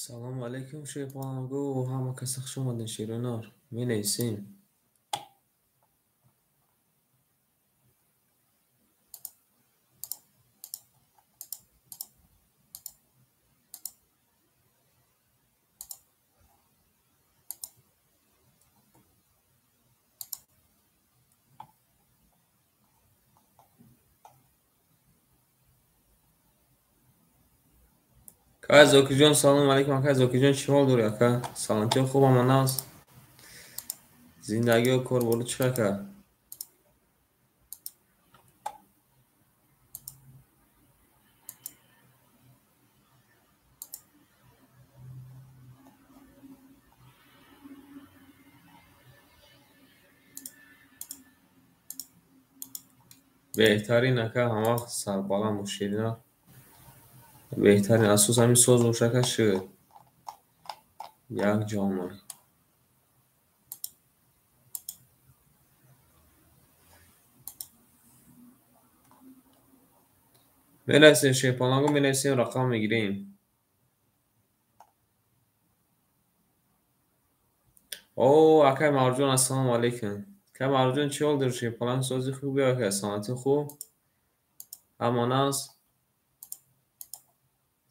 سلام علیکم شیطانگو همه کس خوش اومدین شیرینار می نیسیم که زوکی جان سلام علیکم که زوکی جان چی حال داری اکا سلامتی خوبم من است زندگی و کار بولو چیکار که بهترین اکا همه سربالم و شیرینار بهترین اساس همین سوز و شکر شد یک جامعه می نیسیم شیطانگو می نیسیم رقم میگیریم او اکا مرجان السلام علیکم که مرجان چی حال داری شیطانگ سوزی خوبی اکا سلامتی خوب امان است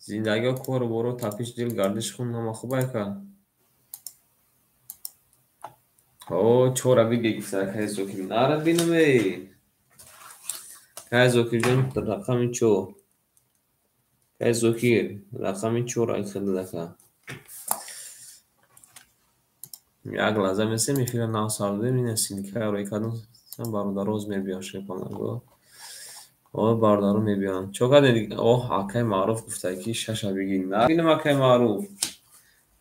زندگی کار و برو تپیش دل گردش خون همه خوبه که او چورا بیگه گفتر که زوکی نارد بینم که زوکی جون رقم چو که زوکی رقم چورا خیلی دکا یک لحظه مثل میفیل نو سارده مینه سینی که روی کدن سن بارداروز میبیان شیپانگو او باردارو میبیان چو که دیگه او حکای معروف گفته که شش بیگی نه بینم حکای معروف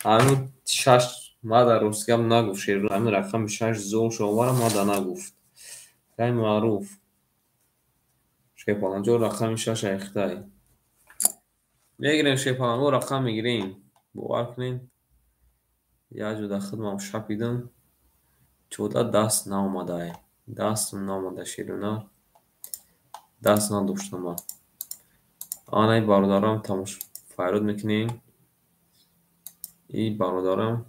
همون شش ما در روزگی هم نگفت شیر همون رقم شش زور شوار ما در نگفت حکای معروف شیپانگو رقم شش اختای میگیریم شیپانگو رقم میگیریم باور کنین یا جو در خدمم شپیدم چودا دست نامده دست نامده شیرینار دست نداشتم من آنای برادرم تماش فایرود میکنیم ای برادرم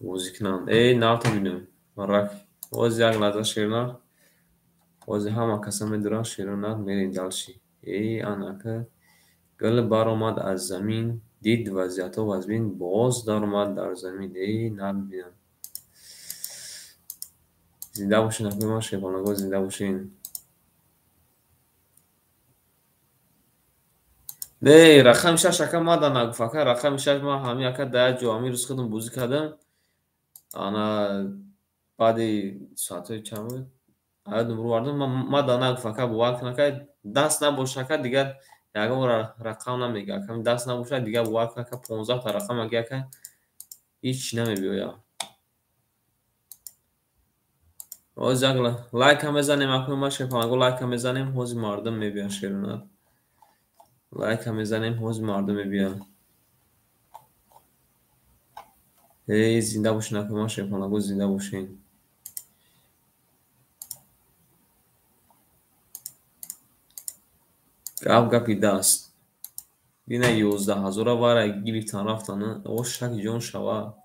موزیک نان ای نارتا بینیم مرک وز یک لحظه شیرینار وز همه کسا میدونن شیرینار میرین دلشی ای آنها که گل بر آمد از زمین دید وضعیت و وزبین باز در آمد در زمین ای نرم بینم زنده باشین اکنون ما شیطانگو زنده باشین نه رقم شش اکا ما دا نگفت اکا رقم شش ما همی اکا ده جوامی روز خودم بوزی کردم انا بعدی ساعت چند بود عدد نمرو واردم ما دا نگفت اکا بوال کن اکا دست نباشه اکا دیگر یکم رقم نمیگه اکا دست نباشه دیگر بوال کن اکا 15 تا رقم اگه اکا هیچ نمیبیویا اوز یک لایک هم بزنیم اکنون ما شیطانگو لایک هم بزنیم حوزی مردم میبیان شیرونات لایک هم بزنیم حوزی مردم میبیان هی زنده باشین اکنون ما شیطانگو زنده باشین گپ گپی دست بینه 11,000 واره گیری تن رفتن او شک جون شوا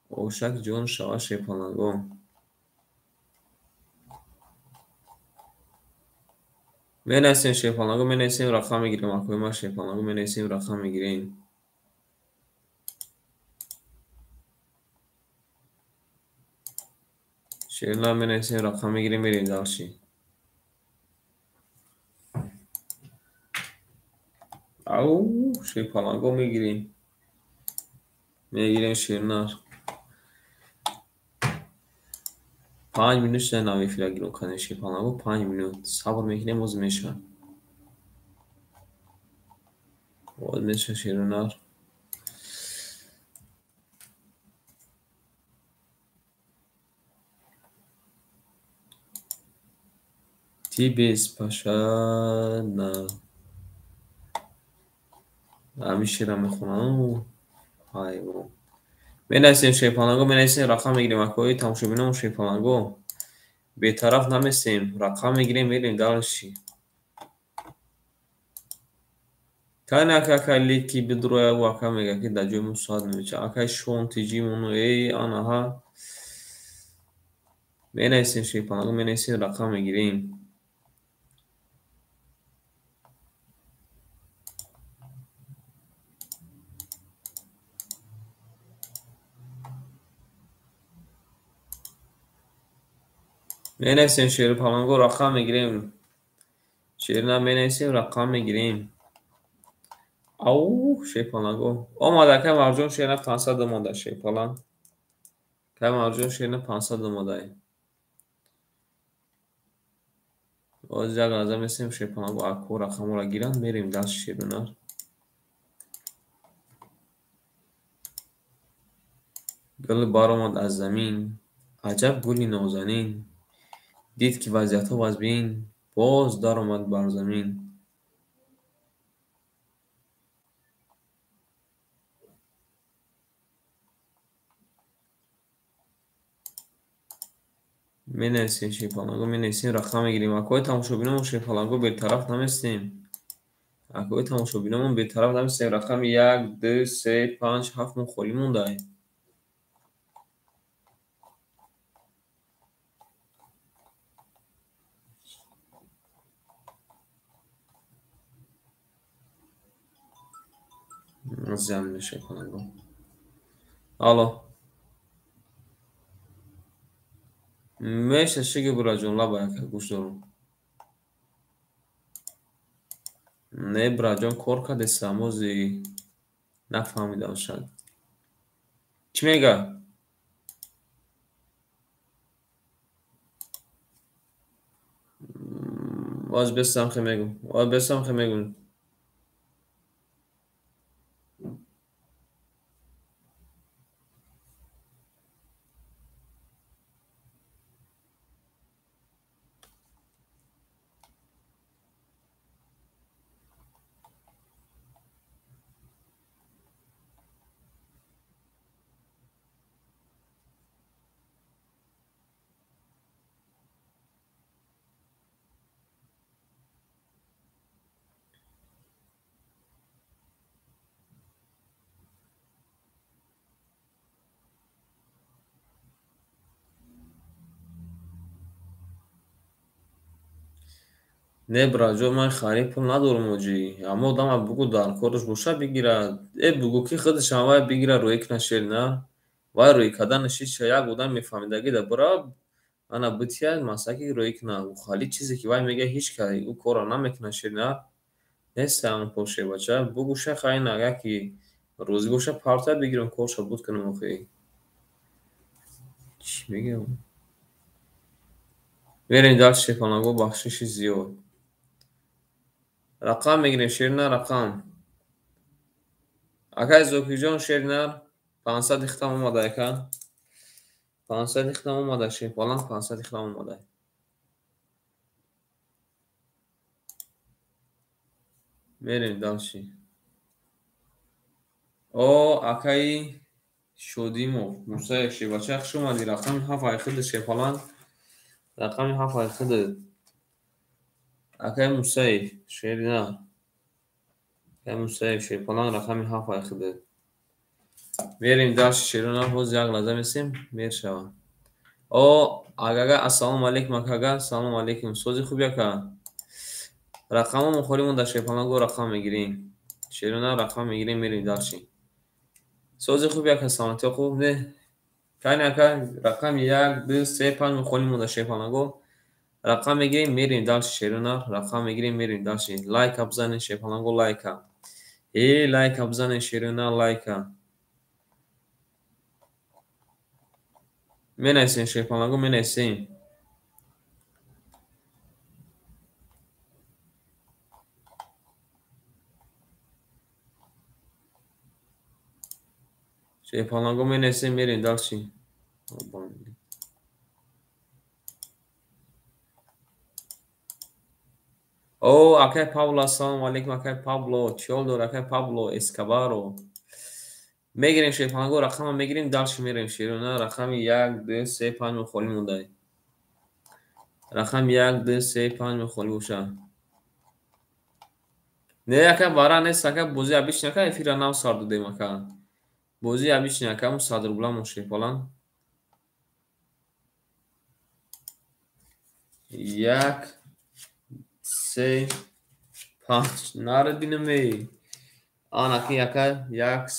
او شک جون شوا شیطانگو می نیسیم شیطانگو می نیسیم رقم میگیریم اکنون ما شیطانگو می نیسیم رقم میگیریم شیرنا می نیسیم رقم میگیریم میریم دلشی او شیطانگو میگیریم میگیریم شیرنا 5 minut ناوی فیلگیرون کنه شیطانگو 5 minut صبر میکنیم وز میشه وز میشه شیرنا تی بیس پاشا نه همیشه را میخونم های برو می نیسیم شیطانگو می نیسیم رقم میگیریم اکوی تماشا بینم شیطانگو بیطرف نمیستیم رقم میگیریم میریم دلشی Keine Kakali ki bidroya waka mega ki da jomu saat nemiche. Akai şon tici munu ey anaha. Meneysin şey panago meneysin rakam gireyim. Meneysin şehri panago rakam gireyim. Şehrine meneysin rakam gireyim. Au şey panago. O madaka marjon şehrine pansa da şey falan. Ka marjon şehrine pansa da. O yüzden lazım esim şey panago akko rakam ola giren merim das şehrine. گل بار آمد از زمین عجب گلی نازنین دید که وضعیت ها از بین باز در آمد بر زمین می نویسیم شیپالانگو می نویسیم رقم میگیریم اکوی تماشا بینمون شیپالانگو به طرف نمیستیم اکوی تماشا بینمون به طرف نمیستیم رقم 1 2 3 5 7 مون خالی مونده زمین شیپالانگو الو میشه شگه برا جمله باید که گوش دارم نه برا جان کار کرده ساموزی نفهمیدم شد چی میگه باز بستم خمیگم باز بستم خمیگم نه براجو من خرید پول ندارم آجی اما آدم بگو در کارش باشه بگیره بگو که خودش هم بگیره روی یک نشیر نه و روی کدن نشید یک بودن میفهمیدگی ده برا انا بتیه مساکی روی یک نه و خالی چیزی که وای میگه هیچ کاری او کارا نمیکنه شیر نه نیست همون پوشه بچه بگو شه خواهی نگه که روزی گوشه پارتا بگیرم کارش بود کنم اخی چی میگم برین دار شکانگو بخشش زیاد رقم میگیریم شیر نه رقم اکای زوکی جان شیر نه 500 اختم اومده کن 500 اختم اومده شیر پالان 500 اختم اومده میریم دالشی او اکای شدیمو موسای شیر بچه اخش اومدی رقم 7 ایخد شیر پالان رقم 7 ایخد اکای موسای شیر نه اکای موسای شیر پالان رقم 7 ایخد میریم دالشی شیر نه باز یک لازم اسیم میر شوان او اگاگا السلام علیکم اکاگا سلام علیکم سوزی خوبی اکا رقم مخوریم در شیپالانگو رقم میگیریم شیرونه رقم میگیریم میریم دارشیم سوزی خوبی اکا سلامتی خوب نه کانی اکا رقم 1 2 3 5 میخونیم در شیپالانگو رقم میگیریم میریم دارش شیرونه رقم میگیریم میریم دارشیم لایک ابزن شیپالانگو لایک لایک ابزن شیرونه لایک مینیسین شیپالانگو مینیسین شیپالانگو مینیسین میریم دارشیم او اکای پابلو السلام علیکم اکای پابلو چیول اکای پابلو اسکابارو میگیریم شیپالانگو رقم میگیریم دالش میریم شیرونه رقم 1 2 3 5 میخوری مونده رقم 1 2 3 5 میخوری بوشه نه یکا بارا نیست که بازی ابیش نکه افیرا ناو ساردو دیم که بازی ابیش نکه اون صدر بلام و شیپالان یک سه پنج نار بینمی آن اکی یکا یک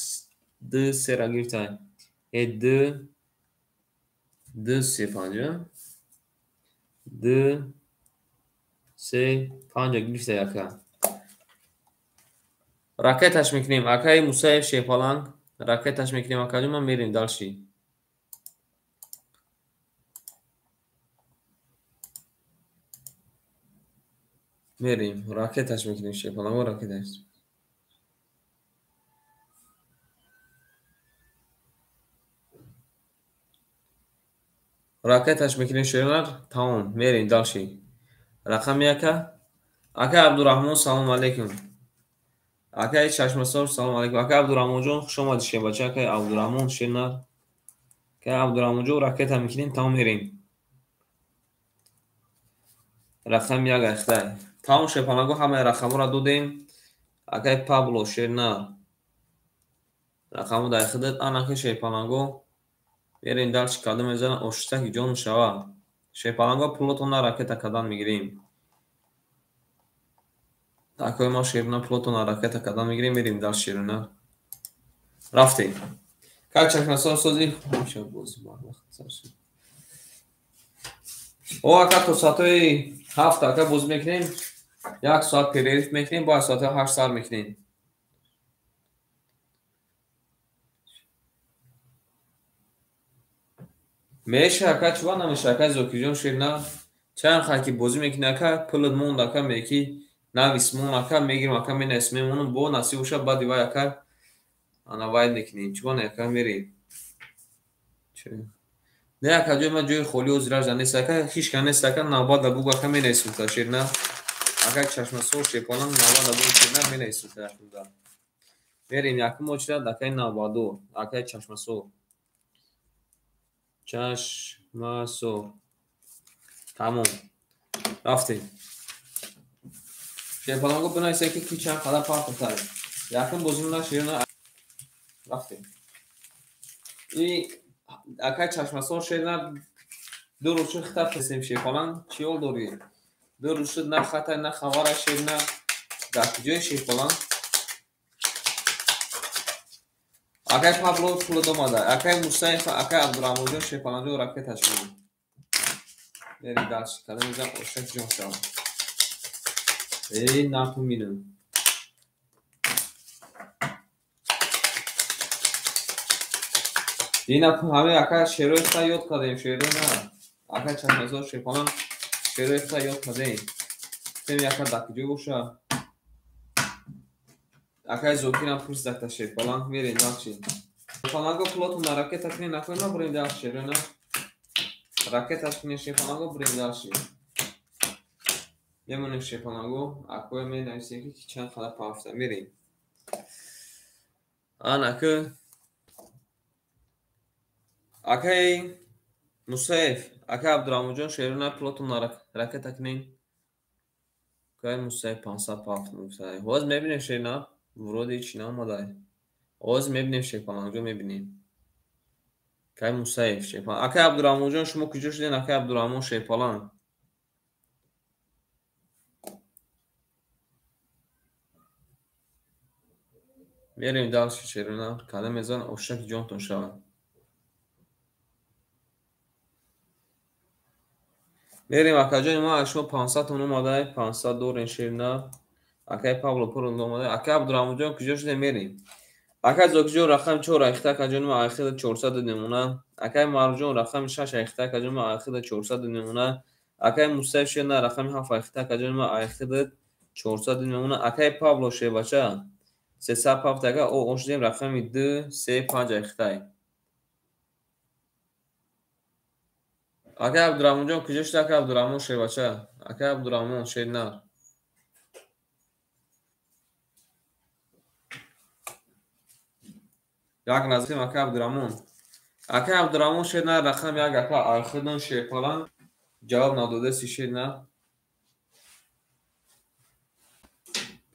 دو سه را گرفتای دو دو سه پنجه دو سه پنجه گرفته یکا راکتش میکنیم اکای موسیف شیپالان راکتش میکنیم اکا ما میریم دالشی میریم راکتش میکنیم شیپالان و راکتش راکتش میکنیم شیرنر تمام میریم دالشی رقم یکا اکا عبدالرحمن سلام علیکم اکای چشمسار سلام علیکم اکا عبدالرحمن جان خوش آمدید شما بچه اکای عبدالرحمن شیرنر که عبدالرحمن جان راکت هم میکنیم تمام میریم رقم یک اخته تمام شیپالانگو همه رقم را دادیم اکای پابلو شیرنر رقم در خدت آن اکای شیپالانگو میریم دالشی کادم میزنن اشتکی جان شوا شیپالانگو پلوتون راکت کدام میگیریم اکای ما شیرنر پلوتون راکت کدام میگیریم میریم دال شیرنر رفتیم که چشمسار سازی میشه بازی با وقت سرشید او اکا تو ساعتای 7 اکا بازی میکنیم 1 ساعت پریریف میکنیم با ساعتای 8 سال میکنیم میشه اکا چوان نمیشه اکا زوکی جون شیرنر چند خاکی بازی میکنه اکا پلد موند اکا میکی نویس مون اکا میگیرم اکا مین اسممون با نصیب شد بعد وای اکا انا واید میکنیم چوان اکا میریم نه اکا جوی ما جوی خولی و زیراج نیست اکا هیچ کنه نیست اکا ناباد لبوگ اکا مین اسم تا شیرنر اکا چشم سور شیپالان ناباد لبوگ شیرنر مین اسم تا اکا میریم یکم مچرد اکای نابادو اکای چشم سور چشم سور تمام رفتیم شیپالانگو بنایسته که کی چند قدر پارت تاره یکم بزرگ نشیرنه رفتیم این اکای چشم سور شیرنه دو روز شد خطر پسیم شیپالان چی ول دوری دو روز شد نه خطر نه خواره شیرنه در کجای شیپالان اکای پابلو پول دوماده اکای مصطفی اکای عبدالرحمن جان شیپالان جو راکتش میدیم میریم درس کدام میزن اشک جان شما ای نفو میدم این همه اکا شیرو اختا یاد کردیم شیرو نه اکا چند هزار شیپالان شیرو اختا یاد کردیم تیم یکا دکجو گوشه اکا زوکی نم پرس دکتا شیپالان میرین داکچی شیپالانگو پلوتون راکت اکنی نکنی نبرین داک شیرو نه راکت اکنی شیپالانگو برین داشی میمونیم شیپالانگو اکوی می نویسیم که چند خدا پافته میریم آن اکو اکای مصیف اکا عبدالرحمن جان شیرو نه پلوتون راکت اکنی که مصیف 500 پافت میفته باز میبینیم شیرو نه ورود هیچی نامده باز میبینیم شیپالانگو میبینیم که مصیف شیپالان اکا عبدالرحمن جان شما کجا شدین اکا عبدالرحمن شیپالان میریم دالش شیرو نه کدام میزن اشک جانتون شود میریم اکا جان ما شما 500 تون اومده 500 دور این شیر نه اکای پابلو پرون اومده اکا عبدالرحمن جان کجا شده میریم اکا زوکی جان رقم 4 اخته اکا جان ما اخیر 400 نمونه اکای مارجان رقم 6 اخته اکا جان ما اخیر 400 نمونه اکای مصطفی شیر نه رقم 7 اخته اکا جان ما اخیر 400 نمونه اکای پابلو شیر بچه 300 پافت اکا او اوشدیم رقم 2 3 5 اخته اکا عبدالرحمن جان کجا شده اکا عبدالرحمن شیر بچه اکا عبدالرحمن شیر نه یک نزدیک اکا عبدالرحمن اکا عبدالرحمن شیر نه رقم یک اکا آخردن شیپالان جواب نداده سی شیر نه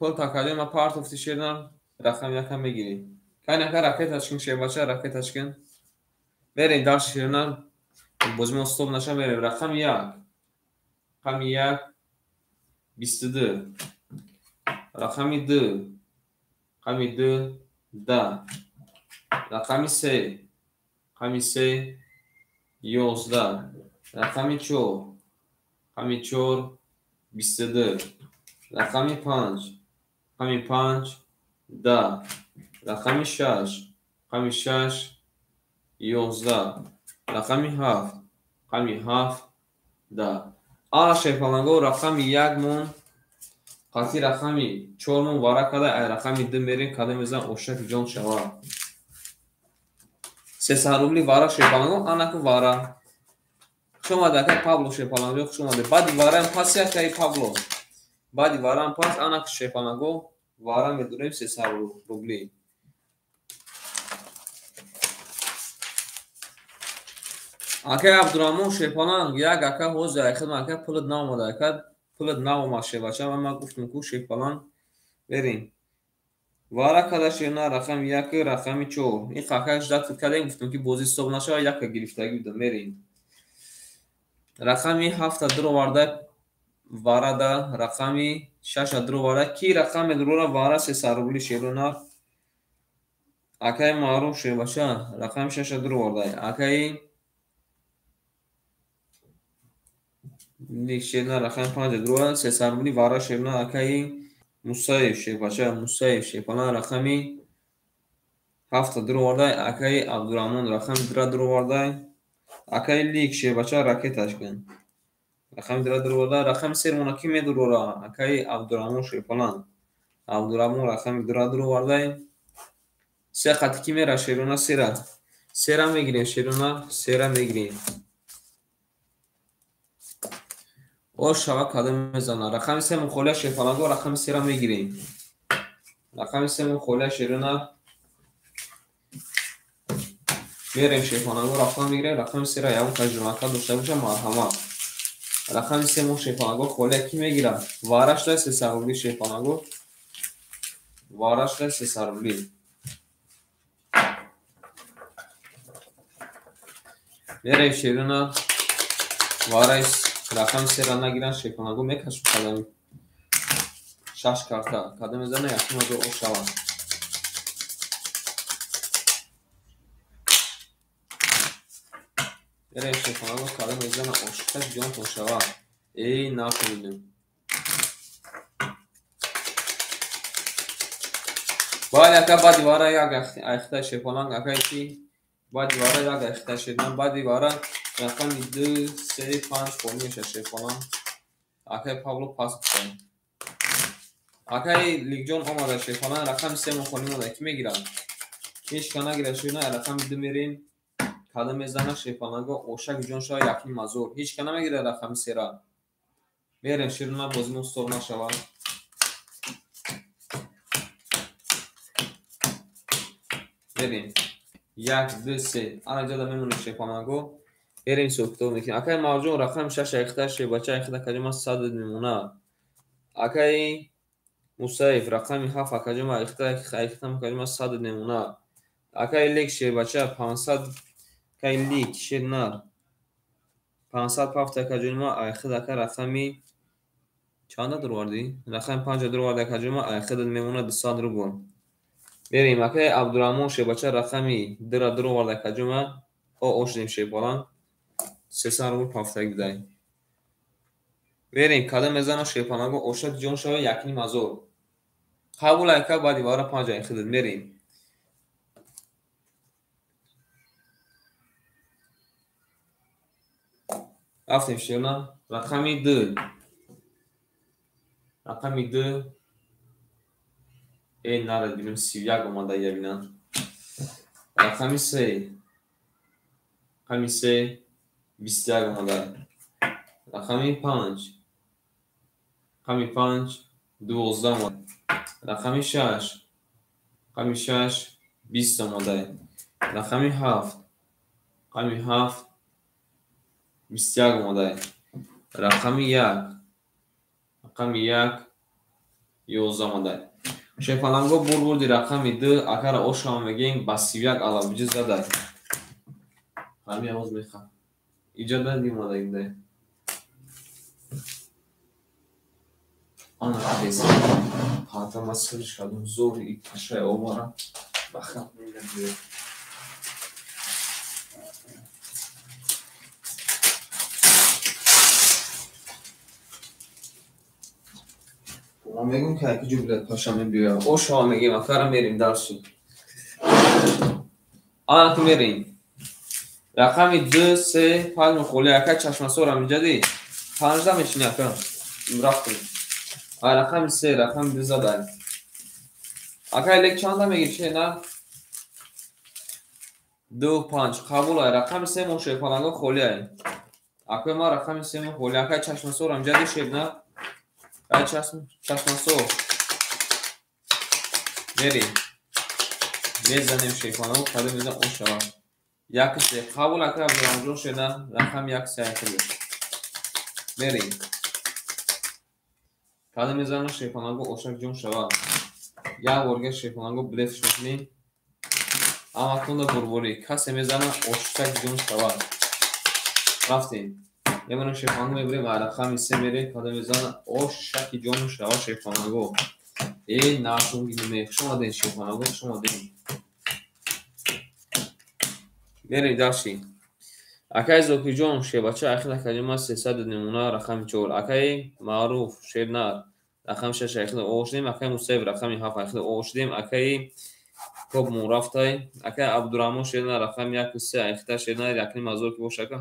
پول تکاجم ما پارت افتی شیرنا رقم یکم بگیریم کن اگر راکت اشکن شه باشه راکت اشکن بریم داشت شیرنا بازم استوب نشم بریم رقم یک رقم یک 22 رقم دو رقم دو 10 رقم سه رقم سه 11 رقم چهار رقم چهار 22 رقم پنج رقم پنج 10 رقم شش رقم شش 11 رقم هفت رقم هفت 10 آن شیپالنگو رقم یک مون قاطی رقمی 4 مون وارا کده ای رقم 2 میریم کده میزن اوشک جان شوا 300 روبلی وارا شیپالنگو آنکو وارا شما دکه پابلو شیپالنگو شما ده بعد وارا هم پاس یا که پابلو بعد وارا هم پاس آنکو شیپالنگو وارا میدونیم 300 روبلی اکه عبدالرحمن شیپالنگ یک اکه حوز دایخد ما اکه پولد نام دایخد پولد نام ما شیباچه و ما گفتم که شیپالنگ بریم وارا کده شیرنا رقم یک رقم چهار این قاکهش داد کده گفتم که بازی صبح نشه یک گرفتگی بودم میریم رقمی 7 درو وارده وارا ده رقمی 6 درو وارده کی رقم درو را وارا 300 روبلی شیرنا اکه معروف شیباچه رقم 6 درو وارده اکه شیرنا رقم 5 درو 300 روبلی وارا شیرنا اکه موسیف شیباچه موسیف شیپالنگ رقمی 7 درو وارده اکه عبدالرحمن رقم درو وارده اکه لیک شیباچه راکتش کن رقم درو وارده رقم سر مناکی میدرو را اکه عبدالرحمن شیپالنگ عبدالرحمن رقم درو وارده سه خطی کی میره شیرنا سیره میگیریم شیرنا سیره میگیریم او شوا کده میزنه رقم سه مخوله شیپالنگ و رقم سیره میگیریم رقم سه مخوله شیرنا میریم شیپالنگ و رقم میگیریم رقم سیره یا اون تجربه کرد داشته باشه مرحمت رقم سه مون شیپالنگ خوله کی میگیره وارش ده 300 روبلی شیپالنگ وارش ده 300 روبلی میریم شیرنا وارش رقم سیره نگیرن شیپالنگ میکشم کدم 6 کارتا کدم میزنه یکی مدو او شوا میریم شیپالنگ کدم میزنه اوشکت جان تو شوا ای نکنیدیم باید اکا با دیواره یک اخته شیپالنگ اکا ایتی با دیواره یک اخته شیرنا با دیواره رقم 2 3 5 فرمیشه شیپالنگ اکا پابلو پاس کنیم اکا لیگ جان آماده شیپالنگ رقم 3 مخونیم آده کی میگیرم هیچ که نگیره شیرنا رقم 2 میریم کدم میزنه شیپالنگ اوشک جان شا یکی مزور هیچ که نمیگیره رقم 3 را میریم شیرنا بازی مستور نشوه بریم 1 2 3 آن اینجا میمونه شیپالنگو بریم سوکتو میکنیم اکای مرجون رقم 6 اخته شیباچه اخته کجما 100 میمونه اکای موسیف رقم 7 کجما اخته کجما 100 میمونه اکای لیک شیباچه 500 کای لیک شیرنا 500 پافت کجما اخته که رقمی چند دروردی رقم 5 درورده کجما اخته میمونه 200 روبل بریم اکای عبدالرحمن شیباچه رقمی درو وارده کجما او اوشدیم شیپالنگ 300 روبل پافتگی بدهیم بریم کدم میزنه شیپالنگ اوشک جان شوه یکی مزور قبول اکا با دیواره 5 اخیدد میریم رفتیم شیرنا رقمی 2 رقمی 2 ای نره دیدیم 31 اومده یه بینن رقمی 3 رقمی 3 21 اومده رقمی 5 رقمی 5 12 اومده رقمی 6 رقمی 6 20 اومده رقمی 7 رقمی 7 21 اومده رقمی 1 رقمی 1 11 модай. Шефаланго бурбурди рақами 2 акара ошама мегем ба 31 алабиҷи задай. Ҳами авоз меха. Иҷода димодаинда. Ана хадеса. Ҳатама сирш кадум зори и пашай овара. Бахам мегем. ما میگیم که اگه جمله پاشم بیایم او شما میگیم اکارم میریم درسی آن که میریم رقمی 2 3 5 خولی اکا چشم سورم اینجا دی 15 میشینی اکا رفتیم رقمی 3 رقمی 2 زدن اکا لیک چند میگی چه نه 2 5 قبول های رقمی 3 موشه پلنگو خولی های اکا ما رقمی 3 مو خولی اکا چشم سورم اینجا دی شد نه ای چشم سور میریم میزنیم شیفانو کده میزن اون شما یک سه قبول اکر برانجون شده رقم یک سه اکر میریم کده میزنم شیفانو اوشک جون شما یک ورگه شیفانو بلیفش میکنیم اما کنده بربوری کسی میزنم اوشک جون شما رفتیم یه منو شیفانو میبریم رقم سه میریم کده میزنم اوشک جون شما شیفانو این ناشونگی نمیخ شما دین شیفانو شما دین میریم داشتیم اکای زوکی جون شبچه اخیر کلمه 300 نمونه رقم 4 اکای معروف شیرنار رقم 6 اخیر اوشدیم اکای مصیب رقم 7 اخیر اوشدیم اکای کوب مورفتای اکای عبدالرحمن شیرنار رقم 1 3 اخیر شیرنار یکنی مازور کی باشه که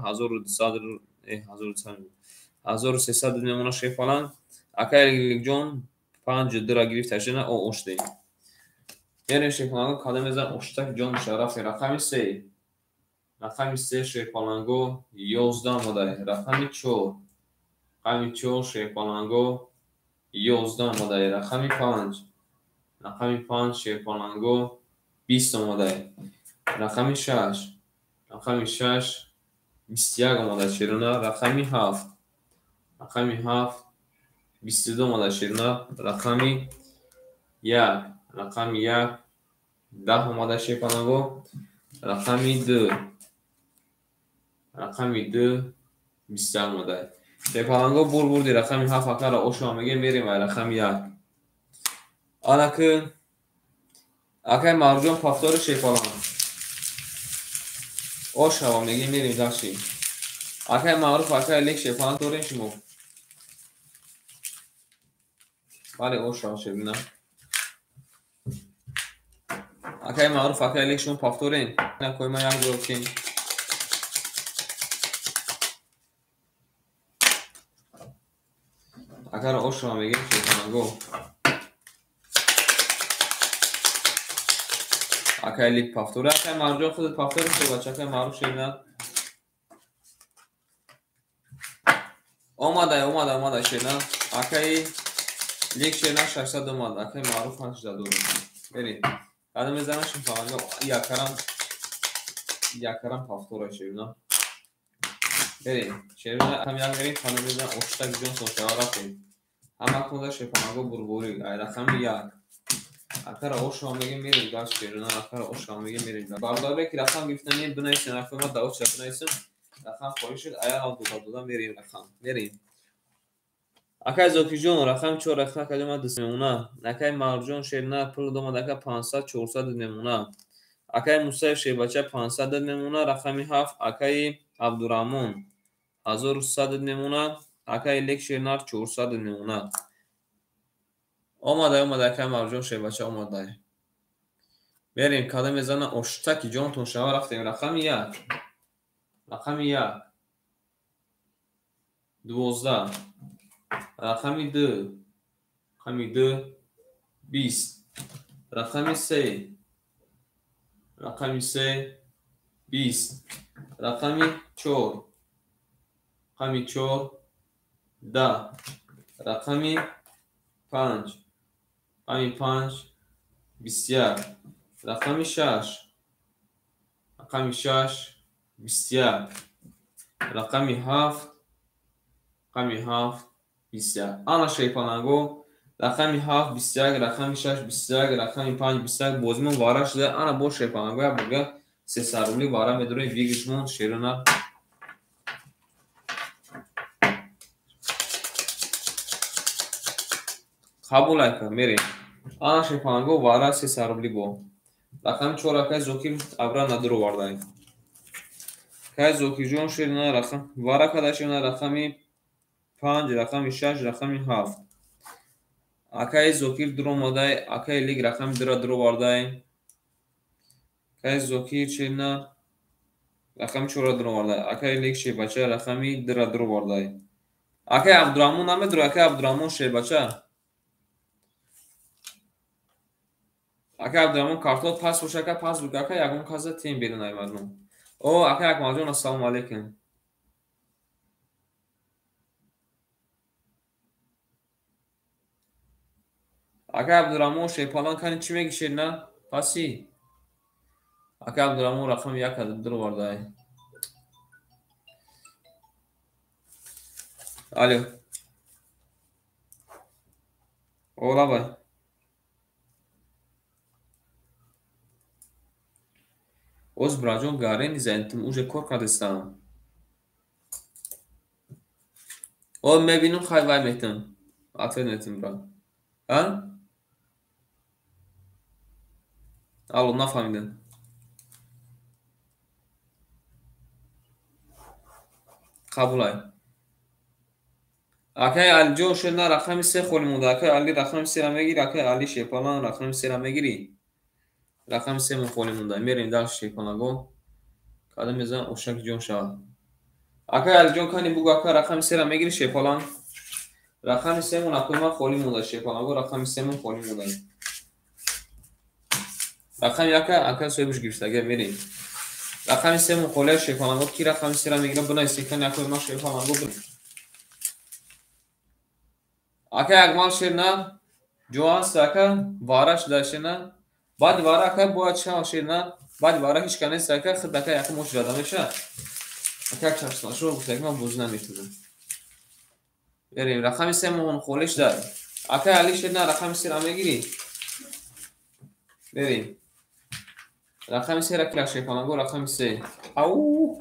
1300 نمونه شیفالان اکای جون 5 درا گرفت شیرنار اوشدیم میریم شیفالان کادم میزن اوشتک جون شرف رقم 3 رقم 3 شیپالانگو 11 مدای رقم 4 رقم 4 شیپالانگو 11 مدای رقم 5 شیپالانگو 20 مدای رقم 6 21 مدای شیرنا رقم 7 22 مدای شیرنا رقم 1 10 مدای شیپالانگو رقم 2 20 مدای شیپالانگو بردی رقم 7 اکر اوشا میگه میریم و رقم 1 حالا که اکای مرجان پافتار شیپالان اوشا میگه میریم داشتیم اکای معروف اکای لیک شیپالان دورین شما بله اوشا شبینا اکای معروف اکای لیک شما پافتورین نکوی ما یک دور کن اگر اوشا میگیم شیپالانگو اکای لیک پافتوره اکای مرجان خودت پافتوره شد بچه اکای معروف شدن اومده شدن اکای لیک شدن 600 اومده اکای معروف 800 دور برید قدم میزنم شیپالانگو یکرم پافتوره شدن بریم شیرنا هم یک میریم خانه میزن اوشتک جون سوشا رفتیم همه کنده شیپالانگو بربوری رقم 1 اکر اوشا میگیم میریم داشت شیرنا اکر اوشا میگیم میریم برداره که رقم گرفتنیم دونه ایسن اکر ما داوت شکن ایسن رقم خواهی شد ایا آن دودا میریم رقم میریم اکای زوکی جون رقم 4 اکر کلمه دست نمونه اکای مرجون شیرنا پل دومد اکر 500 400 نمونه اکای موسیف شیبچه 500 نمونه رقم 7 اکای عبدالرحمن 1100 نمونه اکای لیک شیرنار 400 نمونه اومده اکای مرجون شیبچه اومده بریم کده میزنه اوشتکی جون تون شما رفتیم رقم 1 12 رقم 2 20 رقم 3 20 رقم 4 10 رقم 5 21 رقم 6 21 رقم 7 21 آن شیپالانگو رقمی 7 21 رقمی 6 21 رقمی 5 21 بازیمون وارا شده انا боше панагоя бурга 300 рубли вара медурем вигишмон широна қабул айка мерем ана шепанго вара 300 рубли бо рақами 4 акай зокир абра надуру вардай кай зокирҷон широна рақам вара кадашина рақами 5 рақами 6 рақами 7 акай зокир дуромадай акай лиг рақами дура дуру вардай кай зокир широна рақами 4 дуру вардай акай лиг шебача рақами дура дуру вардай акай абдурамон намедура акай абдурамон шебача акай абдурамон картол пас бошака пас бугака ягон каза тем берунай мардум о акай акмалҷон ассалому алайкум акай абдурамон шепалон кани чӣ меги ширина паси акай абдурамон рақами 1 дуру вардай алё олабай оз браҷон гарени зайнтим уже кор кардистам о мебинум хай вай метим ответ метим бра а алло нафаҳмидам қабулай акай алиҷон ширина рақами 3 холи монда акай али рақами 3 мегири акай али шепалон рақами 3 мегири рақами 3 холи монда мерем дар шепалаго када мезанам ошаки ҷон шавад акай алиҷон кани бугу акай рақами 3 мегири шепалон рақами 3 мон акоима холи монда шепалаго рақами 3 мон холи монда рақами акай соҳибаш гирифтага мерем рақами 3 мон холия шепалаго ки рақами 3 мегира бинайси кани акоима шепалаго акай акмал ширина ҷоаст ака вара шуда ширина баъди вара ака бояд шава ширина баъди вара ҳеч канест ака хирд ака яка мош дада меша ака чашнашо гуфтаки ман бозӣ наметунам берем рақами 3 мон холе шуда акай али ширина рақами 3 мегири берем рақами 3 ра кила шепалаго рақами 3 ау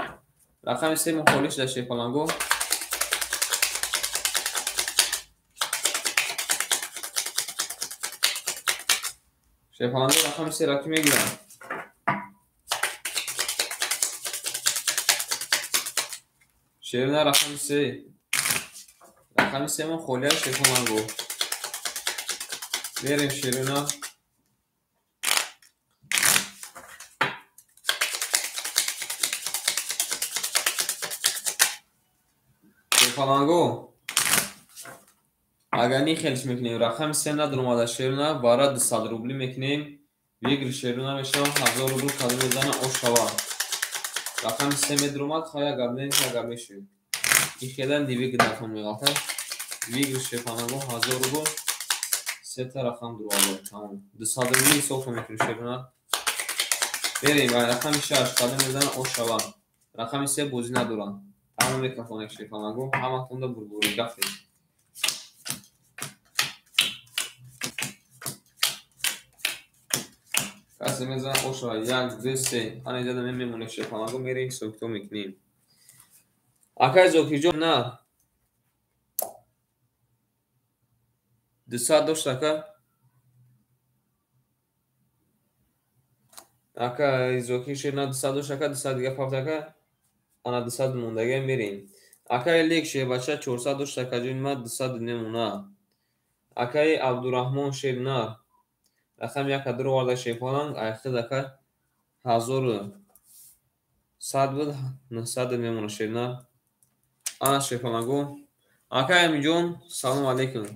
рақами 3 мон холе шуда шепалаго шепалаго рақами 3 ра ки мегирам ширина рақами 3 рақами 3 мон холия шепалаго берем ширина шепалаго агани хелиш мекунем рақами 3 надур омада ширина бара 200 рубли мекунем вигри ширина мешава 1000 рубли када мезана ошава рақами 3 медур омад хая габнен ка габеши ихедан дивиг дафон мегалта вигри шепалаго 1000 рубли сета рақам дур омада тамом 200 рубли ҳисоб мекунем ширина берем рақами 6 када мезана ошава рақами 3 бозӣ надорам тамом мекафонем шепалаго ҳаматонда бурбури гафтем касе мезана ошава 1 2 3 ана иҷада мемонем шепалаго мерем ҳисоб мекунем акай зокирҷон на 200 дошт ака акай зокир ширина 200 дошт ака 200 дига пафт ака ана 200 мондага мерем акай лек шебача 400 дошт ака ҷонима 200 немона акай абдураҳмон ширина рақами 1 дур оварда шепалан айхтад ака 1100 буд 900 мемона ширина ана шепалаго акай амиҷон салому алейкум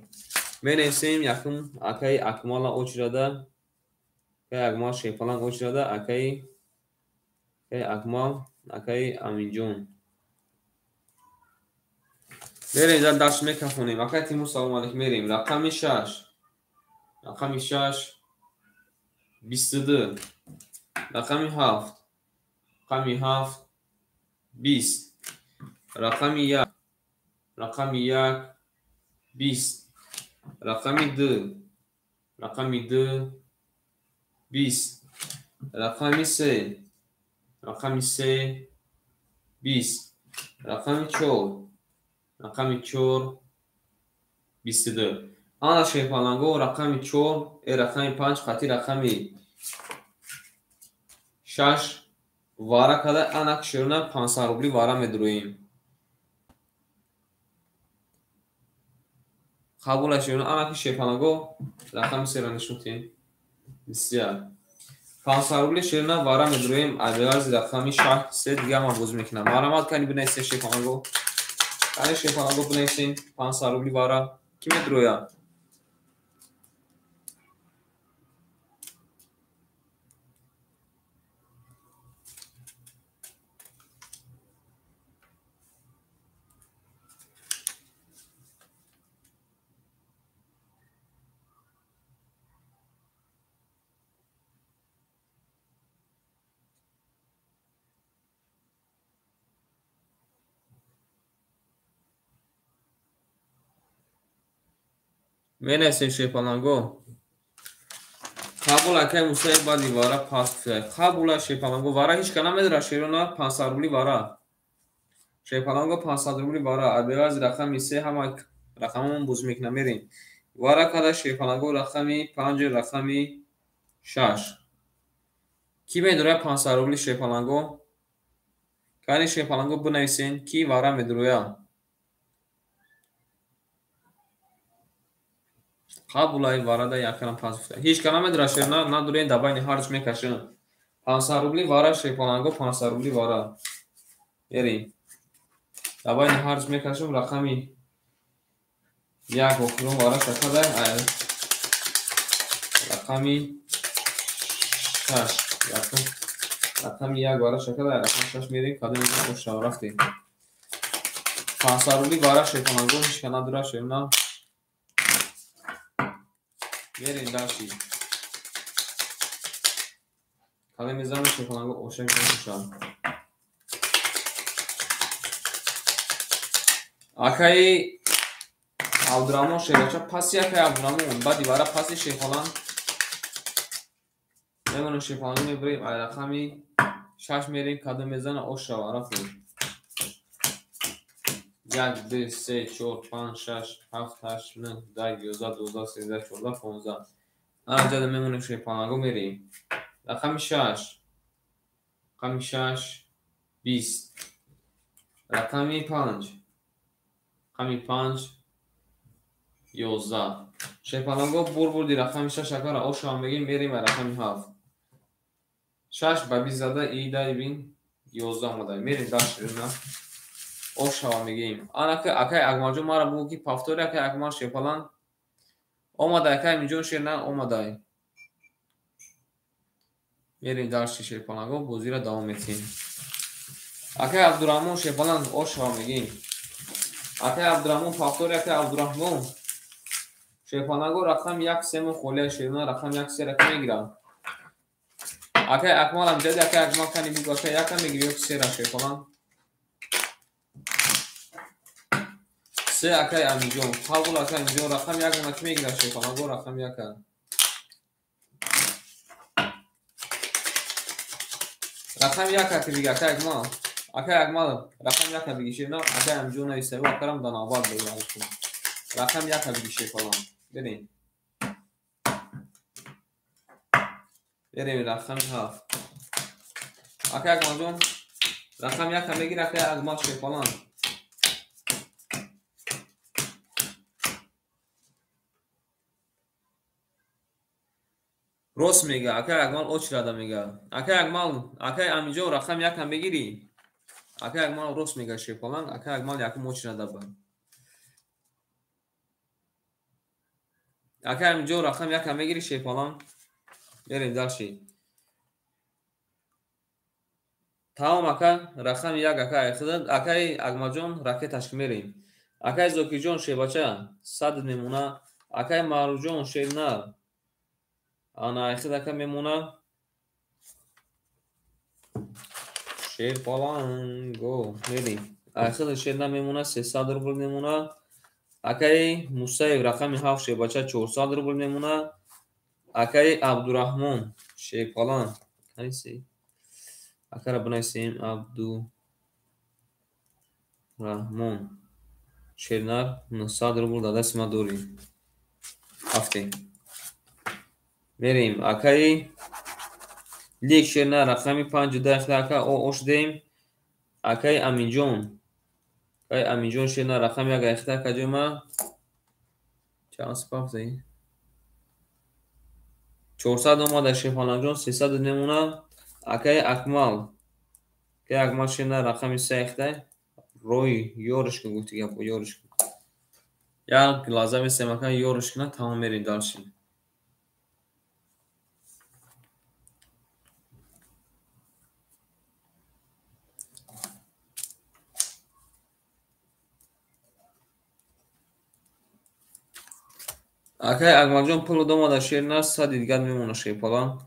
менависем якум акай акмала очрада акай акмал шепалан очрада акай акмал акай аминҷон мерем дар дарс мекафонем акай тимур салому алейкум мерем рақами 6 рақами 6 22 рақами 7 рақами 7 20 рақами 1 рақами 1 20 رقم 2. رقم 2 20. رقم 3. رقم 3 20. رقم 4. رقم 4 22. آن شیپالانگو رقم 4 رقم 5 خاطی رقم 6 وارا کده آنک شیرونه 500 روبلی وارا میدرویم. قبول شیرونه آنک شیپالانگو رقم سیرانشوتین بسیار 500 روبلی شیرونه وارا میدرویم. ادوارز رقم 6 سه دیگه ما بوز میکنم. مرامات کنی بنویسین شیپالانگو. کنی شیپالانگو بنویسین 500 روبلی وارا کی میدرویا. مینویسین شیپالانگو. قبول که موسیقی با دیواره پاس قبول شیپالانگو وارا هیچ کنه میدره شیرونه 500 روبلی وارا شیپالانگو 500 روبلی وارا ادوارز رقم 3 همه رقممون بوز میکنه میریم وارا کده شیپالانگو رقمی 5 رقمی 6 کی میدره 500 روبلی شیپالانگو. کنی شیپالانگو بنویسین کی وارا میدرویا. قبولای وارد یکرم پاس فته هیچ کنه میدره شیرونه ندورین دبای نهارش میکشن 500 روبلی وارا شیپالانگو 500 روبلی وارا میریم دبای نهارش میکشم رقمی یک بخورم وارا شکده رقمی 6 رقم یک وارا شکده رقم 6 میریم کده میکنم خوش رو رفتیم 500 روبلی وارا شیپالانگو هیچ کنه نداره شیرونه میریم داشتی کده میزنم شیپالانگو اوشن کنم خوشم آکای عبدالرحمن شیباچه پس یک عبدالرحمن بعد دیواره پس شیپالان میمونم شیپالانگو میبریم رقمی 6 میریم کده میزنه اوش رو رفتیم 1 2 3 4 5 6 7 8 9 10 11 12 13 14 15 آنجا میمونیم شیپالانگو میریم رقم 6 رقم 6 20 رقم 5 رقم 5 11 شیپالانگو بردی رقم 6 شکر اوش رو میگیم میریم رقم 7 6 به 20 زده ایده بین 11 اومده میریم داشت نه اوش رو میگیم آنها که اکای اگماجو ما را بگو که پافتوری اکای اگمار شیپالان اومده اکای میجون شیر نه اومده میریم داشت شیپالانگو بوزی را دوام میتیم اکای عبدالرحمن شیپالان اوش رو میگیم اکای عبدالرحمن پافتوری اکای عبدالرحمن شیپالانگو رقم 1 سه خوله شیر نه رقم 1 سه رقم میگیرم اکای اکمال هم جدی اکای اکمال کنی بگو اکای یک هم میگیری یک سه را شیپالان سه اکای امیجون قبول اکای امیجون رقم یک هم اکی میگیره شیپالانگو رقم یک رقم یک اکی دیگه اکای اکمال رقم یک بگی شیر نه اکای امیجون ایسته و اکرم دان آباد بگیرم رقم یک بگی شیپالان بریم رقم 7 اکای اکمال جون رقم یک هم میگیره اکای اکمال شیپالان راست میگه اکای اکمال اوچ راده میگه اکای اکمال اکای امیجون رقم یک هم بگیری اکای اکمال راست میگه شیپالان اکای اکمال یکم اوچ راده با اکای امیجون رقم یک هم بگیری شیپالان بریم داشتی تمام اکای رقم یک اکای خودت اکای اکماجون راکتش میریم اکای زوکی جون شیباچه صد میمونه اکای مارو جون شیر نه آنا خود اکای میمونه شیپالانگو میریم خود شیر نه میمونه 300 روبل میمونه акаи Мусаев рақами 7 шебача 400 рубл мемона. акаи Абдураҳмон Шепалан кайси акара бинависем Абдураҳмон Шернар 900 рубл дар дасти ма дорӣ. ҳафте мерем акаи Лик Шернар рақами 5 ака ошдем. акаи Аминҷон Шернар рақами 1 ака ҷома чанд сипафтаи 400 омада Шефаланҷон 300 мемона. акаи Акмал Шернар рақами 3 рои ёришка гуфти гапо ёришка як лаҳза месем ака ёришкна тамом мерем далши акаи Акмалҷон пул домада Шернар 100 дигар мемона Шепалан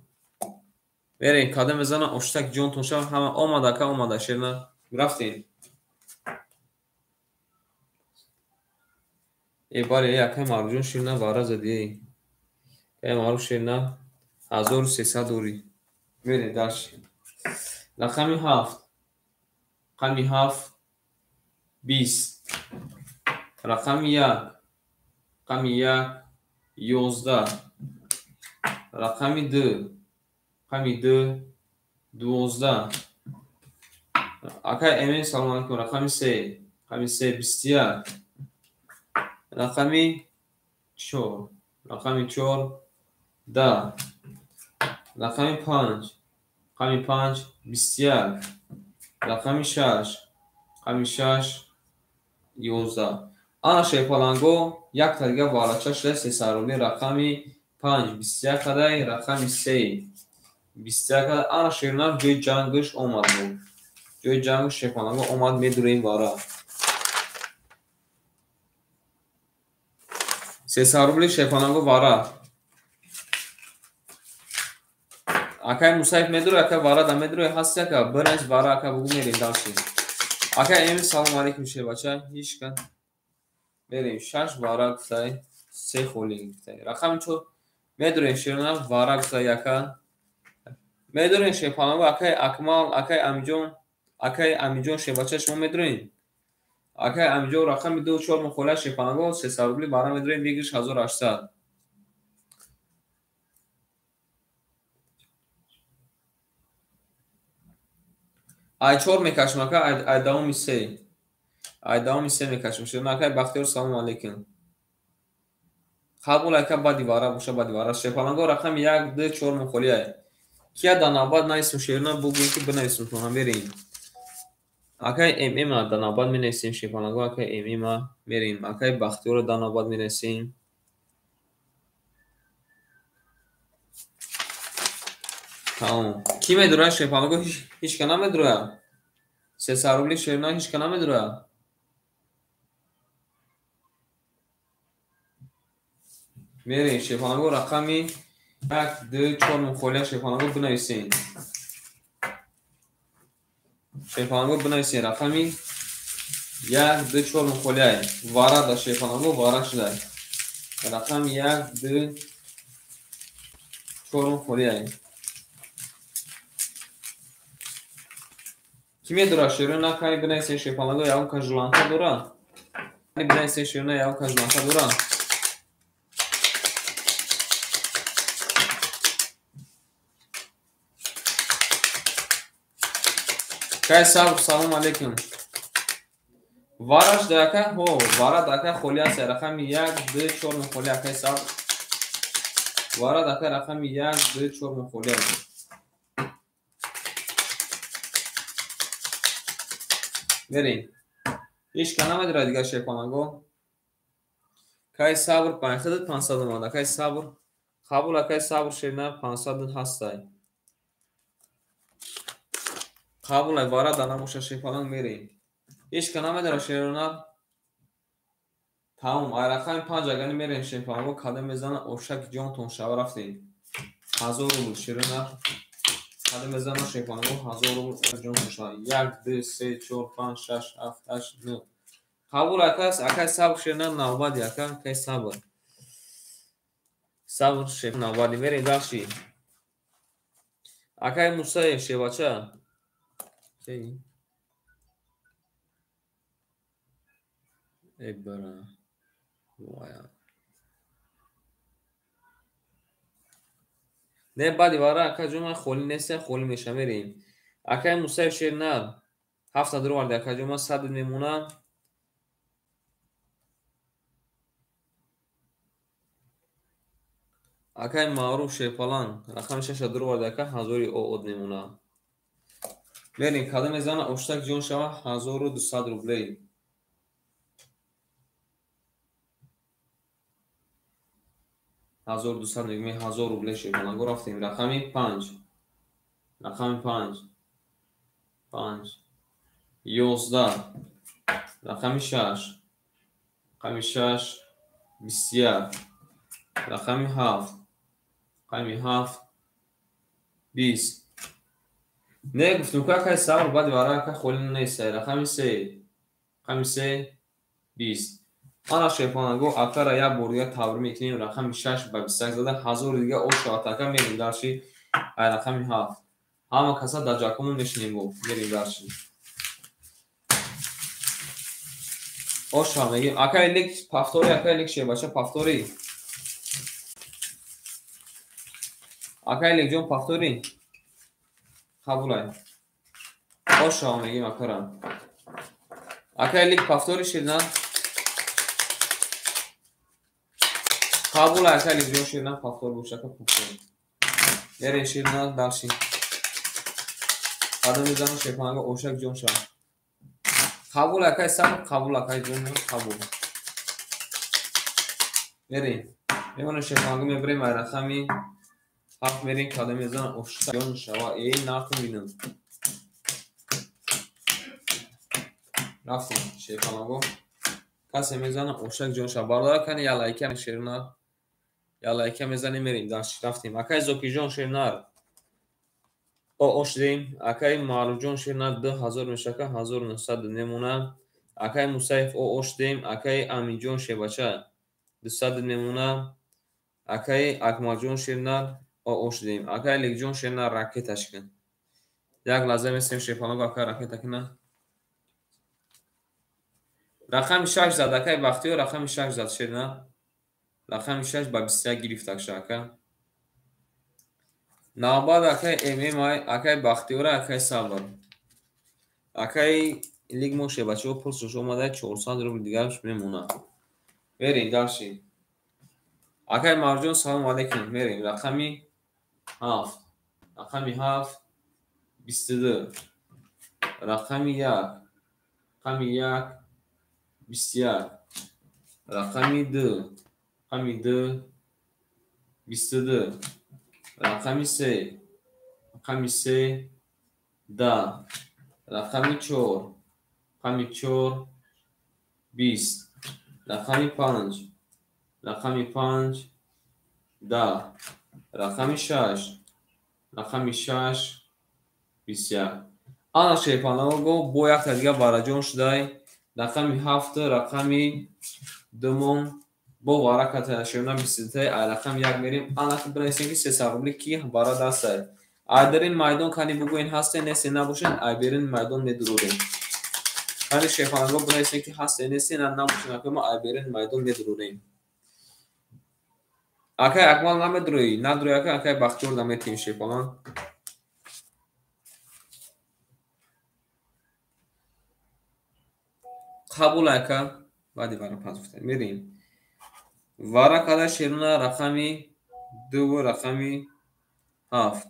мерем када мезана оштак ҷонтон шав ҳама омада ака омада Шернар рафтем бале акаи Маъруфҷон Шернар вара зади акаи Маъруф Шернар 1300 дорӣ мерем далши рақами 7 20 рақами 1 11 рақами 2 12 акаи Эмин салом алейкум рақами 3 21 рақами 4 10 рақами 5 21 рақами 6 11 ана Шепаланго якта дигар ваълача шуда 300 рубли рақами 5 21 кадай рақами 3 21 кадай ана Шернар ҷои ҷангаш омад ҷои ҷангаш Шепаланго омад медурем вара 300 рубли Шепаланго вара акаи Мусаев медуре ака вара да медуре ҳасти ака бинайс вара ака бугу мерем далши акаи Эмин салом алейкум шебача ҳишка мерем 6 вара гуфтай 3 холӣ гуфтай рақами 4 медурем Шернар вара гуфтай ака медурем Шепаланго акаи Акмал акаи Аминҷон шебача шумо медурем акаи Аминҷон рақами 2-4 мухола Шепаланго 300 рубли вара медурем бигирш 1800 ай 4 мекашем ака ай давоми 3 мекашем Шернар акаи Бахтиёр салом алейкум қабул ака бади вара боша бади вара Шепаланго рақами 1-2-4 мухолия кия дар навбат нависем Шернар бугем ки бинависем то ҳам берем акаи ММ дар навбат менависем Шепаланго акаи ММ мерем акаи Бахтиёр дар навбат менависем тамом ки медура Шепаланго ҳичка намедура 300 рубли Шернар ҳичка намедура мерем Шепаланго рақами 1-2-4 мухолия Шепаланго бинависем рақами 1-2-4 мухолия вара да Шепаланго вара шуда рақами 1-2-4 мухолия ки медура Шернар кани бинависем Шепаланго явка жланта дора кани бинависем Шернар явка жланта дора кай сабр салом алейкум вараш дака вара дака холия се рақами 1-2-4 мухолия кай сабр вара дака рақами 1-2-4 мухолия мерем ҳичка намедура дигар Шепаланго кай сабр 500 омада кай сабр қабул акаи сабр Шернар 500 ҳастай қабул ай вара дар намоша Шепаланг мерем ҳичка намедура Шернар тамом ай рақами 5 агани мерем Шепаланго када мезана ошаки ҷонтон шава рафтем 1000 рубл Шернар када мезана Шепаланго 1000 рубл ҷонтон шава 1 2 3 4 5 6 7 8 9 قبول اکاس اکای صبر شدن نوبادی اکا کای صبر صبر شد نوبادی میری داشتی اکای موسی شباچه کی ای برا وایا نه بعدی وارا اکا جمعه خولی نیست خولی میشه میریم اکای موسی شیرنر 7 درو وارد اکا جمعه 100 میمونه اکای معروف شیپالان رقم 6 درو وارد اکا 1000 او میمونه میریم کدام میزنه اشتک جون شما 1200 روبلی 1200 میگم 1000 روبلی شیپالان گرفتیم رقمی 5 رقمی 5 11 رقمی 6 رقمی 6 21 رقمی 7 رقمی 7 20 نه گفتم که اکای صبر بعد وارا اکا خولی نیست رقمی 3 رقمی 3 20 آنا شیپانا گو اکا را یا بردیا تابر میکنیم رقمی 6 با 21 زده 1000 دیگه او شاعت اکا میریم داشتی ای رقمی 7 همه کسا در جاکمون میشنیم گو میریم داشتی او شاعت میگیم اکای لیک پافتوری اکای لیک شیباچه پافتوری اکای لیک جون پافتوری قبولای او شاعت میگیم اکا را اکای لیک پافتوری شیرنا قبول اکای لیک جون شیرنا پافتور بوشکا پافتوری میریم شیرنا داشتی قدم میزنم شیپانا گو اوشک جون شاعت قبول اکای صبر قبول اکای جون قبول میریم میمونه شیپانا گو میبریم ای رقمی 7 میریم کدام میزنم اوشک جون شوا ای ناکن بینم رفتیم شیپانا گو کسی میزنه اوشک جون شوا باردار کنی یا لایکه شیرنا یا لایکه میزنی میریم داشت رفتیم اکای زوکی جون شیرنار او اوشدیم اکای معروف جون شیرنار 2000 میشکه 1900 نمونه اکای موسیف او اوشدیم اکای امین جون شیباچه 200 نمونه اکای اکمال جون شیرنار او اوشدیم اکای لیک جون شیرنار راکتش کن یک لازم استیم شیپانا با اکای راکت کنه رقم 6 زد اکای وقتی و رقم 6 زد شیرنار رقم 6 با 21 گرفت اکشاکه ناباد اکای ام ای اکای بختیور اکای صبر اکای لیگ موشه بچه و پرسش اومده 400 روبل دیگرش میمونه بریم داشتیم اکای مرجون سلام علیکم میریم رقمی 7 رقمی 7 22 رقمی 1 رقمی 1 21 رقمی 2 رقمی 2 22 رقمی 3 رقمی 3 10 رقمی 4 رقمی 4 20 رقمی 5 رقمی 5 10 رقمی 6 رقمی 6 21 آنا شیپانا گو بو یک تا دیگه وارجون شده رقمی 7 رقمی دومون بو وارا کتا شیرنا 23 رقم 1 میریم آنا که برایستیم که 300 روبلی کی بارا دسته ای در این میدان کنی بگو این هسته نیستی نباشین ای برین میدان میدروریم کنی شیپانا گو برایستیم که هسته نیستی نباشین اکه ما ای برین میدان میدروریم اکای اکمال نمیدروی ندروی اکای بختیور نمیتیم شیپالان قبول اکا بعدی برای پس بفتن میریم وارا کده شیرونه رقمی 2 و رقمی 7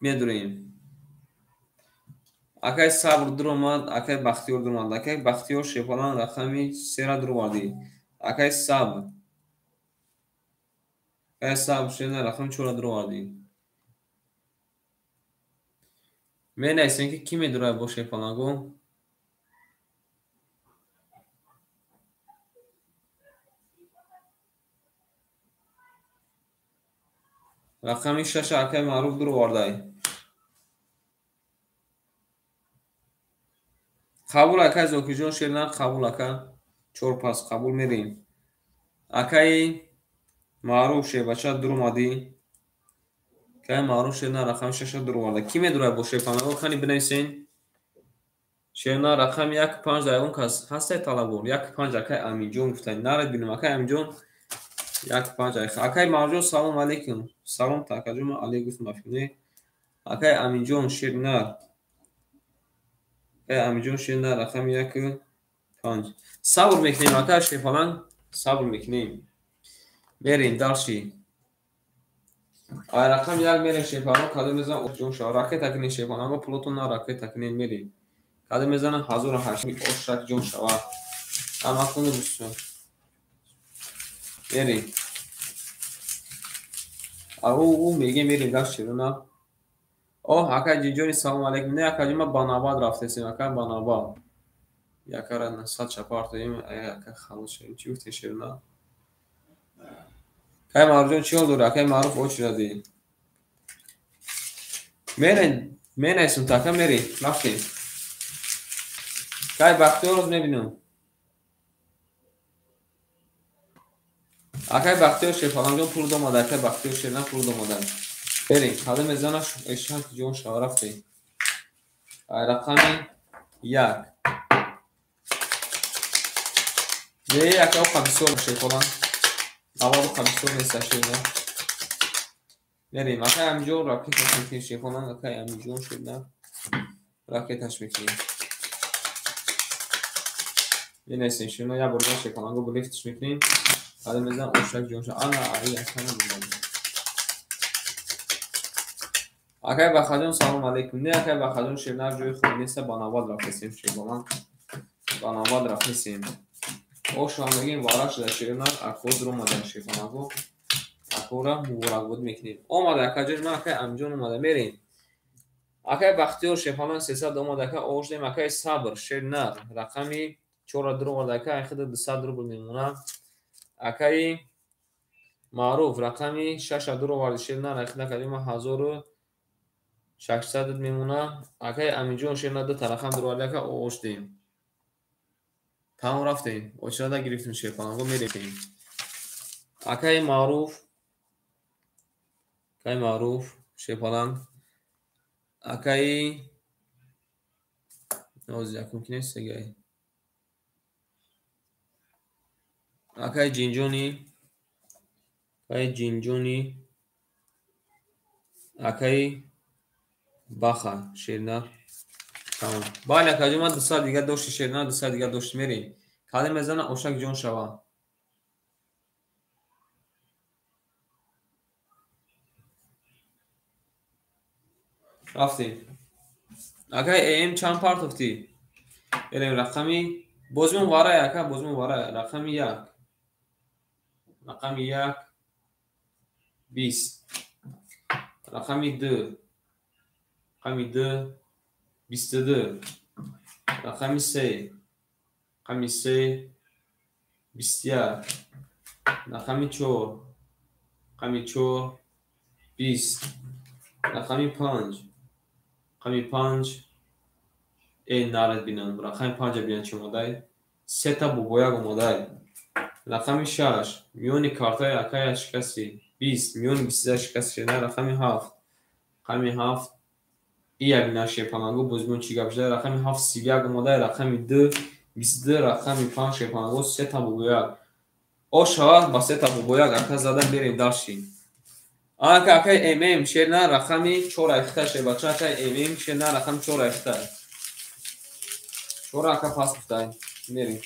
میدرویم اکای صبر در اومد اکای بختیور در اومد اکای بختیور شیپالان رقمی 3 را در اومدی اکای صبر شیرونه رقم 4 را در اومدی می نیستین که کی میدروه با شیپالان گو رقمی 6 اکای معروف در اومده قبول اکای زوکی جون شیرنا قبول اکا 4 پاس قبول میریم. اکای معروف شه بچه در اومدی. اکای معروف شیرنا رقم 6 در اومده. کی میدونه باشه پناهگاه خانی بنویسین. شیرنا رقم 15 اون کس هسته طلبور 15 اکای امین جون گفتن نرد بینم اکای امین جون 15 اکای معروف سلام علیکم سلام تاکجوم علیکم مفهومه اکای امین جون شیرنا امین جون شیرنا رقم 5 صبر میکنیم اکای شیفالان صبر میکنیم بریم داشتی رقم 1 میره شیفالان کادو میزنم جون شو راکت تکنین شیفالان پلوتون راکت تکنین میریم کادو میزنم 1800 اوشک جون شو اما خونو بسون بریم او میگه میریم داشتی رو نه اکای جیجونی سلام علیکم نه اکای ما باناباد رفته سیم اکای باناباد یکارا نسات چپارت دیم اکای خالص شدیم چی گفتی شیرنا اکای مارجون چی oldu اکای معروف اوچ دادی میریم تاکا میری رفتیم اکای بختیار رو نبینم اکای بختیار شیفالان جون پول دوماده اکای بختیار شیرنا پول دوماده بریم حالا میزنش اشان جون شو رفتیم رقم 1 نه اکای خمسور شیفالان اول خمسور نیست شیرنا بریم اکای امجون راکتش میکنیم شیفالان اکای امجون شیرنا راکتش میکنیم یه نیستین شیرنا یا برگاه شیفالان رو بلیفتش میکنیم حالا میزن اوشک جون شو آنا آیی اکای میزنیم اکای بخجون سلام علیکم نه اکای بخجون شیرنا جوی خوب نیست باناباد رفتیم شیفالان باناباد رفتیم او شامگین وارا شده شیرنا اکود رو مدن شیفالان اکورا مبارک بود میکنیم اومده اکای جون اکای امجون اومده میریم اکای بختیار شیفالان 300 اومده اکای اوش دیم اکای صبر شیرنا رقمی 4 درو ورده اکای خود 200 روبل میمونه اکای معروف رقمی 6 درو ورده شیرنا رخنه کدیم 1600 میمونه اکای امین جون شیرنا دو تا رقم درو ورده اکای اوش دیم تمام رفتیم اوچرا دا گرفتیم شیفالان رو میریم اکای معروف شیفالان اکای نوز یکم کی نیست دیگه اکای جینجونی اکای باخا شیرنا تمام بله اکای ما 2 سال دیگه داشت شیرنا 2 سال دیگه داشت میریم کالی میزنه اوشک جون شوا رفتیم اکای ایم چند پارت افتی بریم رقمی بازمون وارای اکا بازمون وارای رقمی 1 رقمی 1 20 رقمی 2 رقمی 2 22 رقمی 3 رقمی 3 21 رقمی 4 رقمی 4 20 رقمی 5 رقمی 5 ای نارد بینم رقمی 5 بیان چی اومده 3 تا بوبویاگ اومده رقمی 6 میونی کارتای اکای شکستی 20 میونی 23 شکست شده رقمی 7 رقمی 7 ای یک نشه پناهگو بزمون چی گپ شده رقمی 7 31 اومده رقمی 2 22 رقمی 5 شپناهگو 3 تا بوبویاگ او شواد با 3 تا بوبویاگ اکا زدن بریم داشتیم آنکه اکای امیم شیرنا رقمی 4 اخته شه بچه اکای امیم شیرنا رقم 4 اخته 4 اکا پاس بفتاین میریم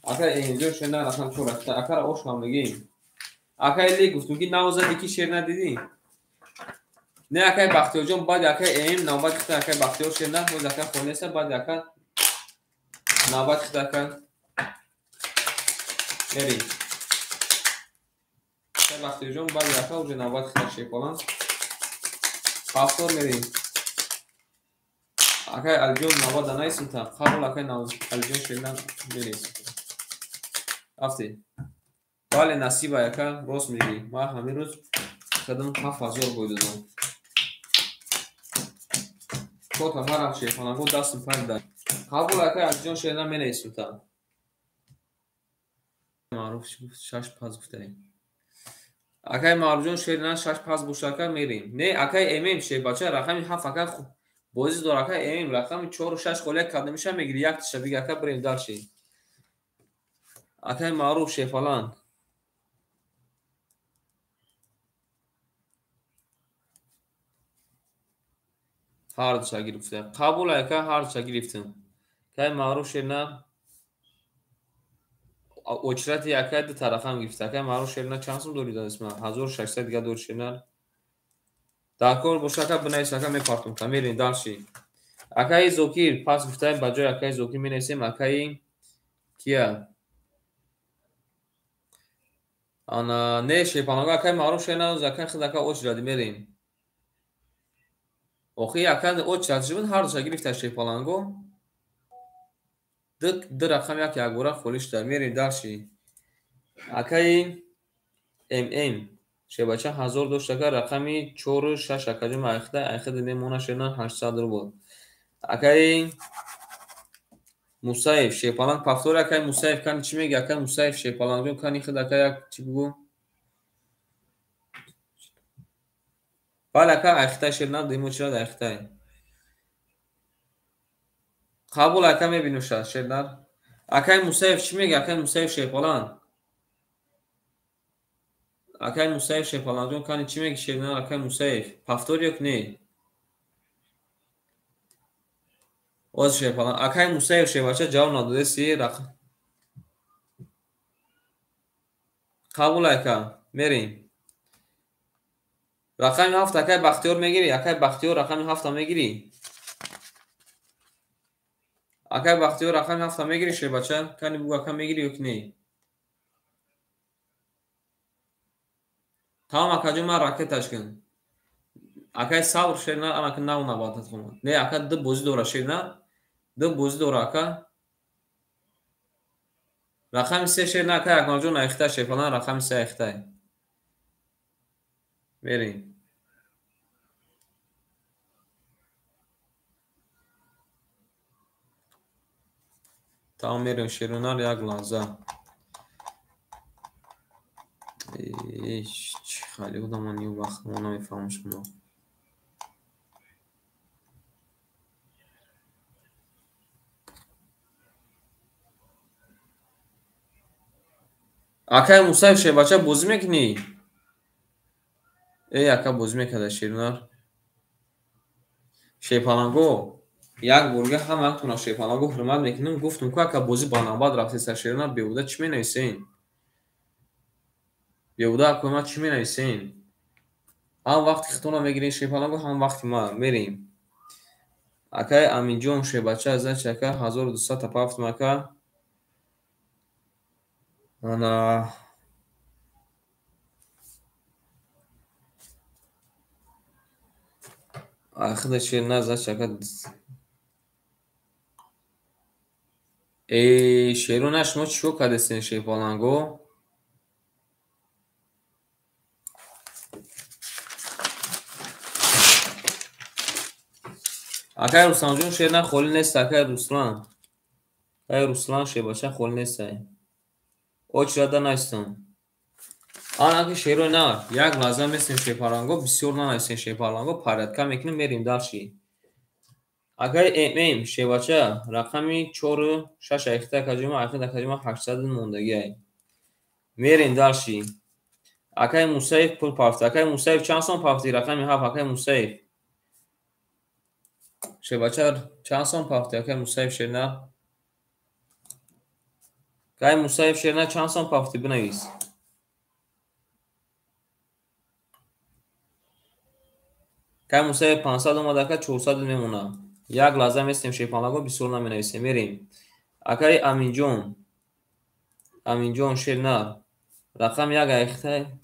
اکای امیم شیرنا رقم 4 اخته اکا را اوش هم بگیم اکای لی گفتم که نوزد یکی شیرنا دیدی نه اکای بختیار جون بعد اکای امیم نوبت اخته اکای بختیار شیرنا بود اکای خونه است بعد اکای نوبت اخته اکای میریم اکای بختیار جون بعد اکای اوج نوبت اخته شیپالان پاستور میریم اکای الجون نوبت دانایسم تا قبل اکای الجون شیرنا میریم رفتی بله نصیب اکا راست میگی ما همین روز خدم 7000 بودم تو تا هر شیخانه بود دستم پر داد قبول اکای انجام شیرنا می نیستم تا معروف شش پاس گفته اکای معروف شیرنا شش پاس بوشاکا میریم نه اکای امیم شه بچه رقمی 7 اکای خوب بازی دور اکای امیم رقمی 4 و 6 خله کد میشه میگیری یک تشه دیگه اکای بریم دالشی اکای معروف شه فلان هارد شا گرفته قبول اکای هارد شا گرفتم اکای معروف شیرنا اچرت اکای دو طرف هم گرفته اکای معروف شیرنا چند سوم دوری داد اسم 1600 دیگه دور شیرنا داکور بوشاکا بنویس اکای میپارتم تا میریم دالشی اکای زوکیر پاس گفته بجای اکای زوکیر می نویسیم اکای کیا آنا نه شیپانگا اکای معروف شیرنا اکای خود اکای اچرت میریم اوخی اکای اچرت جبن هارد شا گرفته شیپانگو دو رقم یک گوره خورش در میریم دالشی اکای ام ام شه بچه 1002 شکر رقمی 4 و 6 اکجم ایخته ایخته نمونه شیرنا 800 رو بود اکای موسیف شیپالانگ پافتور اکای موسیف کن چی میگه اکای موسیف شیپالانگ جون کنی خود اکای یک چی بگو بله اکای ایخته شیرنا دیمو چرا در ایخته قبول اکای میبینو شد شیرنا اکای موسیف چی میگه اکای موسیف شیپالانگ اکای موسیف شیپالانگ جون کنی چی میگه شیرنا اکای موسیف پافتور یک نه باز شیپالانگ اکای موسیف شه بچه جواب نداده سی رقم قبول اکای میریم رقم 7 اکای بختیار میگیری اکای بختیار رقم 7 میگیری اکای بختیار رقم 7 میگیری شه بچه کنی بگو اکای میگیری یک نه تمام اکای جو من راکتش کن اکای صبر شیرنا انا که نو نباتت خون نه اکای دو بوزی دورا شیرنا دو بوزی دورا اکای رقم 3 شیرنا اکای اکمال جون ایخته شه فلان رقم 3 ایخته میریم تمام میریم شیرنا یک لحظه ایش خالی بودم من یه وقت ما نمیفهمم شما اکای موسیف شه بچه بوزی میکنی ای اکای بوزی میکده شیرنا شیپالانگو یک бурга ҳама вақтона шепанаго ҳурмат мекунем гуфтум ку ака бозӣ ба навбат рафти сар ширина беҳуда чӣ менависен беҳуда акома чӣ менависен ҳам вақти хитона мегирем шепанаго ҳам вақти ма мерем акай аминҷон шебача азачи ака 1200 тапафтум ака ана ахида ширина азачи ака шерона шумо чико кардесен шепаланго акай русланҷон шерна холӣ нест акай руслан шебача холӣ нестай очрада настум анаки шеро на як лаза месем шепаланго бисёр нанастем шепаланго порядка мекунем мерим далши акай мм шебача рақами 4 6 айхта каҷома айхта каҷома 800 мондагиай мерим далши акай мусаиф пул пафт акай мусаиф чанд сом пафти рақами 7 акай мусаиф шебача чанд сом пафти акай мусаиф шерна акай мусаиф шерна чанд сом пафти бинавис акай мусаиф 500 омада акай 400 мемона як лаза местем шепанаго бисёр наменависем мерим акай аминҷон шерна рақам як айхта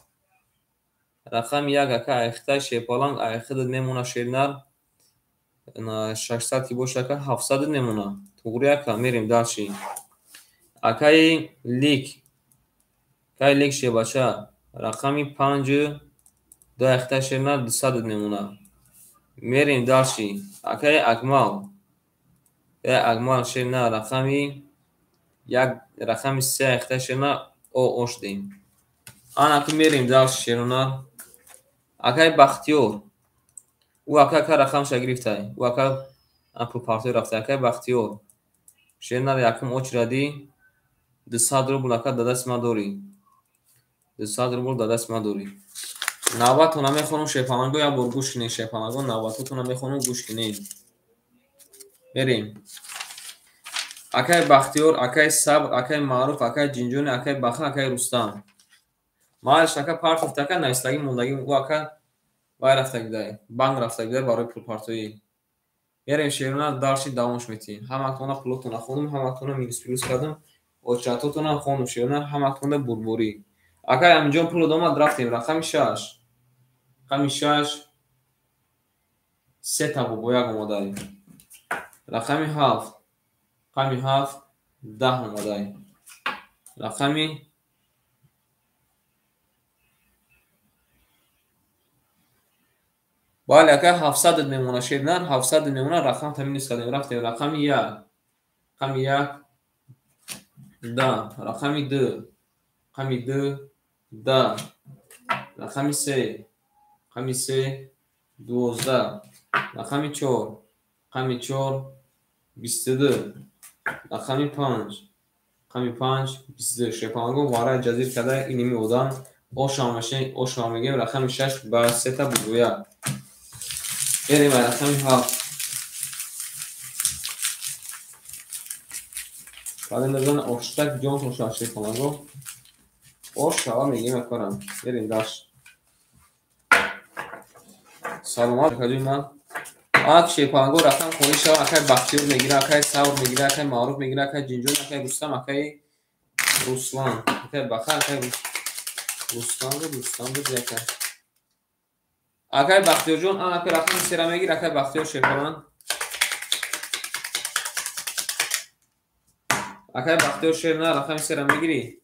рақам як ака айхта шепаланг айхидат мемона шернар 600 ки боша ака 700 мемона туғри ака мерим далши акай лик шебача рақами 5 ду айхта шернар 200 мемона мерим далши акай акмал اگمال شیرنا رقمی یک رقم سه اخته شیرنا او اوش دیم آن اکی میریم دال شیرنا اکای بختیور او اکا که رقم شگریفته او اکا اپو پارتوی رفته اکای بختیور شیرنا یکم اوچ ردی 200 روبل اکا دادست ما دوری 200 روبل دادست ما دوری نوبتونه میخونم شیپانگو یا بر گوش کنید شیپانگو نوبتتونه میخونم گوش کنید بریم اکای بختیور اکای صبر اکای معروف اکای جنجون اکای بخا اکای رستم مالش اکا پارت افتکا نایستگی موندگی او اکا وای رفتگی دای بانگ رفتگی دای برای پول پارتویی بریم شیرونه دارشی دوامش میتین همه پلوتونه خونم همه میگس کردم و چاتوتونه خونم شیرونه همه بربوری اکای همینجا پول دوما رفتیم رقم 6 رقم 6 سه تا بویا گمودای رقم 7 رقم 7 10 اومدای رقمی بله اکا 700 میمونه شیرنر 700 میمونه رقم تامین کردیم رفتیم رقم 1 رقم 1 10 رقم 2 رقم 2 10 رقم 3 رقم 3 12 رقم 4 رقم 4 22 رقم 5 رقم 5 22 شپانگو واره جزیر کرده اینمی بودن او شامگیم رقم 6 با 3 تا بودویا بریم رقم 7 بعد نزدن آشتک جان تو شاشه کنم آش شوا میگیم اکارم بریم داشت سلامات کجوی من آک شیپانگو رفتم خونی شوا اکای بختیور میگیره اکای ساور میگیره اکای معروف میگیره اکای جنجون اکای رستم اکای روسلان اکای بخار اکای روسلان بود اکای بختیور جون آن اکای رفتم سیرا میگیره اکای بختیور شیپان اکای بختیور شیر نه رقم سیرا میگیری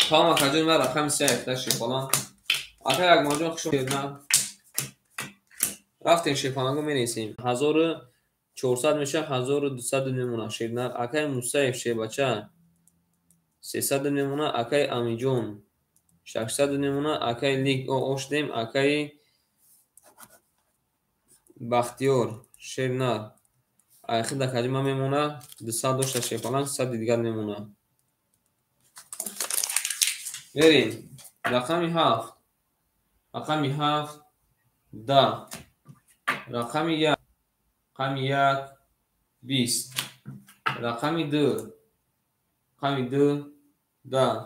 تمام کجوی من رقم سیرا افتاد شیپان اکای یک ماجون خشم شیر نه رفتیم شیپانگو می نیسیم 1400 میشه 1200 میمونه شیرنر اکای موسیف شی بچه 300 میمونه اکای امیجون 600 میمونه اکای لیگ او اوشدیم اکای بختیور شیرنر اخیر در کجی ما میمونه 200 داشته شیپانگ 100 دیگر میمونه بریم رقمی 7 رقمی 7 10 رقمی 1 رقمی 1 20 رقمی 2 رقمی 2 10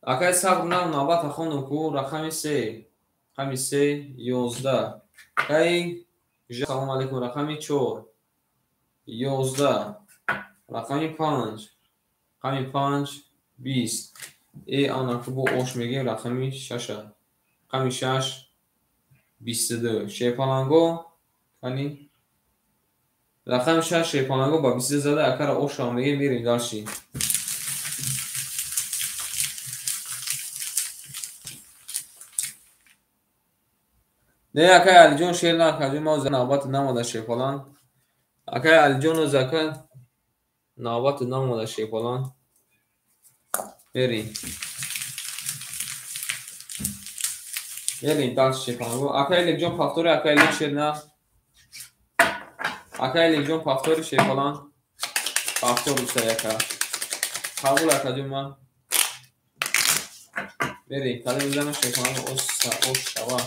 اکای صبر نه نوبت خونم کو رقمی 3 رقمی 3 11 اکای سلام علیکم رقمی 4 11 رقمی 5 رقمی 5 20 ای آن که بو اوش میگیم رقمی 6 رقمی 6 22 شیپانگو کنی رقم 6 شیپانگو با 22 زده اکر اوش میگیم میریم داشتی نه اکای علی جون شیر نه کجی ما نوبت نموده شیپالان اکای علی جون و زکن نوبت نموده شیپالان بریم داشت شیپانگو اکای لیگ جون پافتوری اکای لیگ شیر نه اکای لیگ جون پافتوری شیپالان پافتور روسته یکا قبول اکجون من بریم کلی میزنم شیپانگو اوش شوا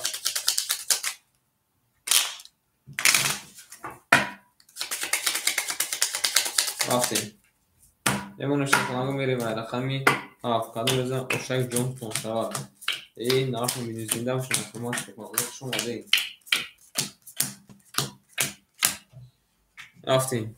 رفتیم یمونه شیپانگو میریم رقمی 7 کلی میزنم اوشک جون تون شوا ای نارفو میدیزینده باشم اکما شیپانگو شما دیم رفتیم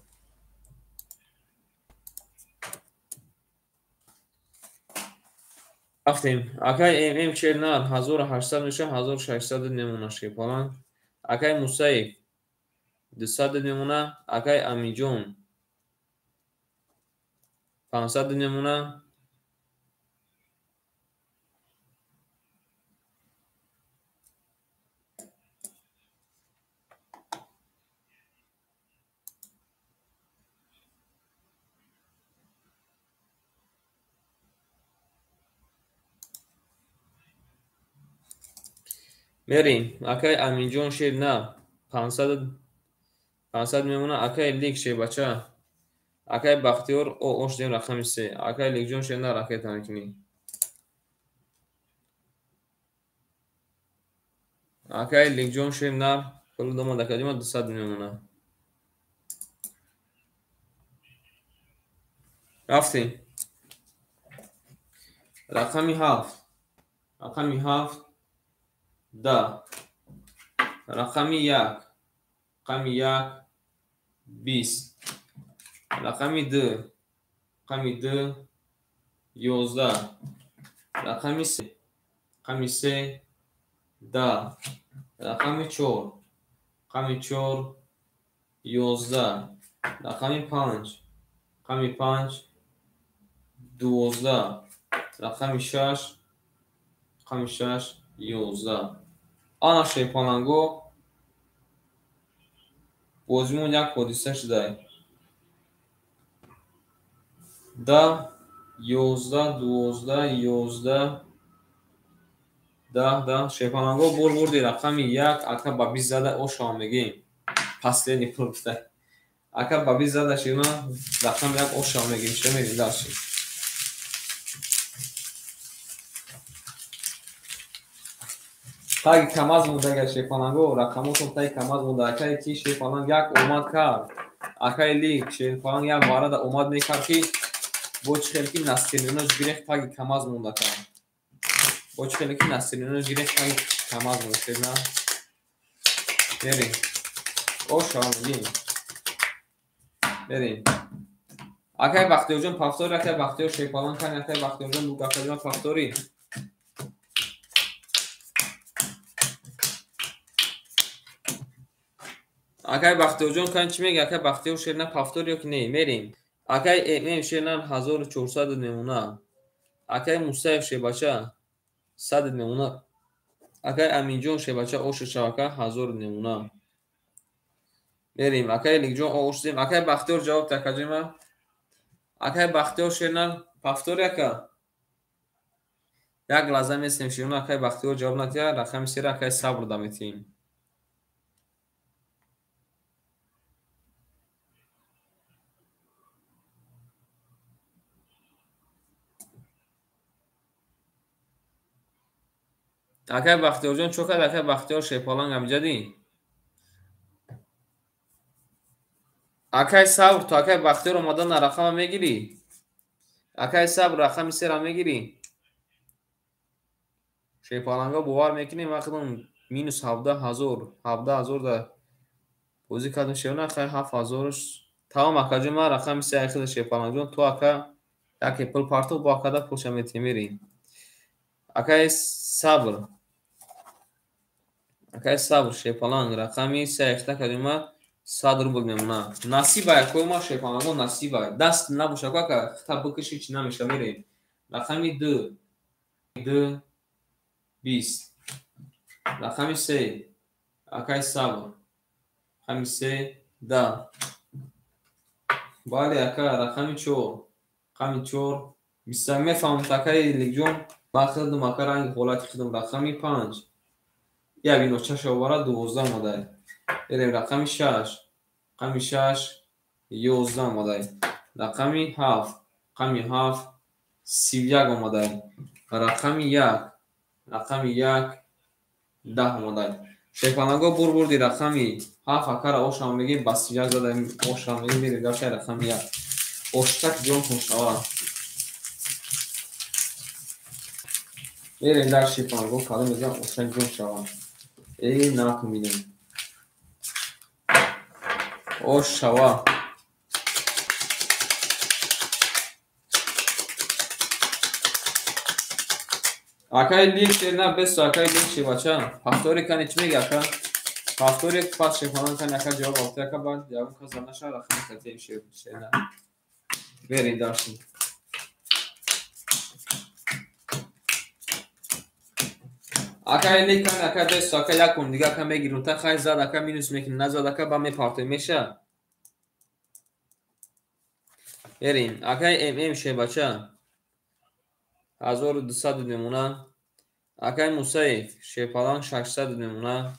اکای ام شیرنر 1800 میشه 1600 نمونه شیپالان اکای موسیف 200 نمونه اکای امیجون 500 نمونه میریم. اکای امینجان شیر نه 500 میمونه. اکای لیگ شیر بچه. اکای بختیار او اوش دیم رقم 3. اکای لیگ جان شیر نه رقم تانکنی. اکای لیگ جان شیر نه کل دوم دکادیم 200 میمونه. رفتیم. رقمی 7. رقمی 7 10. رقمی 1. رقمی 1 20. رقمی 2. رقمی 2 11. رقمی 3. رقمی 3 10. رقمی 4. رقمی 4 11. رقمی 5. رقمی 5 12. رقمی 6. رقمی 6 11. آنا شیپانانگو بازیمون یک حادثه شده. 10 11 12 11 10 شیپانانگو بردی رقمی 1 اکا با 20 زده او شما میگیم پسلینی پول بسته اکا با 20 زده شما رقم 1 او شما میگیم چه میگیم داشتیم. تاگی کم از مونده اگر شیپانانگو رقماتون تاگی کم از مونده اکای تی شیپانانگ یک اومد کرد اکای لیگ شیپانانگ یک وارد اومد میکرد که بوچ خیلی نستیلینوش گریخت تاگی کم از مونده کرد بوچ خیلی نستیلینوش گریخت تاگی کم از مونده شد نه بریم او شما میگیم بریم. اکای بختیار جان پفتاری اکای بختیار شیپانانگ کن اکای بختیار جان بوگا کلمه پفتاری اکای بختیار جان کن چی میگه اکای بختیار شیر نه پفتاری یا که نه میریم. اکای ام شیر نه 1400 نمونه. اکای مصطفی شیر بچه 100 نمونه. اکای امین جان شیر بچه اوش شبکه 1000 نمونه. میریم. اکای لیگ جان اوش دیم اکای بختیار جواب تکجیمه. اکای بختیار شیر نه پفتاری اکا یک لحظه میستیم شیر نه اکای بختیار جواب نتیه رقم سیر اکای صبر دمیتیم. اکای بختیار جان چوکد اکای بختیار شیپالانگ امجدی اکای صبر تو اکای بختیار اومدن رقم میگیری اکای صبر رقم سیر میگیری شیپالانگا باور میکنیم وقتون مینوس 17000 ده بازی کردن شیونه اکای 7000 تمام اکاجو ما رقم سیر اخیر شیپالانگ جان تو اکا یک پل پارتو با اکادا پوش میتیمیری اکای صبر شیپالانگ رقمی سیر اخیر کدوم 100 روبل میمونه. نصیبه کوی ما شیپانگو نصیبه دست نباشه که خطا بکشی چی نمیشه میریم. رقمی 2 20. رقمی 3 اکای صبر رقمی 3 10. بله اکا رقمی 4 رقمی 4 20 میفهم تکای لیگ جون با خدم اکا رنگ خولت خدم. رقمی 5 یک اینو چش آواره 12 مدل. بریم رقمی 6 رقمی 6 11 مدل. رقمی 7 رقمی 7 31 مدل. رقمی 1 رقمی 1 10 مدل. شیپانگو بردی رقمی 7 اکر اوشام میگیم بس 1 زده اوشام میگیم میری داشته رقمی 1 اوشتک جون خوشتوار میریم در شیپانگو کالا میگم اوشتک جون شوار ای ناکو میدیم اوش شوار اکای لیگ شیر نه بست اکای لیگ شیر بچه پفتاری کنی چی میگه اکا پفتاری که پس شیپانان کنی اکا جواب آفته اکا باید جواب کسا نشه رقمی کتیم شیر نه بریم داشتیم. اکای لیگ کنی اکا بست اکا یک کن دیگه اکا میگیرون تا خواهی زد اکا مینوس میکنی نزد اکا با می پارتی میشه بریم. اکای ام شیر بچه 1200 نمونه. Акай Мусаев шепалан 600 мемона.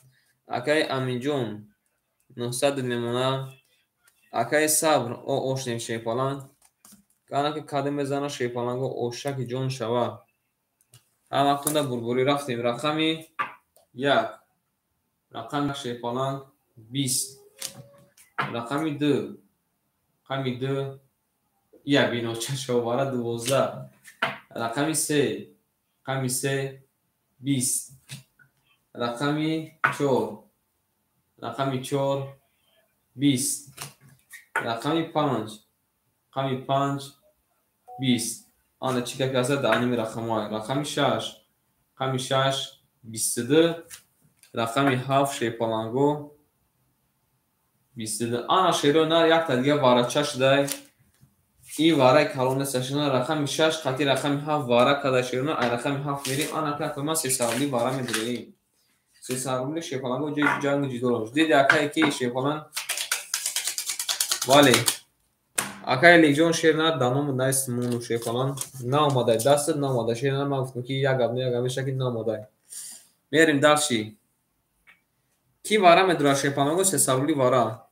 Акай Аминҷон 900 мемона. Акай Сабр ошнем шепалан канаки кади мезана шепаланго ошаки ҷон шава. Ҳамактунда бурбурӣ рафтем. Рақами 1. Рақами шепалан 20. Рақами 2. Рақами 2. Я биноча шовара 12. Рақами 3. Рақами 3. 20. Рақами 4. Рақами 4. 20. Рақами 5. Рақами 5. 20. Ана чика каза да аними рақамҳои. Рақами 6. Рақами 6. 22. Рақами 7 шепаланго 22. Ана шероинар якта дига варача шудай. И варай калон несташина. Рақами 6 қати рақами 7 вара када шерона. Ай рақами 7 мерим. Ана ка кама 300 рубли вара медирем. 300 рубли шепаланго ҷанг ҷидолош. Диди акай ки шепалан вале акай леҷон шерна даному найс муну шепалан наомадай даст наомада шерна ма гуфтам ки ягабеша ки наомадай. Мерим дарчи ки вара медура шепаланго 300 рубли вара.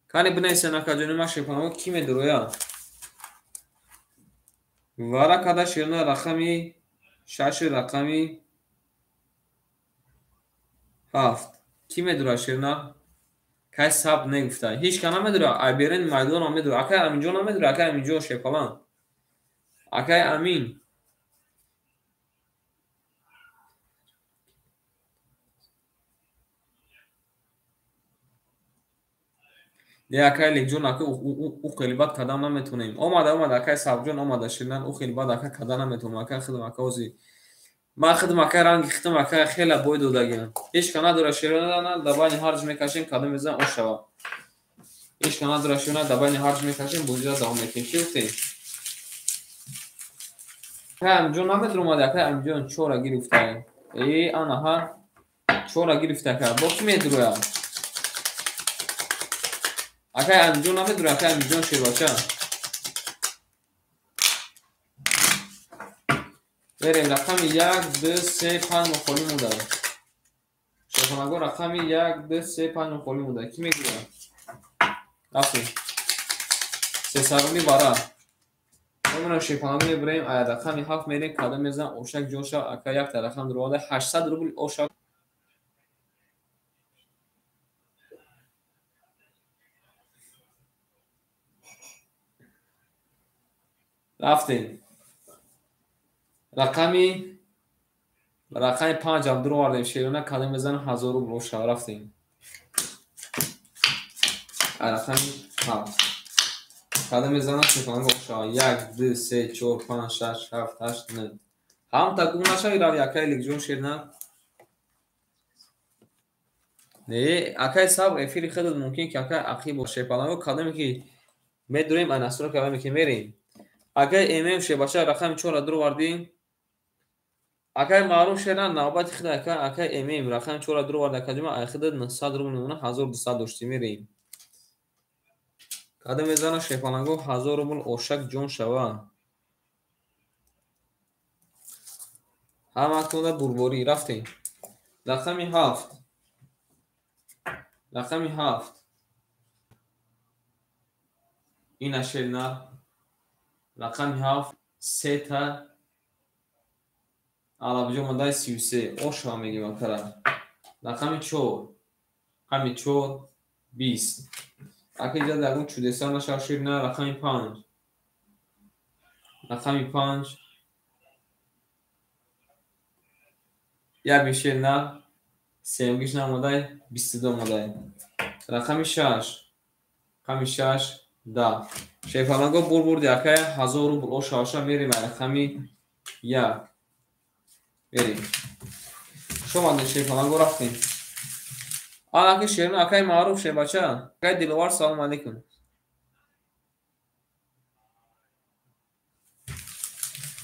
Кани бинависен акаҷони ма шепаланго ки медуроя. Вара када шерна рақами 6 рақами 7 ки медура шерна. Кай саб негуфта. Ҳеҷ ка намедура. Айберин майдон намедура. Акай Аминҷон намедура. Акай Аминҷон шепалан. Акай Амин. Де акай Лекҷон ака у хеле бад када наметонем. Омада акай Сабҷон омада ширнан у хеле бад ака када наметонем. Ака хидм ака ози. Ма хидм ака ранги хитм ака хела бой додагем. Ҳеҷ ка надура ширнан дабани ҳарҷ мекашем када мезан ошава. Ҳеҷ ка надура ширнан дабани ҳарҷ мекашем бузида давом мекунем. Чӣ гуфтем? Акай Аминҷон намедура омада акай Аминҷон чора гирифта. Анаҳа чора гирифта ка. Бо ки медуроя? Акай Аминҷон намедура. Акай Аминҷон ширбача. Берем рақами 1, 2, 3, 5 мухоли мудай. Шепаланго рақами 1, 2, 3, 5 мухоли мудай. Ки мегӯя? Рафтем. 300 рубли вара. Мемона шепаланго мебурем. Ай рақами 7 мерем када мезан ошак ҷоша ака якта рақам дурода 800 рубли ошак. Рафтем. Рақами 5 ам дуро вардем шерона када мезан 1000 рубл ошак. Рафтем. Ай рақами 7 када мезанам шепаланго ошак. 1, 2, 3, 4, 5, 6, 7, 8, 9. Ҳамта гумнаша ирави акай Лекҷон шерна. Не акай саб эфири хедат мумкин ки акай ақи бо шепаланго кадаме ки медурем ай насура кадаме ки мерем. Акай эмем шебаша рақами 4 дуро вардем. Акай маъруф шерна навбати хида акай эмем рақами 4 дуро варда каҷома ай хидат 900 рубл мемона 1200 доштӣ мерем. Када мезана шепаланго 1000 рубл ошак ҷон шава. Ҳамактунда бурборӣ рафтем. Рақами 7. Рақами 7. Ина шерна. Рақами 7 сета алабҷо мадай 33 ошава мегем акара. Рақами 4. Рақами 4 20. Ака иҷа дагун чудеса наша ширна. Рақами 5. Рақами 5 як бишерна семгиш намодай 22 модай. Рақами 6. Рақами 6 10. Шепаланго бурбурди акай 1000 рубл ошаша мерим рақами 1. Мерим. Шомади шепаланго рафтем. Анаки шерна акай маъруф шебача. Акай Диловар салом алейкум.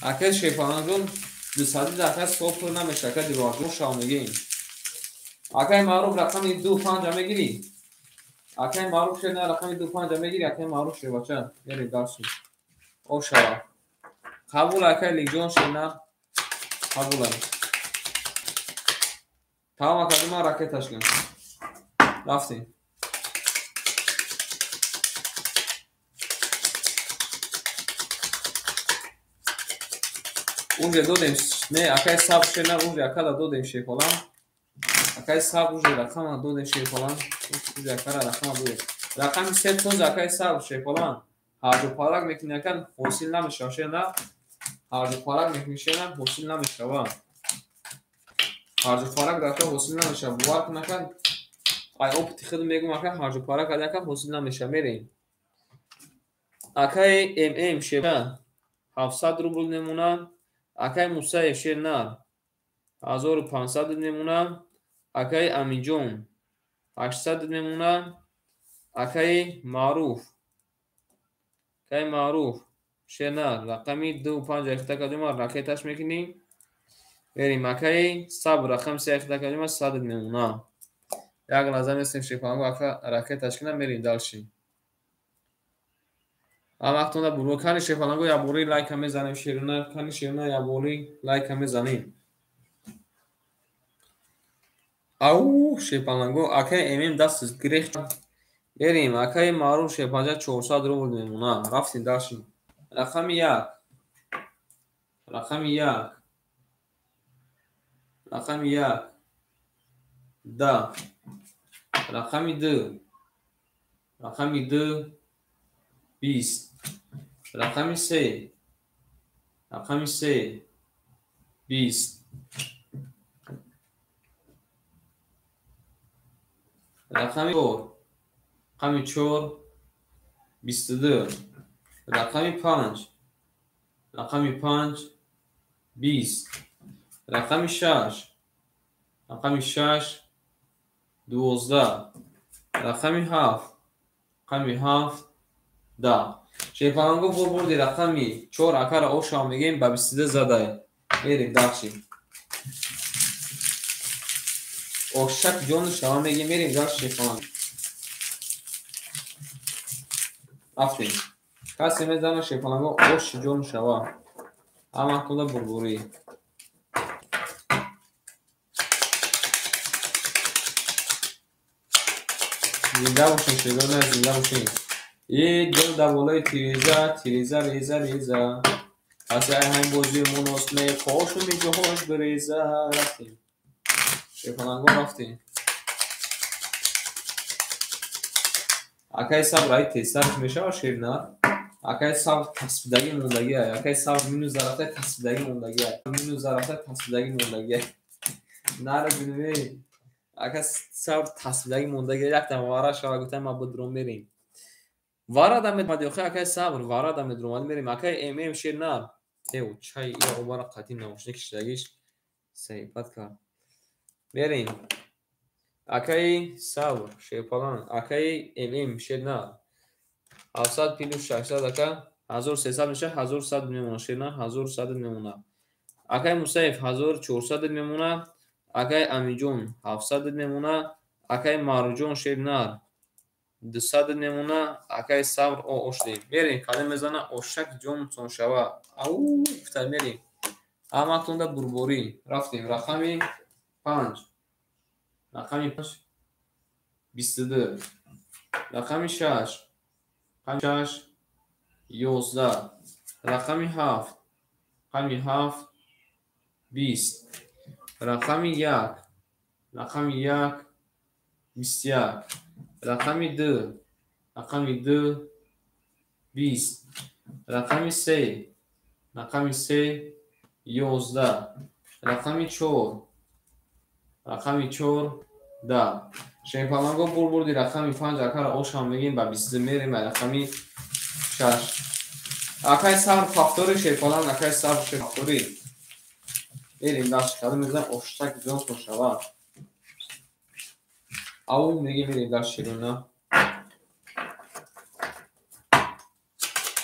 Акай шепалангон 200 акай сопур намеша акай Диловар ҷон шава мегем. Акай маъруф рақами 2 5 мегири. Акай маъруф шерна рақами 2 5 мегири. Акай маъруф шебача. Мерим дарши. Ошава. Қабул акай Лекҷон шерна. قبوله. تمام کردیم ما راکتش کن. رفتیم. اونجا دادیم نه اکای ساب شد نه اونجا اکادا دادیم شی فلان. اکای ساب اونجا رقم دادیم شی فلان. اونجا اکارا رقم دادیم. رقم سه تون اکای ساب شی فلان. هر دو پارک میکنه کن حاصل نمیشه شد نه. هر دو پارک میکنه نه حاصل نمیشه و. هر دو پارک داشته حاصل نمیشه وارد نکن. ای اوپتی خود میگم اکای هر دو پارک ادا کن حاصل نمیشه میریم. اکای ام شد 700 روبل نمونه. اکای موسای شیرنار 1500 نمونه. اکای امیجون 800 نمونه. اکای معروف شیرنار رقمی 25 اختا کدیم راکتش میکنیم. بریم اکای سب رقم 3 اختا کدیم 100 نمونه. یک لازم استیم شیفانگو اکا راکتش کنم میریم دالشیم. اما وقتونه برو کنی شیفانگو یا بوری لایک هم میزنیم شیرنار کنی شیرنار یا بوری لایک هم میزنیم. او شیپالنگو اکای امیم دست گریخت. بریم اکای معروف شیپانجا 400 روبل میمونه. رفتیم داشتیم. رقم یک ده. رقم دو 20. رقم سه 20. رقم چهار 22. رقم پنج 20. رقم شش 12. رقم هفت 10. شیفانگو بردی رقمی 4 اکر اوشا میگیم با 22 زده. میریم داشتیم. اوشک جون شما میگیم میریم داشت شیفانگو. رفتیم. کسی میزنه شیفانگو اوش جون شما. اما کلا بربوری. زنده باشین شیرونه زنده باشین. یک دل دوالای تیریزه ریزه. از این بازی منوس می خوش و می جهاش بریزه. رفتیم. شیفانگو رفتیم. اکای سب رای تیسترش میشه و شیر نه. اکای سب تصفیدگی موندگی های. اکای سب مینو زرفته تصفیدگی موندگی های. نه رو بینوی. اکای سب تصفیدگی موندگی یک تمواره شما گوته ما بدرون میریم. وارد هم میدرمادی اکای سب وارد هم میدرمادی میریم. اکای ام شیر نه. ایو چای یا عباره قطیم نموشنه کشتگیش سیپت کرد. میریم. اکای سب شیپالان. اکای ام شیر نه. 700 پیلو 600 اکا 1300 میشه 1100 میمونه شیرنا 1100 میمونه. اکای مصیف 1400 میمونه. اکای امیجون 700 میمونه. اکای مارجون شیرنا 200 میمونه. اکای صبر او اوشتی میرین کدام میزنه اوشک جون چون شوا او گفتم میریم. اما تونده بربوری رفتیم. رقمی 5 22. رقمی 6 11. رقمی 7 20. رقمی 1 21. رقمی 2 20. رقمی 3 11. رقمی 4 10. شیپالانگو بردی رقمی 5 اکر اوش هم میگیم با 20 میریم. رقمی 6 اکای سر فاکتوری شیپالان اکای سر فاکتوری میریم داشت کدام میزن اوشتک جون تو شوا او میریم داشت شیرونه.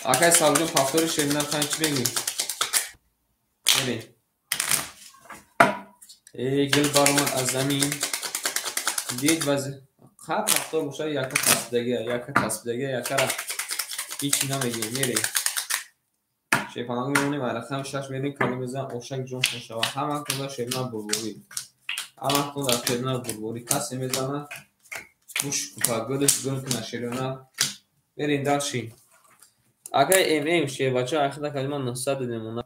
اکای سر جون فاکتوری شیرونه خواهیم چی بگیم میریم. ای گل بارمان از زمین دید وزی خط فاکتور باشه یک تصبیدگی یک را هیچی نمیگیم میریم. شیپانگو میمونیم و رقم 6 میریم کلی میزن اوشک جون خوشا و همه کن شیرنا بلبوری همه کن در شیرنا بلبوری کسی میزنه بوش کوپا گودش گل کنه شیرنا بریم داشی اگه ام شیر بچه اخیرا کلمه 900 نمونه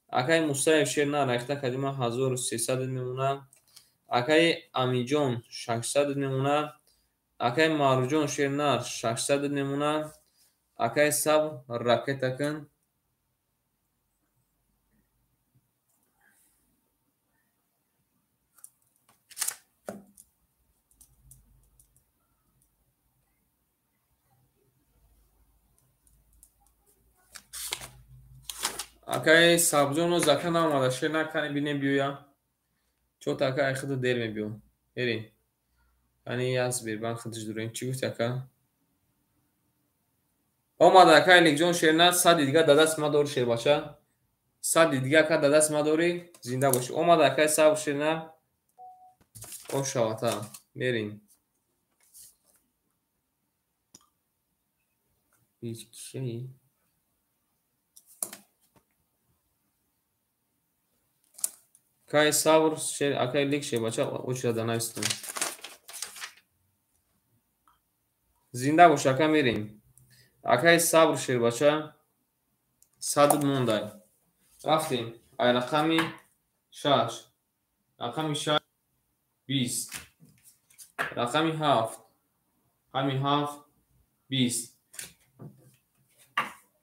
اگه موسی شیرنا اخیرا کلمه 1300 نمونه اگه امیجون 600 نمونه اگه مارجون شیرنا 600 نمونه اگه سب راکت کن اگه سبزون و زکن آماده شیرنا کنی بینیم بیویا چو تاکا اخیرا دیر میبیون بریم یعنی یاز bir ben xidij durayım چی گفت اکا اومده اکا لیک جون شیرنا 100 دیگه دادست ما دور شیر باشه 100 دیگه اکا دادست ما دوری زنده باشه اومده اکا سب شیرنا او شواتا بریم هیچ کشی اکا سب شیر اکا لیک شیر باشه او چرا دانایستون زنده باشه اکا میریم اکا صبر شیر باشه 100 مونده رفتیم ای رقمی 6 رقمی 6 20 رقمی 7 همی 7 20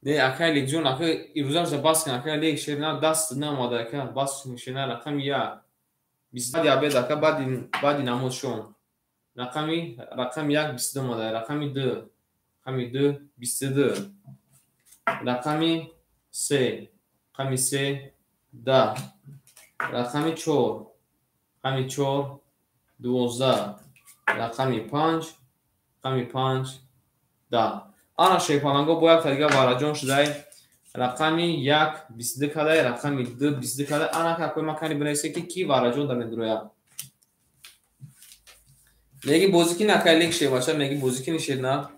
ده اکا لیک جون اکا ایروزارز باس کن اکا لیک شیرنا دست نماده اکا باس شیرنا رقم 1 20 بعد یابد اکا بعد نمود شون رقم 1 22 ماده رقم 2 رقم 2 22 رقم 3 رقم 3 10 رقم 4 رقم 4 12 رقم 5 رقم 5 10 آن شیپانگو باید تا دیگه وارجون شده رقم 1 22 کده رقم 2 22 کده آن که کوئی مکانی بنویسه که کی وارجون در ندرویا میگی بوزیکی نکلیک شی باشه میگی بوزیکی نشید نه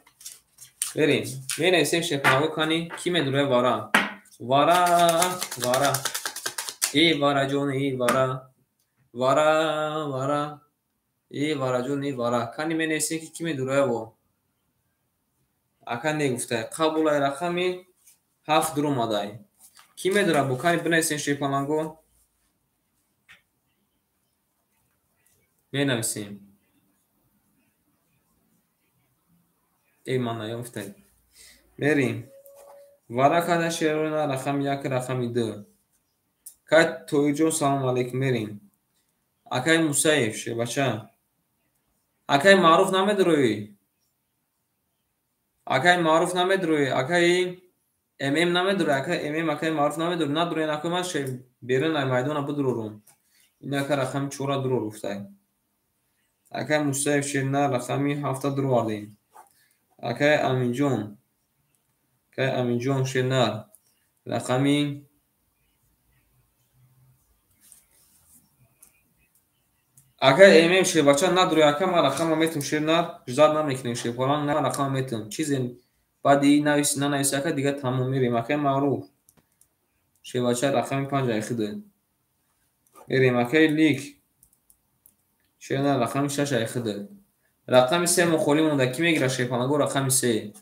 بریم می نویسیم شیپانگو کنی کی میدروه وارا وارا ای وارجون ای وارا ای وارجون ای وارا کنی می نویسیم که کی میدروه و اکا نگفته قبول رقمی 7 درو مادای کی میدونه بکنی بنویسین شیپانگو می نویسیم ای من نیافته بریم وارا کده شیرونا رقم 1 رقم 2 که توی جو سلام علیکم بریم اکای موسیف شه بچه اکای معروف نمیدروی اکای معروف نمیدروی اکای ام نمیدروی اکای معروف نمیدروی ندروی نکوی من شه بیرون ای میدون بدرورم اینا که رقم 4 درو رفته اکای موسیف شه نه رقمی 7 درو آردیم اکای امین جون شه نه رقمی اگه ایمیم شه بچه ندروی اکا ما رقم میتون شیر نه جزاد نمیکنیم شه پران نه رقم میتون چیزی بعدی نویس نه نویس اکا دیگه تموم میریم اکا معروف شه بچه رقم 5 اخده بریم اکا لیک شه نه رقم 6 اخده رقم 3 مخولی مونده کی میگیره شه پانگو رقم 3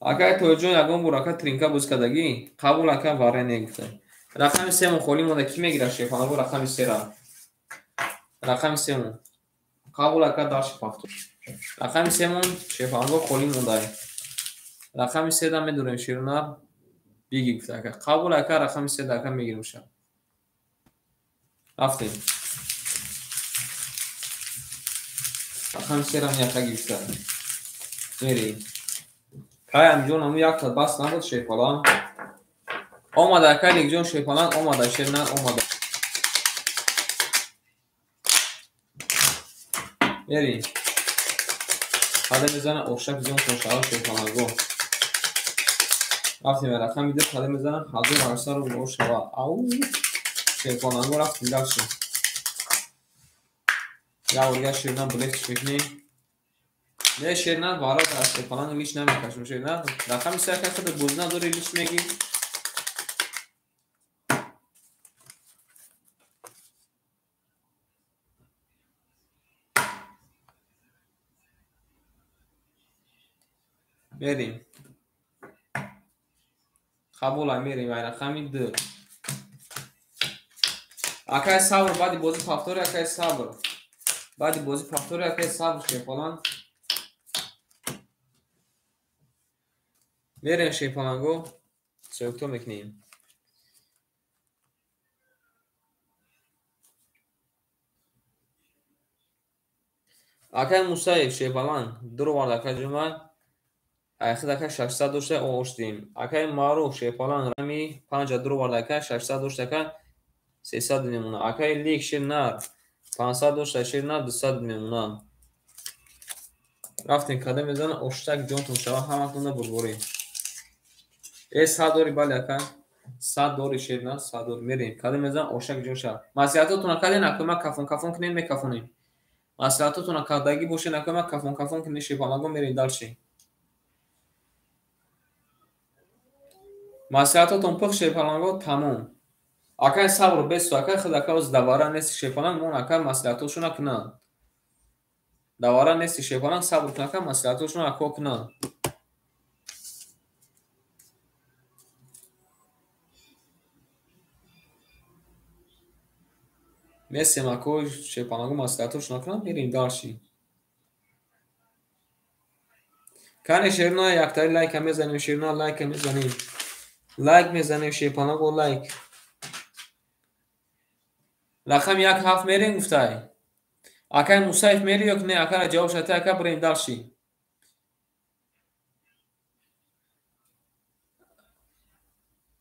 اکا توجون یگون بور اکا ترینکا بوز کدگی قبول اکا واره نگفته رقم 3 مخولی مونده کی میگیره شه پانگو رقم 3 را رقم 3 مون قبول اکا داشت پافتو رقم 3 مون شیپانگو خولی مونده رقم 3 دا میدونیم شیرونا بیگی گفته اکا قبول اکا رقم 3 دا اکا میگیریم شد رفتیم رقم 3 را می اکا گفته میریم کای همجون همون یک تا بس نبود شیپالان آمده اکا لیک جون شیپالان آمده شیرنا آمده میریم خاله میزنه اوشک زیون خوشحال شیپالانگو رفتیم رقم میده خاله میزنه حضور عرصه رو بلو شوا او شیپالانگو رفتیم داشتیم یا ورگه شیرنا بلیکش بکنیم نه شیرنر بارا دست فلان لیش نمیکشم شیرنر رقم سه که خود بوزنا دوری لیش میگی میریم قبول میریم و رقمی دو اکای صبر بعدی بازی فاکتوری اکای صبر بعدی بازی فاکتوری اکای صبر شه فلان میریم شه فلان گو سوکتو میکنیم اکای موسیف شه فلان درو وارد اکای جمعه اخیر اکای 600 داشته اوشتیم اکای معروف شه فلان رمی 5 درو وارد اکای 600 داشته اکای 300 میمونه اکای لیک شه نر 500 داشته شه نر 200 میمونه رفتیم کده میزنه اوشتک جونتون شما همتون بربوریم ای 100 دوری بله اکای 100 دوری شه نر 100 دور میریم کده میزنه اوشتک جون شما مسیحاتتون کده نکنه کفون کفون کنین میکفونیم مسیحاتتون کدگی باشه نکنه کفون کفون کنین شه فلان میرین دالشین مسیحاتتون پخ شه فلان تمام اکای صبر بس اکای خود اکای از دواره نیست شه فلان مون اکای مسیحاتشون کنن دواره نیست شه فلان صبر کن اکای مسیحاتشون اکو کنن میسیم اکو شه فلان مسیحاتشون کنن میرین دالشین کنه شیرنا یک تایی لایک هم میزنیم شیرنا لایک هم میزنیم لایک میزنیم شیپانا گو لایک رقم یک هفت میرین گفتای اکای موسیف میری یا نه اکای جواب شده اکای برین دالشی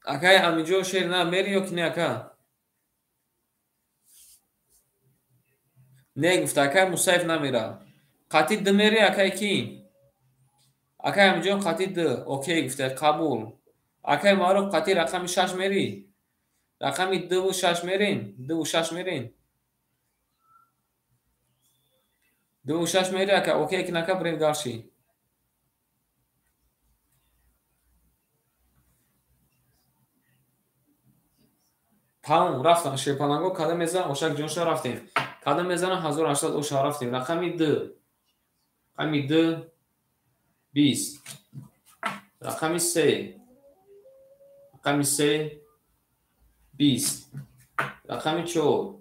اکای امیجو شیرنا میری یا نه اکای نه گفت اکای موسیف نمیره قطی د میری اکای کی اکای امیجو قطی د اوکی گفته قبول اکای معروف قطی رقم 6 میری رقم 2 و 6 میرین 2 و 6 میرین 2 و 6 میری اکای اوکی که نکا برین دالشی تمام رفتن شیپانانگو کده میزن اوشک جونشا رفتیم کده میزن 1800 اوشا رفتیم رقمی 2 رقمی 2 20 رقمی 3 رقمی 3 20 رقمی 4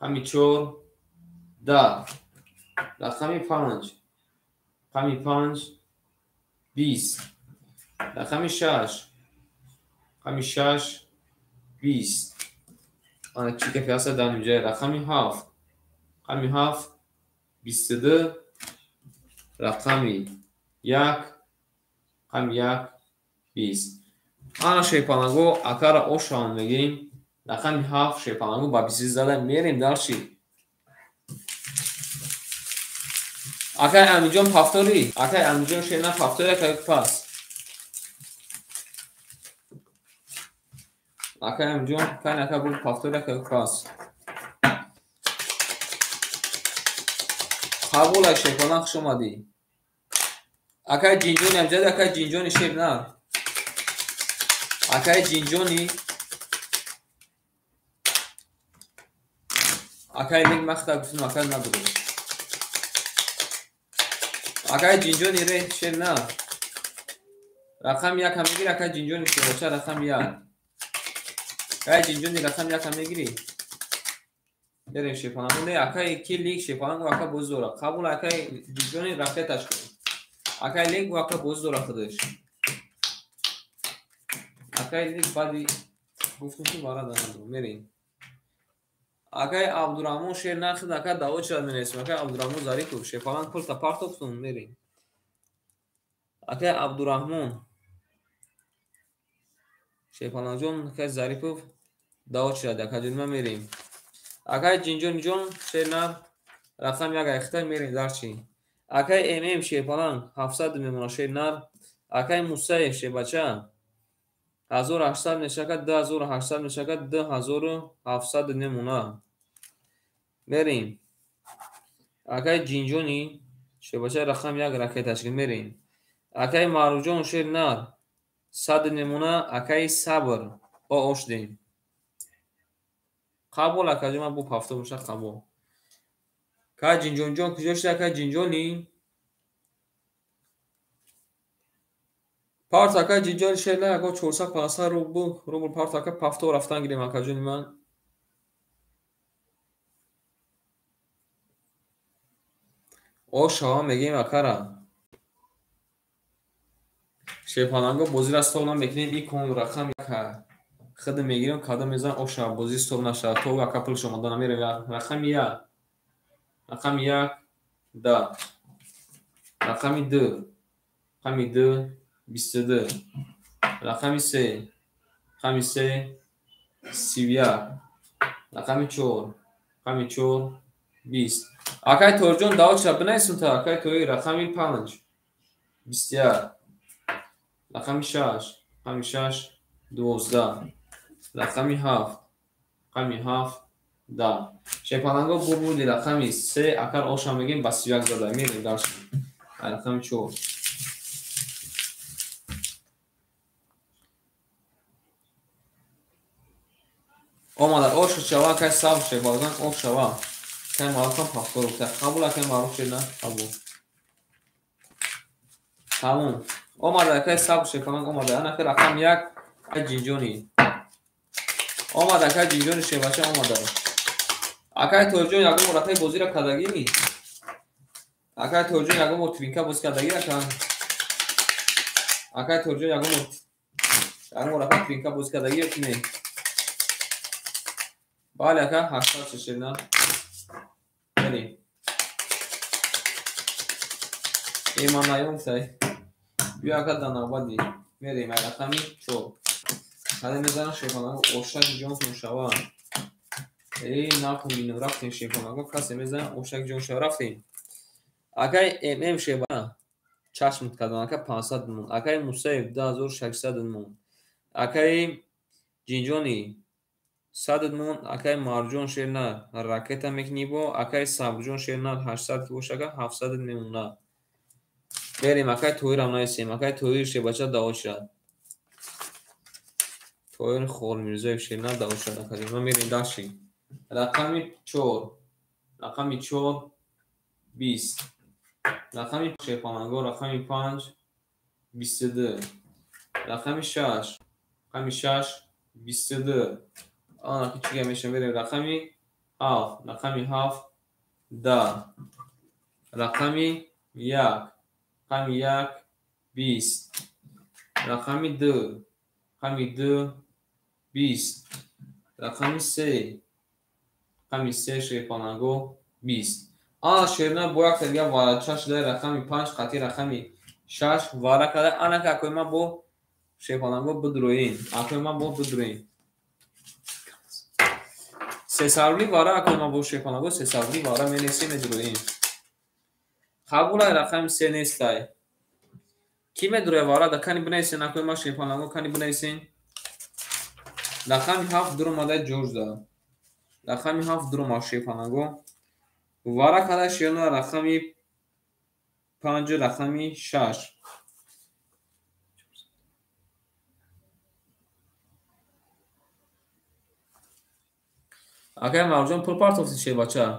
رقمی 4 10 رقمی 5 رقمی 5 20 رقمی 6 رقمی 6 20 آن چی که پیاسه دانیم جای رقمی 7 رقمی 7 22 رقمی 1 رقمی 1 20 آن شیپانانگو اکار اوشان میگیم رقمی 7 شیپانانگو با 20 زده میریم دالشی اکای امیجون فاکتوری اکای امیجون شینا فاکتوری اکای پاس اکای امیجون کن اکای بود فاکتوری اکای پاس قبول ای شیپانان خوش اومدی اکای جینجونی امجد اکای جینجونی شیر نه اکای جینجونی اکای لیگ مختا گفتیم اکای نبودو اکای جینجونی ره شیر نه رقم یک هم میگیری اکای جینجونی شیر بچه رقم یک اکای جینجونی رقم یک هم میگیری بریم شیپانان نه اکای کی لیگ شیپانان و اکای بزدورا قبول اکای جینجونی رفتش کنیم اکای لیگ و اکای بزدورا خودش اکای لیگ بعدی گفتیم که بارا دانم میریم اکای عبدالرحمن شیر نخد اکای داود شد مینیسم اکای عبدالرحمن زاریکو شیپانان کل تا پارتو کتون میریم اکای عبدالرحمن شیپانان جون اکای زاریکو داود شد اکای جون ما میریم اکای جینجون جون شیر نه رقم یک اختر میریم دارچی اکای ام شیپانان 700 میمونه شیر نه اکای موسی شیر بچه 1800 نشکت 2800 نشکت 2700 نمونه بریم اکای جینجونی شبچه رقم یک رکه تشکیل میریم. اکای معروجان شیر نر صد نمونه اکای صبر او اوش دیم قبول اکا جمع بو پافته باشه قبول که جینجون جون کجا شده اکا جینجونی پارت اکا جینجون شیر نه اکا 450 روبل پارت اکا پافته و رفتن گیریم اکا جونی من اوش ها میگیم اکا را شیپانانگو بازی را استول میکنیم این کن رقم یک خود میگیریم کادا میزن اوشا بازی استول نشد تو و اکا پل شما دانه میریم رقم یک رقم یک دا رقم دو رقم دو 22 رقم سه رقم سه 31 رقم چهار رقم چهار 20 اکای تورجون داوت شد بنایسون تا اکای توی رقم 5 21 رقم 6 رقم 6 12 رقم 7 رقم 7 10 شیپانانگو بودی رقم 3 اکر آشان میگیم با 31 زده میریم داشت رقم 4 آمده آش شوا که سب شه بازن آش شوا که معروفم پاکتور بوده قبول که معروف شد نه قبول تموم آمده که سب شه کنن آمده انا که رقم یک جینجونی آمده که جینجونی شه باشه آمده اکای توجون یکم مرتای بازی را کدگی نی اکای توجون یکم مرتوینکا بازی کدگی را اکای توجون یکم مرتای توینکا بازی کدگی را کنی بله اکا 80 شد نه بریم ایمان نیوم سای بیا اکا دانابادی میریم رقمی 4 هذا میزنم شیپانگو اوشک جونسون شوا ای نکنیم رفتیم شیپانگو کسی میزنم اوشک جون شوا رفتیم اکای ام شیپانگو چشمت کردن اکای 500 مون اکای موسیف 2600 مون اکای جینجونی 100 مون اکای مارجون شیرنا راکتا میکنی بو اکای سابجون شیرنا 800 کی بوشکا 700 میمونه بریم اکای توی را نایسیم اکای توی شه بچه داوت شد توی خول میرزای شیرنا داوت شد اکای ما میریم داشتیم رقمی 4 رقمی 4 20 رقمی شیپانگو رقمی 5 22 رقمی 6 رقمی 6 22 آن که چیگه میشه بریم رقمی 7 رقمی 7 10 رقمی 1 رقمی 1 20 رقمی 2 رقمی 2 20 رقمی 3 رقمی 3 شیپانگو 20 آن شیرنا بویا که دیگه وارد شده رقمی 5 خطی رقمی 6 وارد کرده آن که اکوی ما بو شیپانگو بدروین اکوی ما بو بدروین 3 سالی وارد اکوی ما بو شیپانگو 3 سالی وارد می نیسیم بدروین قبول رقم 3 نیستای کی میدره وارد کنی بنیسین اکوی ما شیپانگو کنی بنیسین رقمی 7 درو ماده جورج دا رقمی 7 درو ما شیپانگو وارد کرده شیرنا رقمی 5 رقمی 6 اکای مرجان پول پارت افتی شه بچه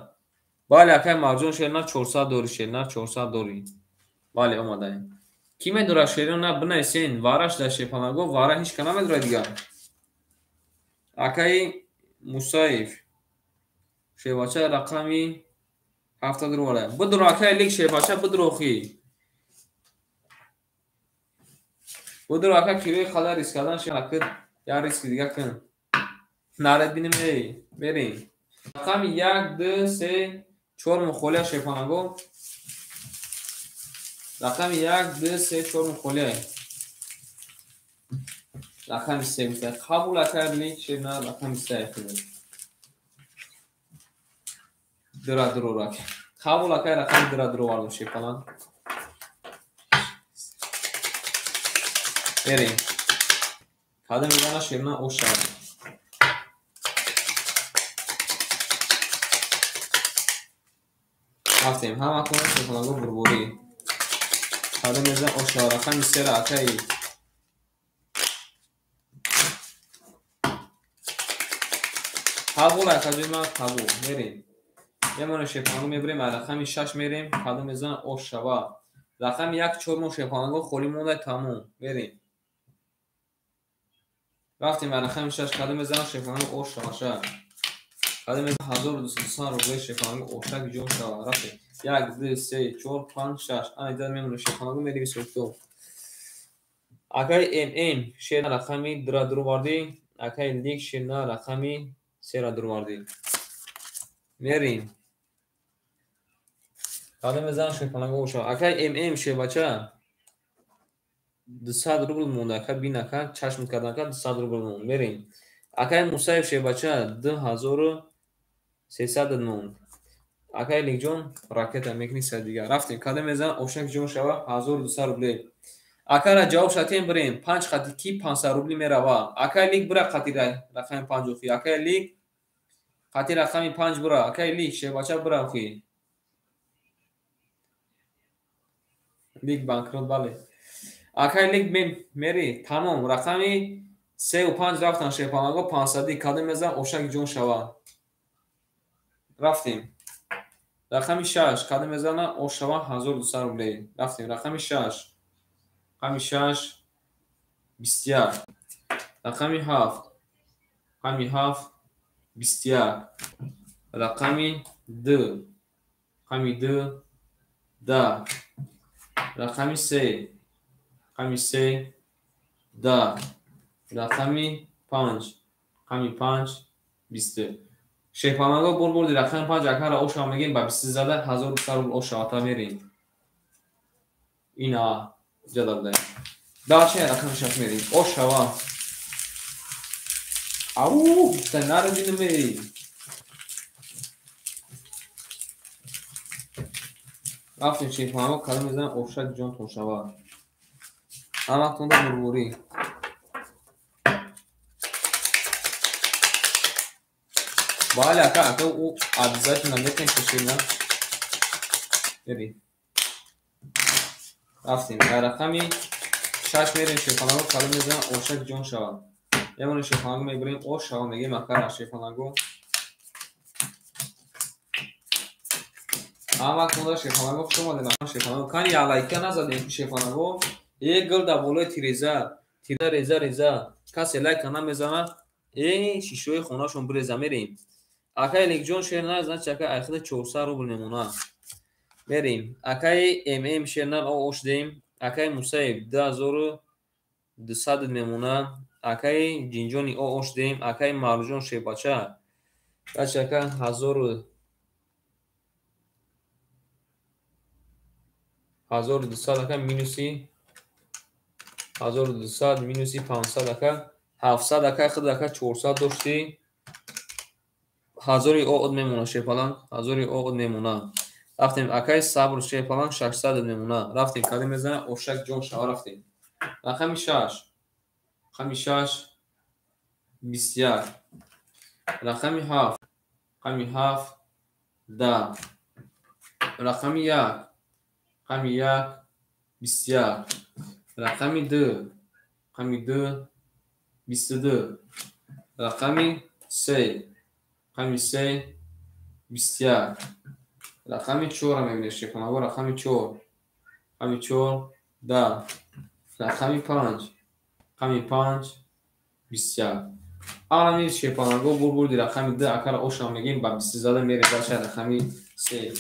بله اکای مرجان شیرنا 400 دوری شیرنا 400 دوری بله اومده کی میدره شیرنا بنیسین وارش در شیپانگو وارد هیچ کنه میدره دیگه اکای موسیف شه بچه رقمی 70 درو واره بدرو اکای لیک شه بچه بدرو خی بدرو اکای کیوی خدا ریسک کردن شه اکای یا ریسک دیگه کن نرد بینیم بریم رقم 1 2 3 4 مخوله شیپانگو رقم 1 2 3 4 مخوله رقم 3 میشه قبول کردی چه نه رقم 3 خیلی درو را قبول کرد رقم درو وارد شیپانگو بریم کادا میگن شیرنا اوشا رفتیم همه کنه شیفانگو بربوری قدم میزن اوشا رقم 3 را اکای قبول اکادوی ما قبول میریم یه مونه شیفانگو میبریم رقم 6 میریم قدم میزن اوشا رقم 1 4 مون شیفانگو خوری مونده تموم بریم رفتیم رقم 6 قدم میزن شیفانگو اوشا قدم میزن 1200 روبه شیفانگو اوشا جون شوا رفتیم 1 2 3 4 5 6 اینجا میمونه شیفانگو میریم سوتو اکای ام شیر رقمی درو واردی اکای لیک شیر رقمی 3 را درو واردی میریم قدم میزن شیفانگو اوشا اکای ام شیر بچه 200 روبل مونده اکای بین اکای چشم کردن اکای 200 روبل مونده میریم اکای موسیف شیر بچه 2300 موند اکای لیک جون راکت میکنی سر دیگه رفتیم قدم میزن اوشا جون شوا 1200 روبل اکای را جواب شاتیم بریم 5 خطی کی 500 روبل میروا اکای لیک برا خطی رقم 5 خوی اکای لیک خطی رقم 5 برا اکای لیک شه بچه برا خوی لیک بانکروت باله اکای لیک میری تمام رقمی 3 و 5 رفتن شیفانگو 500 قدم میزن اوشا جون شوا رفتیم رقم 6 قدم میزنه اوشا 1200 روبل رفتیم رقم 6 رقم 6 21 رقم 7 رقم 7 21 رقم 2 رقم 2 10 رقم 3 رقم 3 10 رقم 5 رقم 5 20 شیفانگو بردی رقم 5 اکر اوشا میگیم با 20 زده 1200 روبل اوشا تا میریم اینا جدال ده داشه رقم 6 میریم اوشا او تنار دینمی رفتیم شیفانگو قدم میزنن اوشا جون تو شوا همه تونده بربوری بالا اکا او عدزت نمیتن کشیدن بریم رفتیم در رقمی 6 میریم شیفانگو قدم میزنن اوشا جون شوا یه مونه شیفانگو میبریم اوشا میگیم اکا شیفانگو همه تونده شیفانگو شما دیدن شیفانگو کانی علایکه نزدیم شیفانگو یک گل در بالای تیریزه ریزه کسی لایک نمیزنه این شیشوی خونهشون بریزه میریم اکای لیک جون شیر نزدن چکه اخید 400 روبل میمونه میریم اکای ام شیر نه اوش دیم اکای موسیب 2200 میمونه اکای جینجونی اوش دیم اکای مارجون شیر بچه چکه 1200 اکای مینوسی 1200 مینوسی 500 اکای 700 اکای خود اکای 400 داشتی 1000 اوقد میمونه شیپالان 1000 اوقد میمونه رفتیم اکای صبر شیپالان 600 میمونه رفتیم کاری میزنه اوشک جون شوا رفتیم رقم 6 رقم 6 21 رقم 7 رقم 7 10 رقم 1 رقم 1 21 رقم 2 رقم 2 22 رقم 3 رقم 3 21 رقم 4 میبینید شیفانگو رقم 4 رقم 4 10 رقم 5 رقم 5 21 حالا میرید شیفانگو بردی رقم 2 اکر اوشا میگیم با 20 زده میرید بچه رقم 3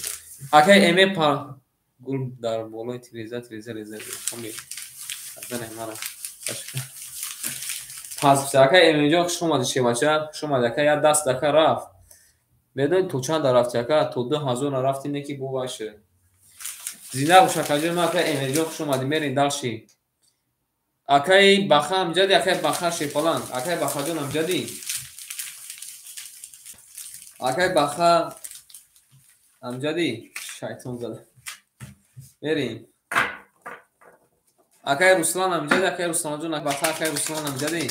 اکر ایمه پا گل در بالای ریزه خمی ازن ایمارا پس اکر ایمه جا شما دیشه بچه شما دکه یا دست دکه رفت بدون تو چند رفت چکه تو 2000 رفت اینه که بو باشه زینه و شکل ما که ایمیجو خوش اومدی میرین دالشی اکای بخا امجدی اکای بخا شیپالان اکای بخا جون امجدی اکای بخا امجدی شیطان زده میرین اکای رسلان امجدی اکای رسلان جون بخا اکای رسلان امجدی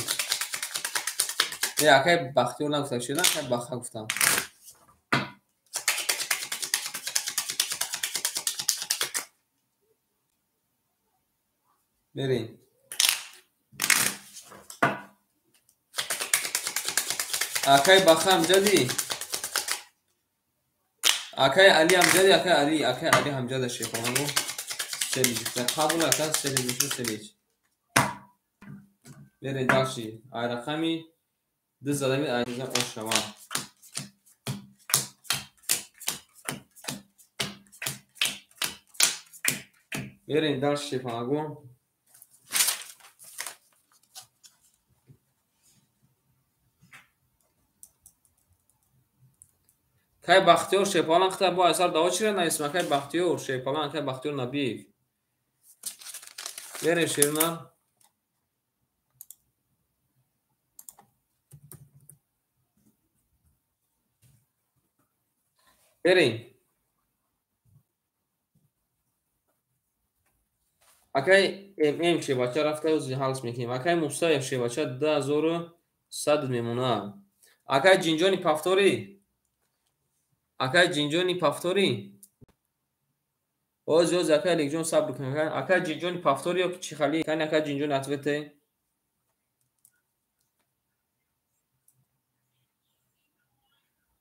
اکای بختیور نگفتم شیدن اکای بخا گفتم بریم. اکای بخا همجدی، اکای علی همجدی، اکای علی همجد شیخانگو سلیج قبول اکای سلیج شو سلیج بریم داشتی ای رقمی دو زدمی عزیزم اون شما بریم داشت شیخانگو کای بختیار شیپالان خطر با اثر داو چیره نه اسم کای بختیار شیپالان کای بختیار نبیف بریم شیرنا بریم اکای ام شی بچه رفته و حالش میکنیم اکای مستایف شی بچه 10100 میمونه اکای جینجانی پفتوری اکای جینجانی پفتوری اوز اکای لیک جون صبر کن اکای جینجانی پفتوری یا چی خالی کن اکای جینجانی اتبته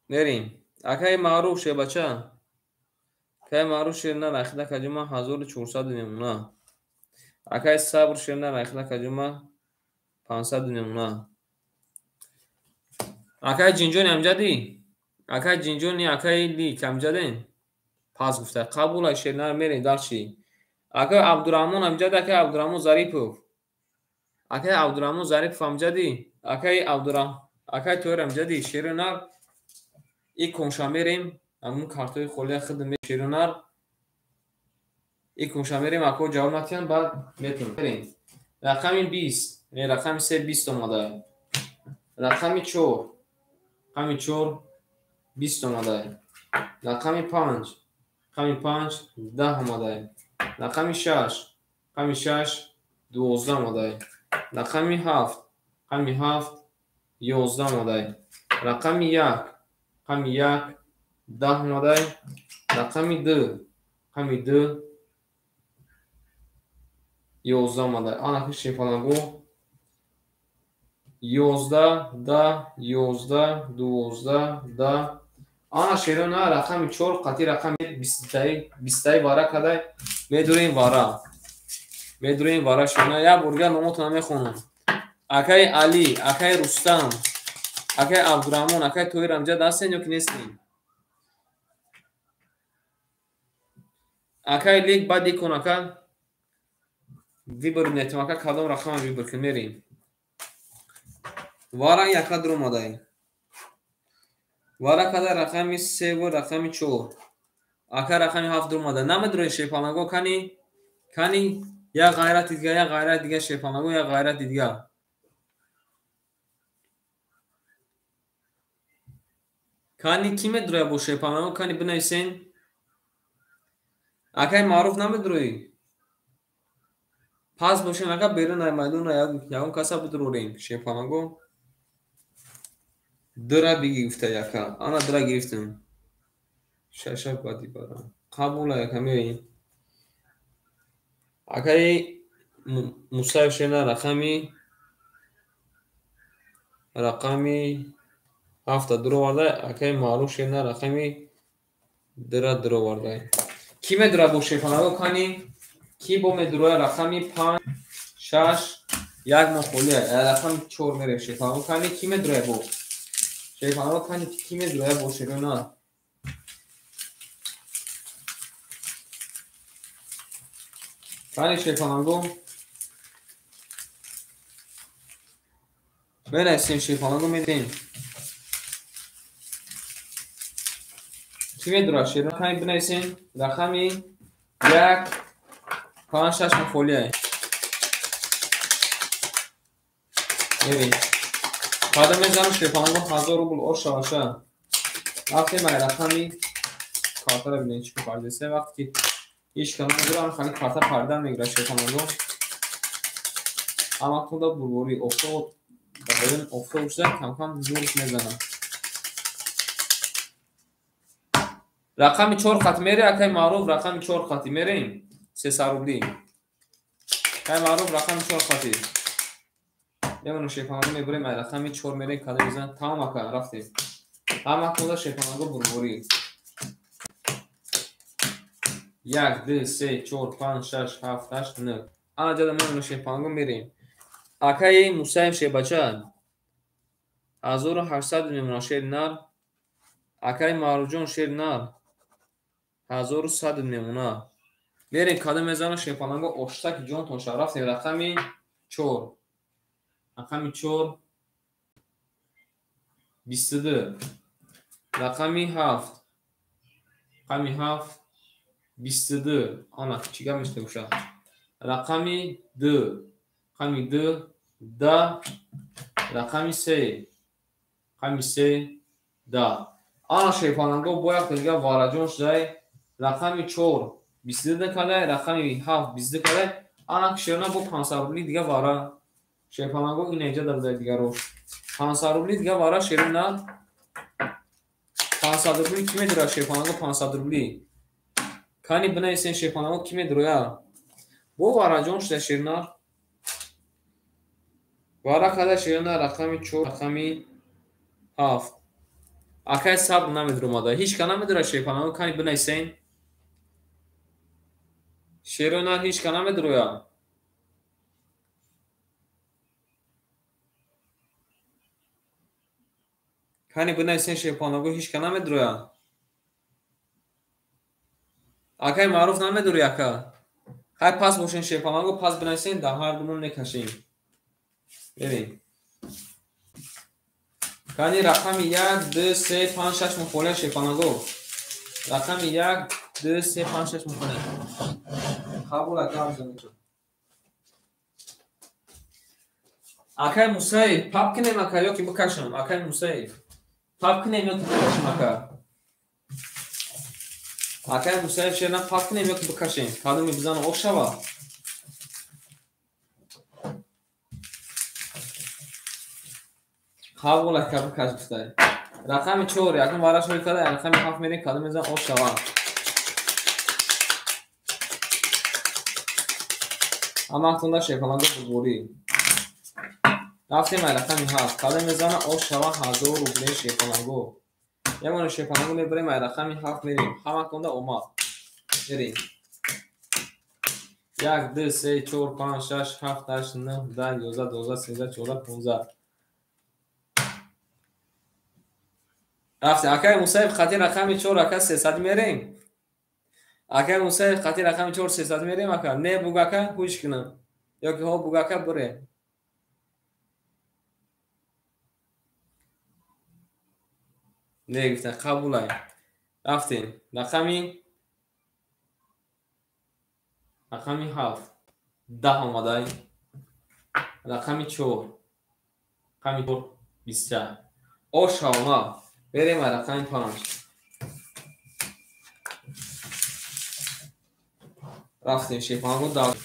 بریم اکای معروف شی بچه اکای معروف شی نه رخده کجوما 1400 میمونه اکای صبر شی نه رخده کجوما 500 میمونه اکای جینجانی امجدی اکای جینجانی اکای لیک امجدین پاس گفته قبول شیرنر میرین داشتی اکای عبدالرحمن امجد اکای عبدالرحمن ظریفو اکای عبدالرحمن ظریف امجدی اکای عبدالرحمن اکای تور امجدی شیرنر ای کنشا میریم همون کارتوی خولی خدمه شیرنر ای کنشا میریم اکو جواب نتیان بعد میتونیم بریم رقم 20 رقم 3 20 اومده رقم 4 رقم 4 20 اومده رقم 5 رقم 5 10 اومده رقم 6 رقم 6 12 اومده رقم 7 رقم 7 11 اومده رقم 1 رقم 1 10 اومده رقم 2 رقم 2 11 اومده آن کشی فلانگو 11 10 11 12 10 آن شیرون رقم 4 قطعی رقم 20 واره کده میدوریم واره شونه یا برگر نموتونه میخونم اکای علی اکای رستم اکای عبدالرحمن اکای توی رمجد هستین یا که نیستین اکای لیک بعد دیکن اکای ویبر نتیم اکای کدام رقم ویبر که میریم واره یکا در اومده واره کده رقم 3 و رقم 4 اکای رقم 7 در اومده نمیدروی شیپانگو کنی یا غیرت دیگه شیپانگو یا غیرت دیگه کنی کی میدروی بو شیپانگو کنی بنویسین اکای معروف نمیدروی پس باشین اکا بیرون ایمدون یا اون کسا بدروریم شیپانگو درا بگیفته یکا آنا درا گرفتم شش بادی بارم قبول یکا میریم اکای مصایب شینا رقمی 7 درو ورده اکای معروف شینا رقمی درو ورده کی میدره بو شیپانگو کنی کی بو میدره رقمی 5 6 یک مخولیه رقم 4 میره شیپانگو کنی کی میدره بو شیپانگو کنی کی میدره بو شیرونا کنی شیپانگو بنویسیم شیپانگو میدیم کی میدره شیرونا کنی بنویسیم رقمی 1 5 6 مخولیه میریم قدم میزنم شیپانگو 1000 روبل اوش باشه وقتی من رقمی کارتا رو ببینید چی پرده سه وقتی هیچ کنم ندارم خالی کارتا پرده میگیره شیپانگو اما خدا بروری افراد بدون افراد شده کم کم زورش میزنم رقم 4 خط میره اکای معروف رقم 4 خطی میریم 300 روبلی های معروف رقم 4 خطی. یه شیپانگو میبریم رقم 4 میریم کده میزن تمام اکا رفتیم. همه کده شیپانگو بربوری. 1 2 3 4 5 6 7 8 9. آن جدا میبریم شیپانگو میریم. اکای موسیم شیبچه 1800 میمونه شیر نر. اکای ماروجون شیر نر 1100 میمونه. میریم کده میزنه شیپانگو اشتک جون توشه رفتیم رقم 4. رقم 4 22. رقم 7. رقم 7 22. آنها چیگه میشته باشه. رقم 2. رقم 2 10. رقم 3. رقم 3 10. آن شیپانگو باید دیگه وارجون شده. رقم 4 22 کده. رقم 7 22 کده. آن کشیرنا با 500 روبلی دیگه واره شیپانگو این اینجا داده دیگه رو 500 روبلی دیگه واره شیرین نه 500 روبلی کی میدره شیپانگو 500 روبلی کانی بنویسین شیپانگو کی میدره بو واره جون شده شیرنا واره کده شیرنا رقم 4 رقم 7 اکای سب نمیدره ماده هیچ کنه میدره شیپانگو کانی بنویسین شیرنا هیچ کنه میدره کانی بنویسین شیپانگو هیچ کنه میدره اکای معروف نمیدره اکا های پس باشین شیپانگو پس بنویسین در هر دومون نکشیم ببین کانی رقم 1 2 3 5 6 مخوله شیپانگو رقم 1 2 3 5 6 مخوله قبول اکا بزنید اکای موسیف پاپ کنیم اکا یا که بکشم اکای موسیف پاپ کنیم یا که بکشم اکا اکای موسیف شیرنا پاپ کنیم یا که بکشیم کادو می بزنم او شوا قبول اکا بکش بستای رقم 4 یکم وارش روی کده رقم 7 میریم کادو می بزنم او شوا اما اختونده شیپانگو بگوری رفتیم رقم 7 کادو می بزنم او شوا 1000 روبلی شیپانگو یه مونه شیپانگو میبریم رقم 7 میریم همه کنده اومد میریم 1 2 3 4 5 6 7 8 9 10 11 12 13 14 15 رفتیم اکای موسیف خطی رقم 4 اکا 300 میریم اکای موسیف خطی رقم 4 300 میریم اکا نه بگو اکا هوش کنم یا که ها بگو اکا بره نه گفتن قبول رفتیم رقم 7 10 آماده رقم 4 رقم 4 20 او شما بریم رقم 5 رفتیم شیپانگو داد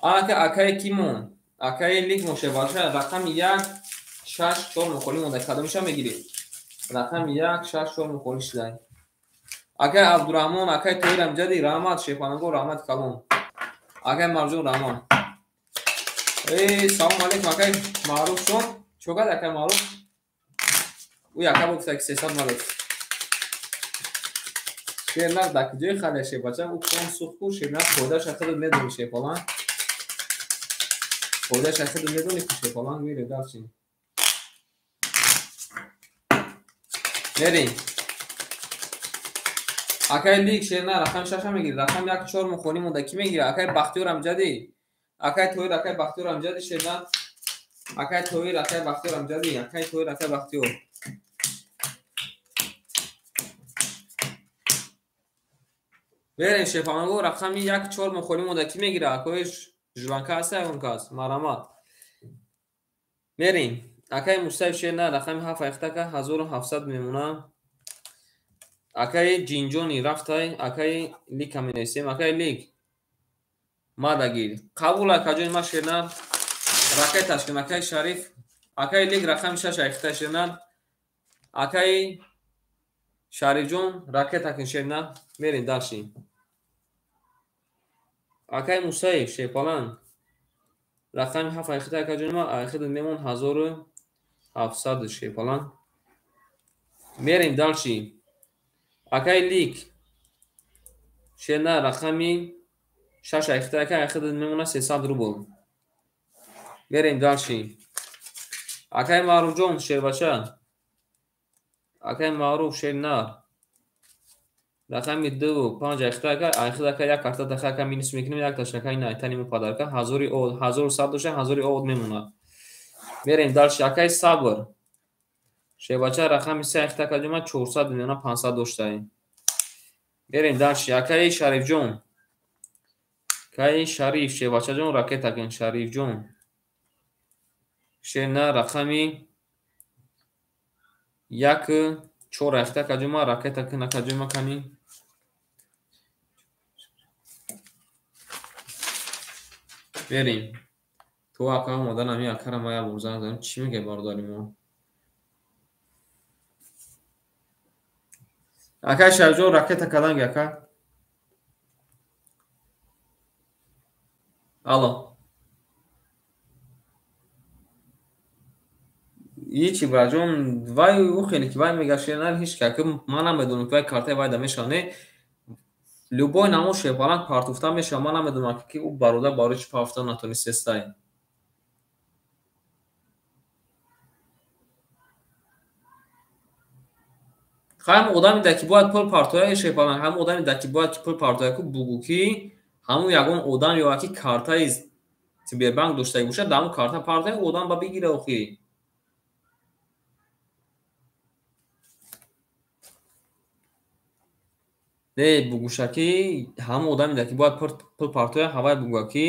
اکای کیمون اکای لیگ مشه باشه رقم 1 6 4 مخولی مونده کدومش میگیری رقم 1 6 4 مخولی شده اکای عبدالرحمن اکای تویر امجدی رحمت شیپانگو رحمت کلون اکای مرجون رحمان ای سلام علیکم اکای معروف شد چوکد اکای معروف او اکای بگفت که 300 معروف شیرنر دک جای خاله شی بچه او کون سوخو شیرنر خودش اخیر میدونی شی فلان خودش اخیر میدونی که شی فلان میره داشتیم بریم اکای لیگ شیرنر رقم 6 میگیره رقم 1 4 مخونی مونده کی میگیره اکای بختیار امجدی اکای تویر اکای بختیار امجدی شیرنر اکای تویر اکای بختیار امجدی اکای تویر اکای بختیار بریم شیپانگو رقم 1 4 مخولی مونده کی میگیره اکایش جوانکا هسته اون کاس مرامات میریم اکای موسیف شیرنر رقم 7 اختکا 1700 میمونه اکای جینجونی رفتای اکای لیگ هم نویسیم اکای لیگ مادگیر قبول اکای ما شیرنر رقای تشکن اکای شریف اکای لیگ رقم 6 اخته شیرنر اکای شریف جون رقای تکن شیرنر میریم داشتیم акай Мусаев Шепалан рақами 7 айхида акаҷонима айхида мемон 1700 Шепалан. Мерем далши акай Лик Шена рақами 6 айхида айхида мемона 300 рубл. Мерем далши акай Маъруфҷон Шербача акай Маъруф Шернар рақами 2-5 айхида як карта дахака минус мекунем як ташакай найтанимо падарка 1100 доша 1000 од мемонад. Мерем далши акай Сабр Шербача рақами 3 айхида акаҷома 400 мемона 500 доштаем. Мерем далши акай Шарифҷон акай Шариф Шербачаҷон ракетакен Шарифҷон Шена рақами 1-4 айхида акаҷома ракетакен акаҷома кани. Берем то ака модан ами акара мая бурзан дадим чӣ меге бардорим мо акай Шарифҷон ракета каданги ака алло ичи браҷон вай ухеле ки вай мегашенар ҳеч каки ман намедонам ки вай картаи вайда мешаване любой намо Шепалан партуфта мешава ман намедонам ки ӯ бародар барои чӣ партуфта натонистестай. ҳам одами даки бояд пул партоя Шепалан ҳам одами даки бояд пул партоя ку бугу ки ҳамун ягон одам ё ки картаи Сбербанк доштаи бошад дар ҳамун карта партояи одам ба бигира охи. Не бугушаки ҳамун одами даки бояд пул партоя ҳавай буга ки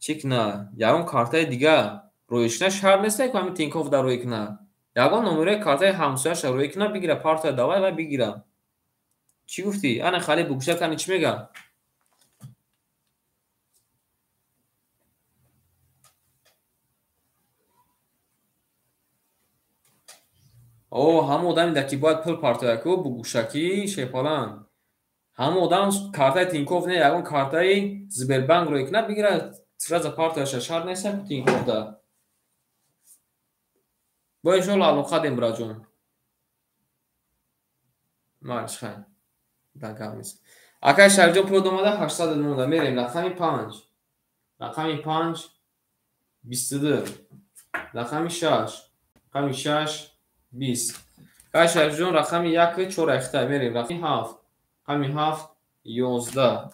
чӣ кина ягон картаи дига рӯй кина шарт несте ки ҳамин Тинькофф дар рӯй кина ягон номерои картаи ҳамсояша рӯй кина бигира партоя давай вай бигира. Чӣ гуфтӣ? Ана хали бугуша кани чӣ мега? О ҳамун одами даки бояд пул партоя ку бугушаки Шепалан ҳамун одам картаи Тинькофф не ягон картаи Сбербанк рӯй кина бигира сразу партояша шарт неста ки Тинькофф да. Бо иншоалло алоқа дем браҷон. Майш хай дагамис акай Шарифҷон пул домада 800 монда. Мерем рақами 5 рақами 5 22 рақами 6 рақами 6 20 акай Шарифҷон рақами 1-4 айхита. Мерем рақами 7 рақами 7 11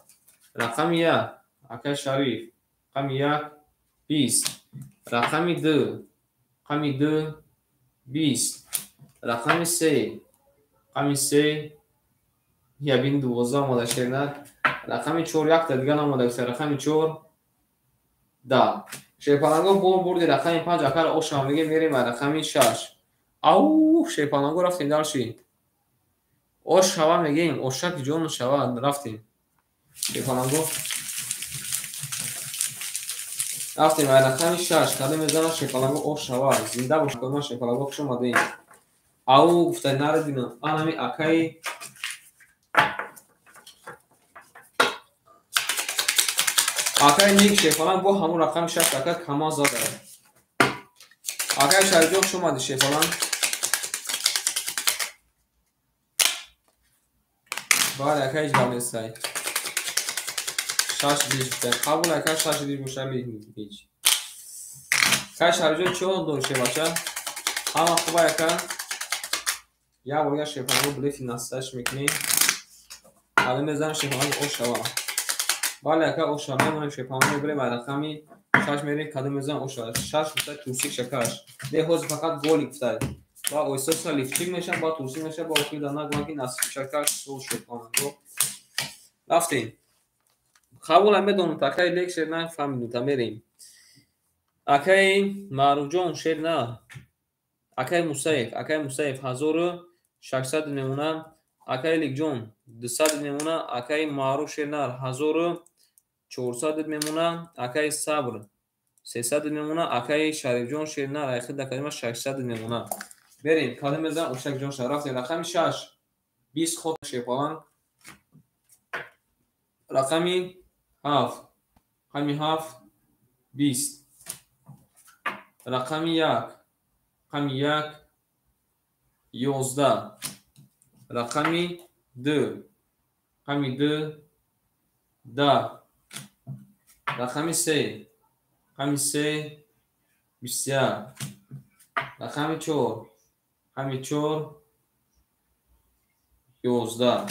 рақами 1 акай Шариф рақами 1 20 рақами 2 рақами 2 20 рақами 3 рақами 3 ябин 12 омода шенад рақами 4 якта дига намода рақами 4 10 Шепаланго бор бурди рақами 5 акара ошам меге мерем рақами 6 ау Шепаланго рафтем далши ош шава мегем ошаки ҷону шава рафтем Шепаланго рафтем рақами 6 каде мезанам Шепаланго ош шава зинда бош кадом Шепаланго хуш омадем ау гуфта нарадинам анами акай акай Ник Шепалан бо ҳамун рақами 6 ака кама зада акай Шарифҷон хуш омади Шепалан бале акай ҷамесай 6 бишта қабул акай 6 биш бошали ҳеҷ акай Шарифҷон чӣ дори Шебача ҳама хуба ака як бор як Шепаланго блефи насаш мекунем ҳали мезанам Шепаланго ош шава бале ака ош шава мемонем Шепаланго мебирем рақами 6 мерем кадом мезанам ош шава 6 гуфта турсик шакаш не ҳозир фақат голи гуфта ба оҳистоса лифтик мешавам ба турсик мешавам ба охир дар нагӯям ки насиб шакаш сол Шепаланго рафтем қабулам медонам акай лек шер нафаҳмидута мерем акай Маъруфҷон шер на акай Мусаев 1600 мемона акай Ликҷон 200 мемона акай Маъруф шер на 1400 мемона акай Сабр 300 мемона акай Шарифҷон шер на айхида кадима 600 мемона. Берем кадом мезанам ошаки ҷон шара рафтем рақами 6 20 хот Шепалан рақами 7 رقم 7 20. رقم 1 رقم 1 11. رقم 2 رقم 2 10. رقم 3 رقم 3 21. رقم 4 رقم 4 11.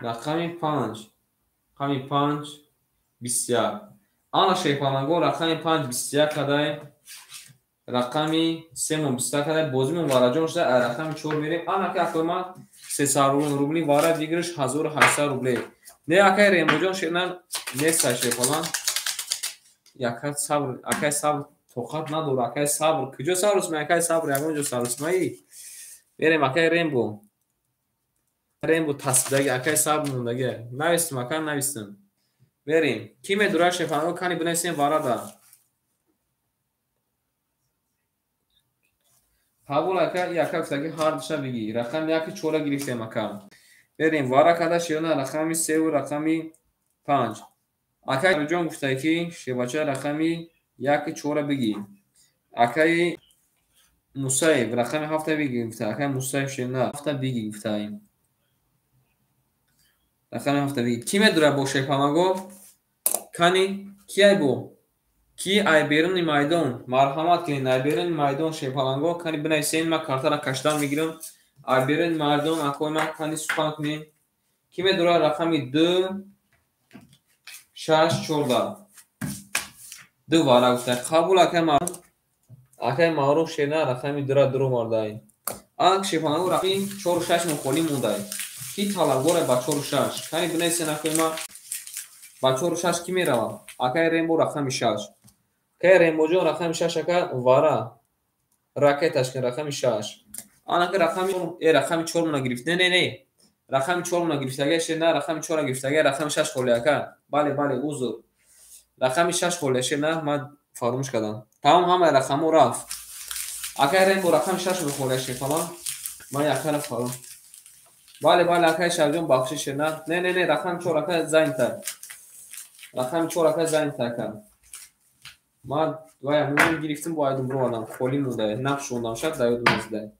رقم 5 رقم 5 21. آن شیفانگو رقم 5 21 کدای رقم 3 21 کدای بازیمون وارجان شده. رقم 4 میریم. آن که اکلما 300 روبلی وارد دیگرش 1800 روبلی. نه اکای ریموجان شدن نیست شیفان. یکات صبر اکای صبر توقعات نداره. اکای صبر کجا صبر است؟ اکای صبر یکونجا صبر است مایی. بریم اکای ریمبو تصدیق اکای صبر موندگه. نویستم اکای نویستم. بریم. کی میدونه شیفانگو کنی بنویسیم وارد. قبول اکا یکا گفتگی هاردش بگی. رقم 1 4 گرفتیم اکا. بریم وارد کدا شیونه رقم 3 و رقم 5. اکا جون گفته کی شیباچه رقم 1 4 بگی. اکای مصیب رقم 7 بگی گفته. اکای مصیب شیونه 7 بگی گفته. رقم 7 بگی. کی میدونه با شیفانگو کنی کی بو کی ای بیرون میدان مرحمت کنین. ای بیرون میدان شیفانگو کنی بنویسین. من کارت را کشتن میگیرم. ای بیرون میدان اکوی من کنی سوپان کنین. کی میدونه رقم 2 6 14 دو وارا گفته. قبول اکای معروف شینا رقم 2 را درو مارده. آن شیفانگو رقم 4 6 مخولی مونده. کی طلبگوره با 4 6 کنی بنویسین اکوی من با 4 6 کی میروه. اکای ریمبو رقم 6 که ریمبوجو رقم 6 که وارا راکتش که رقم 6. آن که رقم 4 مون گرفت. نه رقم 4 مون گرفت. اگه نه رقم 4 گرفت. اگه رقم 6 خوله که بله عذر. رقم 6 خوله شه. نه من فراموش کردم. تمام همه رقم رفت. اگه ریمبو رقم 6 بخوله شه فلان من یک طرف فرام. بله اگه شجون بخشش نه رقم 4 که زین تا. رقم 4 که زین تا کن. ما دوای مون گرفتیم باید برو آدم خولی مونده. نقش اوندم شد داید مزده.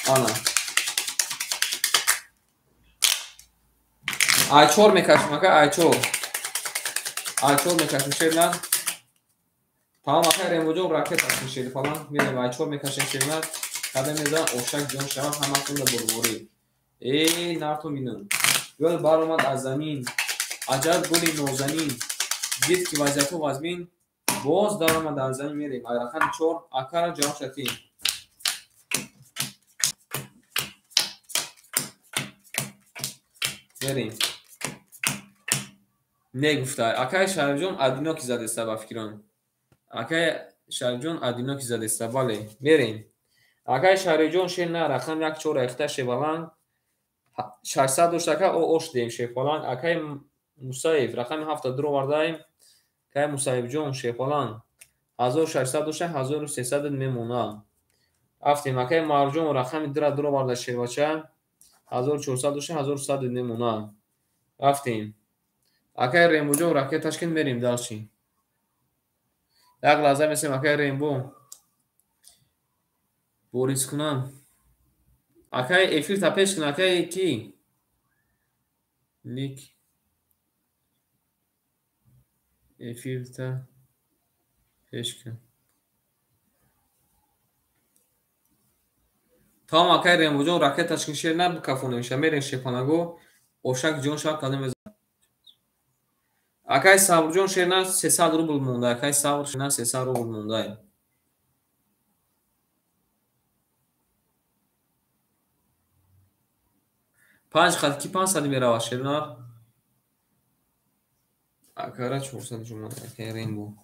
آنا آیچور میکشم اکا آیچور میکشم شد نه تمام اکا ریموجو راکت هستم شد فلان میریم آیچور میکشم شد نه کده میزن اوشک جان شما همه کنده بربوری. ای نارتو بینم گل بار اومد از زمین عجب گلی نوزنین دید که وضعیتو وزمین باز دار اومد از زمین. میریم رقم 4 اکا را جان شدیم. بریم نگفته. اکای شرجون ادینا کی زده است با فکران. اکای شرجون ادینا کی زده است. بله بریم. اکای شرجون شین نه رقم 1 4 اختش فلان 600 دوشکا او اوش دیم شه فلان. اکای مصیب رقم 7 درو وردایم. اکای مصیب جون شه فلان 1600 دوشه 1300 میمونه. افتیم اکای مارجون رقم درو وردا شه بچا 1400 دوشه 1100 میمونه. افتیم اکای ریمبوجو راکت تشکیل میریم داشتیم. یک لحظه مثل اکای ریمبو بوریس کنم. اکای افیر تا پیش کن. اکای کی لیک افیر تا پیش کن. تمام اکای ریمبوجو راکت تشکیل شیر نه بکفونه میشه. میرین شیپانگو اوشک جون شاک کدام میزن. اکای صبر جون شیر نه 300 روبل مونده. اکای صبر شیر نه 300 روبل مونده. پنج خط کی 500 میره شیر نه اکارا 400 جون اکای ریمبو.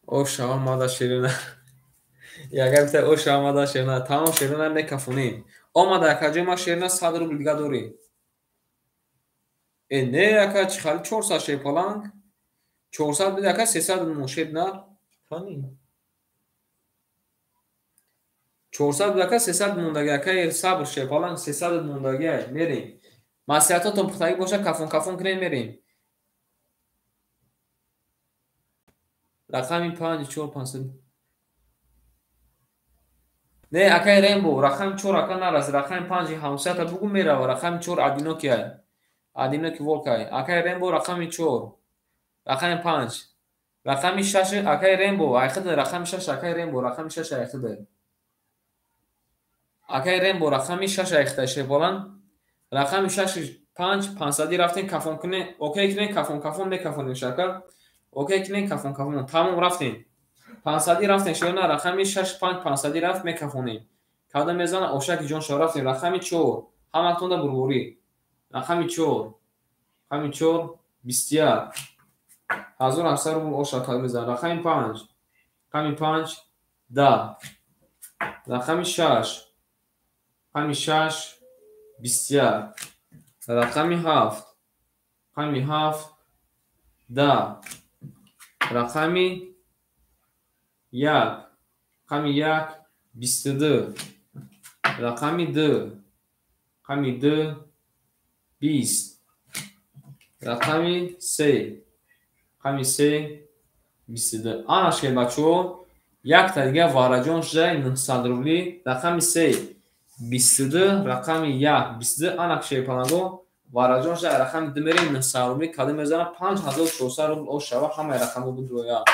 او شما ماده شیرینه یکم تا او شما ماده شیرینه تمام شیرینه میکفونیم. آمده کجا ما شیرینه 100 روبل دیگه داری. نه یکا چی خالی 400 شی پلنگ 400 بده یکا 300 موشید نه کنی 400 будака 300 мондагӣ. Акай сабр шепалан 300 мондагӣ мерем. Маслиҳатотон пухтагӣ боша, кафон кунем мерем. Рақами 5 4 500. Не, акай рембо, рақами 4 ака нарас, рақами 5 700 бугу мерава, рақами 4 одиноки ай. Одиноки волкай. Акай рембо рақами 4. Рақами 5. Рақами 6 акай рембо, айхида рақами 6 акай рембо, рақами 6 айхида. Акай рембо рақами 6 айхида шеболан. Рақами 6 5 500 рафтем кафон кунем. Окей кунем кафон мекафонем шака. Окей кунем кафон тамом рафтем. 500 рафтем шона рақами 6 5 500 рафт мекафонем. Када мезана ошаки ҷон шо рафтем. Рақами 4 ҳаматонда бурбори. Рақами 4 рақами 4 21 1700 рубл оша када мезана. Рақами 5 рақами 5 10 рақами 6 рақами 6 21 рақами 7 рақами 7 10 рақами 1 рақами 1 22 рақами 2 рақами 2 20 рақами 3 рақами 3 22. Анашке бачо як та дига вараҷон шуда 900 рубли. Рақами 3 22 рақами 1 22 анак шепанаго вараҷон шуда рақами 2 мерем 900 рубли. Када мезана 5400 рубл ош шава. Ҳамаи рақамо будроя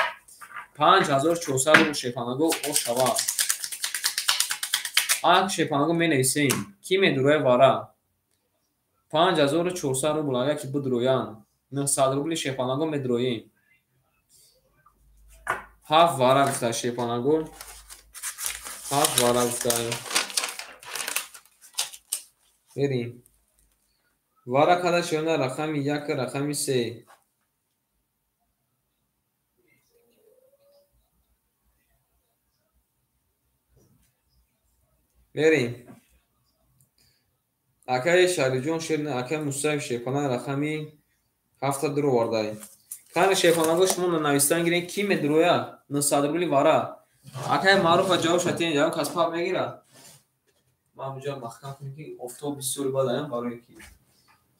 5400 рубл шепанаго ош шава. Анак шепанаго менависем ки медроя вара 5400 рубл ага ки будроян 900 рубли шепанаго медроем. ҳафт вара гуфта шепанаго. ҳафт вара гуфта берем. вара када шона рақами 1 рақами 3 берем. акай шариҷон ширна акай мустаф шепана рақами 7 дро вардай. Кани шепанаго шумо навистан гирем ки медроя 900 рубли вара. Акай маъруфа ҷавоб шатин ҷавоб каспа мегира. Ман буҷа махкам кунем ки офтоб бисёр бад аям барои ки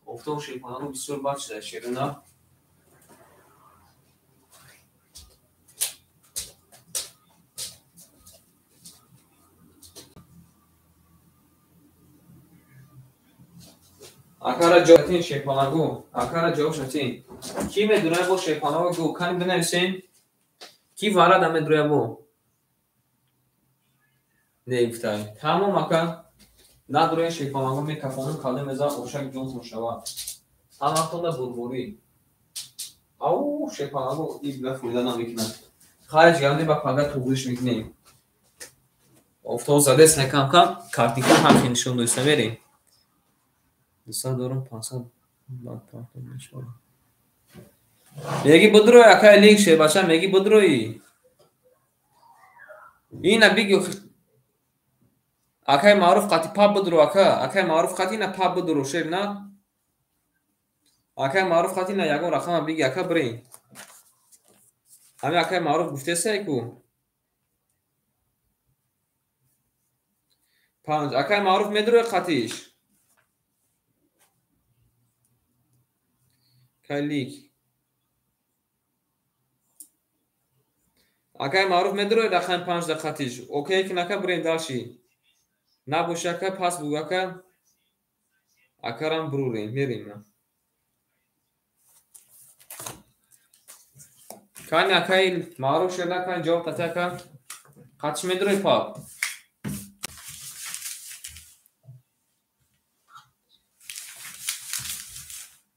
офтоб шепанаго бисёр бад шуда ширна. акара ҷавоб шепанаго акара ҷавоб шатин ки медроя бо шепанаго гу кани бинависем ки вара да медроя бо не гуфтай тамом ака надроя шепанаго мекафонам калда меза ошак ҷон шава ҳаматонда бурбори ау шепанаго ибла фоида намекунад. хариҷ гамде ба пага туғриш мекунем. офтоб задес некам кам картика ҳамчи нишон доиста мерем. 200 дорам 500 меги будрой акай лик шебаша меги будрой ина биги акай маъруф қати па будро ака акай маъруф қати на па будро шер на акай маъруф қати на ягон рақама биги ака бирин ҳами акай маъруф гуфтесай ку 5 акай маъруф медрои қатиш калик акай маъруф медрои рақами 5 да қатиш окей ки нака бирем далши набошака пас бугака акарам бурурем мерем кани акай маъруф шерна кани ҷавоб татака қатиш медрои пап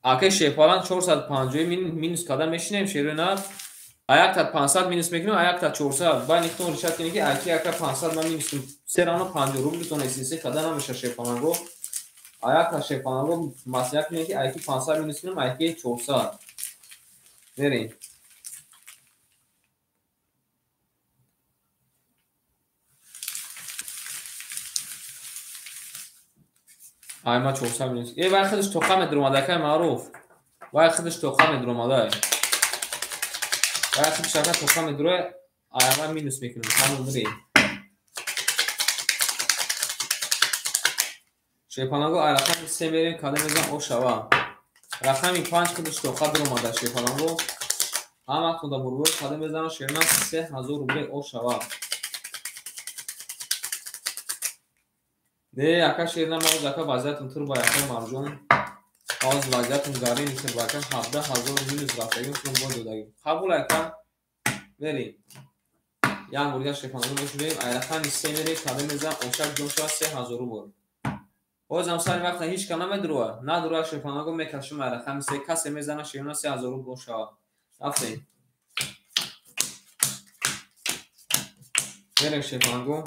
акай шепалан 450 минус када мешинем шерона аяктат 500 минус мекунем аяктат 400 ба нихтон ришат кине ки аки ака 500 ма минус серано 50 рубли тон эсисе када намеша шепанаго аякта шепанаго маслиҳат кине ки аки 500 минус кунем аки 400 берем. айма 400 минус вай худаш тоқа медромада акай маъруф вай худаш тоқа медромада вай худаш ака тоқа медроя айма минус мекунем ҳамон бирем шепалангу ай рақами 3 мерем кадом мезанам о шава. рақами 5 худаш тоқа дар омада шепалангу ҳама худа бурбур кадом мезанам шерна 3000 рубли о шава. де ака шерна ма ака вазиятум тур ба яка марҷун ҳоз вазиятум гарин мисл ба яка 17000 минус рафтагим кун бо додагим қабул яка верим як бурга шепалангу мешудем ай рақами 3 мерем кадом мезанам ошак ҷон шава 3000 рубли. бозам сари вақта ҳеч ка намедуруа надуруа шепалангу мекашум ай рақами 3 касе мезана шерна 3000 рубли шава. рафтем верем шепалангу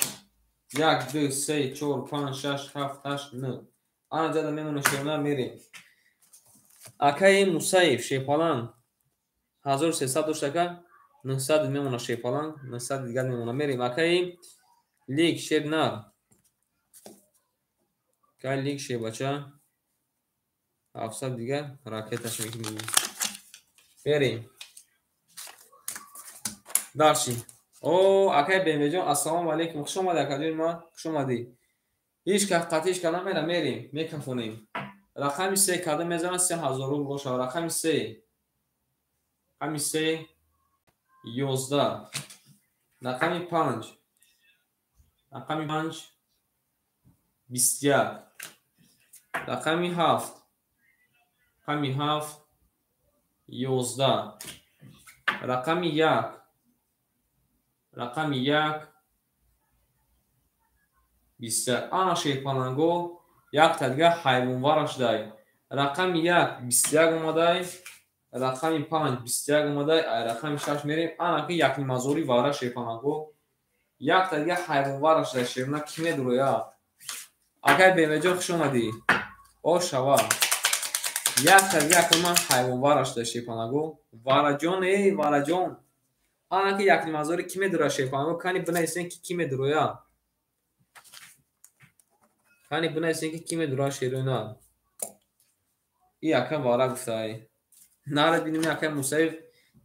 1 2 3 4 5 6 7 8 9 ана ҷада мемона шерна мерем. акаи мусаиф шепаланг 1300 доштака 900 мемона шепаланг 900 дигар мемона мерем. акаи лик шернар акаи лик шебача 700 дигар ракеташ мекунем берем. дарчи о акаи бемеҷон ассалому алейкум хуш омадӣ акаҷон ма хуш омадӣ ҳеҷ ка қатъиш ка намера мерем мекафонем. рақами 3 кадом мезанам 3000 рубл бошад. рақами 3 рақами 3 11 рақами 5 рақами 5 21 рақами 7 рақами 7 11 рақами 1 рақами 1 20 ана шепалангу якта дигар ҳайвонвара шудай. рақами 1 21 омадай рақами 5 21 омадай ай рақами 6 мерем ана ки якнимазори вара шепалангу якта дигар ҳайвонвара шудай шерна ки медуроя. акай бемеҷон хуш омадӣ о шава якта дигар акама ҳайвонвара шудай шепалангу вараҷон вараҷон ана ки якнимазори ки медуроя шепалангу кани бинависен ки ки медуроя кани бинависен ки ки медуроя шерона и ака вара гуфтай нара бинем акай мусаиф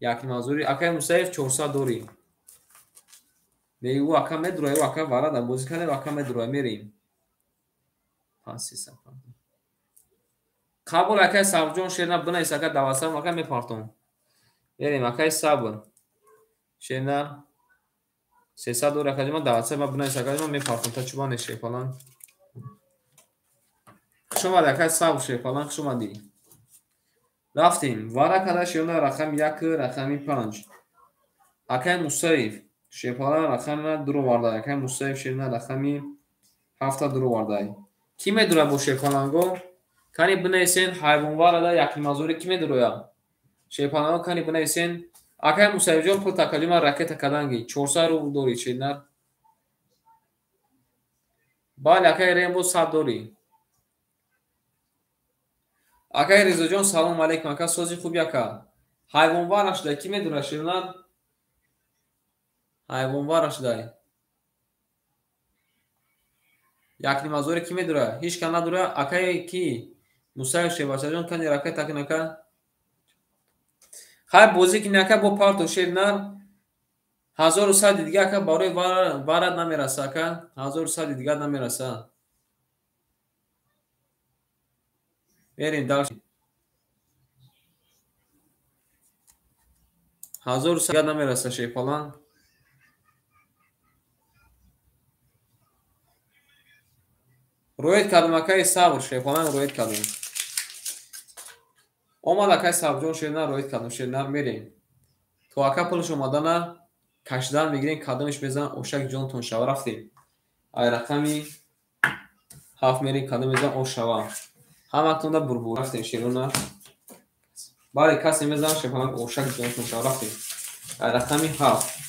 якнимазори акай мусаиф 400 дори мегӯ ака медуроя ака вара да бозӣ кардем ака медуроя мерем. қабул акай сабрҷон шерна бинавис ака давасам ака мепартон мерем. акай сабр шерна 300 дори акаҷома давасам ма бинавис акаҷома мепартон та чубане шепаланг хуш омадӣ акай сабр шепаланг хуш омадӣ. рафтем вара када шерна рақами 1 рақами 5 акай мусаиф шепаланг рақами 2 вардай акай мусаиф шерна рақами 7 2 вардай ки медуроя бо шепалангу кани бинависен ҳайвонварада якнимазори ки медуроя шепалангу кани бинависен акай мусаифҷон пул такаҷома ракета каданги 400 рубл дори ченар бале акай рембо 100 дори. акай резоҷон салому алейкум ака сози хуби ака ҳайвонвара шудай ки медуроя шерна ҳайвонвара шудай якнимазори ки медуроя ҳеҷ ка надуроя акае ки мусаиф шебачаҷон кани ракета кинака хай бозӣ кини ака бо парту шернар 1100 дигар ака барои варат намераса ака 1100 дигар намераса мерем далши 1100 дигар намераса шепаланг роҳед кардем акаи сабр шепаланг роҳед кардем омад акаи сабрҷон шерна роҳед кардем шерна мерем то ака пулаш омадана кашидан мегирем кадомиш мезанам ошак ҷонтон шава. рафтем ай рақами 7 мерем кадом мезанам о шава ҳаматонда бурбур рафтем шерона бале касе мезанам шепаланг ошак ҷонтон шава. рафтем ай рақами 7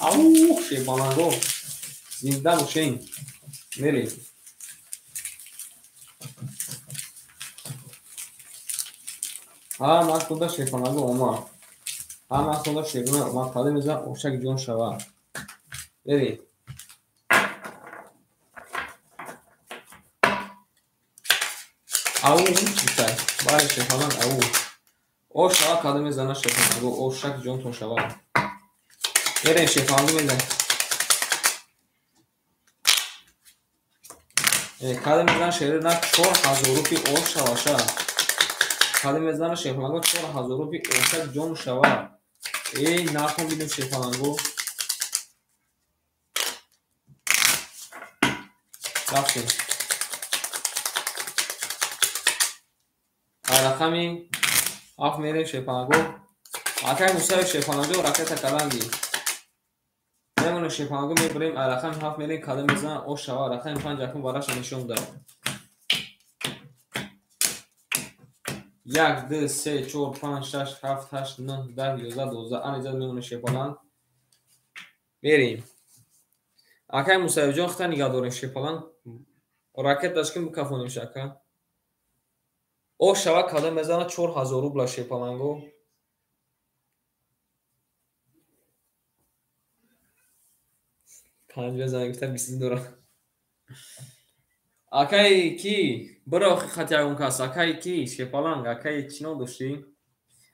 ау шепаланго зинда бошем мерем. ҳама худа шепалангу омад ҳама худа шерона омад кадом мезанам ошак ҷон шава берем. ау читай бале шепаланг ау о шава кадом мезана шепалангу ошак ҷонтон шава берем шепалангу мезан کاده میزنه شهر نه 4000 روپی اوش شواشا کاده میزنه شیفالانگو 4000 روپی اوشا جون شوا ای نکن بیدیم شیفالانگو رفتیم رقمی آف میره شیفالانگو آکای موسای شیفالانگو راکت کلانگی نمونه شیفالانگو میبریم رقم هاف میره کاده میزنه اوش شوا رقم 5 رقم باراش نشون دارم 1 2 3 4 5 6 7 8 9 10 11 12 اینجا میمونه شیفالانگ میریم آکای موسای جون خطا نگاه داریم شیفالانگ راکت داشتیم بکافونیم شکا او شوا کاده میزنه 4000 روبل شیفالانگو 5 بزنه گفته 22 را آکای کی برو خطی اون کاس آکای کی شیفالانگ آکای چینو داشتی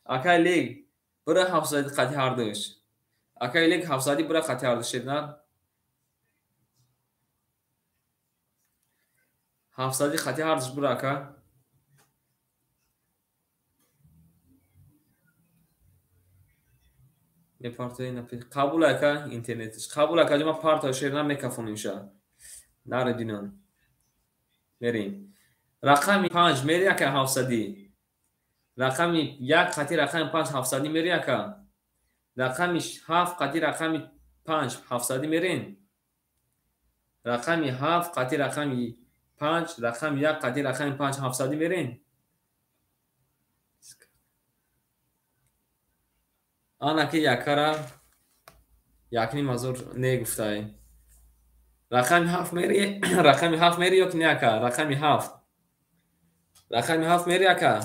آکای لیگ برو 700 خطی هر دوش آکای لیگ 700 برو خطی هر دوش نه 700 خطی هر دوش برو آکا میپارتای نپی قبول آکا اینترنتش قبول آکا جما پارتا شیر نمیکافونیم شا نردینم میریم رقمی 5 میری آکا 700 رقمی 1 خطی رقم 5 700 میری آکا رقمش 7 خطی رقمی 5 700 میرین رقمی 7 خطی رقمی 5 رقم 1 خطی رقمی 5 700 میرین آنا که یکارا یکنی مزور نگفتای رقمی 7 میری رقمی 7 میری یا که نیکا رقمی 7 رقمی 7 میری اکا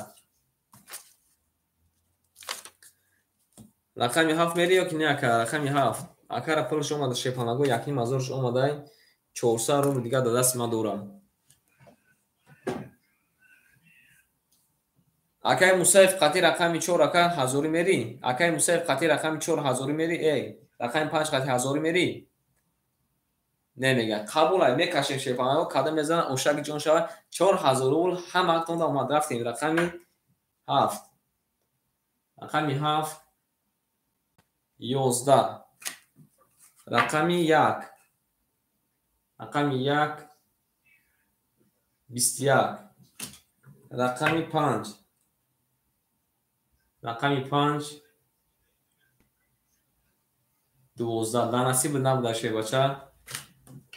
رقمی 7 میری یا که نیکا رقمی 7 اکا را پلش اومده شیپانگو یکنی مزورش اومده 400 رو دیگه در دست ما دورم اکای مصیف قطی رقمی 4 اکا هزاری میری اکای مصیف قطی رقمی 4 هزاری میری ای رقمی 5 قطی هزاری میری نمیگه قبول میکشیم شیپانگو کاده میزنه اوشک جون شود 4000 رو همه تون اومد رفتیم رقمی 7 رقمی 7 11 رقمی 1 رقمی 1 21 رقمی 5 رقمی 5 12 در نصیب نبوده شه بچه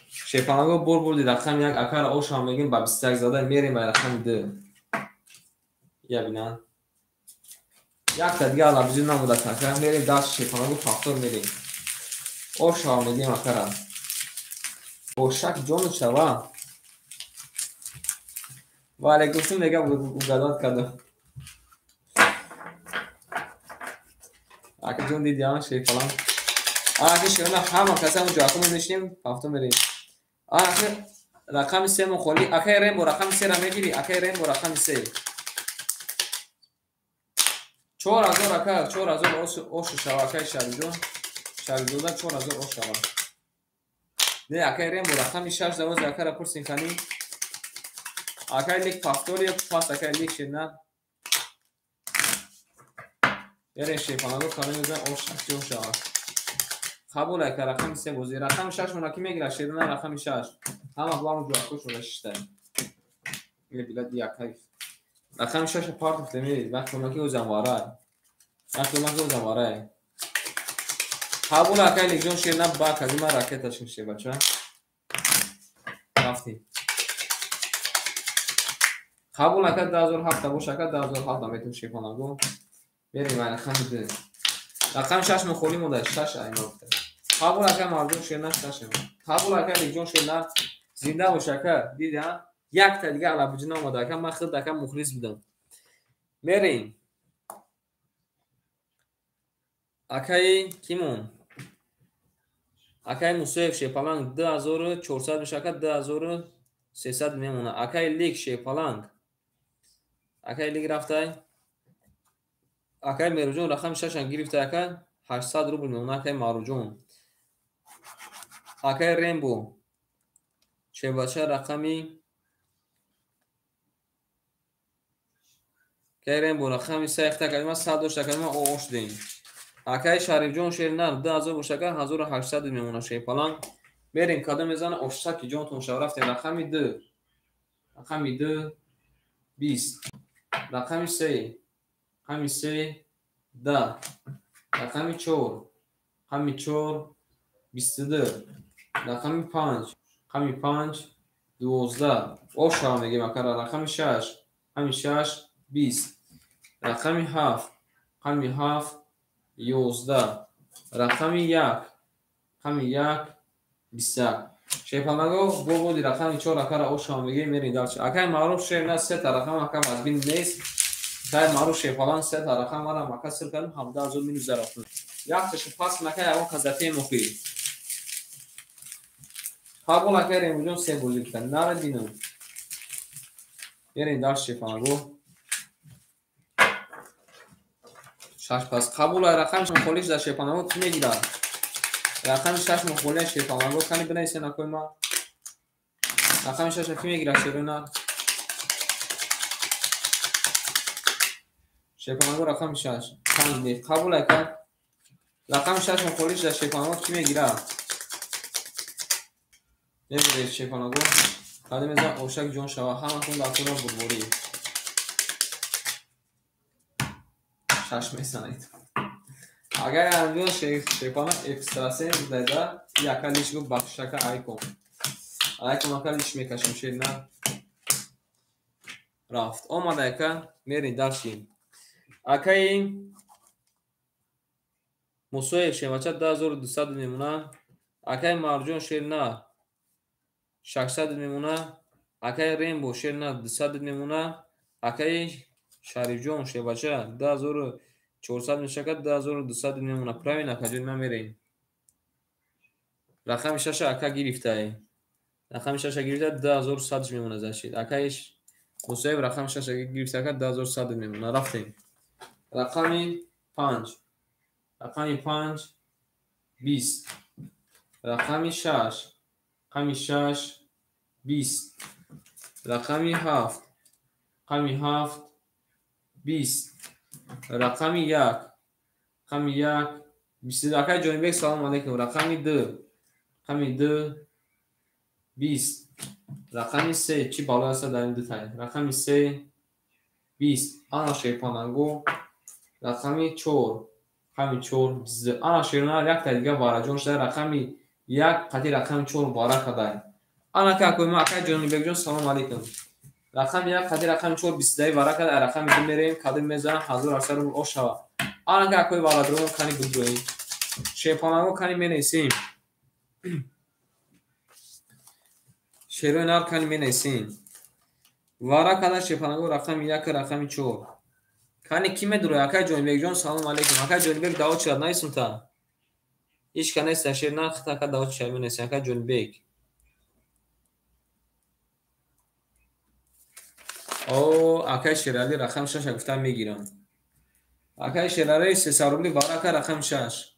شیپانگو بردی رقم 1 اکر اوش هم میگیم با 21 زده میریم به رقم 2 یا بینن یک تا دیگه علا بجید نموده تکر میریم دست شیپانگو فاکتور میریم اوش هم میگیم اکر اوشک جون شوا ولی گفتیم دیگه گداد کده اکر جون دیدی هم شیپانگ اکر شیپانگ همه کسی همون جاکو میشنیم فاکتور میریم اکر رقم 3 مخولی اکر ریم با رقم 3 را میگیری اکر ریم با رقم 3 4000 اکر 4000 اوش شوا اکر شریدون شریدون 4000 اوش شوا نه اکر ریم با رقم 6 دوز اکر پرسین کنی اکر لیک فاکتوری پاس اکر لیک شدن یه شیپانگو کاری میزن اوش جون شوا قبول اکر رقم 3 بوزی رقم 6 مناکی میگیره شدن رقم 6 همه با هم جوکو شده شده میگه دیگه اکر رقم 6 پارت میرید وقت مناکی اوزن واره وقت مناکی اوزن واره قبول اکر لیک جون شدن با کدی من راکتش میشه بچه رفتیم قبول اکر 2007 باشه اکر 2007 نمیتون شیپانگو بریم رقم 2 رقم 6 مخولی مونده 6 اینا قبول اکر مردم شدن 6 قبول اکر لیک جون شدن زنده باشه اکر دیدن یک تا دیگه علا بجنا اومده اکر من خود اکر مخلص بودم میریم اکای کیمون اکای موسیف شیپالانگ 2400 میشه اکر 2300 میمونه اکای لیک شیپالانگ اکای لیک رفته اکای میروجون رقم 6 گرفته اکر 800 روبل میمونه اکای ماروجون اکای ریمبو چه باشه رقمی Kerem bu raqami sayxta kalma 100 kalma oş deyin. Akay Şarifjon şerinar 1000 boşaka 1800 memuna şey falan. Berin kadın ezanı oşsa ki jon ton şavrafte raqami 2. Raqami 2 20. Raqami 3. Raqami 3 10. Raqami 4. Raqami 4 22. Raqami 5. Raqami 5 12. Oş şavam میگه makara raqami 6. Raqami 6 20. Raqami 7. Raqami 7 11. Raqami 1. Raqami 1 20. Шепанаго бободи рақами 4 акара ошамиги мери дарчи акай маъруф шерна се тарақам акам аз бин нест кай маъруф шепалан се тарақам ара мака сир кадим 17000 мину зарафтун як чаши пас накай авон казати мухи қабул акай ремуҷон се бозид кан нара дину мери дарчи шепанаго шаш пас қабул ай рақами холиш дар шепанаго ки мегирад рақами 6 мухолия шепанаго кани бинайсен акой ма рақами 6 ки мегирад шеруна шепанаго рақами 6 5 не қабул ака рақами 6 мухолиш дар шепанаго ки мегирад небиред шепанаго кади мезан ошак ҷон шава ҳаматон дар худа бурбурӣ 6 месанед агар анҷон шепана экстрасен дада яка лишгу бахшака айкон ака лиш мекашам шерна рафт омада яка мерин даршин акаи мусоев шемача 10200 мемуна акаи марҷон шерна 600 мемуна акаи рембо шерна 200 мемуна акаи шарифҷон шебача 10400 мешака 10200 мемуна правильно акаҷон ма мерем рақами 6 ака гирифтай рақами 6 гирифта 10100 мемуна зашид акаи мусоев рақами 6 гирифта ака 10100 мемуна рафтем рақами 5 рақами 5 20 рақами 6 рақами 6 20 рақами 7 рақами 7 20 рақами 1 рақами 1 20 акай ҷонибек салом алейкум рақами 2 рақами 2 20 рақами 3 чӣ бало аста дар ин дутай рақами 3 20 ана шепанаго рақами 4 рақами 4 20 ана шерона якта дига бараҷон шуда рақами 1 қати рақами 4 бара кадай ана ка акой ма акай ҷонибекҷон салом алейкум рақами 1 қади рақами 4 22 бара кадай рақами 2 мерем кадим мезанам 1800 рубл ош шава ана ка акой валадрон кани будрои шепанаго кани менесим шерои нар кани менесим вара кадай шепанаго рақами 1 рақами 4 кани ки медурои акай ҷонибекҷон салом алейкум акай ҷонибек даво чиад наисумта ҳеч ка неста шерна хита ка даво чиад менесим акай ҷонибек о акай шерали рақами 6 гуфта мегирам акай шерали 300 рубли вара ка рақами 6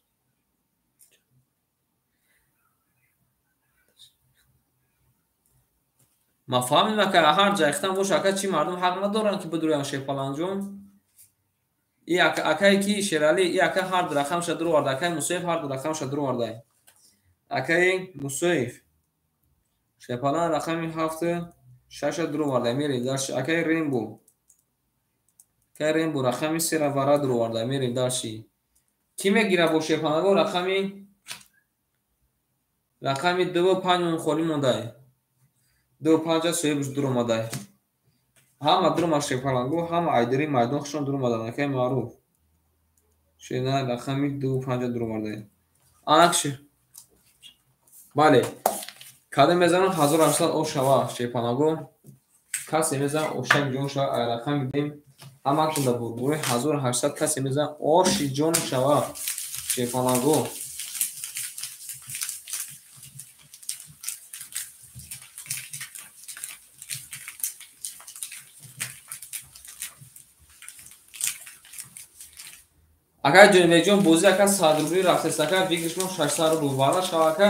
ма фаҳмидам акай ҳар ҷайхтан бош акай чӣ мардум ҳақ надоранд ки бидурӯянд шепаланҷон и акай ки шерали и акай ҳар ду рақамша дур оварда акай мусоев ҳар ду рақамша дур овардай акай мусоев шепалан рақами 7 6 дур овардай мерем дарши акай рембо рақами 3 вара дур овардай мерем дарши ки мегира бо шепанаго рақами 2 5 мон холӣ мондай 2 5 соҳибш дур омадай ҳама дурума шепанаго ҳама айдари майдонхашон дур омадан акай маъруф шена рақами 2 5 дур омадай анакши бале каде мезанам 1800 ош шава шепанаго касе мезан ошак ҷон шава ай рақами дем ҳамакшон да бурбури 1800 касе мезан оши ҷон шава шепанаго акай ҷонибекҷон бози ака 100 рубли рафтесака вигришмон 600 рубл вара шава ака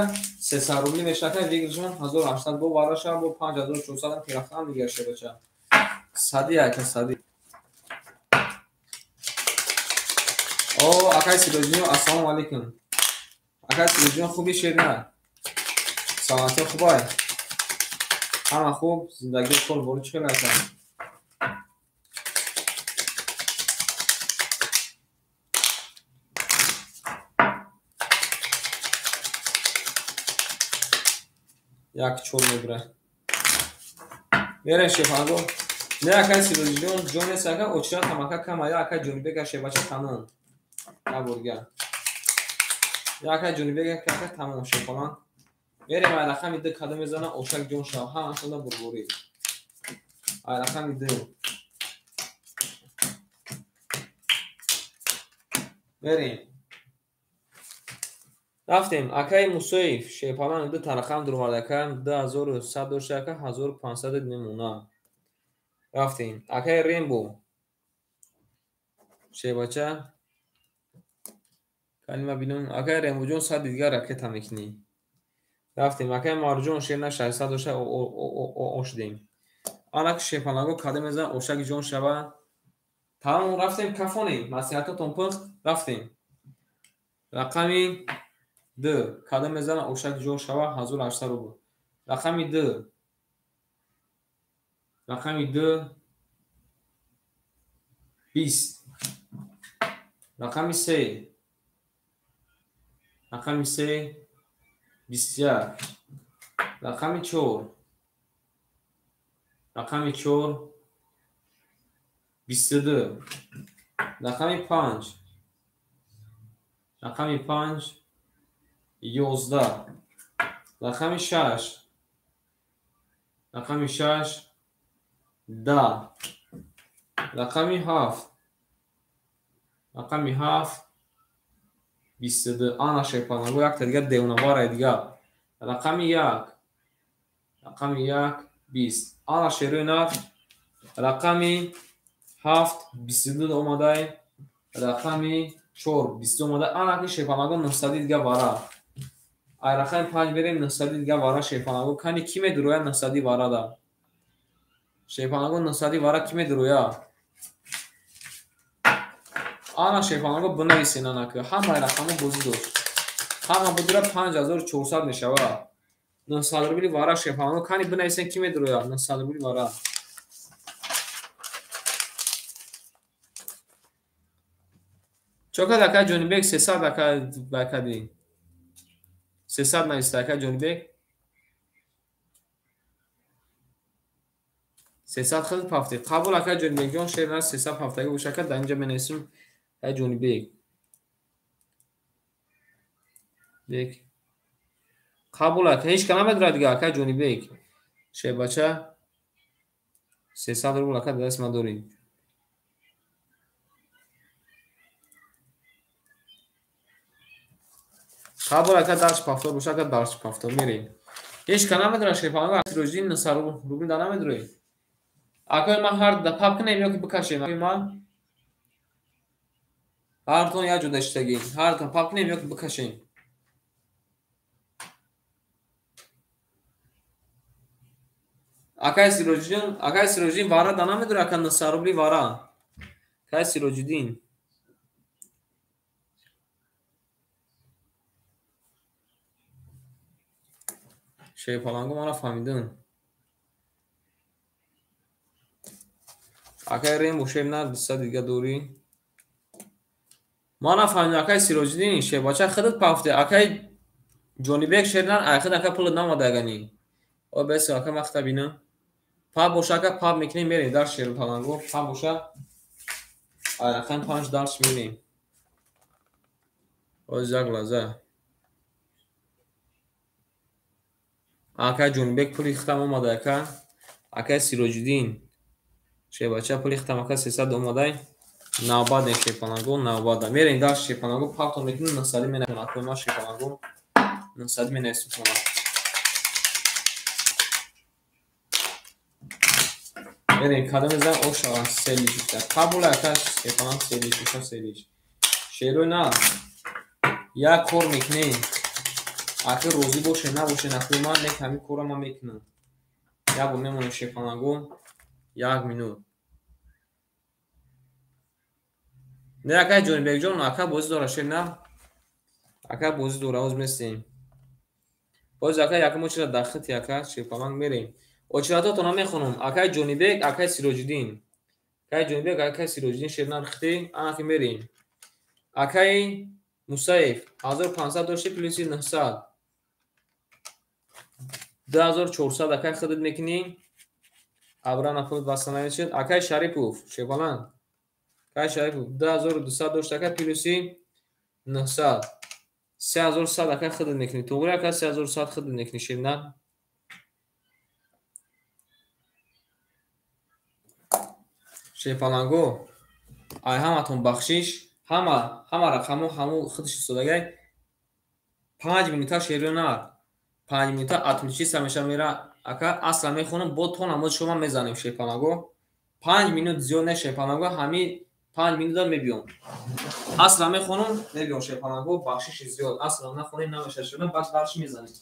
300 рубли мешака вигришмон 1800 бо вара шава бо 5400 ки рафтан дигар шебача сади ака сади آقای سیروجی السلام علیکم. آقای سیروجی خوبی شیر نه؟ سلامتی خوبه؟ همه خوب؟ زندگی کل بروچ خیلی هستن؟ یک چول میبره میره شفاگو نه آقای سیروجی جون ساکا اوچرا تماکا کمایا آقای جونی بگه شباچه تمام نبورگه یا آقای جونی بگه که تمام شفالان میره ما رقم ایده کدوم میزنه اوشک جون شو هم اصلا بربوری رقم ایده میریم رفتیم آقای موسویف شیپالان ایده ترخم در ورده کردن 2100 دوشکه 1500 نمونه رفتیم آقای ریمبو شیباچه کلمه بینون آقای ریمبو جون 100 دیگه راکت هم میکنی رفتیم آقای مارجون شیرنا 600 دوشه اوشدیم آنها که شیپالانگو کده میزن اوشک جون شبه تمام رفتیم کفانی مسیحتاتون پخت رفتیم رقمی 2 کده میزن اوشک جون شبه 1800 رو بود رقمی 2 20 رقمی 3 21 رقمی 4 22 رقمی 5 11 رقمی 6 10 رقمی 7 22 آنا شیپانگو یک تا دیگه دیونواره دیگه رقمی 1 20 آنا شیروی نار رقمی 7 22 اومده رقمی 4 22 اومده آنا که شیپانگو 900 دیگه واره ای رقمی 5 بریم 900 دیگه واره شیپانگو کنی کی میدرویه 900 واره دا شیپانگو 900 واره کی میدرویه آنا شیپانگو بنویسین آنا که همه رقمو بوزی دوست همه بودیره 5400 میشوه 900 روبیلی واره شیپانگو کنی بنویسین کی میدرویه 900 روبیلی واره چوکا دکه جونی بیگ 300 دکه بکدی 300 نویسته دکه جونی بیگ 300 خیلی پافتی قبول دکه جونی بیگ جون شیر نه 300 پافتگی بوشه که در اینجا بنویسیم دکه جونی بیگ قبول دکه هیچ کنم نداره دیگه دکه جونی بیگ شیر بچه 300 رو دکه دست ما داریم قبول دکه درش پافتور بوشه که درش پافتور میریم هیچ کنم نداره شیپانگو روزی 900 روبیل دانه میدروی اکوی ما هر پاپ کنیم یا که بکشیم اکوی ما هر تون یا جداشتگی هر تون پاپ کنیم یا که بکشیم اکای سیروجی واره دانه میدروی اکا 900 روبیلی واره اکای سیروجی دین شیپانگو ما را فهمیدن اکای ریم بوشیم نه 200 دیگه دوری ما نفهمیم اکای سیروجی دین شیباچه خودت پافته اکای جونی بیگ شیرنن اخیر اکای پول نماده گنی او بس اکای مختبینه پا بوشه که پا میکنیم میریم در شیپانگو پا بوشه اکای 5 درس میریم او زگ لازه اکای جونی بیگ پولی ختم اومده اکای سیروجی دین شیباچه پولی ختم اکای 300 اومده نوباد شیپانگو نوباد میریم در شیپانگو پاکتون میکنیم 900 مینه اکای ما شیپانگو 900 مینه استفاده میریم کدام میزن او شوان سیلی شده قبول اکای شیپانگو سیلی شده سیلیش شیروی نه یک کور میکنیم اکای روزی باشه نباشه نخوی من یک همی کور ما میکنم یا با میمونه شیپانگو 1 مینوت نه اکای جونی بیگ جون اکا بازی داره شنیدم اکا بازی داره اوز میستیم باز اکا یکم چرا دخت یکا شیپامنگ میریم اوچراتو تو نمیخونم اکای جونی بیگ اکای سیروجدین اکای جونی بیگ اکای سیروجدین شنیدن ختی انا که میریم اکای موسیف 1500 داشته پلیسی 900 2400 اکای خودت میکنی ابران خود واسه نمیشد اکای شریپوف شیپالان اکای شریپوف 2200 داشته اکای پلیسی 900 3100 اکای خودت میکنی تو گویا اکای 3100 خودت میکنی شنیدن شیپالانگو ای همتون بخشش همه رقمو همو خودش سوداگه 5 минута шерёна 5 минута атмиши ҳамеша мера ака асла мехонам бо то намоз шумо мезанем шепанаго 5 минут зиёд не шепанаго ҳами 5 минута мебиём асла мехонам мебиём шепанаго бахшиши зиёд асла нахонем намеша шуна баъд бахшиш мезанем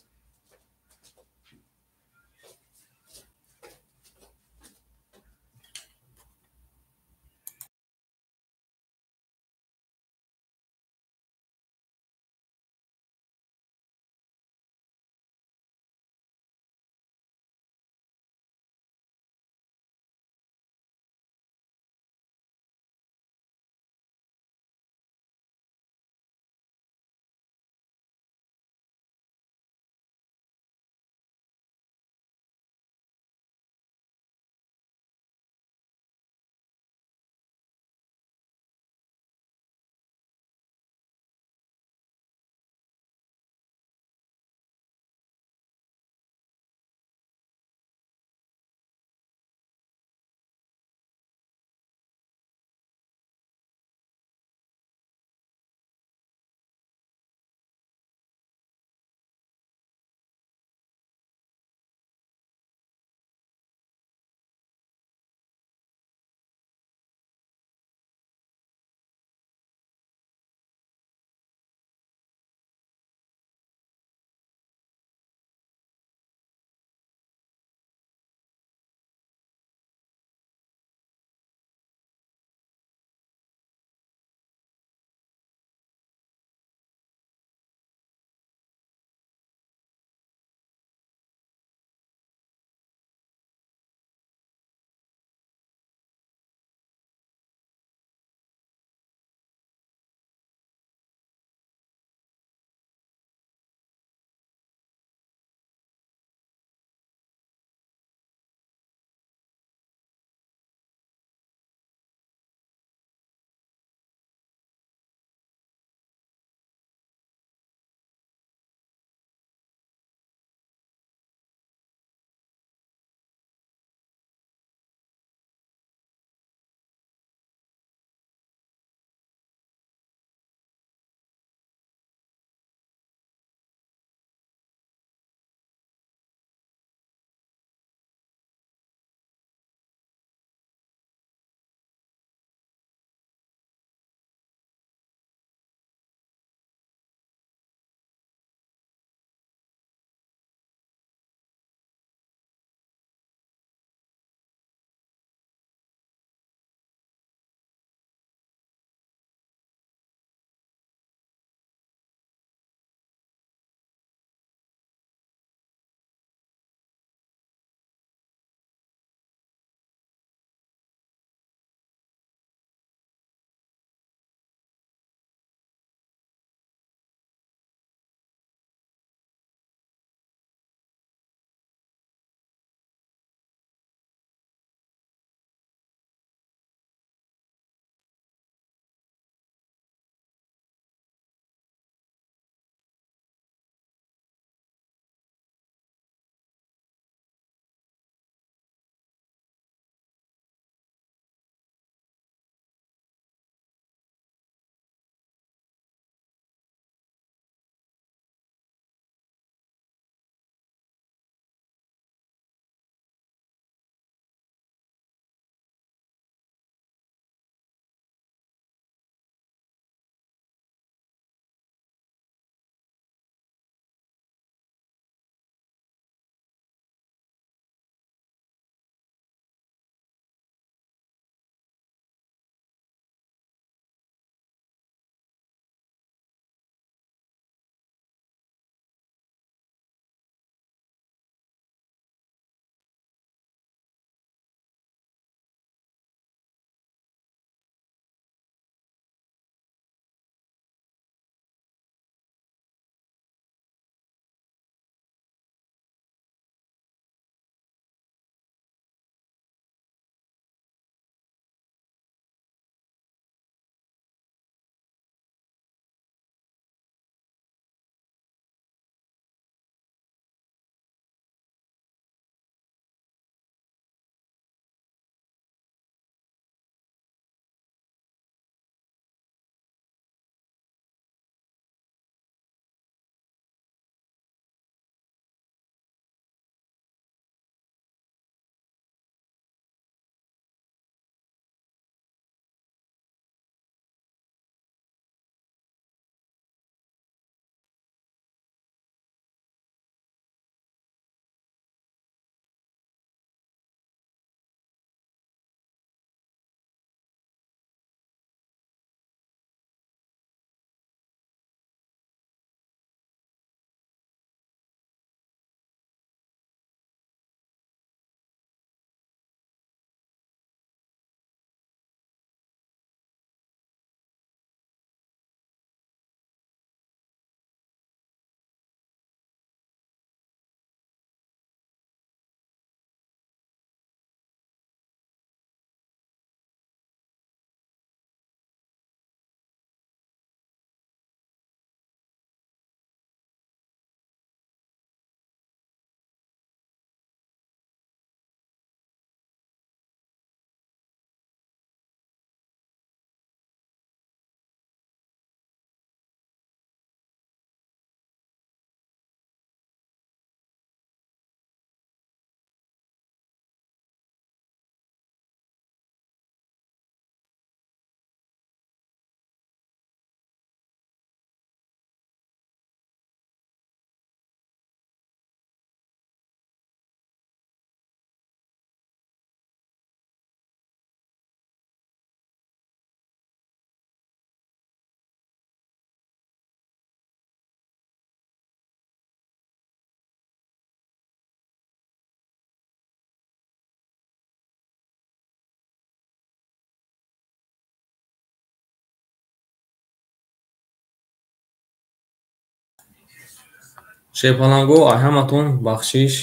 шепалангу ҳаматон бахшиш.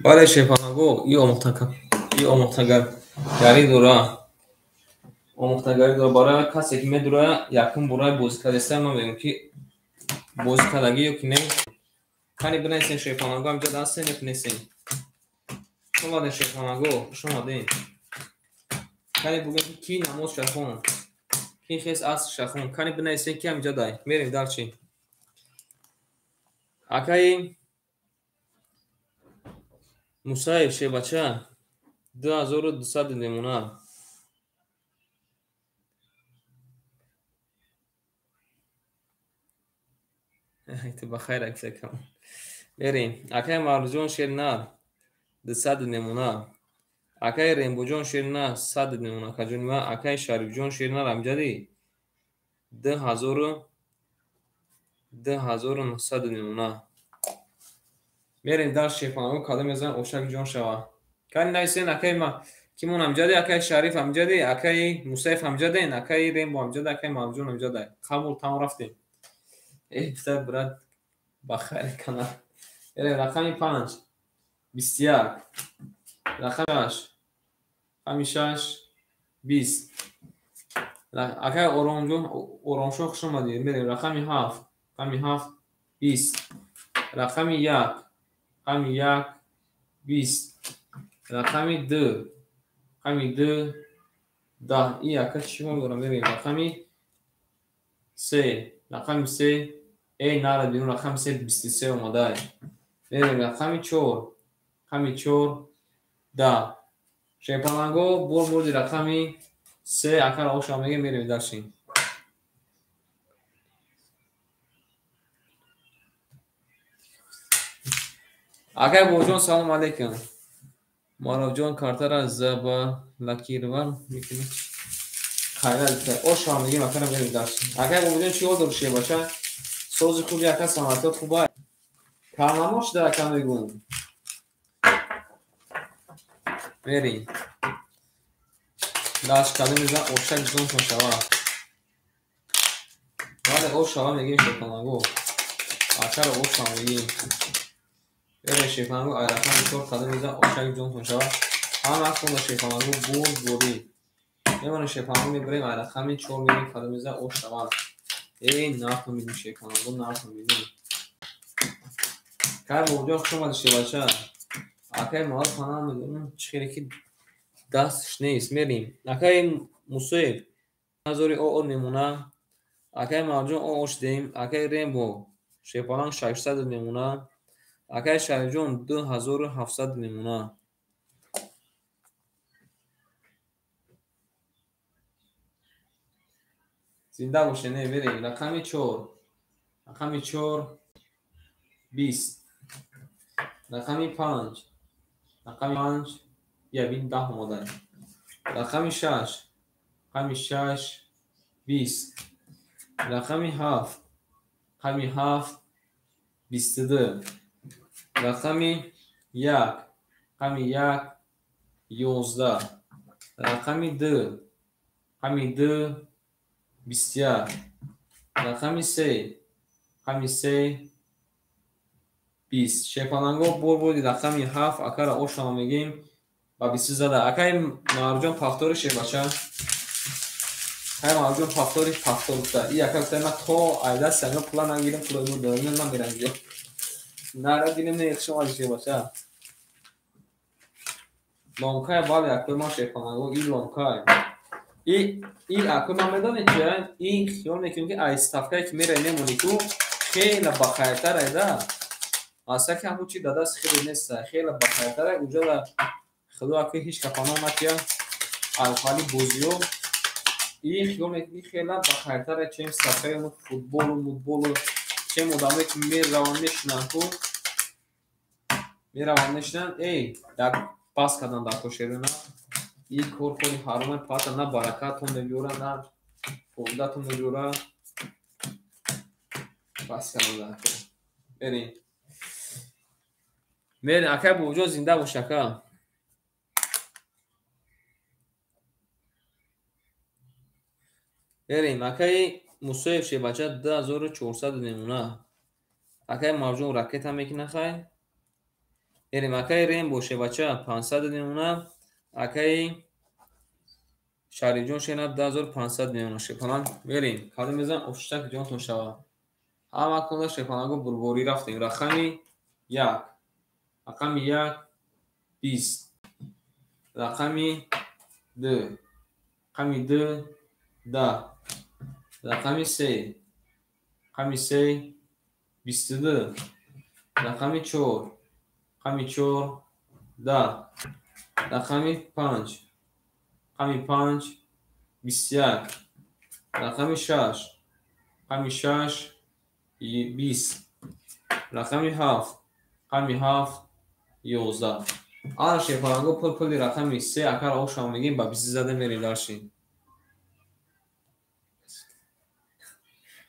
бале шепалангу и омӯхтагари дора. омӯхтагарӣ дора барои касе ки медуроя якум бурай бозӣ кардеста ман мегӯям ки бозӣ кардагӣ ё ки не. кани бинависен шепалангу ҳамҷо ҳастен ё ки нестен. омадем шепалангу хушомадем. кани бугӯем ки намоз шахон, ки хес аст шахон. кани бинависен ки ҳамҷадай. мерем далчи. акаи мусаиб шебача 2200 мемона. ту бахайр аксакам. мерем. акаи мавлуҷон шернар 200 мемона. акаи рембуҷон шернар 100 мемона. кажони ма акаи шарифҷон шернар амҷади 2900 мемона. мерем дар шепалангу кадом мезанам ошак ҷон шава. кани нависен акаи ма кимон амҷади, акаи шариф амҷади, акаи мусаиф амҷаден, акаи рембо амҷада, акаи мавлуҷон амҷадай. қабул тамом рафтем. писар брат бахайр кана. мерем рақами 5 21 рақами 6 рақами 6 20. акаи оромшон хушомадӣ. мерем рақами 7 20 рақами 1 20 рақами 2 10. и ака чӣ дорам. мерем рақами 3 нара бинун рақами 3 23 омадай. мерем рақами 4 10. шепалангу бурди рақами 3 акара ошам мегем. мерем дашин. акай бобуҷон салом алейкум. маровҷон картара заба лакирвар мекунӣ. хайра ошам мегем акара мерем дашин. акай бобуҷон чӣ ҳол дорӣ шебача? сози хуби ака саматот хубай. карнамош дар ака мегум. мерем. даш кадом мезан ошак ҷон шава. бале ош шава мегем шепалангу. акара ошам мегем. мерем шепалангу айрақами 4 кадом мезан ошак ҷон шава. ҳама хона шепалангу бурди. мемона шепалангу мебарем айрақами 4 мегем кадом мезан ош шава. нарх мебинем шепалангу нарх мебинем. кай бобуҷон хушомади шебача. акай маъруф ҳана мегӯям чӣ хеле ки дастш нест. мерем. акай мусоиб 1000 оо мемона. акай мавлуҷон оош дем. акай рембо шепаланг 600 мемона. акай шарифҷон 2700 мемона. зинда бошед. не берем. рақами 4 20 рақами 5 я бин 10 омадай. рақами 6 20 рақами 7 22 рақами 1 11 рақами 2 21 рақами 3 20. шепалангу бурди рақами 7 акара ошама мегем ба 20 зада. акай мавлуҷон пафтори шебача. акай мавлуҷон пафтори пафторта. и ака гуфта ма то айда санга пула нагирем пула буд дорем ман мерам ё. нара гирем не хушома шебача. ломкай бале акой ма шепалангу и ломкай. и акой ма медонед чия? и хиёл мекунем ки айставкае ки мерай мемони ку хела бахайтар айда. аса ки ҳамун чи дадаст хеле неста. хела бахайтар уҷада худо акой ҳеч капано накия. алфали бозиё и хиёл мекунем хела бахайтар чем ставкаи футболу чем одамое ки мераванд мешинанд дар бас кардан дар кошерона. и корхони ҳарома пата на баракатон мебиёра на фоидатон мебиёра. бас кардан дар ко. берем. акай бобуҷон зинда бош ака. بریم اکای مصیف شه بچه 2400 نمونه اکای مرجون راکت هم میکنه خواهی بریم اکای ریم باشه بچه 500 نمونه اکای شهری جون شینه 2500 نمونه شپانان بریم کاری میزن افشتک جون تون شوه همه کنده شپانگو بربوری رفتیم رقمی یک رقمی یک 20 رقمی دو رقمی دو 10 رقمی سه رقمی سه 22 رقمی چهار رقمی چهار 10 رقمی پنج رقمی پنج 21 رقمی شش رقمی شش 20 رقمی هفت رقمی هفت 11 آن شیپارانگو پلی رقمی سه اکر او شما میگیم با 20 زده میریم داشتیم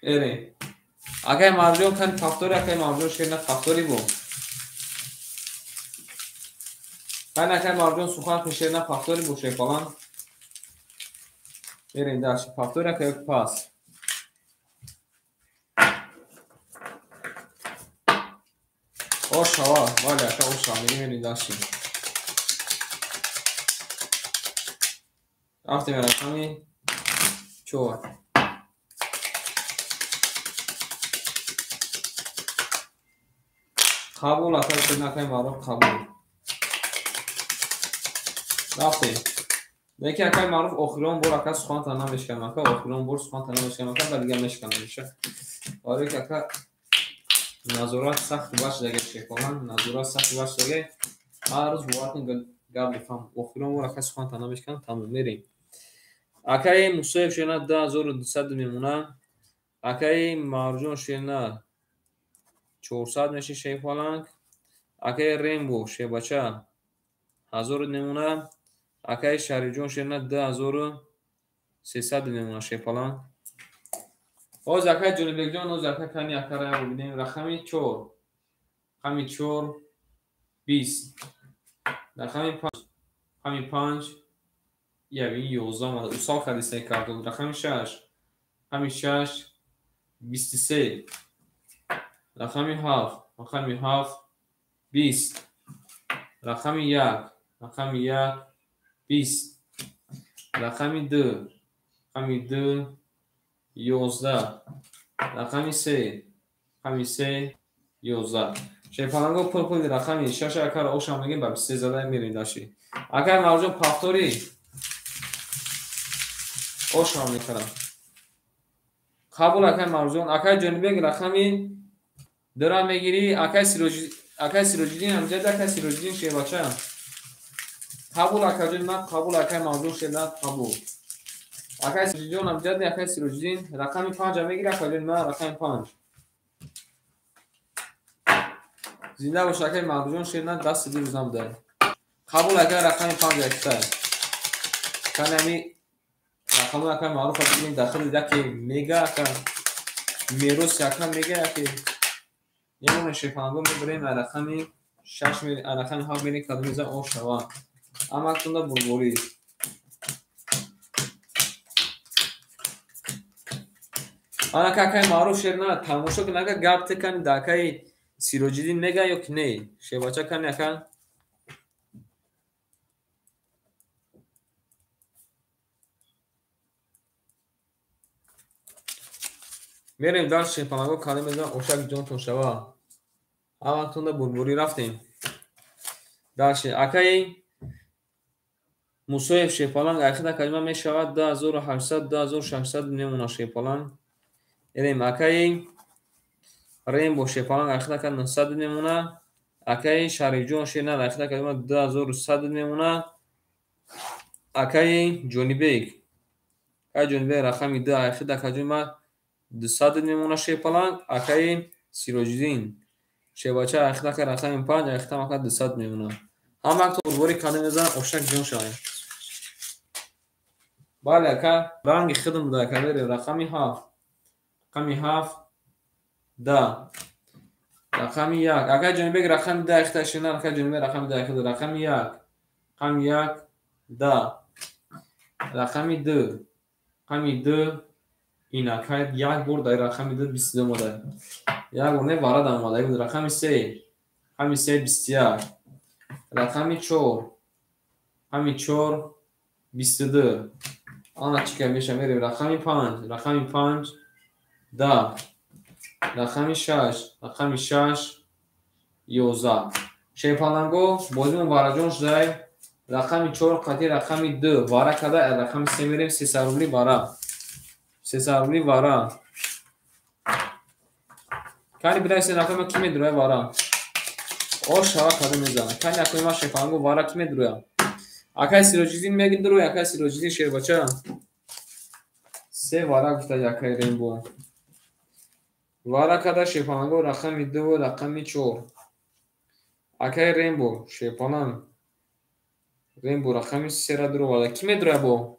ایره اگه مارجون کن فاکتوری اگه مارجون شیرنا فاکتوری بو کن اگه مارجون سخان که شیرنا فاکتوری بو شیپاران ایره داشتیم فاکتوری اگه پاس او شوا ولی اگه او شما میگیم داشتیم رفتیم رقمی چهار قبول اکای شد نکای معروف قبول رفتیم یکی اکای معروف اخیرون بور اکای سخوان تا نمیشکنم اکای اخیرون بور سخوان تا نمیشکنم اکای بلیگه میشکنم میشه آره که اکای نظورات سخت باش دیگه شکلان نظورات سخت باش دیگه هر روز بوارتون گرد بفهم اخیرون بور اکای سخوان تا نمیشکنم تموم میریم اکای مصیف شینا 10200 میمونه اکای مارجون شینا 400 میشه شیفالنگ اکای ریمبو شی بچه 1000 نمونه اکای شهری جون شینا 2300 نمونه شیفالنگ او زکای جنوبی جان او زکای کنی اکرای رو ببینیم رقمی 4 رقمی 4 20 رقمی 5 رقمی 5 یعنی 11 او سال خریسته کردم رقمی 6 رقمی 6 23 رقمی 7 رقمی 7 20 رقمی 1 رقمی 1 20 رقمی 2 رقمی 2 11 رقمی 3 رقمی 3 11 شیفانگو پل رقمی 6 اکر او شما میگیم با 23 زده میرین داشتی اگر مرجون پافتوری او شما میکنم قبول اکر مرجون اکر جنبی رقمی درام میگیری اکر سیروجدین امجد اکر سیروجدین شی بچه قبول اکر جن من قبول اکر مرجون شدن قبول اکر سیروجدین امجد اکر سیروجدین رقمی 5 میگیری اکر جن من رقمی 5 زنده باشه اکر مرجون شدن دست دی روزم داره قبول اکر رقمی 5 اکتر کنمی رقم اکر معروف بگیم داخل ده که میگه اکر میروس اکر میگه که یه مون شیفانگو میبریم رقمی 6 میری رقمی 7 میری کدوم میزن او شوا اما اکتون بربوری آنا که اکر معروف شد نه تماشا که نگه گرد تکن داکای سیروجدین میگه یا که نه شی بچه کنی اکر میریم در شیفانگو کدوم میزن اوشک جون تون شوا اما اکتون بربوری رفتیم داشته اکای مصیف شیپالان اخیرا کلمه می شود 2800 2600 میمونه شیپالان ایریم اکای ریم با شیپالان اخیرا کلمه 900 میمونه اکای شهری جون شینا اخیرا کلمه 2100 میمونه اکای جنوبی اکای جنوبی رقمی 2 اخیرا کلمه 200 میمونه شیپالان اکای سیروجدین شیباچه اخیرا که رقمی 5 اخیرا مکه 200 میمونه هم وقت بربوری کدوم میزن اوشک جون شاید بله که رنگ خدم ده که بری رقمی 7 رقمی 7 10 رقمی 1 اگر جنبی رقم 10 اختشینه اگر جنبی رقم 10 اختشینه رقمی 1 رقمی 1 10 رقمی 2 رقمی 2 اینکه یک بار در رقم دو 22 اومده. یک بار نه وارد اومده بود. رقم 3 همین 3 21. رقم 4 همین 4 22. آن چی که میشه میریم رقم 5 رقم 5 10. رقم 6 رقم 6 11. شیپالنگو بازی مبارجون شده. رقم 4 قطعی رقم 2 وارا کده. رقم 3 میریم 300 روبلی وارا. 300 روبلی وارا. کاری برای سه رقم کی میدروه وارا. او شوا کده میزنه. کاری نکنیم ما شیپالنگو وارا کی میدروه. اکای سیروجیدین میگین دروه. اکای سیروجیدین شیر بچه. 3 وارا گفته یکای رینبو. وارا کده شیپالنگو رقم 2 رقم 4. اکای رینبو شیپالنگ. رینبو رقم 3 را درو والا. کی میدروه بو؟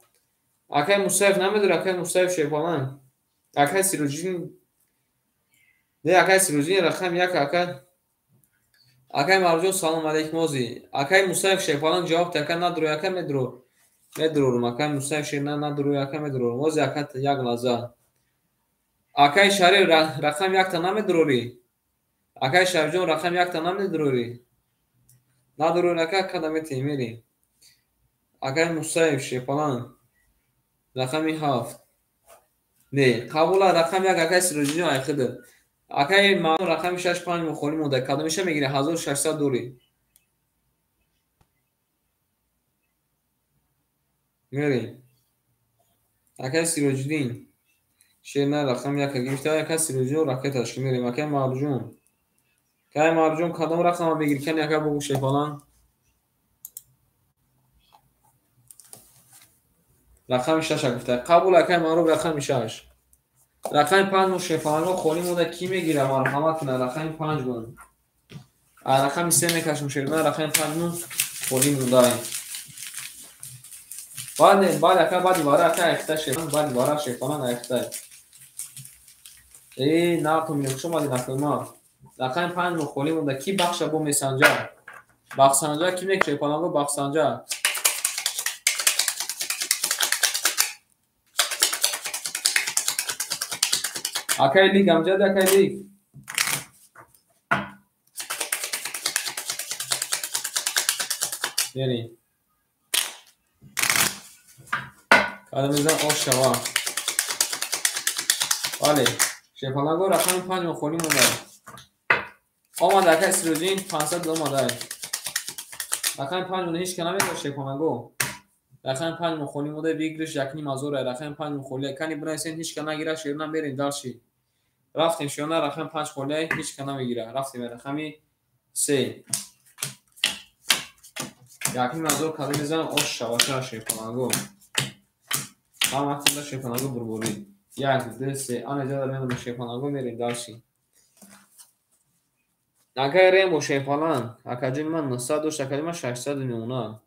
اکای مصیف نمیدروه. اکای مصیف شیپالنگ. اکای سیروجیدین نه اکای سیروجیدین رقم 1 اکای مرجون سلام علیکم موزی. اکای مصیف شیپالنگ جواب تکن ندروه. اکای میدرو. میدرو اکای مصیف شیر ندروه. اکای میدرو موزی اکای یک لحظه. اکای شریف رقم 1 تا نمیدروری. اکای شریف جون رقم 1 تا نمیدروری. ندروه اکای کدام تیمیری. اکای مصیف شیپالنگ رقم 7 نه قبول رقم 1 اکای سیروجیدین ایخده. اکای ما رقم 6 5 مخولی مونده. کدامشه میگیره 1600 دوری. میریم. اکای سیروجیدین شیر نه رقم 1 گرفته. اکای سیروجیدین راکتش میریم. اکای مرجون. اکای مرجون کدام رقم بگیر کنی اکای بگو شیپالنگ. رقم 6 گفته. قبول اکای معروف رقم 6. رقم 5 شیپالنگ خولی مونده. کی میگیره مرحمت کنه. رقم 5 بون. رقم 3 میکشم شیر نه رقم 5 خولی مونده. بعد اکای بعد وارا اکای اخته شیپالنگ بعد وارا شیپالنگ اخته. ای نه تو میگم شما دیدن ما. رقم 5 مخولی مونده. کی بخش بو میسنجر. بخشنجا کی میگه شیپالنگو بخشنجا. اکای لیگ امجد اکای لیگ. یعنی کار میزن آش شوا. بله شیپالنگو رقم 5 مخولی مونده. آمده اکای سیروجیدین 500 اومده. رقم 5 مونده هیچ که نمیده شیپالنگو. رقم 5 مخولی مونده بگیرش یک نیم ازوره. رقم 5 مخولی کنی برای سین هیچ که نگیره شیر نمیرین دالشی. رفتیم شیونه رقم 5 خولی هیچ که نمیگیره. رفتیم رقمی 3 یک نیم ازور کده میزن آش شوا شیپالنگو. هم وقتی دا شیپالنگو بربوری 1 2 3 آن اجازه میدم شیپالنگو میرین دالشی. اکای رینبو شیپالنگ اکای من 900 دوش اکای من 600 میمونه.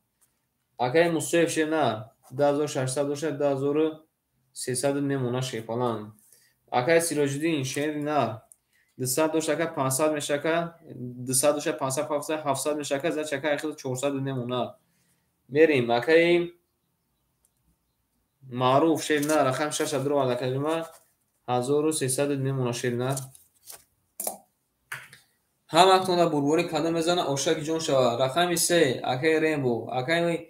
اکای مصیف شیر نه 10600 دوش 10300 میمونه شیپالنگ. اکای سیروجیدین شیر نه 200 دوش اکای 500 میشه که 200 دوش 500 700 میشه که زد چکای خود 400 میمونه. میریم اکای معروف شیر نه رقم 6 درو اکای من 1300 میمونه شیر نه. هم اکتونه بربوری کده میزنه اوشک جون شوا. رقم 3 اکای رینبو اکای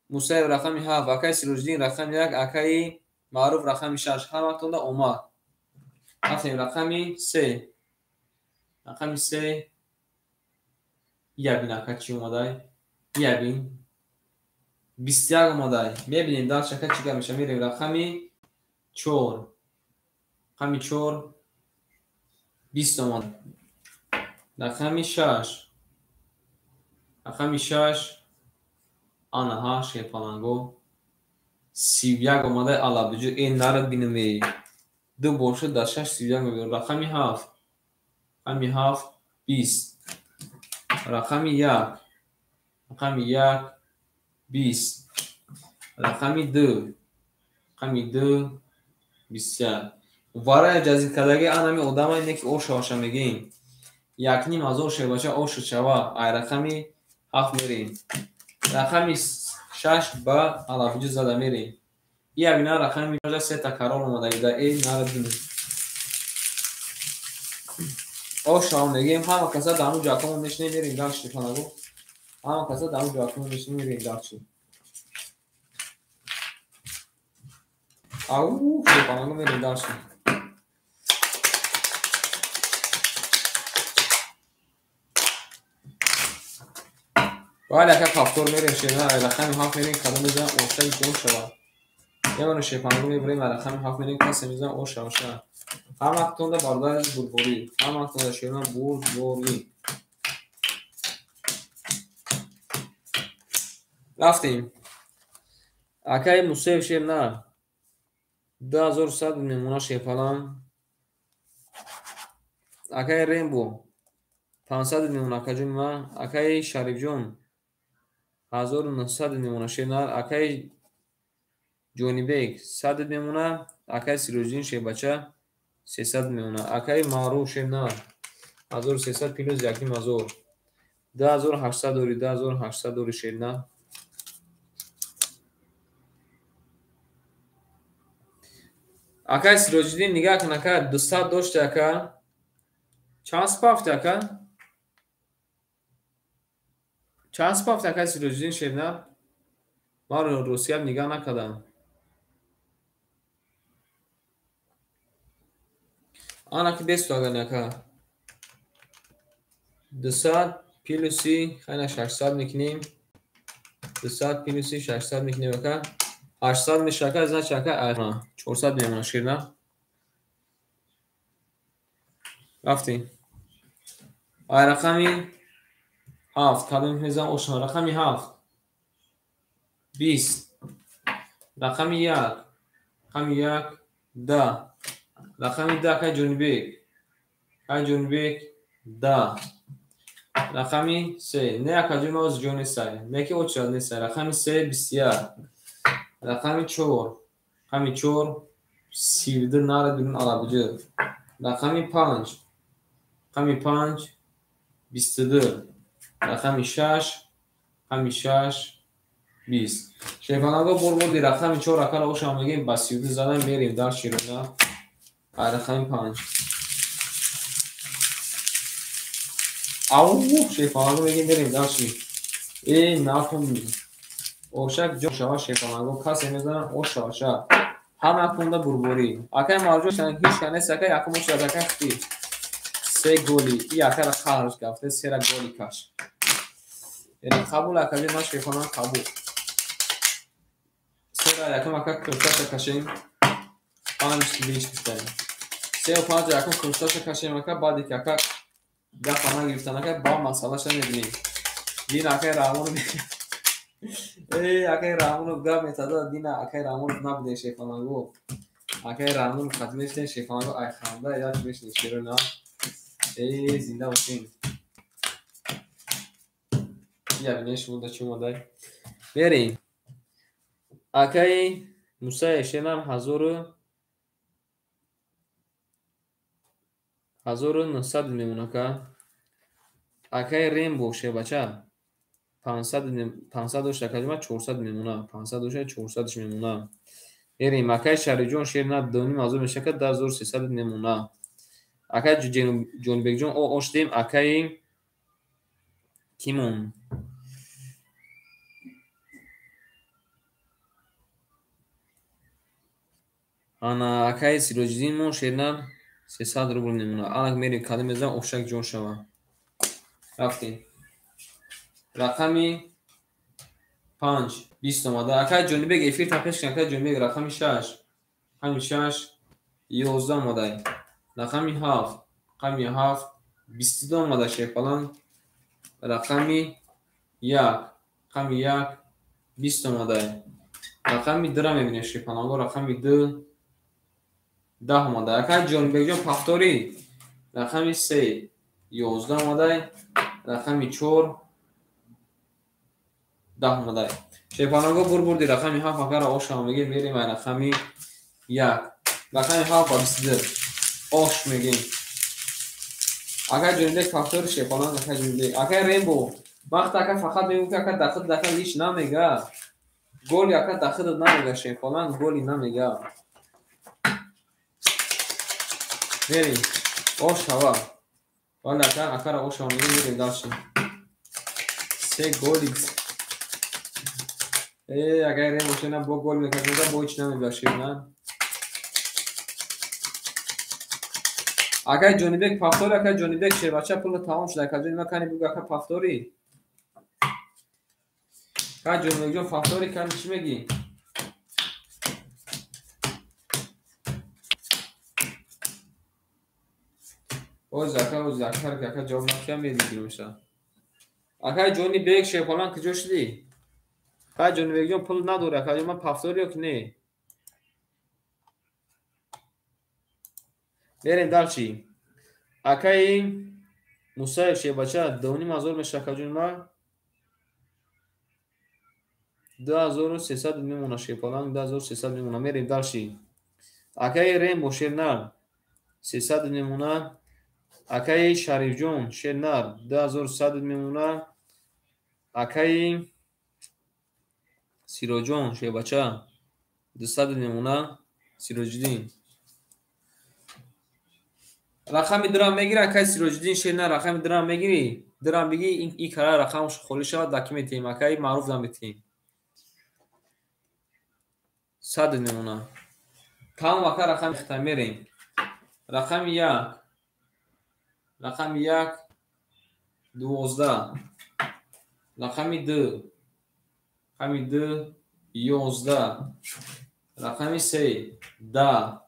مصیف رقم 7 اکای سیروجیدین رقم 1 اکای معروف رقم 6 هم اکتونه اومد. رفتیم رقم 3 رقم 3 یبین اکای چی اومده. یبین 21 اومده. میبینیم دال شکل چیکار میشه. میریم رقم 4 رقم 4 20 اومده. رقم 6 رقم 6 آنها شیپالنگو 31 اومده. علا بجو این نرد بینمی دو باشد در 6 31 میبینیم. رقم 7 رقم 7 20 رقم 1 رقم 1 20 رقم 2 رقم 2 21. وارای جزید کدگی آنمی آدم اینه که اوش هاشه میگیم یک نیم از اوشه باشه اوش چوا. ای رقمی 7 میریم. رقمی 6 با علاوه زده میریم. یا بینا رقم میشه سه تکرار اومده در این نردیم او شام نگیم همه کسا دامو جاکمون نشنه میریم داشتی کنگو همه کسا دامو جاکمون نشنه میریم داشتی او شو کنگو میریم داشتی باید اکا کافتور میریم شیرنا رقم هاف میریم کدوم میزن اوشتن جون شوا یه منو شیپانگو میبریم رقم هاف میریم کسی میزن او شواشا هم اکتون ده باردار بوربوری هم اکتون ده شیرنا بوربوری رفتیم اکای موسیو شیرنا 2100 میمونه شیپالان اکای ریمبو 500 میمونه اکا ما اکای شریف جون 1900 میمونه شیرنا اکای جونی بیگ 100 میمونه اکای سیروجین شه بچه 300 میمونه اکای مارو شیرنا 1300 پلوس یکی مازور 2800 دوری 2800 دوری شیرنا اکای سیروجین نگاه کن اکا 200 داشته اکا چند سپافت اکا چند سپافت اکای سیروجین شیرنا ما رو روسیه هم نگاه نکردم آن اکی 20 اگه اکا 200 پلوسی خیلی 600 میکنیم 200 پلوسی 600 میکنیم اکا 800 میشه اکا از نچه اکا 400 میمونه شیرنا رفتیم آی رقمی 7 کدوم میزن اوشن رقمی 7 20 رقمی 1 رقمی 1 10 رقمی 10 که جونبیک 10 رقمی 3 نه اکا جون از جونی سای نه که اوچال نیست رقمی 3 21 رقمی 4 رقمی 4 سیوده ناره بیرون عربجه رقمی 5 رقمی 5 22 رقمی 6 رقمی 6 20 شیفاناگو بردی رقمی 4 اکا رو شما میگیم با سیوده زدن میریم در شیرونه رقمی 5 او شیفاناگو میگیم بریم در شیر این ناکن اوشک جو شما شیفاناگو کسی میزنن او شاشا همه اکنده بربوری اکای مارجو شنگ هیچ کنه سکه یکم موچه دکه ختی 3 گولی ای اکا را خارج گفته 3 را گولی کش یعنی قبول اکالی ما شیفاناگو قبول 3 را یکم اکا کرتاش کشیم 5 بیش بستنیم 3 و 5 یکم کرتاش کشیم اکا بعدی که اکا دفعه گرفتن اکا با مسئله شد میبینیم دین اکای رامون اکای رامون گفت میتاده دین اکای رامون نبوده شیفاناگو اکای رامون ختمیشتن شیفاناگو ای خانده یاد میشنی شیرون زنده باشین یا بینیش بوده چی موده بریم اکای موسیو شیرنا 1900 میمونه که اکای ریمبو شه بچه 500 داشته که 400 میمونه 500 داشته 400 میمونه بریم اکای شریف جون شیرنا دونی موضوع میشه که 1300 میمونه اکای جون بیگ جون او اشتیم اکای کیمون انا اکای سیروجین مون شیرنا 300 روبل میمونه الان میریم کدوم میزن اوشک جون شما رفتیم رقمی 5 20 اومده اکای جون بیگ افیر تپش کن اکای جون بیگ رقمی 6 رقمی 6 11 اومده رقمی 7 رقمی 7 22 اومده شیپالان رقمی 1 رقمی 1 20 اومده رقمی 2 را میبینی شیپالانگو رقمی 2 10 اومده اکای جون بیگ جون پافتوری رقمی 3 11 اومده رقمی 4 10 اومده شیپاناگو بردی رقمی 7 اگر آش هم میگیم میریم رقمی 1 رقمی 7 با 22 آش میگیم اگر جونیده کافتور شیپاناگو اگر جونیده اگر ریمبو وقت اگر فقط میگم که اگر داخل هیچ نمیگه گل یکا داخل نمیگه شیفالان گلی نمیگه. بریم آش هوا والا اکر آش هوا میگیم داشتیم 3 گلی. اگر این باشه نه با گل میکنه با هیچ نمیگه نه. اگر جونی بک پافتور اگر جونی بک شه بچه پول تمام شده اگر جونی مکنی بگو اگر پافتوری اگر جونی بک جون پافتوری کنی چی میگی؟ او زکر که اگر جواب نکیم میدی میشه. اگر جونی بک شه فلان کجا شدی؟ اگر جونی بک جون پول نداره اگر جون من پافتوری یا که نه؟ بریم دال چی؟ اگر این مصاحب شه بچه دونی مازور میشه اگر جون ما 2300 میمونه شیپالان 2300 میمونه میریم داشتی اکای ریم باشه نه 300 میمونه اکای شریف جون شه نه 2100 میمونه اکای سیرو جون شه بچه 200 میمونه سیروجدین رقم درام میگیره اکای سیروجدین شه نه رقم درام میگیری درام بگی این کار رقمش خالی شود داکی تیم اکای معروف دام تیم 100 میمونه تمام اکا رقم ختم میریم رقم 1 رقم 1 12 رقم 2 رقم 2 11 رقم 3 10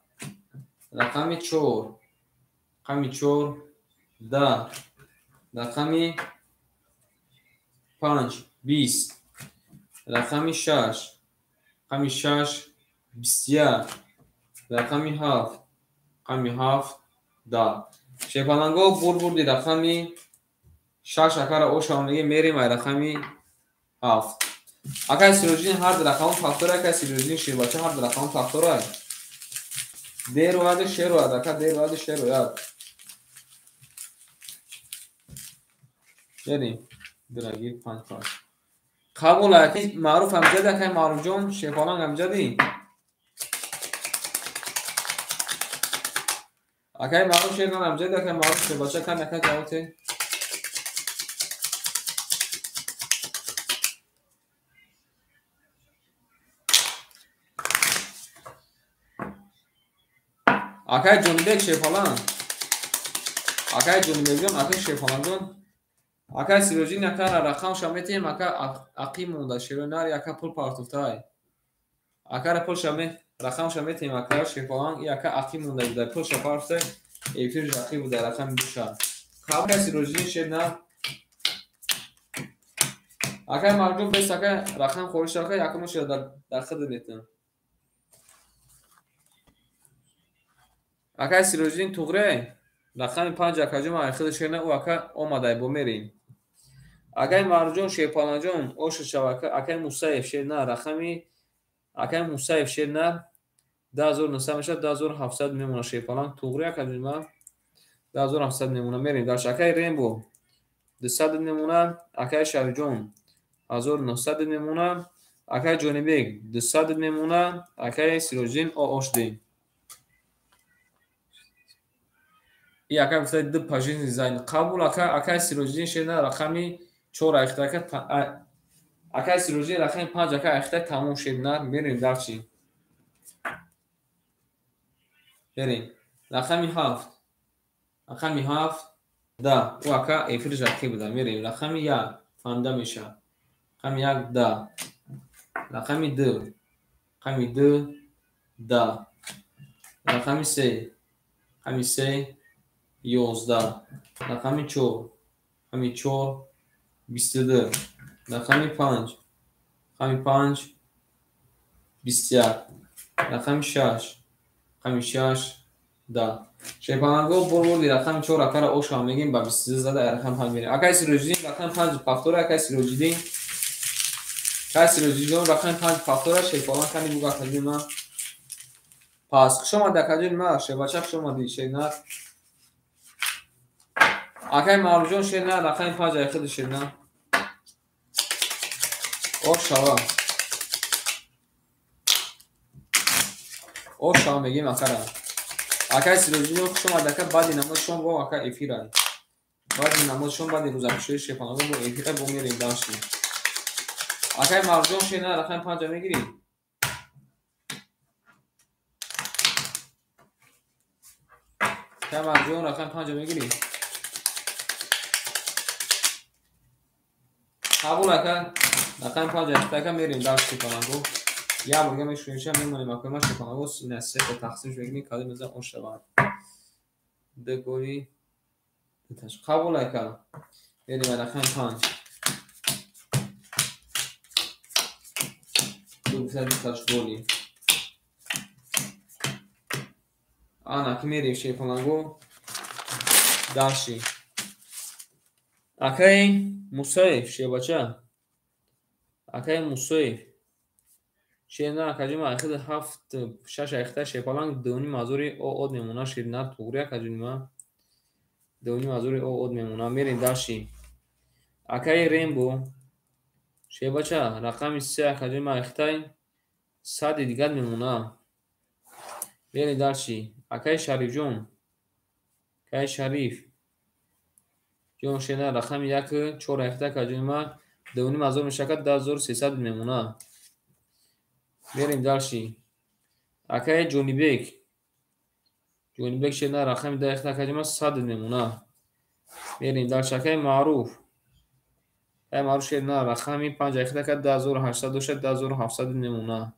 رقم 4 رقم 4 10 رقم 5 20 رقم 6 رقم 6 21 رقم 7 رقم 7 10 شیپالانگو بردی رقم 6 اکر اوشامگی میریم رقم 7 اگر سیروجین هر رقم فاکتور اگر سیروجین شیر باشه هر رقم فاکتور است دیر واد شیر واد اگر دیر واد شیر واد یعنی درگیر 5 کار قبول اکی معروف امجد اکی معروف جون شیفالان امجدی اکی معروف شیفالان امجد اکی معروف شیر باشه کن اکی جاوته اکی جونبک شیفالان اکی جونبک جون اکی شیفالان جون اکی سیروجین اکی رقم شامیتیم اکی اقی مونده شیرو ناری اکی پول پارتوفتای اکی پول شامه رقم شامیتیم اکی شیفالان اکی اقی مونده بوده پول شپارفته ایفیر اقی بوده رقم دوشا اکی سیروجین شیر نه اکی مرجون بیست اکی رقم خورش اکی یکمش در خود بیتن اکی سیروجین توغره رقم 5 اکی ما خود شیر نه او اکی اومده بو میریم اکی مرجون شیپالان جون اوش شوکه اکی مصایف شیر نه رقمی اکی مصایف شیر نه 10900 میشه 10700 میمونه شیپالان توغره اکی ما 10700 میمونه میریم در اکی ریمبو 200 میمونه اکی شریجون 1900 میمونه اکی جونیبیک 200 میمونه اکی سیروجین اوش دی ای اکی بسید دو پاژین دیزاین قبول اکی سیروجین شیر نه رقمی 4 اختراک اکی سیروجین رقم 5 اکی اختراک تموم شیر نه میریم در چی بریم رقمی 7 رقمی 7 ده او اکی ایفرج اکی بوده میریم رقمی 1 فهمده میشه رقمی 1 ده رقمی 2 رقمی 2 ده رقمی 3 رقمی 3 11 رقمی 4 رقمی 4 22 رقمی 5 رقمی 5 21 رقمی 6 رقمی 6 10 شیپانگو بردی رقم 4 اکر اوشا میگیم با 23 زده رقم 5 میریم اکای سیروجین رقم 5 فاکتور اکای سیروجین رقم 5 فاکتور شیپان کنی بگا کنی ما پس شما دکجین ما شباچک شما دیشه نه اکای معروجون شه نه رقم 5 خود شه نه او شوا Oşa megim akara. Akay silojini خوش اومد که بعد نمازشون با اکا افیرای بعد نمازشون بعد روزافزون شپانه با افیرای با میریم داشتیم اکای مرجون شینا رقم 5 میگیریم که مرجون رقم 5 میگیریم قبول اکا رقم 5 تا میریم داشت شپانه یا بگم میشونیم میمونیم اکا ما شپانه نسه به تقسیمش بگیریم کادی مثلا اون شبان دگوری قبول اکا میریم رقم 5 taş goli. Ana kimeri şey falan go. Dashi. Akay Musaif şey bacha. Akay Musaif. Şey na akajima akhid haft shash akhta şey falan doni mazuri o od memuna shirna tugri akajima. Doni mazuri o od memuna merin dashi. Akay Rainbow şey bacha raqam 3 akajima akhta sad digar memuna. Merin dashi. Akay Sharif Jon. Akay Sharif. جون شنا رقم 1 4 هفته کجوما دونی مازور مشکل 10300 میمونه بریم دالشی اکای جونی بیگ شنا رقم 10 هفته کجوما 100 میمونه بریم دالش اکای معروف شنا رقم 5 هفته که 10800 میمونه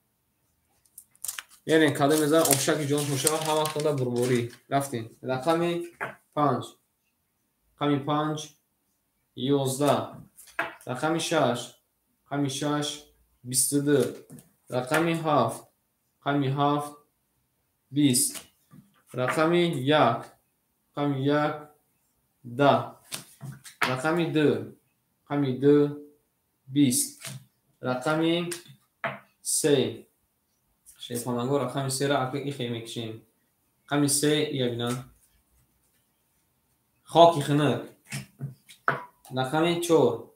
بریم کادو میزان افشاکی جون خوشا همه خونده بربوری رفتیم رقم 5 رقم 5 11 رقم 6 22 رقم 7 20 رقم 1 10 رقم 2 20 رقم 3 شیفانگو رقم 3 را اکی خیمه کشیم رقم 3 یا بینا خاکی خنک رقم 4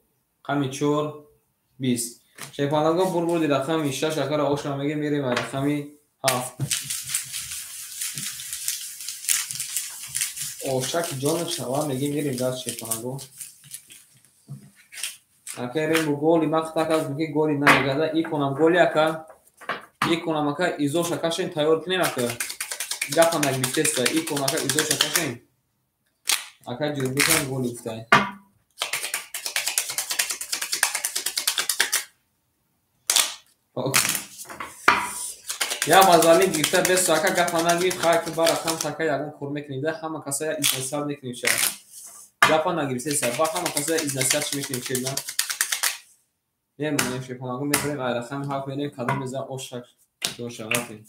20 شیفانگو بردی رقم 6 اکر آشنا میگه میریم رقم 7 اوشک جان شوا میگه میریم دست شیفانگو اکریم بو گولی مقطع از میگه گولی نمیگه ای کنم گولی اکا ایزو شکاشین تایور کنیم اکا گفت نگیشتست ای کنم اکا ایزو شکاشین اکا جور بکن گولی افتای یا مازالی گیفته بس اکا گفت نگیشت خواهی که بار اکام تاکا یکون خورمه کنیده همه کسای ایزنسیال نکنیم شد گفت نگیشتست با همه کسای ایزنسیال چی میکنیم شد نه میمونیم شیفانگو میبریم رقم 7 میریم کدام میزن اوشک جون شد رفتیم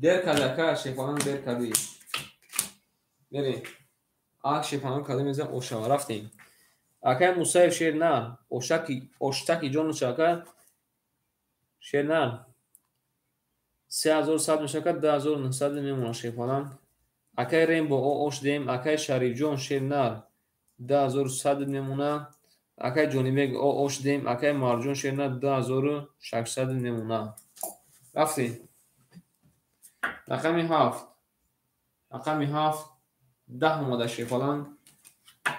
در کده که شیفانگو در کدی بریم آک شیفانگو کدام میزن اوشک رفتیم اکای موسیف شیر نه اوشتکی جون شکر شیر نه 3100 میشه 10900 میمونه شیفانگو اکای رینبو او اوش دیم اکای شریف جون شیر نه 10100 میمونه اکای جونی بیگ او اوش دیم اکای مارجون شیر نه 2600 میمونه رفتیم رقم 7 10 اومده شیفانگو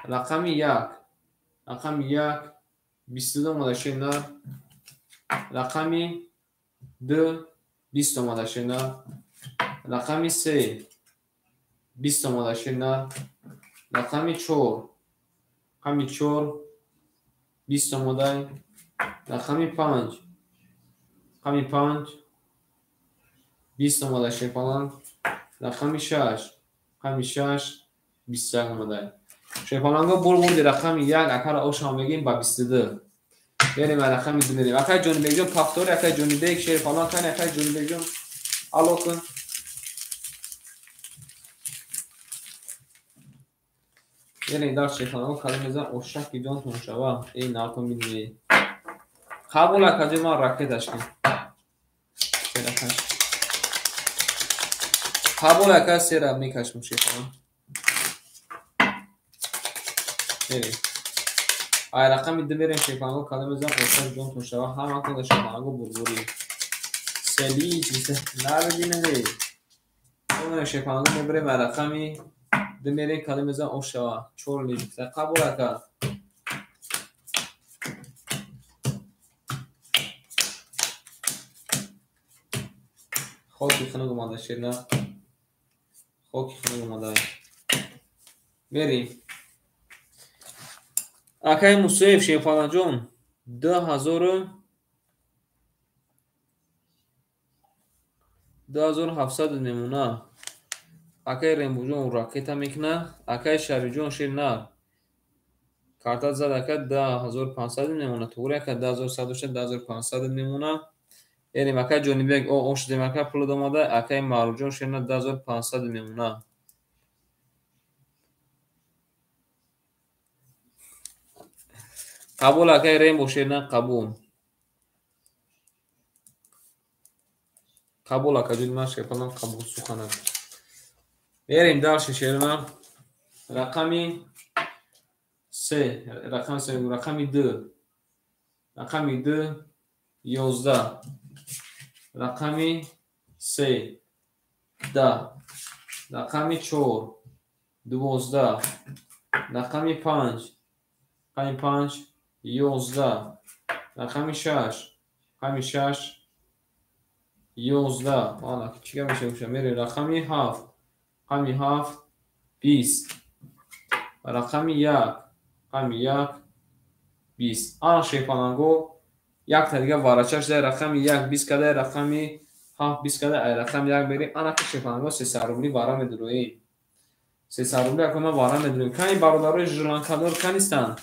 رقم 1 22 اومده شیر نه رقم 2 20 اومده شیر نه رقم 3 20 اومده شیر نه رقم 4 20 اومده رقم 5 20 اومده شیفانگو رقم 6 21 اومده شیفانگو بردی رقم 1 اکر اوشان بگیم با 22 بریم رقم 2 میریم اکر جونی بیگ جون پافتور اکر جونی بیگ شیفانگو کن اکر جونی بیگ جون الو کن بریم دار شیفانگو کدام میزن اوشک جون تون شوا این ناکن میدونی قبول اکر ما راکتش کن قبول اکر سیره میکشم شیفانگو بریم ай рақами ду мерем шефанго када мезанам осад ҷон тун шава ҳама кунда шефанго бурбурӣ сели чизе набидинеде мерем шефанго мебарем ай рақами ду мерем када мезанам ош шава чор литр қабул ака хоки хунук омада ширна хоки хунук омада мерем акай Мусоев шефанаҷон 2700 мемона акай Рембуҷон ракета мекна акай Шариҷон ширна карта зад ака 10500 мемона тугури ака 10100 мемона ерим акай Ҷонибек ош дем ака пул домада акай Маъруфҷон ширна 10500 мемона қабул акай Рембо ширна қабул қабул ака ҷуд шефалан қабул сухана мерем далши ширна рақами рақами 2 рақами 2 11 рақами 3 10 рақами 4 12 рақами 5 рақами 5 11 рақами 6 рақами 6 11 ана чига мешавуша мере рақами 7 рақами 7 20 рақами 1 рақами 1 20 ана шефананго як та дига варачаш дай рақами 1 20 кадай рақами 7 20 кадай ай рақами 1 берем ана ки шефананго 300 рубли вара медуроем 300 рубли акома вара медуроем кани бародарои жуланкадор канистан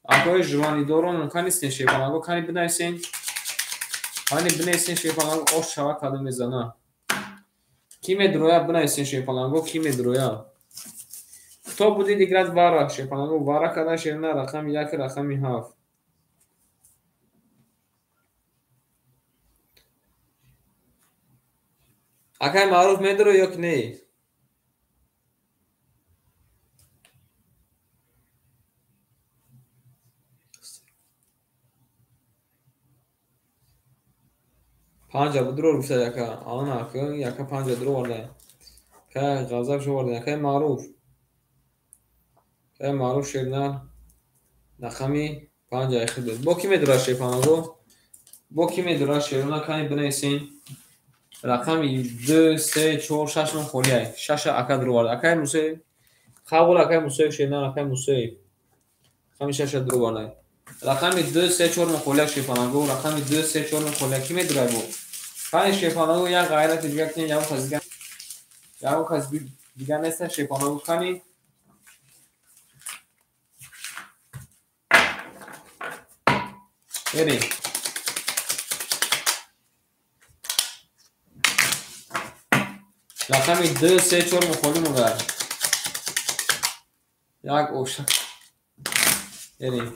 акои жуланидорон канистен шефананго кани бинайсен кани бинайсен шефананго ош шава каду мезана ки медуроя бинайсен шефананго ки медуроя то буди диград вара шефананго вара кадай ширна рақами 1 рақами 7 акай Маъруф медуро ё ки не 5 будро гуфта яка ана ака яка 5 дро варда кай ғазаб шо варда кай Маъруф ширна рақами 5 яхид бо ки медура шефанаго бо ки медура ширна кани бинайсин рақами 2 3 4 6 мон холияй 6 ака дро варда акай Мусоев қабул акай Мусоев ширна акай Мусоев рақами 6 дро варда рақами 2 3 4 мон холияй шефанаго рақами 2 3 4 мон холияй ки медура бо кани шефанаго як ғайрати дига кин як кас дига неста шефанаго кани ерим рақами 2 3 4 мон холӣ монда як оша ерим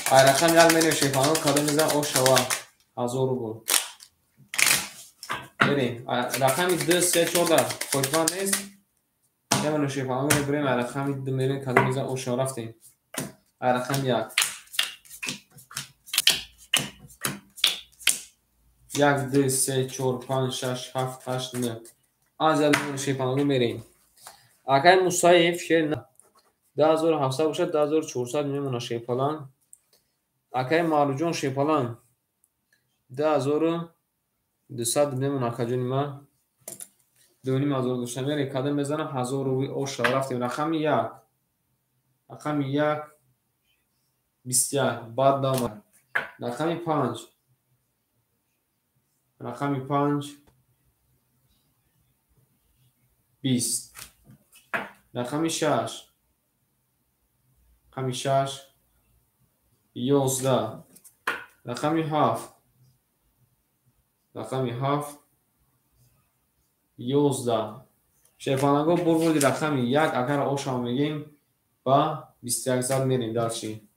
ай рақам як мерем шефанаго кадо мезан ош шава 1000 рубл ерим рақами 2 3 4 да хотман нест ямано шефанаго мебарем ай рақами 2 мерем кадо мезан ош шава рафтем ай рақами 1 1 2 3 4 5 6 7 8 9 аз ялмон шефанаго мерем акай Мусаев шерна 2700 бошад 2400 мемона шефалан акай Маъруфҷон шефалан 10200 мемона акаҷони ма 2500 дошта мерем када мезанам 1000 рубли ош шава рафтем рақами 1 рақами 1 21 бад наомад рақами 5 рақами 5 20 рақами 6 рақами 6 11 рақами 7 рақами 7 11 шефанаго бурбурди рақами 1 агар ошамо мегем ба 21 зад мерем далчи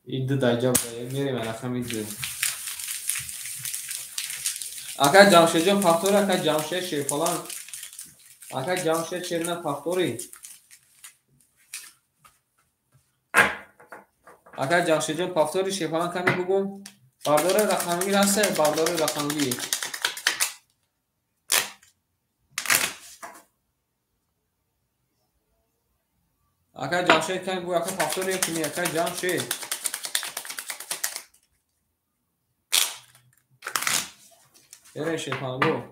ин ду даҷаб мерем рақами 2 ака Ҷамшедҷон пахтори ака Ҷамшед шефалан ака Ҷамшед шерна пахтори اگر جمشید جان پافتاری شیپالان کمی بگو. باردار رقمی هسته باردار رقمی. اگر جمشید کمی بگو اگر پافتاری کمی اگر جمشید. بره شیپالان بگو.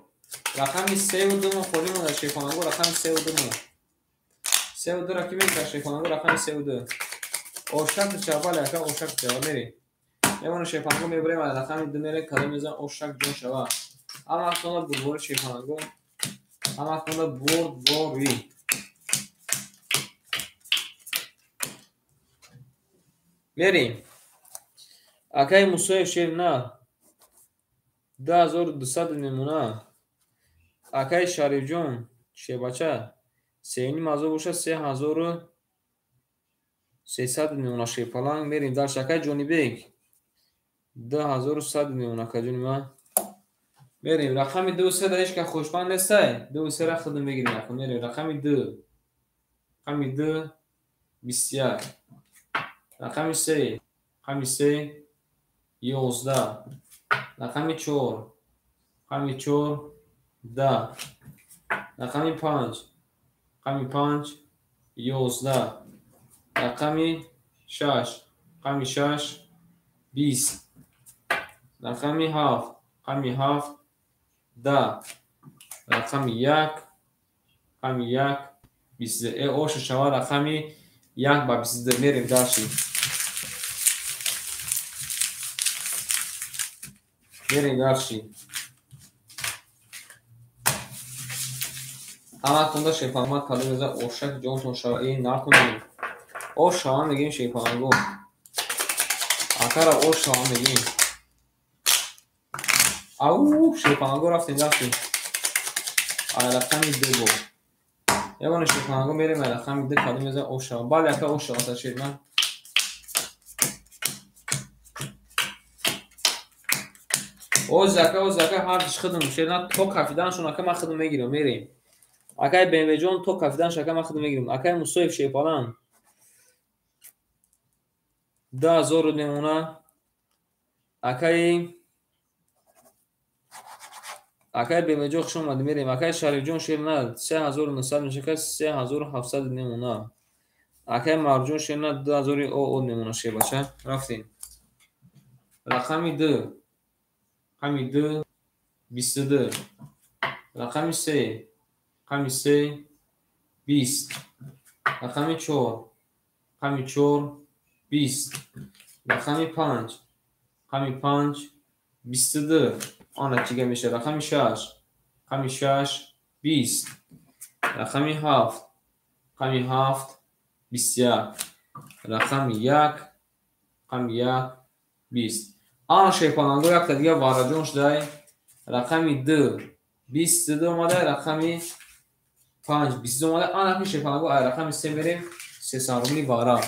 رقمی 3 و 2 خوری مونده شیپالان بگو رقمی 3 و 2 مونده. 3 و 2 را کی میگه شیپالان بگو رقمی 3 و 2. اوشک چابال اگر اوشک چابال میری. یه شیپانگو میبریم از رقم 2 میره کلم میزن اوشک جون شوا. اما اصلا برد شیپانگو. اما اصلا برد باری. میریم. اکای موسوی شیر نه. 2200 نمونه. اکای شریف جون شیباچه. سینی مازو بوشه 3300 نمونه شیپالان میریم در شکای جونی بیگ. 2100 نمونه که جونی ما. میریم رقم 2 3 دایش که خوشبند نیسته 2 3 را خودم بگیریم میریم رقم 2 رقم 2 21 رقم 3 رقم 3 11 رقم 4 رقم 4 10 رقم 5 رقم 5 11 رقم 6 رقم 6 20 رقم 7 رقم 7 10 رقم 1 رقم 1 20 اوش شما رقم 1 با 22 میریم داشتیم میریم داشتیم اما تونده شیپانگو کلو بزن اوشک جون تون شما این نکنیم اوش شما میگیم شیپانگو اکر اوش شما میگیم او شیپانگو رفتیم رفتیم رقم 2 بود یه بانه شیپانگو میریم رقم 2 کلو بزن اوش شما بله اکر اوش شما تشید من او زکه هر دیش خدم میشه نه تو کفیدنشون اکر من خدم میگیرم میریم اکای BMW جون تو کفیدن شکر من خدم میگیرم اکای موسویف شیپالان 10000 نمونه اکای BMW جو خشم اومد میریم اکای شریف جون شیر نه 3900 میشه 3700 نمونه اکای مرجون شیر نه 2000 او نمونه شیر باشه رفتیم رقم 2 رقم 2 22 رقم 3 رقم 3 20 رقم 4 رقم 4 20 رقم 5 رقم 5 22 آن چیگه میشه رقم 6 رقم 6 20 رقم 7 رقم 7 21 رقم 1 رقم 1 20 آن شیپانگو یک تا دیگه وارجون شده رقم 2 22 اومده رقم 5 22 اومده آن اکی شیپانگو رقم 3 میریم 300 روبلی وارا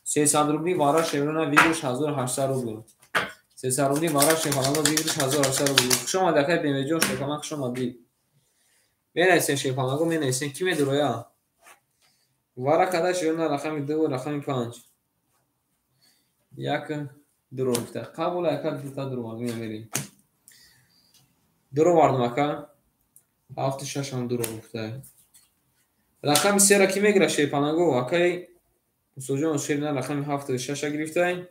300 روبلی وارا شیرونه ویگوش 1800 روبلی 300 روبلی وارا شیپانگو ویگوش 1800 روبلی شما دکای بیمجون شیپانگو شما دی بینیسین شیپانگو بینیسین کی میدرویا وارا کدا شیرونه رقم 2 رقم 5 یک درو گفته قبول اکد دوتا درو میریم درو واردم اکا 7 6 هم درو گفته رقم 3 را کی میگیره شیپانگو اکای سوجون شیرونه رقم 7 6 گرفته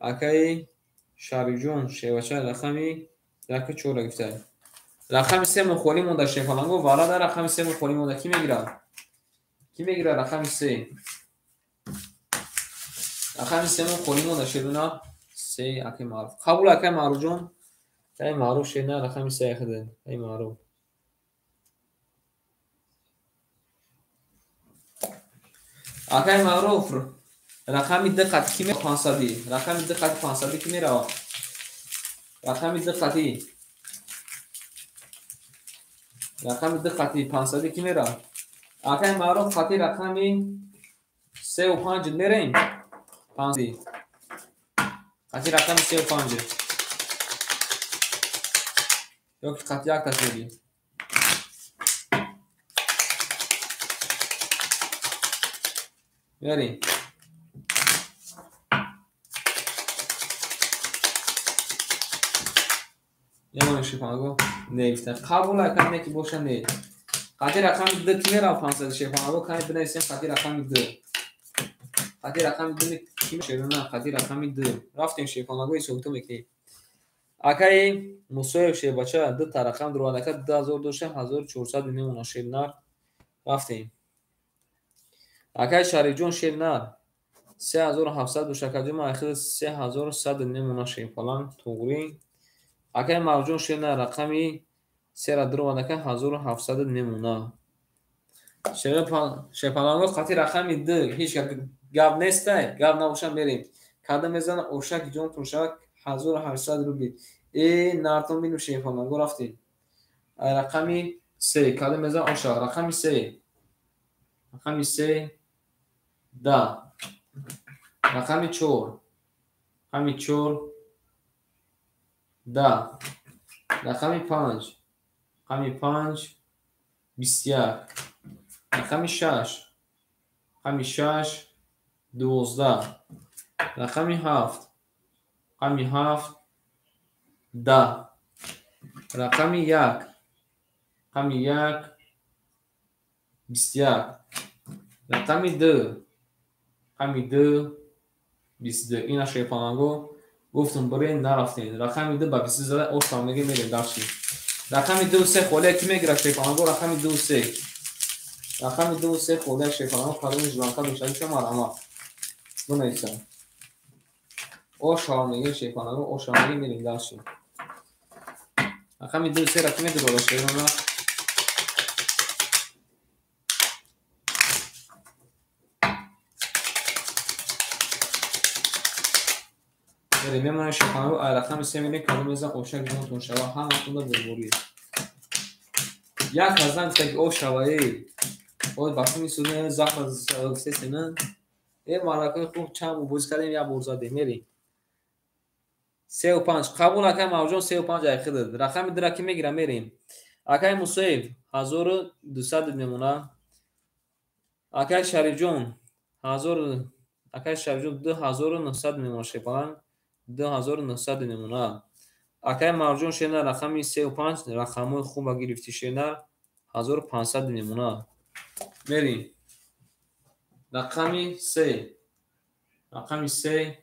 اکای شریف جون شیوچه رقمی 1 4 گرفته رقم 3 مخولی مونده شیپانگو والا در رقم 3 مخولی مونده کی میگیره رقم 3 رقم 3 مخولی مونده شیرونه 3 اکی معروف قبول اکی معروف جون ای معروف شیرونه رقم 3 خده ای معروف اکی معروف رقم دقت کی می 500 رقم دقت 500 کی میره رقم دقتی رقم دقتی 500 کی میره اکی معروف خاطی رقمی 3 و 5 میریم 5 خاطی رقم 3 و 5 yok خاطی یک تصویری میاریم یه شیفانگو نوشته قبول کنه که باشه نه خاطر رقم ده کی میرا 500 شیفانگو کنه بنویسیم خاطر رقم ده خاطر رقم ده کی میشه نه خاطر رقم ده رفتیم شیفانگو سوتو میکنیم акаи мусоев шебача ду тарақам дурвадака 2002 1400 шебнар рафтем акаи шариҷон шебнар 3700 душакаҷума ахир 3100 немуна шебфалан туғри акаи мавҷон шебнар рақами сера дурвадака 1700 немуна шебфаланго қати рақами ду ҳеҷ гап нестай гап набошам берем када мезана ошак ҷон тушак 1800 рубли нартон бину шефаланго рафтем рақами 3 када мезан ошак рақами 3 рақами 3 да рақами 4 рақами 4 да рақами 5 рақами 5 21 рақами 6 рақами 6 12 рақами 7 рақами 7 да рақами 1 рақами 1 21 рақами 2 рақами 2 22 ина шефаланго гуфтум бурен нарафтем рақами 2 ба 20 зада остамеги мерем дарши рақами 2 3 холе ки мегира шефаланго рақами 2 3 рақами 2 3 холе шефаланго кадоми жуанка бешади шама рама бунайса о шамеги шефаланго о шамеги мерем дарши рақами 2 3 ки мегира шефаланго میمونه شفانگو رقم 3 میلی کدوم میزن اوشک جونتون شوا همتون رو بربوری یک ازن که او شوایی او بخشی میسونه زخم سیستنن یه مالکای خوب چند بوز کردیم یا برزاده میریم 3 و 5 قبول اکای موجون 3 و 5 اخیده رقم درکی میگیرم میریم اکای مصیب 1200 میمونه اکای شریف جون 1000 اکای شریف جون 2900 میمونه شپان 2900 نمونه акай марҷон шена рақами 35 рақамои хуба гирифти шена 1500 немуна мерим рақами 3 рақами 3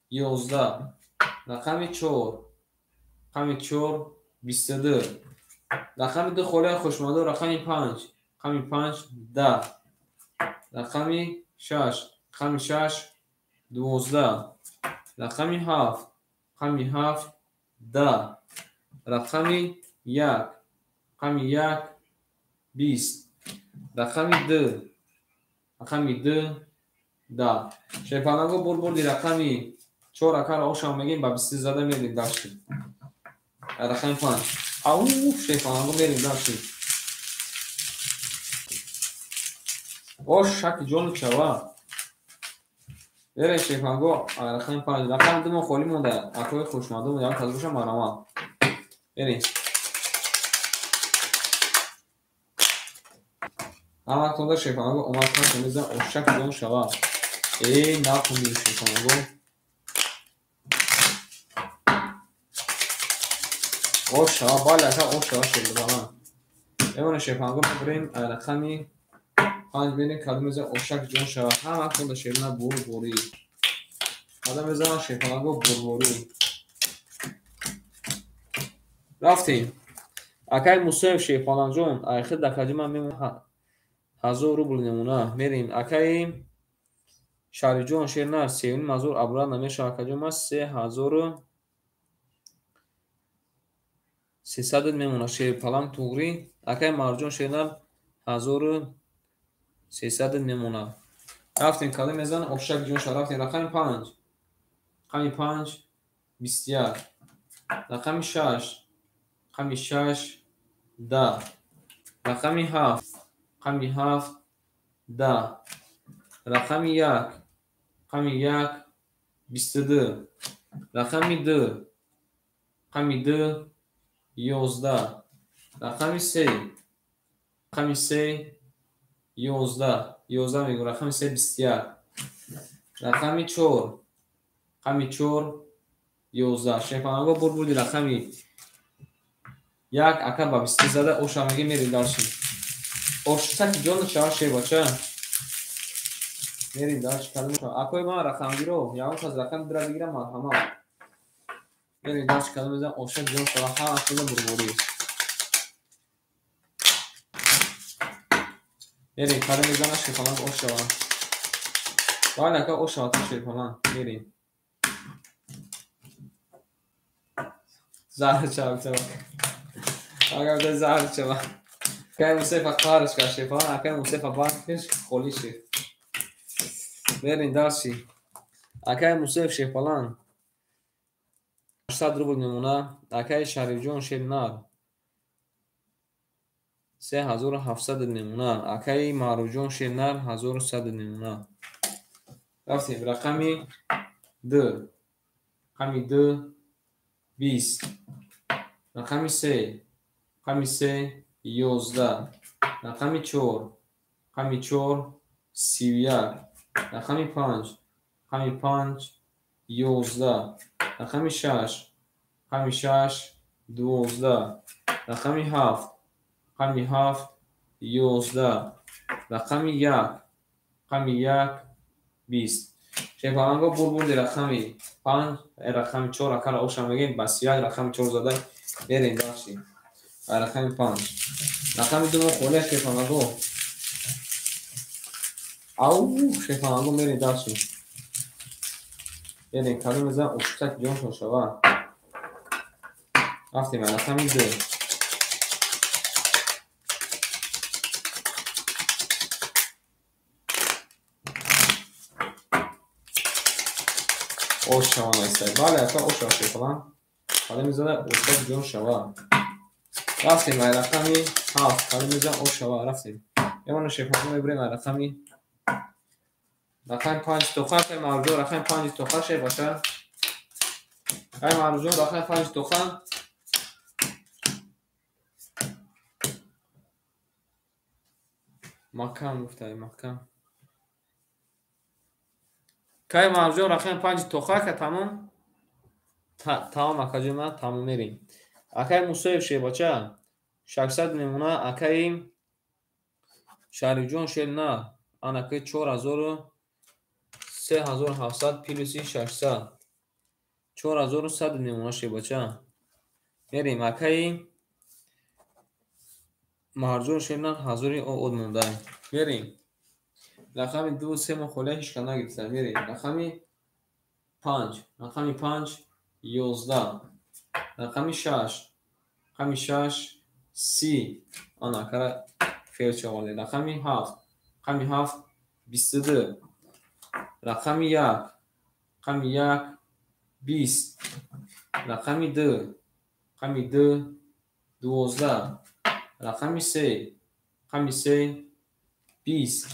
11 рақами 4 рақами 4 22 рақами 2 холаи хушмадо рақами 5 рақами 5 10 рақами 6 рақами 6 12 рақами 7 рақами 7 10 рақами 1 рақами 1 20 рақами 2 рақами 2 10 шефананго бурбурди рақами 4 акаро ошам мегим ба 20 зада мерим дашти рақами 5 ау шефананго мерим дашти ош шаки ҷону чава برای شیفانگو رقم 5 رقم 2 خالی مونده اکوی خوشمزه مونده هم تازه باشم مرما بریم همه تونده شیفانگو اومد کنم که میزن اشک جون شوا نکنیم شیفانگو اوش شوا بالا اکا اوش شوا شده بانم ایمان شیفانگو بریم رقمی 5 بینیم کدوم میزن اشک جون شوا همه تونده شیرونه بوری کدوم میزن شیفانگو بوری رفتیم اکای مصیب شیفانان جون آخر دکاجی من میمون 1000 روبل نمونه میریم اکای شاری جون شیرنر سیون مزور ابرا نمیشه اکاجی ما 3300 میمونه شیفالان توغری اکای مرجون شیرنر 1300 میمونه رفتیم کدوم میزن افشک جون شا رفتیم رقم 5 رقم 5 21 رقم 6 رقم 6 10 رقم 7 رقم 7 10 رقم 1 رقم 1 22 رقم 2 رقم 2 11 رقم 3 رقم 3 11 11 میگم رقم 3 21 رقم 4 رقم 4 11 شیفانگو بودی رقمی یک اکا با 20 زده اوشامگی میری داشتیم اوشتا که جون چهار شی باشه میری داشت کلمه شو اکوی ما رقم گیرو یا اون از رقم درا بگیرم ما همه میری داشت کلمه زن اوشتا جون شو ها اصلا بربوری میری کلمه زن اش فلان اوشا ولی که اوشا تو شی فلان میری زهر چاو اگر ده زهر چاو که موسیقی کارش کشی فلان اگر موسیقی بانکش خولی شی میری داشتی اگر موسیقی شی فلان 800 روبل میمونه اگر شریف جون شی نار 3700 نمونه اکای معروجون شنر 1100 نمونه رفتیم رقمی 2 رقمی 2 20 رقمی 3 رقمی 3 11 رقمی 4 رقمی 4 31 رقمی 5 رقمی 5 11 رقمی 6 رقمی 6 12 رقمی 7 رقمی 7 11 رقمی 1 رقمی 1 20 شیفانگو بول رقمی 5 رقمی 4 اکل اوشا میگیم بس یک رقمی 4 زده بریم داشتیم رقمی 5 رقمی دو خوله شیفانگو او شیفانگو میریم داشتیم بریم کلو میزن اوشتک جون شو شوا رفتیم رقمی 2 اوشا نایسته بله اکا اوشا شیفان حالا میزنه اوشتک جون شوا رفتیم رقمی 7 حالا میزن اوشا رفتیم یه مانو شیفانگو میبریم رقمی رقم 5 توخه که موضوع رقم 5 توخه شه باشه ای موضوع رقم 5 توخه محکم گفته محکم که موضوع رقم 5 توخه که تمام تمام اکاجوما تمام میریم اکای مصیب شه باشه 600 میمونه اکای شریف جون شه نه آن اکای 4000 3700 پلوسی 600 4100 میمونه شه باشه میریم اکای مرجو شدن حضوری او مونده میریم رقمی 2 3 مخوله هیچ کنه نگرفتن میریم رقمی 5 رقمی 5 11 رقمی 6 رقمی 6 30 آنا کرا فیل چواله رقمی 7 رقمی 7 22 رقمی 1 رقمی 1 20 رقمی 2 رقمی 2 12 رقمی 3 رقمی 3 20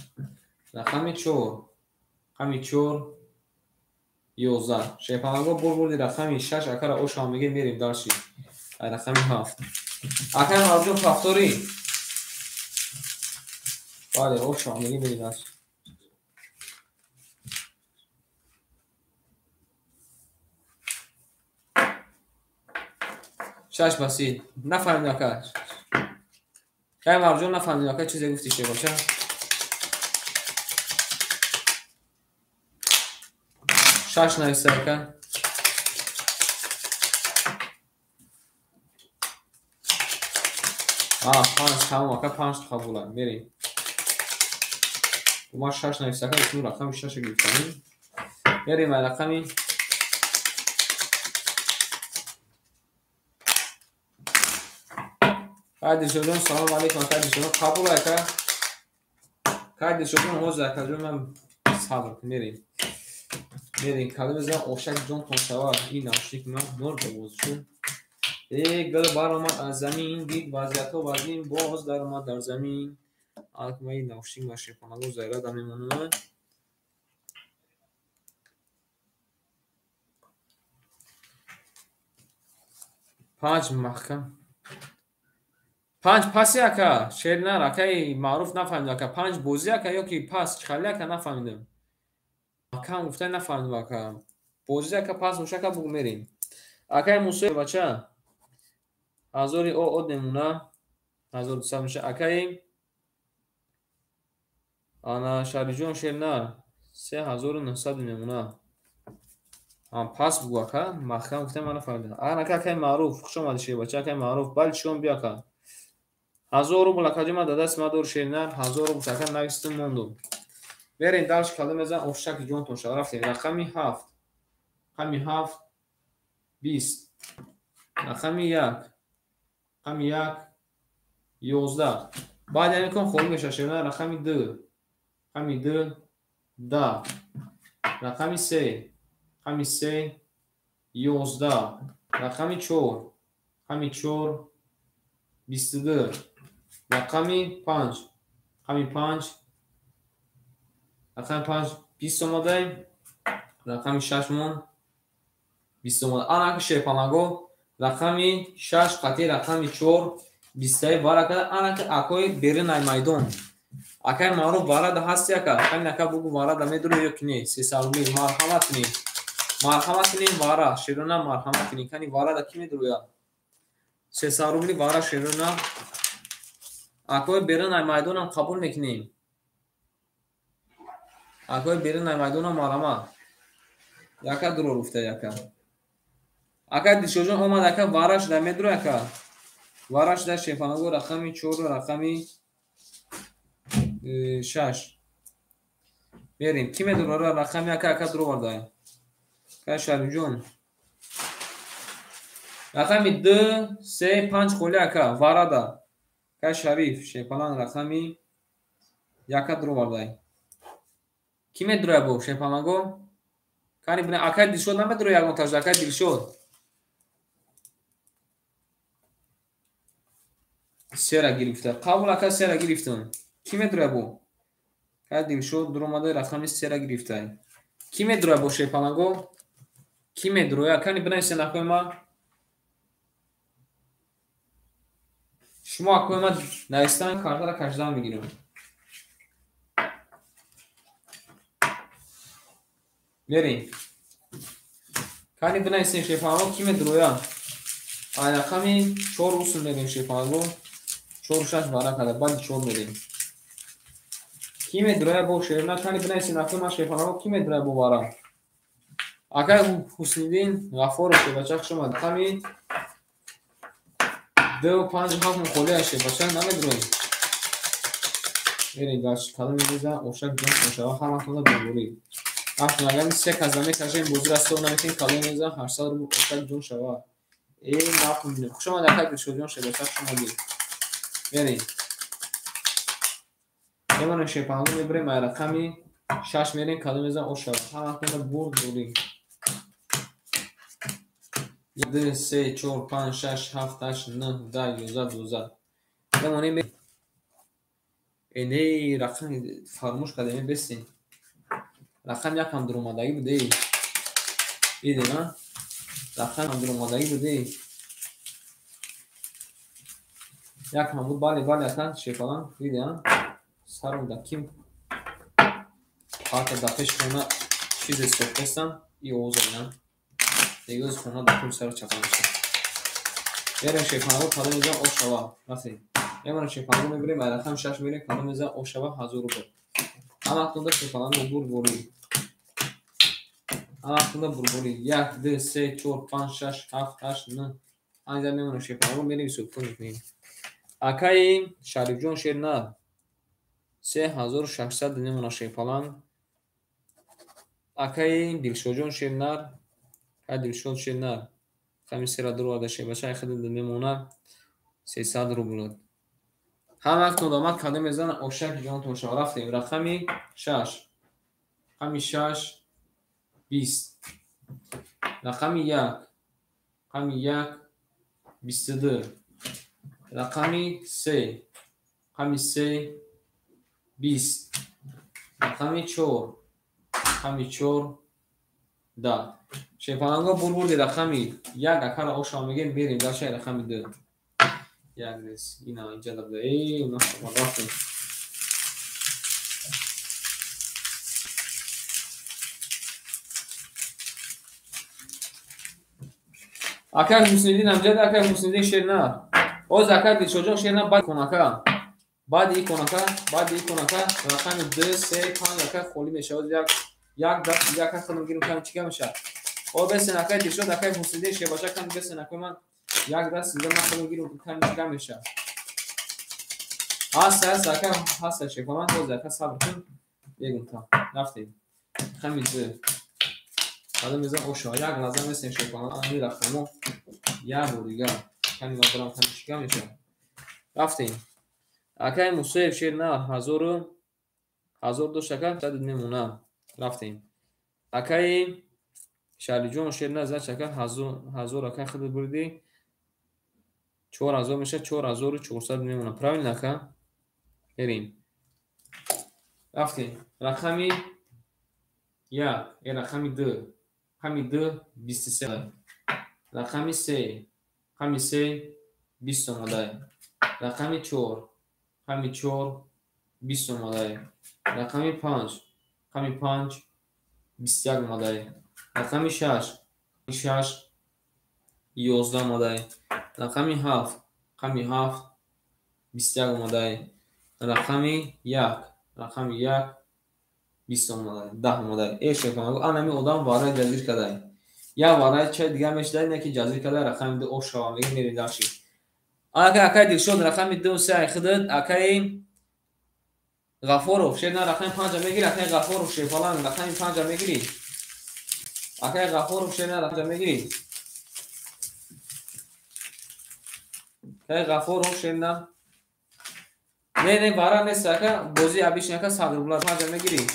رقمی 4 رقمی 4 11 شیپانگو بردی رقمی 6 اکر اوشا میگه میریم داشتی رقمی 7 اکر مرجو فاکتوری بله اوشا میگه میریم داشتی شش بسی نفهمید اکر که مرجو نفهمید اکر چیزی گفتی که باشه شش نایسته اکر پنج تمام اکر 5 قبوله میریم ما 6 نایسته اکر تو رقم 6 گفتیم میریم رقمی قاعد شدون سلام علیکم قاعد شدون قبول اکر قاعد شدون موز اکر من صبر میریم کلمه زن اوشک جون کنشوا این ناشنیک من نور بوزشون یک دل بار آمد از زمین دید وضعیت و وزین باز در آمد در زمین آلکمه این ناشنیک و شیفانگو زیره در میمونه 5 محکم 5 پسی اکا شیر نر اکای معروف نفهمیدم اکا 5 بوزی اکا یا که پس خالی اکا نفهمیدم اکا گفته نفهمیدم اکا بوزی اکا پس موشه اکا بگو میریم اکای موسیقی بچه ҳазори о демуна 1200 меша. Акаи ана Шариҷон Шернар 3900 мемуна. پس بگو اکا مخکم گفتم منو فهمیدم. اکا اکای معروف خوش اومدی شی بچه اکای معروف بل شون بیا اکا 1000 روبل اکا ما دادست ما دور شیرنر 1000 روبل اکا نویستم موندم. بریم دالش کلمه زن افشک جون تون شد رفتیم رقمی 7 رقمی 7 20 رقمی 1 رقمی 1 11 بعد یعنی کن خورم بشه شیرنر رقمی 2 رقمی 2 10 رقمی 3 رقمی 3 11 رقمی 4 رقمی 4 22 رقمی 5 رقمی 5 رقمی 5 20 اومده رقمی 6 مون 20 اومده آن اگه شیپانگو رقمی 6 قطعی رقمی 4 20 بارکه آن اگه اکوی بیرون ای میدون اکای معروف وارد هستی اکا همین اکا بگو وارد میدونی یا کنی 300 روبل مرحمت کنی مرحمت کنی وارد شیرونه مرحمت کنی کنی وارد کی میدونی 300 روبل وارد شیرونه اکوی بیرون ای میدون هم قبول میکنیم اکوی بیرون ای میدون هم مرحمت یکا درو رفته یکا اکا دیشوجون اومد اکا وارد شده میدونی اکا وارد شده شیفانگو رقمی 4 رقمی 6 بریم کی میدونه رقمی اکا درو ورده که شریجون رقمی 2 3 5 خولی اکا وارده که شریف شیپالان رقمی یکا درو ورده کی میدونه بو شیپالانگو کانی بنا اکا دیل شد نمیدونه یک منتاج اکا دیل شد سیرا گرفته قبول اکا سیرا گرفتم کی میدونه بو که دیل شد درو ماده رقمی سیرا گرفته کی میدونه بو شیپالانگو کی میدونه کانی بنا سناکوی ما شما اکوی ما نوشتن کارتا را کشدان میگیرم بریم کانی بنا سن شیپالانگو کی میدونه این رقمی 4 اصول میدیم شیپالانگو 4 6 بارا کده بعد 4 میدیم کی میدونه بو شیرنا کانی بنا سناکوی ما شیپالانگو کی میدونه بو بارا اگر حسین‌الدین غفور رو بچه شما رقمی 2 و 5 7 مخولی هسته بچه نمیدونی بریم گاش کلم میزن اوشک جون خوشاوا همه کنده بگوری وقتی نگم 3 کزمه کشه این بزرگ است و نمیتونی کلم میزن 800 رو اوشک جون شوا این ناکن بینیم خوش شما در تک شو جون شده بچه شما دید بریم یه من شیپانگو میبریم رقمی 6 میریم کلم میزن اوشوا همه کنده بگوری 2 3 4 5 6 7 8 9 10 11 12 بمونیم اینه رقم فراموش کردیم بسین رقم یک هم در اومدگی بوده دیدی نه رقم هم در اومدگی بوده یک هم بود بالی اکن شیفالان دیدی نه سرم دکیم حتی دفش خونه چیز سوپستم ای اوزه نه دیگه از خونه دکیم سر چپا میشه بریم شیفالان کالا میزن او شوا رفتیم یه من شیفالان میبریم رقم 6 میریم کالا میزن او شوا 1000 روبل همه اکنده شیفالان رو بوری همه بربوری 1 2 3 4 5 6 7 8 9 اینجا میمونه شیپانگو میریم سکون میکنیم اکای شریف جون شیرنر 3600 میمونه شیپالان اکای دلشو جون شیرنر که دلشو شیرنر خمی سیرا درو آده شی بچه خیلی میمونه 300 روبل هم وقت ندامت کده میزن اوشک جان تونشا رفتیم رقمی 6 رقمی 6 20 رقمی 1 رقمی 1 22 رقمی 3 رقمی 3 20 رقمی 4 رقمی 4 10 شیپانگو بردی رقمی 1 اکر اوشا میگیم بریم در شای رقمی 2 یک ریس اینا اینجا دبده ای اونا شما رفتیم اکر حسین‌الدین امجد اکر حسین‌الدین شیرنر باز اکا دیشوجون شیرنا بعد کناکا بعد این کناکا رقم 2 3 5 اکا خولی میشه باز یک دست یک اکا خودم گیرم کنم چیکار میشه او بس اکا دیشو اکا حسیده شه باشه کنم بس اکا من یک دست دیگه من خودم گیرم کنم چیکار میشه هست اکا هست شه من باز اکا صبر کن بگم تا رفتیم خمیده حالا میذارم اوشا یک لازم نیست شه کنم این رقمو یا دیگه کمی برام کنم چیکار میشه رفتیم اکای مصیب شیر نه هزار دو شکر صد میمونه رفتیم اکای شالی جون شیر نه زد شکر هزار اکای خود بردی 4000 میشه 4400 میمونه правильно اکا بریم رفتیم رقمی یا رقمی دو رقمی دو 23 رقمی سه رقمی سه 20 اومده رقمی 4 رقمی 4 20 اومده رقمی 5 رقمی 5 21 اومده رقمی 6 6 11 اومده رقمی 7 رقمی 7 21 اومده رقمی 1 رقمی 1 20 اومده 10 اومده ایش کنم انمی آدم وارد جزیر کرده یا وارد چه دیگه میشه نه که جزیر کرده رقم 2 او شما میگه میری داشی اکا دیگه شد رقم 2 3 خدت اکای غفورов شد نه رقم 5 میگیری اکای غفورov شه فلان رقم 5 میگیری اکای غفورov شه نه رقم میگیری اکای غفورov شه نه بارا نیست اکا بازی ابیش نکا صدر بلا 5 میگیری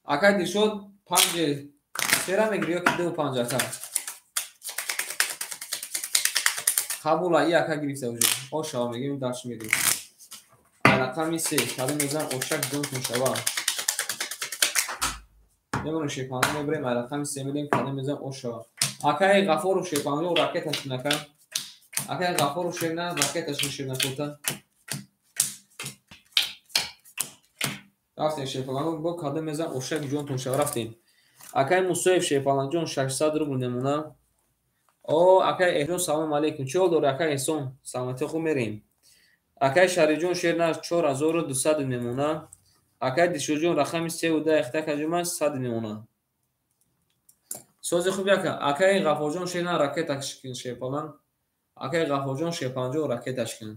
اکای دیگه شد 5 چرا میگیری یا که 2 5 اکا قبول ای اکا گرفته وجود او شما میگیم درش میدیم رقمی 3 کلم میزن اوشک دون مشابه نمونه شیپانه میبریم رقمی 3 میدیم کلم میزن اوشا اکای غفورov شیپانه و راکتش نکن اکای غفورov شیپانه راکتش نشید نکوتن رفتیم شیپانه با کلم میزن اوشک جون مشابه رفتیم اکای مصیب شیپانه جون 600 روبل نمونه او اکای احسان سلام علیکم چه دور اکای احسان سلامتی خوب میریم اکای شری جون شیر 4200 نمونه اکای دیشو جون رقم 3 و 10 اختا کجوم 100 نمونه سوز خوب яка акай ғафурҷон шена ракеташ кин шепалан акай ғафурҷон шепанҷо ракеташ кин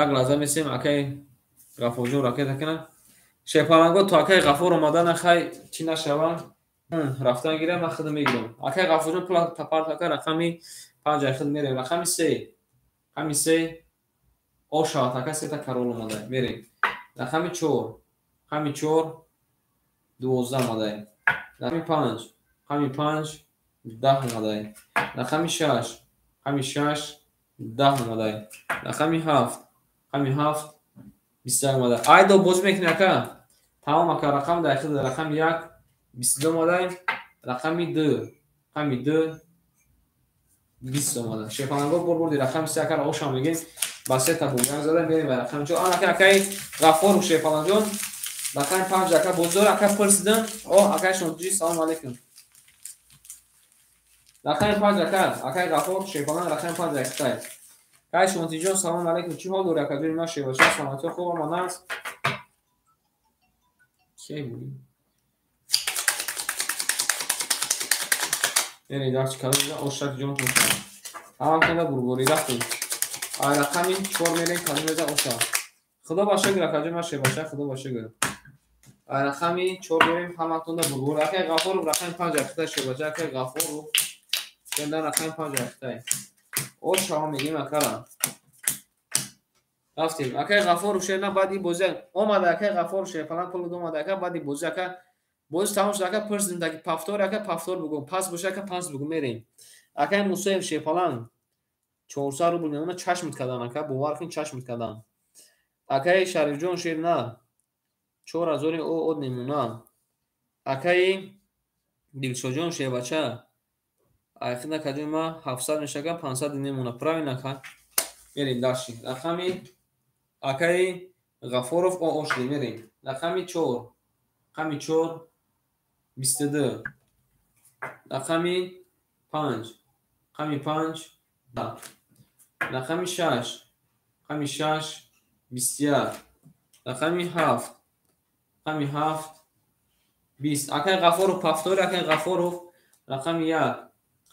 як лаҳза месем акай ғафурҷон ракета кина шепаланго то акай ғафур омадана хай чӣ нашаванд рафтан гирам ман худам мегирам акай ғафурҷон партака рақами 5 худ мерем рақами 3 рақами 3 ошавад ака сета карол омада мерем рақами 4 рақами 4 12 اومده رقمی 5 رقمی 5 10 اومده رقمی 6 رقمی 6 10 اومده رقمی 7 رقمی 7 20 اومده айдо боз мекунӣ ака тамом ака рақам дақиқ рақами 1 22 اومده рақами 2 рақами 2 20 اومده шепананго бурбурди рақами 3 ака ошам мегин ба се та буган зада мерим ба рақами 4 ака акай ғафуров шепананҷон рақами 5 ака бозор ака пурсидам о акай шунҷи салом алейкум рақами 5 ака акай ғафур шепалан рақами 5 акай кай шунҷи салом алейкум чӣ ҳол дори ака ҷои ма шебаша саломати хуб омадаст ки буди яни даш калда ошак ҷон тун ҳам канда бурбури рафтем ай рақами 4 мерем калимада оша худо баша гир ака ҷои ма шебаша худо баша гир рақами 4 берем ҳаматонда бурбур акай ғафуров рақами 5 ахта шебаҷа акай ғафуров кенда рақами 5 ахта о шама мегим акара рафтем акай ғафуров шена баъди бози омада акай ғафуров ше фалан пул омада ака баъди бози ака бози тамом шуда ака пурсидем таки пафтор ака пафтор бугум пас боша ака пас бугум мерем акай мусоев ше фалан 400 рубл мемона чашмит кадан ака бовар кун чашмит кадан акай шарифҷон шена 4000 о од немуна акай дилшоҷон шебача айхина кадима 700 мешагам 500 немуна правильно ка мерим даши рақами акай ғафуров о ошди мерим рақами 4 рақами 4 22 رقمی 5 رقمی 5 10 رقمی 6 رقمی 6 21 رقمی 7 رقمی 7 20 اکای غفور پفتور اکای غفور رقمی 1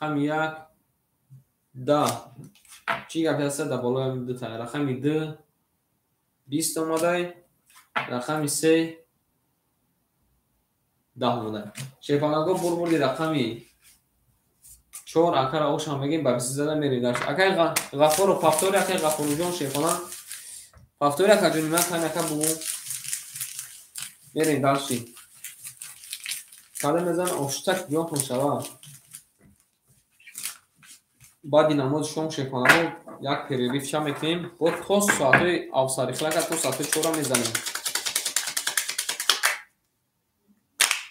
رقمی 1 10 چی گپ هست در بالای دو تا رقمی 2 20 اومده رقمی 3 10 اومده شیفانگو بردی رقمی 4 اکر اوش هم بگیم بر بسی زده میریم درش اکای غفور و پفتور اکای غفور جون شیفانا پفتور اکای جونی من کنی اکای بگو میریم درشی کاله میزن اوشتک بیان کن شوا بعد نماز شام شیفانا یک پریریف شم میکنیم بود تو ساعت افساری خلق تو ساعت 4 میزنیم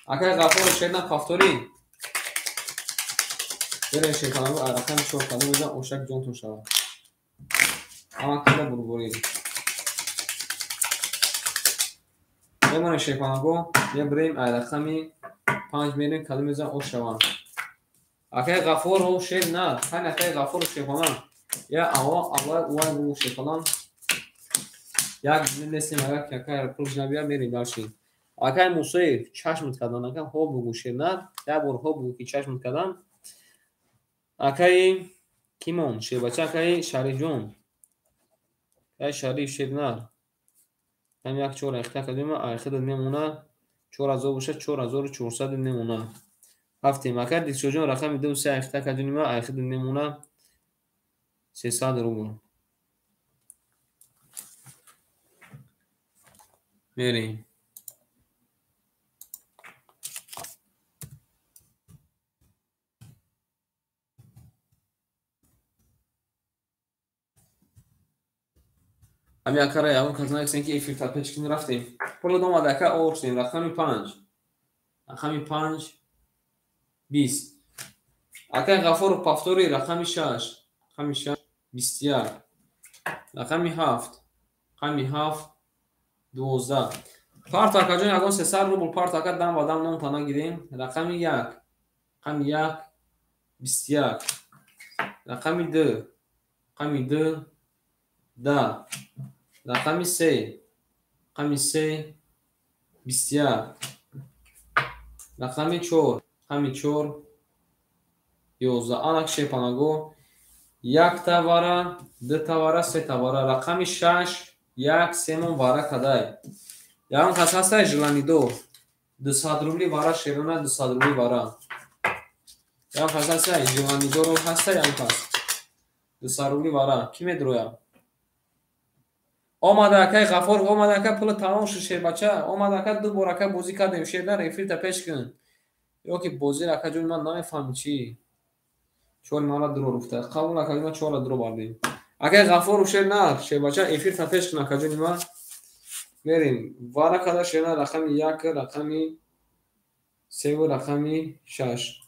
اکای غفور شیدن پفتوری برای شیفانگو رقم 4 کاله میزن اوشتک جون تو شوا اما کاله برگوری بمونه شیفانگو یه بریم رقمی 5 میریم کاله میزن اوش شوان اکای غفور و شیر نه خیلی اکای غفور و شیفانان یا اول بگو شیفانان یک نسیم اگر که اکای پروش نبیا میریم داشتیم اکای موسیف چشمت کدن اکای ها بگو شیر نه یا بر ها بگو که چشمت کدن اکای کیمون شیر بچه اکای شریف جون اکای شریف شیر نه هم یک 4 اخته کدیم اخته نمونه 4000 باشه 4400 نمونه هفته مکر دیسو جون رقم 2 3 اخته کدیم اخته نمونه 300 روبل میریم همین اکرای اون کازنای سنکی ایفیل تا پیچکین رفتیم پول دوم دکه آوردیم رقمی 5 رقمی 5 20 اکای غفور و پفتوری رقمی 6 رقمی 6 21 رقمی 7 رقمی 7 12 پارت اکاجون اگون 300 روبل پارت اکا دم و دم نون تانا گیریم رقمی 1 رقمی 1 21 رقمی 2 رقمی 2 10 رقمی 3 رقمی 3 21 رقمی 4 رقمی 4 11 آنک شیپانگو 1 تواره 2 تواره 3 تواره رقمی 6 1 سیمون واره کدای یا اون کس هسته جلانی 200 روبلی واره شیرونه 200 روبلی واره یا اون کس هسته جلانی 2 رو هسته یا اون کس 200 روبلی واره کی میدرویا آمده اکای غفور آمده اکای پول تمام شد شیر بچه آمده اکای دو بار اکای بازی کردیم شیر در ریفیل تا پیش کن یا که بازی اکای جون من نمیفهم چی چون مالا درو رفته قبول اکای ما 4 درو بردیم اکای غفور شیر نه شیر بچه ریفیل تا پیش کن اکای جون ما میریم وارا کدا شیر نه رقمی 1 رقمی 3 و رقمی 6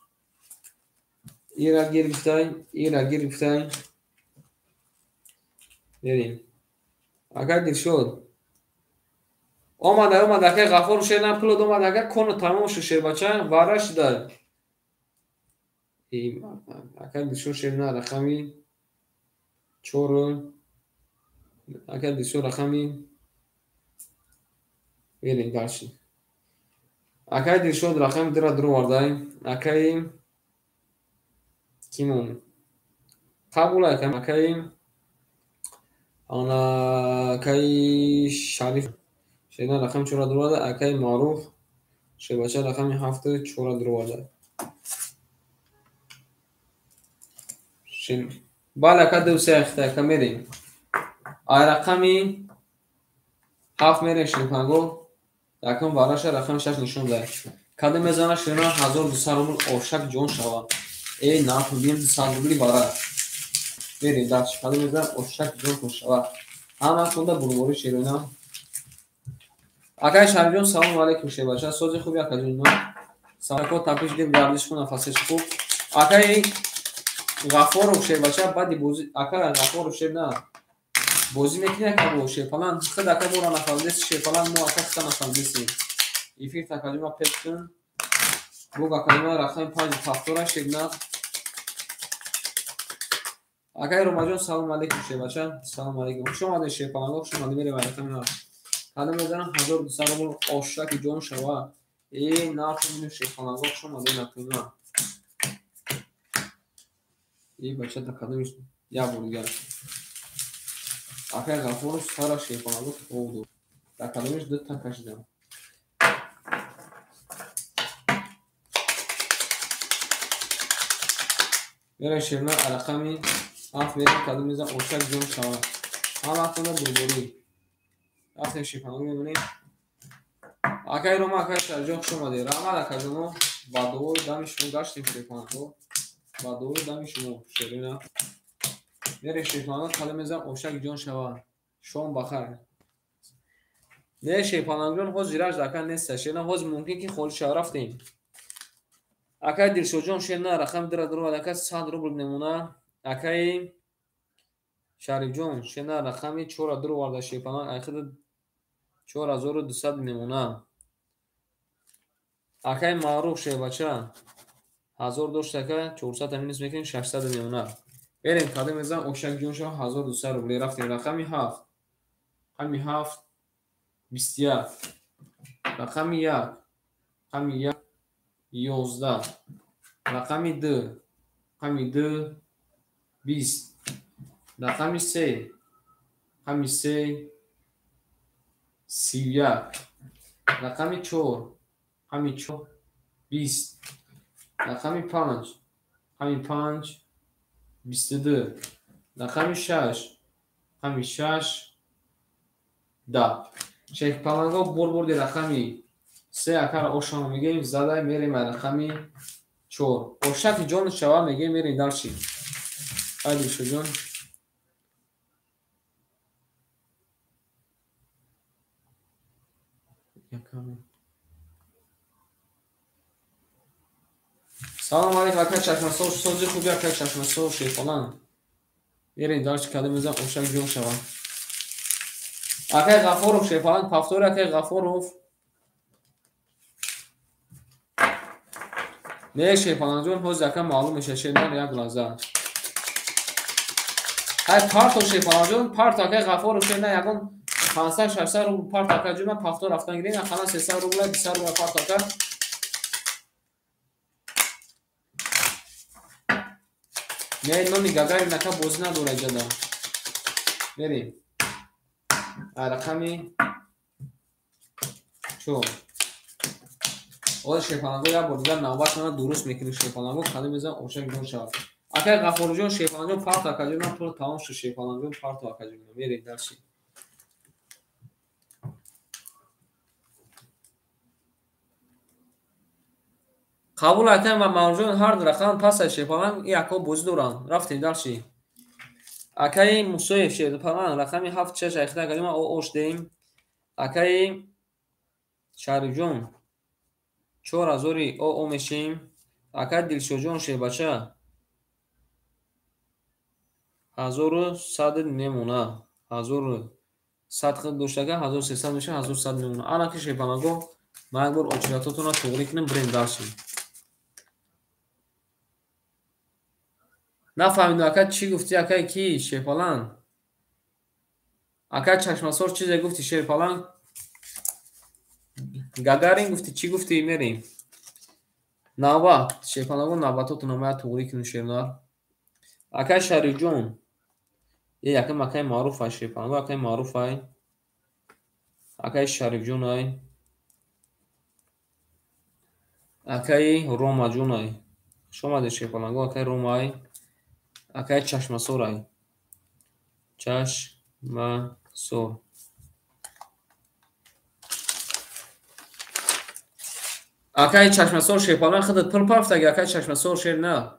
ایرا گرفتای میریم اگر دیر شد آمده اکای غفور شیر نه پول دومده اگر کنو تمام شد شیر بچه وارش داد اگر دیر شد شیر نه رقمی 4 اگر دیر شد رقمی میریم درشی اگر دیر شد رقمی درو وردای اکای کیمون قبول اکای آنا اکای شریف شیدن رقم 4 درو وارده اکای معروف شیر بچه رقمی 7 4 درو وارده بالا که 2 3 اخته که میریم رقمی 7 میریم شیپانگو یکم واراش رقم 6 نشون ده کده میزنه شیرنا 1200 روبل اوشک جون شوا ای نه بیم 200 روبلی وارا میریم داش کده میزنه اوشک جون شوا اما خونده برگوری شیرنا اکای شریف سلام علیکم شیر بچه سوزی خوبی اکای جون سلام کو تپیش دیم گردش کنه فاسش خوب اکای غفور و شیر بچه بعدی بوزی اکای غفور و شیر نه بوزی میکنه که بوشه فلان خود اکای بورا نفردیس شیر فلان مو اکای خسته نفردیسی ایفیر تکالی ما پیش کن بو کلمه رقم 5 فاکتورا شدنا. اگر روماجون سلام علیکم شه بچه. سلام علیکم. شما ده شه پانگو شما ده میره برای کمی. حالا میذارم 1200 رو آشک جون شوا. این ناف میشه شه پانگو شما ده نکنی. این بچه تا کدومش یا بولگر. اگر غفور سارا شه پانگو تو تا کدومش دو تا کشیدم. میره شما رقمی آف میره کدوم میذارم آشک جون شوا. حالا خدا بربری. آخه شه پانگو میبینی. اگر روما اگر شجاع شما ده راه کدومو با دو دانشجو داشتیم شه پانگو. با دو دانشجو شرینا. میره شیپانان حالا میذارم آشک جان شوا. شام بخیر. نه شیپانان جان خوز زیراش دکن نیست. شینا خوز ممکن که خول شهر رفتیم. اکای دلشو جان شینا رقم درو دکت 100 روبل نمونه. اکای شریف جان شینا رقمی 4 درو ورده شیپانان اخیر 4200 نمونه. اکای معروف شه بچه 1000 داشت که 400 امینس میکنیم 600 نمونه. بریم کادو میذارم آشک جان شوا 1200 روبل رفتیم. رقمی 7 رقمی 7 21 رقمی 1 رقمی 1 11 رقمی 2 رقمی 2 20 رقمی 3 رقمی 3 31 رقمی 4 رقمی 4 20 رقمی 5 رقمی 5 22 رقمی 6 رقمی 6 10 شیخ پلنگا بردی رقمی 3 اکر آشان میگیم زده میریم رقمی 4 آشک جان شوا میگیم میریم دلشی خیلی شو جان. سلام علیکم اکای چشمسو سوزی خوبی اکای چشمسو شیفالان میرین داشت کده میزن آشک جون شوا. اکای غفورو شیفالان پافتور اکای غفورو نه شیفالان جون حوز اکای معلوم میشه شیدن یک لحظه. های پارتو شیفالان جون پارت اکای غفورو شیدن یکون 500-600 رو پارت اکای جون پافتور رفتن گیرین خلاص 300 رو بله 200 رو پارت اکای. نه نمی گاگای نکا بوزی نداره جدا. بریم رقمی 4 شیپانگو یا بردیگر نوبت من درست میکنه شیپانگو خالی میزن آشک جون شد. اگر غفور جون شیپانگو پارت اکاجون تو تمام شد شیپانگو پارت اکاجون میرید درشی. قبول ایتم و موجود هر رقم پس شیپانگو یکو بوز دوران رفتیم درشی. اکای مصیف شد پمان رقمی 7 6 اختا کردیم او اوش دیم. اکای شریف جون 4000 او میشیم. اکای دلشو جون شه بچه 1100 نمونه 1100 خد دوشتگه 1300 میشه 1100 نمونه. الان که شیپانگو ما یک بار اچیاتاتون رو توغری کنیم بریم درشیم. نفهمیدم اکا چی گفتی اکا کی شیپالان اکا چشمسار چیزی گفتی شیپالان گاگارین گفتی چی گفتی میریم نوبت شیپانگو نوبتاتون رو ما توغری کنیم شیرنار. اکا شریف جون یکم اکای معروف های شیپانگو اکای معروف های اکای شریف جون های اکای روما جون های شما ده شیپانگو اکای روما های اکای چشمسار های چشمسار اکای چشمسار شیپالان خودت پل پافت اگه اکای چشمسار شیر نه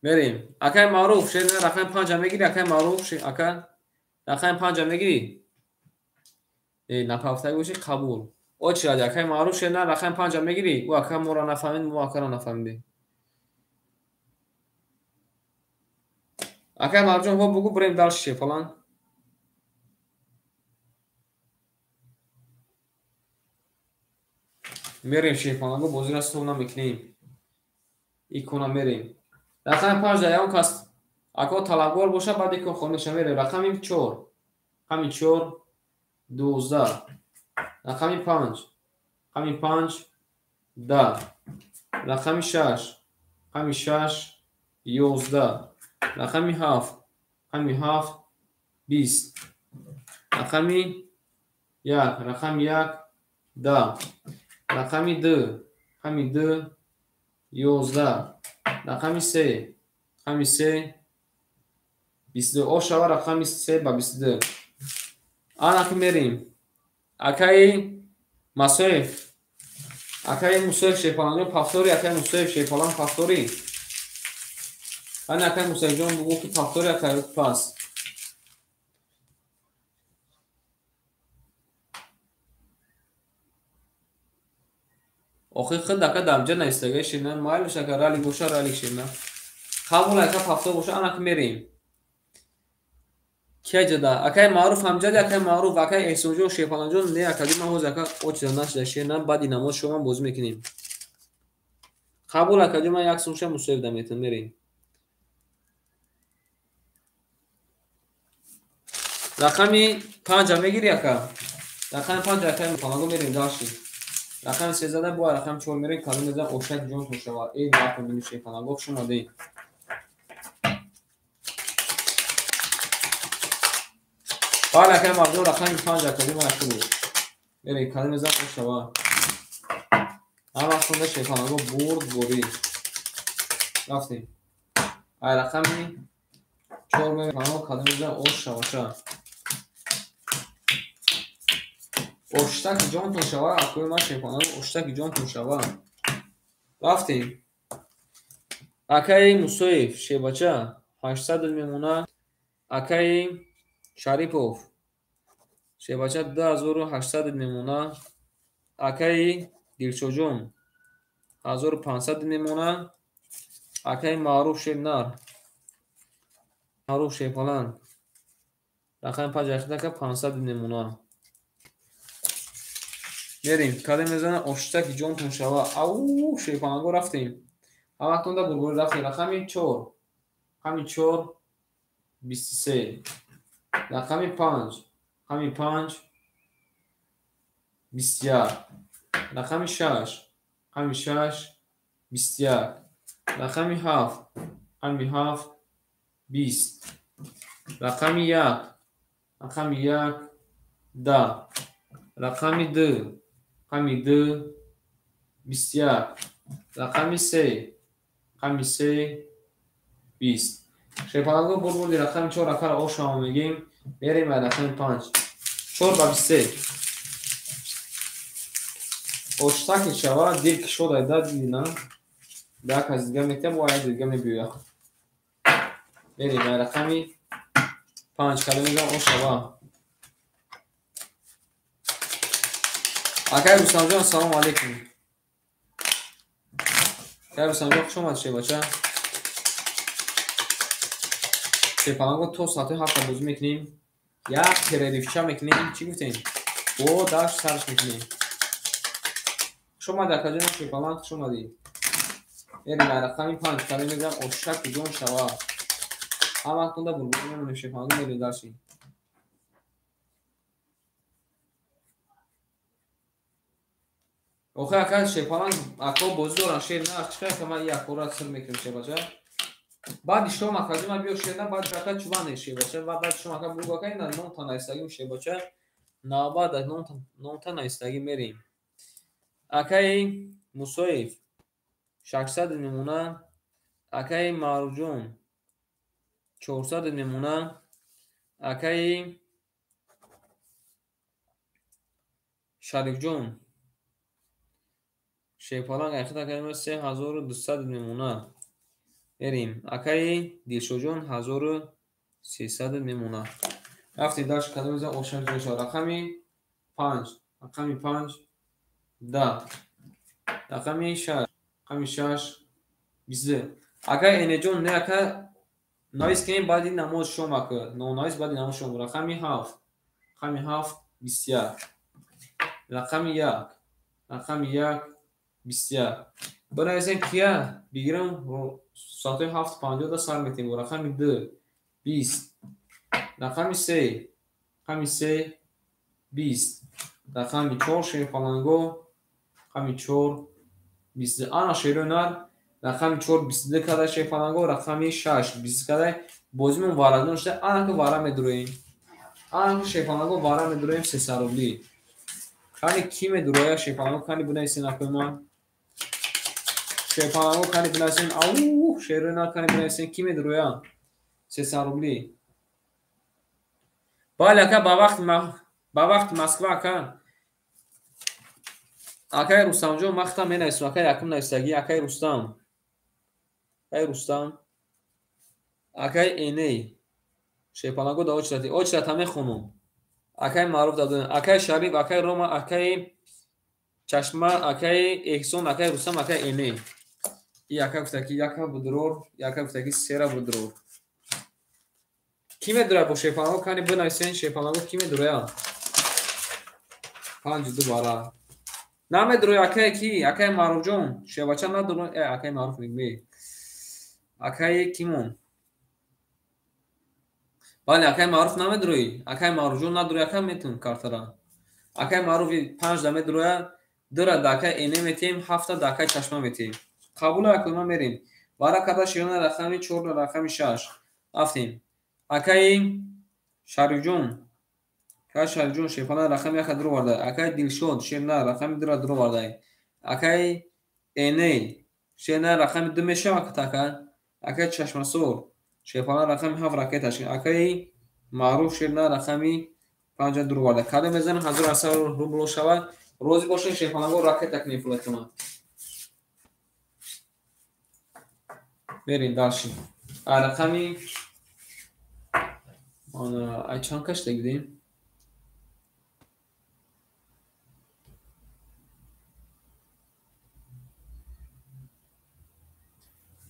بریم اکای معروف شیر نه رقم 5 میگیری اکای معروف شیر اکای رقم 5 میگیری نپافته گوشی قبول او چی اکای معروف شیر نه رقم 5 میگیری او اکای مورا نفهمید مو اکای نفهمیدی اکای معروف جون بگو بریم دالش شیپالان میریم شیپانگو بازی را سونا میکنیم ایکونا میریم رقم 5 در اون کس اکا طلبگار باشه بعد ایکون خونش میره رقم 4 رقم 4 12 رقم 5 رقم 5 10 رقم 6 رقم 6 11 رقم 7 رقم 7 20 رقم 1 رقم 1 10 رقم 2 رقم 2 11 رقم 3 رقم 3 22 او شوا رقم 3 با 22 آن که میریم اکای مسایف اکای مسایف شیپالان پافتوری اکای مسایف شیپالان پافتوری آن اکای مسایف جون بگو که پافتوری اکای پاس آخه خود دکه دمجه نیستگه شینن مایل بشه که رالی باشه رالی شینن خامول اکا پافتور باشه آن که میریم که جدا اکای معروف همجد اکای معروف اکای احسان جون شیپالان جون نه اکادی ما هوز اکا اوچ دانش داشته نه بعد این نماز شما باز میکنیم قبول اکادی ما یک سوشه مسایف دمیتون میریم رقمی 5 میگیری اکا رقم 5 اکای میپانگو میریم داشتی رقم 13 با رقم 4 میریم کلمه میزن اوشک جون تو شوا این رقم بینی شیپالانگو شما دی حالا که مردم رقم 5 اکادی ما اکادی میریم کلمه میزن تو شوا هم وقتونده شیپالانگو برد بوری رفتیم ای رقمی 4 میریم کلمه میزن اوش شواشا اوشتک جان تون شوا اکوی ما شیپانگو اوشتک جان تون شوا رفتیم اکای مسایف شیباچه 800 میمونه اکای شریپوف شیباچه 2800 میمونه اکای دلچوجون 1500 میمونه اکای معروف شینار معروف شیپالان رقم 5 اخیده 500 میمونه میریم کده میزنه اوشتک جون تون شوا او شیپانگو رفتیم همه ده برگوری رفتیم رقم 4 رقم 4 23 رقم 5 رقم 5 21 رقم 6 رقم 6 21 رقم 7 رقم 7 20 رقم 1 رقم 1 10 رقم 2 رقم 2 21 رقم 3 رقم 3 20 شیپانگو برگردی رقم 4 رقم او شما میگیم میریم رقم 5 4 با 23 اوشتک شوا دیر که شده داد دیدینا دک از دیگه میتیم باید دیگه میبیویا میریم رقمی 5 کلمه میگم او شوا اکای رستم جان سلام علیکم اکای رستم جان خوش اومد شیباچه شیپانگو تو ساعته 7 بازی میکنیم یک تریلیفچه میکنیم چی گفتیم او داشت سرش میکنیم خوش اومد اکا جان شیپانگ خوش اومدی میریم رقمی 5 کلمه میگم اوشک جون شوا هم وقتونده برگوری میمونه شیپانگو میریم داشتیم اوخه اکا شیپانگ اکا بازی دارن شیر نه چقدر که من یک خورا سر میکنیم شیباچه بعد شما کاجی ما بیو شینا بعد فقط چوبان شیباچه و بعد شما که بگو که نه 9 تا نایستگی شیباچه نه بعد 9 تا نایستگی میریم اکای مسایف 600 میمونه اکای مارجون 400 میمونه اکای شریف جون شیپالان اخیرا که 3200 میمونه میریم اکای دیلشو جون 1300 میمونه رفتیم داشت کدوم میزن اوشن جون شد رقمی 5 رقمی 5 10 رقمی 6 رقمی 6 22 اگر این جون نه که نایس کنیم بعد این نماز شما که نو نایس بعد نماز شما رقمی 7 رقمی 7 21 رقمی 1 رقم 1 21. بنویسیم کیا بگیرم ساعت 7:50 سر میتیم. رقم 2 20. رقم 3 رقم 3 20. رقم 4 شیر فلانگو رقم 4 20. انا شیرونار رقم 4 22 کده شیر فلانگو رقم 6 20 کده بازیمون واردون شده. انا که وارا میدرویم. انا که شیر فلانگو وارا میدرویم 300 روبلی. کانی کی میدرویا شیر فلانگو کانی بنویسین اپما. شیر فلانگو کانی بنویسین. او شیرونار کانی بنویسین کی میدرویا 300 روبلی. بله که با وقت مسکو که اکای رستم جو مختم می نویسم. اکای یکم نویسگی اکای رستم. اکای رستم اکای اینی شیپانگو دا اوچرات همه خونم. اکای معروف دادن اکای شریف اکای روما اکای چشمه اکای احسان اکای رستم اکای اینی. ای اکای گفتکی یکا بدرور یکا گفتکی سیرا بدرور. کی میدره با شیپانگو کانی بنویسین. شیپانگو کی میدره 5 دوباره نام دروی اکای کی اکای معروف جون شباچه ندارون. اکای معروف میگی اکای کیمون. بله اکای معروف نام دروی اکای معروف جون ندروی اکای میتون کارترا. اکای معروف 5 دمه دروی دره دکای اینه میتیم 7 دکای چشمه میتیم. قبول اکوما میریم. برای کدا شیرون رقمی 4 رقمی 6 رفتیم. اکای شریف جون که شریف جون شیفانه رقم 1 درو ورده. اکای دلشود شیرنه رقم درو ورده. اکای اینه شیرنه رقم 2 میشه اکتاکا. اکای چشم سور شیفانه رقم 7 راکتش. اکای معروف شیرنه رقمی 5 درو ورده. کده میزنه 1800 روبل شود. روزی باشه شیفانه گو راکت تکنی فلتما. بریم داشتیم رقمی ای چند کش دیدیم.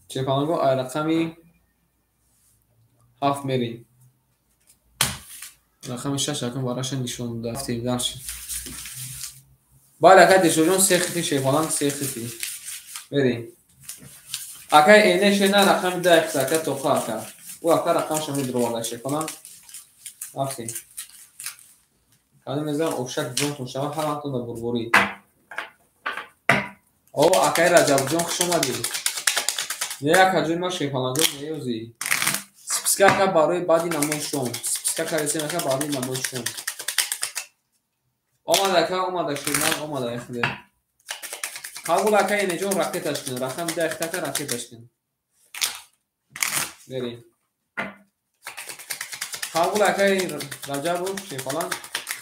شیفانگو رقمی 7 میریم. رقم 6 رقم براش نشون دادیم داشتیم. بالا کدی شجون 3 خطی شیفانان 3 خطی بریم. اکای اینه شینا رقم 10 اکا توقع اکا او اکا رقم شمی درو والا شیفانان رفتیم. کدی میزن اوشک جون تو شما هر وقت در بربوری. او اکای رجب جون شما دی نه اکا جون ما شیفانان جون نیوزی سپسکا اکا باروی بعدی نمایشون سپسکا کاریسیم اکا بعدی نمایشون اومده اکا اومده شیرنان اومده اخده قبول اکا اینه جون راکتش کن رقم 10 اکا راکتش کن بریم. قبول اکای رجب شیفانان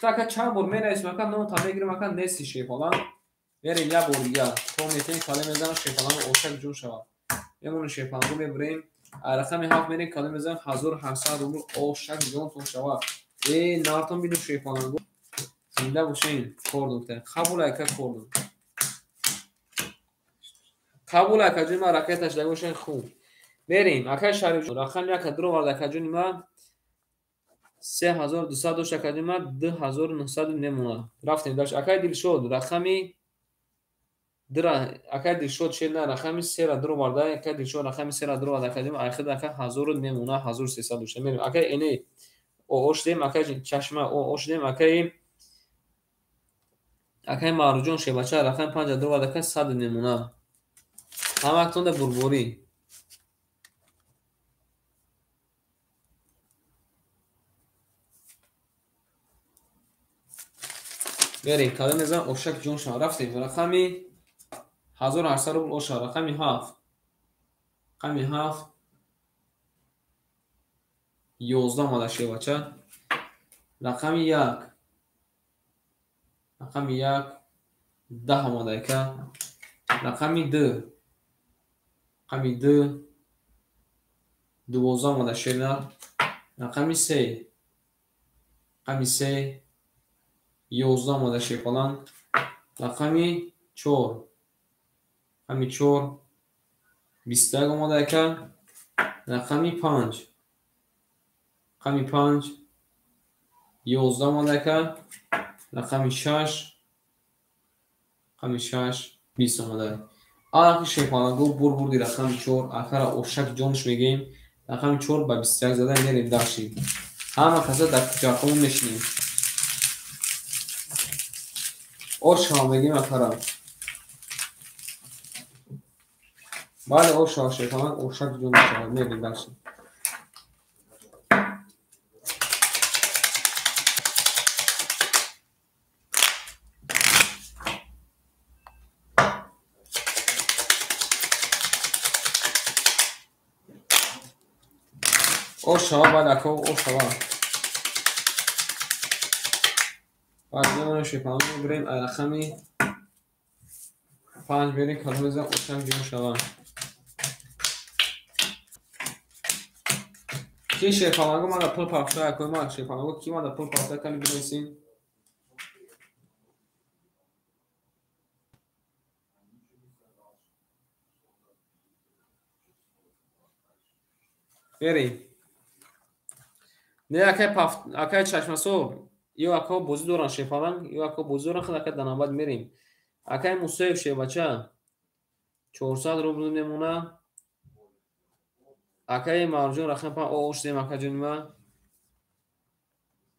اکا چند بار می نویسیم اکا نو تا میگیریم اکا نیستی شیفانان بریم یا بار دیگه تو میتونی کالی میزن شیفانان اوشک جون شود میمونه شیفانگو میبریم رقم 7 میریم کالی میزن 1800 روبل اوشک جون تو شود. ای نارتون بیدو شیفانگو زنده باشین کوردوکته قبول اکا کوردو قبول اکا جون ما راکتش داشته باشین خوب بریم. اکا شریف جون رقم 1 درو ورد اکا جون ما 3200 داشت اکا جون ما 2900 نمونه رفتیم داشت. اکا دیل شد رقمی درا اکا دیل شد شد نه رقمی 3 درو ورد اکا دیل شد رقمی 3 درو ورد اکا جون اخر اکا 1000 نمونه 1300 داشت میریم. اکا اینه او اوشدیم اکا چشمه او اوشدیم اکای معروف جون شباچه رقم 5 درو ورد اکا 100 نمونه همه اکتون در بربوری بریم. کده میزن اوشک جون شما رفتیم. رقمی 1800 روبل اوشا رقمی 7 رقمی 7 11 ماده شباچه رقمی 1 رقمی 1 10 ماده که رقمی 2 رقمی 2 12 ماده شده رقمی 3 رقمی 3 11 ماده شیفالان رقمی 4 رقمی 4 20 ماده که رقمی 5 رقمی 5 11 ماده که رقمی 6 рақами 6 20 омадаи аллақи шефалангу бурди рақами 4 акара ошак ҷонш мегем рақами 4 ба 21 зада мерем даши ҳама каса дар куҷақамон мешинем ош шава мегем акара бале ош шава шефаланг ошак ҷонш шава мерем даши ош шава баъд ако ош шава баъд мемонем шефаланг мегирем ай рақами 5 берем калон мезанем ошак ҷон шава ки шефалангу мада пул пафта акои ма шефалангу ки мада пул пафта кали бинесин берем не акай чашмасор ё ако бозӣ доранд шефаланг ё ако бозӣ доранд хеле ака данабад мерем акай мусоев шевача 400 рубл мемона акай марҷон рахам па ош дем акаҷонима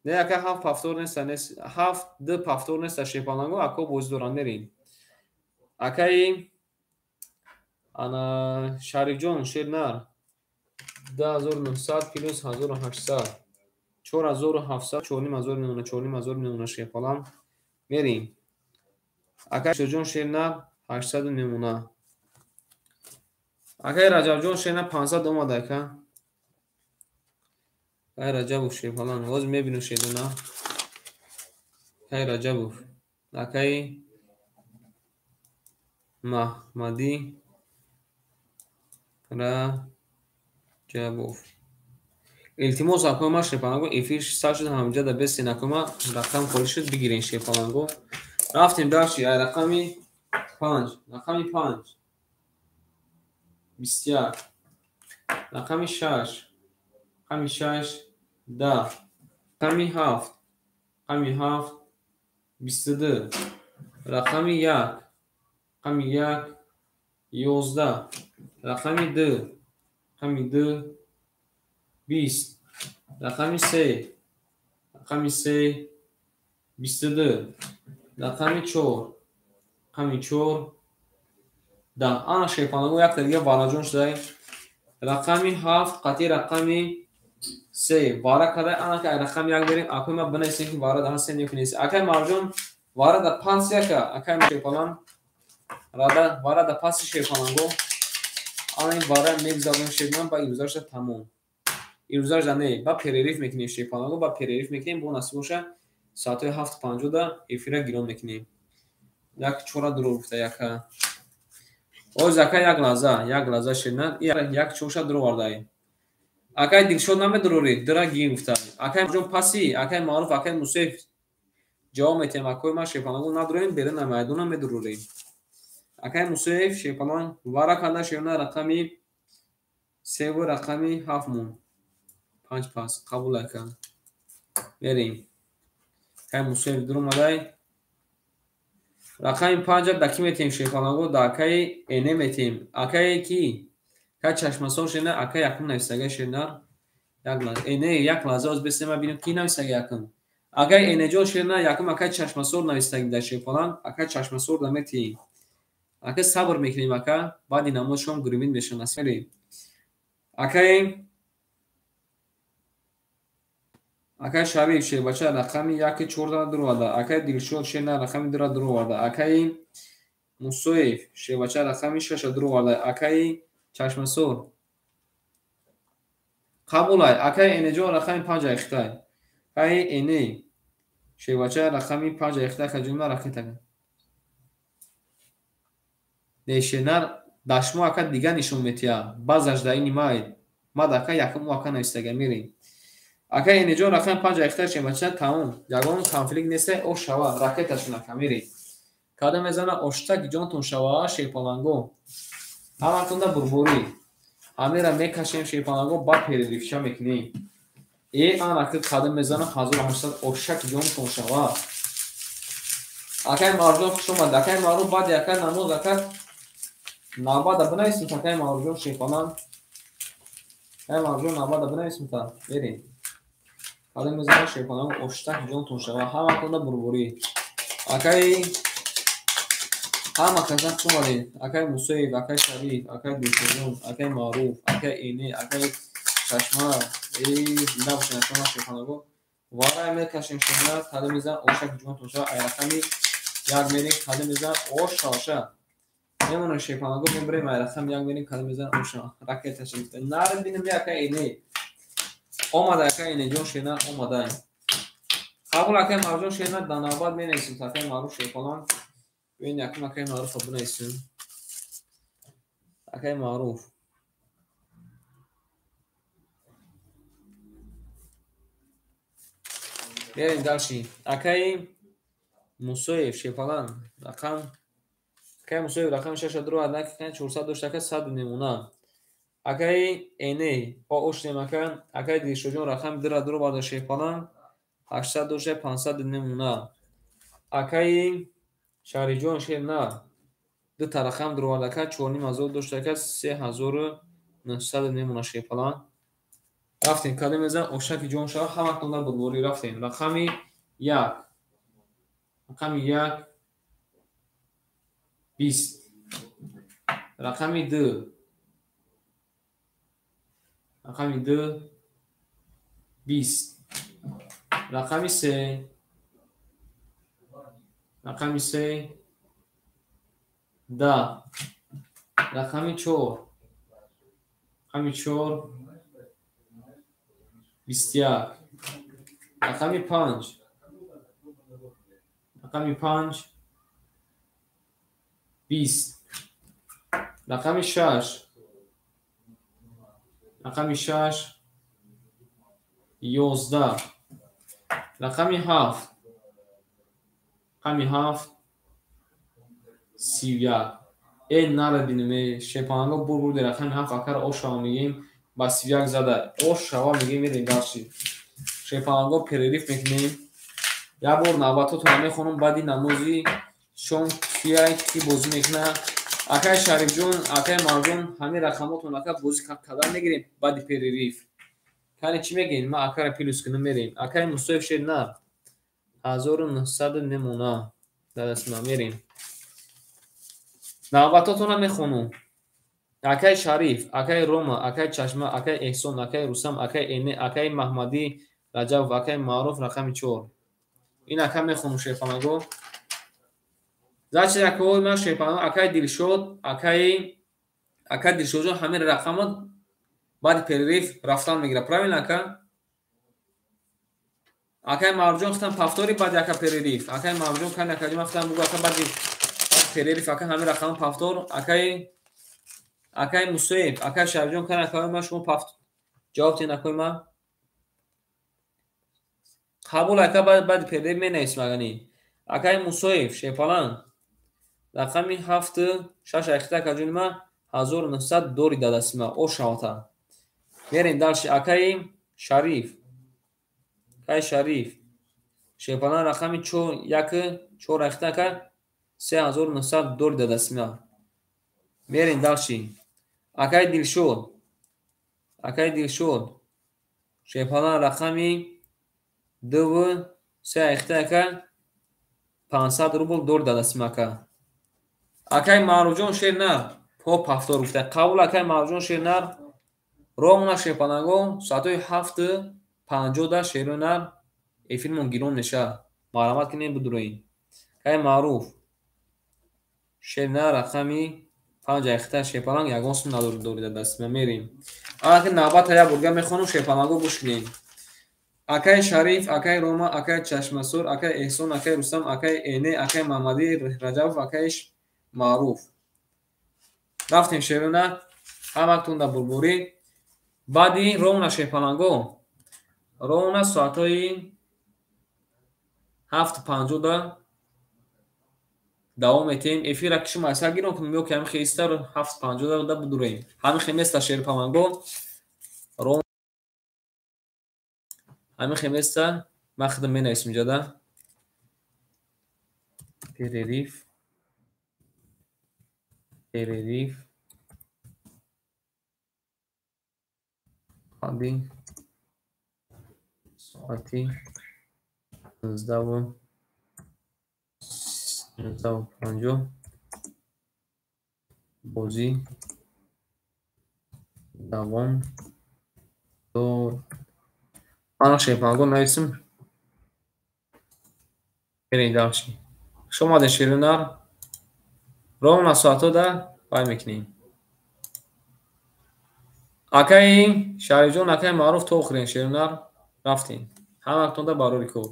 не ака 7 пафтор неста 7 пафтор неста шефалангу ако бозӣ доранд мерем акай ана шарифҷон шернар 2900 плюс 1800 4700 4000 мемона 4000 мемона шефаланг мерем акай шоҷон шернар 800 мемона акай раҷабҷон шернар 500 омада ака акай раҷабов шефаланг ҳозир мебинем шедана акай раҷабов акай маҳмадӣ раҷабов илтимос акои ма шефалангу эфир 600 шуд ҳамҷада бесин акои ма рақам холӣ шуд бигирен шефалангу рафтем даши ай рақами 5 рақами 5 21 рақами 6 рақами 6 10 рақами 7 рақами 7 22 рақами 1 рақами 1 11 рақами 2 рақами 2 20 рақами 3 рақами 3 22 рақами 4 рақами 4 10 ана шефалангу якта дига вараҷон шудай рақами 7 қатъи рақами 3 вара кадай ана ки ай рақами 1 берем акои ма бинависем ки варада ҳастем ё ки нест акай марҷон варада пас яка акай шефаланг варада паси шефалангу ана ин вара мегзаронем шефаланг ба ирӯзаша тамом ирӯзаша не ба перерив мекунем шефалангу ба перерив мекунем бо насиб боша соатҳои 7:50 да эфира гирон мекунем як чора дуро гуфта яка оз акай як лаҳза ширнад як чоша дуро вардай акай дилшод намедурори дира гин гуфта акай ҷон паси акай маъруф акай мусоев ҷавоб метем акои ма шефалангу надурем берина майдона медурорем акай мусоев шефаланг вара када ширна рақами 3 бо рақами 7 мун 5 пас қабул ака берем акай мусоев дур омадай рақами 5 да ки метем шефалангу да акай эне метем акай ки акай чашмасор ширна акай якум нависага ширнар як лаҳза эне як лаҳза оз бесема бинем ки нависага якум акай энеҷон ширна якум акай чашмасор нависаги да шефаланг акай чашмасор да метем акай сабр мекунем ака баъди намоз шом гурмин мешавад мерем акай шариф шебача рақами 1-4 дур оварда акай дилшод шена рақами 2 дур оварда акай мусоев шебача рақами 6 дур оварда акай чашмасор қабулай акай энеҷон рақами 5 ихтай акай эне шебача рақами 5 ихтай каҷуна рақета нешенар дашмо ака дига нишон метия базаждаи нимай мад ака якум ака навистага мерем акай энеҷон рақами 5 ихтай шебача тамом ягон конфликт неста о шава ракеташон ака мерем када мезана оштак ҷонтон шава шефалангу ҳаматонда бурбурӣ ҳамера мекашем шефалангу ба перерифша мекунем ана ки када мезана 1800 оштак ҷонтон шава Акай марҷон хуш омад. Акай маъруф баъд яка намоз ака навбада бинависем акай маъруфҷон шефонан. Акай маъруфҷон навбада бинависем та. Берем. Кале мезанам шефонан оштак ҷонтон шава. Ҳаматона бурбурӣ. Акай ҳама казан хуш омадед. Акай Мусоев, акай Шариф, акай Дилшодҷон, акай Маъруф, акай Эне, акай Чашма. Зинда бошед шумо шефонаго. Варай мекашем шумо кале мезанам оштак ҷонтон шава. Ай рақами як мерем кале мезанам оша. Мемонем шефонаго мебарем ай рақам як мерем кале мезанам оша. Ракеташ гирифта. Нарем бинем акай Эне. Омада акай Энеҷон шена омада. Қабул акай Маъруфҷон шена дар навбат менависем акай Маъруф шефонан. Бин якум акай Маъруфро бинависем. Акай Маъруф. Берем далши. Акай Мусоев шефонан рақам акай Мусоев рақами 6 4 доштака 100 немуна. Акай Эне по оштем акай Дилшодҷон рақами 2 барда шефонан 800 дошта 500 немуна. Акай Шарифҷон шена дута рақам дурвардака 4500 доштака 3900 немуна шефонан. Рафтем кале мезанам оштаки ҷон шава ҳаматона бурбурӣ рафтем. Рақами 1 рақами 1 20. Рақами 2 рақами 2 20. рақами 3 рақами 3 10. рақами 4 рақами 4 21. рақами 5 рақами 5 20. рақами 6 рақами 6 11. рақами 7 рақами 7 31. нара бинем шефонаго бурбурди рақами 7 акара ошава мегем ба 31 зада ошава мегем мерем дарши шефонаго перериф мекунем. як бор навбатотро мехонам баъди намози шом ки бозӣ мекуна. Акай Шарифҷон акай Маъруфҷон ҳамин рақамотон ака бозӣ кардан мегирем баъди перериф. Кани чӣ мегӯед? Ман акара плюс кунам мерем. Акай Мусоев шена 1900 немуна дадасма мерем. навбатотона мехонам. Акай Шариф, акай Рома, акай Чашма, акай Эҳсон, акай Рустам, акай Эне, акай Маҳмадӣ Раҷабов, акай Маъруф рақами 4. ин ака мехонам шефонаго. Зачи акаҳои ман шефонаго акай Дилшод, акай Дилшодҷон ҳамин рақамот баъди перериф рафтан мегирад. Правилно ака? Акай Маъруфҷон хутам пафтори баъди ака перериф. Акай Маъруфҷон кани акаҷон хутам бугу ака баъди перериф ака ҳамин рақамот пафтор. Акай Мусоев, акай Шарифҷон кани акаҳои ман шумо пафтор. ҷавоб тен акаҳои ман. қабул ака баъди перериф менависем агани. Акай Мусоев шефалан рақами 7 6 ахта акаҷони ман 1900 дори дадасима ошавата. Мерем далши акай Шариф. Акай Шариф шефалан рақами 4 ахта ака 3900 дори дадасима. Мерем далши акай Дилшод. Акай Дилшод шефалан рақами 2 3 ахта ака 500 рубл дори дадасима ака. Акай Маъруфҷон шернар по пафтор гуфта. Қабул акай Маъруфҷон шернар ромна шефанаго соатои 7:50 да шерунар эфирмон гирон меша. Маълумат кинем будуроин. Акай Маъруф шернар рақами 5 ахта шефалан ягон сум надори дадасима мерем. Аки навбата як бурга мехонам шефанаго гӯш кинем. Акай Шариф, акай Рома, акай Чашмасур, акай Эҳсон, акай Рустам, акай Эне, акай Маҳмадӣ Раҷабов, акай Маъруф. Рафтем шерона ҳаматон да бурбурӣ. баъди ромна шефаланго ромна соатои 7:50 да давом метем. Эфира кишим айсар гирон кунем ё ки ҳамин хистар 7:50 да будуроем. ҳамин хеместа шерпаманго ром ҳамин хеместа ман худам менависем ҷада. تریریف تریریف قاضی ساعتی 19:50 بازی دوام دو ana şey pardon neysim birinci şey şoma da şirinler Roma saато da pay mekinیم акаи шаҳриҷон акаи маъруф то охирин ширинар рафтин ҳаматон да барори кор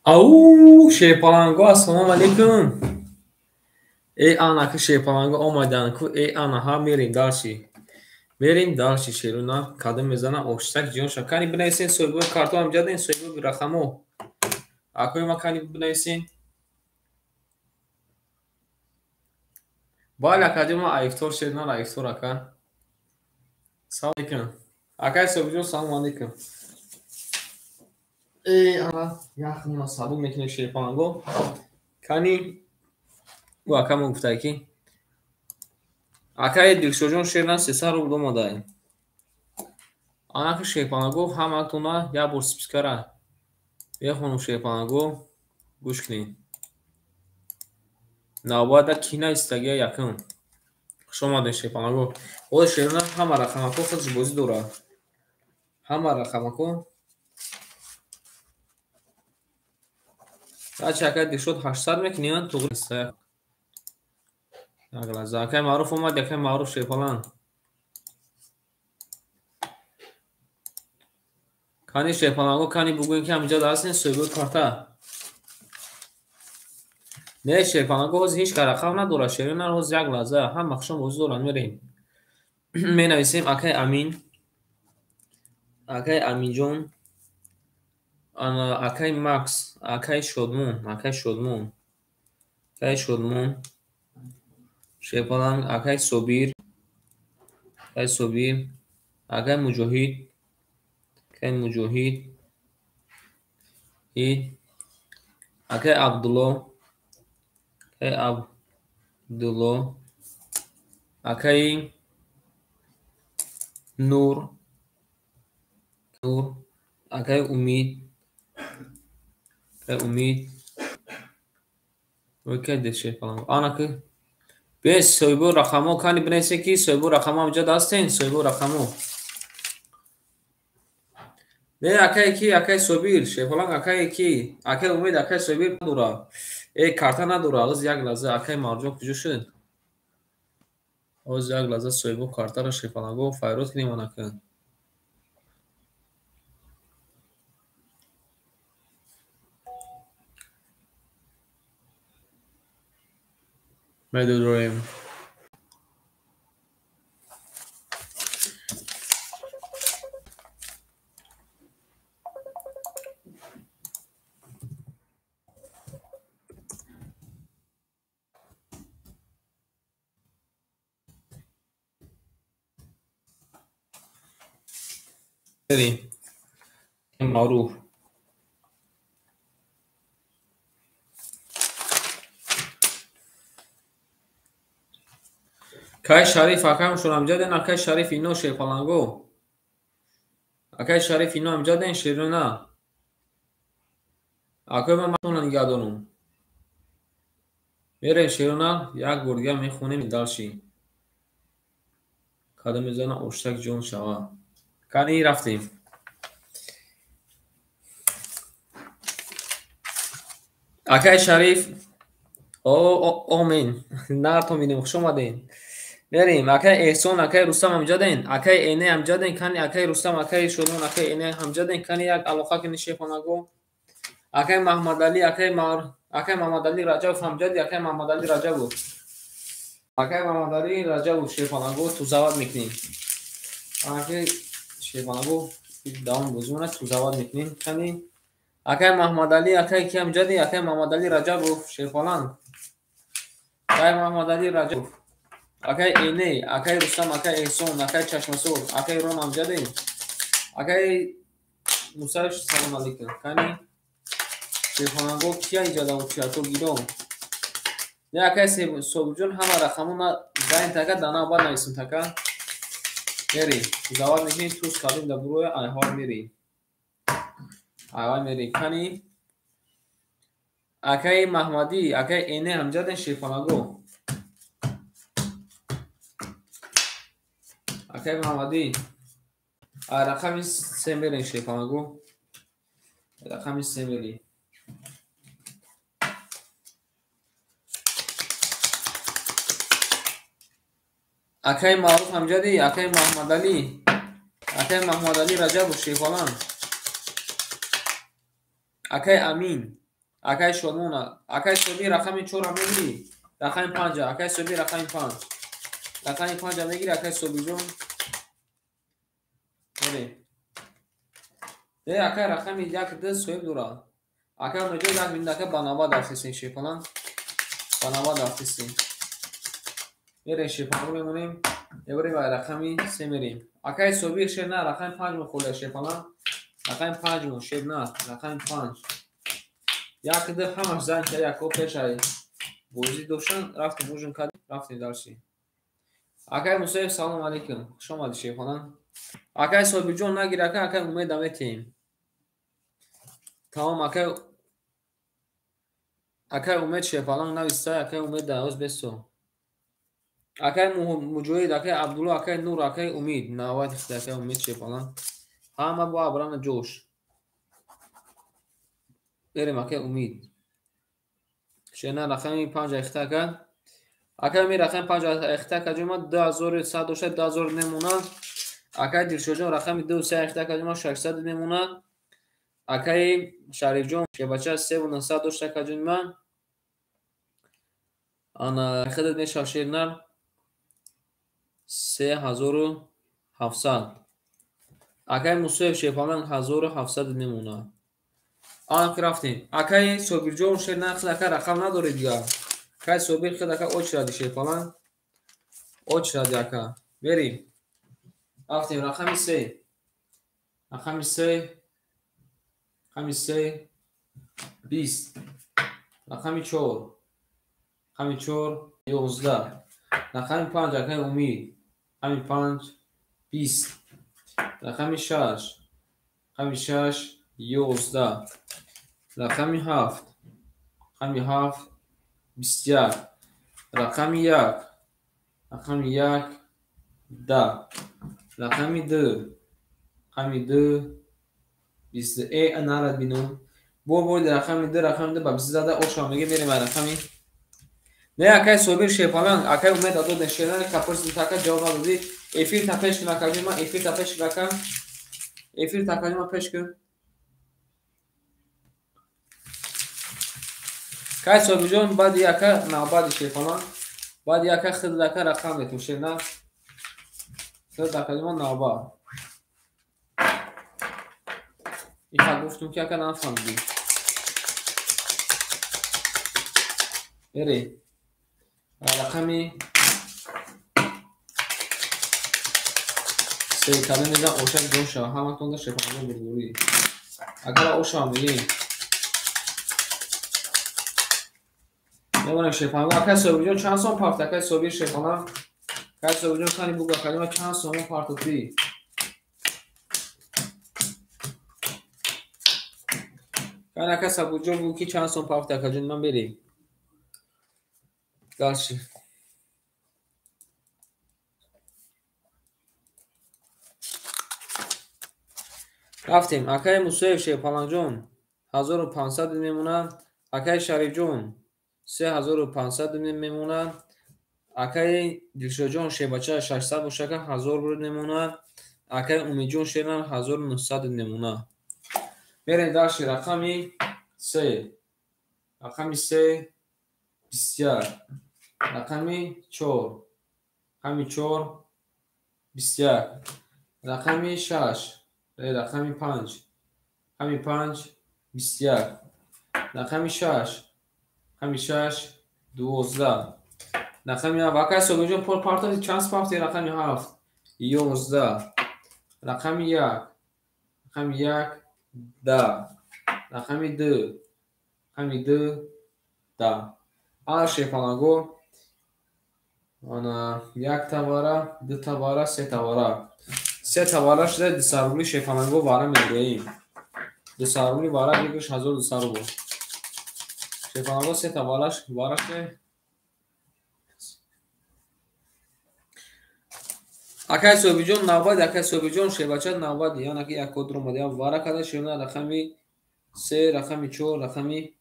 ау шепаланго ассалому алайкум. Ана ки шепаланго омадан ку ана ҳа мерем далши шеруна кадом мезана оштак ҷон шакани бинависен соҳиби картон амҷаден соҳиби рақамо акои макани бинависен бале академа айфтор шерна айфтор ака салом алейкум акай соҳибҷон салом алейкум ана яхна сабук мекунем шепаланго кани ӯ акамо гуфтае ки акай дилшоҷон шерна 300 рубл омадаем анаки шепаланго ҳаматона як бор спискара мехонам шепаланго гӯш кунед навбада кина истагия якум хуш омадед шепаланго оз шерна ҳама рақамако худаш бозӣ дорад ҳама рақамако ачи акай дилшод 800 мекунем туғри як лаҳза акай маъруф омад якай маъруф шепалан кани шепаланго кани бугӯем ки ҳаминҷо ҳастем соҳиби карта не шепаланго ҳозир ҳеҷ ка рақам надорад шерина ҳозир як лаҳза ҳама хушон бозӣ дорад мерем менависем акай амин акай аминҷон акай макс акай шодмон шепалан акай собир акай муҷоҳид акай абдулло акай нур акай умид окей де шепаланго анаки бес соҳибу рақамо кани бинависе ки соҳибу рақамо ҳамҷо ҳастен соҳибу рақамо не акай ки акай собир шепаланг акай ки акай умед акай собир надорад карта надорад ҳозир як лаҳза акай марҷон куҷо шуд ҳозир як лаҳза соҳибу картаро шепаланго файрод кунем анаки медодорем маъруф кай шариф акамшон амҷаден акай шариф ино шепаланго акай шариф ино амҷаден шерона акои ман матона нигаҳ дорам мерем шерона як бор дига мехонем далши кадом мезана оштак ҷон шава кани рафтем акай шариф омин наратон бинем хуш омадем мерем акай эҳсон акай рустам амҷаден акай эне амҷаден кани акай рустам акай шодмон акай эне амҷаден кани як алоқа кини шепаланго акай маҳмадалӣ акай маҳмадалӣ раҷабов амҷади акай маҳмадалӣ раҷабов шепаланго тузават мекунем акай шепаланго давом бозӣ монад тузават мекунем кани акай маҳмадалӣ акай ки амҷади акай маҳмадалӣ раҷабов шепалан акай маҳмадалӣ раҷабов акай эне акай рустам акай эҳсон акай чашмасур акай ром амҷаден акай мусаев салом алейкум кани шепаланго кия иҷадамо чиато гиром не акай собиҷон ҳама рақамона зайн така дана бад нависем така мерем завод мекунем туз кардем дар гурӯҳи айҳой мерем кани акай маҳмадӣ акай эне амҷаден шепаланго акай маҳмадӣ рақами се мерем шепаланго рақами се мерем акай маъруф амҷадӣ акай маҳмадалӣ раҷабов шепалан акай амин акай шодмона акай соби рақами 4 мегири рақами 5 акай соби рақами 5 рақами 5 мегири акай собиҷон мере де акай рақами 1 2 соҳиб дорад акай меҷои як миндака ба 90 афтисин шефалан ба 90 афтисин мере шефалан мемонем евре ба рақами 3 мерем акай соби шер на рақами 5 мехӯрда шефалан рақами 5 мо шер на рақами 5 як ду ҳамаш зан ка яко пешай бозӣ доштан рафтем ужин кардем рафтем дарси акай мусоев салом алейкум хуш омадӣ шефалан акай собиҷон нагир акай умеда метем тамом акай умед шефалан нависта акай умеда ӯзбесто акай муҷоҳид акай абдулло акай нур акай умид навбат ихта акай умед шефалан ҳама бо абрана ҷош берем акай умид шена рақами 5 ихта акай ми рақами 5 ихта каҷома 2100 дошта 2000 мемона акай дилшоҷон рақами 23 ихта каҷома 600 мемона акай шарифҷон шебача 3900 дошта каҷома ана хидат мешаширнар 3700 акай мусоев шефалан 1700 мемона анак рафтем акай собирҷон шер нахд акай рақам надоред дигар акай собир хид акай оч ради шефалан оч ради акай берем рафтем рақами 3 рақами 3 рақами 3 20 рақами 4 рақами 4 11 рақами 5 акай умид рақами 5 20 рақами 6 рақами 6 11 рақами 7 рақами 7 21 рақами 1 рақами 1 10 рақами 2 рақами 2 20 анарад бинум бо рақами 2 рақами 2 ба 20 зада оша меге мерем рақами не акай собир шефалан акай умед адод нешена капурси така ҷавоб надоди эфир та пеш кина каҷима эфир та пеш кина ка эфир та каҷима пеш кин кай собиҷон баъди яка навбади шефалан баъди яка хиддака рақам метушена хидда каҷима навба иха гуфтум ки яка нафҳамидӣ бере рақами 3 кале мезан ошак ҷоша ҳаматонда шефалан бургурӣ агар оша мегем мебонем шефалан акай собиҷон чанд сом пафт акай собир шефалан акай собиҷон кани буга калима чанд сомо партофӣ кани акай собиҷон буг ки чанд сом пафт акаҷон ман берем дарши рафтем акай мусоев шефаланҷон 1500 мемонад акай шарифҷон 3500 мемонад акай дилшоҷон шебача 600 бошака 1000 бурд мемонад акай умидҷон шернан 1900 мемонад берем дарши рақами 3 рақами 3 21 рақами 4 рақами 4 21 рақами 6 рақами 5 рақами 5 21 рақами 6 рақами 6 12 рақами акай собиҷон пол партофи чанд пафти рақами 7 11 рақами 1 рақами 1 10 рақами 2 рақами 2 10 ана шефаланго ана 1 тавара 2 тавара 3 тавара 3 тавара шуда 200 рубли шефаланго вара мегирем 200 рубли вара бигӯш 1200 рубл шефаланго 3 тавараш вараше акай собиҷон навбад акай собиҷон шебача навбад янаки якодро мадия вара када шена рақами 3 рақами 4 рақами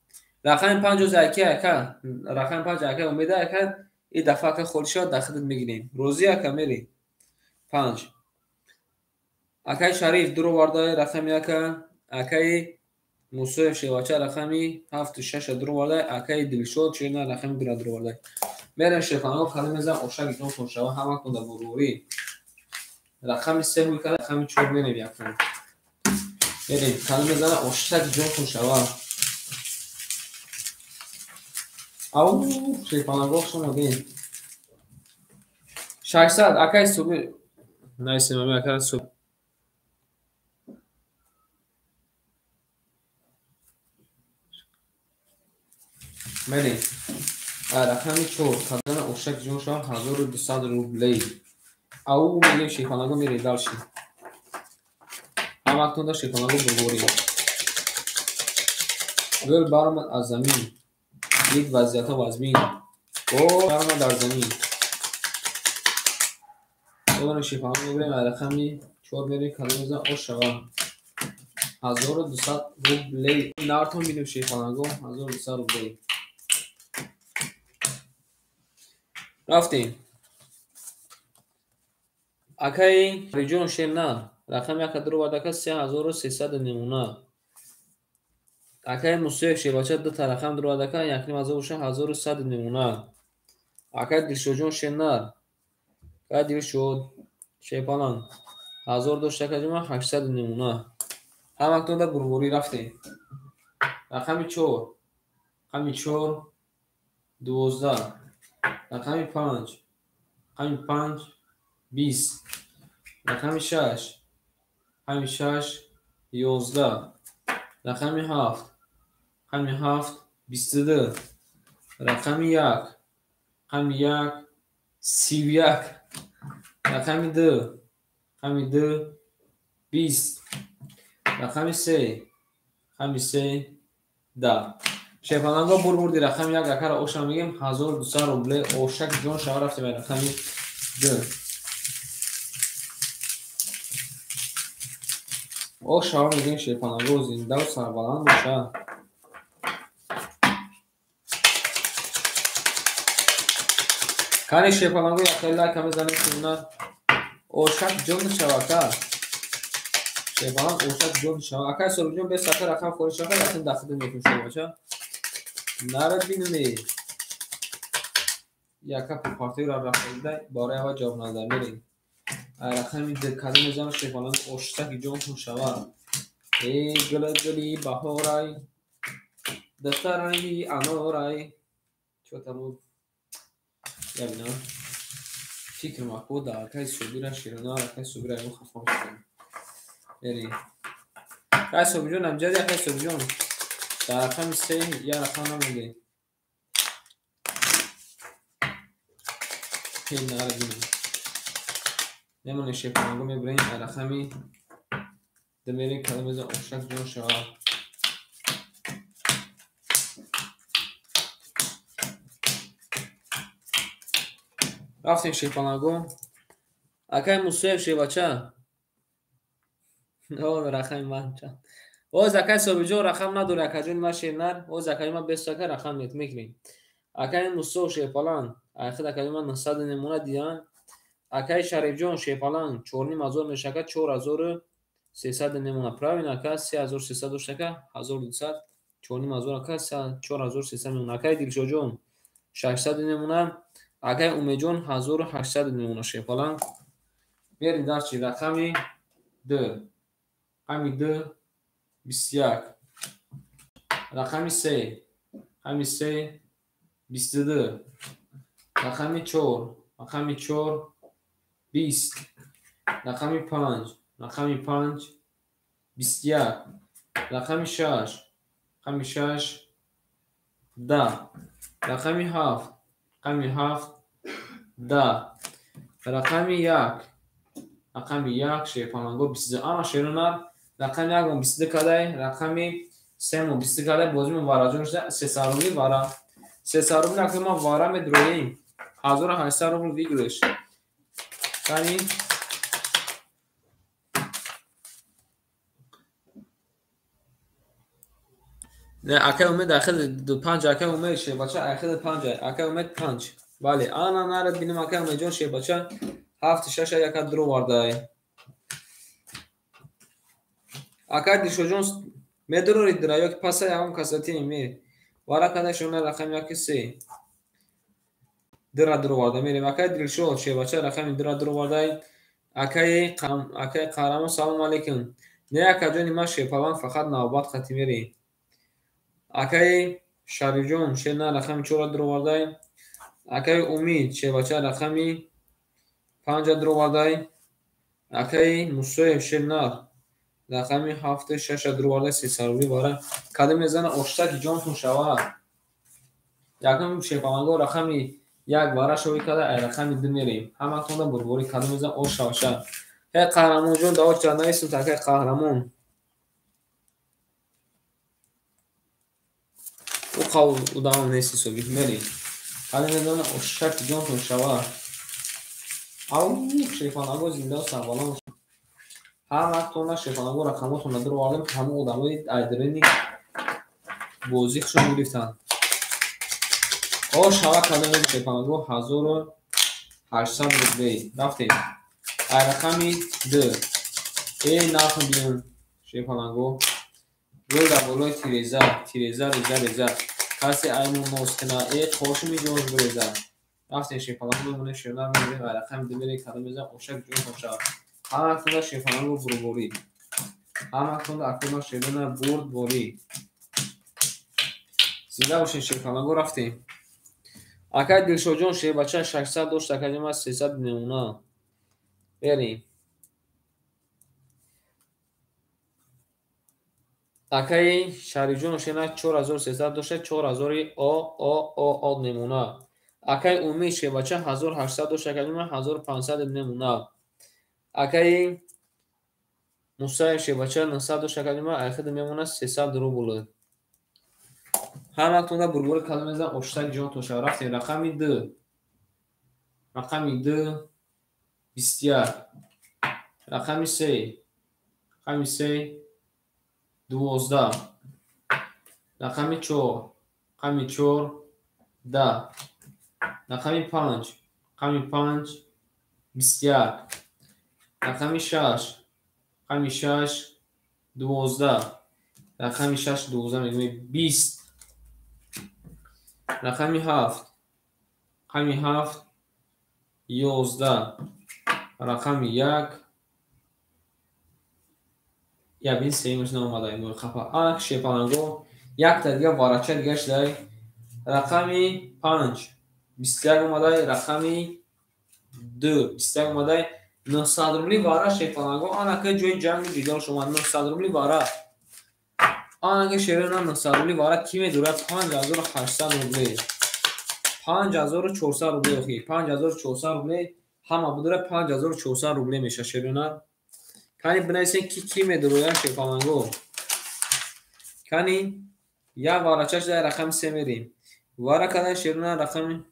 5 озаки ака рақами 5 ака умеда ака и дафъа ака холӣ шавад дар хидат мегирем розӣ ака мерӣ 5 акай шариф дуро варда рақами ака акай موسی شیوچه رقمی 7-6 درو ورده. اکای دلشود چیرنا رقمی 2 درو ورده. میرن شیفانگو کلمه میزن اوشک جون کن شوا همه کن در بروری رقمی 3 روی کرده رقمی 4 میریم یک کن میریم کلمه میزن اوشک جون کن شوا او شیفانگو شما دین 600 اکای صبح نایسی ممی اکای صبح میریم رقمی 4 کلمه اوشک جون شوا 1200 روبلی او میگه شیفانگو میری دالشی هم اکنون در شیفانگو بروری گل برآمد از زمین دید وضعیت وزمین برآمد در زمین دوباره شیفانگو میبریم رقمی 4 میریم کلمه میزن او شوا 1200 روبلی نارتون میدیم شیفانگو 1200 روبلی رفتیم اکای ریجون شیرنا رقم یک درو ودکه 3300 نمونه اکای موسی شیباچه 2 تا رقم درو ودکه یک نیم از اوشه 1100 نمونه اکای دلشوجون شیرنا اکای دلشود شیپانان 1200 جمع 800 نمونه هم اکنون در بروری رفتیم رقم 4 رقم 4 12 رقم 5 رقم 5 20 رقم 6 رقم 6 11 رقم 7 رقم 7 22 رقم 1 رقم 1 31 رقم 2 رقم 2 20 رقم 3 رقم 3 10 شیفانگو بردی رقم 1 اکر اوشا میگیم 1200 روبله اوشک جون شما رفتیم رقم 2 او شما میگیم شیفانگو زنده و سربلند باشه کانی شیفانگو یک لایک هم بزنید که اوشک جون شوکه شیفانگو اوشک جون شوکه اکر سر جون به سفر رقم خوری شوکه رقم داخل میکنیم شده باشه نرد بینمی یک کپ پارتی را رفته باره اول جواب نظر میریم رقمی کلمه میزن شیفانگو اوشک جون شوکه ای گل گلی بهارای دفترانی انارای چوتمو یابینا فکر مکو در اکای صوبی را شیرنا اکای صوبی را ایمو خفام شدیم یعنی اکای صوبی جون امجد اکای صوبی جون در رقم 3 یا رقم نمیده این نهار بینیم نمونه شیفانگو میبریم رقمی دمیرین کلمه زن اوشک جون شوا رفتیم شیفانگو اکای موسی شیباچه او رقم من چند او زکای صوبی جون رقم نداره اکای جون ما شیرنر او زکای ما 20 اکای رقم میکنیم اکای موسی شیپالان اکای اکای ما 900 نمونه دیان اکای شریف جون شیپالان 4.5 میشه 4300 نمونه پراوین اکای 3300 شکه 1200 4.5 اکای 4300 نمونه اکای دلشو جون 600 نمونه اکای اومی جون 1800 نمونه شیپالان میریم در چی رقمی 2 رقمی 2 21 رقمی 3 رقمی 3 22 رقمی 4 رقمی 4 20 رقمی 5 رقمی 5 21 رقمی 6 رقمی 6 10 رقمی 7 رقمی 7 10 رقمی 1 رقمی 1 شیفانگو 22 اما شیرونر رقمی 1 22 کدای رقمی 3 22 کدای بازی مواراجون شده 300 روبلی وارا 300 روبلی اکنون ما وارا میدرویم 1800 روبلی ویگرش کنی نه اکای اومد داخل 5 اکای اومد شیباچه اکای 5 اکای اومد 5 بله آنا نرد بینم اکای اومد جون شیباچه 7-6 یک درو وارده اکای دیشو جون медурорид дира ёки паса ягон касати ми вара када шона рақами яки се дира дуроварда мерем акай дилшод шебача рақами дира дуровардай акай қарамо салом алейкум не акаҷони ма шепалан фақат навбат хати мерем акай шариҷон шена рақами чора дуровардай акай умид шебача рақами 5 дуровардай акай мусоев шенар рақами 7-6 дуровардай 300 рубли бара када мезана оштаки ҷонтун шава якам шепаlango рақами як бара шови када ай рақами ду мерем ҳаматонда бурбори када мезана ош шаваша ҳе қаҳрамонҷон давоч ҷаннаисун такай қаҳрамон у қавл удам неси соби мерем када мезана оштаки ҷонтун шава ау шепаlango зинда сарбаланд ҳаматонда шепаlango рақамотонда дуровардем ҳамо одамои айдрени бозиқшон гирифтанд шава када мезана шепаlango 1800 рубли рафтем ай рақами ду нахм биён шепаlango рӯда болои тиреза реза касе аймон ностина қошими ҷонш буреза рафтем шепаlango муне шона мерем ай рақами ду мерем када мезана ошак ҷонтон шава ҳаматонда шепаlango бурбори ҳаматонда акуна шедана бурд бори зинда бошед шепаlango рафтем акай дилшоҷон шебача 600 дошт акаҷома 300 мемона берем акай шариҷон шена 4300 дошта 4000 од мемона акай умид шебача 1800 дошт акаҷома 1500 мемона акай мусаев шебача 900 дошт акаҷома айхид мемона 300 рубл ҳаматонда бурбори када мезана оштаки ҷонтон шава рафтем рақами ду 21 рақами се 12 рақами 4 10 рақами 5 21 рақами 6 12 рақами 6 12 мегӯем 20 рақами 7 11 рақами 1 ябин сеимш наомадай мо хапа ак шепаlango якта дига варача дига шудай рақами 5 21 омадай рақами 2 21 омадай 900 рубли вара шепаlango анака ҷои ҷанги дидор шума 900 рубли вара анака шерона 900 рубли вара ки медурад 5800 рубли 5400 рубли охи 5400 рубли ҳама будура 5400 рубли меша шерона кани бинависен ки медурояд шепаlango кани як варачаш дар рақами 3 мерем вара кадай шерона рақами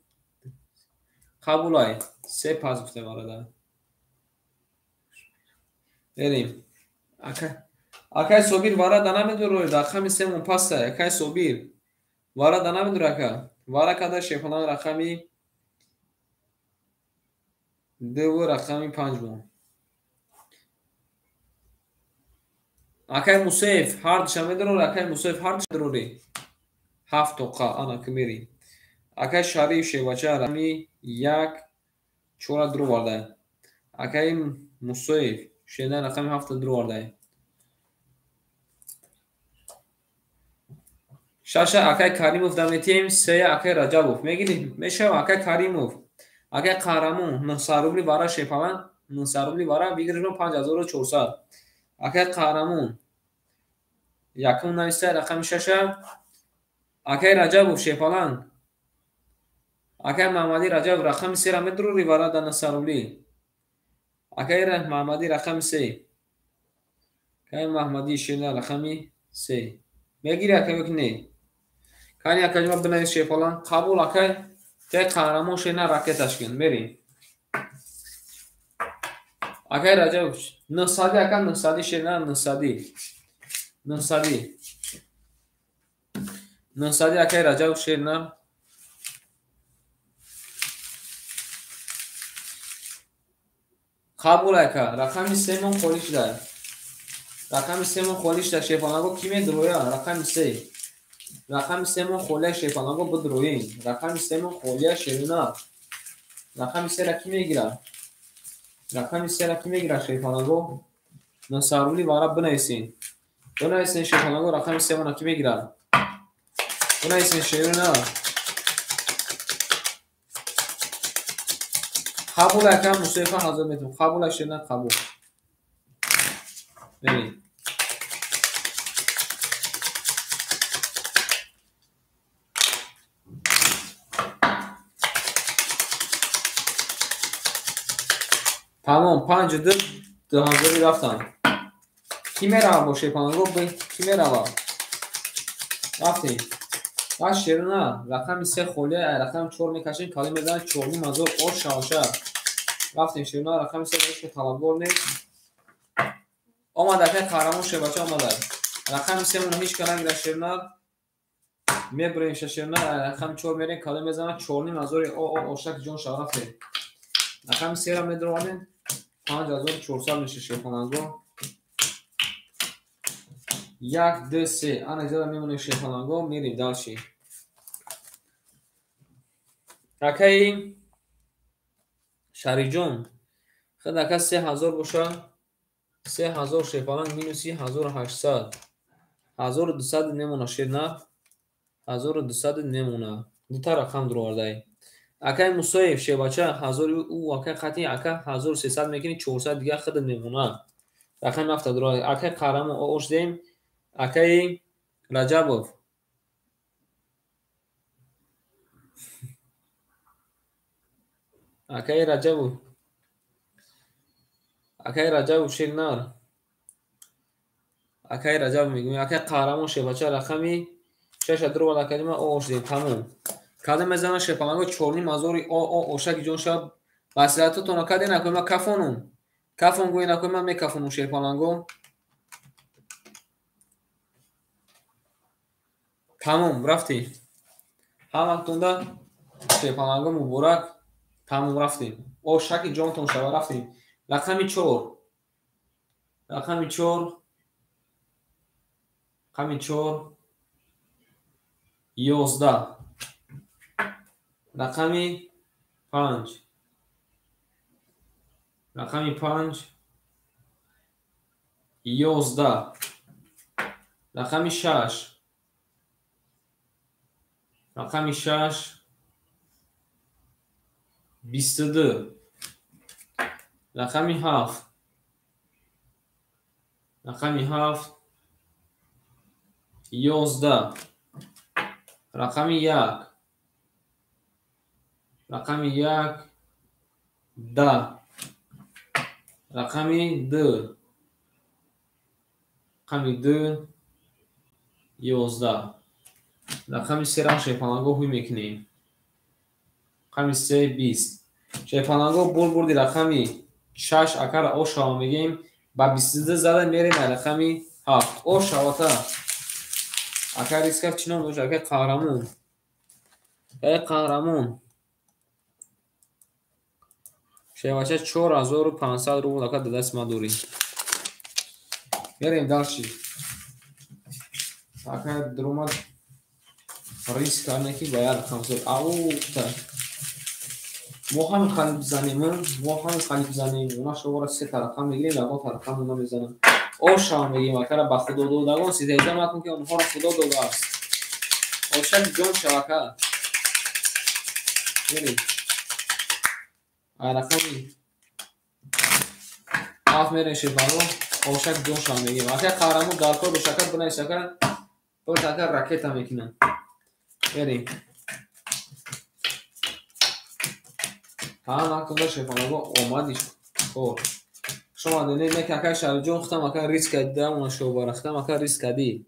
қабулай 3 пас гуфтем варада берем акай собир вара дана медурояд рақами 3 мон пастай акай собир вара дана медурака вара кадай шепаlango рақами 2 рақами 5 мон акай мусаев ҳардуша медурори акай мусаев ҳардуша дурори 7 тоқа анака мерем акай шариф шебача рақами 1 4 дуровардай акай мусаев шена рақами 7 дуровардай шаша акай каримов даметем 3 акай раҷабов мегирем мешава акай каримов акай қаҳрамон 900 рубли вара шепалан 900 рубли вара бигирем 5400 акай қаҳрамон якум нависта рақами 6 акай раҷабов шепалан акай маҳмадӣ раҷабов рақами 3 медурори вара да 900 рубли акай маҳмадӣ рақами 3 акай маҳмадӣ шена рақами 3 мегири акай ёки не кани акаҷома бинавис шепалан қабул акай те қаҳрамон шена ракеташкин мерем акай раҷабов 900 акай 900 шена 900 акай раҷабов шена қабул ака рақами 3 мон холӣ шуда رقم 3 من خالیش در شیفانگو کی میدرویا رقم 3 رقم 3 من خالی شیفانگو بدروین رقم 3 من خالی شیرونا رقم 3 را کی میگیره رقم 3 را کی میگیره شیفانگو نصارولی برای بنویسین شیفانگو رقم 3 من کی میگیره بنویسین شیرونا قبول اکم مصیفه حاضر میتون قبول شیرونا قبول ببین تمام 5 دو هزاری رفتن کی میره با شیفانگو کی میره رفتیم باش شیرونا رقم 3 خوله رقم 4 میکشین کالی میزنن چورنی مزور اور شاشه رفتیم شیرونا رقم 3 بهش که طلبگار نیست آمده که قهرمان شه بچه آمده رقم 3 مون هیچ کنه میره شیرونا میبرین شیرونا رقم 4 میرین کالی میزنن چورنی مزور اوشک جون شا رفتیم رقم 3 را میدروانین 5400 میشه شیفانگو 1 2 3 آن اینجا میمونه شیفانگو میریم دالشی اکای شری جون خد اکا 3000 باشه 3000 شیفانگ مینوسی 1800 1200 نمونه شیر نه 1200 نمونه دوتا رقم درو آورده اکای مصیف شه بچه 1000 او اکای خطی اکا 1300 میکنی 400 دیگه خد نمونه رقم هفته درو اکای قرم اوش دیم اکای رجبوف اکای رجبوف شیر نار اکای رجب میگم اکای قهرمان شه بچه رقمی 6 درو بالا کلمه اوش دیم تموم کاده میزنه شیفانگو چورنی مازوری اوشک جون شب مسئلاتو تو نکاده نکنم ما کفون گوی نکنم من میکفونم شیفانگو تموم رفتی همه تونده شیفانگو مبارک تموم رفتیم اوشک جون تون شب رفتیم رقمی 4 رقمی 4 رقمی 4 11 رقمی 5 رقمی 5 11 رقمی 6 رقمی 6 22 رقمی 7 رقمی 7 11 رقمی 1 رقمی 1 10 رقمی 2 رقمی 2 11 رقمی 3 را شیفانگو هوی میکنیم رقمی 3 20 شیفانگو بردی رقمی 6 اکر او شما میگیم با 22 زده میریم رقمی 7 او شواتا اکر ریسکر چنان باشه اکر قهرمون قهرمون شیواچه 4500 رو اکر دست ما دوری میریم دالشی اکر درومد ریسک کرنه که باید خمسه او تا ما هم خالی بزنیم اونا شما 3 طرف هم میگیریم لگاه طرف هم اونا میزنم او شما میگیم اکر با خدا دودگان سیده مکن که اونها رو خدا دوده است اوشک جون شوکه میریم رقمی 7 میریم شیفانگو اوشک جون شما میگیم اکر قهرمون دالکار به شکر بنای شکر تو شکر راکت هم میکنن بریم ها نکنده شیفانگو اومدیش خور شما دونید که اکر شب جون ختم اکر ریسک کدیده اون شو برختم اکر ریسک کدی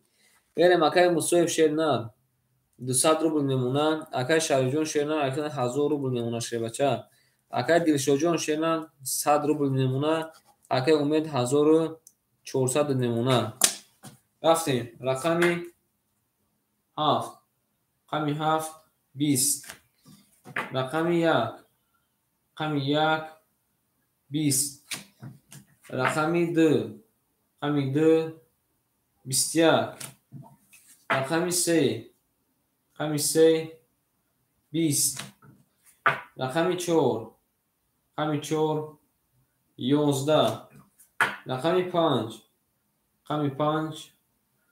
بریم اکر مصویف شیر نه 200 روبل میمونه اکر شب جون شیر نه اکر 1000 روبل میمونه شیر بچه اکر دیلشو جون شیر نه 100 روبل میمونه اکر امید 1400 میمونه رفتیم رقمی 7 رقمی 7 20 رقمی 1 رقمی 1 20 رقمی 2 رقم 2 21. رقم 3 رقم 3 20. رقم 4 رقم 4 11. رقم 5 رقم 5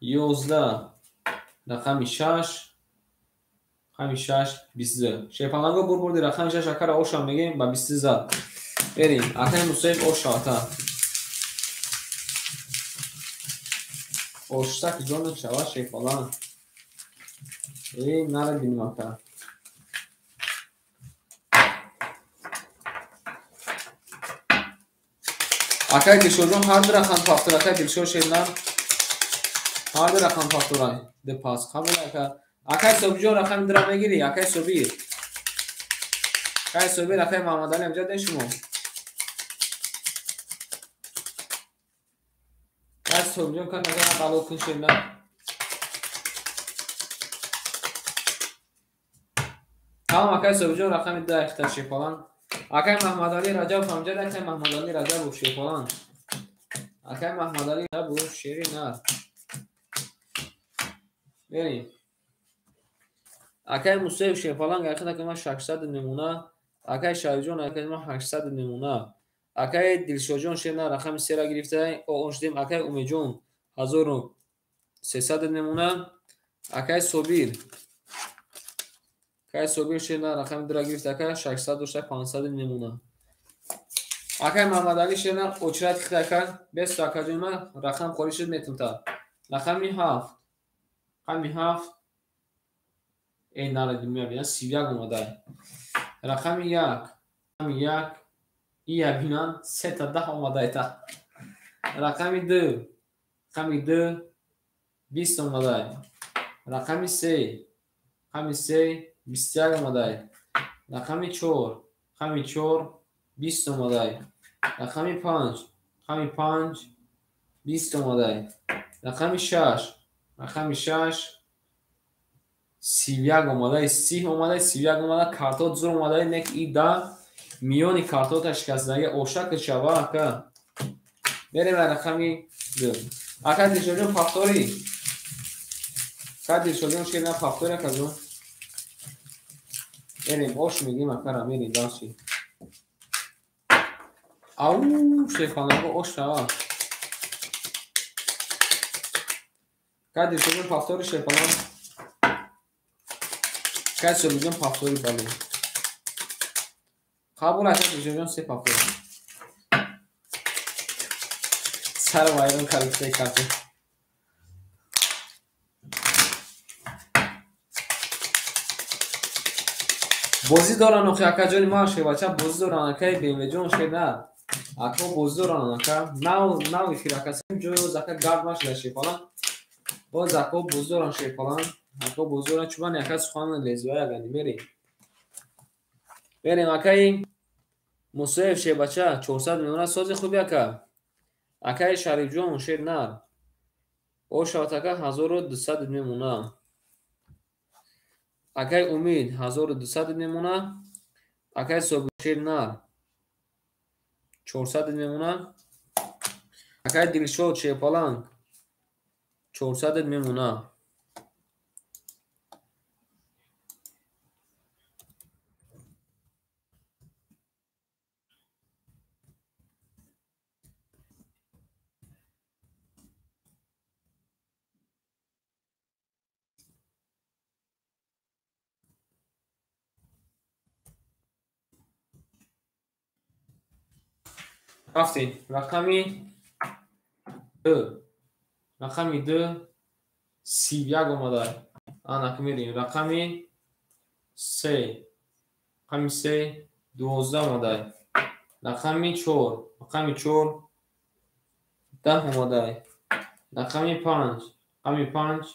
11. رقم 6 رقم 6 22. شیپالانگو بردی رقم 6 اکر اوشا میگیم با 20 زد. بریم اکر مصیف اوشا تا اوشتا که جانو شوا شیپالان نره بینیم اکر اکر دلشو جان هر در رقم پافتور اکر دلشو شیدن هر در رقم پافتورای ده پاس قبول اکر صبح جان رقم در میگیری اکر صبحی اکر صبحی رقم محمد علی امجاد نشمو اکر صبح جان کن نگه قلو کن شیدن تمام اکر صبح جان رقم ده اختر شیپالان اکر محمد علی رجب امجاد اکر محمد علی رجب و شیپالان اکر محمد علی رجب و شیری نر بریم اکر موسیقی شیپالان اکر که ما 600 نمونه اکر شایجون اکر ما 800 نمونه اکر دلشوجون شیرنا رقم 3 را گرفته او اونشدیم اکر امیجون 1300 نمونه اکر صبیر شیرنا رقم 2 را گرفته اکر 600 و 500 نمونه اکر محمد علی شیرنا اچرت خیلی اکر 20 اکر جون ما رقم خوری شد میتونتا رقم 7 این نال دنیا بیان 31 اومده رقم 1 ای بینان 3 تا 10 اومده تا رقم 2 20 اومده رقم 3 21 اومده رقم 4 20 اومده رقم 5 20 اومده رقم 6 31 اومده 30 اومده 31 اومده کارتوت زور اومده نک ای دا میونی کارتوت شکستگی اوشک شوا که بریم رقم 2 اکر دیشوجون فاکتوری که دیشوجون شیرنا فاکتوری کجون بریم اوش میگیم اکر میریم داشتی او شیفانگو اوش شوا که دیشوجون فاکتوری شیفانگو کسی بگیم فاکتوری بله قبول اکر دیشوجون 3 فاکتوری سر وایرون کلکته کافی بازی دارن اخی اکا جانی ما شی بچه بازی دارن اکای بیمه جون شی نه اکا بازی دارن اکا نو فیر اکا سیم جو زکا گارد ماش داشی فلان باز اکا بازی دارن شی فلان اکا بازی دارن چوبان اکا سخوان لیزوای اگانی بریم اکای مصیف شی بچه 400 میلیون سازی خوبی اکا اکای شریف جون شی نه او شاتاکا 1200 میمونه اکای امید 1200 میمونه اکای صبحشیر نه 400 میمونه اکای دلشود شیپالانگ 400 میمونه رفتیم رقمی 2 31 اومده آنک میریم رقمی 3 12 اومده رقمی 4 10 اومده رقمی 5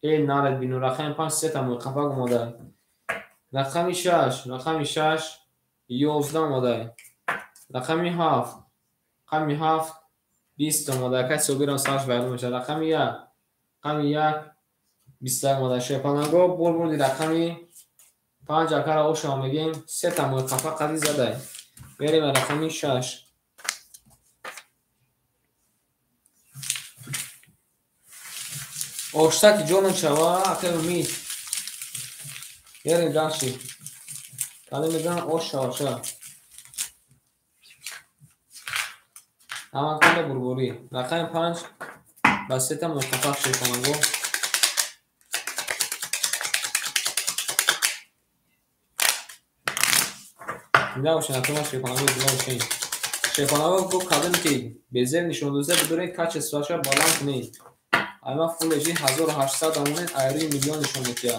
ای نارد بینو رقمی 5 3 تا موقفق اومده رقمی 6 11 اومده رقمی 7 20 اومده کسی رو بیرون ساش برده میشه رقمی 1 20 اومده شیپانگو بردی رقمی 5 اکر اوش آمگیم 3 تا موقفق قدی زده بریم رقمی 6 اوشتک جون شوا اخه امید یه جانشی کلی میزن اوش شواشا اما کنده بربوری رقم 5 بسیط متفق شیفانگو دیده باشین اتما شیفانگو دیده باشین شیفانگو گو کدوم که بزر نشون دوزه بدونه کچ استراشا بالان کنید اما فول جی 1800 امونه ایری میلیون نشون میتیا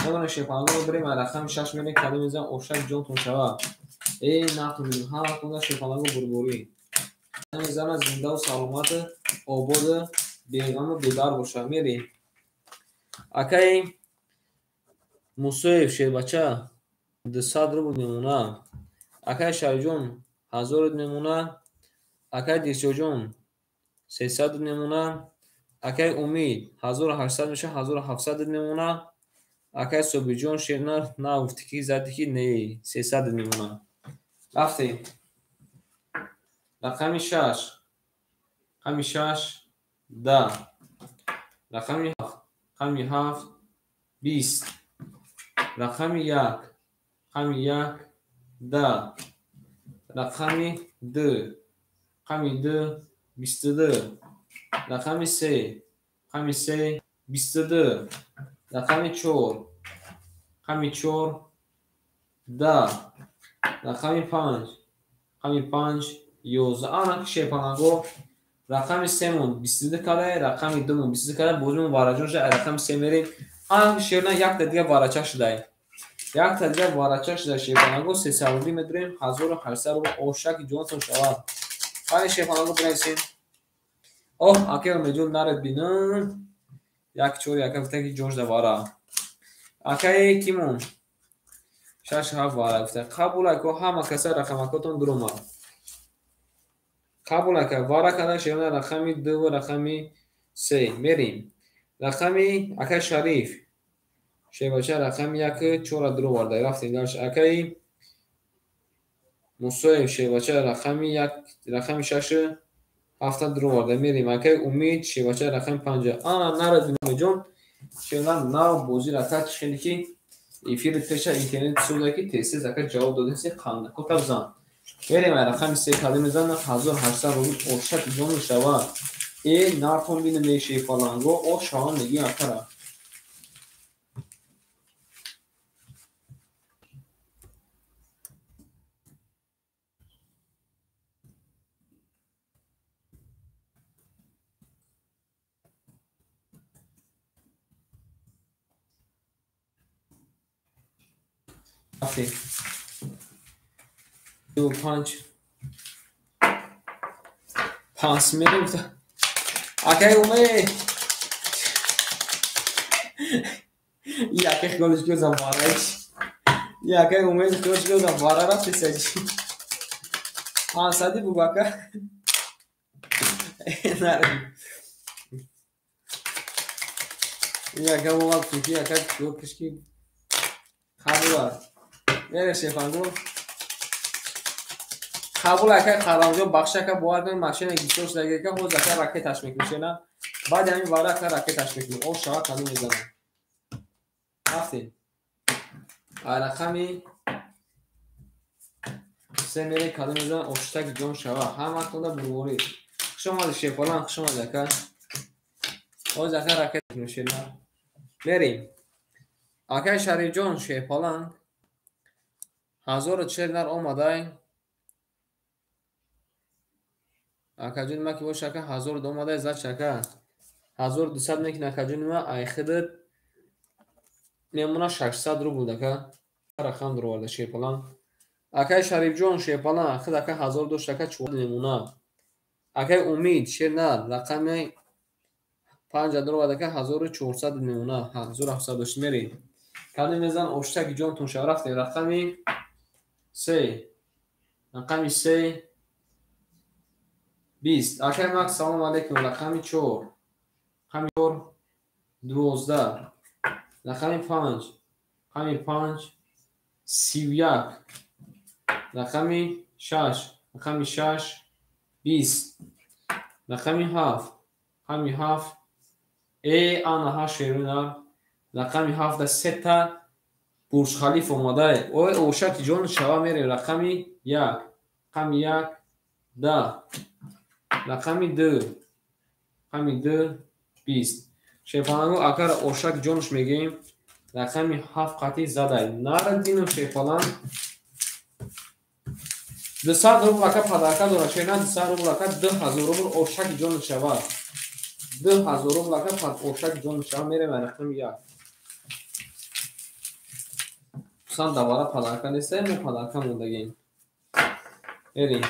نگونه شیفانگو بریم رقم 6 میلی کدوم میزن اوشک جون تون شوا ای نخونیم همه کنده شیفانگو بربوری میزن زنده و سلامت آباد بیغم و بیدار باشه میریم اکای موسیف شیر بچه 200 روبل میمونه اکای شایجون 1000 میمونه اکای دیسیوجون 300 میمونه اکای امید 1800 میشه 1700 میمونه اکای صبحی شیرنر نه گفتی که زدی که نه 300 میمونه رفتیم رقم 6 رقم 6 10 رقم 7 20 رقم 1 رقم 1 10 رقم 2 رقم 2 22 رقم 3 رقم 3 22 رقم 4 رقم 4 10 رقم 5 رقم 5 11 آن شیپانگو رقم 3 مون 22 کاره رقم 2 مون 22 کاره بودیم وارجونش رقم 3 میریم آن شیرنا یک تا دیگه وارچا شده یک تا دیگه وارچا شده شیپانگو 300 میدریم 1800 رو اوشک جونتون شود خواهی شیپانگو بنویسیم اوه اکه میجون نرد بینن یک چور یک هفته که جونش دواره اکه کیمون 6 7 واره گفته قبول که همه کسا رقمکاتون درومه قبول که واره کده شیرنا رقمی 2 و رقمی 3 میریم رقمی اکه شریف شیباچه رقم 1 4 درو وارده رفتیم داشت اکه موسوی شیباچه رقم 1 رقم 6 7 درو وارده میریم اکه امید شیباچه رقم 5 نرد بینم جون شیرنا نو بوزی رکت خیلی که ایفیر تشه اینترنت سوده که تیستی زکر جواب داده سی خانده کتا بزن بریم رقم 3 کلی میزن 1800 رو اوشک جون شوا ای نارتون بینه میشه فلانگو او شوان نگی اکره رفتیم 2 5 5 میریم اکه اومه یکه خیالش که زنباره یکه اومه خیالش که زنباره رفتی سجی 500 بگو اکه نرم یکه اومه فیکی اکه جو کشکی خبور میره شیفانگو قبول اکه خرامجو بخشه که باید این ماشین گیسوش دیگه که حوز اکه راکتش میکشه نه بعد همین واره اکه راکتش میکنه او شاید کدوم میزنه رفتیم رقمی 3 میره کدوم میزنه اوشتک جون شوه همه کنده بروری شما شیفالان شما دکه حوز اکه راکت میشه نه میریم اکه شریف جون شیفالان 1040 در اومده اکجون ما که باشه که 1000 اومده زد شکه 1200 میکنه اکجون ما ایخدت میمونه 600 رو بوده که رقم درو ورده شیپلان اکه شریف جون شیپلان خد اکه 1200 که 4 میمونه اکه امید شیرنا رقم 5 درو ورده که 1400 میمونه 1700 میری کدوم میزن اوشتک جون تون شو رفته رقمی 3 رقمی 3 20 اکه مکس سلام علیکم رقمی 4 رقمی 4 12 رقمی 5 رقمی 5 31 رقمی 6 رقمی 6 20 رقمی 7 رقمی 7 анаҳа шерина рақами 7 сета бурж халиф омадай ой ошаки ҷон шава мерем рақами 1 рақами 1 10 рақами 2 рақами 2 20 шефалангу акара ошак ҷонш мегем рақами 7 қатӣ задай нара дину шефалан 200 рубл ака падака дора шена 200 рубл ака 2000 рубл ошаки ҷон шава 2000 рубл ака ошаки ҷон шава мерем рақами 1 сан давара падака неста мо падака мондагем эрим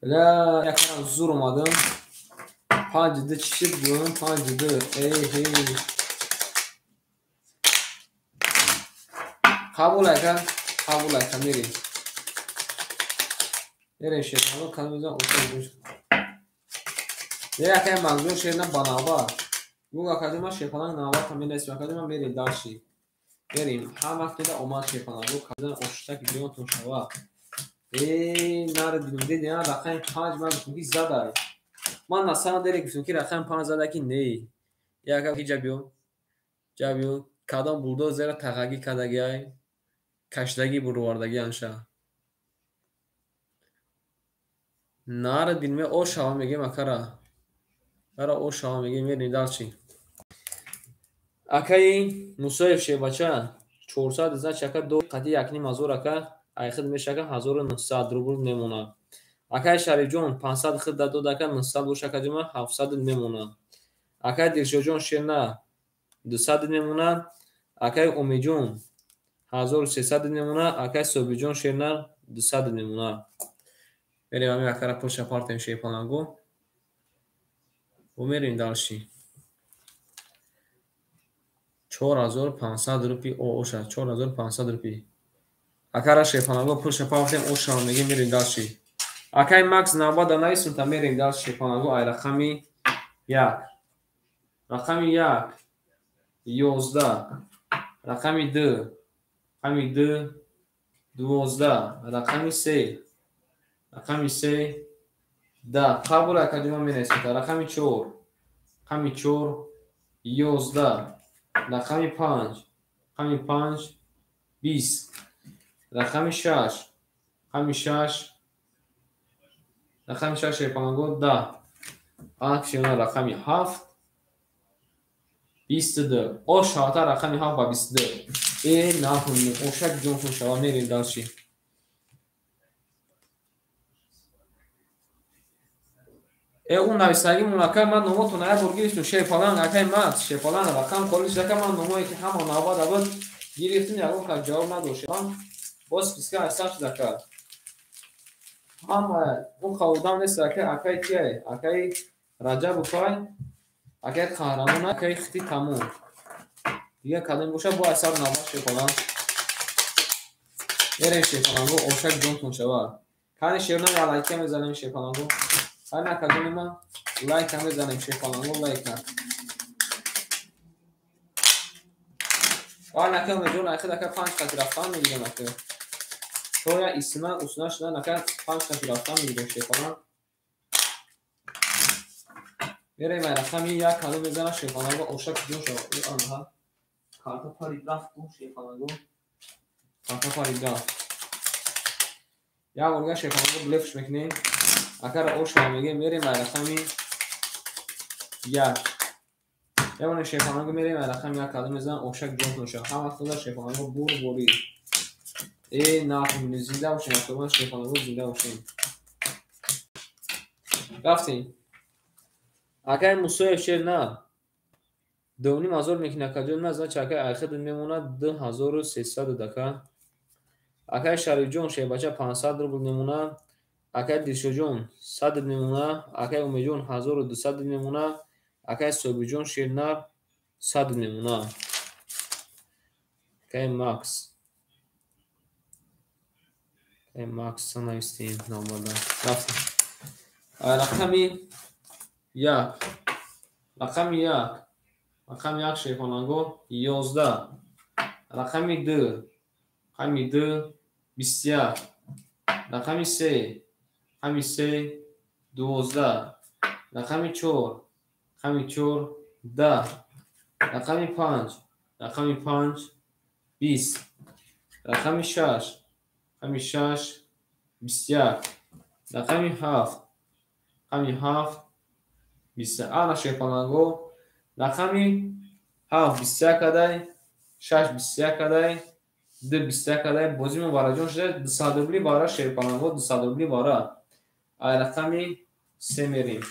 ля якара зур омадам 5 д чишиб гӯм 5 д қабул ака мерим эрем шефало камиза ошак якай мангзур шена банава гуга академа шефалан нава каминес академа мерим даши мерим ҳама кида омад шефалан гу казан ошак ҷон то шава нар диде на рақами 5 ман ки задай ман насана дере гуфтам ки рақами 5 задай ки не яка ки ҷабё кадом булдозера тағаги кадагиай кашдаги бурвардаги анша нара дилме о шава мегем акара ара о шава мегем мерим далчи акаи мусоев шебача 400 за чака до қати якни мазур ака айхид мешака 1900 рубл мемона акай шарифҷон 500 хид дадод ака 900 бошака ҷома 700 мемона акай дилшоҷон шена 200 мемона акай умиҷон 1300 мемона акай собиҷон шена 200 мемона мерем ами акара пуша партем шепанагу умерим далши 4500 рупи оша 4500 рупи акара шефанаго пуша партем оша мегем мерим далши акай макс навбада нависунта мерим далши шефанаго ай рақами 1 рақами 1 11 рақами 2 рақами 2 12 рақами 3 рақами 3 10 қабул академа менесунта рақами 4 рақами 4 11 рақами 5 рақами 5 20 рақами 6 рақами 6 рақами 6 шефанаго 10 аксиона рақами 7 22 ошата рақами 7 ба 22 наҳунни ошак ҷонтон шава мерим далши он навистаги мунака ман номотон ая бор гирифтум шефалан акай макс шефалан рақам колиш ака ман номое ки ҳама навбада буд гирифтум ягон ка ҷавоб надошт боз списка айсан шуд ака ҳама он хавудам нест ака акай кияй акай раҷаб укай акай қаҳрамон акай хити тамом дига кадом боша бо айсар навба шефалан мерем шефаланго ошак ҷонтон шава кани шерна алайка мезанем шефаланго ана кадонима лайка мезанем шефаланго лайка ана ка мезон ахид ака 5 қати рафтан мегирам ака шоя исна усна шудан ака 5 қати рафтан мегирам шефалан мерем ай рақами 1 кадом мезанам шефаланго ошак ҷон шава анҳа карта парид рафту шефаланго карта парид рафт я ворга шефаланго блефш мекунем акара ошава мегем мерем ай рақами 1 явоне шефаланго мерем ай рақами 1 кадом мезанам ошак ҷонтон шава ҳама худа шефаланго бур бори нахунни зинда бошем атоман шефаланго зинда бошем рафтем акай мусоев шер на довни мазор мекуна каҷон на зна чакай айхид мемона 2300 дака акай шарифҷон шебача 500 рубл мемона акай дилшоҷон 100 мемона акай умиҷон 1200 мемона акай собиҷон шернар 100 мемона акай макс санавистем номада рафтем рақами 1 рақами 1 рақами 1 шефаланго 11 рақами 2 рақами 2 21 рақами 3 рақами 3 12 رقم 4 رقم 4 10 رقم 5 رقم 5 20 رقم 6 رقم 6 21 رقم 7 رقم 7 20 ana şepalango رقم 7 21 kadar 6 21 kadar 2 21 kadar bozimo barajon şede disadobli bara şepalango disadobli bara ay رقم 3 merim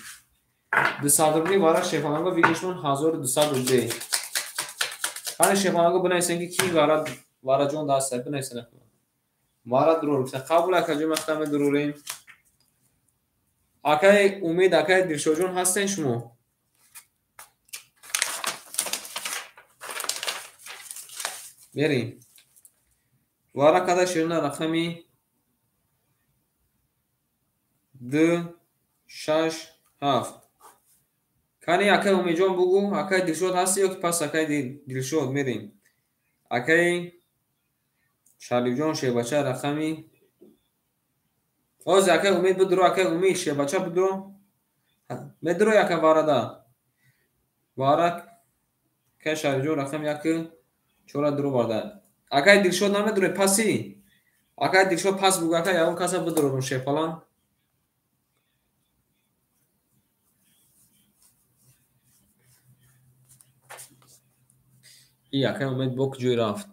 disadobli bara şepalango vigishmon 1200 hani şepalango bunaysan ki kim bara barajon da sahip bunaysan mara durur kabul akacım akşam dururayım akay umid akay dilşojon hasten şumu vereyim vara kadar şirina rakami 2 6 7 kani akay umijon bugu akay dilşod hasti yok pas akay dilşod vereyim akay şalijon şebaça rakami oz akay umid budro akay umid şebaça budro medro yakay varada vara kay şalijon rakam yakay çora duru varda akay dilşod name duru pasi akay dilşod pas bugu akay yavun kasa budro şey falan iyi akay umid bok joy raft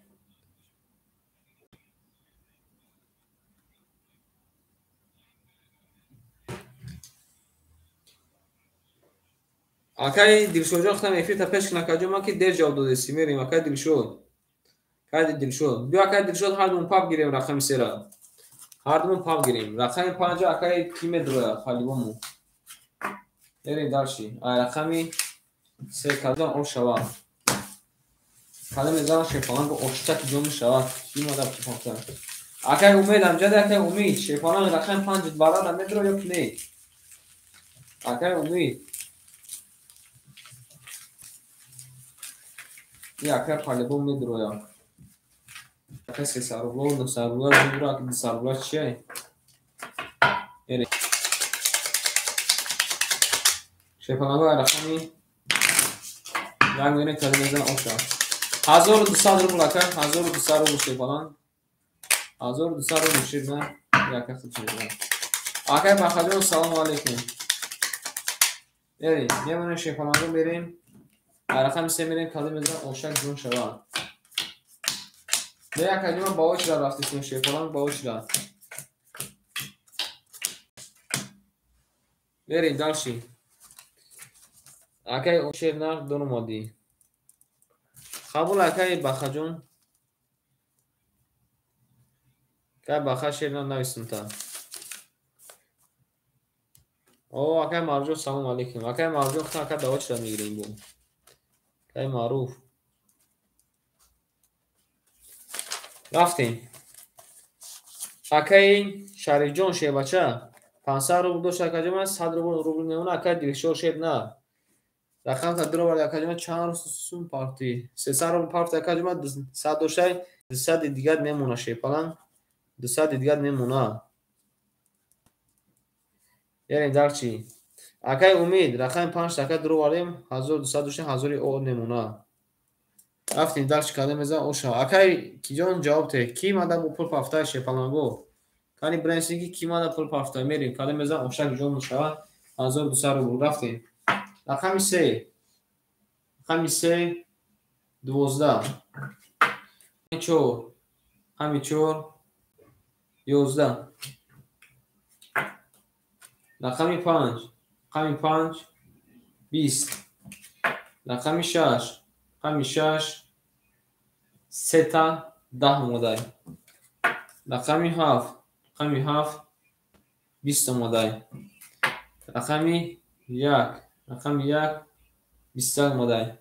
akay dilşojon xtam efir ta peş nakacıma ki der cevap dodesi merim akay dilşod kay dilşod bir akay dilşod hardum pap gireyim rakam sera hardum pap gireyim rakam panca akay kime dura halibomu eri darşi ay rakami se kadan o şava kalem ezan şey falan bu oştak jomu şava kim adam ki falan akay umid amca da akay umid şey falan rakam panca bara da medro yok ne akay umid ya akay halibomu medro ya akay se sarılo no sarılo dura akay sarılo şey eri şey falan bu rakami yani yine kalem ezan o şava 1200 ruble akay 1200 ruble şey falan 1200 ruble şey ben yakası şey akay bakacağım selamun aleyküm eri ne bana şey falan vereyim rakam semerin kalemizden olacak gün şava ne yakacağım bağışla raftisinin şey falan bağışla eri dalşi akay o şeyler donmadı kabul akay bakacağım kay bakar şeyler navisin ta o akay marjo selamun aleyküm akay marjo ta akay bağışla migireyim bu kay maruf رفتیم akay şarijon şey bacha 500 ruble dost akacağım 100 ruble ne ona akay dilşor şey na rakam ta dro var akacağım çan sun parti 300 ruble parti akacağım 100 doşay 100 digar nemuna şey falan 100 digar nemuna yani darçi akay umid rakam 5 akay dro varım 1200 doşay 1000 o nemuna رفتیم در کلمه مزه اوشا اکای کیجان جواب ته کی ماده بو پول پافتای شپالانگو کانی برنسینگی کی ماده پول پافتای میریم کلمه مزه اوشا کیجان مشوا 1200 رو رفتیم رقم 3 رقم 3 12 4 رقم 4 11 رقم 5 رقم 5 20 رقم 6 رقم 6 3 تا 10 مدای رقم 7 رقم 7 20 مدای رقم 1 رقم 1 20 مدای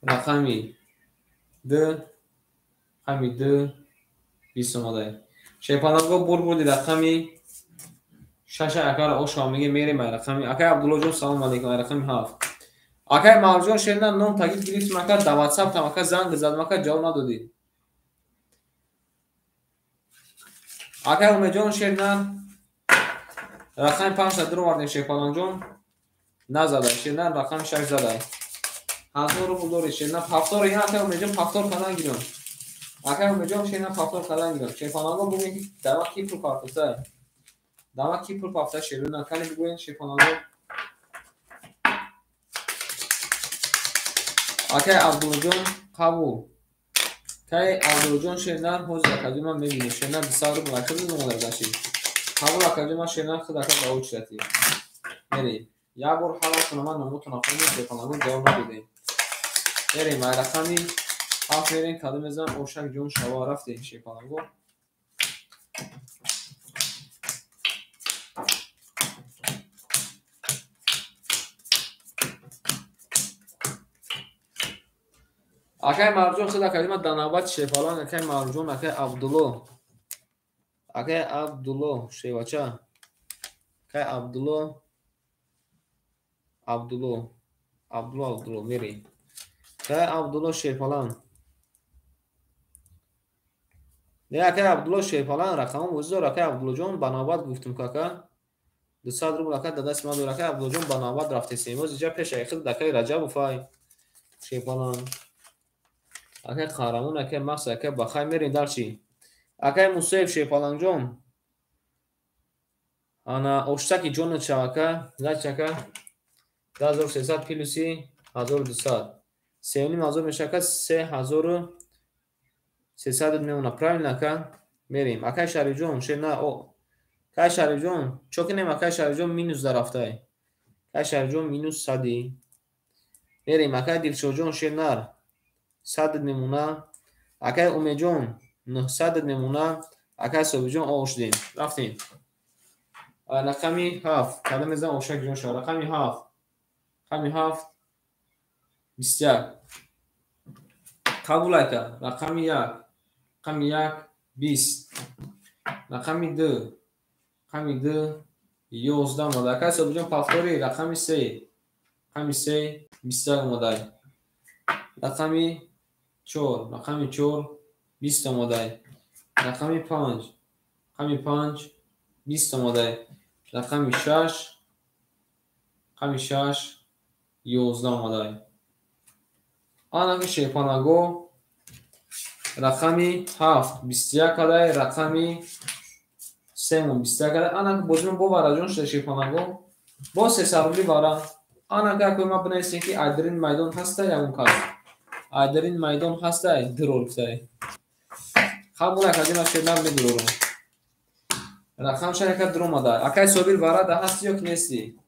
رقم 2 رقم 2 20 مدای شیپانگو بول رقمی شاشه اکار او شامگی میری من رقمی اکای عبدالله جون سلام علیکم رقمی 7 اکای مارجون شدن نون تاکید گرفت مکا دا واتساپ تا مکا زنگ زد مکا جواب ندادی اکای امیجون شدن رقم 5 درو وردیم شیپالان جون نزده شیرنر رقم 6 زده 1000 رو بولدوری شیرنر 700 اینا که میگم 700 کدان گیرم اگر میگم شیرنر 700 کدان گیرم شیپالان رو بگین که دوا کی پول کارتسه دوا کی پول کارتسه شیرنر کنی بگین شیپالان رو اگر عبدالجون قبول که عبدالجون شیرنر حوز اکادمی من میبینیم شیرنر 200 رو بلکه میدونم در داشتی قبول اکادمی من شیرنر خود اکاد باوچ رتی میری یا بار حالا کنم من نموتون خونی شیپالان رو جواب ندیدیم میریم رقمی هفت میریم کدوم میزنم اوشک جون شوا رفتیم شیپالان رو اگر مرجون خود اکادمی من دنابت شیپالان اگر مرجون اگر عبدالله اگر عبدالله شیوچه اگر عبدالله میریم که عبدالله شیپالان نه که عبدالله شیپالان رقم وزیر که عبدالله جون بنابرد گفتم که 200 روبل که دست ما دور که عبدالله جون بنابرد رفته سیموز اینجا پیش خود دکای رجب و فای شیپالان اگه قهرمان اگه مخص اگه بخای میرین در چی اگه مصیب شیپالان جون انا اوشتاکی جون چاکه زچکه 1300 پیلوسی 1200 سیونیم هزار میشه که 3300 میمونه پرایل نکن میریم اکای شهری جون شه نه او کای شهری جون چوکی نیم اکای شهری جون مینوس در رفته کای شهری جون مینوس 100 میریم اکای دیلشو جون شه نر 100 میمونه اکای اومی جون 900 میمونه اکای صوبی جون اوشدیم رفتیم رقمی 7 کده میزن اوشک جون شد رقمی 7 21 قبول ایتا رقمی 1 20 رقمی 2 11 اومده اکای صوبی جون پفتوری رقمی 3 20 اومده رقمی 4 20 اومده رقمی 5 20 اومده رقمی 6 11 اومده آنها که شیپانگو رقمی 7 21 کده رقمی 3 21 کده آنها که بازم بباره جون شده شیپانگو با 300 روبلی باره آنها که اکوی ما بنایستیم که ایدرین میدان هسته یا اون کار ایدرین میدان هسته درول بسته قبول اکادیم شدن بدرولم رقم شرکت درو ماده اکای صوبیر وارد هستی یا کنیستی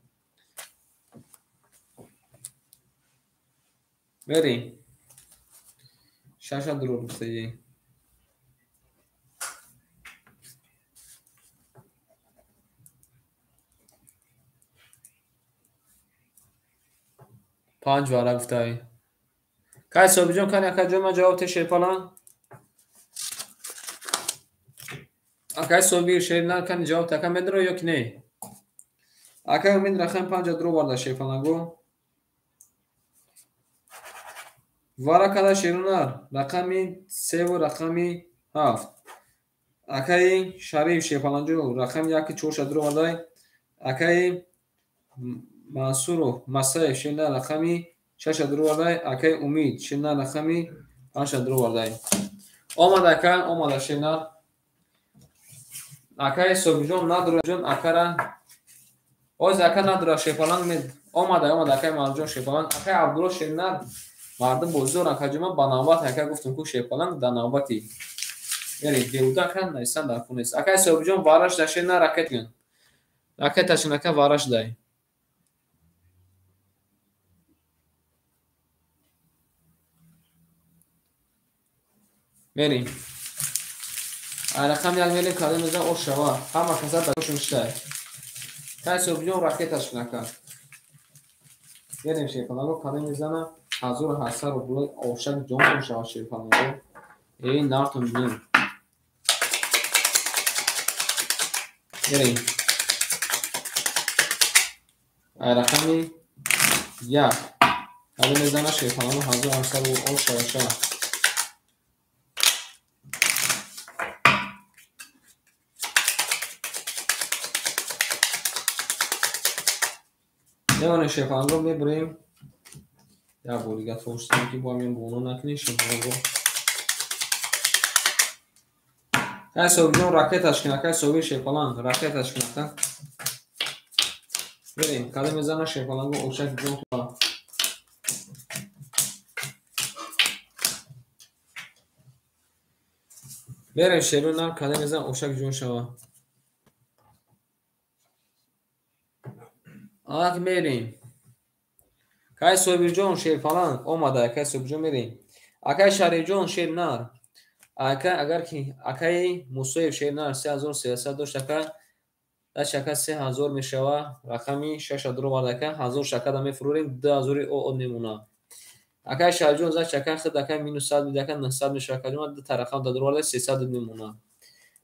بریم شاشا درو بسته 5 واره گفته کای صوبی جون کنی اکای جون ما جواب تشه پالان اکای صوبیر شیر نه کنی جواب تکم بدرو یا کنی اکای امید رقم 5 درو وارده شه پالانگو واره کده شیرونر رقمی 3 و رقمی 7 اکای شریف شیپالانجو رقم 1 4 درو وارده اکای منصور مسای شیرنر رقمی 6 درو وارده اکای امید شیرنر رقمی 5 درو وارده آمده کن آمده شیرنر اکای صوبی جون نداره جون اکره اوز اکر نداره شیپالان مید آمده اکای مرجون شیپالان اکای عبدالله شیرنر مردم بزرگ اکای جون بنابرد اکای گفتم که شیپالان دنابتی یعنی دیودا کن نیستن در خونه است اکای صوبی جون وارش داشته نه راکت کن راکتش نکه وارش دای میریم رقم یک میلیم کاری میزن او شوا همه کسا بکشون شده کای صوبی جون راکتش نکن میریم شیپالان کاری میزنه 1700 روبل اوشک جون شوا شیپالان این نارتون بینیم میریم رقمی 1 کاری میزنه شیپالان 1700 روبل شوا نمونه شیپالانگو میبریم یا بولیگت فرستیم که با همین بونو نکنی شیپالانگو که سوبیجون راکتش کنه که سوبی شیپالانگ راکتش کنه بریم کده میزنه شیپالانگو اوشک جون کنه بریم شیرونم کده میزنه اوشک جون شوه آنها که میریم که سوبیجون شیپالانگ اومده که سوبیجون میریم اکای شریجون شیر نار اگر که اکای موسویف شیر نار 3300 داشت که در شکل 3000 میشوه رقمی 6 درو بردکه 1000 شکل دمی فروریم 2000 او نمونه اکای شریجون زد شکل خود اکای مینوس 100 میدکه 900 میشه که دو ترقم درو برده 300 نمونه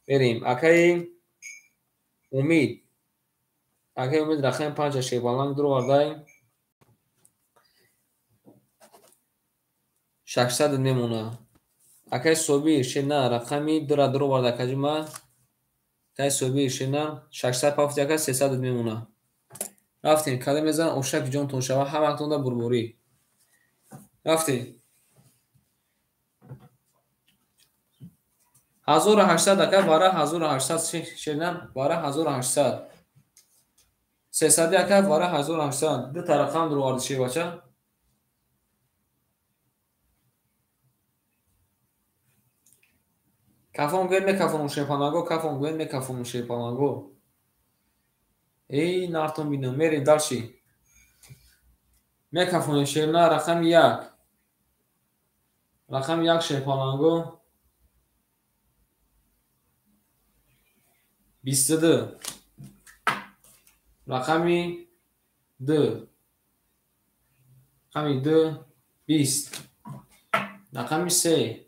بریم اکای امید رقم 5 شیپالانگ درو برده 600 نمونه اکای صوبی شنا رقمی درو برده که جمعه که صوبی شنا 600 پافت که 300 نمونه رفتیم کده میزن اوشک جون تون شوه هم وقتون دا بربوری رفتیم 1800 که باره 1800 شنا باره 1800 300 که باره 1800 دو ترقم درو برده چی بچه کفون گوین میکفون شیپالانگو کفون گوین میکفون شیپالانگو ای نارتون بینم میریم دلشی میکفون شیرنا رقم 1 رقم 1 شیپالانگو 22 رقمی 2 رقمی 2 20 رقمی 3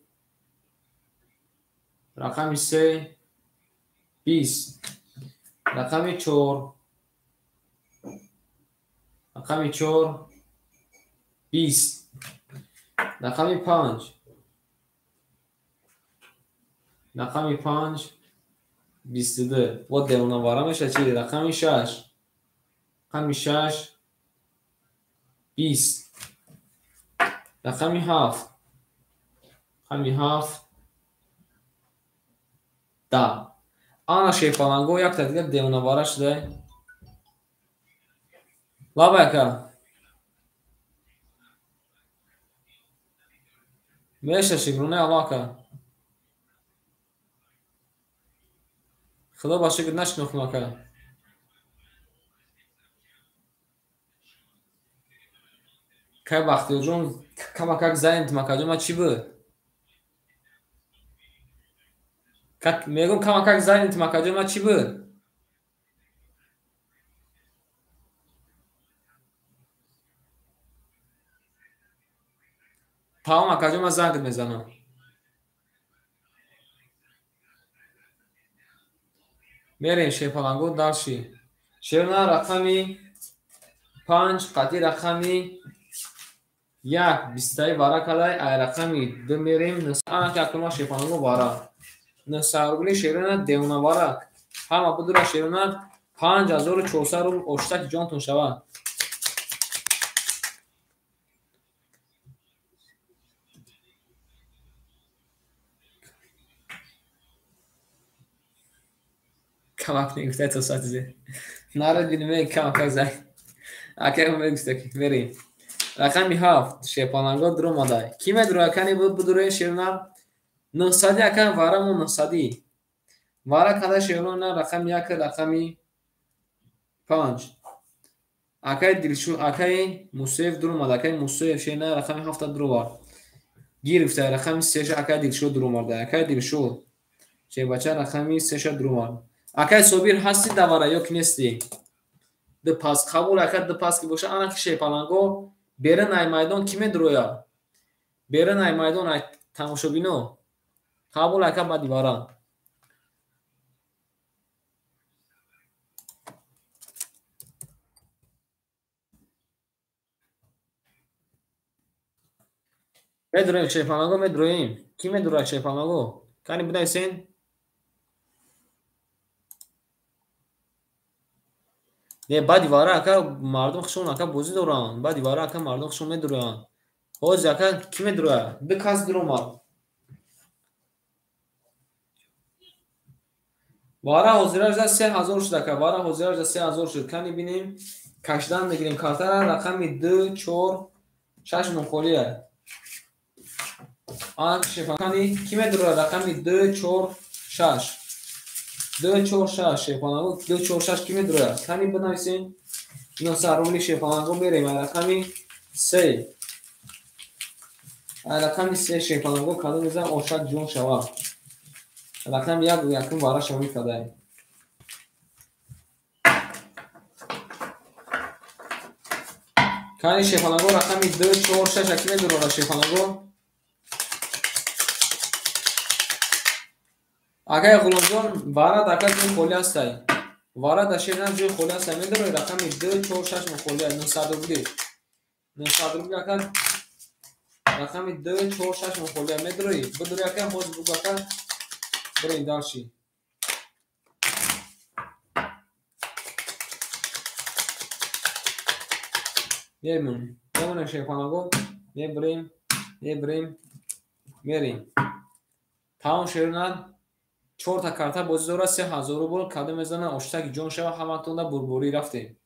رقمی 3 20 رقمی 4 رقمی 4 20 رقمی 5 رقمی 5 22 و دیونا وارا میشه چی رقمی 6 رقمی 6 20 رقمی 7 رقمی 7 10 آنا شیپالانگو یک تا دیگه دیونا وارا شده لابکه میشه شکرونه علاقه خدا باشه که نشنخ که که وقتی جون کمک زنید مکاجو ما چی بود میگم کمک زنید مکاجو ما چی بود تا مکاجو ما زنگ میزنم میریم شیپالانگو دلشی شیرنا رقمی 5 قطی رقمی 1 بیستایی وارا کدای ای رقمی 2 میریم نسانه که اکنما شیپالانگو وارا نسارگلی شیرنا دیونا وارا همه بدورا شیرنا 5400 رو اشتک جانتون شوه کمک نگفته تو ساعت زی نارد بینیمه کمک زی اکه هم بگسته که بریم رقمی 7 شیپالانگو درو مادای کیمه درو اکنی بود بدوره شیرنا 900 اکن وارمون 900 وارا کده شیرنا رقم 1 رقمی 5 اکای دلشو اکای موسیف درو ماده اکای موسیف شیرنا رقمی 7 درو وار گرفته رقمی 3 اکای دلشو درو مارده اکای دلشو چه بچه رقمی 3 درو مار اکای صوبیر هستی دواره یا کنیستی ده پاس قبول اکای ده پاس که باشه آنها که شیپالانگو بیره نای مایدان کیمه درویا بیره نای مایدان ای تماشو بینو قبول اکای با دیواره میدرویم شیپالانگو میدرویم کی میدروه شیپالانگو کانی بودای سین не баъди вара ака мардум хушон ака бозӣ доранд, баъди вара ака мардум хушон медуроянд. ҳозир ака кӣ медурояд? ду кас дуромад. вара ҳозира жа 3000 шуд ака. вара ҳозира жа 3000 шуд. Кани бинем кашидан мегирем картара рақами 2 4 6 нухолия. ан шефакани кӣ медурояд? рақами 2 4 6 2 4 6 шефанаго 2 4 6 кӣ медурояд? кани бинависем. ино саррули шефанаго мерем рақами 3 рақами 3 шефанаго кадо мезан ошад ҷон шава. рақами 1 якум вара шавӣ кадай. кани шефанаго рақами 2 4 6 кӣ медурояд? шефанаго агай ғуломҷон вара дака ҷои холӣ ҳастай. вара да шефнам ҷои холӣ ҳастай. медурои рақами 2 4 6 нухолия 900 рубли. 900 рубли ака рақами 2 4 6 нухолия медурои. бидурои ака ҳозир бугу ака бирем далши. мемонем шефанаго мебирем мерем. тамом шерунад 4 та карта бозӣ дора 3000 рубл кадо мезана оштаги ҷон шава ҳаматонда бурбурӣ рафтем.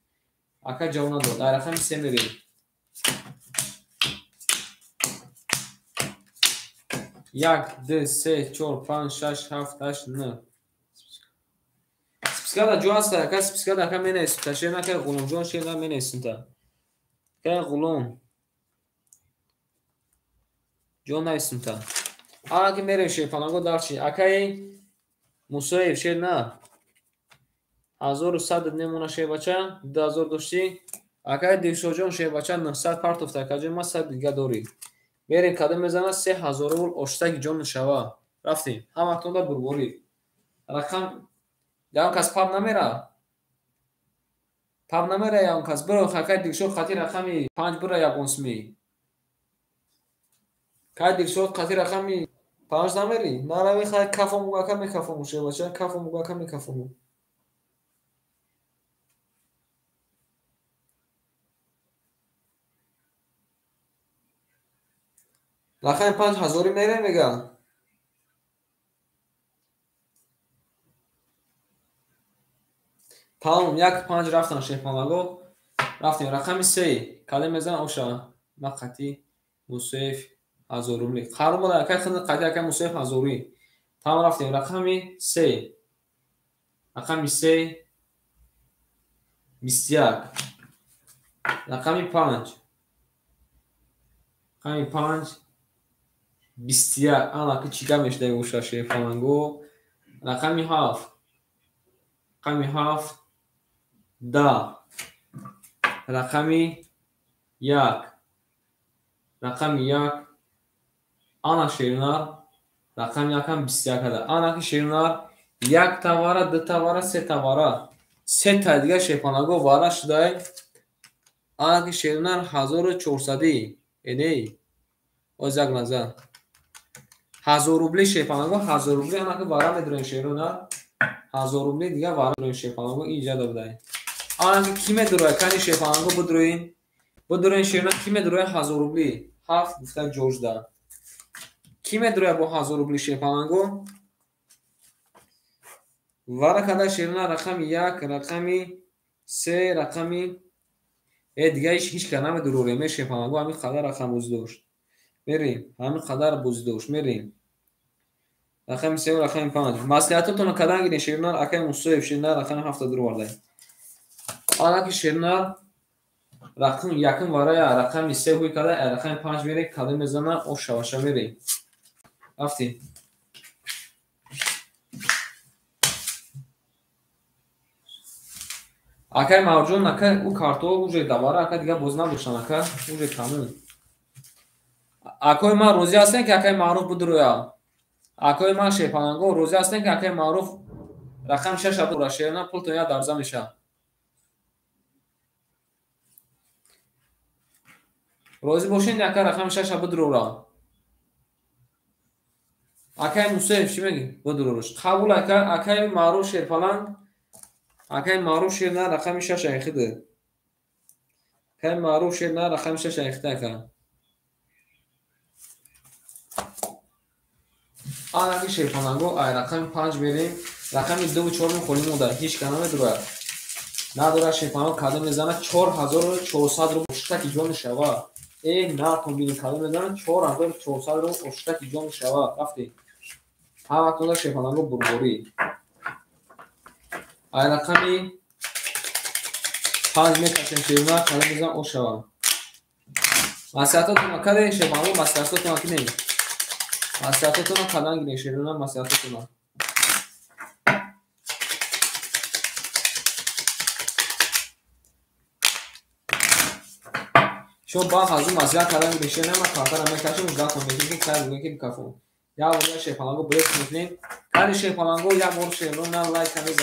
ака ҷавона дод. дар рақами 3 мерем. 1 2 3 4 5 6 7 8 9 спискада ҷо аста ака спискада ака менесита шерна ака ғуломҷон шерна менесита ака ғулом ҷон нависита аки мерем шефанаго дарчи акаи мусоев шерна 1100 днемона шебача 2000 дошти акаи дилшоҷон шебача 900 партофта акаҷо маса дига дори мерем кадо мезана 3000 рубл оштаги ҷон шава рафтем ҳаматонда бурборӣ рақам яон кас паб намера яон кас биро акаи дилшод хати рақами 5 бира ягон сми кай дилшод хати рақами 5 намери нарави хай кафому ака мекафому шебача кафому ака мекафому рақами 5000 мерем мега тамом 1 5 рафтан шефанаго рафтем рақами 3 каде мезан оша мақати мусоев 1000 рубли қарумада ака хина қати ака мусоев 1000 тамом рафтем рақами 3 рақами 3 21 рақами 5 рақами 5 21 ана ки чига мешдай оша шефанаго рақами 7 рақами 7 10 рақами 1 рақами 1 ана шерунар рақами якам 21 ада ана ки шерунар 1 тавара 2 тавара 3 тавара 3 та дига шефанаго вара шудай ана ки шерунар 1400 эне озак назар 1000 рубли шефанаго 1000 рубли ана ки вара медурен шерунар 1000 рубли дига вара медурен шефанаго иҷада будай ана ки ки медурояд кани шефанаго будурен шерунар ки медурояд 1000 рубли 7 гуфта ҷожда ки медурояд бо 1000 рубли шефанаго вара када шерунар рақами 1 рақами 3 рақами дига ҳеҷ ка намедуроре ме шефанаго ҳамин қадар рақам бозӣ дошт мерем ҳамин қадар бозӣ дошт мерем рақами 3 рақами 5 маслиҳатотона кадан гирем шерунар акаи мусоев шерунар рақами 7 дурвардай ана ки шерунар рақам якум варая рақами 3 ҳуй када рақами 5 мерем када мезана ош шаваша мерем рафтем акай мавҷон ака ӯ карто уже давара ака дига боз надоштан ака уже тамом акои ман розӣ ҳастем ки акаи маъруф бидурояд акои ман шефанаго розӣ ҳастем ки акаи маъруф рақами 6 бура шерна пултон я дарза мешавад розӣ бошед ака рақами 6 бидурора акаи мусоев чӣ меги бидурош қабул ака акаи маъруф шерпаланг акай маъруф ширна рақами 6 айхиди. акай маъруф ширна рақами 6 айхида ака. анаги ширпананго ай рақами 5 берем. рақами 2 4 мехолим ода ҳеҷ ка намедурад. надора ширпананго када мезанад 4400 рубл оштаки ҷо мешавад. на комбини када мезанад 4400 рубл оштаки ҷо мешавад. рафти ҳама вақтода ширпананго бурборӣ. ай рақами 5 мекашем ширна када мезанад ошава. маслиҳатотуна каде ширпананго маслиҳатотуна кинем. маслиҳатотуна кадан гирем ширна маслиҳатотуна. شما با خازو مسئله کردن بشه نه من خاطر میکشم و گفتم میگم کار میکنم کافو یا ولی شیپالانگو بریک میکنیم کاری شیپالانگو یا مور شیرون نه لایک کنید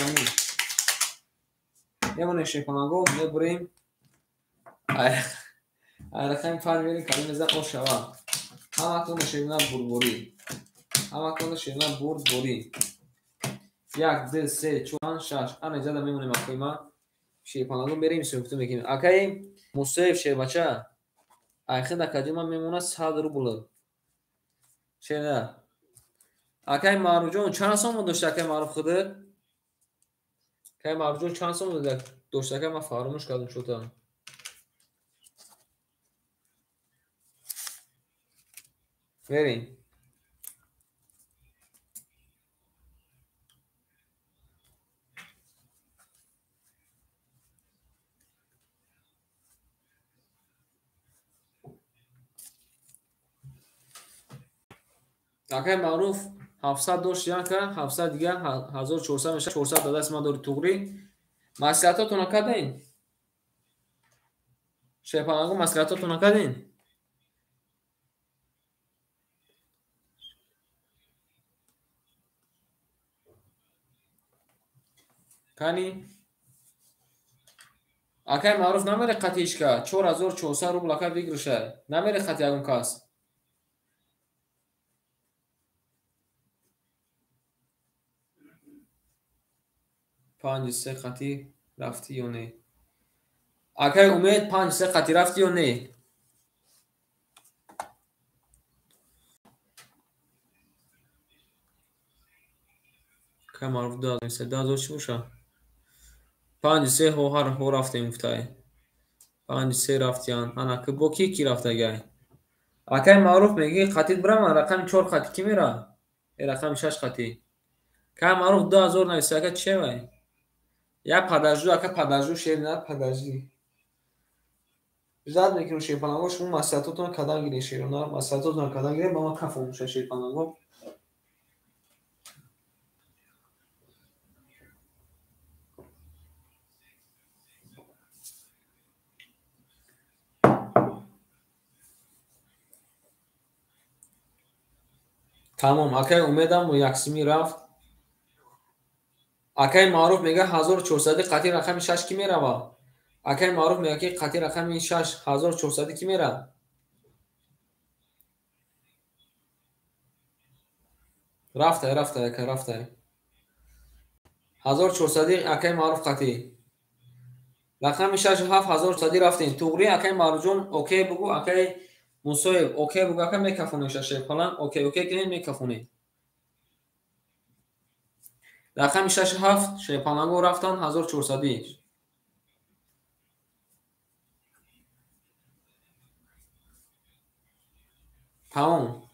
زمین یه شیپالانگو میبریم رقم فان میریم کاری میزن اوشوا همه تون شیرون بربوری همه تون شیرون بربوری 1 2 3 4 6 انا جدا میمونیم اقیما شیپالانگو بریم سوفتو میکنیم اوکی مصیف شه بچه айхин академа мемонад 100 рубл. шена акай маъруфҷон чанд сом дошта акай маъруф худ? акай маъруфҷон чанд сом дошта акай ман фаромӯш кардам шута. берин акай маъруф 700 дошт яка 700 дига 1400 меша 400 дадаст ма дори туғри маслиҳатотуна кардем шепананго маслиҳатотуна кардем кани акай маъруф намере қатишка 4400 рубл акай бигирша намере қати ягон кас 5 қати рафти ё не акай умед 5 қати рафти ё не акай маъруф 2000 чӣ боша 5 ҳо рафтем уфтай 5 рафтиян ана ки бо ки рафтагай акай маъруф меги қатит бирам рақами 4 қати ки мера рақами 6 қати акай маъруф 2000 нависа ака чевай я падажду ака падажду шерна падажди зад мекунем ширпананго шумо маслиҳатотуна кадан гирем широна маслиҳатотуна кадан гирем ба ман кафо меша ширпананго тамом акай умедам яксими рафт акай маъруф мега 1400 қати рақами 6 ки мерава акай маъруф мега ки қати рақами 6 1400 ки мера рафтай акай рафтай 1400 акай маъруф қати рақами 6 7400 рафтем туғри акай маъруф ҷон окей бугу акай мусоиб окей бугу акай мекафонем шашеб фалан окей кинем мекафонем рақами 67 шепананго рафтан 1400 тамом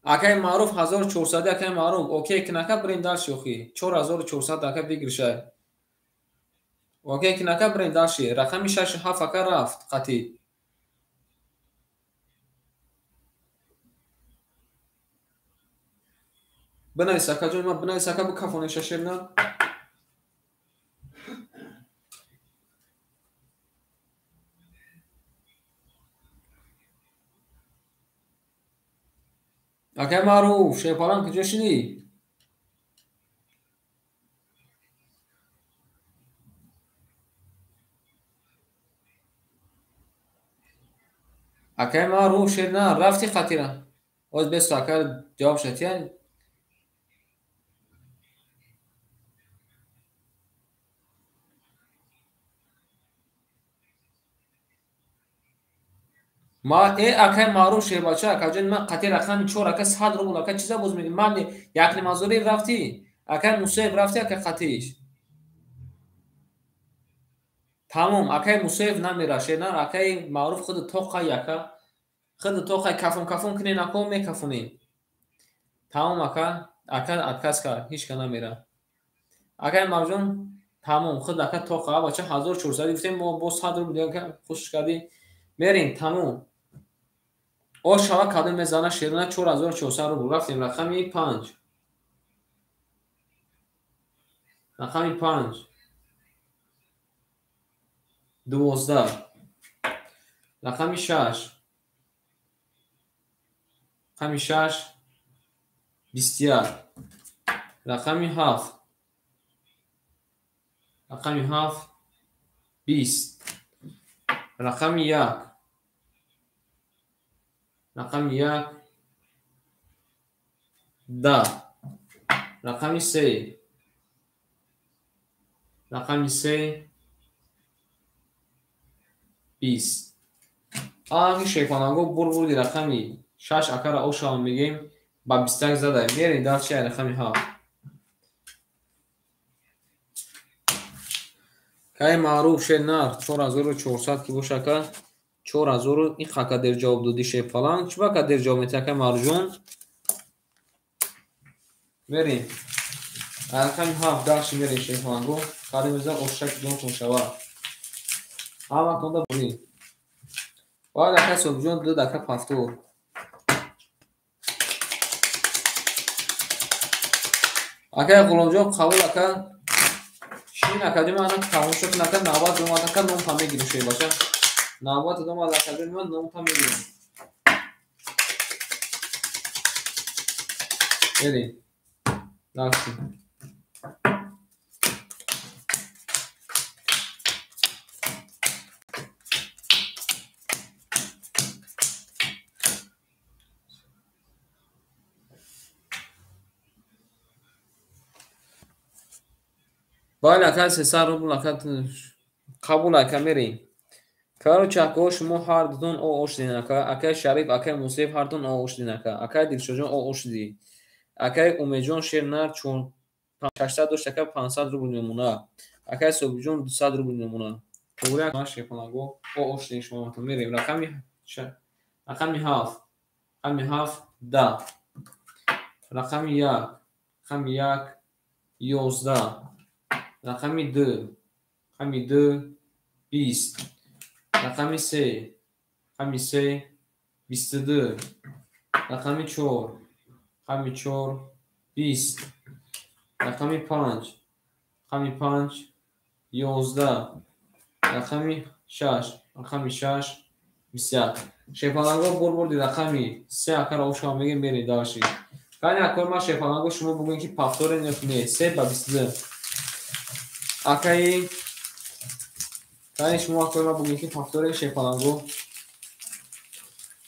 акай маъруф 1400 акай маъруф окей кинака бирем дар шӯхӣ 4400 акай бигиршай окей кинака бирем дар ши рақами 67 акай рафт қати бинавис акаҷон ман бинавис ака бикафонем шашерна акай маъруф шепалан куҷо шидӣ акай маъруф шерна рафти қатира оз бесто акай ҷавоб шатия ما ای اکای معروف شه بچه اکاجن من قطعی رقم 4 اکا 100 روبل اکا چیزا باز میگم من یک نمازوری رفتی اکای موسیف رفتی اکا قطعیش تمام اکای موسیف نمیره شه نه اکای معروف خود توقع یکا خود توقع کفون کفون کنی نکو میکفونی تمام اکا اتکس کرد هیچ که نمیره اکای مرجون تمام خود اکا توقع بچه 1400 گفتیم ما با 100 روبل اکا خوش کردی بریم تمام او شما کادر میزنه شیرونه 4400 روبل رفتیم رقمی 5 رقمی 5 12 رقمی 6 رقمی 6 21 رقمی 7 رقمی 7 20 رقمی 1 رقمی 1 10 رقمی 3 رقمی 3 20 آنگه شیفانگو بردی رقمی 6 اکر او شما میگیم با 21 زده میرین دار چیه رقمی 7 که معروف شه نر 4400 که باشه که 4000 این خاکا در جواب دادی شه فلان چه که در جواب میتونه که مرجون بریم رقمی 7 دارش میرین شیفانگو کاری میزن اوشک جون کن شوا همه کنده بریم باید اکا سبجون دو دکا پفتور اکا غلامجان قبول اکا شین اکادمی انا تمام شد نکن نوبت دوم اکا نوم تا میگیریم شوی باشه نوبت دوم اکادمی من نوم تا میگیریم بریم رفتیم باید اکا 300 روبل اکا قبول اکا میریم короче ака шумо ҳардутон о ошидин ака акаи шариф акаи мусиф ҳардутон о ошидин ака акаи дилшоҷон о ошидӣ акаи умедҷон шернар 600 дошт ака 500 рубл мемона акаи собиҷон 200 рубл мемона шефонаго о ошидин шумо мерем рақами 7 рақами 7 10 рақами 1 рақами 1 11 рақами 2 рақами 2 20 رقمی 3 رقمی 3 22 رقمی 4 رقمی 4 20 رقمی 5 رقمی 5 11 رقمی 6 رقمی 6 21 شیفانگو بردی رقمی 3 اکر او شما میگیم برید داشتید کنی اکر ما شیفانگو شما بگوین که پفتور نفنه 3 با 22 اکایی کنی شما اکر ما بگوین که پفتور شیفانگو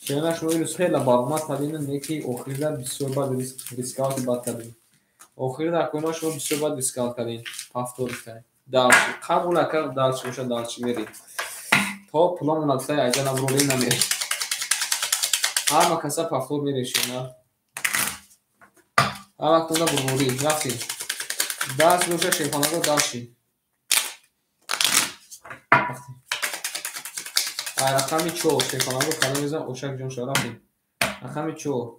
چرا شما این روز خیلی بارمات کردین یکی آخری در بسیار بد دیسکاونت بد کردین آخری در کنار شما بسیار بد دیسکاونت کردین پفتور کردین دالچی قبول نکرد دالچی باشه دالچی میری تا پولام نکسای ایجان رولی نمیری همه کسا پفتور میری شما همه کنده برولی رفتین دست باشه شیفانگو دالچی رقمی 4 شیفانگو کلام میزن اوشک جون شو رفتین رقمی 4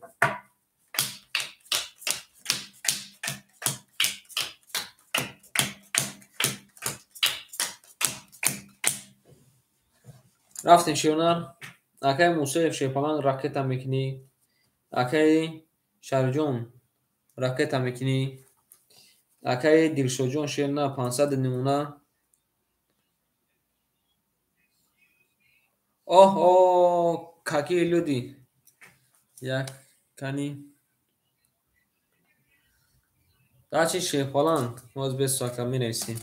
رفتین شیونر اکای موسیف شیفانگ راکت هم میکنی اکای شرجون راکت هم میکنی اکای دلشوجون شیرنا 500 نمونه اوه کاکی لودی یک کنی داچی شیفالان موز به ساکا می نیستیم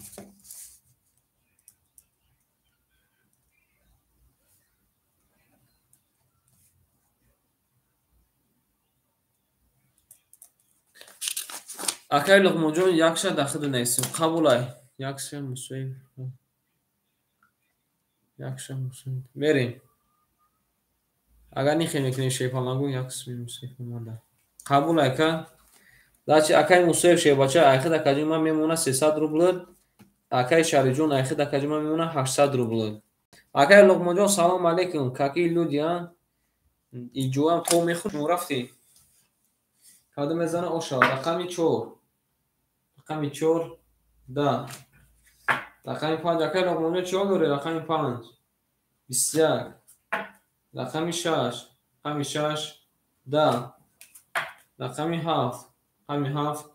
اکای لغمونجون یکشا داخل نیستیم قبولای یکشا موسیف بریم агар нихе мекунем шейпалангу як қисми мусоиф омада қабул ака дачи акай мусоиф шейбача айхид акаҷума мемона 300 рубль акай шариҷон айхид акаҷума мемона 800 рубль акай луқмоҷон салом алейкум каки людя иҷоам то мехушмо рафти каду мезана оша рақами 4 рақами 4 да рақами 5 акай луқмоҷон чиё дори рақами 5 21 рақами 6 рақами 6 да рақами 7 рақами 7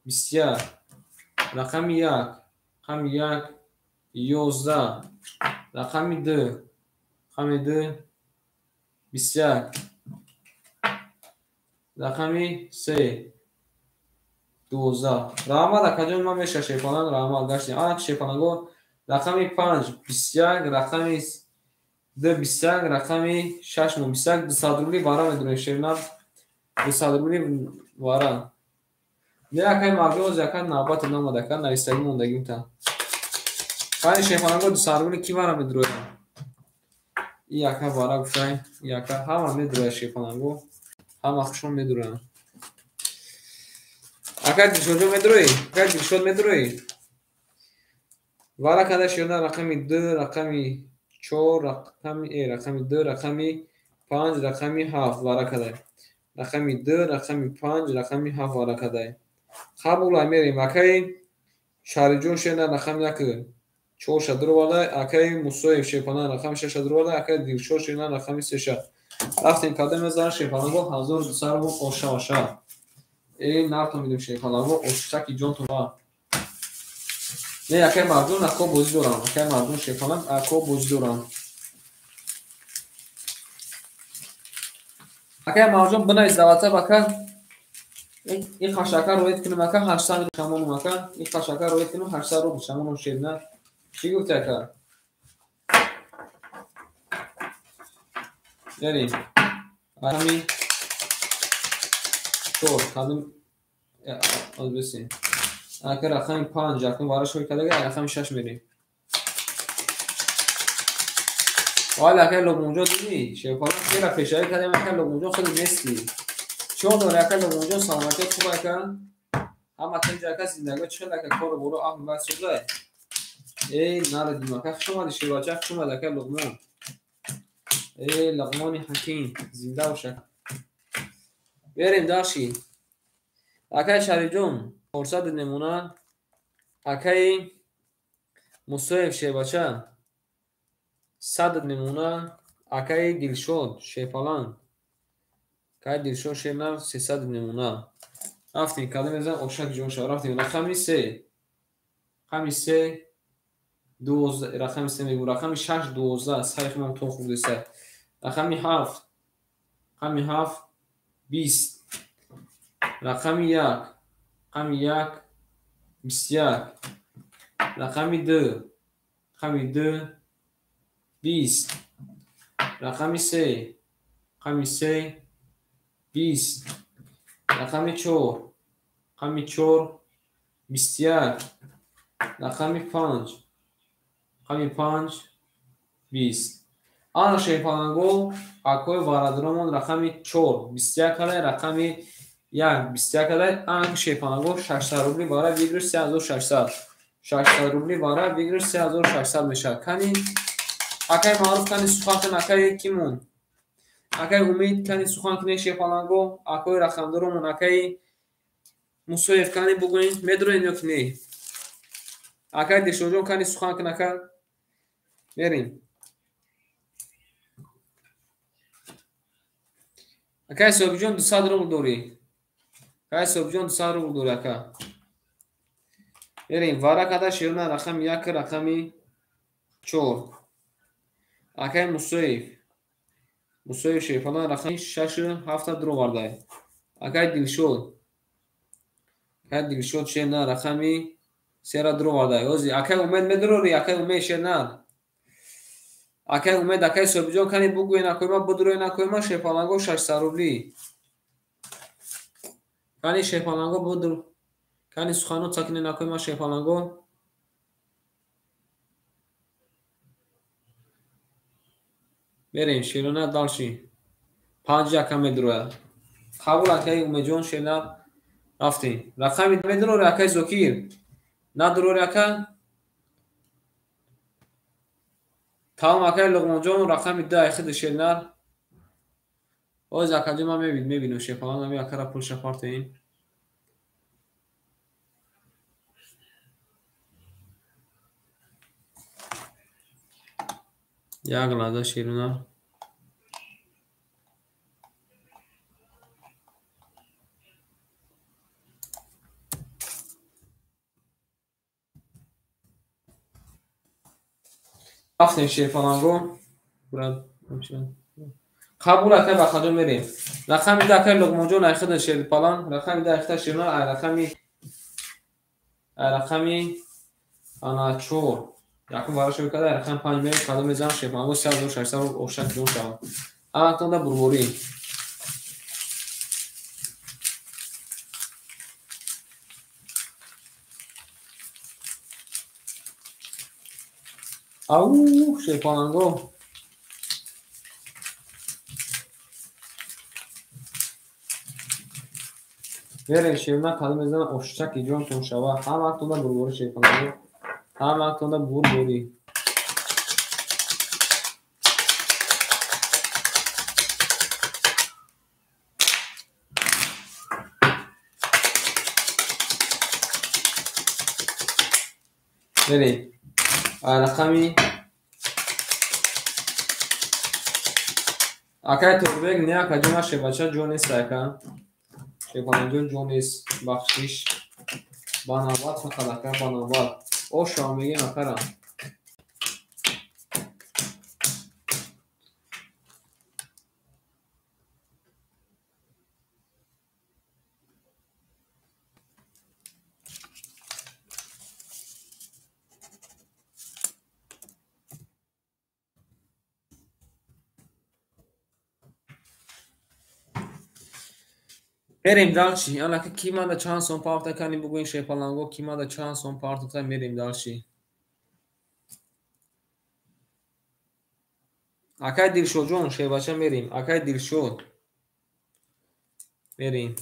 21 рақами 1 рақами 1 11 рақами 2 рақами 2 21 рақами 3 12 раҳмат акаҷон ман меша шефалан раҳмат гаштем ак шефаланго рақами 5 21 рақами 2 21 рақами 6 21 200 рубли бара медурем шернаб 200 рубли бара не акай мардоз яка навбат намада ка навистаги мондагимта кани шефаланго 200 рубли ки бара медуроям и яка бара гуфтаем яка ҳама медуроя шефаланго ҳама хушон медуроям акай дилшоҷо медурои акай дилшод медурои вара када шерна рақами 2 рақами 4 рақами 2 рақами 5 рақами 7 вара кадай рақами 2 рақами 5 рақами 7 вара кадай қабулай мерем акай шариҷон шерна рақами 1 4 шадурвалай акай мусоев шефалан рақами 6 шадурвалай акай дилшод шерна рақами 3 шад рафтем када мезана шефаланго 1200 рубл ошаша нарто мидем шефаланго ошаки ҷонтон ва не якай мардум ако бозӣ дорам якай мардум шефалан ако бозӣ дорам акай мардум бинай завата бака ин хашака роит кунем ака 800 рубл шамонум ака ин хашака роит кунем 800 рубл шамонум шерна чӣ гуфти ака ярим рақами 4 кадом азбесин ака рақами 5 акун варашои кадага рақами 6 мерем вале ака луқмонҷон диди шефалан хела пешаи кадем ака луқмонҷон хеле нести чиё дори ака луқмонҷон саломатият хуб ака ҳама тинҷ ака зиндагиҳо чӣ хел ака кору боло аҳл бай сӯзай нарадим ака хуш омади шевача хуш омад ака луқмон луқмони ҳаким зинда боша берем дахши акай шариҷон 400 немуна акай мусоев шебача 100 немуна акай дилшод шефалан акай дилшод шерна 300 немуна рафтем када мезан ошак ҷоша рафтем рақами 3 рақами 3 12 рақами 3 мегӯ рақами 6 12 сайх ман то хурдеса рақами 7 рақами 7 20 рақами 1 рақами 1 21 рақами 2 рақами 2 20 рақами 3 рақами 3 20 рақами 4 рақами 4 21 рақами 5 рақами 5 20 ана шефаланго акои варадромон рақами 4 21 кадай рақами 1 21 кадай ана шефаланго 600 рубли бара вигриш 3600 600 рубли бара вигриш 3600 мешавад кани акай маъруф кани сухан кун акай кимон акай умид кани сухан куне шефаланго акои рақамдоромон акай мусоев кани бугӯен медуроем ё ки не акай дилшоҷон кани сухан кун ака мерем акай соҳибҷон 200 рубл дорӣ акай соҳибҷон 200 рубл дорӣ ака берем вара када шерна рақами 1 рақами 4 акай мусоев шефалан рақами 6 7 дуровардай акай дилшод шерна рақами 3 дуровардай ози акай умед медурори акай умед шерна акай умед акай соҳибҷон кани бугӯен акоима будуроен акоима шефаланго 600 рубли кани шефаланго буdur кани сухано цакинен акоима шефаланго берем широна далши 5 якам медироя. Қабул акай Умеҷон шена рафтем. Рақами медирори акай Зокир. Надирори ака? Тамом акай Луғмонҷон рақами 2 айхиди шена. Оз акаҷи ма мебинем шефалан ами акара пулша партаин. Як лаза шируна. Рафтем шефаланго. Қабул акай бахаҷон мерем. Рақами 2 акай Луғмонҷон айхиди шерпалан. Рақами 2 айхида шируна рақами ана 4. Якум бараш мекарда рақам 5 мерем кадом мезанам шефаланго 3600 ошак ҷон шавад. Амактонда бурборӣ. Ау шефаланго. Мерем шируна кадом мезанам ошак ҷон тон шава. Амактонда бурборӣ шефаланго. Амактонда бурборӣ. Мерем рақами акай Турбек не акаҷона шебача ҷонис ака. Шефаланҷон ҷонис бахшиш банават фақат ака банават. О шамиги акара. Мерем далчи. Анака кимада чанд сом парта кани бугӯен шефаланго кимада чанд сом партата мерем далчи. Акай Дилшодҷон шебача мерем. Акай Дилшод мерем.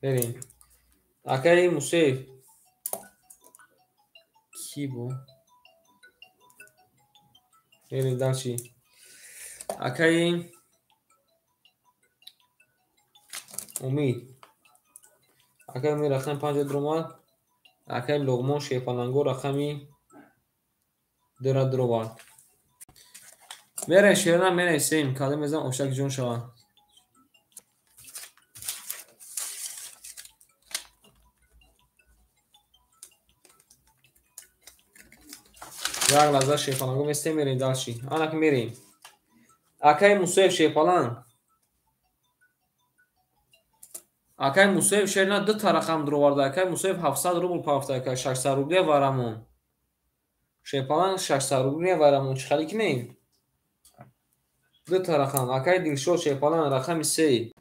Мерем. Акай Мусев ки бу? Мерем далчи. Акай Умид. Акай Умид рақами 5 дромад. Акай Луғмон шефаланго рақами 2 дромад. Мерем шируна менависем кадом мезанам ошак ҷон шавад. Як лаза шефаланго местем мерем далчи. Анак мерем. Акай Мусев шефалан. Акай Мусев шерна 2 та рақам дуроварда. Акай Мусев 700 рубл пафта ака 600 рубли варамон. Шефалан 600 рубли варамон чихали кинем. 2 та рақам. Акай Дилшод шефалан рақами 3.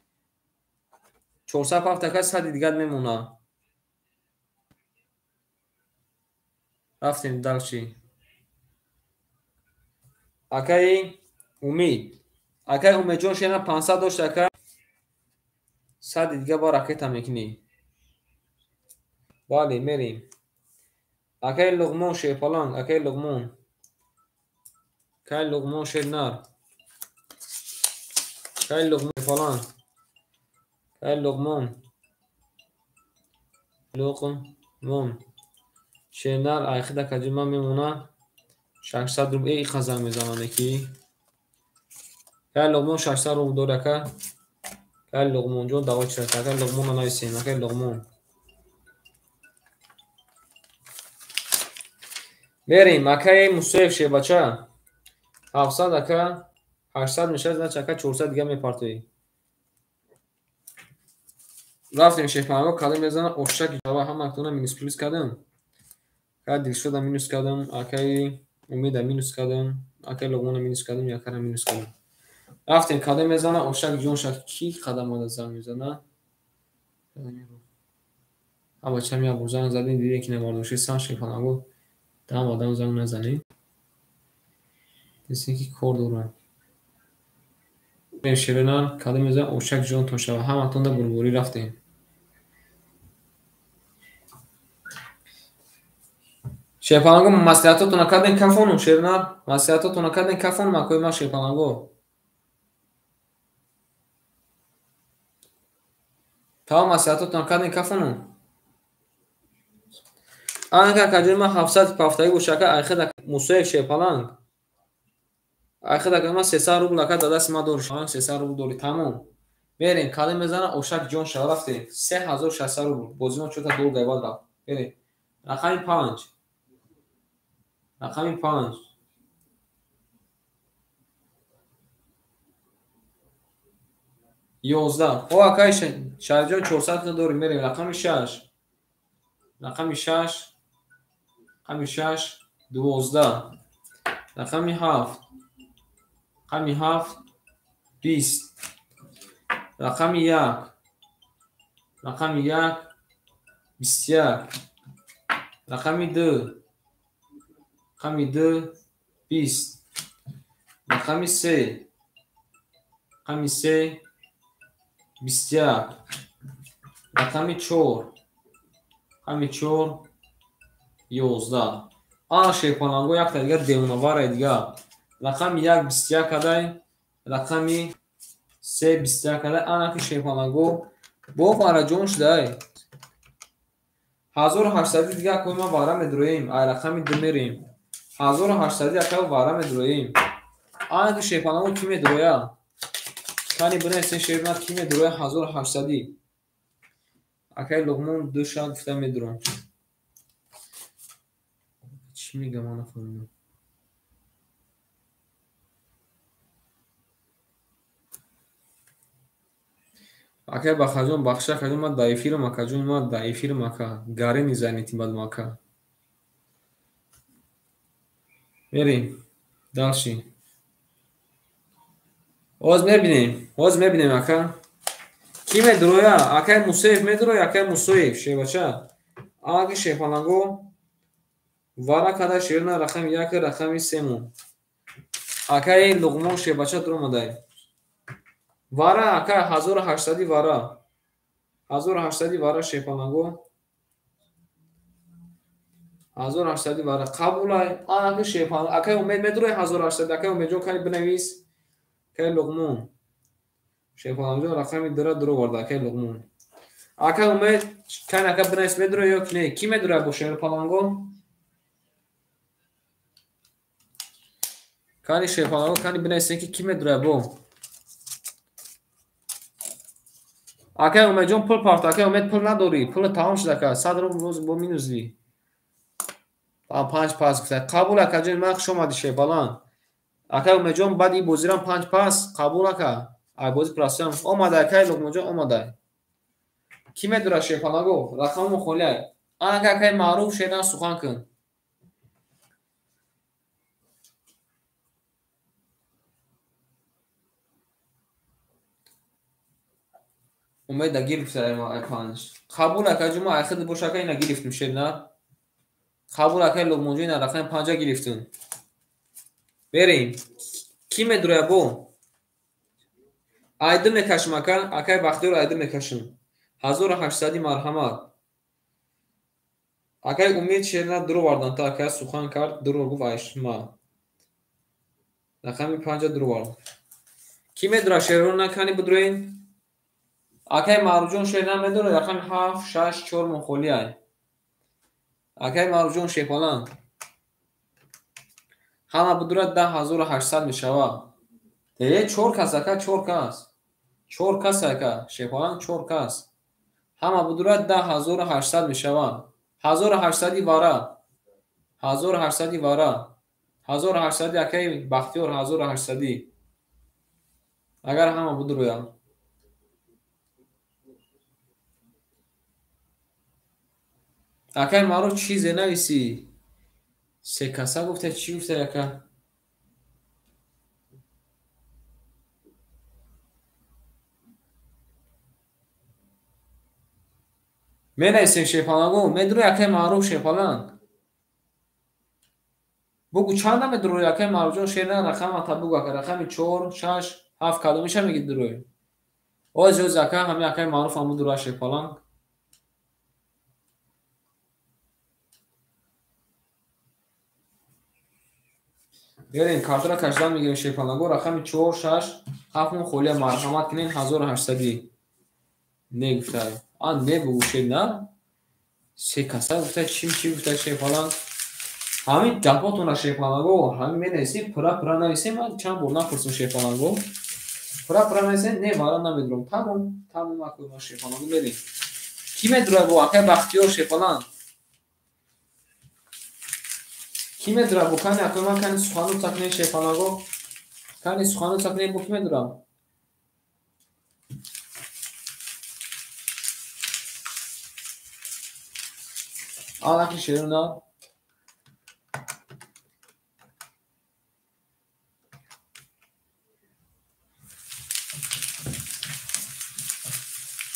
400 пафта ака 100 дигар мемона. Рафтем далчи. Акай Умид. Акай Умеҷон шена 500 дошт ака 100 дигар ба ракета мекунӣ. Бале мерем. Акай Луғмон шефалан. Акай Луғмон. Акай Луғмон шенар. Акай Луғмон шефалан. Акай Луғмон. Луғмон шенар айхида каҷима мемона 600 рубл эй қазан мезанане ки. Акай Луғмон 600 рубл дори ака. Акай Луғмонҷон даво чирад. Акай Луғмон нависем. Акай Луғмон. Мерем акай Мусев шебача 700 ака 800 мешад значит ака 400 дига мепартоӣ. Рафтем шефаланго кадом мезанам ошак ҷава ҳамактона минус плюс кардам. Акай Дилшода минус кардам. Акай Умида минус кардам. Акай Луғмона минус кардам. Якара минус кардам. Рафтем кадом мезанам ошак ҷон шад ки қадам ода занг мезана. Абачам як бор занг задем дидем ки намардоши сан шефаланго там одам занг назанем. Desin ki kor dora. Şirinan kadimize uşak jon toşava. Hamatun da burburi rafte. Şepalango maslahatotuna kadin kafonu Şirinan. Maslahatotuna kadin kafonu ma koyma şepalango. Tamam maslahatotuna kadin kafonu. Anka kacırma hafsat paftayı uşaka ayxıda musuyev şepalang. Ayxıda kama 300 rubl laka dadas ma dor. Şalan 300 rubl dori tamam. Verin kadimezana uşak jon şarafte. 3600 rubl. Bozino çota dol gayvad raf. Verin. Rakami 5. Rakami 5. 11. خب آقای شهرجان 400 داریم بریم رقم 6. رقم 6. رقم 6 12. رقم 7. رقم 7 20. رقم 1. رقم 1 21. رقم 2. رقم 2 20. رقم 3. رقم 3 21. رقم 4. رقم 4 11. آن شیپانانگو یک تا دیگر دیونواره دیگر. رقم 1 21 کدای. رقم 3 21 کدای. آن که شیپانانگو با فارجون شده 1800 دیگر کوی ما واره میدرویم. ای رقم 2 میریم 1800 دیگر واره میدرویم. آن که شیپانانگو کی میدرویا کانی بنا استن شیرنات کی میدرویا 1800 اکای لغمون 2 شا گفته میدروم. چی میگم آن فهمیدم. اکای بخجون بخشا کجون ما دایفی رو مکجون ما دایفی رو مکا گاره میزنیتیم بعد مکا میریم دالشی اوز میبینیم اکا کی میدرویا اکای موسیف میدرویا اکای موسیف شی بچه آگه شیپانانگو وارا کدا شیرنا رقم 1 رقم 3 مون اکای لغمون شی بچه درو مدای وارا اکای 1800 وارا 1800 وارا شیپانانگو 1800 وارا قبولای آگه شیپان اکای امید میدروی 1800 اکای امید جو کاری بنویس که لغمون شیپانانگو رقم درو ورده اکای لغمون اکای امید کن اکای بنویس میدروی یا نه کی میدروی با شیپانانگو کانی شیپانانگو کانی بنویسین که کی میدروی با اکای امید جون پول پارت اکای امید پول نداری پول تمام شده که 100 رو روز با مینوزی 5 پاس گفته قبول اکا جون من شما دی شیپالان اکای امید جون بعد این بوزیرم 5 پاس قبول اکا ای بوزی پراسیام اومده اکای لغمون جون اومده کی میدروی شیپانانگو رقم خولی اکای معروف شیدن سخن کن امید دا گرفته ما اکانش قبول اکا جون ما اخد بوشاکا اینا گرفت میشه نه قبول اکای لغمون جون رقم 5 گرفتون بریم کی میدروی بو айда мекашам акай бахтиёр айда мекашам 1800 марҳамат акай умед шерна дуру вардан та акай сухан кард дуру гуфт айшма рақами 5 дуру вард ки медура шерона кани будруин акай маруҷон шерна медура рақами 7 6 4 мухоли ай акай маруҷон шепалан ҳама будура 10800 мешава те 4 кас ака 4 кас 4 кас ака шепалан 4 кас ҳама будура 10800 мешава 1800 вара 1800 вара 1800 акай бахтиёр 1800 агар ҳама будуруя акай маро чизе нависи се каса гуфта чӣ гуфта яка менависем шепалангу медуруи акай маъруф шепаланг бугу чанда медурои якай марҷон шена рақамата бугу ака рақами 4 6 7 кадомиша меги дурои оз оз ака ҳами якай маъруф аму дуроа шепаланг берем картора кашдан мегирем шепаланго рақами 4 6 7 холия марҳамат кинен 1800 не гуфтай не бугу шена се каса гуфтай чи гуфтай шепаланг ҳамин ҷабҳотона шепаланго ҳамин менависи пура нависе ман чанд бор напурсим шепаланго пура нависе не вара намедурам тамом акӯма шепаланго мерем ки медура бо акай бахтиёр шепаланг ки медура бо кани акӯма кани сухану цакне шепаланго кани сухану цакне бо ки медурам анаки шеруна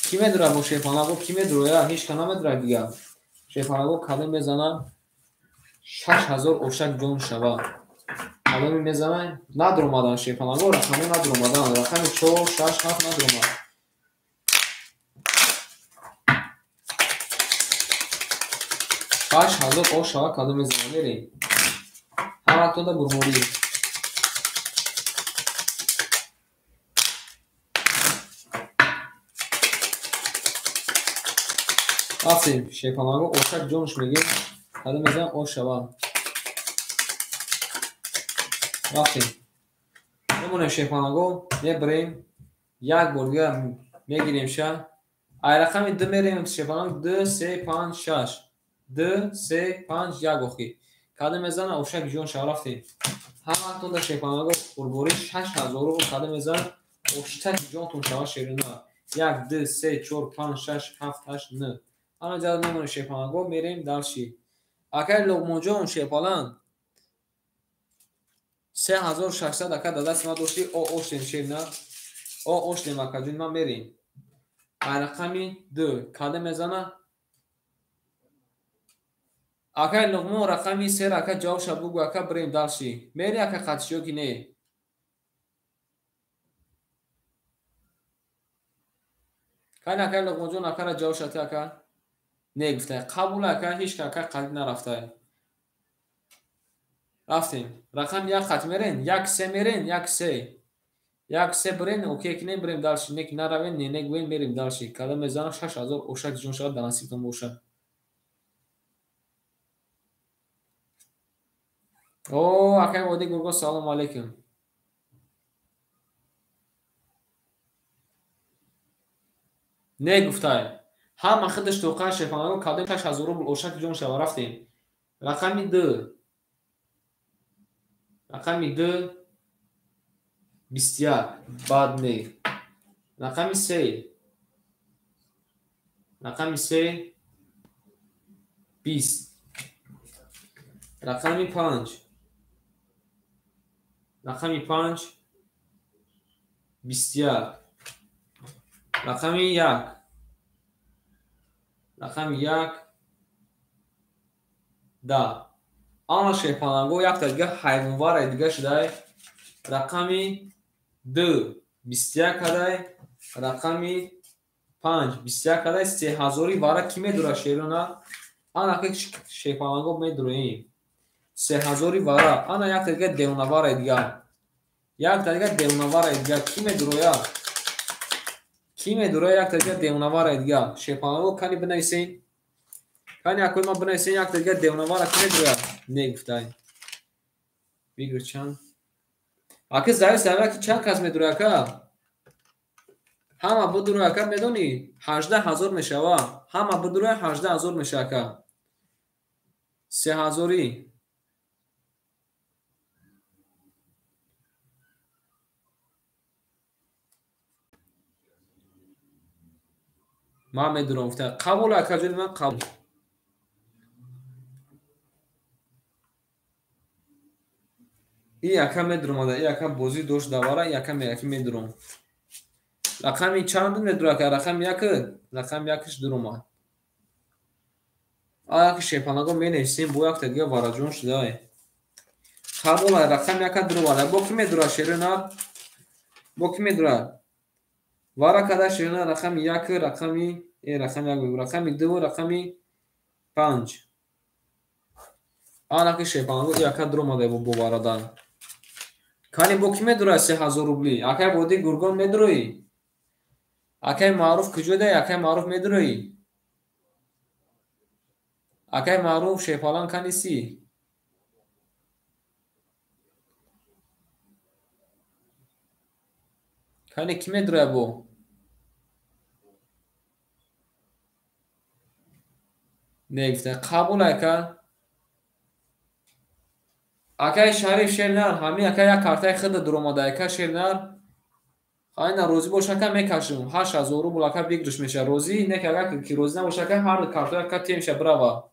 ки медура бо шепаланго ки медуроя ҳеҷ ка намедура дига шепаланго кадом мезана 6000 ошак ҷон шава кадоми мезана надуромадан шепаланго рақамо надуромадан рақами 4 6 7 надуромад 6000 ош шава кадом мезана мерем ҳаматонда бурморӣ рафтем шепаланго ошак ҷонш мегир кадом мезана ош шава рафтем мемонем шепаланго мебарем як бор дига мегиремша ай рақами 2 мерем шепаланг 2 3 5 6 2 3 5 1 охир кадом мезана ошак ҷон шава рафтем ҳаматонда шепаланго бурборӣ 6000 кадом мезана ошаки ҷонтон шава шеруна 1 2 3 4 5 6 7 8 9 ана ҷада мемонем шепаланго мерем далши акай луғмонҷон шепаланг 3600 ака дадаст ма дошти оштем шерна оштем акаҷон ма мерем ай рақами 2 кадом мезана акай луғмон рақами 3 ака ҷавша бугу ака брем далши мери ака қатишиё ки не кани акай луғмонҷон акара ҷавшати ака не гуфтай қабул ака ҳеҷ ка ака қатӣ нарафтай рафтем рақам 1 қат мерен 1 3 мерен 1 3 1 3 брен окей ки не брем далши не ки наравен не гӯен мерем далши кадом мезана 6000 ошак ҷон шава дар насибтон бошад о акай води гурго салому алейкум не гуфтай ҳама хидаш тоқа шепаланго кадом 6000 рубл ошак ҷон шава рафтем рақами 2 21 бад не рақами 3 20 рақами 5 21 рақами 1 да ана шепаланго якта дига ҳайвонваре дига шудай рақами 2 21 кадай рақами 5 21 кадай 3000 вара ки медура шерона ана ки шепаланго медуроем 3000 вара ана якта дига девнаваре дига ки медуроя якта дига девнаваре дига шепаланго кани бинависен кани акӯи ма бинависен якта дига девнавара ки медуроя не гуфтай бигир чанд ака зависава ки чанд кас медуроя ака ҳама будуроя ака медонӣ 18000 мешава ҳама будуроя 18000 меша ака 3000 ман медурам гуфта қабул акаҷони ман қабул и ака медуромада и ака бозӣ дошт давара и ака меяки медурам рақами чанд медура ака рақами 1 рақами 1 дуромад аки шепаланго менависем бо якта дига вараҷон шудай Kabul rakam yaka duru var. Bu kime dura şerina? Bu kime dura? Var arkadaş şerina rakam yakı rakami rakam yakı rakami du rakami 5. Ana ki şey falan yaka durmadı bu aradan. Kani bu kime dura 3000 rubli? Akay bodi gurgon medroyi. Akay maruf kucuda akay maruf medroyi. Akay maruf şey falan kanisi. Kani kime dura bu? Ne işte kabul aka. Akay şarif şernar hami akay ya kartay xıdı durmadı aka şernar. Aynen rozi boşaka mekaşım. 8000 rubl aka bigriş meşe rozi ne kaga ki rozi ne boşaka her kartay aka temşe brava.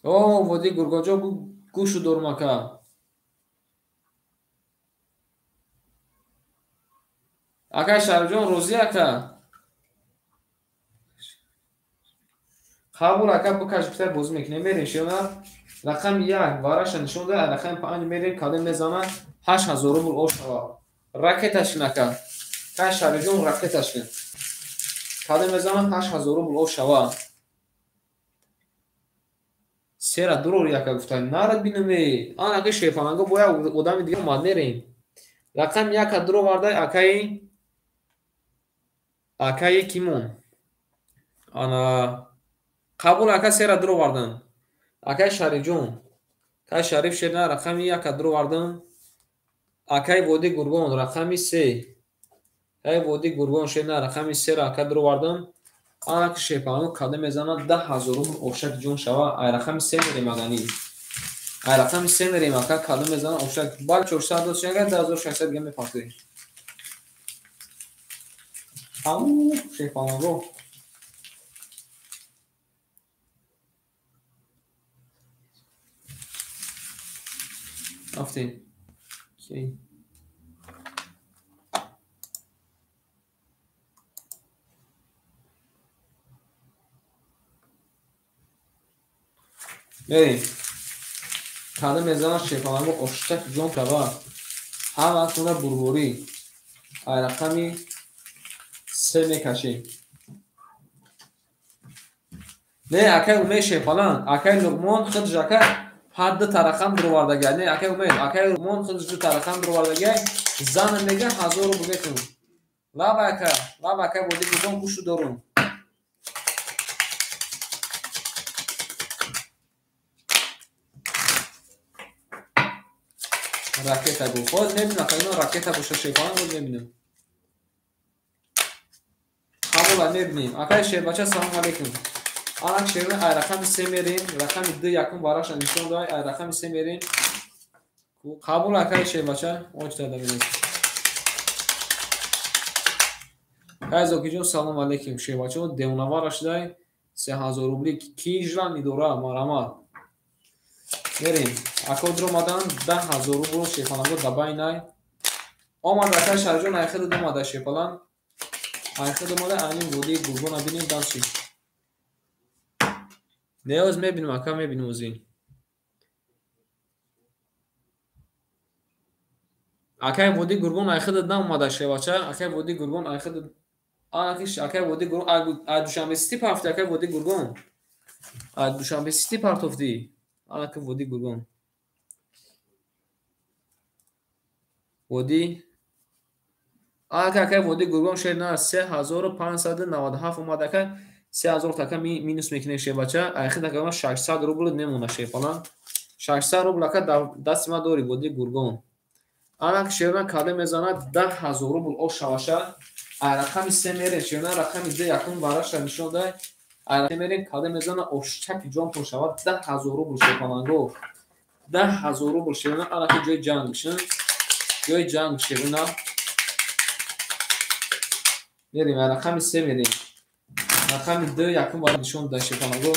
O vodi gurgojo bu kuşu durmaka. Aka şarjon rozi aka. Kabul aka bu kaşıklar bozmak ne verin şuna. Rakam yak varaşan şunda rakam 5 verin kadın ne zaman 8000 rubl o şava. Raket aşınaka. Kaş şarjon raket aşın. Kadın ne zaman 8000 rubl o şava. Sera durur yaka guftan narad binumi. Ana ki şey falan go boya odam diye madnerin. Rakam yaka duru vardı akay kimun. Ana kabul aka sera duru vardın. Akay şarjon. Kay şarif şerna rakam yaka duru vardın. Akay vodi gurgon rakami 3. Kay vodi gurgon şerna rakami 3 aka duru vardın. Ana ki şey falan kadın mezana 10000 rubl oşak jon şava ay rakami 3 verim magani. Ay rakami 3 verim aka kadın mezana oşak bal çorsa dost şeker 10600 gemi farklı. Amu şey falan bu. Aftin. Okay. Bey. Kadın mezana şey falan bu oşak jon şava. Hava sonra burburi. Ay rakami 3 mekaşi. Ne akay ume şey falan. Akay lugmon xıd jaka haddi tarakam durvarda gel. Ne akay ume akay lugmon xıd ju tarakam durvarda gel. Zanın nege hazır bu getun. La baka bodi gidon kuşu dorun. Raketa bu. Xoz neminim akay no raketa bu şey falan bu neminim. Kabula neminim. Akay şey bacha selam aleyküm. Anak şehrin ay rakam semerin, rakam iddi yakın varaşan nişan da ay rakam semerin. Kabul akay şey bacha, o işte da bilir. Kay zokijun salam aleyküm şey bacha, o devuna varaş da 3000 rubli kijran idora marama. Verin. Akodromadan 10000 rubl şey falan bu dabaynay. Omad akay şarjon ay xıdı dumada şey falan. Ay xıdı dumada aynin vodi gurgona binin dansı. Neoz mebinim aka mebinim uzin. Akay vodi gurgon ay xıdı dan omada şey bacha. Akay vodi gurgon ay xıdı Anakiş akay vodi gurgon ay duşanbe sti hafta akay vodi gurgon. Ay duşanbe sti part of the. Anakay vodi gurgon. Vodi akay vodi gurgon şey na 3597 omada akay 3000 taka minus mekine şey bacha. Ay xıdı akay 600 rubl nemuna şey falan. 600 rubl akay dasma dori vodi gurgon. Anak şehirden kade mezana 10000 rubl o şavaşa. Ay rakam istemeyerin şehirden rakam izde yakın varaşa nişan da. Ay rakam istemeyerin kade mezana o şaki jon poşava 10000 rubl şey falan go. 10000 rubl şehirden anakı joy can mışın. Joy can şehirden. Verim ay rakam istemeyerin. Rakam izde yakın varaşa nişan da şey falan go.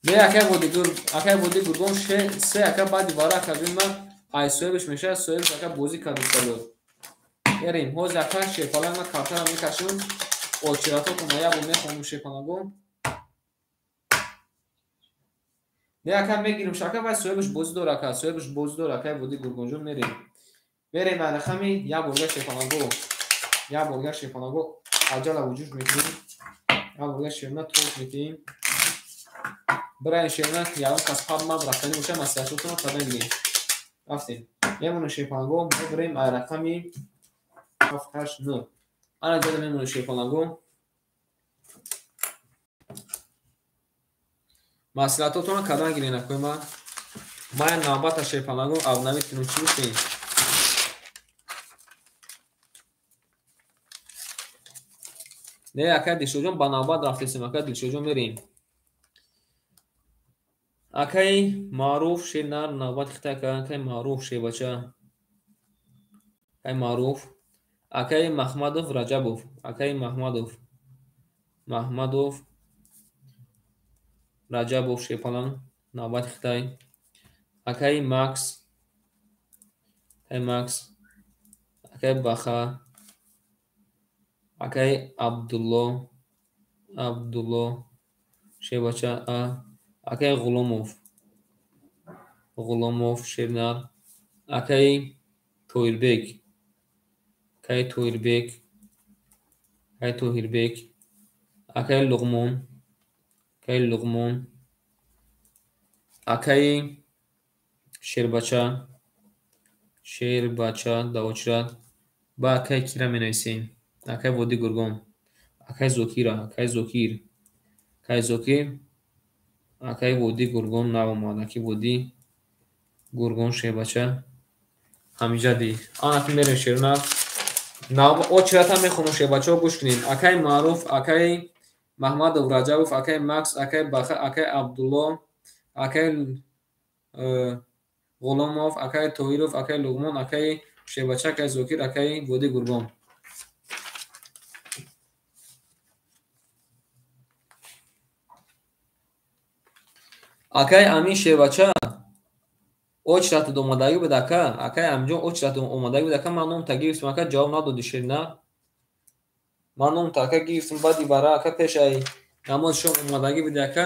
Ne akay vodi gurgon şey se akay badi vara kabin ma ay soybeş meşe soybeş akay bozi kadistalo. بریم حوز اکای شیپالان ما کارتر هم میکشون اوچیراتو کنایا بونه خونم شیپالانگو نه اکا میگیریم شاکا و سویبش بوز دور اکا سویبش بوز دور اکای بودی گرگونجون میریم بریم بعد خمی یا برگر شیپالانگو یا برگر شیپالانگو عجل وجود میکنیم یا برگر شیرنا توش میکنیم برای شیرنا یا کس پاب ما برفتنی باشه مسیحاتون رو تبا میگیم رفتیم یه مونه شیپالانگو بریم رقمی 7 8 9 انا جدا میمونه شیپالانگو مسئلاتتون رو کدام گیرین اکوی ما نوبت شیپالانگو اول نمیتونم چی بسیم نه اکای دیشوجون با نوبت رفتیم اکای دیشوجون میریم اکای معروف شیرنار نوبت خطا که اکای معروف شی بچه اکای معروف اکای محمدوف رجبوف اکای محمدوف رجبوف شیپالان نوبت خطای اکای ماکس اکای باخا اکای عبدالله شی بچه اکای غلوموف شیرنار اکای تویربیک اکای لغمون اکای شیربچه داوچرات با اکای کیرا می نویسیم اکای ودی گرگون اکای زوکیر اکای ودی گرگون نو اومد اکای ودی گرگون شیربچه همینجا دی آن اکی میریم شیرنا نو او چرا تا میخونم شیربچه رو گوش کنین اکای معروف اکای محمد رجبوف اکای ماکس اکای باخه اکای عبدالله اکای غلاموف اکای تویروف اکای لغمون اکای شیربچه اکای زوکیر اکای ودی گرگون اکای امین شیربچه اوچرات اومدگی بود اکای امجون اوچرات اومدگی بود من نوم تا گرفتم اکا جواب ندادی شیرنا من نوم تا اکا گرفتم بعدی برای اکا پیش ای نماز شما اومدگی بود اکا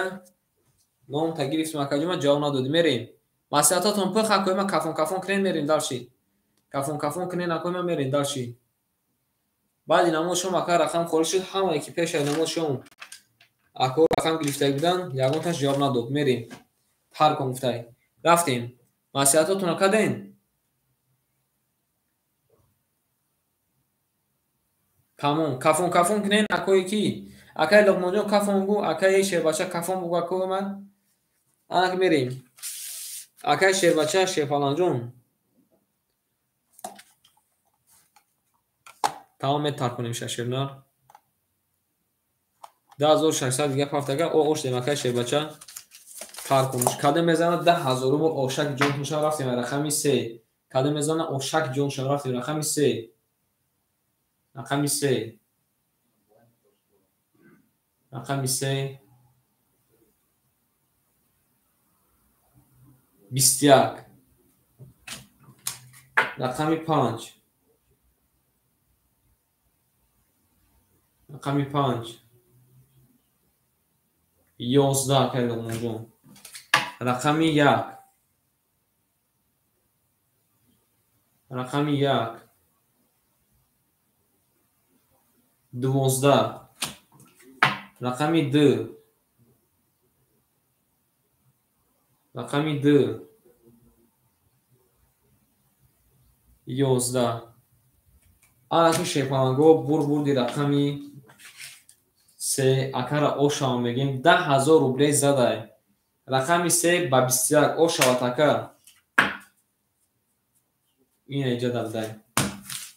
نوم تا گرفتم اکا جواب ندادی میریم مسیحاتتون پخ اکوی ما کفون کنین میرین دارشی کفون کنین اکوی ما میرین دارشی بعدی نماز شما اکا رقم خورشید همه ای که پیش ای نماز شما اکو رقم گرفته بودن یکون تاش جواب نداد میریم هر کن گفتای رفتیم مسیحاتتون اکا دین تمام کفون کنین اکوی کی اکای لغمانجون کفون بو اکای شیربچه کفون بو اکوی من آنک میریم اکای شیربچه شیپالانجون تمام تر کنیم شیرنار 10600 دیگه پافت اگر او اوش دیم اکای شیربچه تر کنش کده میزنه 10000 رو اوشک جون توشا رفتیم رقمی 3 کده میزنه اوشک جون شو رفتیم رقمی 3 21 رقمی 5 11 که لغمانجون رقمی 1 12 رقمی 2 11 آنکه شیپالانگو بردی رقمی 3 اکر اوشا میگیم 10000 روبلی زده رقمی 3 با 21 اوشا تکه این اینجا داده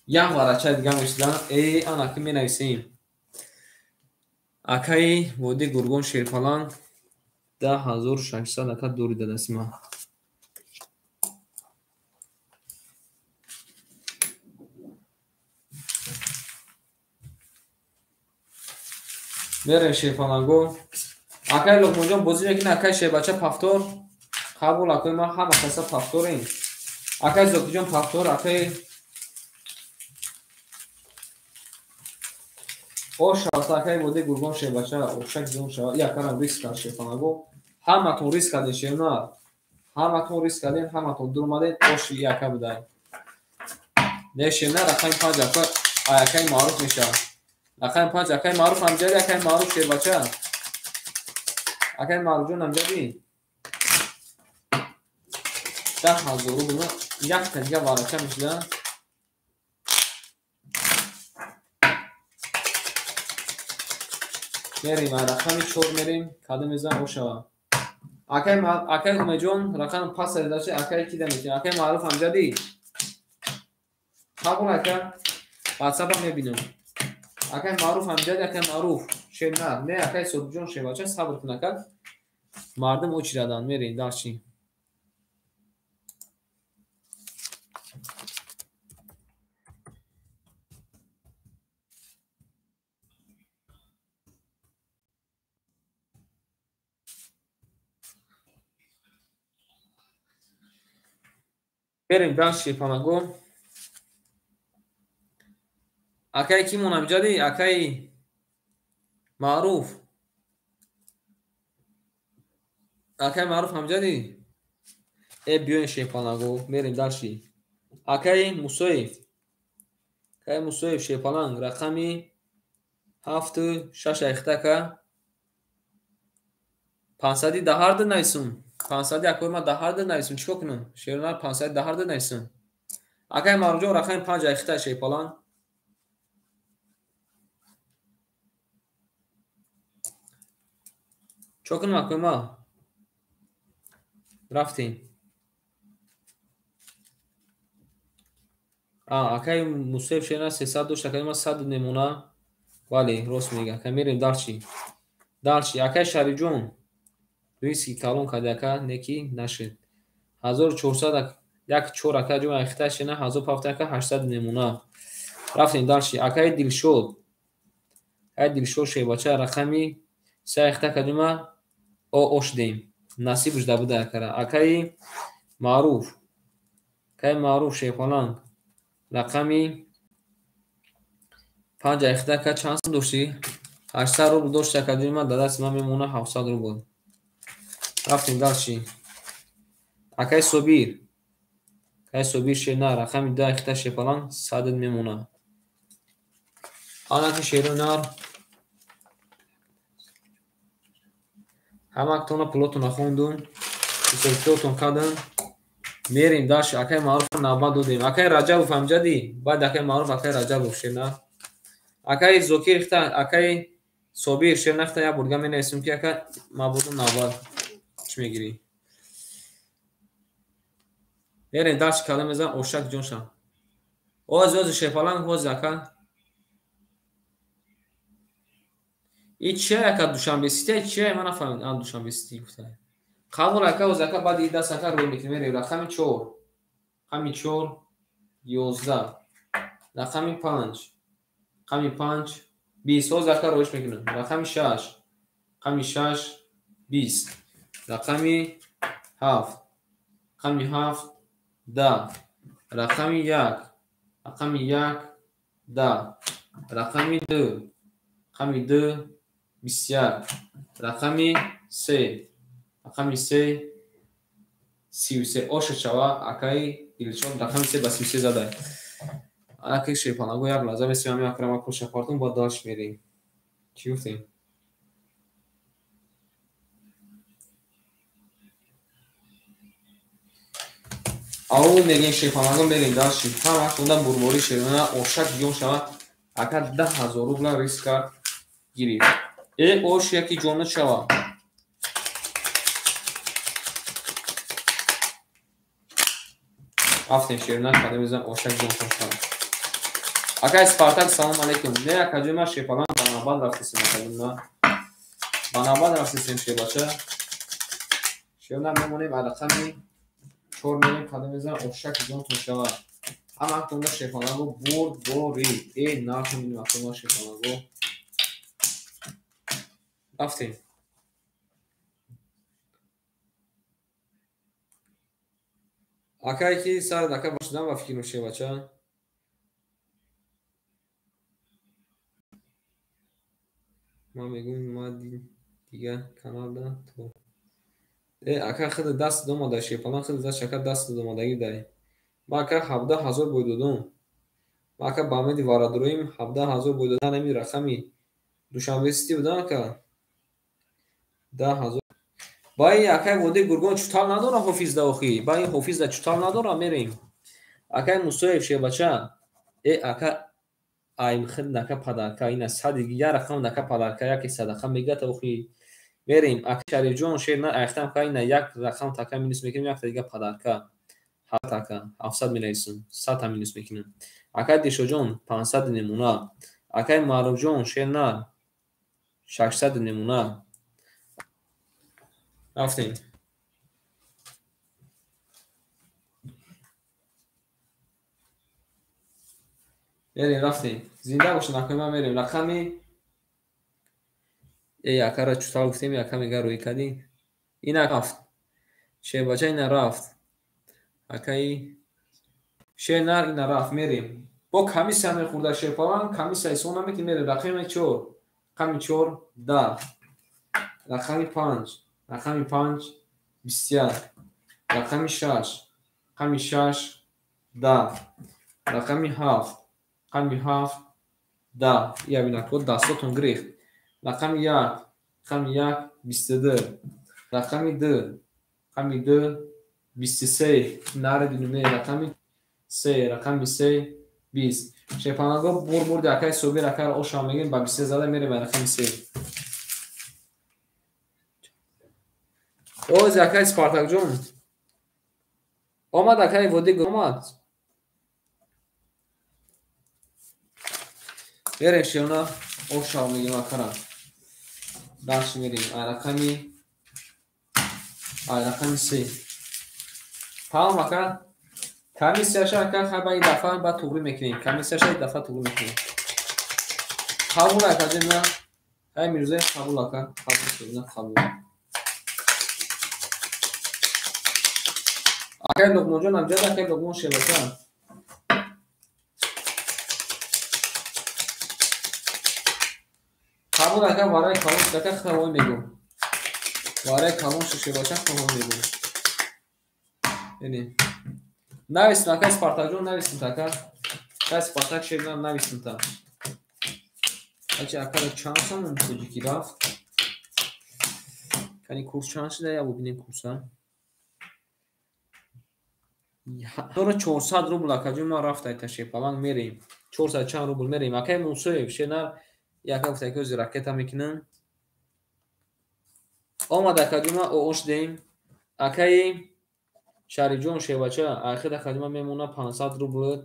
یک ورچه دیگه میشدن ای آنکه می نویسیم اکای ودی گرگون شیرپالان 10600 اکا دوری داده اسما میره شیرپالانگو اکای لغمانجون بازی میکنه اکای شیربچه پافتور قبول اکای ما همه خسته پافتوریم اکای زوکیجون پافتور اکای ош шаватакай боди гурбон шебача ошак зон шава якарам риск кар шефанаго ҳаматон риск кардин шевна ҳаматон риск кардин ҳаматон дурмадин оши яка будай не шевна рақами 5 ака аякай маъруф мешавад рақами 5 акай маъруф амҷади акай маъруф шебача акай маъруф ҷон амҷади 10,000 рубл як та дига варача мешуда мерим рақами 4 мерим када мезан ошава акай умеҷон рақами пас дача акай кида мекина акай маъруф амҷади қабул ака ватсапа мебинам акай маъруф амҷади акай маъруф шевна не акай собиҷон шевача сабр кун ака мардум учирадан мерин дарчи берем дарчи панаго акай кимон амҷади акай маъруф акай маъруф амҷади биёин шепанаго мерем дарчи акай мусоев шепаланг рақами 7 ахтака 500 даҳарда найсум 500 акоима даҳарда найсум чико кунам шерна 500 даҳарда найсум акай маъруф ҷон рақами 5 ахта шепаланг чико кунам акоима рафтем акай мусоев шерна 300 дошт акоима 100 немона вале рост мега акай мерем дарчи акай шариҷон риски калон кадака неки нашид 1400 як 4 ака ҷон ахта шена 1500 ака 800 немона рафтем дарчи акай дилшод шебача рақами 3 ахта кадума ошдем насибуш дабуда акара акай маъруф шепаланг рақами 5 ахта ка чанд сум дошти 800 рубл дошти акадума дадаст ман мемона 700 рубл рафтем дарчи акай собир шена рақами 2 ахта шепаланг 100 мемона анаки шерунар ҳамактона пулотона хондум ҳисобкитобтон кардам мерем дарчи акай маъруф навбат додем акай раҷабов амҷади баъд акай маъруф акай раҷабов шена акай зокир хта акай собир шена хта як бурга менависем ки ака мабуду навбат чӣ мегирӣ мерем дарчи калом мезан ошак ҷонша ози шепаланг ози ака ин чия ака душанбесития чия ман нафаҳмидам душанбеситӣ гуфта қабул ака ози ака баъди даст ака рӯй мекунем мерем рақами 4 11 рақами 5 20 ози ака рӯиш мекунем рақами 6 20 рақами 7 10 рақами 1 10 рақами 2 21 рақами 3 33 оша шава акай дилшод рақами 3 ба 33 задай аки шепанаго як лаза месем ами акрама коша партум ба даш мерем чӣ гуфтем ау мегем шепанаго мерем даши ҳама хунда бурбори шерона ошак ҷон шава ака 10,000 рубла риска гирифт ош яки ҷонат шава рафтем шерона када мезан ошак ҷон шава акай спартак салом алейкум не акаҷома шепалан банабад рафтисем акадуна банабад рафтисем шебача шерона мемонем алақами 4 мерем када мезан ошак ҷон шава ҳама хунда шепанаго бурбори нахминем акома шепанаго рафтем акай ки сар дака бошидан ва фикр мешавача ما میگم ما دیگه کانال ده تو اکا خود دست دو ماده شیپالان خود دست شکر دست دو مادگی داری ما اکا 17,000 بودم ما اکا با آمدی وارد رویم 17,000 بودم نمی رقمی دوشنبه سیتی بودن که 10,000 با این اکا بوده گرگون چطال نداره حافظ داخی با این حافظ ده چطال نداره میریم اکا مصویف شه بچه اکا ایم خد نکا پدرکا این صدیگی یا رقم نکا پدرکا یکی صدقه میگه توخی میریم اکا شریف جون شیر نه اختم که این یک رقم تکا مینوس میکنیم یک دیگه پدرکا 7 تکا 700 مینویسیم 100 هم مینوس میکنیم اکا دیشو جون 500 نمونه اکا معروف جون شیر نه 600 نمونه رفتیم میریم رفتیم زنده باشین اکا ما میریم رقمی اکا را چطور گفتیم اکا میگه روی کدی این رفت شیر بچه این رفت اکای شیر نر این رفت میریم با کمیس هم خورده شیر پاوان کمیس ایسون هم میتونیم میریم رقمی چور رقمی چور 10 رقمی 5 رقمی 5 21 رقمی 6 رقمی 6 10 رقمی 7 رقمی 7 10 یا بینا کد دستاتون گریخت رقمی 1 رقمی 1 22 رقمی 2 رقمی 2 23 نره دینومه رقمی 3 رقمی 3 20 شیپانگا بور دکای صوبی رکای او شام میگیم با 23 زده میره به رقم 3 او زکای سپارتاک جون اومد دکای ودی اومد میره شیونا او شام میگیم اکرا داش میریم رقمی 3 تمام اکرا کمیسیش اکرا خبا این دفعه با توبری میکنیم کمیسیش این دفعه توبری میکنیم قبول اکرا نه های میرزه قبول اکرا قبول شدن قبول اکرا لقمون جون امجد اکرا لقمون شبکه قبول اکرا وارای کاموش دکر خواه میگم وارای کاموش شبکه خواه میگم یعنی نویسیم اکرا سپارتاک جون نویسیم تکر اکرا سپارتاک شیرنم نویسیم تا اچه اکرا چانس هم کجی کی رفت کنی کورس چانس ده یا ببینیم کورس هم دور 400 روبل اکجون ما رفت ای تشریف میریم 400 چند روبل میریم اکای موسویف شنر یک هفته که زرکت هم میکنن آمد اکجون ما اوش دیم اکای شری جون شیوچه اخیر اکجون میمونه 500 روبل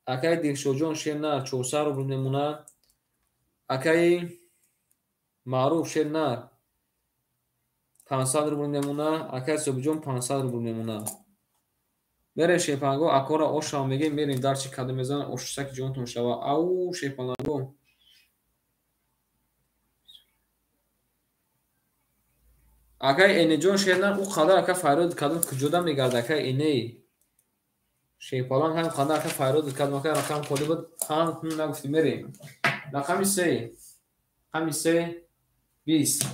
اکای دیشو جون شنر 400 روبل میمونه اکای معروف شنر 500 روبل میمونه اکای صبح جون 500 روبل میمونه میره شیپانگو اکورا اوشا میگه میریم در چی کدو میزنن اوشسک جونتون شوا او شیپانگو اگه اینه جون شیرنن او قدر اکا فایرود کدو کجودا میگرد اکا اینه شیپالان هم قدر اکا فایرود کدو اکا رقم کولی بود هم نگفتی میریم رقمی 3 رقمی 3 20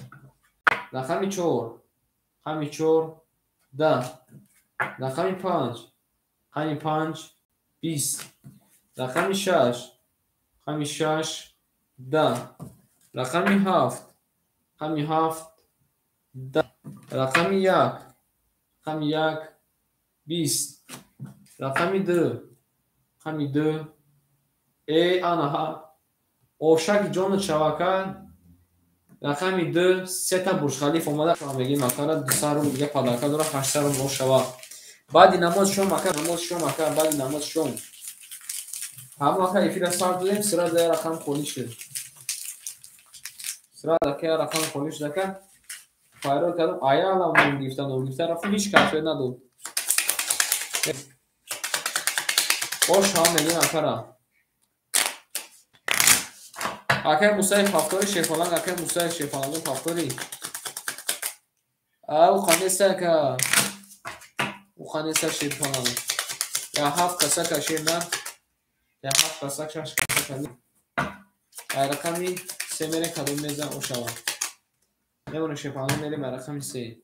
رقمی 4 رقمی 4 10 رقمی 5 رقمی 5 20 رقمی 6 رقمی 6 10 رقمی 7 رقمی 7 10 رقمی 1 رقمی 1 20 رقمی 2 رقمی 2 ای آنها اوشک جون شواکن رقمی 2 سه تا برج خلیفه اومده شما میگیم مکان 200 رو دیگه پاداکا داره 800 رو نو شوا بعد نماز شما مکان نماز شما مکان بعد نماز شما هم مکان ایفیر سال دادیم سرا ده رقم خونی شد سرا دکه رقم خونی شد دکه فایرو کردم آیا الان گیفتن رفتم هیچ کافی نداد خوش هم میگیم اکرا اکر موسای فاکتوری شیفالان اکر موسای شیفالان فاکتوری او خانه سر او خانه سر شیفالان یا هفت کسا کشیر نه یا هفت کسا کشیر ای رقمی 3 میره کدوم میزن او شوا نمونه شپانو میریم رقم 3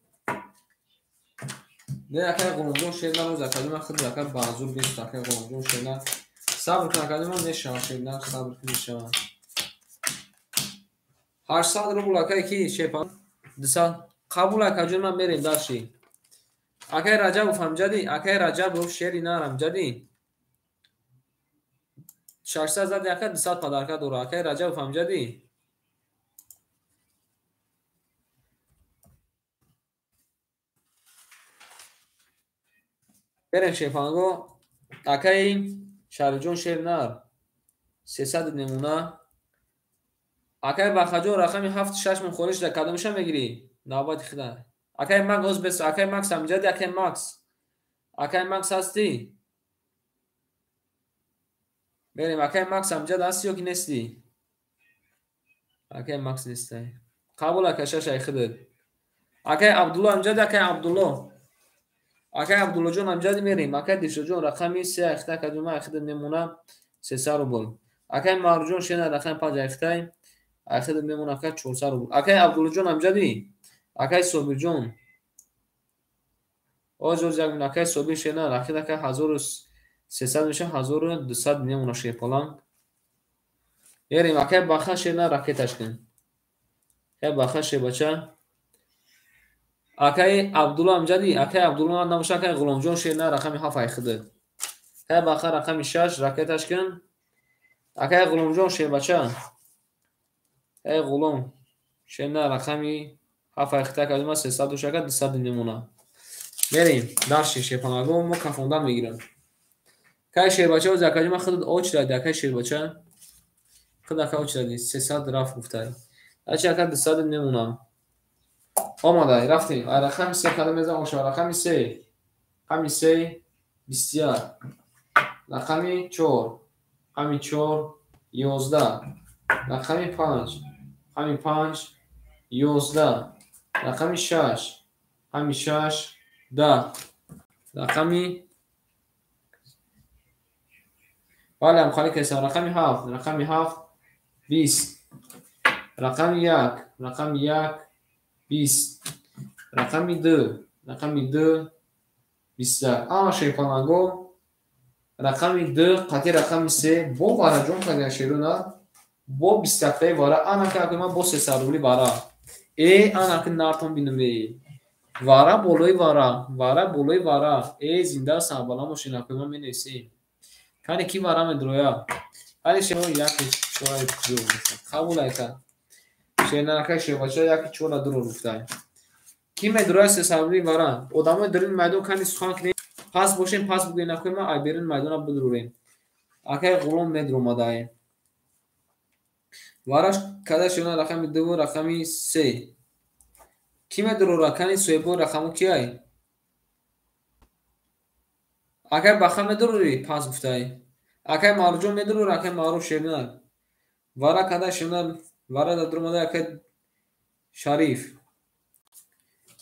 نه اکر قلمجون شیرنا روز کدوم خود زکر بازور بیست اکر قلمجون شیرنا صبر کن کدوم نشه شیرنا صبر کن شوا هر سال رو بلاکای کی شپان دسال قبول کجون من میریم داشتی اکر رجب فهمجدی اکر رجب رو شیری نرم جدی 600 زد اکر دسال پدرکا دور اکر رجب فهمجدی بریم شپانگو اکر شارجون شیر نر 300 نمونه اکر بخجو رقمی 7 6 من خورش در کدومش میگیری نوبت خدا اکر مک اوز بس اکر مکس همجدی اکر مکس هستی بریم اکر مکس همجد هستی یا کی نیستی اکر مکس نیستی قبول اکر شش خودت اکر عبدالله همجد اکر عبدالله جون همجد میریم اکر دیشو جون رقمی 3 اخته کدومه خود نمونه 300 روبل اکر مارجون شینه رقم 5 اخته اخد میمونه اکر 400 روبل اکر عبدالله جون همجدی اکر صبح جون اوز یک اکر صبح شینه رقم اکر 1300 میشه 1200 میمونه شیپالان بریم اکر بخش شینه راکتش کن اکر بخش بچه اکر عبدالله همجدی اکر عبدالله نموشه اکر غلام جون شینه رقم 7 اخده اکر بخش رقم 6 راکتش کن اکر غلام جون شی بچه اکر غلام شینه رقمی 7 اخته کدومه 300 شکر 200 نمونه بریم در شیپانگو ما کفوندن میگیرم که شیر بچه و زکاجی من خود اوچ دادی که شیر بچه خود که اوچ دادی 300 رفت گفته اچه که 200 نمونه آماده رفتیم رقم 3 کلمه میزن اوشا رقم 3 رقم 3 بسیار رقم 4 رقم 4 11 رقم 5 رقم 5 11 رقم 6 رقم 6 10 رقم بله هم خالی کسی رقم 7 رقم 7 20 رقم 1 20 رقم 2 20 اما شیپانگو رقم 2 قطعی رقم 3 با وارا جون کنه شیرونا با 20 تایی وارا انا که اکنون با 300 روبلی وارا انا که نارتون بینمی وارا بولوی وارا زنده سنبالا ماشین اکنون می نیسی کنی کی وارا می درویا ولی شما یکی شوید درو قبول ایتا شینا نکه شوچه یکی چولا درو رفته کی می درویا 300 روبلی وارا ادامه درین میدون کنی سخان کنی پس باشین پس بگوین نکنیم ای بیرین میدون بدروریم اکه غلوم میدرو مدای وارش کده شونه رقم 2 رقم 3 کی میدرو رکنی سویبو رقمو کیای اکه بخم میدروری پس گفتای اکه مارجو میدرو رقم معروف شیرنه وارا کده شونه وارا دادرو مدای اکه شریف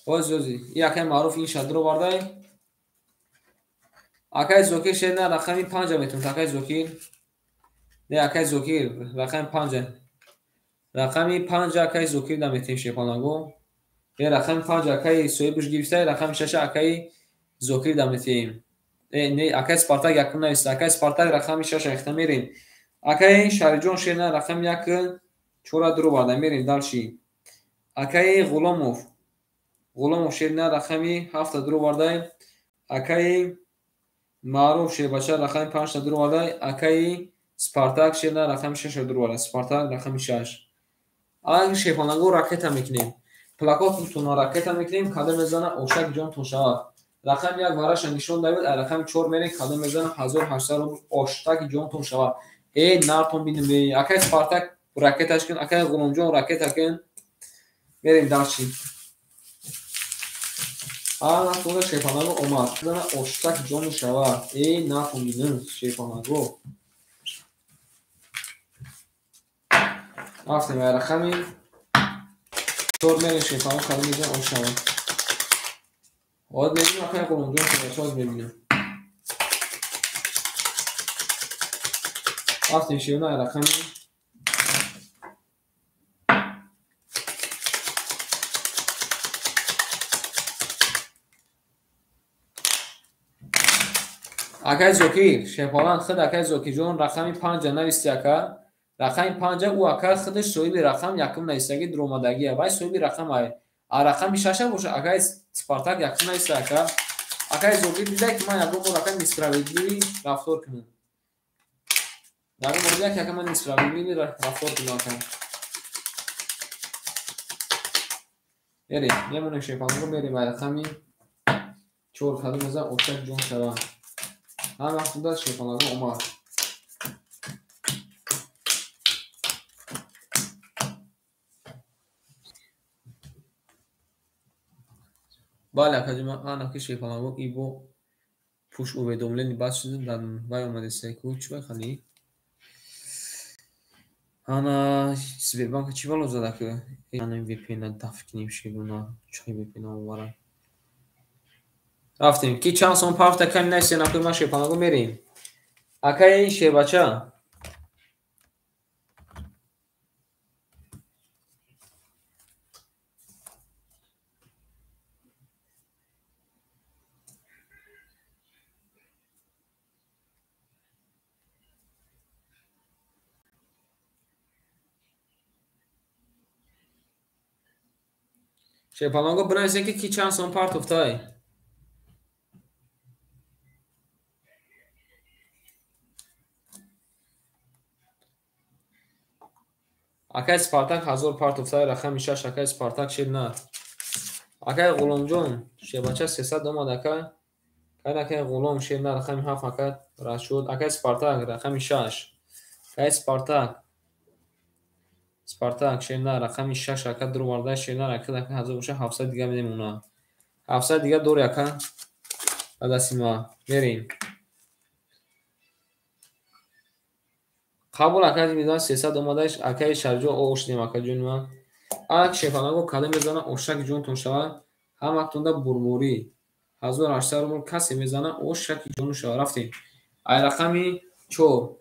اوزی اکه معروف این شدرو واردای اکه زوکی شیرنه رقم 5 میتون اکه زوکی نه اکه زوکی رقم 5 رقم 5 اکه زوکی دمیتیم شیپانگو یه رقم 5 اکه سویبش گیفته رقم 6 اکه زوکی دمیتیم نه اکه سپارتاک یکم نیست اکه سپارتاک رقم 6 اخته میریم اکه شارجون شیرنه رقم 1 چورا درو بارده میریم دالشی اکه غلوموف شیرنه رقم 7 درو بارده اکه معروف شیر بچه رقم 5 درو بارده اکه سپارتاک شیرنه رقم 6 درو بارده سپارتاک رقم 6 اگه شیپانگو راکت هم میکنیم پلاکات تون راکت هم میکنیم کده میزنه اوشک جان توشا رقم 1 وارش نشون داد رقم 4 میره کده میزنه 1800 اوشک جان توشا نارتون بینیم اکه سپارتاک راکتش کن اکه غلوم جان راکت کن میریم داشتیم نارتون شیپانگو اومد میزنه اوشک جان شوا نارتون بینیم شیپانگو رفتیم رقمی 4 میره شیپانگو کده میزنه اوشوا آد میبینیم اکنه قلوم جون شواز میبینیم رفتیم شیونه رقمی акай Зокир шепалан худ акай Зокирҷон рақами 5 нависти ака. Рақами 5 ӯ ака худаш соҳиби рақам якум навистаги дуромадагия. Вай соҳиби рақам ай. А рақами 6 боша акай Спартак якум нависта ака. Акай Зокир дида ки ман ягон бор акай несправедливӣ рафтор кунам. Ягон бор дида ки акай ман несправедливӣ рафтор кунам ака. Берем, мемонем шепаланро берем ай рақами 4 кадом меза Ошак ҷон шава. Ҳам вақтуда шепаланро омад. Бале акаҷима анаки шепаланро ибо пуш уведомлени баъд шуда дан вай омадеста ку чӣ хали? Ана Сбербанка чӣ вало зада ку? Ана VPN дафт кинем шебуна чӣ VPN овара. Рафтем. Ки чанд сон пафта ками найсе накуй ма шепаланро мерем. Акай шебача. Шепаланро бинависе ки чанд сон парт уфтай. Акай Спартак 1000 парт уфтай рақами 6 акай Спартак шедна. Акай Ғуломҷон шебача 300 омад ака. Кай акай Ғулом шедна рақами 7 акай рад шуд. Акай Спартак рақами 6. Кай Спартак шедна рақами 6 ака дурварда шедна ака 1000 боша 700 дига мемона. 700 дига дори ака. Адасима мерем. Қабул акай мизан 300 омадаш акай Шарҷо ошдем ака ҷонима. Ак шепаланро када мезана Ошак ҷонтон шава. Ҳам вақтунда бурбори 1800 румл касе мезана Ошаки ҷон шава. Рафтем. Ай рақами 4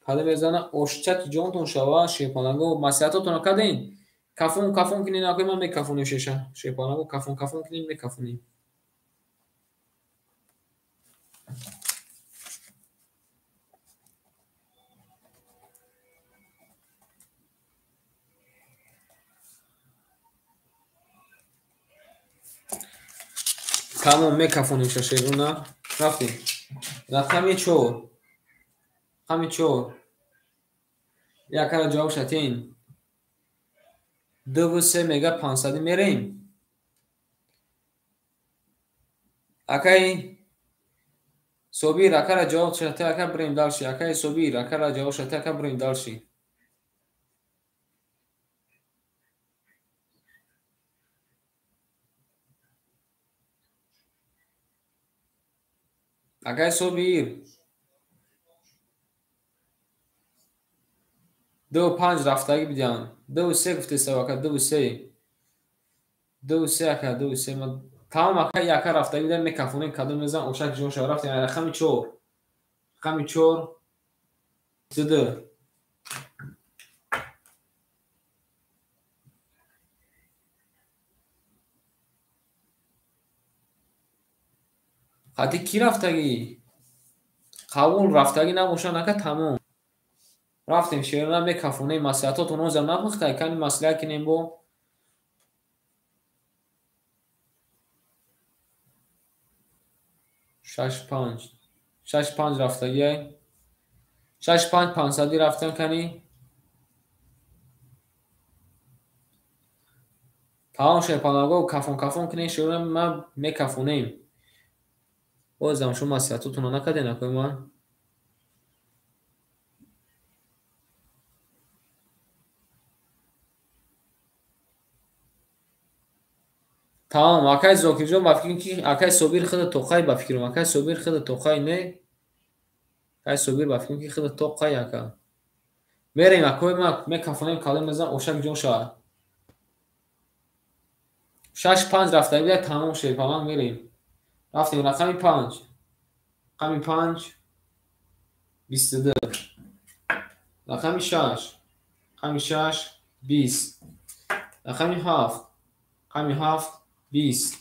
када мезана Ошаки ҷонтон шава шепаланро маслиҳатотон каден. Кафон кинен акай ман мекафонем шеша. Шепаланро кафон кинен мекафонем. Тамом мекафонем шашеруна. Рафтем. Рақами 4 якара ҷавоб шатен 2 мега 500 мерем. Акай Собир акара ҷавоб шате ака брем далши. Акай Собир акара ҷавоб шате ака брем далши. Акай Собир 2-5 рафтаги бидиан. 2-3 гуфтеса ака 2-3 ака 2-3 тамом ака яка рафтаги бидиан мекафонем кадом мезан Ошак ҷон шава. Рафтем рақами 4 22 хати ки рафтаги қабул рафтаги набошанд ака тамом. Рафтем шеруна мекафонем маслиҳатотон оза намахтай кани маслиҳат кинем бо 6-5 рафтаги 6-5 500 рафтан кани тамом шепаланро кафон кинен шеруна ман мекафонем. Бозам шумо маслиҳатотонро накардем акои ман. Тамом акай Зокирҷон ба фикрам ки акай Собир худ тоқай ба фикрам. Акай Собир худ тоқай не. Акай Собир ба фикрам ки худ тоқай ака. Мерем акои ма мекафонем кадом мезан Ошак ҷон шава. 6-5 рафтаги бида тамом шепалан мерем. Рафтем рақами 5 22 рақами 6 20 рақами 7 20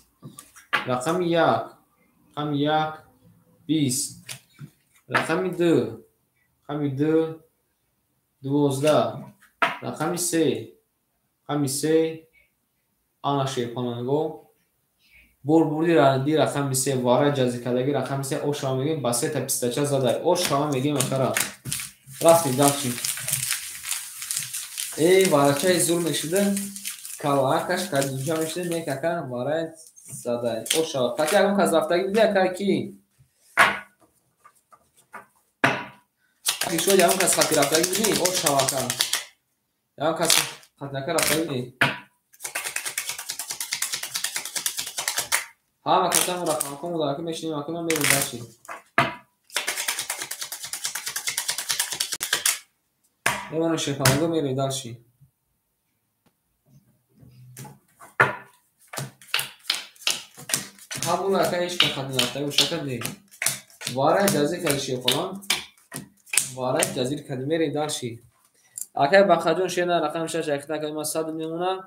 рақами 1 20 20 رقم 2 رقم 2 12 رقم 3 رقم 3 آن شیپانانگو بربردی راندی رقم 3 واره جزی کدگی رقم 3 او شما میگیم بسه تا 24 زده او شما میگیم اخرا رفتیم داشتیم ای وارچه زور میشده کلاکش کدیجا میشده نیکاکن واره زده او شما تاکی اگم کز رفتگی بیده که کی تاکی شو جایم کز خطی رفتگی بیده او شما کن جایم کز خطی نکر رفتگی بیده ها مکتم و رقم کن مدارکه میشنیم اکنون من میریم داشتیم ایمانو شیپانگو میریم داشتیم همون اکایش که خطی رفتگی بشکل دیم واره جزی کدیشی فلان واره جزیر کدی میریم داشتیم اکای بخجون شینا رقم 6 اکتا که ما 100 میمونه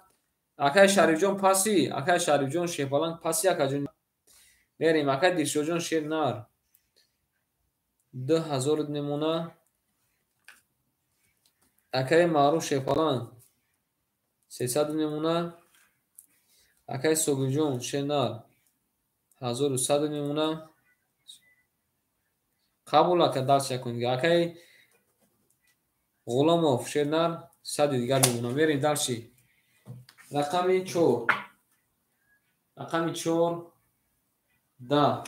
اکای شریف جون پاسی اکای شریف جون شیپالان پاسی اکجون میریم اکای دیرشو جون شیرنار 2000 نمونه اکای معروف شیپالان 300 نمونه اکای سوگی جون شیرنار 1100 نمونه قبول اکای درس کنید اکای غلاموف شیرنار 100 دیگر نمونه میریم درسی رقم 4 رقم 4 10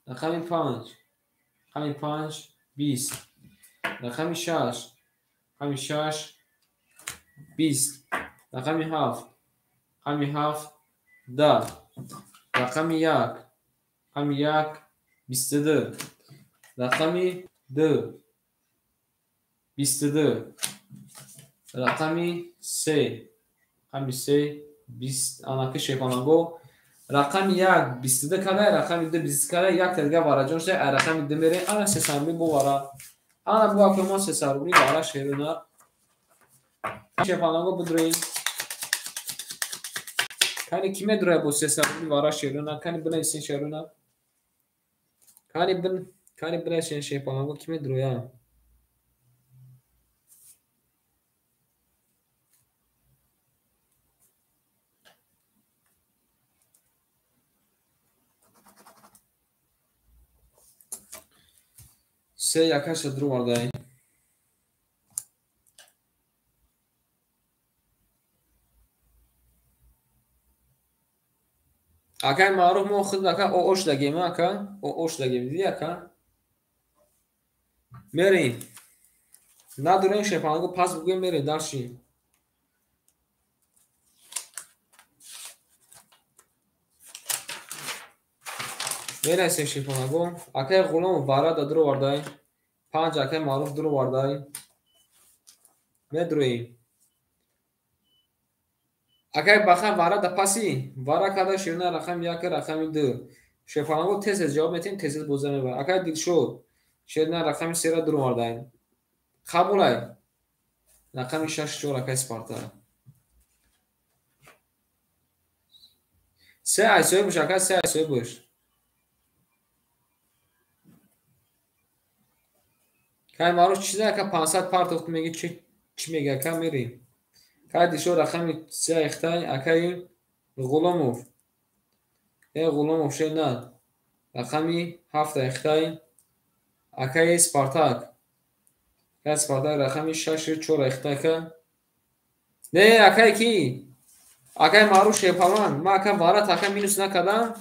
رقم 5 رقم 5 20 رقم 6 رقم 6 20 رقم 7 رقم 7 10 رقم 1 رقم 1 22 رقم 2 22 رقم 3 رقم 3 20 آنکه شیپانانگو رقم 1 22 کده رقم 2 20 کده یک تلگه وارا جون شده رقم 2 میره آن 300 بو وارا آن بو که ما 300 روبری وارا شیرونه شیپانانگو بدریم کنی کی میدره بو 300 روبری وارا شیرونه کنی بنویسین شیرونه کنی بنویسین شیپانانگو کی میدره سه یکش درو ورده اکای معروف مو خود اکا او اوش دگیم اکا او اوش دگیم دیدی اکا میریم نداریم شیپانانگو پس بگویم میریم درشیم میرسیم شیپانانگو اکای غلام بارا درو ورده 5 اکای معروف درو ورده میدرویم اکای بخم وارا د پاسی وارا کده شیرونه رقم 1 رقم 2 شیپانانگو تست جواب میتیم تست بوزه میبره اکای دیل شد شیرونه رقم 3 درو ورده قبوله رقم 6 چور اکای سپارتا سه ایسوی بوش اکای سه ایسوی بوش کای معروف چیزه که 500 پارت میگه چی میگه که میریم کای دیشو رقم 3 اختای اکای غلاموف غلاموف شیرونه رقم 7 اختای اکای سپارتاک که سپارتاک رقم 6 چور اختای که نه اکای کی اکای معروف شیپالان ما اکای وارا تاکا مینوس نکدم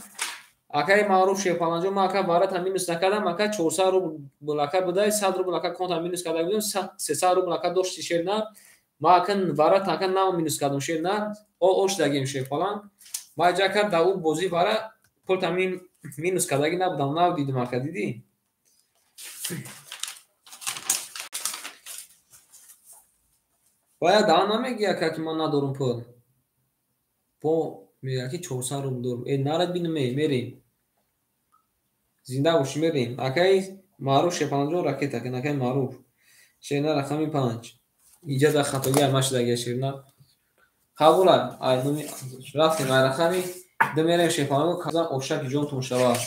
اکای معروف شیپالان جو ما اکای وارا تا مینوس نکدم اکای 400 رو بلاکا بوده 100 رو بلاکا کنتا مینوس کدا بودم 300 رو بلاکا داشت شیرنا ما اکن وارا تاکا نام مینوس کدم شیرنا او اوش دگیم شیپالان ما جا کرد داو بوزی وارا پول تامین مینوس کداگی نبودم ناو دیدم اکا دیدی باید دانا میگی اکا که ما ندارم پول پو میگه که 400 رو دارم ای نارد بینم میریم زنده باش میریم اکای معروف شیپانانگو راکت اکن اکای معروف شیرنا رقم 5 اینجا در خطاگی همش دگه شیرنا قبوله رفتیم رقمی دو میریم شیپانانگو کازم اوشک جون تون شوا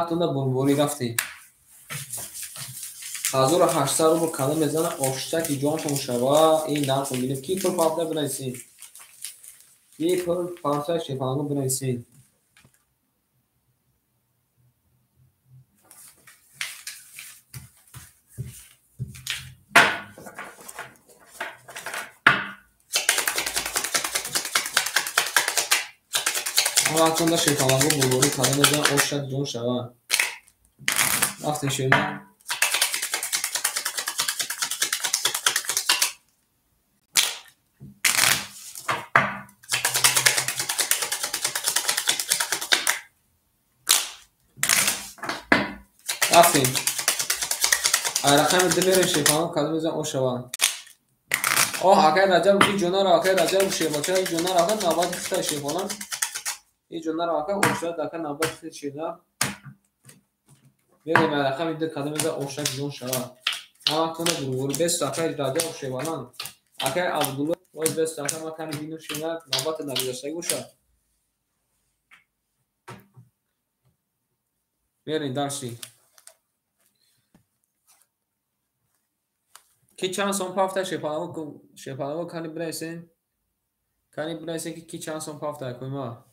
Тунда бурбурӣ рафтӣ. 1800 рубл калом мезана ошчаки ҷонтон шава. Ин нарху бинем ки пул пафта бинависин. Ки пул пафта шефалагу бинависин. Тунда шефалагу бурбурӣ калом мезана ошчаки ҷон шава. Рафтӣ шема. Рафтем. Рақами димерем шефалагу калом мезана ошава. Акай раҷаб ки ҷонаро акай раҷаб шебача ҷонаро акай навбати хита шефалан. И ҷонаро акай ошад акай навбати хит шеда. Берем рақами ди калом мезана ошак ҷон шава. Тунда бурбурӣ 20 акай раҷаб шефалан. Акай Абдулло ой 20 акай ма кани бинем шеда навбати навгузаштагӣ бошад. Берем дарши. Ки чанд сом пафта шефалагу кани бинависен. Кани бинависен ки чанд сом пафта кӯма.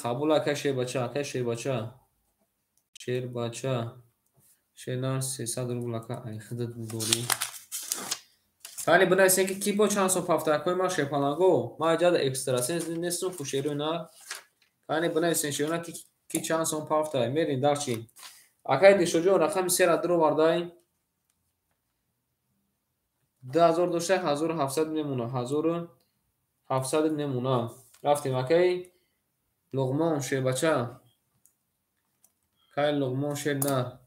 Қабул акай шебача акай шебача. Шербача. Шенар 300 рубл акай айхидат дорӣ. Кани бинависен ки бо чанд сом пафта кӯма шефалагу. Ма ҷада экстрасенс нестум фушеруна. Кани бинависен шеруна ки чанд сом пафта мерин дарчи. Акай дишоҷон рақами сера дро вардай. 2000 дошта 1700 мемуна. 1700 мемуна. Рафтем акай луғмон шебача. Кай луғмон шерна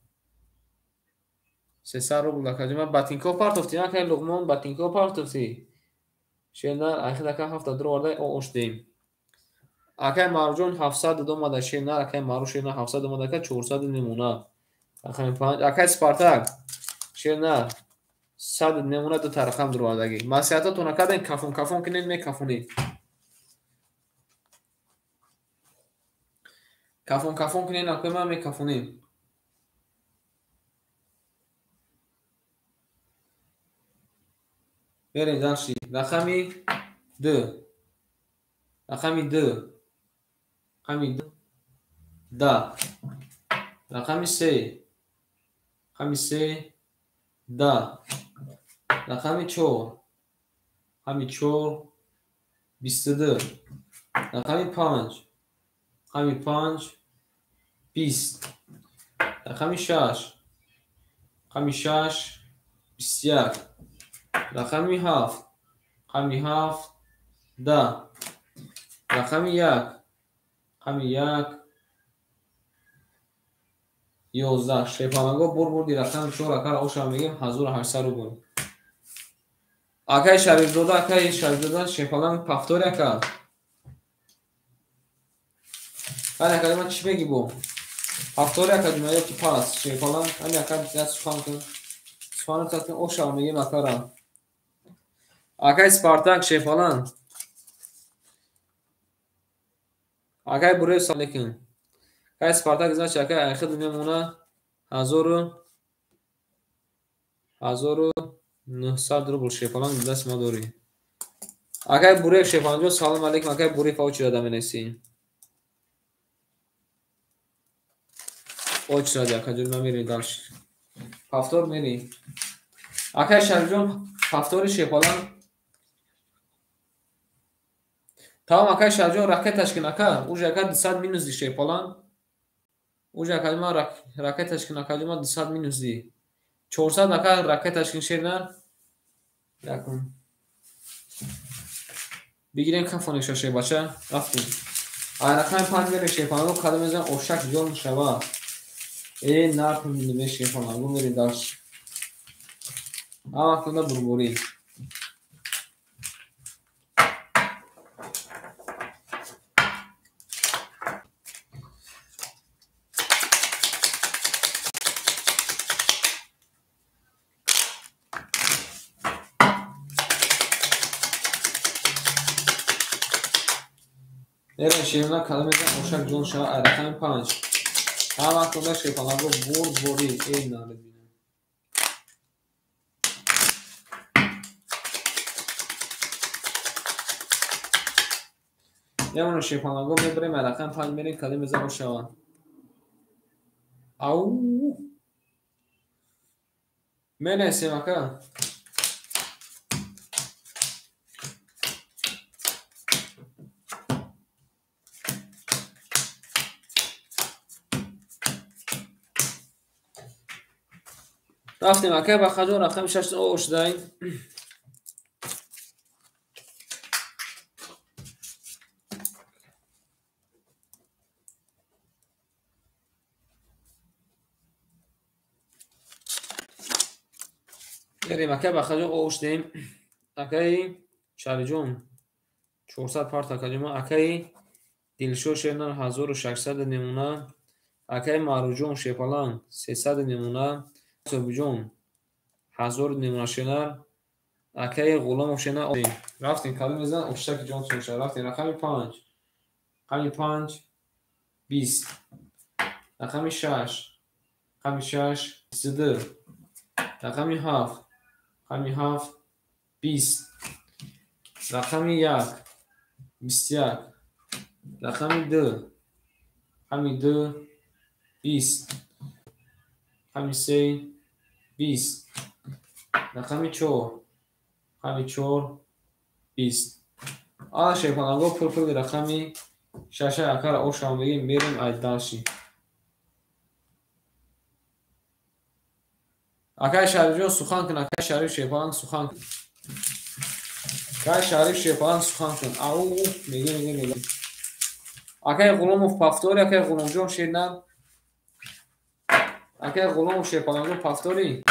300 рубл акай ҷома батинко партофти акай луғмон батинко партофти. Шерна айхид акай 7 дро вардай оштем. Акай марҷон 700 домада шерна акай мару шерна 700 домада акай 400 мемуна. Акай Спартак шерна 100 мемуна ду тарақам дро вардаги. Масиҳататона кардем кафон кинен мекафонед. Кафон кинен акай ма мекафонем. Берем дарши. Рақами 2. Рақами 2. Рақами 2. Да. Рақами 3. Рақами 3. Да. Рақами 4. Рақами 4. 22. Рақами 5. Рақами 5. 20. Рақами 6. Рақами 6. 21. Рақами 7. Рақами 7. 10. Рақами 1. Рақами 1. 11. Шефалагу бурбурди рақами 4 акай ошам мегем 1800 рубл. Акай Шарифзода акай Шарифзода шефалан пафтори ака. Ани акай ма чи меги бо? Пафтори ака ҷума ёки пас шефалан ани акай даст сухан кун. Сухан кун ошам мегем акара. Акай Спартак шефалан. Акай буре салекин. Акай Спартак значит акай айхид мемуна 1900 рубл шефалан даст ма дорӣ. Акай буре шефалан ҷон салом алейкум акай буре фавчи дада менеси. Оч ради акай ҷон мери далш. Пафтор мери. Акай Шарифҷон пафтори шефалан. Тамом акай Шарифҷон ракеташ кин ака. Уж акай 200 минус ди шефалан. Уж акай ма ракеташ кин акай ҷон 200 минус ди. 400 акай ракеташ кин шерна. Якун. Бигирем кафонеша шебача. Рафтем. Ай рақами 5 мерем шефалагу калом мезан ошак ҷон шава. Нарх мебинем шефалагу мерем дарш. Тунда бурбурӣ. میره شیرنا کلمه اوشک جون شا رقم 5 هم وقت شیپالانگو بردی ای ناله بینم یه منو شیپالانگو میبریم رقم 5 میریم کلمه زن اوشوان او میره سیمکا رفتیم اکه با خجون رقم 6 اوش دایم میریم اکه با خجون اوش دایم اکه شاری جون 400 پارتا کلمه اکه دلشو شیرنان 1600 نمونه اکه مارو جون شیپالان 300 نمونه صوبی جون 1000 نمونه شنر اکه غلام شنر رفتیم کلمه زن اوشتک جون سوشه رفتیم رقم 5 رقم 5 20 رقم 6 رقم 6 22 رقم 7 رقم 7 20 رقم 1 21 رقم 2 رقم 2 20 رقم 3 20 رقم 4 رقم 4 20 آه شیپالانگو پول رقمی شاشه اکر او شام بگیم میریم ایداشی اکر شریف سخن کن اکر شریف شیپالانگ سخن کن اکر شریف شیپالانگ سخن کن او میگه اکر غلوم پافتوری اکر غلوم جون شیرنم اکر غلوم شیپالانگو پافتوری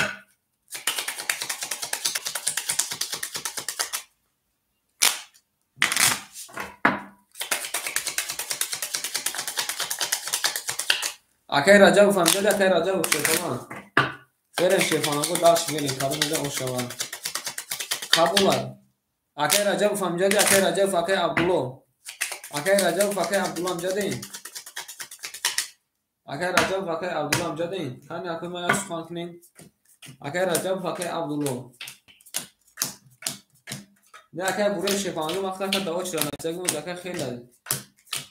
اکر رجب فهمیده اکر رجب شیپالانگ بریم شیپالانگو داشت بریم کارو میده اوشوان قبول اکر رجب فهمیده اکر رجب فاکر عبدالله اکر رجب فاکر عبدالله امجدین اکر رجب فاکر عبدالله امجدین کنی اکر ما یاد سخن کنین اکر رجب فاکر عبدالله نه اکر بوره شیپالانگو مقطع که دوا چرا نویسته گمون اکر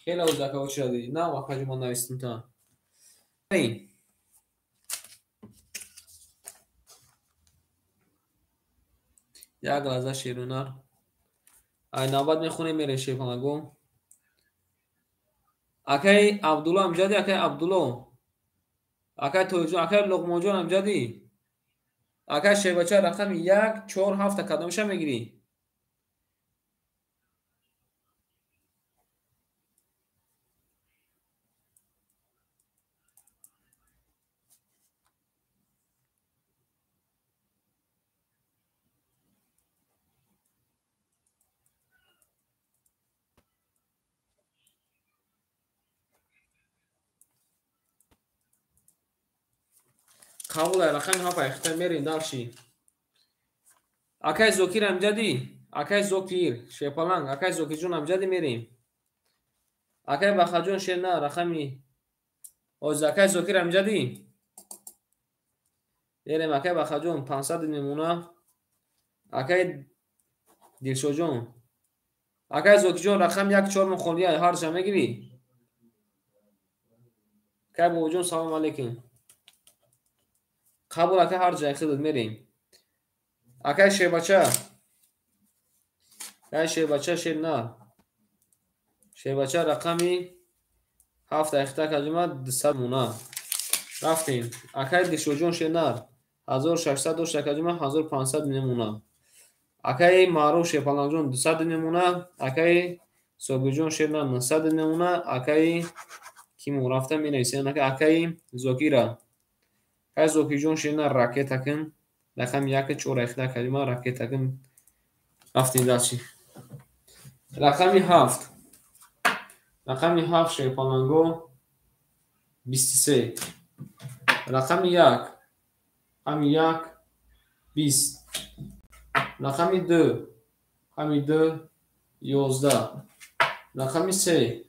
خیلی او زکا چرا دی نه وقت جمع نویستم تا این یک لحظه شیرونار این نوبت میخونیم میره شیپالانگو اکر عبدالله امجدی اکر عبدالله اکر تویجون اکر لقموجون امجدی اکر شیبچه رقم 1 4 7 کدامش میگیری قبول رقم ها پیخته میرین دالشی اکر زوکیر امجدی اکر زوکیر شیپالانگ اکر زوکی جون امجدی میریم اکر بخجون شیرنا رقمی اوز اکر زوکیر امجدی میریم اکر بخجون 500 نمونه اکر دیلشو جون اکر زوکی جون رقم 1 4 مخولیه هر جا میگیری اکر بو جون سلام علیکم قبول اکر هر جای خودت میریم اکر شیبچه اکر شیبچه شیرنا شیبچه رقمی 7 اختا کلمه 200 نمونه رفتیم اکر دیلشو جون شیرنا 1600 دوش کلمه 1500 نمونه اکر معروف شیپالانگ جون 200 نمونه اکر صوبی جون شیرنا 900 نمونه اکر کیم رفته می نویسن اکر زوکیرا اکر زوکی جون شیرنا راکت تکن رقم 1 4 اختا کلمه راکت تکن رفتیم داشی رقمی 7 رقمی 7 شیپالانگو 23 رقمی 1 رقمی 1 20 رقمی 2 رقمی 2 11 رقم 3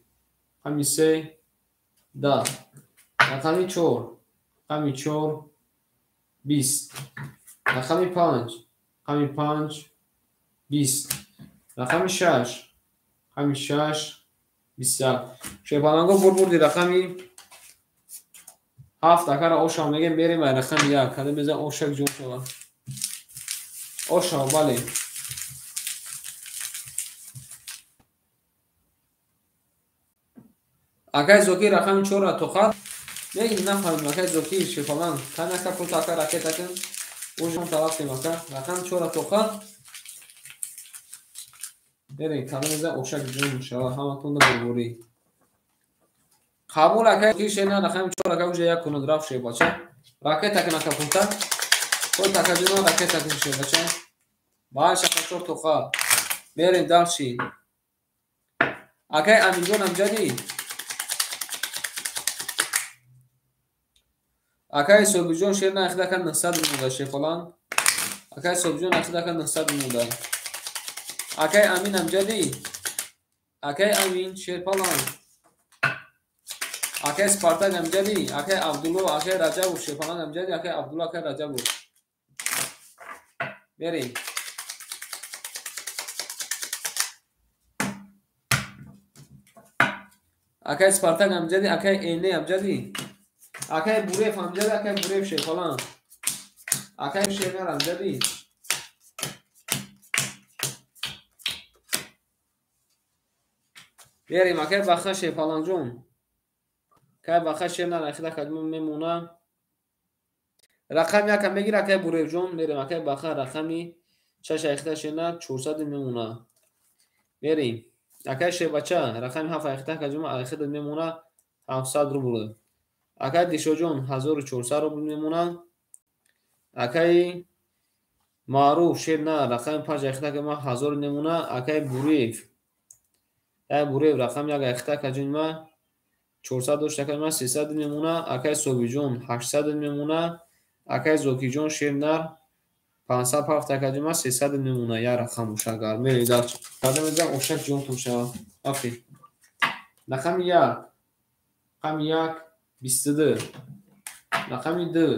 رقم 3 10 رقم 4 رقم 4 20 رقم 5 رقم 5 20 رقم 6 رقم 6 21 شیپالنگو بردی رقمی 7 اگر اوشا میگم بریم و رقم 1 کده بزن اوشک جون شد اوشا بله اگر زوکی رقم 4 را تو خط میگیم نفهمیم اگر زوکی شیپالنگ کنه که پول تاکر راکت کن اوشون طرف تیم اگر رقم 4 را تو خط بریم کده بزن اوشک جون شد همه تون بربوری قبول اگر زوکی شینا رقم 4 اگر اوجه یک کنند رفت شی باشه راکت کنه که پول تاک خود تاکر جون راکت کنه شی باشه باش اگر 4 تو خط بریم دالشی اگر امین جون امجدی اگر صبح جون شیر نخدا کن 900 مودا شیپالنگ اگر صبح جون نخدا کن 900 مودا اگر امین امجدی اگر امین شیپالنگ اگر سپارتاک امجدی اگر عبدالله اگر رجب شیپالنگ امجدی اگر عبدالله اگر رجب بریم اگر سپارتاک امجدی اگر اینه امجدی اگر بوریف امجدی اگر بوریف شیپالنگ اگر شیرنر امجدی بریم اگر بخش شیپالنگ جون که بخش شیرنر اخیده کدوم میمونه رقم یکم بگیر اگر بوریف جون بریم اگر بخش رقمی شش اخیده شیرنر 400 میمونه بریم اگر شی بچه رقم 7 اخیده کدوم اخیده میمونه 700 روبل اگر دیشو جون 1400 روبل میمونه اگر معروف شیرنر رقم 5 اخیده که ما 1000 میمونه اگر بوریف رقم یک اخیده کدوم ما 400 داشته که ما 300 میمونه اگر صوبی جون 800 میمونه اگر زوکی جون شیرنر 500 هفته که ما 300 میمونه یا رقم اوشاگر میری داد کده میزن اوشک جون تو شد افی رقم 1 رقم 1 22 رقم 2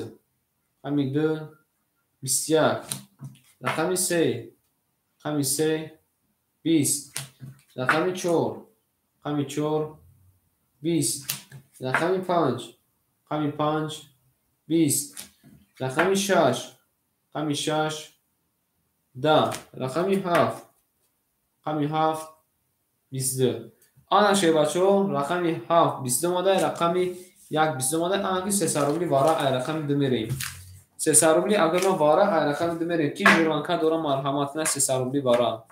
رقم 2 21 رقم 3 رقم 3 20 رقم 4 رقم 4 20 رقم 5 رقم 5 20 رقم 6 رقم 6 10 رقم 7 رقم 7 22 آن شی بچو رقم 7 22 ماده رقم 1 22 ماده آنگی 300 روبلی وارا رقم 2 میریم 300 روبلی اگر ما وارا رقم 2 میریم کی جوانکا دورا مرحمت نه 300 روبلی وارا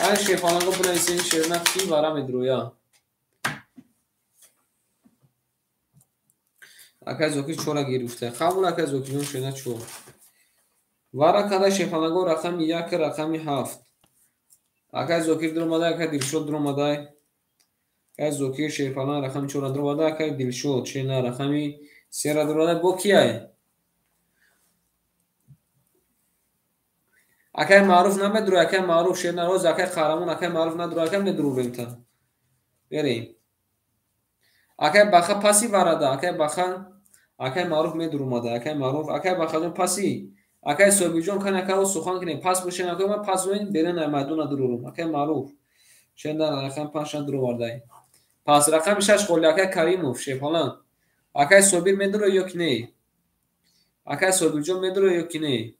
آن شی فالانگو بنویسین شیرنا کی وارا میدرویا اگر زوکی چورا گرفته قبول اگر زوکی جون شیرنا چور وارا کدا شی فالانگو رقم 1 رقم 7 اگر زوکی درو ماده اگر دلشود درو ماده اگر زوکی شیرپالان رقم 4 درو ماده اگر دلشود شیرنا رقم 3 درو ماده بو کیه اگر معروف نمیدرو اگر معروف شیرنا روز اگر قهرمان اگر معروف ندرو اگر میدرو بینتا بریم اگر بخا پاسی وارده اگر بخا اگر معروف میدرو ماده اگر معروف اگر بخا جون پاسی اگر صوبی جون کنه اگر سخن کنه پاس بشه اگر ما پاس وین برن مدون درو اگر معروف شیرنا رقم 5 درو ماده پس رقم 6 خلیاکه کریموف شیپالان اگر صوبی میدرو یا کی نه اگر صوبی جون میدرو یا کی نه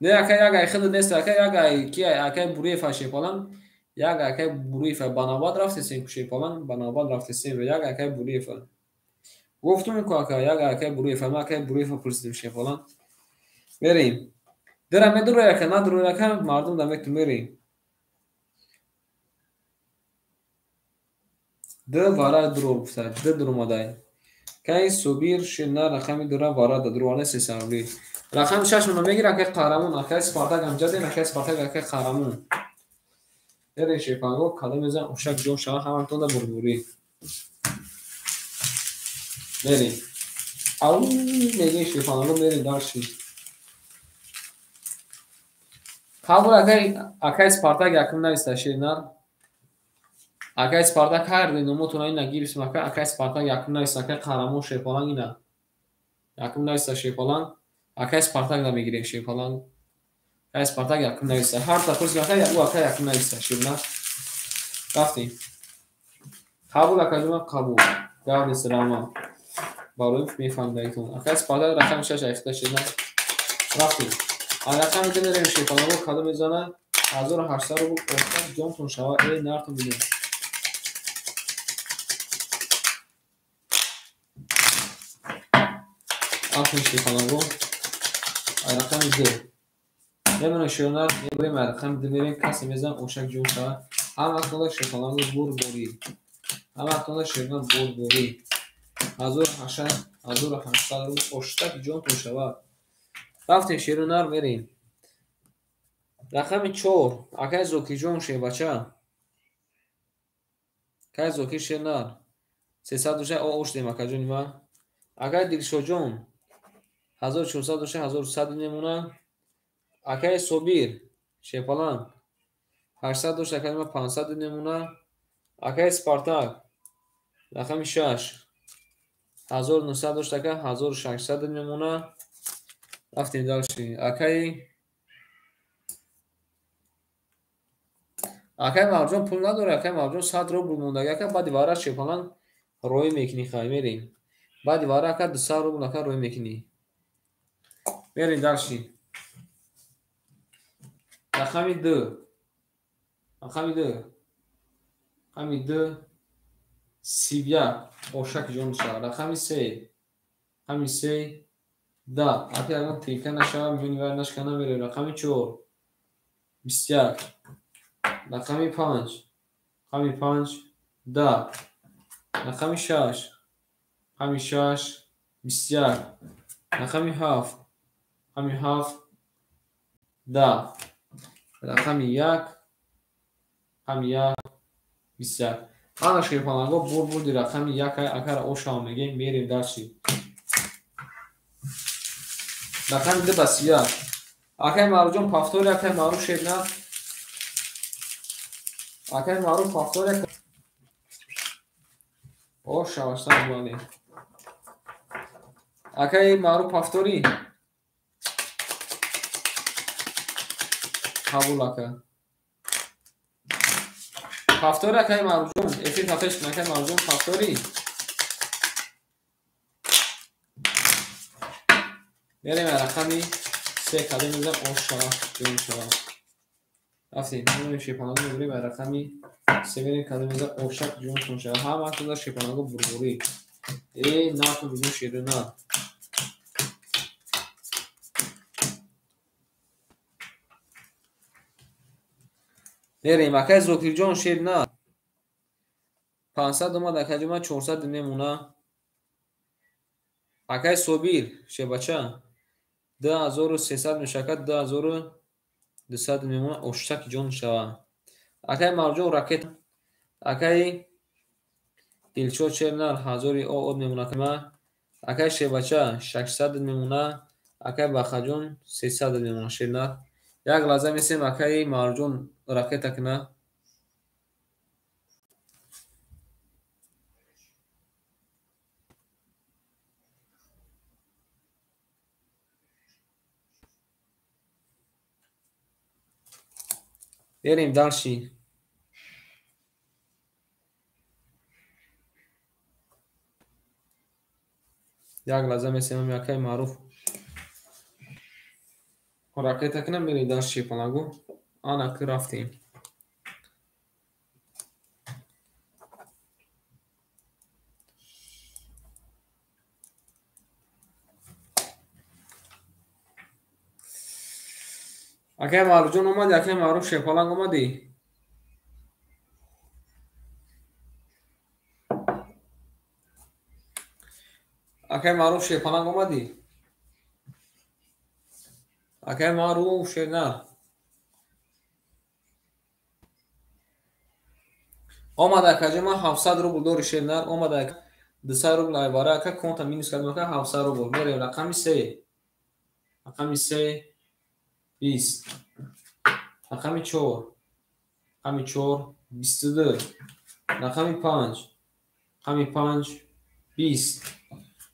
نه اگر خود نیست اگر کی اگر بوری فاشه پالان یا اگر بوری ف بناباد رفته سیم کوشه پالان بناباد رفته سیم یا اگر بوری ف گفتم کو اگر بوری ف ما اگر بوری ف پرسیدم شه پالان بریم درم ندرو یا نه درو یا مردم دمک میریم دو وارا درو گفت درو مدای کی سوبیر شنا رقم درو وارا درو 300 رقم 6 رو میگیره که قهرمان اخر سپارتاک امجد اخر سپارتاک که قهرمان در شیپانگو کالا میزن اوشک جو شما همانطور بربوری بریم او میگه شیفانالو میری داشتی kabul akay Spartak yakınına istaşirler. Akay Spartak her gün umutuna ina girip maka akay Spartak yakınına istaka karamu şey falan ina. Yakınına ista şey falan. Akay Spartak da mı girek şey falan. Akay Spartak yakınına ista. Her takos yakay bu akay yakınına istaşirler. Rafti. Kabul akacıma kabul. Gavni sırama. Baruyup mifandaytun. Akay Spartak rakam şaş istaşirler. Rafti. Rakam idin şey falan bu kadın izana. Azor harçlar bu ortak Johnson şava nerede biliyor. Altın şifanago. Rakam idin. Hemen aşıyorlar. Yemeğim rakam idin kasimizden oşak Johnson. Ama aklında şifanago bur-buri. Ama aklında şifanago bur-buri. Azor harçlar bu ortak Johnson şava. Raftin şirinler merin. Rakam 4. Akay Zoki John şey bacha. Akay Zoki şirinler. 300 o oş demek acaba. Akay Dilşo John 1400 1100 nemuna. Akay Sobir şey falan. 800 akay 500 nemuna. Akay Spartak. Rakam 6. 1900 akay 1600 nemuna. Raftin dalshi. Akay mavjun pul nadore. Akay mavjun 100 rubl mondaga ka ba divara şey falan roy mekini khay merin. Ba divara ka 200 rubl ka roy mekini. Merin dalshi. Rakam 2. Rakam 2. Rakam 2. Sibya oşak jonsa. Rakam 3. Rakam 3. Da. Akay agan tilka nasha minivar nashkana mere. Rakam 4. Bisyar. Rakam 5. Rakam 5. Da. Rakam 6. Rakam 6. Bisyar. Rakam 7. Rakam 7. Da. Rakam 1. Rakam 1. Bisyar. Ana şey falan go bur di rakam 1 akara oşa mege mere dashi. Rakam 2 bisyar. Akay marujon paftor akay maru shebna. Akay maru paftor oşa baştan bani. Akay maru paftori. Kabul akay. Paftori akay marujon. Efi tafesh akay marujon paftori. Mere rakami se kademizden oşa jonsa. Afsin, bunun şipanagı buri ve rakami severin kademizden oşak jonsa. Ham aslında şipanagı burburi. Nato bizim şirina. Nereye makay zokirjon şirina. 500 doma dakajima 400 nemuna. Akay sobir şebacha. 2300 müşakat 2200 nemuna oşak jonsa. Akay marjon raket. Akay dilcho çernar 1000 o nemuna kama. Akay şebacha 600 nemuna. Akay bakhajon 300 nemuna şirnar. Yak lazım ise akay marjon raket akna. Vereyim dalshi. Yak lazım ise akay maruf. Raket akna beri dalshi panago. Ana kraftayım. Akay marujon omadi akay maruf şepalang omadi. Akay maruf şepalang omadi. Akay maruf şernar. Omada akajima 700 rubl dori şernar. Omada 200 рубл айбара ака конта минус кардем ака 700 рубл. Мерем рақами 3. Рақами 3 20. Рақами 4. Рақами 4 22. Рақами 5. Рақами 5 20.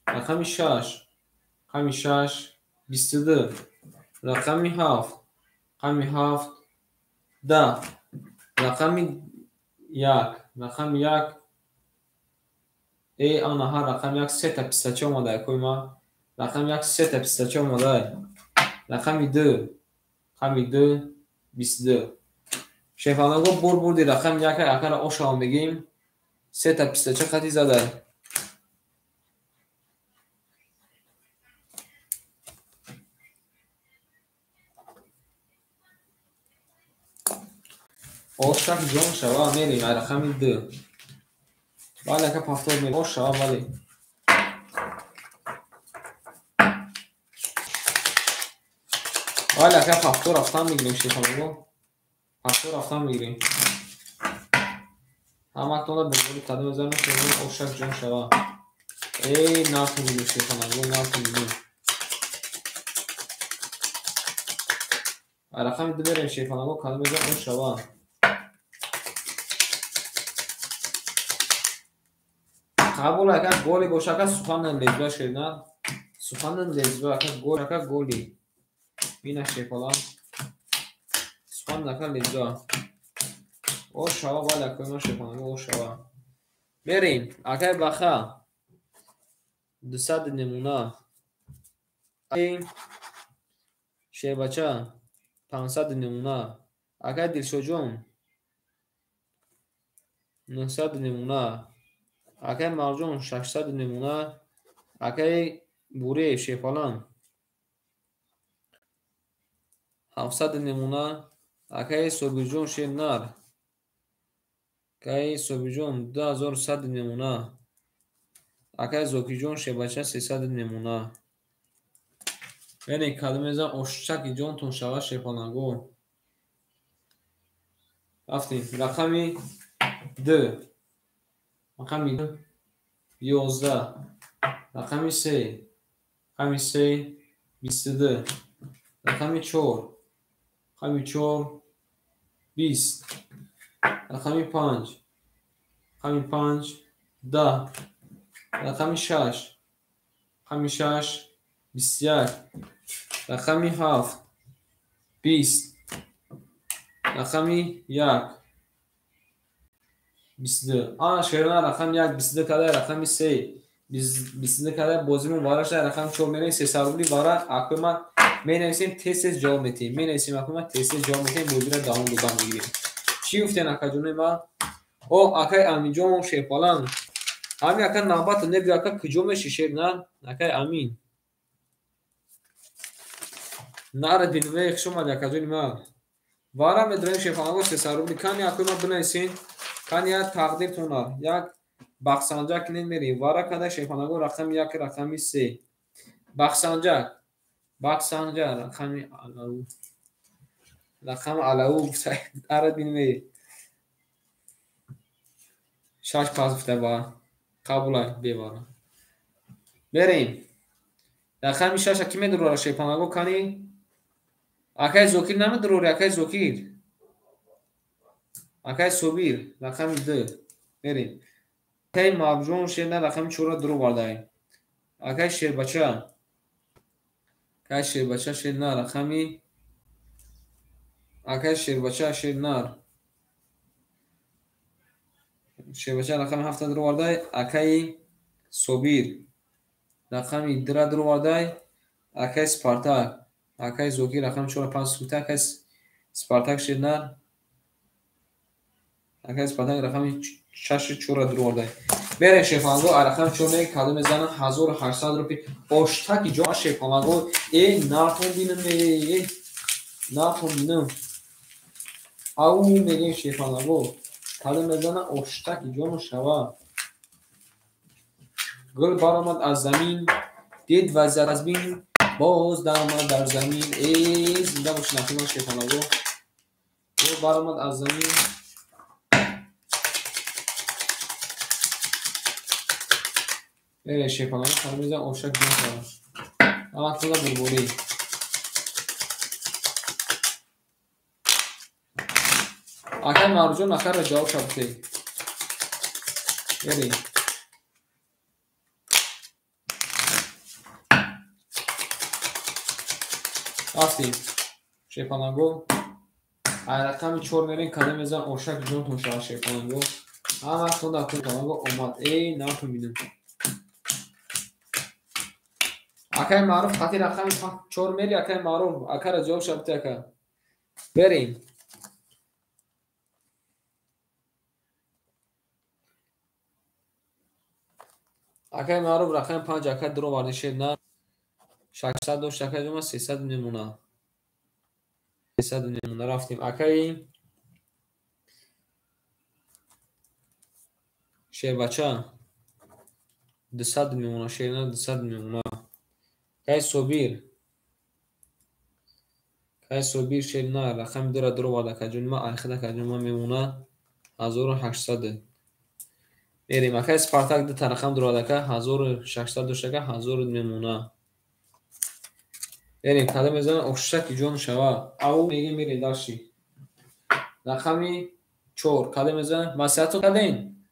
Рақами 6. Рақами 6 22. Рақами 7. Рақами 7 10. Рақами 1. Рақами 1 анаҳа рақами 1 3 та 24 омадай кӯйма. Рақами 1 3 та 24 омадай. Рақами 2. Рақами 2 22. Шефанаго бурди рақами 1 акара ошао мегим 3 та 24 хати задай. Ошак ҷон шава мерим рақами 2. Бале ака пафтор мерим ошава бале. Бале ака пафтор рафтан мегирем шефанаго. Пафтор рафтан мегирем. Ҳаматона бигори қадам мезанам шефанаго ошак ҷон шава. Нафҳамидем шефанаго нафҳамидем. Рақами 2 мерем шефанаго қадам мезанам ошава. қабул ака голи боша ака суханан лезба шедан. Суханан лезба ака голи. Бина шефалан. Суханан ака лезба. Ошава бале акоима шефанаго ошава. Мерим акай баха 200 немуна. Шебача 500 немуна. Акай Дилшоҷон 900 немуна. Акай Марҷон 600 немуна. Акай Буреев шефалан 700 немуна. Акай Собирҷон шенар. Акай Собирҷон 2100 немуна. Акай Зокиҷон шебача 300 немуна. Бени кадмеза ошчаки ҷонтон шава шефанаго. Рафтем рақами 2. Рақами 2 11. Рақами 3. Рақами 3 22. Рақами 4. Рақами 4 20. Рақами 5. Рақами 5 10. Рақами 6. Рақами 6 21. Рақами 7 20. Рақами 1 22. Шерона рақами 1 22 кадай рақами 3 22 кадай бозимон варашда рақами 4 мерем 300 рубли вара акоима менависем тез ҷавоб метем. Менависем акоима тез ҷавоб метем бозира давом дода мегирем. Чӣ гуфтен акаҷонема? Акай Аминҷон шефалан. Ами ака навбат неби ака куҷо меши шерна? Акай Амин. Нара динве хишомад акаҷонема. Вара медонем шефанаго 300 рубли кани акоима бинависем. Кани як тақдир тонар. Як бахсанҷак немерем. Вара када шефанаго рақами 1 рақами 3. Бахсанҷак рақами алау. Рақам алау ара динве. Шаш пас гуфта ба қабулай бевара. Берем. Рақами 6 ки медурора шефанаго кани? Акай Зокир намедурори акай Зокир. Акай Собир рақами 2. Берем. Акай Мавҷон шена рақами 4 дуру бардай. Акай Шербача. Акай Шербача шена рақами. Акай Шербача шенар. Шербача рақами 7 дуру бардай. Акай Собир рақами 2 дуру бардай. Акай Спартак. Акай Зокир рақами 4 5 сута. Акай Спартак шенар. Акай Спартак рақами 6 4 дуру бардай. Берем шефанаго рақами 4 кадо мезанам 1800 рупи. Оштаки ҷон шефанаго нафон бинам нафон бинам. Ау мегем шефанаго кадо мезанам оштаки ҷон шава. Гул баромад аз замин дид ва зар аз бин боз дамад дар замин зинда боши нафима шефанаго. Гул баромад аз замин بریم شیپالانگو خانه میزن اشتک جون شوا. اما تو دا بربوری. اکای مارجون نخر را جواب شبتی. بریم. رفتیم. شیپالانگو. رقم 4 میرین کده میزن اشتک جون تون شوا شیپالانگو. اما تو دا شیپالانگو اومد. ای نه تو میدون. اکای معروف خطی رقم 4 میری اکای معروف اکای را جواب شبتی اکا. بریم. اکای معروف رقم 5 اکای درو واردشه نه. 600 داشت اکای جمع 300 میمونه. 300 میمونه رفتیم. اکای شیر بچه 200 میمونه شیر نه 200 میمونه. اکای صوبیر شیر نه رقم دو را درو وارد اکای جمع اخیر اکای جمع میمونه 1800. میریم. اکای سپارتاک دو رقم درو وارد اکای 1600 داشت اکای 1000 میمونه. بریم کده میزنه اشتک جون شوا. او میگه میری داشتی. رقمی 4 کده میزنه مسیحتو کدین.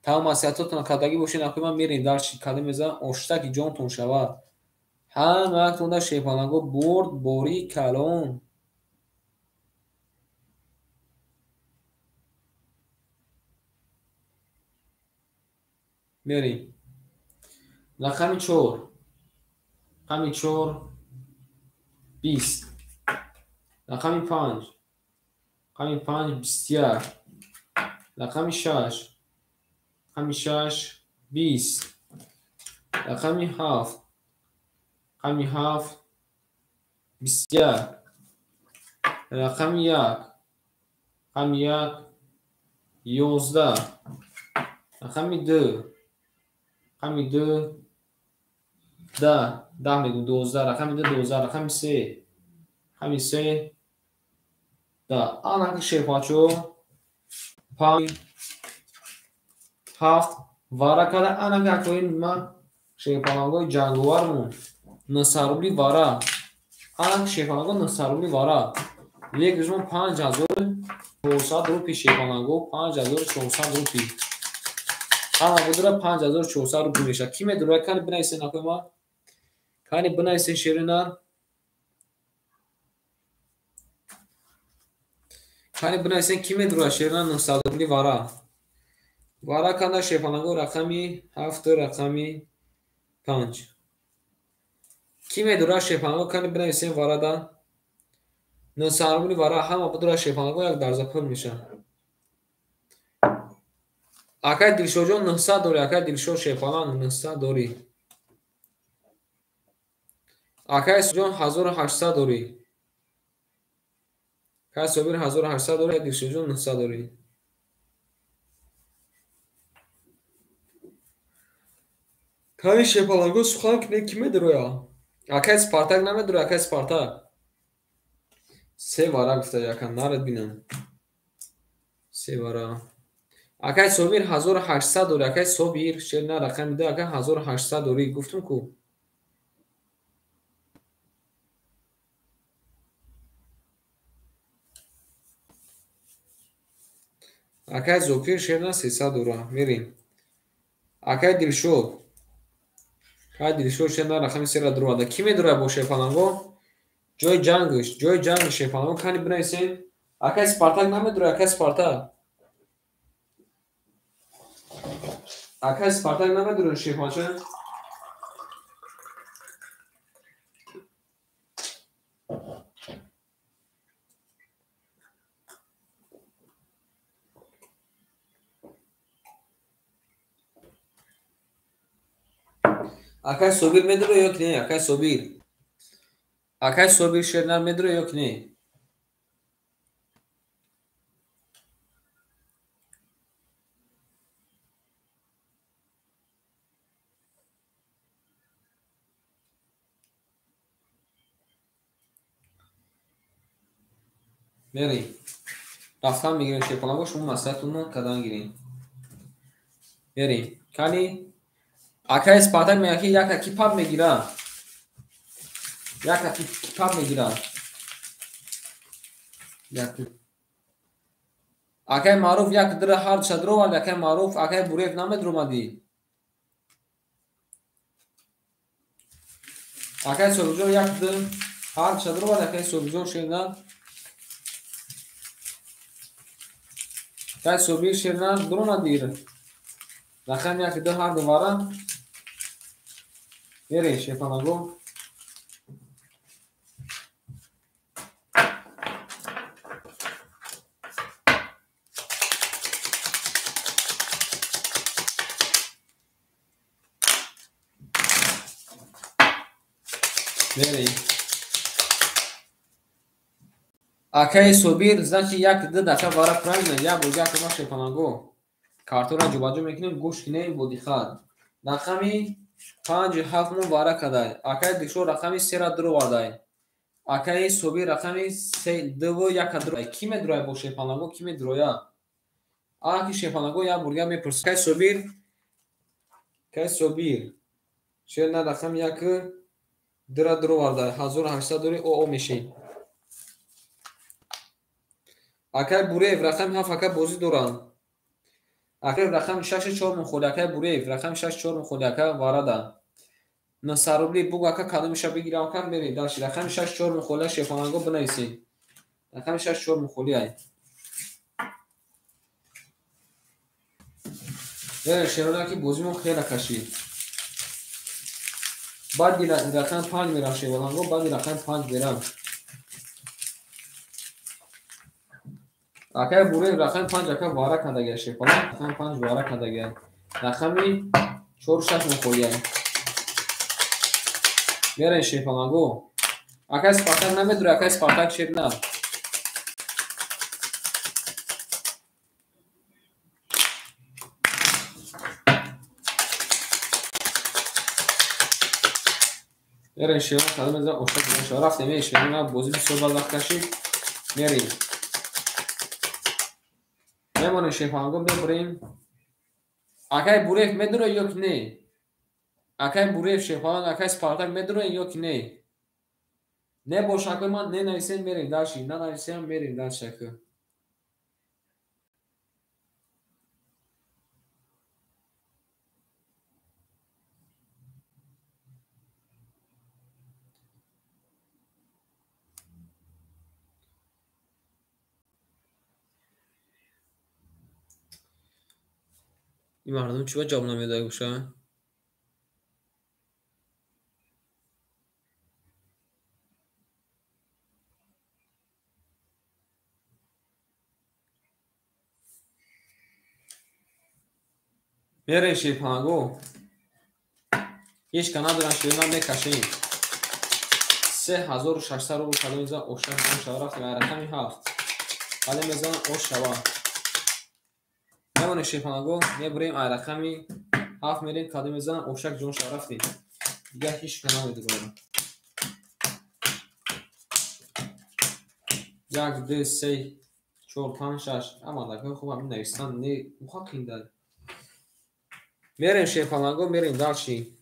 تا مسیحتاتون کدگی باشین اخوی من میرین داشتی کده میزنه اشتک جون تون شوا. هم وقتون دا شیپالانگو برد بوری کلون. میریم. رقمی 4 رقمی 4 20 رقمی 5 رقمی 5 21 رقمی 6 رقمی 6 20 رقمی 7 رقمی 7 21 رقمی 1 رقمی 1 11 رقمی 2 رقمی 2 10 میگم 12 رقمی 2 12 رقمی 3 رقمی 3 10 آنها شیپاچو 5 7 وارا کده آنها کوین ما شیپالانگوی جانگوارمون نصاروبلی وارا آنها شیپالانگو نصاروبلی وارا یک روزمون 5400 روپی شیپالانگو 5400 روپی اما بودره 5400 روپی میشه کی میدونه کنی بنایسه نکوی ما کنی بنایسه شیرینان کنی بنایسه کی میدونه شیرینان نصاروبلی وارا کنده شیپالانگو رقمی 7 رقمی 5 کی میدونه شیپالانگو کنی بنایسه وارا دا نصاروبلی وارا همه بودره شیپالانگو یک درزه پول میشه اکای دلشو جون 900 دوری اکای دلشو شیپالانگ 900 دوری اکای جون 1800 دوری اکای صوبیر 1800 دوری دلشو جون 900 دوری کاری شیپالانگو سخان کنه کی میدونه یا اکای سپارتاک نمیدونه اکای سپارتاک 3 وارا گفته یکم نارد بینم 3 وارا اکای صوبیر 1800 دوری اکای صوبیر شیر نه رقم میده اکای 1800 دوری گفتم کو اکای زوکیر شیر نه 300 دورا میریم اکای دلشو اکای دلشو شیر نه رقم 3 را درو ده کی میدونه با شیپالانگو جای جنگ شیپالانگو کنی بنایسین اکای سپارتاک نمیدونه اکای سپارتاک اکای سپارتاک نمیدونه شیپاچه اکای صوبیر میدونه یا که نه اکای صوبیر شیر میدونه یا که نه میریم رفتم میگیرین شیپالانگو شما مسئلتون رو کدان گیرین میریم کنی акаи Спартак мегӯяд ки як кипап мегирад. Як кипап мегирад. Акаи Маъруф як дира ҳар душа дровард. Акаи Маъруф акаи Буреев намедромадӣ. Акаи Собирҷон як дир ҳар душа дровард. Акаи Собирҷон шерна. Акаи Собир шерна дромадир. Рақам як дир ҳар дувара. Мере шефанаго. Акаи Собир значи як ду дақа вара правильно. Я буду як ма шефанаго. Картора ҷубаҷӯ мекунем гӯш кинем бодихат. Рақами 5-7 мон вара кадай. Акаи Дилшод рақами 3 дро вардай. Акаи Собир рақами 2-1 дро. Ки медрояд бо шефанаго? Ки медрояд? Аки шефанаго я бурга мепурсад. Акаи Собир шерна рақами як дро вардай. 1800 дори оо мешин. Акаи Буреев рақами 7 ака бозӣ доранд. Акаи рақами 6-4 мехоли. Акаи Буреев рақами 6-4 мехоли. Акаи варада. Насарубли буг ака кадомиша бигирам ака мери. Даши рақами 6-4 мехоли шефанаго бинависед. Рақами 6-4 мехоли ай. Шерона ки бозимон хела кашид. Баъди рақами 5 мерам шефанаго. Баъди рақами 5 берам. Акаи Буреев рақами 5 ака вара кадагия шефанаго. Рақами 5 вара кадагия. Рақами 4-6 мехоли ай. Мерен шефанаго. Акаи Спартак намедуре. Акаи Спартак шерна. Мерен шефанаго кадом меза оштак меша. Рафтем ей шефанаго бозӣ бисёр бад вақт кашид. Мерем. Мемонем шефанаго мебурем. Акаи Буреев медуре ё ки не? Акаи Буреев шефанаго акаи Спартак медуре ё ки не? Не боша акаи ман не нависем мерем даши. На нависем мерем даши ака. این مردم چی جواب نمیده گوشه؟ میره شیپانگو هیچ کنا دارن شیرنا میکشیم 3600 رو کلو میزن اوشن شوا رفت رقمی 7 کلو میزن اوش شوا میمونه شیپانگو میبریم رقمی 7 میریم کلو میزن اوشک جون شوا رفتیم دیگه هیچ کنا میدونم 1 2 3 4 5 6 اما دیگه خوب همین نوشتن نه مخاطین داد میریم شیپانگو میریم دالشی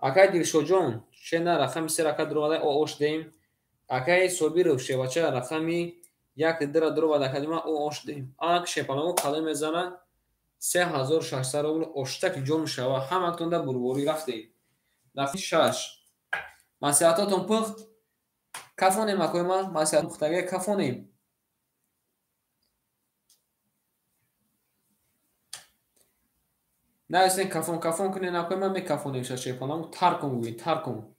акаи Дилшоҷон шена рақами 3 рака дурвадай ош дем. Акаи Собиров шевача рақами 1 дира дурвадай кадима ош дем. Ак шепанамо кале мезана 3600 рубл оштак ҷон шава. Ҳаматонда бурборӣ рафтем. Рақами 6. Масиҳатотон пухт. Кафонем акоима масиҳат пухтаге кафонем. Нависен кафон кунен акоима мекафонем ша шепанамо таркон гӯи таркон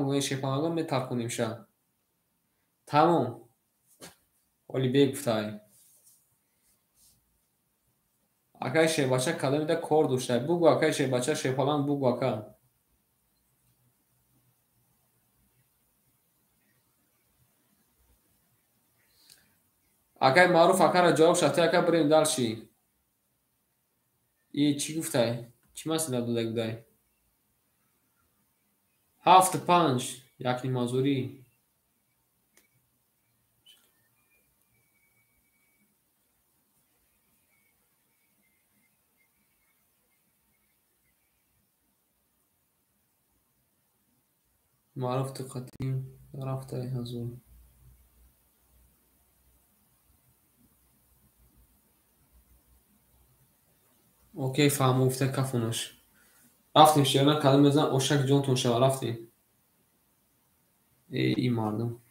гӯи шепанаго метарконем ша. Тамом. Оли бегуфтай. Акаи шебача каломида кор доштай. Бугу акаи шебача шепалан бугу ака. Акаи Маъруф акара ҷавоб шафта ака бирем далши. Чӣ гуфтай? Чӣ масъала дода будай? 7-5 якни мазурӣ. معروف تو قدیم رفته هزار. اوکی فهم افته کفونش رفتیم شیرنا کلمه بزن اوشک جون تون شو رفتیم ای مردم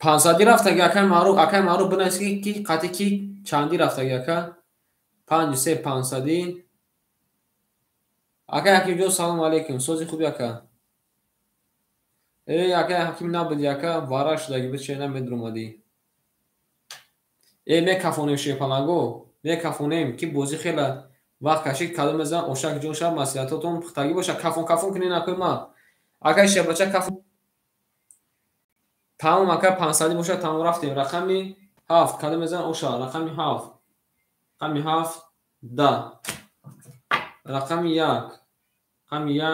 500 رفته اکای معروف بنویسی کی قطعی کی چندی رفته اکا 53 500 اکا حکیم جون سلام علیکم سوزی خوبی اکا ای اکا حکیم نبودی اکا وارا شده به چه نمیدونم اومدی ای میکافونیم شیپالانگو میکافونیم کی بازی خیلی وقت کشید کلمه بزن اوشک جون شب مسئولیتاتون پختگی باشه کافون کنین اکای ما اکا شبچه کافون تمام اکا 500 باشه تمام رفتیم رقمی 7 کلمه بزن اوشا رقمی 7 رقمی 7 10 رقمی 1 رقمی 1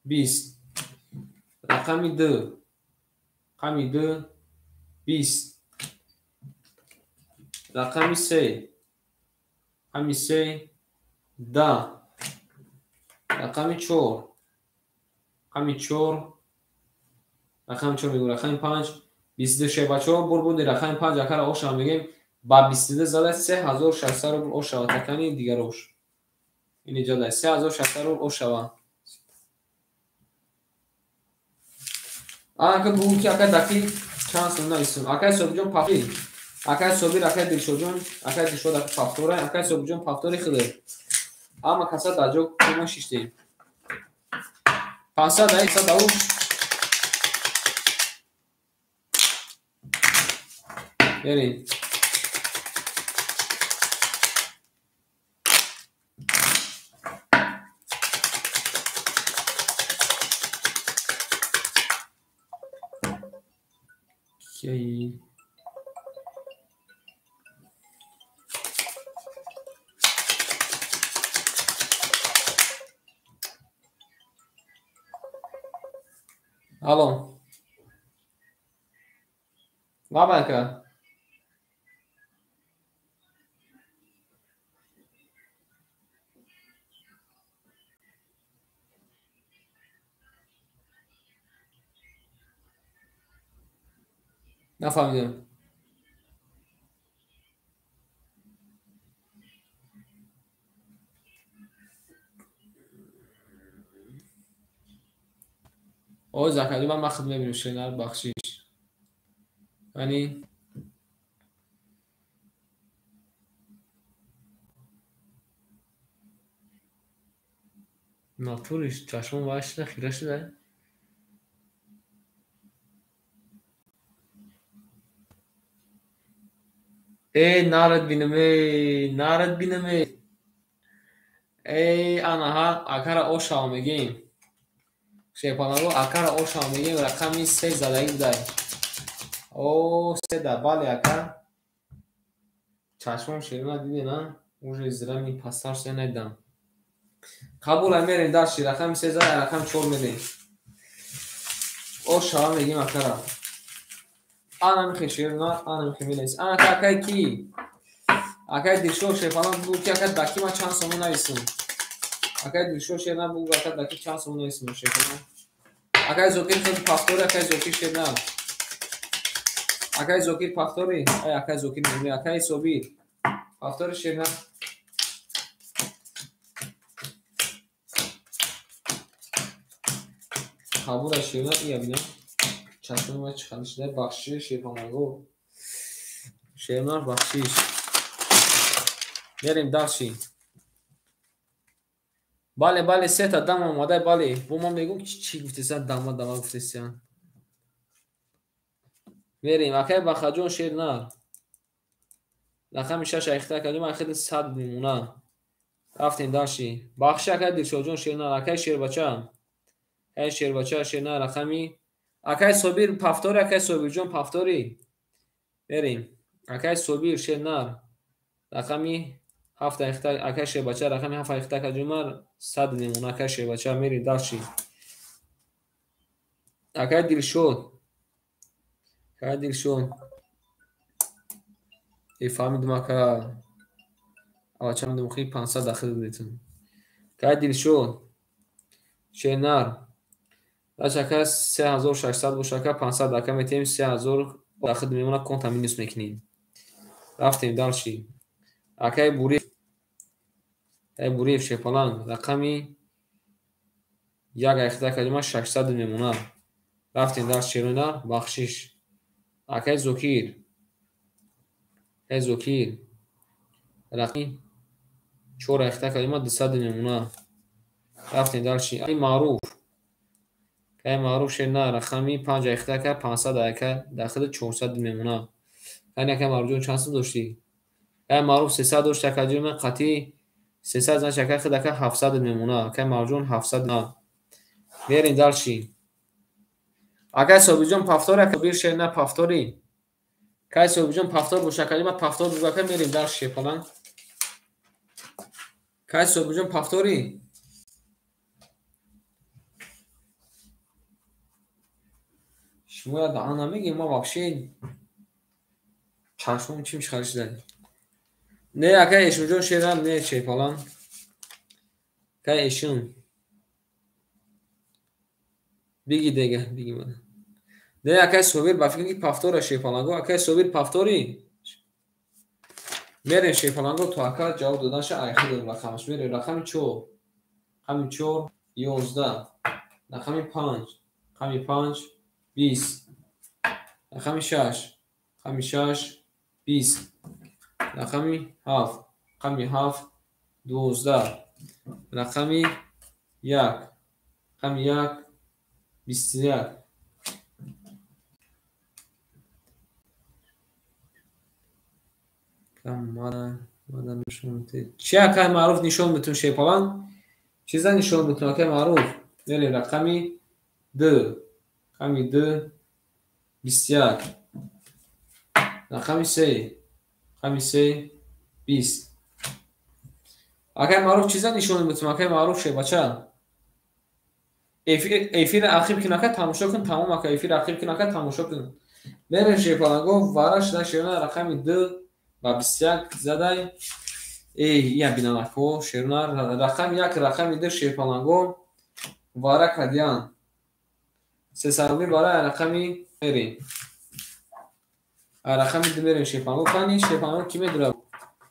20 رقمی 2 رقمی 2 20 رقمی 3 رقمی 3 10 رقمی 4 رقمی 4 رقم 4 میگم رقم 5 22 شه بچه‌ها بود رقم 5 اکر اوش هم میگیم با 22 زده 3600 رو اوش و تکنی دیگه روش این اینجا ده 3600 رو اوش و آنکه بو کی اکر دکی چند سونا ایستون اکر سوبجون پافی اکر سوبی اکر دیشوجون اکر دیشود اکر پافتوره اکر سوبجون پافتوری خده اما کسا داجو کما شیشتیم 500 ایسا داو بریم کی الو بابا نفهمیدم او زکری من خدمت ببینم شنر بخشیش یعنی ناتوریش چشم واش خیره شده ای نارد بینم ای آنها اکر او شام میگیم شیپانگو اکر او شام میگیم رقمی 3 زدگی بوده او 3 ده بله اکر چشمم شیرنا دیدی نه اون زیرا می پستار سه ندم قبول میرین داشتی رقم 3 زده رقم 4 میدیم او شام میگیم اکر آنا میخی شیرنا آنا میخی میلیس آنا کاکای کی اکای دیشو شیپانان بو کی اکر دکی ما چند سمون نایستم اکای دیشو شیرنا بو اکر دکی چند سمون نایستم شیپانان اکای زوکیر خود پافتوری اکای زوکیر شیرنا اکای زوکیر پافتوری ای اکای زوکیر میمی اکای صوبی پافتوری شیرنا قبول شیرنا ای ببینم چشم ما چه خالص ده بخشش شیپانگو شیرنا بخشش بریم داشی بله 3 تا دم اومده بله بو ما میگم چی گفتی سن دم گفتی سن بریم اکای بخجون شیرنا رقم 6 اختار کردیم اخیر 100 میمونه رفتیم داشتی بخش اکای دیشوجون شیرنا اکای شیر بچم ای شیر بچه شیرنا رقمی اکای صوبیر پافتوری اکای صوبیر جون پافتوری بریم اکای صوبیر شیرنا رقمی 7 اختار اکای شیر بچه رقمی 7 اختار کجومر 100 میمونه اکای شیر بچه میری داشتی اکای دیلشون ای فهمیدم اکا آچم دمخی 500 داخل دیتون اکای دیلشون شنر داشکه 3600 بوشکه 500 دکه میتیم 3000 داخل میمونه کنت مینوس میکنیم. رفتیم دالشی اکای بوریف شپالان رقمی یک اخته کلمه 600 میمونه. رفتیم در شیرونه بخشش اکای زوکیر رقمی 4 اخته کلمه 200 میمونه. رفتیم در ای معروف شنه رقمی 5 اخته که 500 اکه داخل 400 میمونه. یعنی که معروف چند داشتی؟ معروف 300 داشت که جرم قطعی 300 زن شکر خدا که 700 میمونه که معروف 700 نه. بریم دالشی اگه صوبیجون پفتور که بیر شنه پفتوری که صوبیجون پفتور باشه کلمه پفتور بگه که میریم دالشی پلان که صوبیجون پفتوری شما دعا نمیگی ما بخشید چشمون چی میشه خرش دادی نه اگه ایشون شیرم نه چی پلان که ایشون بگی دیگه بگی من نه اگه صوبیر با فکر که پفتور شیپالانگو اگه صوبیر پفتوری میریم شیپالانگو تو اگه جواب دادنش ایخی دارم رقمش میریم رقمی چو رقمی 4 11 رقمی 5 رقمی 5 20 رقمی 6 رقمی 6 20 رقمی 7 رقمی 7 12 رقمی 1 رقمی 1 21 مادر نشون میده چی اکای معروف نشون میتون شیپالان چیزا نشون میتون اکای معروف یعنی رقمی 2 رقمی 2 21 رقمی 3 رقمی 3 20 اکای معروف چیزا نشون میتون اکای معروف شه بچه ایفیر اخیر که نکه تماشا کن تمام اکای ایفیر اخیر که نکه تماشا کن بریم شیپالان گو وارش نشونه رقمی 2 و 21 زده یا بینا نکو شیرونه رقم 1 رقمی 2 شیپالانگو واره کدیان سه سروی واره رقمی بریم رقمی 2 بریم شیپالانگو کنی شیپالانگو کی میدونه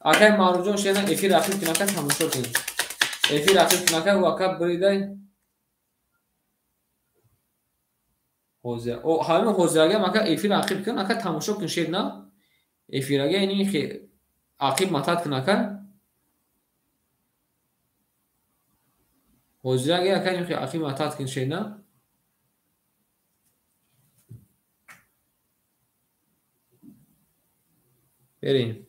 اکای معروف جون شیرونه ایفیر اخیر که نکه تماشا کن ایفیر اخیر که نکه واقع بریده حوزه او همین حوزه اگه مکه ایفیر اخیر که نکه تماشا کن شیرونه ایفیر اگه اینی که عقیب متات کنه حوزه اگه اکنیم که عقیب متات کن شیرونه بریم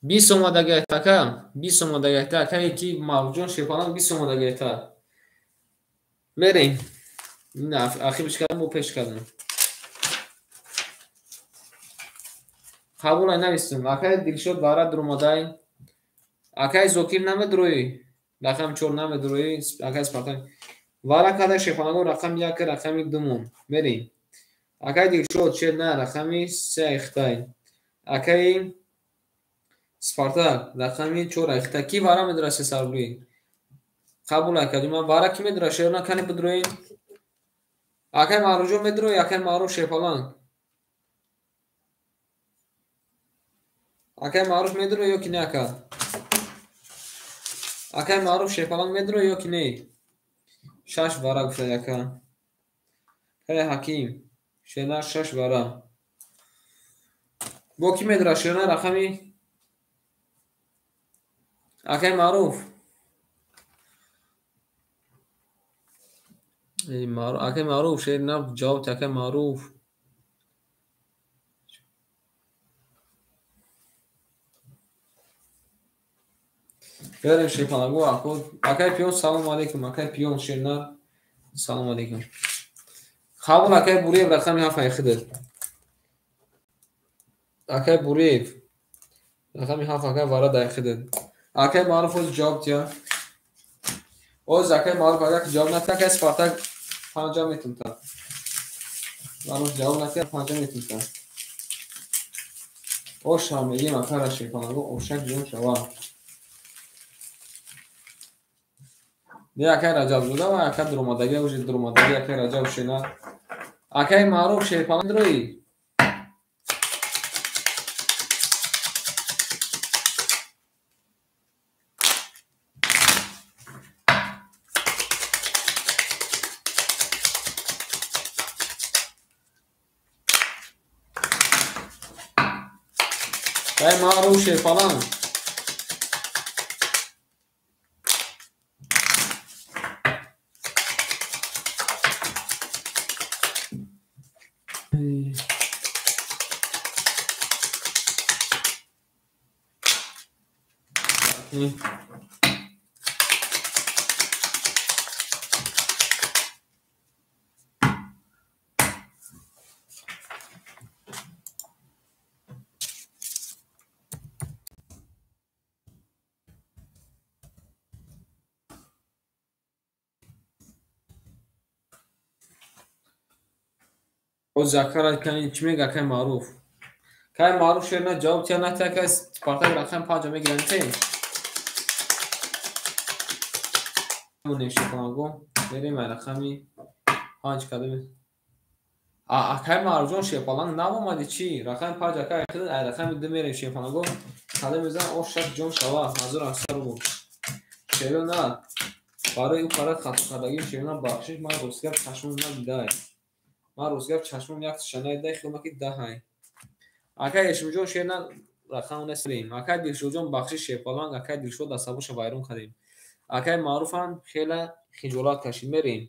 20 اومده گهتاکه 20 اومده گهتاکه یکی موجون شیپالان 20 اومده گهتا بریم نه اخیرش کردم و پیش کردم قبول های نویستم اکای دیلشد بارد در اومده اکای زوکیر نمه دروی رقم 4 نمه دروی اکای سپارتان وارا کده شیپالانگو رقم 1 رقمی 2 بریم اکای دیلشد چه نه رقمی 3 اختای اکای سپارتا رقمی 4 اخته کی وارا میدرسه سروی قبول کردیم وارا کی میدرسه نه کنی بدروی اکای معروف میدروی اکای معروف شیپالان اکای معروف میدروی یا کی نه اکای معروف شیپالان میدروی یا کی نه 6 وارا گفته یکا های حکیم شنا 6 وارا با کی میدرسه نه رقمی اکای معروف اکای معروف شیر نه جواب تکای معروف بریم شیپالانگو اکای پیون سلام علیکم اکای پیون شیر نه سلام علیکم قبول اکای بوریف رقمی 7 اخده اکای بوریف رقمی 7 اکای وارد اخده اکای معروف از جواب تیا اوز اکای معروف اکای جواب نتا که سپارتاک 5 میتون تا معروف جواب نتا 5 میتون تا ош ҳам мегим акара шепанаго ошак ҷон шава якай раҷабзода ва яка дуромадаги ӯжи дуромадаги якай раҷаб шена акай маъруф шепанадрои акай маъруф шепалан боз якара кани чӣ мега акай маъруф кай маъруф шерна ҷавоб тия натия кай Спартак рақами 5 мегиранд те мунем шепанаго мерем ай рақами 5 кадами акай маъруф ҷон шепалан навомади чӣ рақами 5 акай ай рақами 2 мерем шепанаго кадам мезанам ошак ҷон шава 1800 рубл шерона барои ӯ қара хатукардагӣ шерона бахшиш ман рӯзгар чашмон надидай ман рӯзгар чашмон як шанаидай хӯмаки даҳай акай ешмуҷон шерна рақам несрем акай дилшодҷон бахшиш шепаланг акай дилшод асабуша вайрон кардем акай маъруфам хела хиҷолат кашид мерем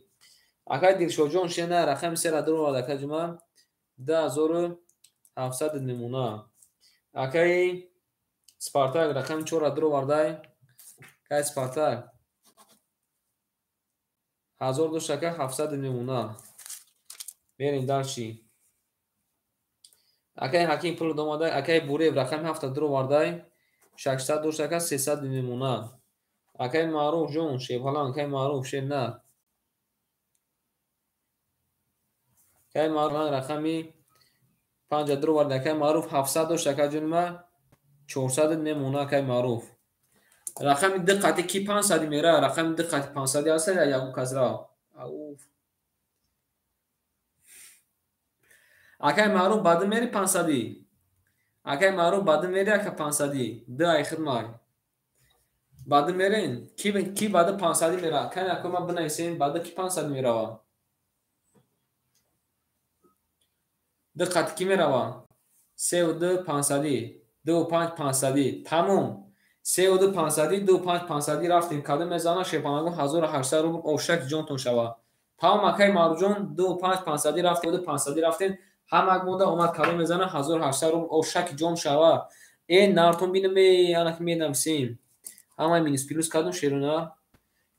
акай дилшодҷон шена рақами сера дурвард акай ҷума 2700 немуна акай Спартак рақами 4 дурвардай акай Спартак 1000 душака 700 немуна мерем дарчи акай ҳаким пул домадай акай бурев рақами 7 дурвардай 600 душака 300 немуна акай маъруф ҷон шепалан акай маъруф шена акай маъруф рақами 5 дурвардай акай маъруф 700 душака ҷонима 400 немуна акай маъруф рақами диққати ки 500 мера рақами диққати 500 аст я ягон казра акай маъруф баъди мери 500 акай маъруф баъди мери ака 500 ду ай хидмат баъди мерен ки баъди 500 мера кай акой ма бинависем баъди ки 500 мерава диққати ки мерава 32 500 25 500 тамом 32 500 25 500 рафтем кадом мезана шепанаго 1800 рубл ошак ҷонтон шава тамом акай маъруф ҷон 25 500 рафтем 500 рафтем ҳамак мода омад кадом мезана 1800 рубл ошак ҷон шава нартон бинаме анак менависем ҳамаи минус плюс кадом шерона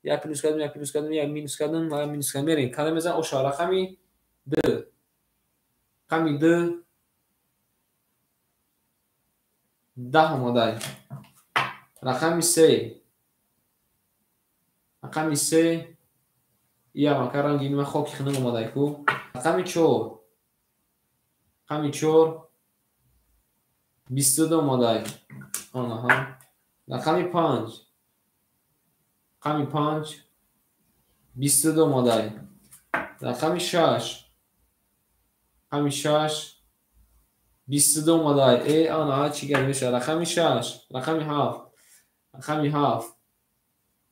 як плюс кадом як плюс кадом як минус кадом ва минус кадом мерем кадом мезана оша рақами 2 рақами 2 10 омадай рақами 3 рақами 3 ям ака ранги нима хоки хунук омадай ку рақами 4 рақами 4 22 омадай онаҳа рақами 5 рақами 5 22 омадай рақами 6 рақами 6 22 омадай анаҳа чӣ гап мешавад рақами 6 рақами 7 рақами 7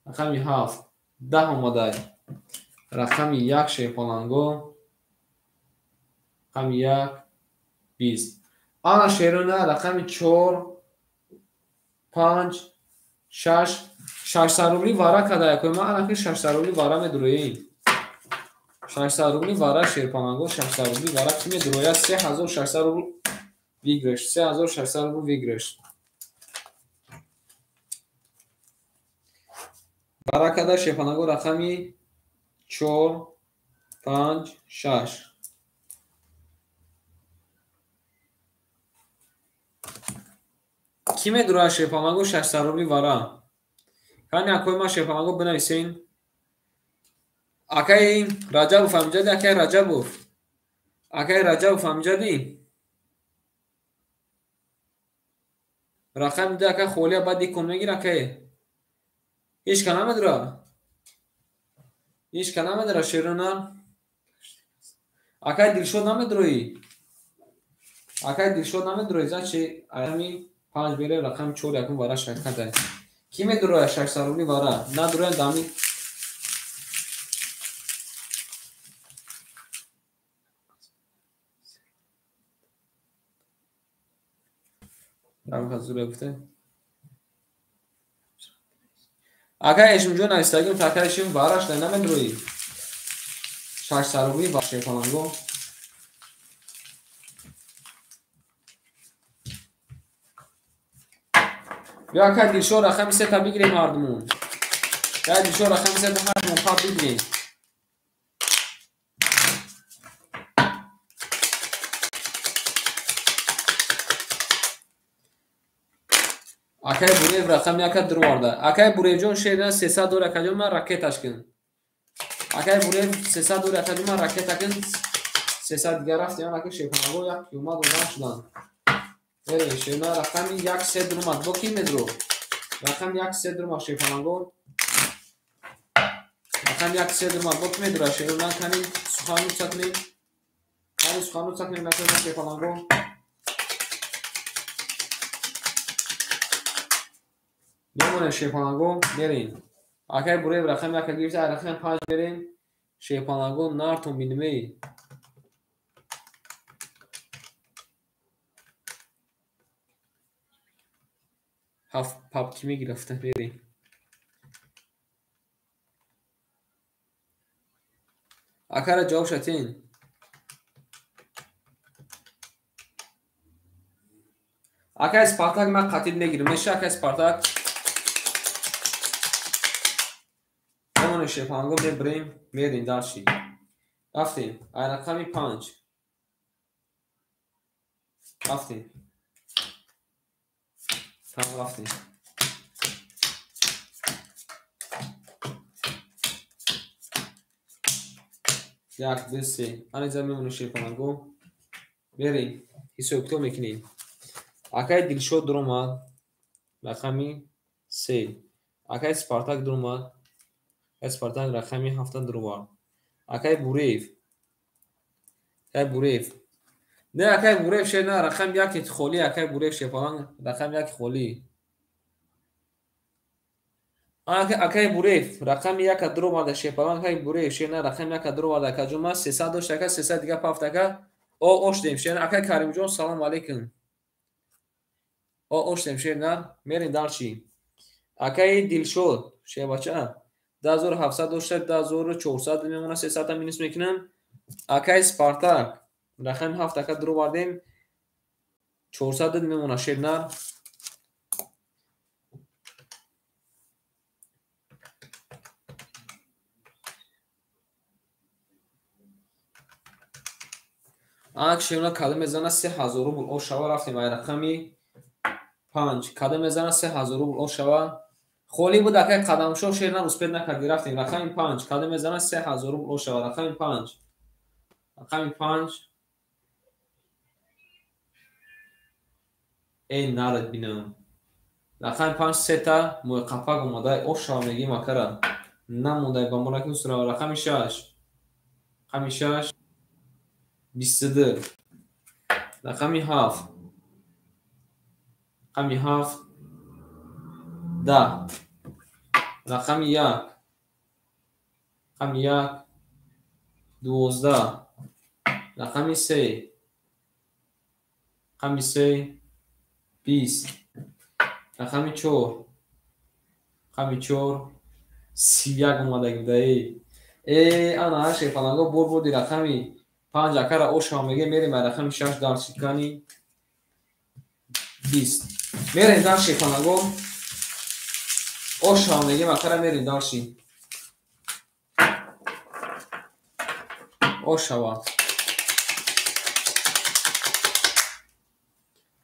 рақами 7 10 омадай рақами 1 шепаланго рақами 1 20 ана шерона рақами 4 5 6 600 рубли вара кадай акой ма анаки 600 рубли вара медуроем 600 рубли вара шерпананго 600 рубли вара ки медурояд 3600 рубл вигреш 3600 рубл вигреш вара кадай шерпананго рақами 4 5 6 ки медурояд шерпананго 600 рубли вара кани акой ма шерпананго бинависен акай Раҷабов амҷади акай Раҷабов амҷади رقم ده که خولی بعد دیکن میگیره که هیچ که نمیدره. هیچ که نمیدره شیرونه. اکای دلشود نمیدروی. اکای دلشود نمیدروی. زچی امی 5 بیره رقم 4 یکم واره شرکت ہے. کی میدروی 600 روبلی واره؟ ندروی دامی. دامی خزوره گفته. اکای اشم جو نایستگیم تاکایشیم وارش نمیدروی. 600 روبلی باشه کنانگو. بیا که دیشو رقم 3 تا بگیریم مردمون. که دیشو رقم 3 تا مردمون خواب بگیریم. اکای بوری رقم یک درو وارده. اکای بوری جون شیدن 300 دور کجا من راکتش کن. اکای بوری 300 دور کجا من راکت کن. 300 دیگه رفت یا نکه شیپنگو یک اومد اونجا شدن. بله شینا رقم یک 3 درو مد با کی میدرو. رقم یک 3 درو ما شیپنگو. رقم یک 3 درو مد با کی میدرو شینا کنیم سخانو سکنیم. کنیم سخانو سکنیم نکه شیپنگو. نمونه شیپانگو برین. اگر بوری رقم یک گیرته رقم 5 برین. شیپانگو نارتون بینمی. هفت پاپ کی میگرفته برین. اگر جواب شدین. اگر اسپارتاک من قتیل نگیرم میشه اگر اسپارتاک. نمونه شیپانگو بریم میرین دارشی. رفتیم رقمی 5. رفتیم. تمام رفتیم. یک دو سه. آنجا میمونه شیپانگو. بریم. حساب میکنیم. اکای دلشود درومد رقمی 3. اکای اسپارتاک درومد اسپارتاک رقمی 7 دروار. اکای بوریف. اکای بوریف. نه اکای بوریف شه نه رقم یک خولی اکای بوریف شه فلان رقم یک خولی. اکای بوریف رقم یک درو ماده شه فلان اکای بوریف شه نه رقم یک درو ماده کجوما 300 داشت که 300 دیگه پافتکا او اوش دیم شه اکای کریم جون سلام علیکم. او اوش دیم شه نه میرین دارچی. اکای دلشود شه بچه 10700 داشت 10400 میمونه 300 تا مینوس میکنم. اکای اسپارتاک رقم 7 تا درو واردیم 400 میمونه شه نه. شیونا کدام میزنه 3000 روبل او شوا رفتیم رقمی 5 کدام میزنه 3000 روبل او شوا خولی بود که قدم شو شیرنا روسپید نکردی رفتیم رقمی 5 کدام میزنه 3000 روبل او شوا رقمی 5 رقمی 5 این نرد بینم رقمی 5 3 تا موقفه اومده او شوا میگی مکره نمونده با مرکب سر رقمی 6 رقمی 6 22 رقمی 7 رقمی 7 10 رقمی 1 رقمی 1 12 رقمی 3 رقمی 3 20 رقمی 4 رقمی 4 31 اومده گیده ای انا هر شی فلانگو بور بودی رقمی 5 اکر او شما میگه میریم رقمی 6 دار سیکانی 20 میریم دار شی فلانگو او شما میگه اکر میریم دار شی او شوا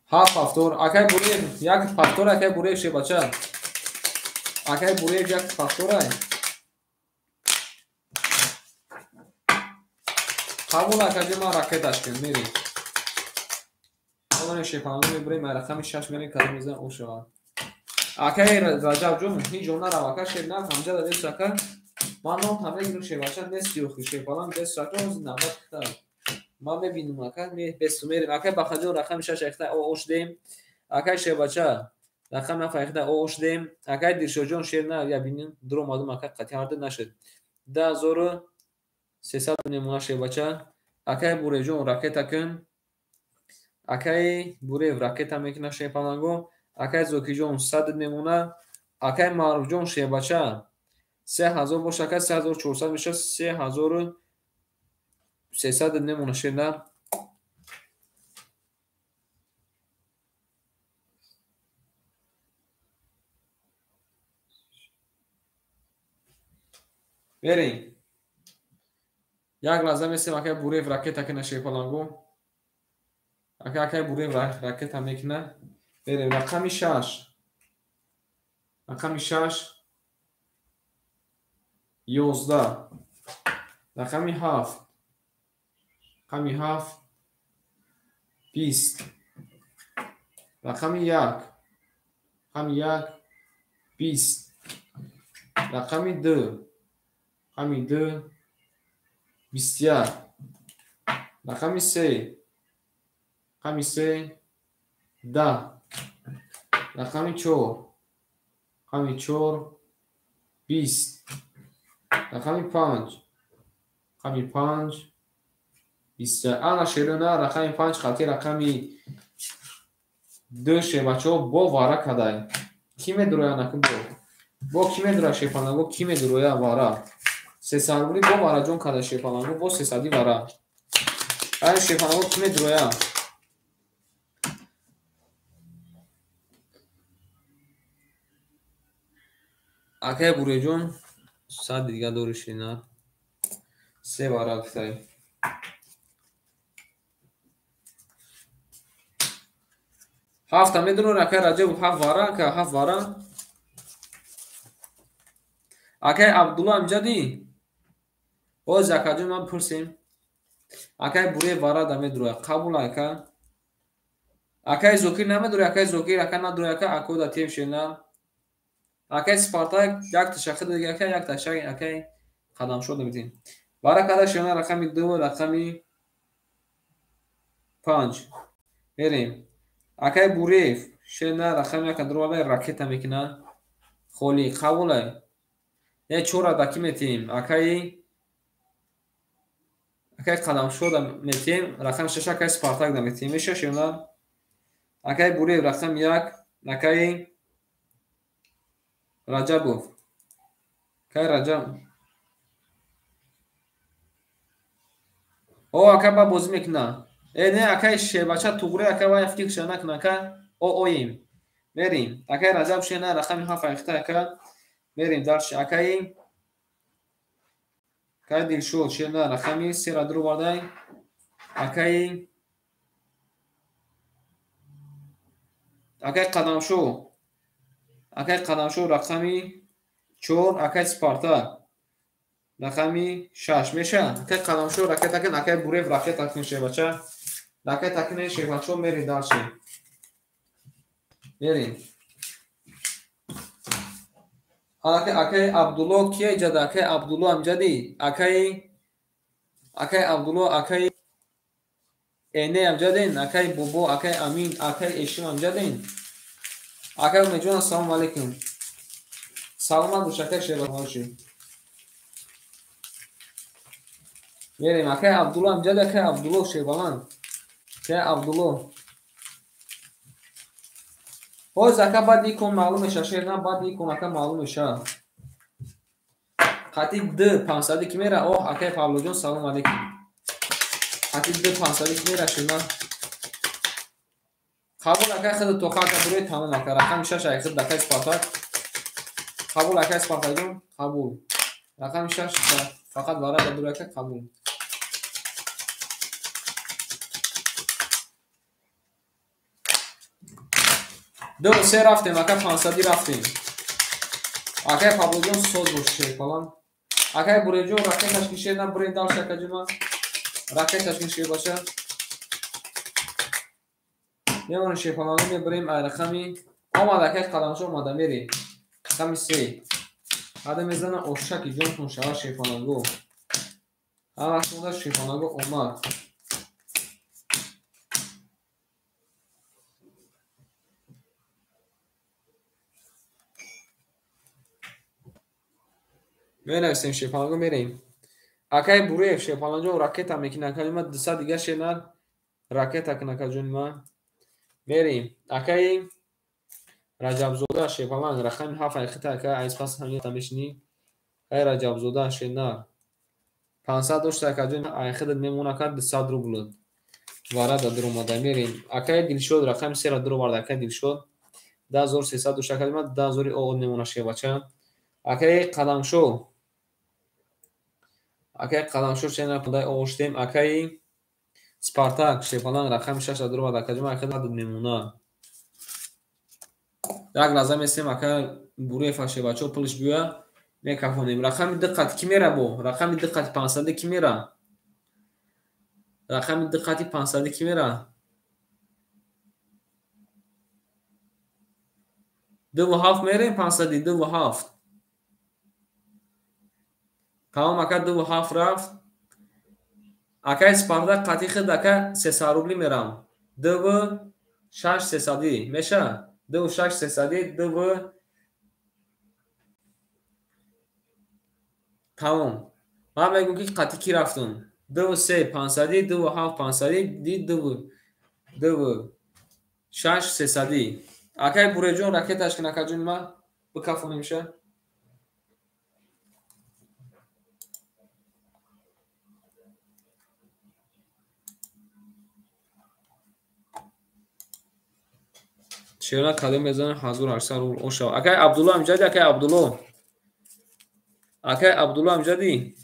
هفت هفتور اکای بوری یک هفتور اکای بوری شی بچه اکای بوری یک هفتور ای قبول اکای ما راکتش کن میری اون شیپانگو میبریم رقم 6 میریم کار میزنه او شو اکای رجب جون هیچ جون نرا اکا شیب نه همجا دادیم سکر من نام همه گیرو شیباشن دست یو خوش شیپالان دست سکر از نمک تا ما ببینیم اکا می بس میریم اکای بخجو رقم 6 اختا اوش دیم اکای شیباچا رقم افایخته اوش دیم اکای دیرشو جون شیر نه یا بینیم درو مادم اکا قطعی هرد نشد 10300 نمونه شیباچا اکای بوره جون راکت کن اکای بوره راکت میکنه شیپالانگو اکای زوکی جون 100 نمونه اکای معروف جون شیباچا 3000 باشه اکای 3400 میشه 3300 نمونه شیر بریم یک لحظه میسیم اکای بوره راکت کنه شیپالانگو اکای بوره راکت میکنه بریم رقم 6 رقم 6 11 رقم 7 رقم 7 20 رقم 1 رقم 1 20 رقم 2 رقم 2 21 رقم 3 رقم 3 10 رقم 4 رقم 4 20 رقم 5 رقم 5 20 انا شیرونه رقم 5 خاطر رقم 2 بچه ها با واره کدای کی میدرویا نکن با کی میدرویا شیپانگو کی میدرویا واره 300 بوری با واره جون کدای شیپانگو با 300 واره این شیپانگو کی میدرویا اکای بوری جون 100 دیگه دورش اینا 3 واره کتای هفت میدونو اکای رجب 7 واره که 7 واره اکای عبدالله امجدی او زکاجو من پرسیم اکای بوری واره دا میدرویا قبول اکا اکای زوکی نمیدرویا اکای زوکی اکا ندرویا اکا اکو دا تیم شینا اکای سپارتاک یک تشخص دیگه اکای یک تشخص اکای قدم شده میدیم واره کدا شینا رقم 2 رقم 5 بریم اکای بوری شینا رقم یک درواله راکت میکنه خولی قبوله یه چورا دکی میتیم اکای قدم شده میتیم رقم 6 اکای سپارتاک دا میتیم میشه شینا اکای بوری رقم 1 اکای رجبوف اکای رجب او اکای با بازی میکنه نه اکای شیباچه توگره اکای وای افتیک شنک نکه اویم بریم اکای رجب شینه رقم 7 اخته اکای بریم درش اکای دیلشو شینه رقم 3 را درو بردای اکای قدمشو رقم 4 اکای سپارتا رقم 6 میشه اکای قدمشو رکت اکای اکای بوری رکت اکن شیباچه رکت اکن شیباچو میری درش بریم اکای عبدالله کیه جد اکای عبدالله امجدی اکای عبدالله اکای اینه امجدین اکای بوبو اکای امین اکای اشیم امجدین اکای میجون السلام علیکم سلام دوشکه شیبا هاشی بریم اکای عبدالله امجد اکای عبدالله شیبالان اکای عبدالله او زکا بعد یکون معلوم میشه شیر نه بعد یکون اکا معلوم میشه خطی 500 کی میره اوه اکای پابلو جون سلام علیکم خطی 500 کی میره شینا قبول اکای خود تو خاطر بروی تمام اکا رقم 6 اکسد اکای سپارتاک قبول اکای سپارتاک جون قبول رقم 6 فقط وارد بدور اکا قبول دو سه رفتیم اکای 500 رفتیم اکای پابلو جون سوز باشه فلان اکای بروی جون راکتش میشه نه بروی دال شکا جون راکتش میشه باشه میمونه شیپالانگو میبریم رقمی آماده که قدمشو اومده میریم رقم 3 بعد میزنه اوشکی جون شوه شیپالانگو هر وقت مونده شیپالانگو اومد می‌نویسیم شیپالانگو میریم اکای بروی شیپالانگو راکت هم میکنه کلمه دسته دیگه شنر راکت کنه کجون میریم اکای رجب زوده شیپالانگ رقم 7 اختا که از پس همین تمیشنی ای رجب زوده شنر 500 داشته کجون اخد میمونه که 200 روبل وارد در اومده میریم اکای دلشود رقم 3 را درو وارد اکای دلشود 10300 داشته کلمه 10000 او میمونه شه بچه اکای قدمشو اکای قدمشو شنر پدای اوشتیم اکای سپارتاک شیپالانگ رقم 6 را درو وارد کجون اخد میمونه یک لحظه میستیم اکا بروی فشه بچه پلش بیوه میکفونیم رقم دقت کی میره بو رقم دقت 500 کی میره رقم دقتی 500 کی میره 2.7 میریم 500 2.7 تمام اکا 2.7 رفت اکا اسپارتاک قطی خد اکا 300 روبلی میرم 2.6 300 میشه 2.6 300 2 تمام من میگم که قطی کی رفتم 2.3 500 2.7 500 دی 2.6 300 اکای بروی جون راکتش کنه کجون ما بکفونیم شه چرا کدام بزنه حضور ارسل رو اوشا اکای عبدالله امجدی اکای عبدالله امجدی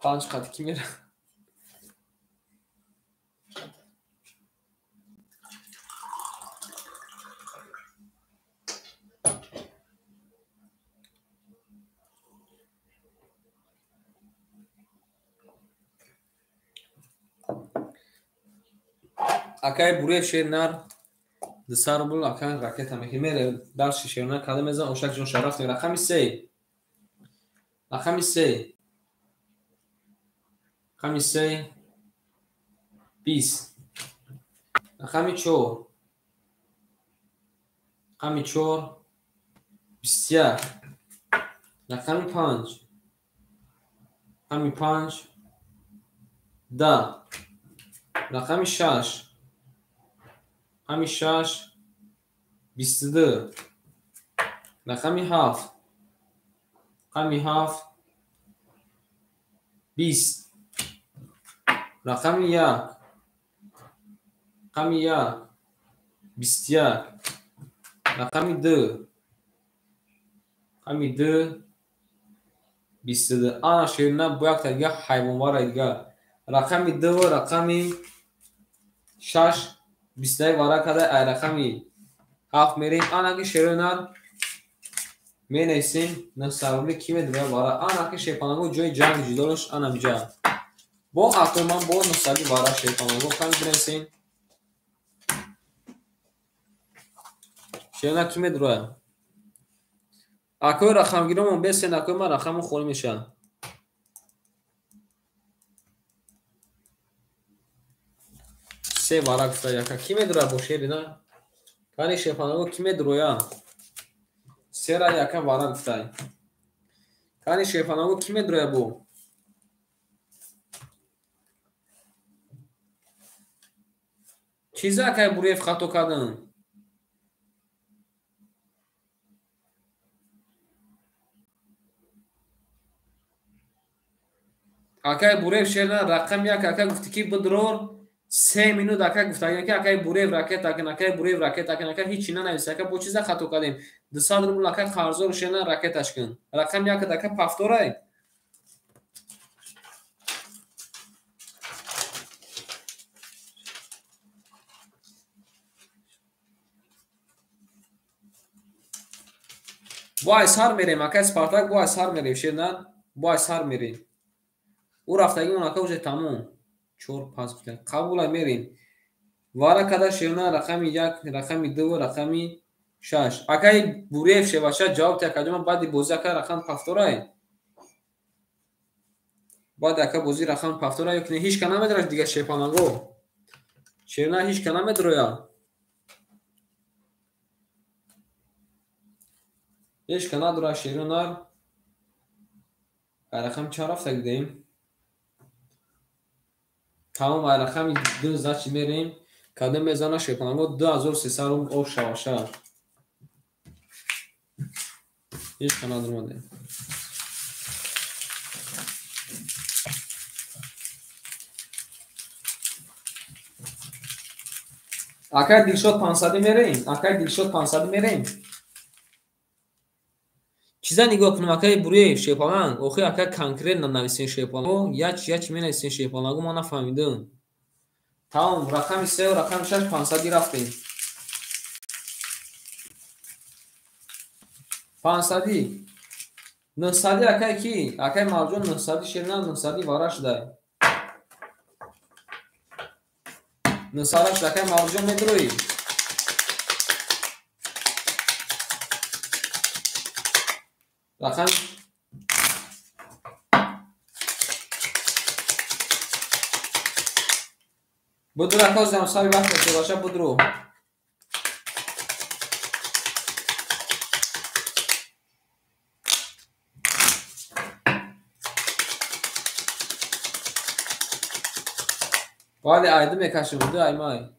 5 خط کی میره اکای بروی شیرنر دسار بول اکای راکت هم که میره در شیرنر کدام بزنه اوشک جون شرف رقم 3 رقم 3 رقم 3 20 رقم 4 رقم 4 21 رقم 5 رقم 5 10 رقم 6 رقم 6 22 رقم 7 رقم 7 20 رقم 1 رقم 1 21 رقم 2 رقم 2 22 آن شیرینه باید تا دیگه حیوانوار دیگه رقم 2 رقم 6 22 وارد کرده رقم 7 میریم آن اگه شیرینه می نیسیم نصرولی کی میدونه وارد آن اگه شیپانگو جای جنگ جدارش آن همجا با اکرمان با نصرولی وارد شیپانگو کمی بنیسیم شیرینه کی میدونه اکوی رقم گیرمون بسین اکوی من رقمون خوری میشه سه وارد گفته یکا کی میدونه با شیرینه کاری شیپانگو کی میدونه سه را یکا وارد گفته کاری شیپانگو کی میدونه بو چیزی که بروی خطو کردن اکای بروی شیرینه رقم یک اکای گفتی کی بدرور 3 مینوت اکای گفته یکی اکای بروی راکت اکن اکای بروی راکت اکن اکای هیچ نه نویسه اکای با چیزا خطو کردیم 200 روبل اکای قرض شیرینه راکتش کن رقم یک اکای پفتوره با اسهار میریم اکای سپارتاک با اسهار میریم شیرینه با اسهار میریم او رفتگیمون اکا وجه تموم 4 5 قبول میریم وارا کدا شیرنا رقم 1 رقم 2 رقم 6 اکای بوریف شه باشه جواب تا کدوم بعد بوزی اکا رقم پفتورای بعد اکا بوزی رقم پفتورای که هیچ کنا میدرش دیگه شیپانگو شیرنا هیچ کنا میدرویا هیچ کنا درا شیرنا رقم 4 رفت گدیم تمام رقم 2 زاچ میریم کدوم میزانا شیپانگو 2300 او شواشه هیچ کنا درماده اکای دیل شد 500 میریم اکای دیل شد 500 میریم چیزا نگاه کنم اکای بوری شیپالان اوخی اکای کنکرت ننویسین شیپالان یچ مینویسین شیپالانگو ما نفهمیدم تمام رقم 3 و رقم 6 500 رفتیم 500 900 اکای کی اکای مرجون 900 شیرنا 900 وارا شده 900 اکای مرجون میدروی رقم بدرو اکا زمسای وقت که باشه بدرو ولی ایده میکشم بوده ایمای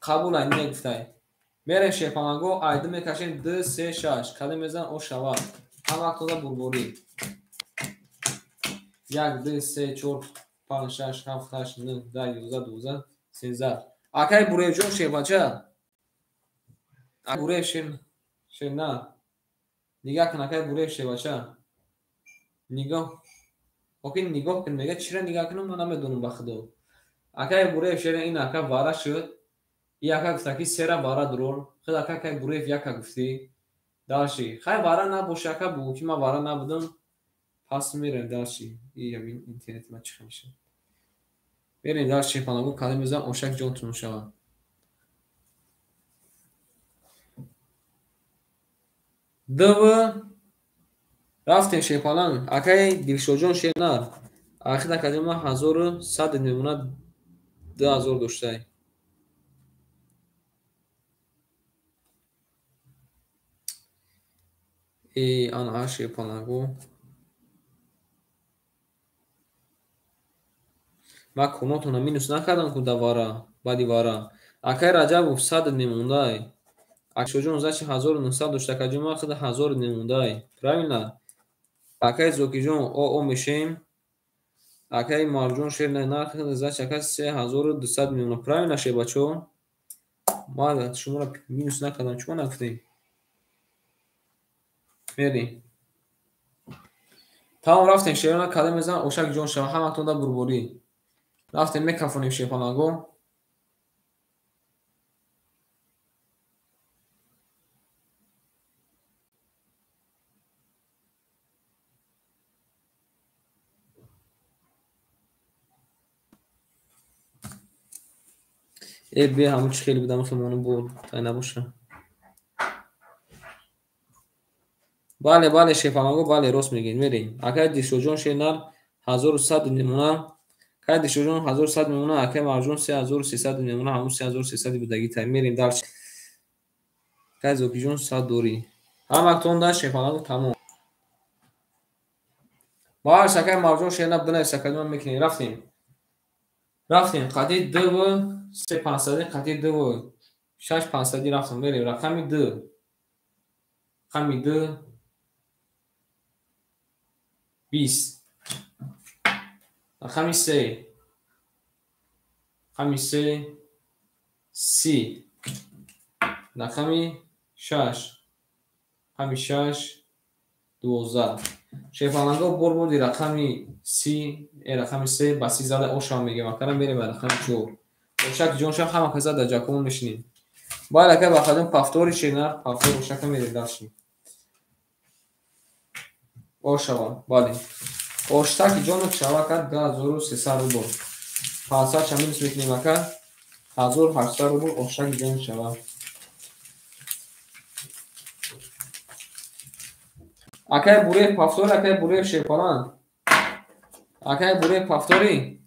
قبول این میگفتای میریم شیپانگو ایده میکشیم 2 3 6 کده میزن او شوا هم وقت دا بربوری 1 2 3 4 5 6 7 8 9 10 11 12 13 اکای بوری جون شیپاچه بوری شیر نه نگاه کن اکای بوری شیپاچه نگاه اوکی نگاه کن میگه چرا نگاه کنم من نمیدونم بخدا اکای بوری شیر این اکا وارا شد ای اکا گفت که سرا وارا درور خود اکا که بوری یکا گفتی داشی خیلی وارا نباشه اکا بو که ما وارا نبودم پس میرم داشی ای همین اینترنت ما چی میشه بریم داشی پانگو کاری میزنم اوشک جونتون شوا دو رفتیم شیپالان اکای دیلشوجون شینار آخر کدی ما 1100 نمونه 2000 داشته ای آن شیپالانگو ما کنوتون مینوس نکردم که دوارا بعدی وارا اکای رجب 100 نمونه اکشوجون زاچ 1900 داشته کدی ما خود 1000 نمونه правильно اکای زوکی جون او میشیم اکای مارجون شیر نه خود زاچ اکای 3200 نمونه правильно شه بچو ما شما را مینوس نکردم چون نگفتیم میریم تمام رفتیم شیرنا کده میزن اوشک جون شما همتون دا بربوری رفتیم میکفونیم شیپانگو ای بی همون چی خیلی بودم خیمونو بود تای نباشه بله شیپانگو بله راست میگین میریم اکای دیشوجون شینار 1100 نمونه اکای دیشوجون 1100 نمونه اکای مارجون 3300 نمونه همون 3300 بودگی تای میریم در اکای زوکی جون 100 دوری هم اکتون دا شیپانگو تمام باهر اکای مارجون شینار بنای سکدون میکنیم رفتیم قطعی 2 و 3 500 قطعی 2 و 6 500 رفتم میریم رقمی 2 رقمی 2 20 رقمی 3 رقمی 3 30 رقمی 6 رقمی 6 12 شیپانگو بردی رقمی 30 رقمی 3 بسی زده اوشا میگه مکرم میریم رقمی 4 اوشک جون شم همه که زده جاکمون میشنیم باید که بخدم پفتوری شینر پفتور اوشک میریم داشتیم اوشا بالی оштаки ҷонок шава кард 2300 рубл. Пасад чаминус мекунем ака 1800 рубл оштаки ҷонок шава. Акай бурев пафтори, акай бурев шепалан. Акай бурев пафтори.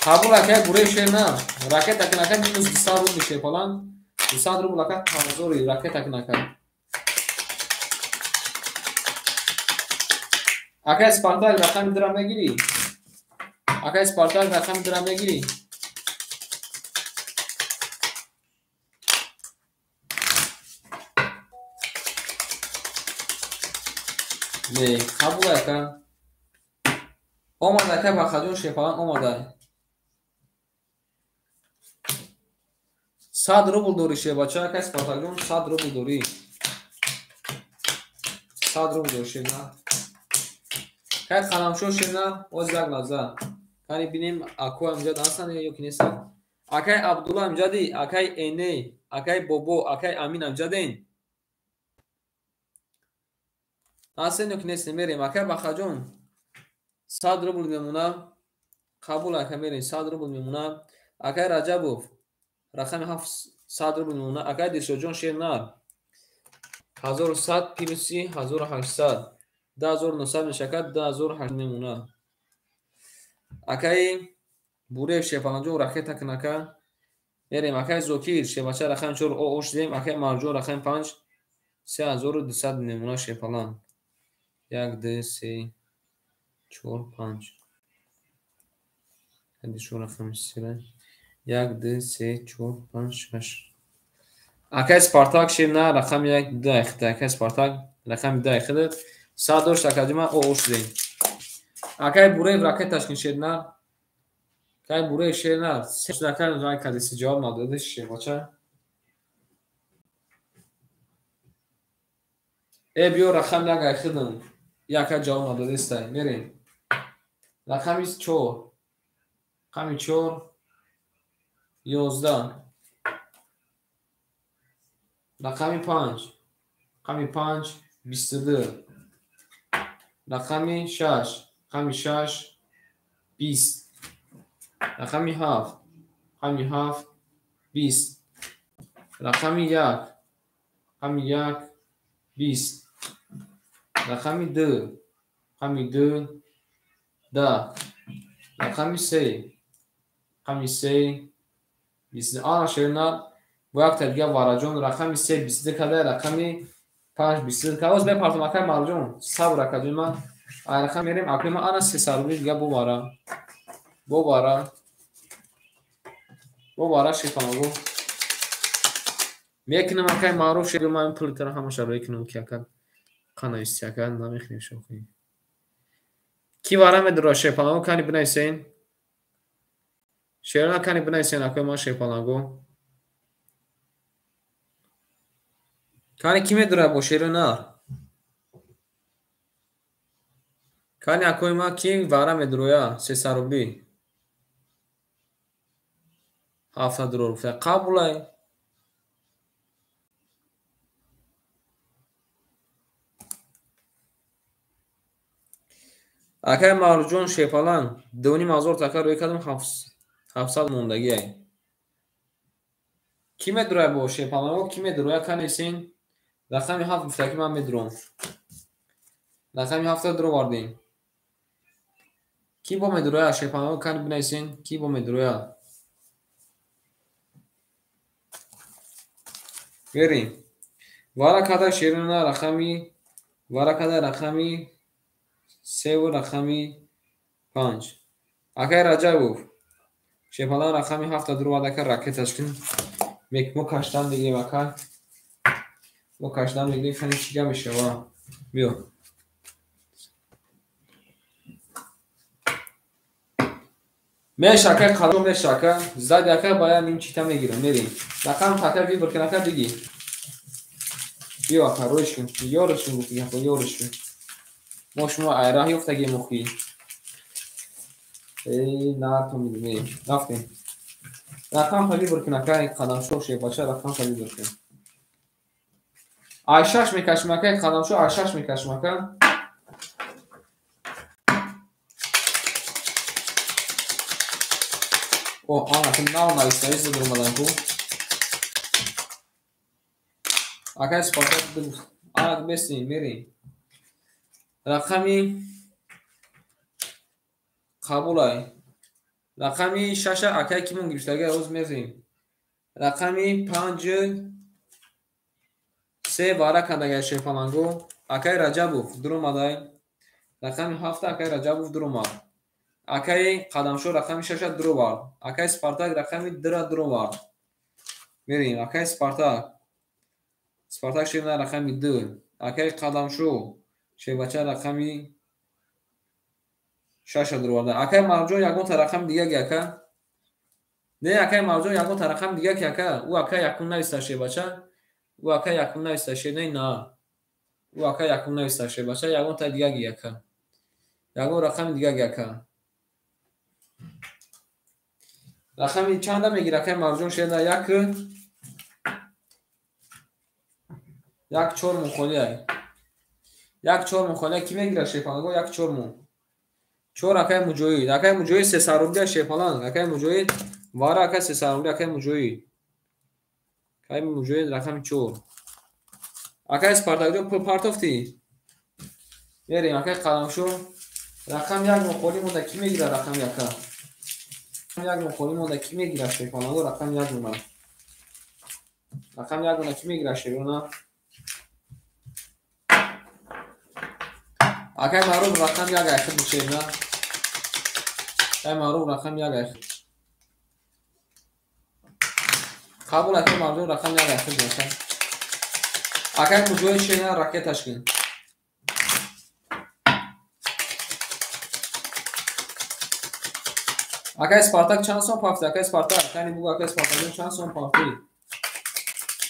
Қабул акай бурев шена. Ракет акин акай минус 200 рубл шепалан. 200 рубл акай тазори ракет акин акай. Акай Спартак рақами дирам мегири. Акай Спартак рақами дирам мегири. Не, қабул ака. Омада ака бахаҷон шепалан омада. 100 рубл дори шебача ака Спартакҷон 100 рубл дори. 100 рубл дори шебна. Кай қаламшо шебна оз як лаза. Кани бинем аку амҷад асан ё ки несан. Акай Абдулла амҷади, акай Эне, акай Бобо, акай Амин амҷаден. Асен ё ки нестем мерем акай бахаҷон 100 рубл мемуна. Қабул ака мерем 100 рубл мемуна. Акай Раҷабов рақами 700 рубл мемуна. Акай Дилшодҷон шернар 1100 плюси 1800 10900 мешакад 10800 мемуна. Акай бурев шепаланҷон ракета кнака мерем. Акай Зокир шебача рақами 4 ош дем. Акай Марҷон рақами 5 3200 мемуна шепалан. 1 2 3 4 5 адишо рақами сира 1 2 3 4 5 6. Акай Спартак шена рақами 1 2 ихта. Акай Спартак рақами 2 ихта 100 дошт акадима ош дем. Акай бурев ракеташкин шена. Акай бурев шена акай рай кадиси ҷавоб надода шебача. биё рақам як айхидам яка ҷавоб надодистай мерем. Рақами 4 рақами 4 11 рақами 5 рақами 5 22 рақами 6 рақами 6 20 рақами 7 рақами 7 20 рақами 1 рақами 1 20 рақами 2 рақами 2 10 рақами 3 рақами 3 20 ана шерна бо як тадига вараҷон рақами 3 22 када рақами 5 22 кавоз бе партамакай марҷон сабр акадима ай рақам мерем акима ана 300 рубли дига бобара шифаногу мекунам акай маъруф шеби ман пули тара ҳамаша мекунам ки ака қанависти ака намехнем шохи ки вара медро шепалагу кани бинависен шерона кани бинависен акай ман шепалагу кани ки медро бо шерона кани акой ма ки вара медроя 300 рубли 7 рубли қабулай акай марҷон шепалан 2500 така рӯй кардам 700 мондагиай ки медроя бо шепалано ки медроя канесин рақами 7 гуфта ки ман медром рақами 7 дро вардем ки бо медроя шепалано кани бинависен ки бо медроя берем варакада шерона рақами варакада рақами 3 рақами 5 акай Раҷабов шепалан рақами 7 дро вардака ракеташкин мо каштан дигем ака мо каштан дигем кани чига мешава биё мешака қалом мешака зади ака бая нимчита мегирам мерем рақам така вибр канака диги биё ака рӯшкин ёришкин гуфти ака ёришкин мо шумо айраҳ ёфтаги мухи на то мидумем рафтем рақам қаби буркин ака қадамшо шебача рақам қаби буркин 8 میکشیم که قدم شو 8 میکشیم که او آن که ناو نایستایی در اومدن کو اگه سپارتاک دو آن بسیم میریم رقمی قبول ای رقمی 6 اگه کیمون گرفتگی روز میریم رقمی 5 3 بارا کندگی شیفانانگو اگه رجبوف در اومدای رقمی 7 اگه رجبوف در اومد اگه قدمشو رقمی 6 در اومد اگه سپارتاک رقمی در اومد میریم اگه سپارتاک شیفنا رقمی 2 اگه قدمشو شیبچه رقمی 6 در اومد اگه مرجو یگون تا رقم دیگه گکه نه اگه مرجو یگون تا رقم دیگه که او اگه یکون نیست شیبچه او اگه یکون نیست شیبه نه او اگه یکون نیست شیبچه یگون تا دیگه گکه یگون رقم دیگه گکه رقمی چند میگیره که مرجو شیبه یک 4 مخولیه یک 4 مخولیه کی میگیره شیفانگو یک 4 مو 4 اگه مجوی 3 سروبلی شیفالان اگه مجوی وارا اگه 3 سروبلی اگه مجوی رقم 4 اگه سپارتاک جو پارتوفتی میریم اگه قدم شو رقم یک مخولی مونده کی میگیره رقم یک مخولی مونده کی میگیره شیفالانگو رقم یک مونده رقم یک مونده کی میگیره شیفالانگو اگه معروف رقم یک اخیر میشه نه اگه معروف رقم یک اخیر قبول اگه معروف رقم یک اخیر میشه اگه مجوی شینا راکت تشکیل اگه سپارتاک چند سون پافتی اگه سپارتاک کنی بگو اگه سپارتاک چند سون پافتی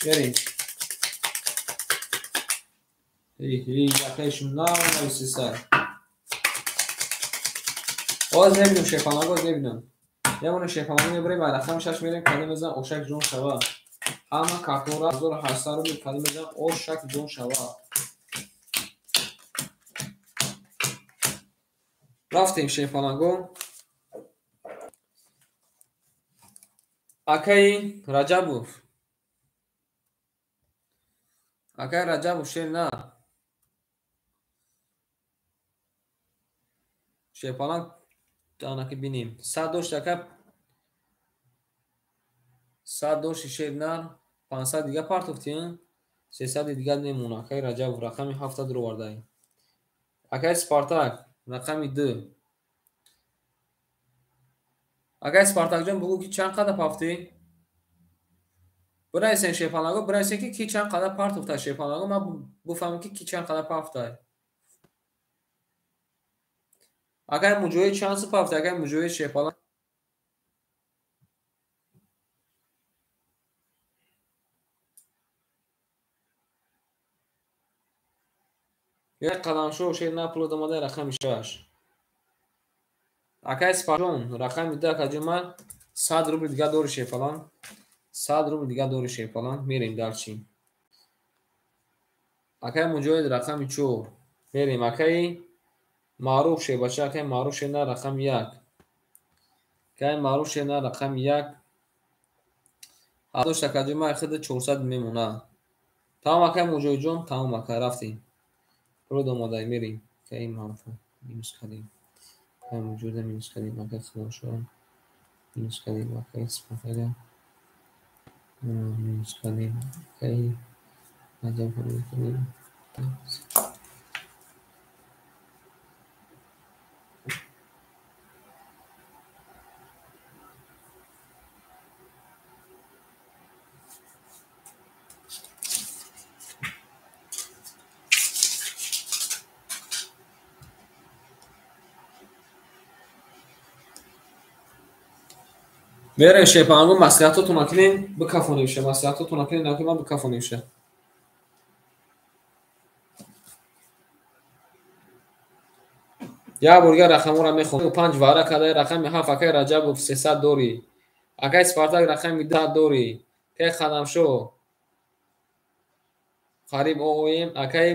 بریم اگه شما نویسی سر باز نبینم شیفانگو نبینم یه مونه شیفانگو میبریم و رقم 6 میریم کلی بزن اوشک جون شوا همه کارتون را 1800 رو بید کلی بزن اوشک جون شوا رفتیم شیفانگو اکی رجبوف شیر نه شیفانگ دانه که بینیم 100 دوش تکه 100 دوش شیر نه 500 دیگه پارتوفتیم 300 دیگه نمونه اکی رجبوف رقمی 7 در ورده اکی سپارتاک رقمی 2 اگه سپارتاک جان بگو که چند قدر پافتی برای سن شیفانگو برای سن که کی چند قدر پارتوفته شیفانگو من بفهمم که کی چند قدر پافته اگر مجوی چند سو پافته اگر مجوی شیفانگو یک قدم شو شیر نپلو دماده رقم 6 اگر سپارتاک رقم 2 که من 100 روبل دیگه دور شیفالان 100 روبل دیگه دور شیفالان میریم درچین اگر مجوی رقم 4 میریم اگر معروف شه بچه که معروف شه نه رقم 1 که معروف شه نه رقم 1 هادوش تکاجی ما خود 400 میمونه تمام که مجوی جون تمام که رفتیم رو دومادای میریم که این معروف مینوس کردیم که موجود مینوس کردیم اگه خدا شد مینوس کردیم اگه اسپافده مینوس کردیم اگه نجم کنیم کنیم میره شیفانگو مسئولیتاتون نکنین بکفونیشه مسئولیتاتون نکنین نکنین من بکفونیشه یا برگر رقم را میخونم 5 واره کده رقم 7 اگه رجب 300 دوری اگه سپارتاک رقم 10 دوری که خدم شو қариб оим акай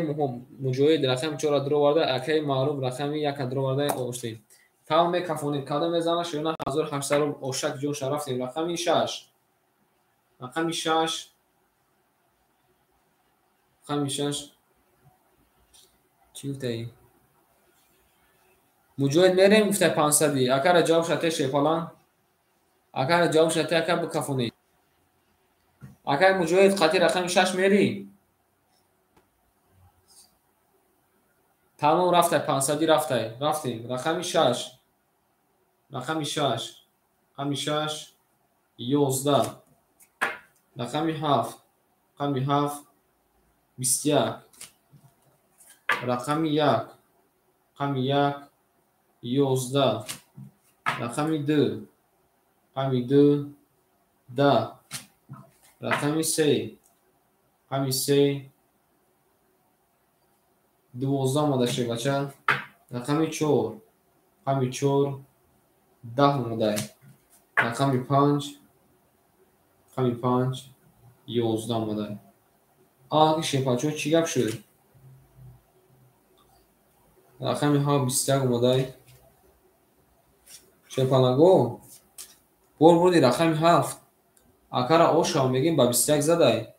муҷоҳид рақами 4 дро варда акай маълум рақами 1 дро варда оштем. Тавме кафонид када мезана шуна 1800 ошак ҷон шарафтем рақами 6. Рақами 6. Рақами 6. Чӣ гуфтаи? Муҷоҳид мерем гуфта 500. Акара ҷавоб шате шепалан. Акара ҷавоб шате ака бикафонид. Акай муҷоҳид қати рақами 6 мери. Тамом рафтай 500 рафтай. Рафтем. Рақами 6. Рақами 6. Рақами 6 11. Рақами 7. Рақами 7 21. Рақами 1. Рақами 1 11. Рақами 2. Рақами 2 10. Рақами 3. Рақами 3 12 мода шед бача. Рақами 4. Рақами 4 10 мода. Рақами 5. Рақами 5 11 мода. Ки шепачо чӣ гап шуд? Рақами 21 мода. Шепанаго бор бурди рақами 7. Акара ошам мегим ба 21 задай.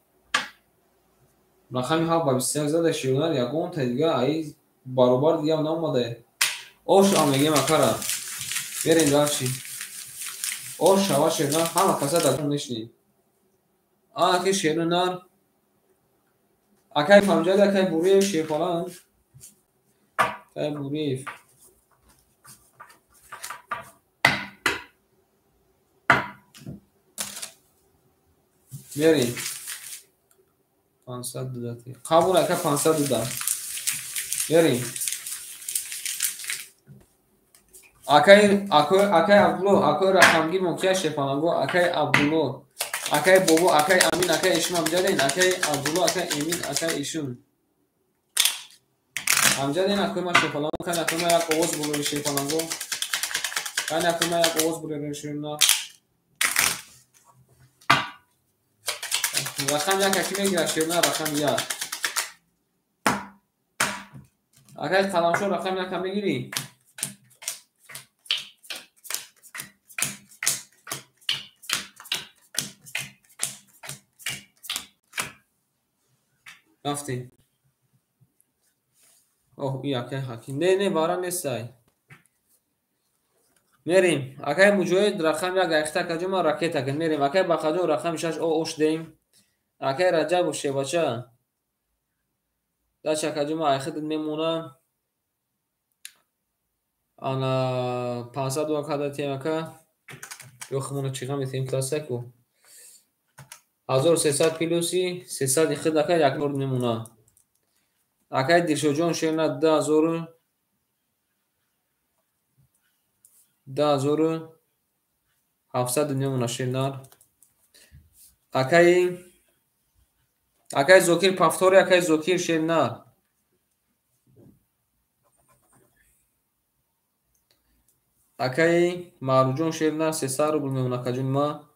Рақами 7 ба 21 задай шунар ягон та дига ай баробар дига намода. Ошам мегим акара. Берем дальше. Ошава шунар ҳама каса дагон нишни. Ки шунар акай фамҷад акай буриев шефалан. Акай буриев. Берем 500 додати. Қабул ака 500 дода. Берем. Акай Абдулло, акай рақамгир мумкия шефанаго, акай Абдулло, акай бобо, акай Амин, акай ишум амҷаден, акай Абдулло, акай Эмин, акай ишум. Амҷаден акай ма шефанаго, кан акай ма як овоз булори шефанаго. Кан акай ма як овоз булори шуна. Рақам 1 аки мегирад шуна рақам 1. Акай қаламшо рақам 1 мегири. рафтем. И акай ҳаким. Не бара нестай. Мерим. Акай муҷоҳид рақам 1 гайхта каҷома ракета кен. Мерим. Акай ба қаҷо рақами 6 оштем. Акай Раҷабу шебача. Дача каҷома айхид мемона. Ана 500 ва када тем ака. Ёхмона чига метем классаку. 1300 плюси 300 ихид ака як нор мемона. Акай Дилшоҷон шена 10000 700 мемона шена. Акай Зокир Пафтори, акай Зокир шена. Акай Маруҷон шена 300 рубл мемона каҷун ма.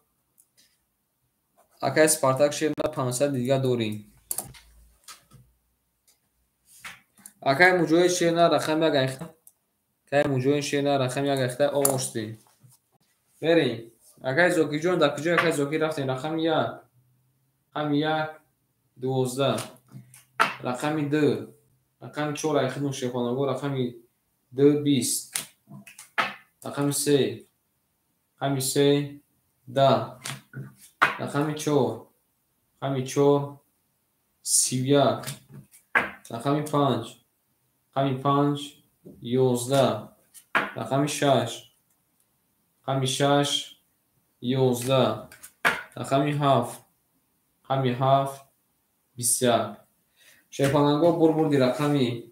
Акай Спартак шена 500 дига дорим. Акай муҷоҳид шена рақам 1 гайхта. Акай муҷоҳид шена рақам 1 гайхта оштем. Берем. Акай Зокиҷон дар куҷо акай Зокир рафтем. Рақами 1. Рақами 1 12. Рақами 2. Рақами 4 айхидум шефанаго. Рақами 2 20. Рақами 3. Рақами 3 10. Рақами 4. Рақами 4 31. Рақами 5. Рақами 5 11. Рақами 6. Рақами 6 11. Рақами 7. Рақами 7 21. шефанаго бурбурди рақами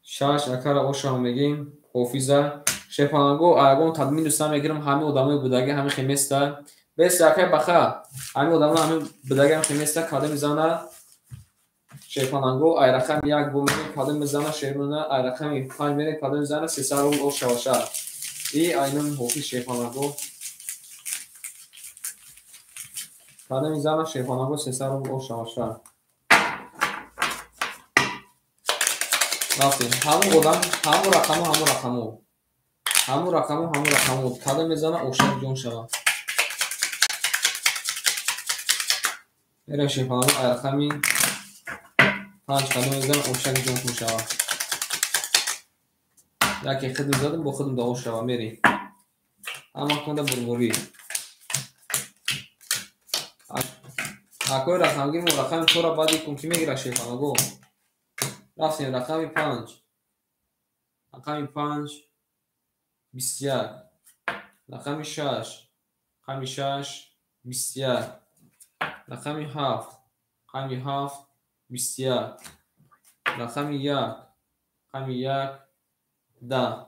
6 акара ошам мегим ҳофиза шефанаго аягон тадмину сам мегирам ҳами одамои будаги ҳами химеста бес акай баха ҳами одамои ҳами будаги ҳами химеста када мизана шефанаго ай рақами 1 бу мегим када мизана шеруна ай рақами 5 мегим када мизана 300 рубл ошаваша и айнун ҳофиз шефанаго када мизана шефанаго 300 рубл ошаваша рафтем ҳамун одам ҳамун рақаму када мезана ошак ҷон шава мерем шефанаго рақами 5 када мезана ошак ҷон кун шава яке хидм задам бо хидм дао шава мерем ҳама кунда бурбурӣ акои рақамгир мо рақами 4 баъди кун ки мегира шефанаго рафтем рақами 5 рақами 5 21 рақами 6 рақами 6 21 рақами 7 рақами 7 21 рақами 1 рақами 1 10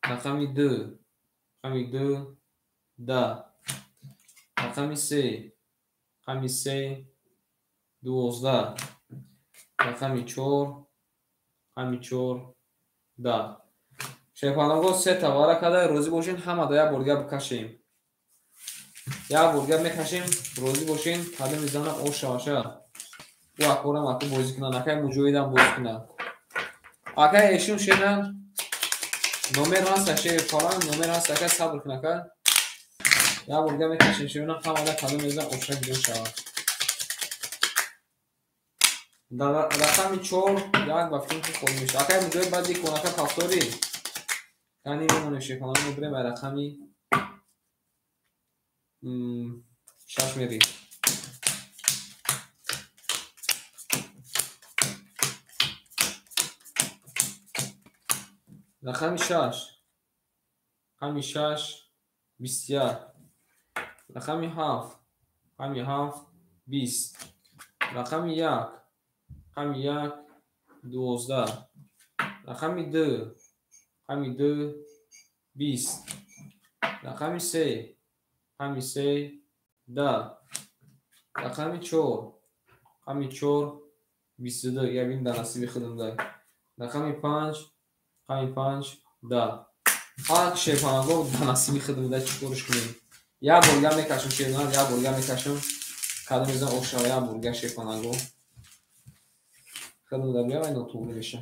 рақами 2 рақами 2 10 рақами 3 рақами 3 12 рақами 4 рақами 4 10 шефанаго се тавара када розӣ бошен ҳама да як борга бикашем як борга мекашем розӣ бошен када мезанам ош шаваша ӯ акорам аку бозӣ кунад акай муҷоҳидам бозӣ кунад акай эшун шена номер ҳаст шеф фалан номер ҳаст акай сабр кун акай як борга мекашем шена ҳама да када мезанам ошак ҷон шавад рақами 4 як ба фикрим ход меша акай муҷоҳид баъди кунака пафторӣ яъне мемонем шефанаго мебирем ай рақами 6 мерем рақами 6 рақами 6 21 рақами 7 рақами 7 20 рақами 1 рақами 1 12 рақами 2 рақами 2 20 рақами 3 рақами 3 10 рақами 4 рақами 4 22 я бин дар насиби худам дай рақами 5 рақами 5 10 ҳар шефанаго дар насиби худам дай чӣ кориш кунем як борга мекашам шефанаг як борга мекашам када мезанам ош шава як борга шефанаго худам дай биям ай нотуғри меша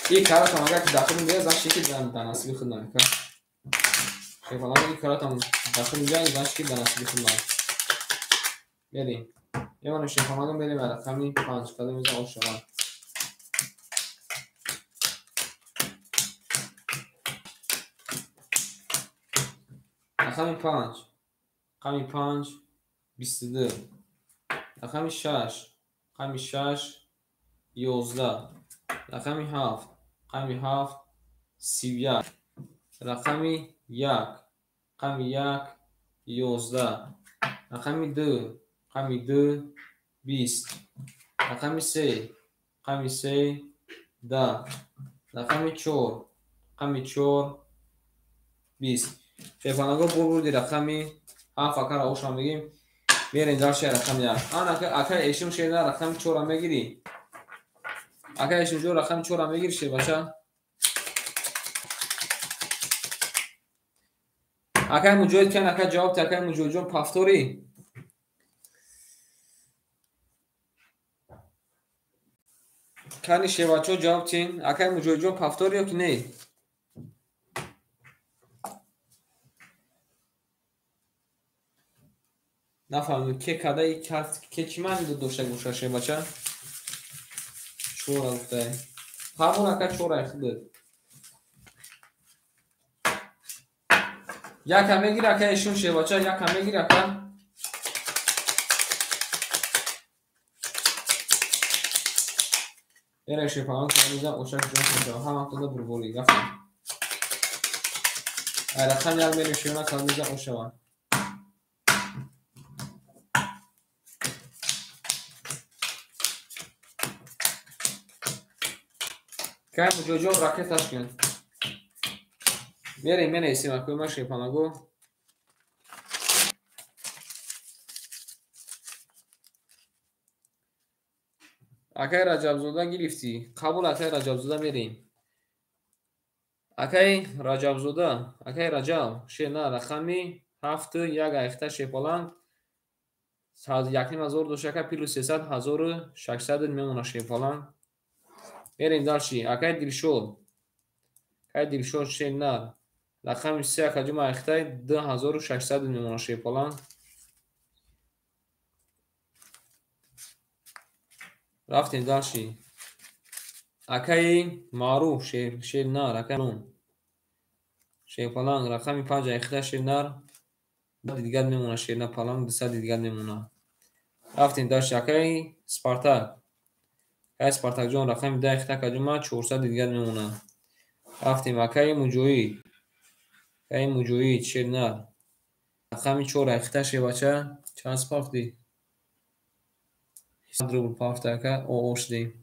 این کارات هم اگر که داخل میاد زنش که دانستی خود نمیکنه شاید این کارات هم داخل میاد زنش که دانستی خود نمیکنه بریم یه من شفاهمون بریم رقمی 5 کده میزن آش شوان رقمی 5 رقمی 5 22 رقمی 6 رقمی 6 11 رقمی 7 رقمی 7 31 رقمی 1 رقمی 1 11 رقمی 2 رقمی 2 20 رقمی 3 رقمی 3 10 رقمی 4 رقمی 4 20 شفانگو بودی رقمی 7 اکر آوشان بگیم بیرین دارش رقم 1 آن اکر ایشون شده رقم 4 هم میگیری اکر ایشون جو رقم 4 هم میگیری شه باشه اکر مجوید کن اکر جواب تا اکر مجوید جون پافتوری کنی شه بچه جواب تین اکر مجوید جون پافتوری یا که نه نفهمم که کدای کارت که چی معنی داشته باشه بچه چورا گفته همون اکر چورا اخده یک همه گیر اکر ایشون شه بچه یک همه گیر اکر ایره شفاهان که میزن اوشک جون کنشه هم افتاده برگولی گفتم ایره خم یک میلی شیونه که میزن اوشوان که مجوجون راکتش کن میریم من ایسیم اکوی من شیپانگو اکای رجب زوده گرفتی قبول اکای رجب زوده میریم اکای رجب زوده اکای رجب شه نه رقمی 7 یک ایخته شیپالان 1000 دوشکه پلوس 300 1600 میمونه شیفالان. بریم داشتی اکای دلشود اکای دلشود شیلنر رقم 3 کجا اختای 2600 میمونه شیفالان. رفتیم داشتی اکای معروف شیلنر اکای نون شیفالان رقم 5 اختای شیلنر دیگر میمونه شیلنر پالان 200 دیگر میمونه. رفتیم داشتی اکای سپارتاک اکای سپارتاک جون رقم 10 اختای کجا 400 دیگر میمونه. رفتیم اکای موجوی اکای موجوی شیلنر رقم 4 اختای شیباچه چند سپاختی 100 روبل پافته اکا او اوشدی.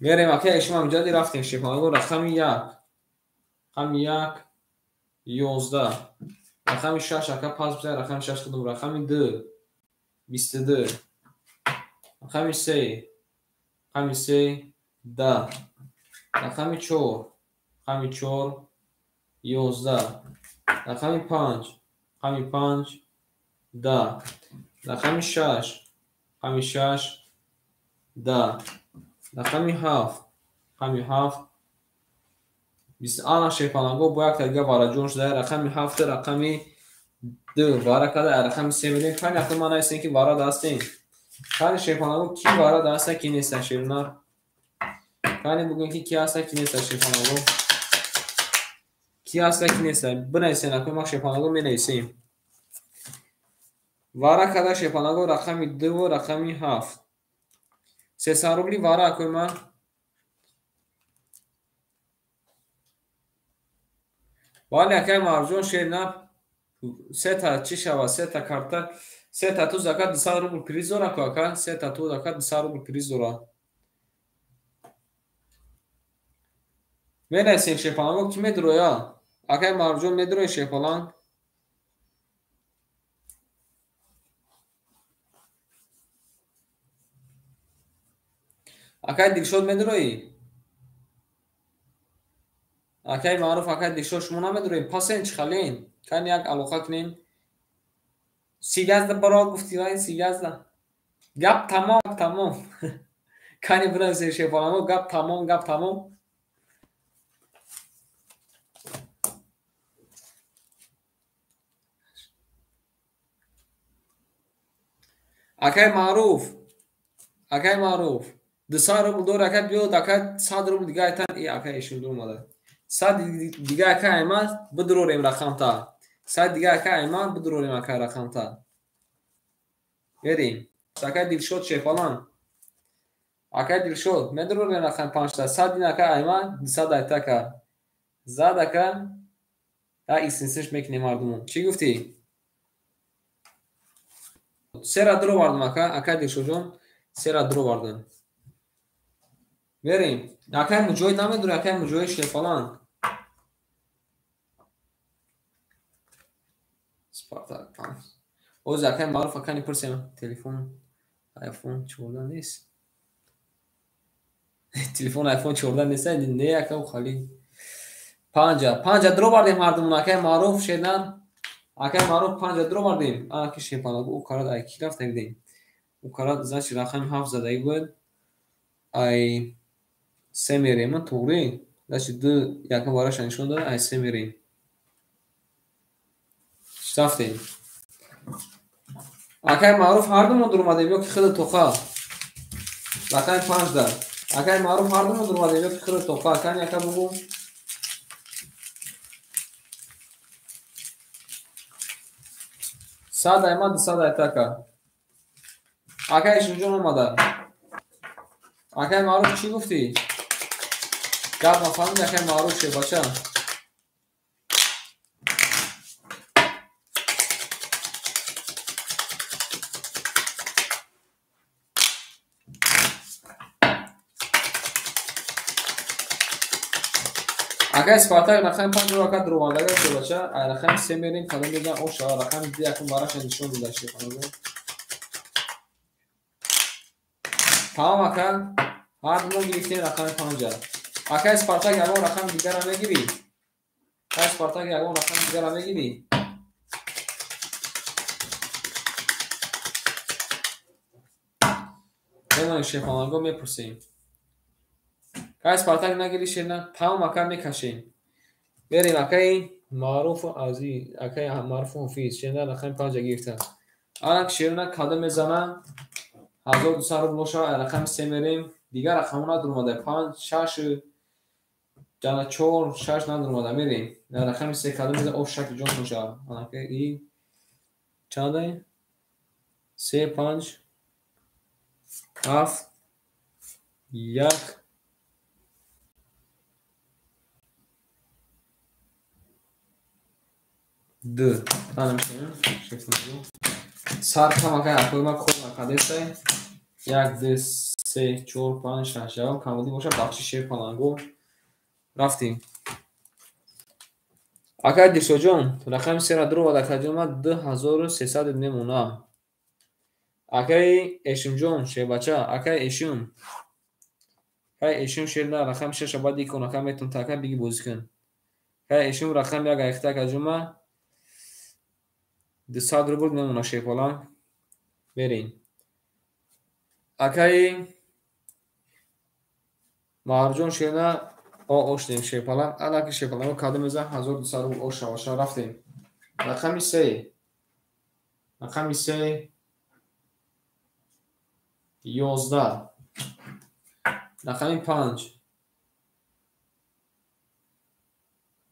میریم اکای شما مجدی رفتیم شیفالان رقم 1 رقم 1 11 رقم 6 اکا پاس بزن رقم 6 کدوم رقم 2 22 رقم 3 رقم 3 10 رقم 4 رقم 4 11 رقم 5 رقم 5 10 رقم 6 رقم 6 10 رقم 7 رقم 7 20 آن شیفالانگو باید که دیگه وارد جون شده رقم 7 رقم 2 وارد کده رقم 3 میدیم خیلی اخیر ما نیستیم که وارد هستیم. خیلی شیفالانگو کی وارد هسته کی نیسته شیرنار خیلی بگوین که کی هسته کی نیسته شیفالانگو کی هسته کی نیسته بنویسین اکنون ما شیفالانگو می نویسیم. وارد کده شیفالانگو رقم 2 و رقم 7 300 روبلی وارد اکنون ما ولی اکای مرجون شیرنار 3 تا چی شود 3 تا کارتا 3 تا تو زکات 200 روبل پریز داره کاکا 3 تا تو زکات 200 روبل پریز داره. میرسیم شیفالانگو کی میدرویا اکای مرجون میدروی شیفالانگ اکای دلشود میدروی اکای معروف اکای دلشود شما نمیدروی پاسین چی خالین کن یک علاقه کنین 311 برای گفتی وای 311 گپ تمام کنی بنویسین شیفالانگو گپ تمام. اکای معروف 200 روبل دور اکای بیاد اکای 100 روبل دیگه ایتن ای اکای ایشون دور ماده 100 دیگه اکای ایمان بدروریم رقم تا 100 دیگه اکای ایمان بدروریم اکای رقم تا. بریم اکای دلشود شیفالان اکای دلشود مدروریم رقم 5 تا 100 دیگه اکای ایمان 200 ایتا که زد اکای تا ایسنسش میکنیم مردمون چی گفتی 3 را درو بردم اکای دلشود جون 3 را درو بردم. بریم اکای مجوی نمیدونه اکای مجوی شیفالان سپارتاک اوز اکای معروف اکای نپرسیم تلفن آیفون 14 نیست تلفن آیفون 14 نیست نه اکای خالی 5 درو بردیم مردمون اکای معروف شدن اکای معروف 5 درو بردیم اکای شیفالان او کارا دای کی رفت دیدیم او کارا زاش رقم 7 زده بود ای 3 میریم توری داش 2 یکم باراش نشون داد ای 3 میریم شفتیم اکای معروف هر دو مدر اومده بیا که خود توخا رقم 15 اکای معروف هر دو مدر اومده بیا که خود توخا کن یکم بگو 100 ایمان 200 ایتا که اکای شنجون اومده اکای معروف چی گفتی گفت ما فهمید اکای معروف شه باچه اکای سپارتاک رقم 5 رو اکای درو بردگه شه باچه رقم 3 میریم کدام میگن او شا رقم 2 یکم باراش نشون داده شه تمام اکای هر دو گرفتیم رقم 5 اکای سپارتاک یکم رقم دیگر را میگیری اکای سپارتاک یکم رقم دیگر را میگیری بمانیم شیپالانگو میپرسیم که سپارتاک نگیری شیرنا پاوم اکا میکشیم بریم اکای معروف عزیز اکای معروف حفیظ شیرنا رقم 5 گرفته الان شیرنا کاده میزنه 1200 روبل شو رقم 3 میریم دیگر رقمونا در اومده 5 6 جانا 4 6 ندر اومده میریم در رقم 3 کاده میزنه او شکل جون میشه الان که این چنده 3 5 7 1 2 تمام شد سر کم اگر اکوی ما خود مکاده سه 1 2 3 4 5 6 7 کمودی باشه بخشی شیپالانگو رفتیم اگر دیشو جون رقم 3 را درو و دکتر ما 2300 نمونه اگر اشم جون شی بچه اگر اشم شیرنا رقم 6 بعد دیکن رقم میتون تاکا بگی بازی کن اگر اشم رقم یک اختا کجوما 200 روبل نمونه شیپالان برین اگر مارجون شیرنا او اشتیم شیپالان الان که شیپالان کاده میزن 1200 روبل او شواشا رفتیم رقم 3 11 رقم 5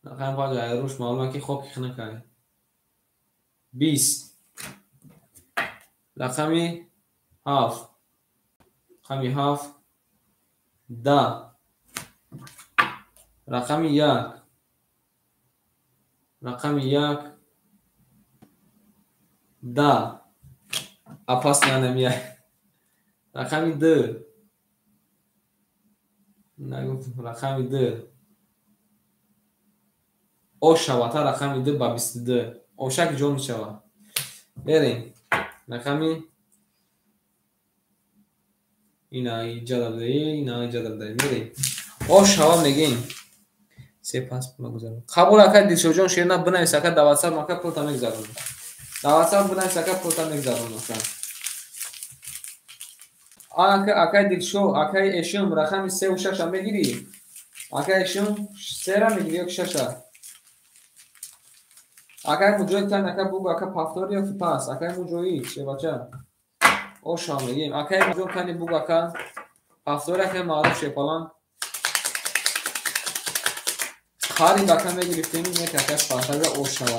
رقم 5 روش معلومه که خوب که نکنه 20 رقم 7 10 رقم 1 10 اپاس نمیه رقم 2 رقم 2 او شواتا رقم 2 با 22 او شک جون شوا بریم رقم اینا ایجاد داریم بریم او شوا میگیم سپاس بگذارم قبول اکد دیشو جون شیرنا بنویس اکد دواتساب مکا پولتا میگذارم دواتساب بنویس اکد پولتا میگذارم مثلا اکد دیشو اکد اشم رقم 3 و 6 میگیری اکد اشم 3 را میگیری یک 6 اکد مجوی تن اکد بگو اکد پافتوری یا پاس اکد مجوی چه بچه او شام میگیم اکد مجوی کنی بگو اکد پافتوری اکد معروف شیپالان خالی بکن میگرفتیم یک اکد پارتاگ او شوا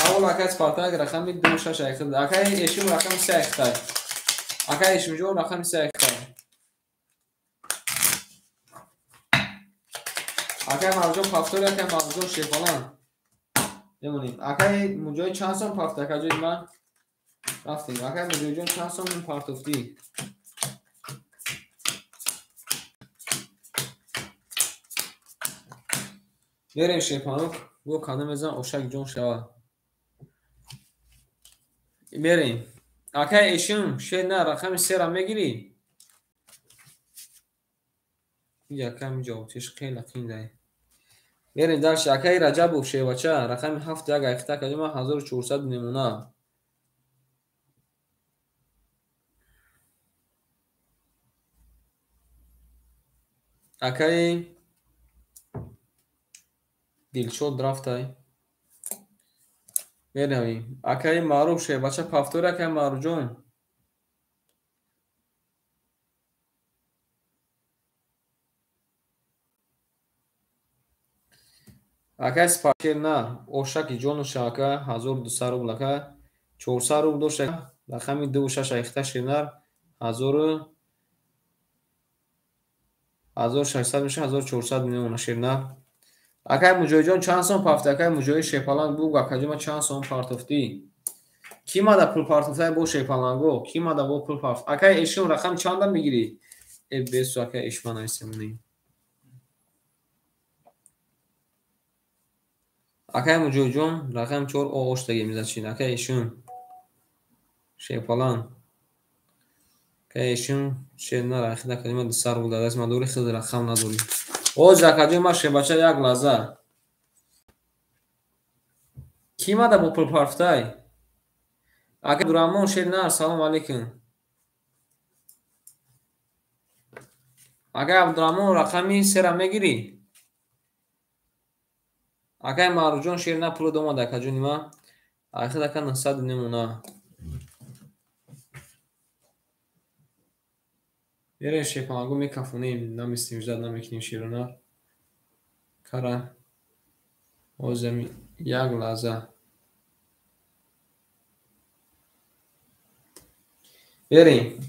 اول اکد پارتاگ رقم 2 6 اکد اکد اشم رقم 3 اکد اکد اشم جو رقم 3 اکد اکد مرجو پافتوری اکد مرجو شیپالان بمونیم اکد مجوی چند سون پافتاگ اجوی من رفتیم اکد مجوی جون چند سون من پارتوفتی بریم شیپانو گو کانه میزن اوشک جون شوا بریم اکد اشم شیرنا رقم 3 را میگیری اینجا کم جوابش خیلی قیمته بریم در شکای رجب و شیوچه رقم 7 یک اختا کجا 1400 نمونه اکای دلشود رفته بریم اکای معروف شیوچه پافتور اکای معروف جون اکای سپاکر نه اوشک جون شاکا 1200 روبل اکا 400 روبل دوش رقم 2 6 اختا شینر 1600 میشه 1400 میمونه شیرنا اکای مجوی جون چند سون پافت اکای مجوی شیپالان بو اکاجما چند سون پارتوفتی کی مادا پول پارتوفای بو شیپالانگو کی مادا بو پول پارت اکای اشون رقم چند میگیری ای بیسو اکای اشمان ایسمونی اکای مجوی جون رقم 4 او اوشتگی میذاشین اکای اشون شیپالان اکای اشون شیرنا رخیدا کلمه دو سر بود دست ما دوری خود رقم نداری او زکاجی ما شیباچه یک لحظه کی مادا بو پول پارتای Aka Abdurahmon Shernar салом алейкум. Aka Abdurahmon рақами 3 мегирӣ? Акай Маруҷон Шерна пули домада акаҷон нима? Ахир ака 900 немуна. Берем шепанагу мекафунем, намистим ждать, намекнем широна. Кара. Озами як лаза. Берем.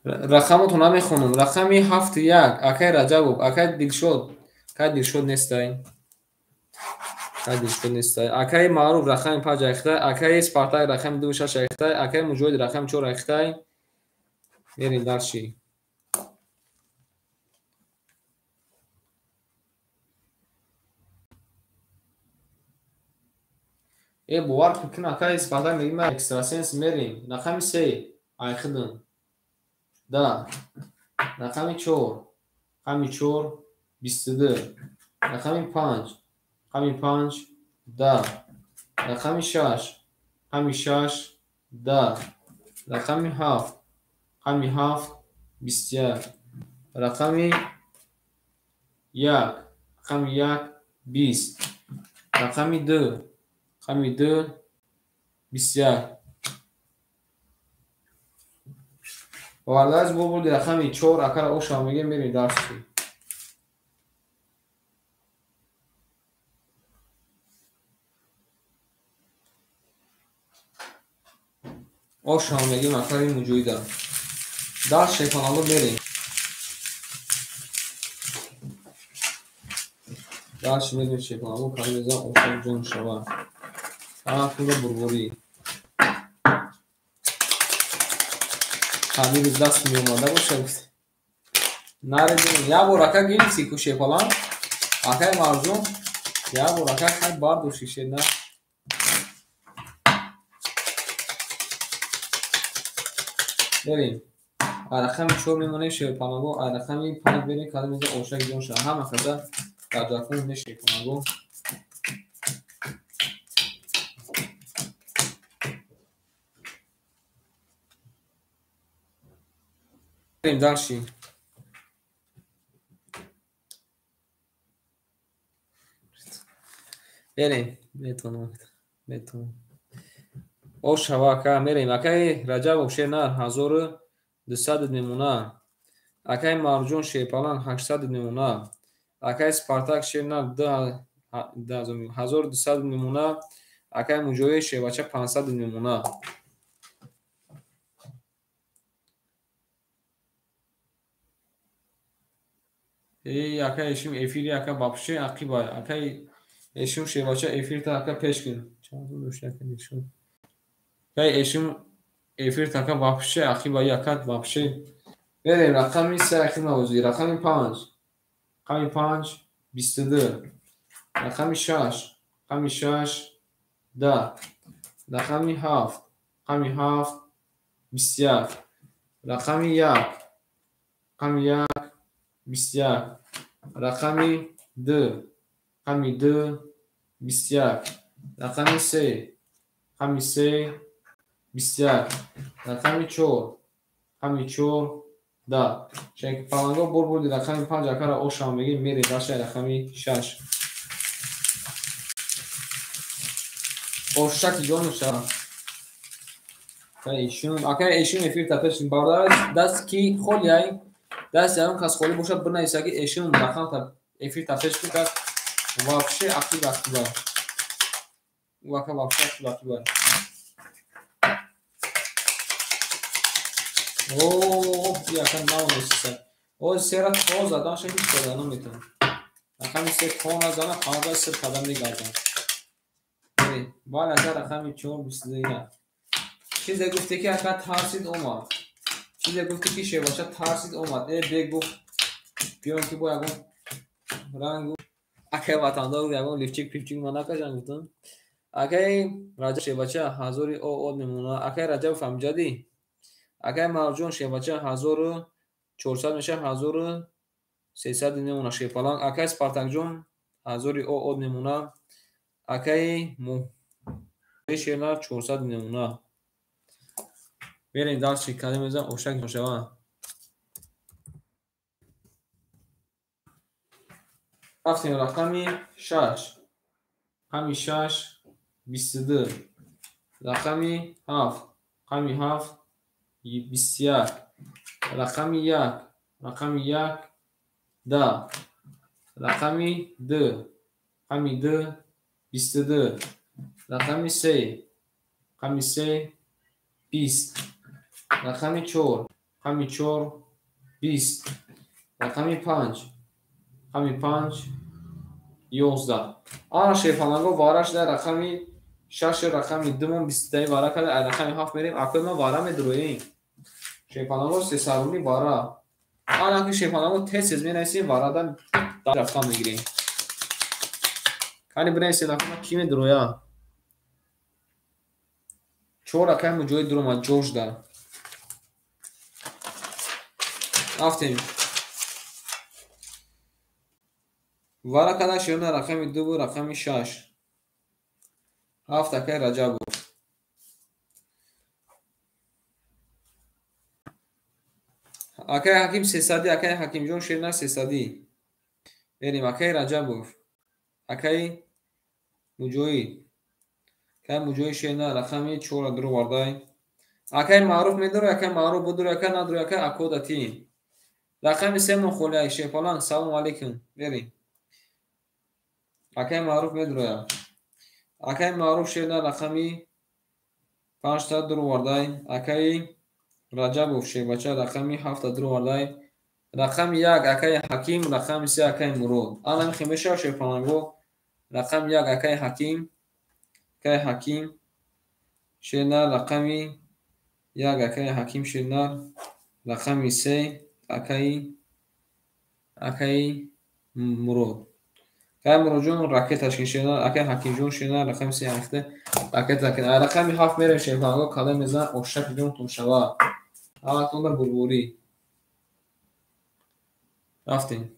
Рақамоту намехонам. Рақами 71. Акай Раҷабов, акай Дилшод. Акай Дилшод нестай. Акай Маъруф рақами 5 ахтай, акай Спартак рақами 26 ахтай, акай Муҷоҳид рақами 4 ахтай. Берем дальше. Бовар кун акай Спартак мегима экстрасенс мерем. Рақами 3 айхидам. Да. Рақами 4. Рақами 4 22. Рақами 5. Рақами 5 да. Рақами 6. Рақами 6 да. Рақами 7. Рақами 7 21. Рақами 1. Рақами 1 20. Рақами 2. Рақами 2 21. Валаз бобурди рақами 4 акара оша мегем мерем дарси. Оша мегем акари Муҷоҳида. Дарс шеканалу мерем. Дарс мерем шеканалу камеза оша ҷон шава. Акура бурбури. Камил даст меомада бошад. Наредем я бор ака гилси куше фалан. Акай марҷон я бор ака хай бардоши шена. Берем. Рақами 4 мемонем шепанаго, рақами 5 берем камеза оша ҷон шава. Ҳама каза даҷакун мешепанаго. Берем дальше. Берем. Бетон. Ошава ака мерем. Акай Раҷабов Шернар 1200 немуна. Акай Марҷон Шепалан 800 немуна. Акай Спартак Шернар 1200 немуна. Акай Муҷоҳид Шевача 500 немуна. Акай Эшим эфири ака бапше ақиба. Акай Эшим Шевача эфирта ака пешкин. Акай Эшим эфирта ака бапше ақиба якат бапше. Берем рақами 3 ахима озӣ. Рақами 5. Рақами 5 22. Рақами 6. Рақами 6 да. Рақами 7. Рақами 7 21. Рақами 1. Рақами 1 21. Рақами 2. Рақами 2 21. Рақами 3. Рақами 3 21. Рақами 4. Рақами 4 да. Шекпанаго бурбурди рақами 5 акара оша мегем мерем даша рақами 6. Ошак ҷонуша. Акай Эшим эфир тапешин барда даст ки холияй. Даст ягон кас холи бошад бинависа ки Эшим рақам эфир тапеш кунад. Вообще ақиба. Вака вообще ақиба. Яка наунесиса. Сера то задан ша ҳеҷ кара наметавонам. Рақами 3 то назанам, ҳамада 0 қадам мегардам. Бале ака рақами 4 22. Чизе гуфте ки ака тарсид омад. Чизе гуфте ки Шевача тарсид омад. Бегуфт биён ки бо ягон рангу акай ватандор ягон лифчик ман накашан гуфтам. Акай Раҷаб Шевача 1000 од мемона. Акай Раҷабов амҷади. Акай Марҷон Шевача 1400 меша 1300 немуна шепалан. Акай Спартакҷон 1000 од немуна. Акай شیرنر 400 نمونه. بریم داشت کلمه اوشک نشوه. رفتیم رقمی 6. رقمی 6 22. رقمی 7. رقمی 7 21. رقمی 1. رقمی 1 10. رقمی 2. رقمی 2 22. رقمی 3. رقمی 3 20. رقمی 4. رقمی 4 20. رقمی 5. رقمی 5 11. آن شیفانگو وارش در رقمی 6 رقمی 2 22 وارا کرده. رقمی 7 میریم اکل ما وارا میدروییم. شیفانگو 3 سالونی وارا. آن که شیفانگو تسیز می نویسیم وارا در رقم میگیریم. کانی برای رقم کی میدرویا؟ 4 رقم مجوی درو ما جوش ده. رفتیم. وارا کرده شیرنه رقمی 2 بود رقمی 6. هفت اکه رجب بود. اکه حکیم 300 اکه حکیم جون شیرنه 300. بریم اکه رجب بود. اکه مجوی. که مجوی شیرنه رقمی 4 درو وردای. اکه معروف میداره اکه معروف بودره اکه نداره اکه اکودتی. رقمی 3 مخوله شیپالان سلام علیکم. بریم. اکه معروف میداره. اکه معروف شیرنه رقمی 5 تا درو وردای. اکه رجب افشه بچه رقمی 7 درو وردای. رقم 1 اکه حکیم. رقم 3 اکه مرود. آن خیمه شاشه پانگو. رقم 1 اکه حکیم. اکه حکیم شیرنه رقمی 1 اکه حکیم شیرنه رقمی 3 اکه مرود. اکه مرود جون راکت تشکیل شیرنه اکه حکیم جون شیرنه رقم 3 اکه راکت تشکیل. رقمی 7 میره شیرنه کاله میزن اوشک جون تون شوا. آقاتون در بربوری. رفتیم.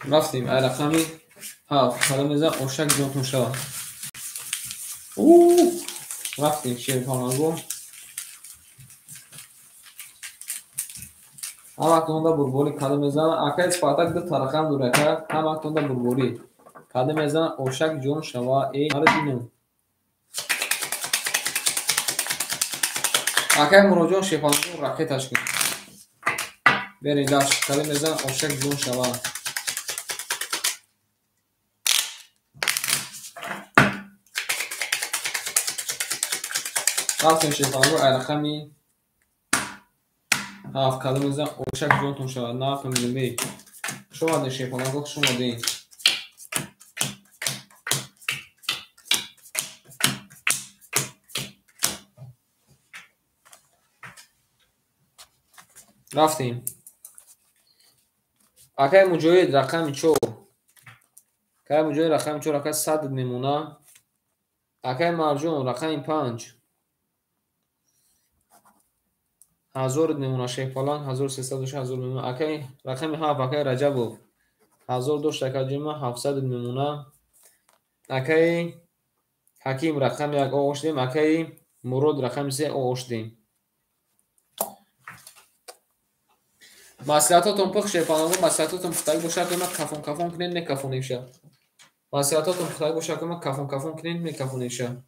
رفتیم رقمی 7 حالا میزن اوشک جونتون شد. رفتیم شیرپانگو. همه بربوری کده میزن اکه سپاتک دو ترخم دوره که همه بربوری کده میزن اوشک جون شوا ای هر دینم اکه مروجون شیرپانگو راکتش کن. بریم داشت کده میزن اوشک جون شوا. رفتیم شیرپانگو رقمی 7 کده میزن اوشک جونتون شوا. نه فهمیدم شما ده شیرپانگو شما دین. رفتیم اکه مجوید رقم 4 که مجوید رقم 4 اکه 100 نمونه. اکه مرجون رقم 5 1000 نمونه شیپالان 1300 1000 نمونه. اکه رقم 7 اکه رجب 1002 شکل جمع 700 نمونه. اکه حکیم رقم 1 اوشدیم. اکه مرود رقم 3 اوشدیم. مسئلاتاتون پخ شیپانگو مسئلاتاتون پختایی باشه که ما کفون کنین میکفونیشه. مسئلاتاتون پختایی باشه که ما کفون کنین میکفونیشه.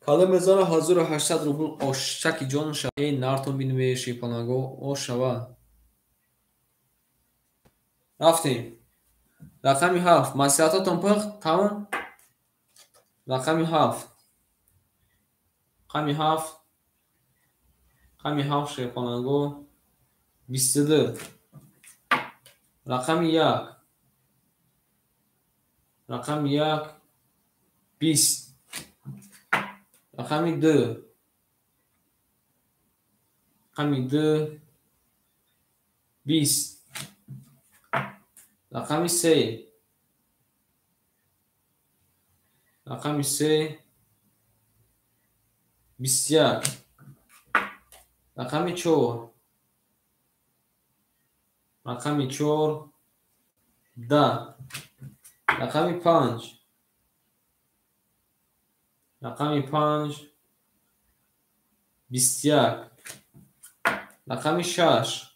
کاله میزان 1800 روبل اوشک جون شوا ای نارتون بینوی شیپانگو او شوا. رفتیم رقمی 7 مسئلاتاتون پخ تمام. رقمی 7 رقمی 7 شیپانگو 22. رقمی 1 رقم 1 20. رقم 2 رقم 2 20. رقم 3 رقم 3 21. رقم 4 رقم 4 10. رقم 5 رقم 5 21. رقم 6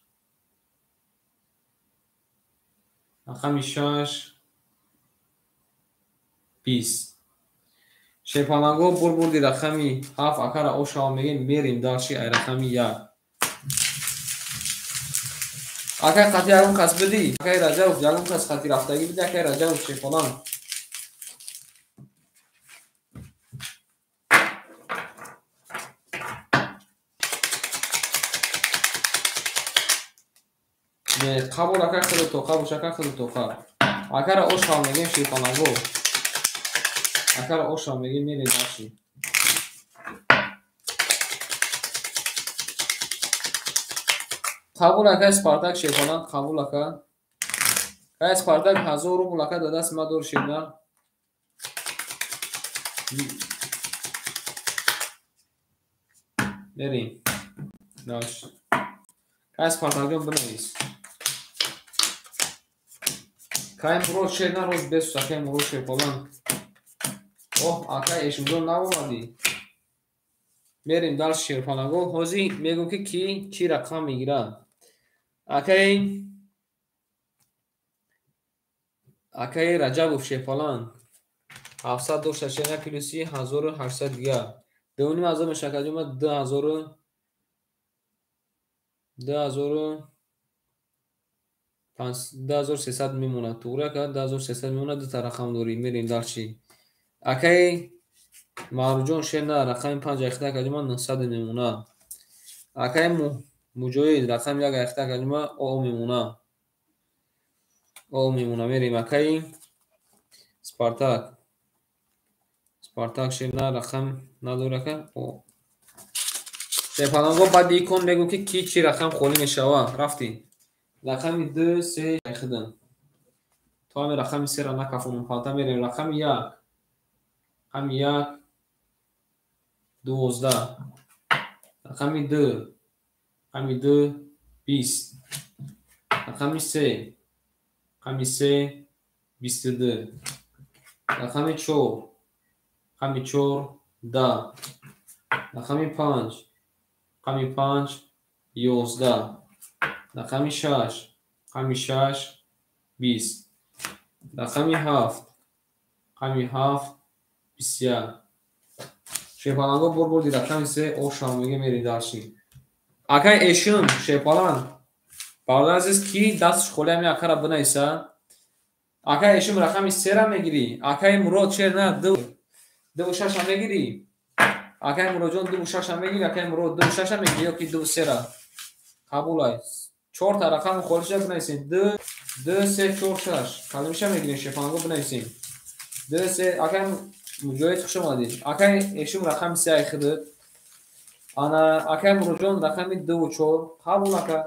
رقم 6 20. شیپانگو بردی رقمی 7 اکر او شما میگیم میریم داشتی ای رقمی 1. اکر خطی اون کس بدی اکر رجب جلون کس خطی رفتگی بدی اکر رجب شیپانان قبول اکر خود توقع باشه اکر خود توقع اکر او شما میگیم شیپانگو اکر او شما میگیم میریم داشتی قبول اکر اسپارتاک شیپانان قبول اکر اسپارتاک 1000 روبل اکر داده است ما دور شیدن بریم داشت اسپارتاک جون بنویس کایم روز شیدن روز بسو اکر روز شیپانان اوه اکر ایشمدون نبومدی میریم دال شیرپانگو حوزی میگم که کی چی رقم میگیره اکای رجب شیپالان 700 کیلو 3800 دیگه دونیم از مشکل جمع 2000 2300 میمونه توره که 2300 میمونه دو تا رقم داری میریم دال چی اکای مارجون شینا رقم 5 اختا کلمه 900 میمونه اکای مجوید رقم 1 اختا کلمه او میمونه میریم اکای سپارتاک شینا رقم نداره که او شیپانگو بعد ایکون بگو که کی چی رقم خولی میشوه رفتی رقم 2 3 خدم تو هم رقم 3 را نکفونم پالتا میریم رقم 1 رقم 1 12. رقم 2 رقم 2 20. رقم 3 رقم 3 22. رقم 4 رقم 4 10. رقم 5 رقم 5 11. رقم 6 رقم 6 20. رقم 7 رقم 7 21. شیپانگو بردی رقم 3 او شامگی میری داشتی اکای ایشون شیپالان بالا عزیز کی دستش خوله همی اکر بنایسه اکای ایشون رقم 3 را میگیری اکای مراد چه نه 2 6 هم میگیری اکای مراد جون 2 6 هم میگیری اکای مراد 2 6 هم میگیری یا کی 2 3 را قبول است 4 تا رقم خودش بنویسین 2 3 4 6 کلمش میگیرین شیپانگو بنویسین 2 3 اکای مجوید خوش اومدید اکای ایشون رقم 3 خود انا اکای مراد جون رقم 2 و 4 قبول اکا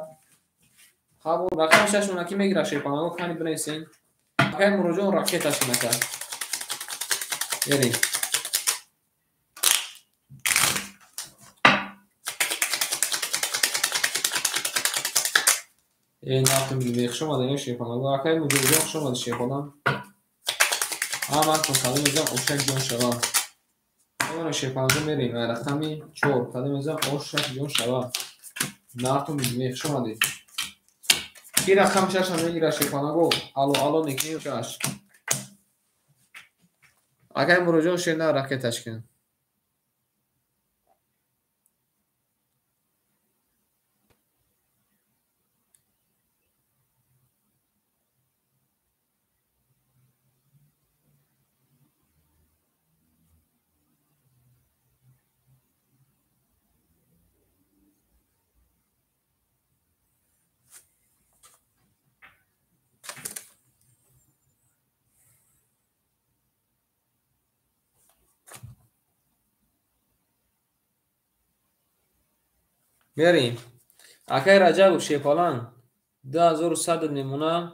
قبول رقم 6 اون کی میگیره شیپانگو کنی بنویسین اکای مراد جون راکتش نکه بریم این نفتم بیخ شما دارین شیپانگو اکای مجوید خوش اومد شیپانگو من کنسالی میزم اوشک جون شوا اون شیپانگو میریم رقمی 4 کده میزم اوشک جون شوا نفتم بیخ شما دی کی رقم 6 هم میگیره شیپانگو الو نکنیم 6 اگر مروجون شینا راکتش کن میریم. اکای رجب و شیپالان 2100 نمونه.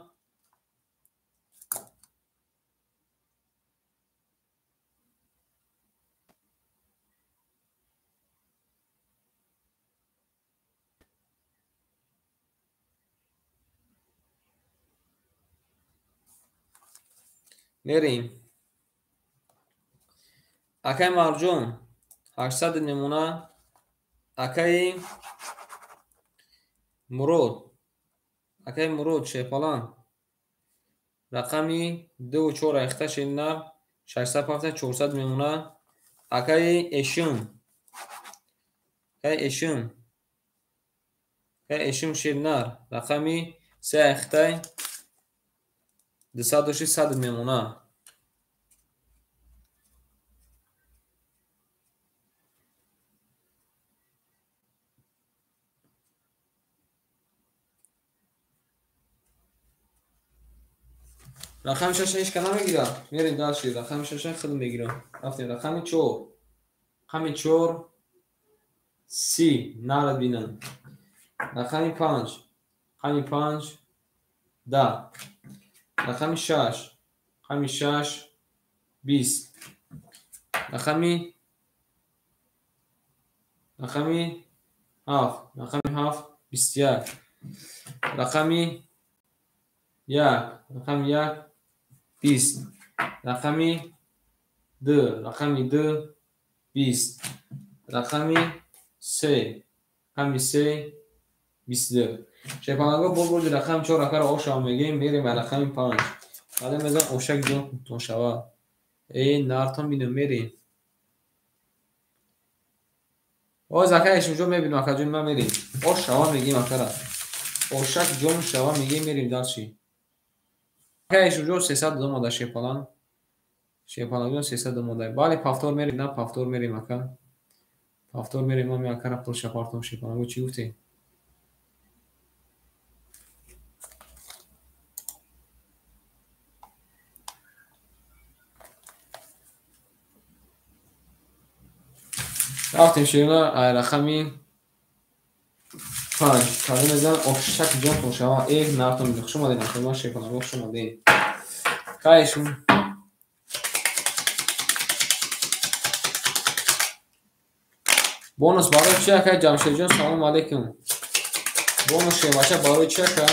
میریم. اکای مرجون 800 نمونه. اکای مرود شیپالان رقمی 2 و 4 اخته شیلنر 607 400 میمونه. اکای اشون شیلنر رقمی 3 اخته 206 میمونه. رقم 6 هیچ کنه میگیره. میریم داشتی رقم 6 خودم میگیرم. رفتیم رقم 4 سی نرد بینن. رقم 5 10. رقم 6 20. رقم 7 21. رقم 1 20. رقم 2 20. رقم 3 22. شیپانگا بود رقم 4 رقم آشام میگیم. میریم رقم 5. بعد میذارم اوشک جون تو شوا این نارتون بینم. میریم او زکایش جو میبینم اکا جون. ما میریم او شوا میگیم اکا اوشک جون شوا میگیم. میریم داشتی زکایش جو 300 ماده شیپانان جون 300 ماده. بالی پافتور میریم. نه پافتور میریم اکا پافتور میریم. ما می اکا رفتو شپارتون شیپانگو چی گفتی؟ رفتیم شیرنا رقمی 5. کاری میزن اوشک جون تو شوا یک نارتون میگه. شما دیدن شما شیپانگو شما دیدن کایشون بونوس برای چیه که جمشید جان سلام علیکم. بونوس شیواچه برای چیه که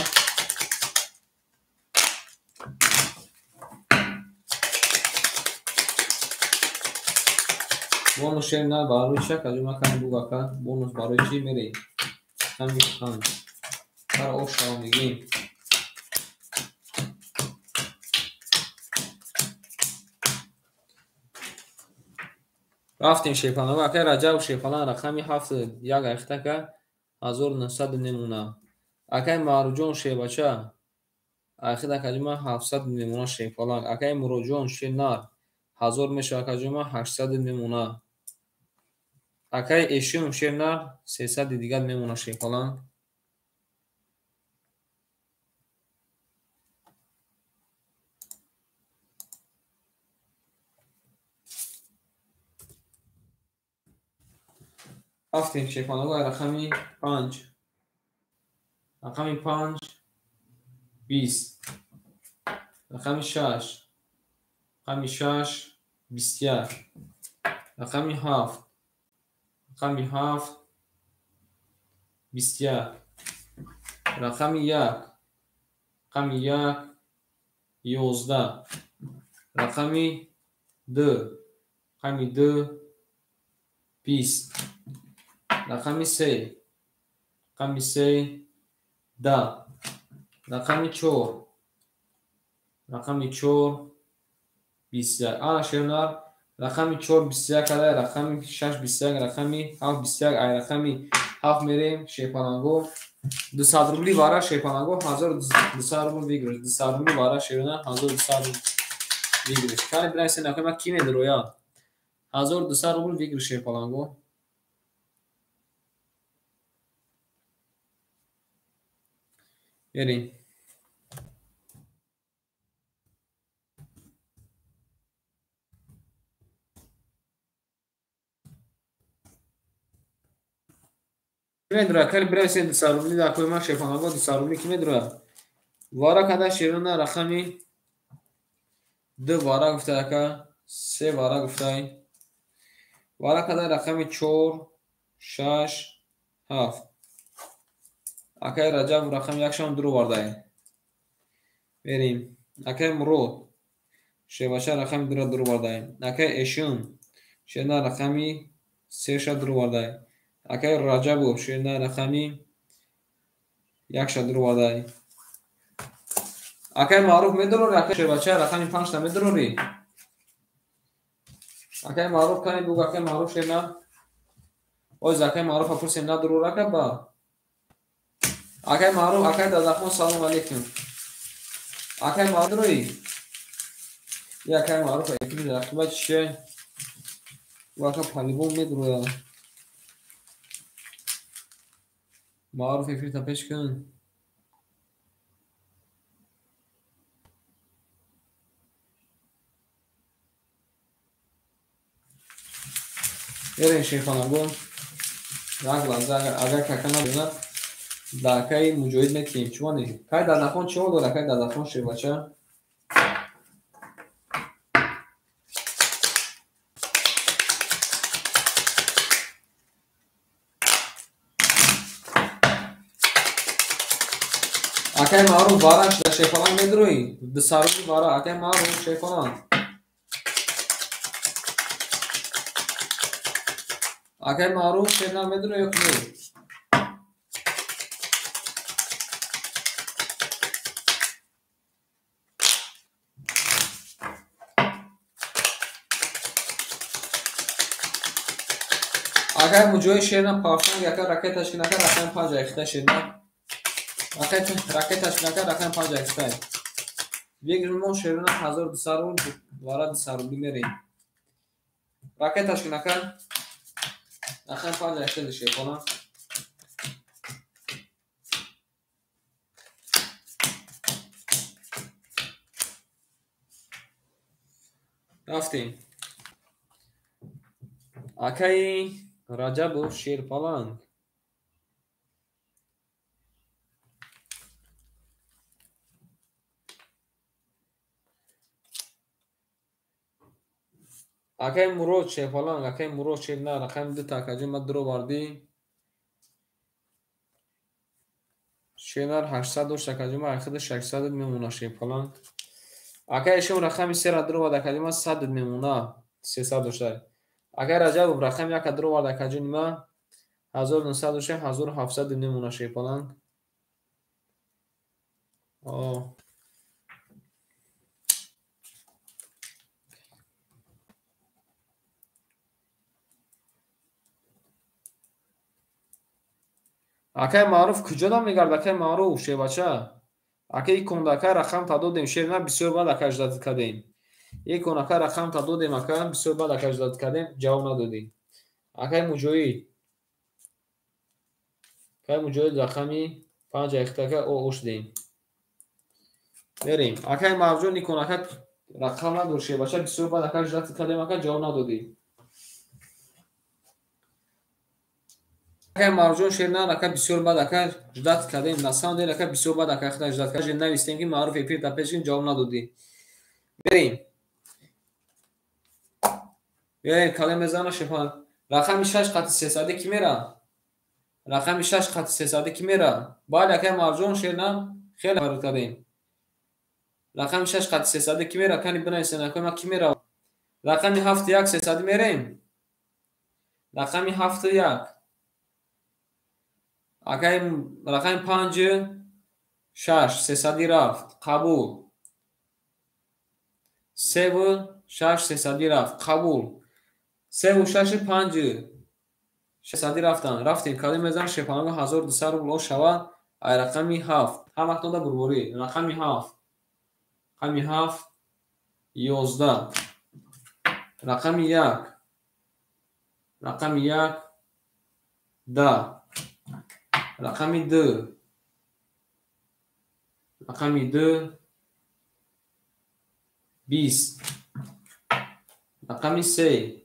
بونوس شیر نه برای چیه که جمعه کنی بوگا که بونوس برای چی میری همین خان برای اوش شما میگیم. رفتیم شیپانه و اکه رجب شیپانه رقمی 7 یک اخته که 1900 نمونه. اکه مارجون شیواچه اخیده که جمعه 700 نمونه شیپانه. اکه مروجون شینار 1000 میشه که جمعه 800 نمونه. اکای اشیون شیرنر 300 دیگر میمونه شیپالان. رفتیم شیپانگو رقمی 5 20. رقمی 6 21. رقمی 7 21. رقمی 1 11. رقمی 2 20. رقمی 3 10. رقمی 4 21. آن شیرنر رقمی 4 21 کده. رقمی 6 21. رقمی 7 21. رقمی 7 میریم شیپانگو 200 روبلی واره شیپانگو 1200 روبل بگیرش. 200 روبلی واره شیرنر 1200 روبل بگیرش. کاری برایش نکنه من کی میده رویا 1200 روبل بگیرش شیپانگو. بریم میدره کل برسه دسارولی دا کوی ما شیفانگو دسارولی کی میدره وارا کدا شیرونه رقمی دو وارا گفته که سه وارا گفته وارا کدا رقمی 4 6 7 اکای رجب رقم یکشان درو وارده بریم اکای مرود شیباشه رقم درو وارده اکای اشون شیرونه رقمی سه شا درو وارده اکای رجب شیرونه رقمی یک شا درو وارده اکای معروف میدروری اکای شیباشه رقمی 5 تا میدروری اکای معروف کنی بگو اکای معروف شیرونه او زکای معروف پرسیم نه درو رکه با اکای معروف اکای دادخون سلام علیکم اکای معروف روی یا اکای معروف ایفری رقیبه چیه و اکای پالیبون میدروی معروف ایفری تا پیش کن برین شیخانه بون رنگ لحظه اگر ککنه بیند دکای مجاید میتیم چوانی کای دادخون چه داره کای دادخون شیر بچه اکای معروف بارش در شیخانه میدروی دساروی بارا اکای معروف شیخانه اکای معروف شیرنا میدروی اکنی اگر مجوی شیرنا پارشنگ یکا رکت تشکیل نکر رقم 5 اخته شیرنا رکت تشکیل نکر رقم 5 اخته یک جمعه شیرنا 1200 رو وارد سرولی میریم رکت تشکیل نکر رقم 5 اخته دشه کنم رفتیم اکای رجب و شیر پالنگ اکای مرود شیر پالنگ اکای مرود شیر نه رقم 2 تا کجی مد درو واردی شینر 800 دوش کجی ما اخد 600 میمونه شیر پالنگ اکای شم رقم 3 را درو وارد کجی ما 100 میمونه 300 دوشه اگر رجب رقم یک درو وارد کجی ما 1900 دوشه 1700 میمونه شیر پالنگ اکای معروف کجا دا میگرد اکای معروف شی بچه اکای کندکای رقم تا دادیم شیر نه بسیار بعد اکای اجداد کردیم یک کندکای رقم تا دادیم اکای بسیار بعد اکای اجداد کردیم جواب ندادیم اکای مجوی رقمی 5 اختکای او اوش دیم بریم اکای موجود نیکون اکای رقم ندار شی بچه بسیار بعد اکای اجداد کردیم اکای جواب ندادیم اکای موجود شیر نه اکای بسیار بعد اکای اجداد کردیم نسان دیل اکای بسیار بعد اکای اجداد کردیم نویستیم که معروف پیر تا پیشین جواب ندادیم بریم کلمه زن شفان رقم 6 قط 300 کی میره رقم 6 قط 300 کی میره باید اکای موجود شیر نه خیلی فرق کردیم رقم 6 قط 300 کی میره کنی بنویسین اکای ما کی میره رقم 7 1 300 میریم رقم 7 1 اکای رقم 5 6 300 رفت قبول 3 و 6 300 رفت قبول 3 و 6 5 600 رفتیم کلمه زن شفانگو 1200 رو شوه ای رقمی 7 هم وقتا دا بربوری رقمی 7 رقمی 7 11 رقمی 1 رقمی 1 10 رقمی 2 رقمی 2 20 رقمی 3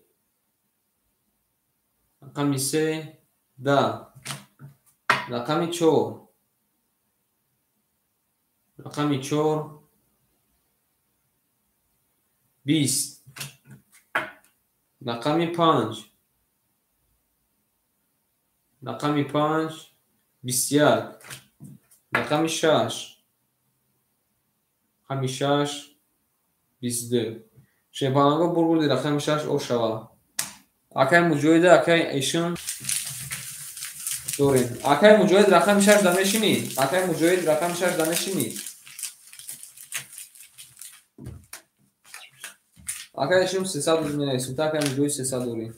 رقمی 3 10 رقم 4 رقم 4 20 رقم 5 رقم 5 21 رقم 6 رقم 6 22 شیپانگو برگردی رقم 6 او شوا اکای مجوید اکای ایشون دورین اکای مجوید رقم 6 دانشینی اکای مجوید رقم 6 دانشینی اکای ایشون 300 میلیون است تا اکای مجوید 300 دورین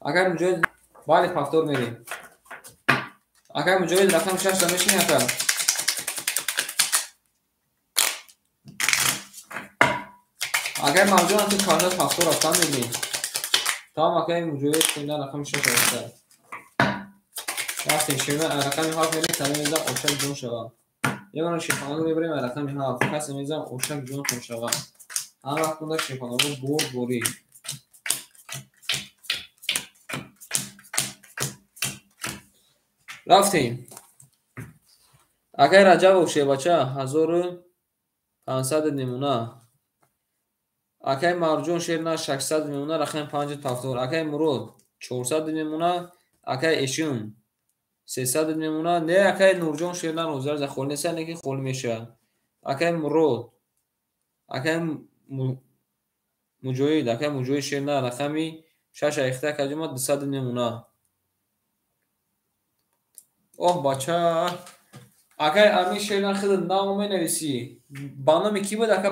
اکای مجوید بالی پافتور میریم اکای مجوید رقم 6 دانشینی اکای اگر موجود تو کانال پاسپورت رفتن می‌بینید تا اگر موجود اینا رقم 6 هست وقتی شما رقم 7 می‌بینید تمام اوشک جون شوا یه بار شیفانو می‌بریم رقم 7 پس می‌ذارم اوشک جون خون شوا هر وقت اون شیفانو رو بوری رفتیم اگر رجب اوشه بچه 1500 نمونه اکای مرجون شیرنا 600 میمونه رقم 5 تافتور اکای مرود 400 میمونه اکای ایشون 300 میمونه نه اکای نورجون شیرنا روزار ز خول نیست نه که خول میشه اکای مرود اکای مجوید اکای مجوید شیرنا رقمی 6 اخته کجما 200 میمونه اوه بچه اکای امی شیرنا خود نام مینویسی بانم کی بود اکای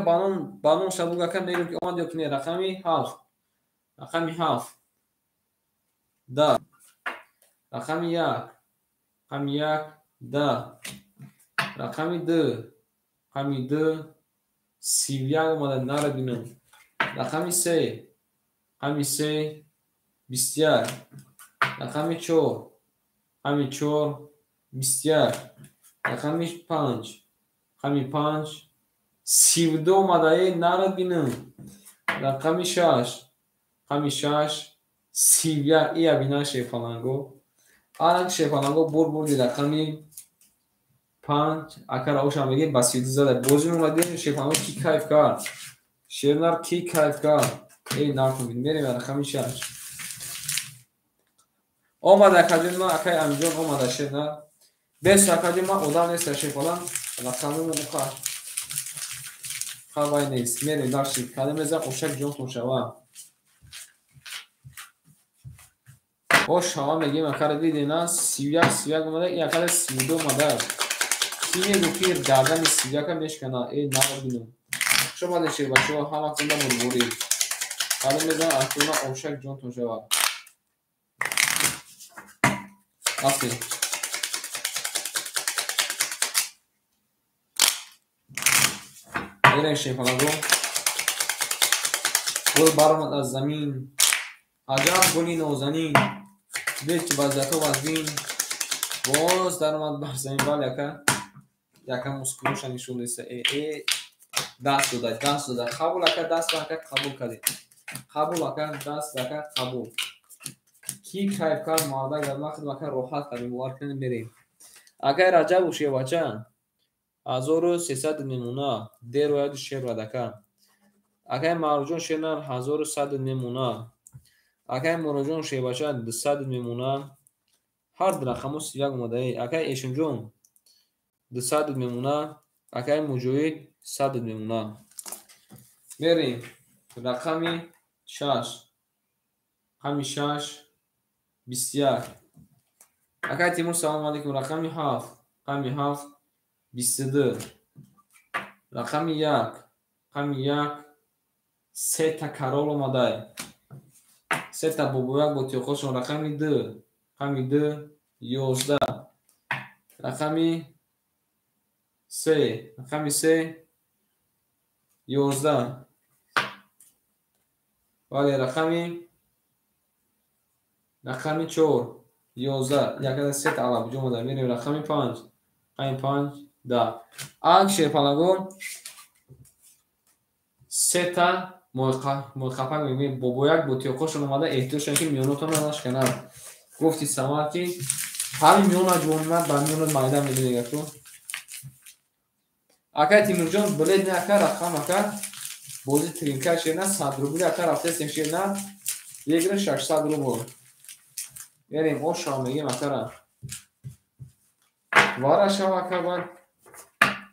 بانم شبوگ اکای میگم که اومد یکنی رقمی 7 رقمی 7 10 رقمی 1 رقمی 1 10 رقمی 2 رقمی 2 31 اومده نره بینم رقمی 3 رقمی 3 21 رقمی 4 رقمی 4 21 رقمی 5 رقمی 5 32 اومده نره بینم رقمی 6 رقمی 6 31 ای ابینا شیفانانگو آرنگ شیفانانگو بردی رقمی 5 اکر اوشان بگیم بسیط زده بوزین اومده شیفانانگو کی کیف کرد شیرنار کی کیف کرد ای نارکن میریم رقمی 6 اومده کجون ما اکای امجون اومده شیرنار بس کجون ما اودان نیست شیفانان رقمی مونکار خواه نیست میریم داشتید کلمه زن اوشک جون کنشوان او شما میگیم اکر دیدینا 31 اومده این اکر 32 اومده کیه گفیر گردن 31 میشکنه ای نبینم شما داشته بچه ها همه کنده مرموری کلمه زن اکرونا اوشک جون کنشوان افتی میرین شیفانه رو گل برامد از زمین عجب گلی نوزنین دل که بزده تو وزین باز در اومد بر زمین بل یکم مسکروشن نشون لیسته ای دست داده قبول اکر دست اکر قبول کردی قبول اکر دست اکر قبول کی کیف کار مارده گرما خود اکر روحات کردیم وار کنیم بریم اکر رجب اوشه بچه 1300 نمونه در باید شیر و دکن اکر مرجون شیرنر 1100 نمونه اکر مرجون شیر بچه 200 نمونه هر رقموس یک اومده ای اکر ایشون جون 200 میمونه اکای مجوید 100 میمونه بریم رقمی 6 رقمی 6 21 اکای تیمور سلام علیکم رقمی 7 رقمی 7 22 رقمی 1 رقمی 1 3 تا کرول اومده 3 تا بوبویک با تیوخوشون رقمی 2 رقمی 2 11 رقمی 3 رقمی 3 11 ولی رقمی 4 11 یک از 3 تا علاوه جمع داریم میریم رقمی 5 رقمی 5 10 آنک شیپانگون 3 تا موقفه میبینیم بابویک بوتی خوشون اومده احتیاجشون که میونوتون نداشت کنن گفتی سمار که همین میونه جونمت با میونه مایده میدونی تو اکا تیمور جان بلد نه کار رقم اکا بازی ترینکا شیرنا 100 روبل اکا رفته سیم شیرنا یک 600 روبل بریم او شام میگیم اکا را وارا شو اکا بعد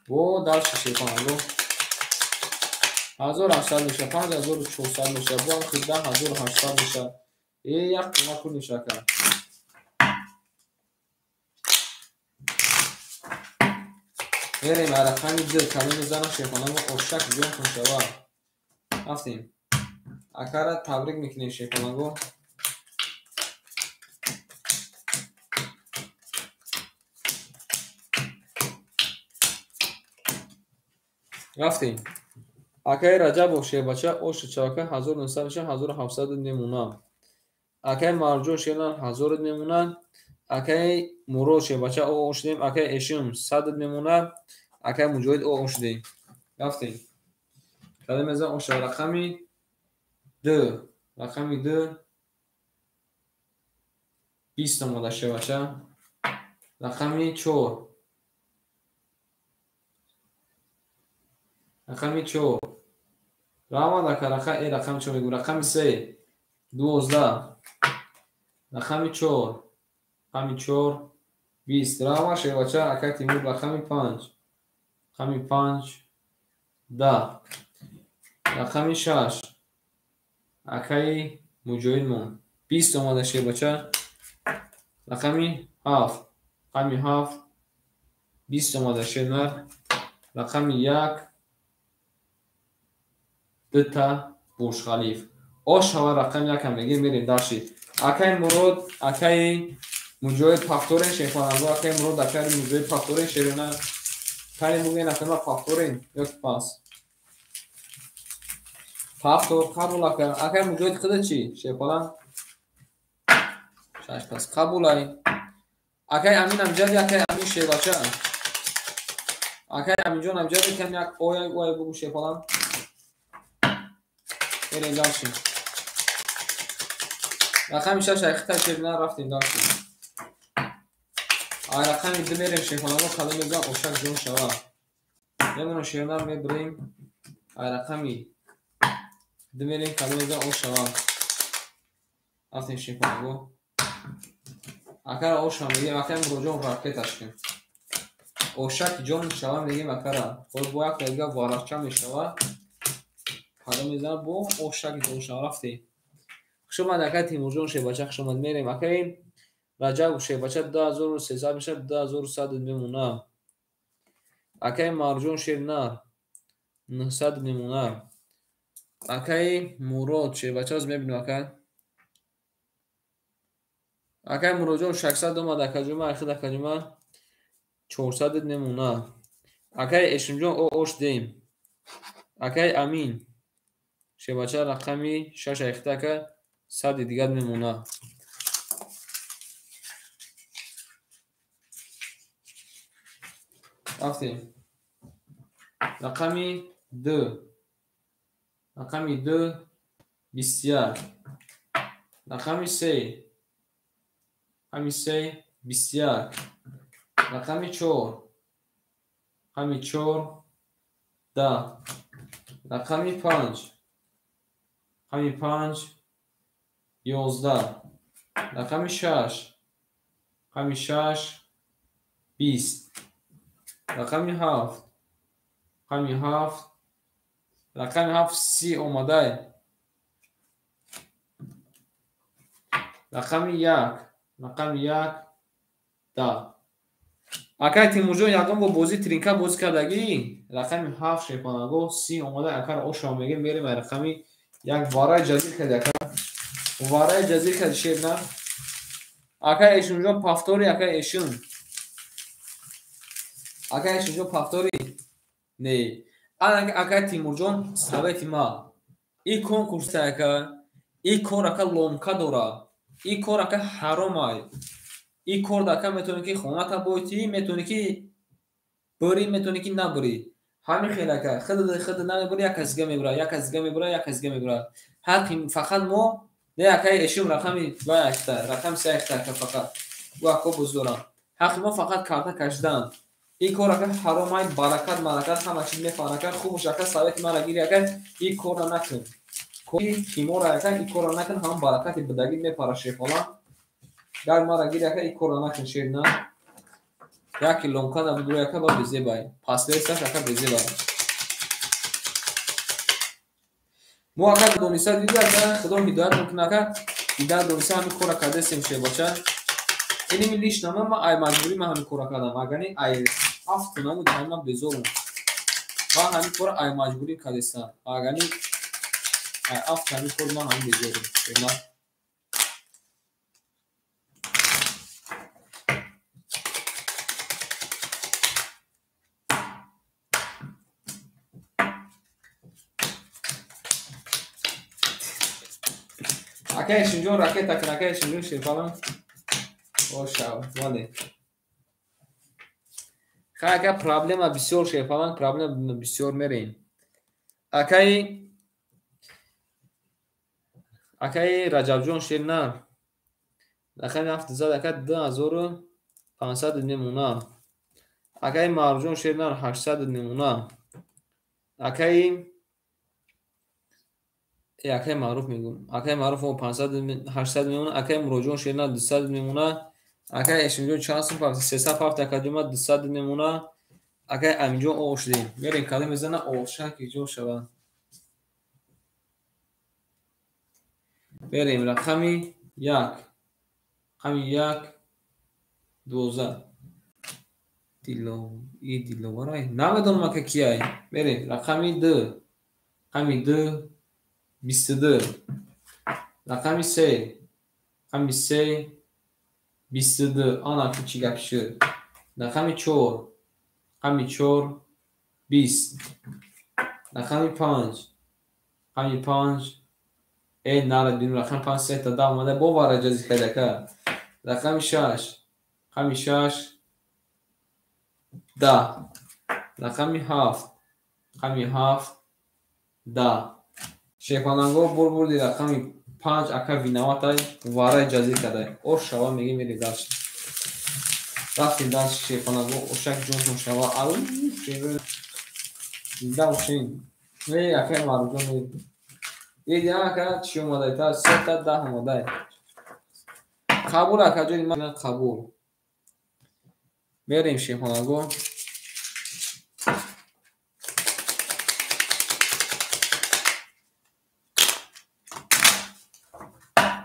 و دال شیشه کنم 1800 میشه 5400 میشه با 10800 میشه یک قیمت کل میشه اکا بریم رقمی دل کمی میزنم شیخانه و اشک بیان کن شوا رفتیم اکا را تبریک میکنیم شیخانه رفتیم اکای رجب و شیبچه اوش چاکه 1900 میشه 1700 نمونه اکای مرجو شیلان 1000 نمونه اکای مرو شیبچه او اوش دیم اکای اشیم 100 نمونه اکای مجاهد او اوش دیم رفتیم کلمه از اوش رقمی 2 رقمی 2 20 تومن شیبچه رقمی 4 رقمی 4 راما دکه رقم 4 میگو رقمی 3 12 رقمی 4 رقمی 4 20 راما شیبچه اکای تیمور رقمی 5 رقمی 5 10 رقمی 6 اکای مجاهد مون 20 اومده شیبچه رقمی 7 رقمی 7 20 اومده شیرنر رقمی 1 2 تا بوش خلیف آش هوا رقم 1 هم میگیم میریم داشتی اکای مرود اکای مجاهد فاکتورین شیخوانگو اکای مرود اکای مجاهد فاکتورین شیرنر کاری موگه نکنه فاکتورین یک پاس فاکتور قبول اکای مجاهد خدا چی شیخوانم شش پاس قبول ای اکای امین امجد اکای امین شیبچه اکای امین جان امجد کم یک اوی بگو شیخوانم بریم داشتیم رقمی 6 اختا شیرنر رفتیم داشتیم رقمی 2 میریم شیخوانم و کلمه میزن اوشک جون شوا یمونو شیرنر میبریم رقمی 2 میریم کلمه میزن اوش شوا رفتیم شیخوانم اکر اوش هم میگیم اکر مروجون راکتش کن اوشک جون شوا میگیم اکر خود با یک دیگه وارچه میشوا کلمه میزن بو اوشک جون شوا رفتیم شما اکر تیمور جون شیبچه شما میریم اکر رجب شیبچه 2300 میشه 2100 میمونه اکای مرجون شیرنر 900 میمونه اکای مرود شیبچه از میبینیم اکای مرود جون 600 اومد اکجومه اخید اکجومه 400 نمونه اکای اشم جون او اوش دیم اکای امین شیبچه رقمی 6 اخته که 100 دیگر نمونه رفتیم رقمی 2 رقمی 2 21 رقمی 3 رقمی 3 21 رقمی 4 رقمی 4 10 رقمی 5 رقمی 5 11 رقمی 6 رقمی 6 20 رقمی 7 رقمی 7 رقمی 7 30 اومده رقمی 1 رقمی 1 10 اکای تیمور جون یکم با بازی ترینکا بازی کردگی رقمی 7 شیپانگو 30 اومده اکر اوش هم میگیم میریم رقمی یک وارای جزیر کرده اکر وارای جزیر کرده شیر نه اکای ایشون جون پافتوری اکای ایشون جون پافتوری نه اکای تیمور جون سابتی ما این کنکورس اکا این کار اکا لومکا دورا این کار اکا حرام ای این کار دکا میتونی که خونه تا بایتی میتونی که بری میتونی که نبری همین خیلی که خود نمیبری یک از دیگه میبره یک از دیگه میبره یک از دیگه میبره حق فقط ما نه اکای اشیم رقمی 2 اکتا رقم 3 اکتا فقط وقتا بزرگ حق ما فقط کارت کشیدن این کار اگر حرامای برکت همه چیز میفهمه کرد خوب شکل ثابت من اگر اگر این کار نکن کوی تیمور اگر این کار نکن هم برکت بدگی میپره فلان گر ما اگر اگر این کار نکن شیر نه یکی لونکان ابو دو یکا با بزی بای پس لیستش اگر بزی بای مو اگر دونیسا دیده اگر خدا هدایت ممکن اگر دیده دونیسا همین کار کرده سیمشه باشه اینی می لیش نامه ما ای مجبوری من همین کار کردم اگرنی ای افت نمود همین بزرم و همین کار ای مجبوری کردستم اگرنی ای افت همین کار من همین بزرم اگه شنجون راکت اکن اگه شنجون شیفالم اوشاو ولی اگه پرابلم بسیار شیفالم پرابلم بسیار میرین اگه رجب جون شیر نه اگه هفت زد اگه 2500 نمونه اگه مرجون شیر نه 800 نمونه اگه معروف میگم اگه معروف 500 800 میمونه اگه مروجون شیر نه 200 میمونه اگه اشنجون چانس پاس 300 پاس تکادیما 200 نمونه اگه امجون اوش دیم میرین کلمه میزنه اوشا کی جو شوا بریم رقمی 1 12 دیلو ورای نمیدونم که کیه بریم رقمی 2 22 رقمی 3 22 آنا کوچی گپ شد رقمی 4 20 رقمی 5 ای نال دین رقم 5 3 تا دا اومده با واره جزی کرده که رقم 6 10 رقم 7 10 شیفانانگو بردی رقم 5 اکا وینواتای واره جزی کرده او شوا میگی میری داشت رفتیم داشت شیفانانگو اوشک جونتون شوا او شیفان دیده اوشین می اکا مارجون میری یه دیگه اکا چی اومده تا 3 تا 10 اومده قبول اکا جوری من قبول بریم شیفانانگو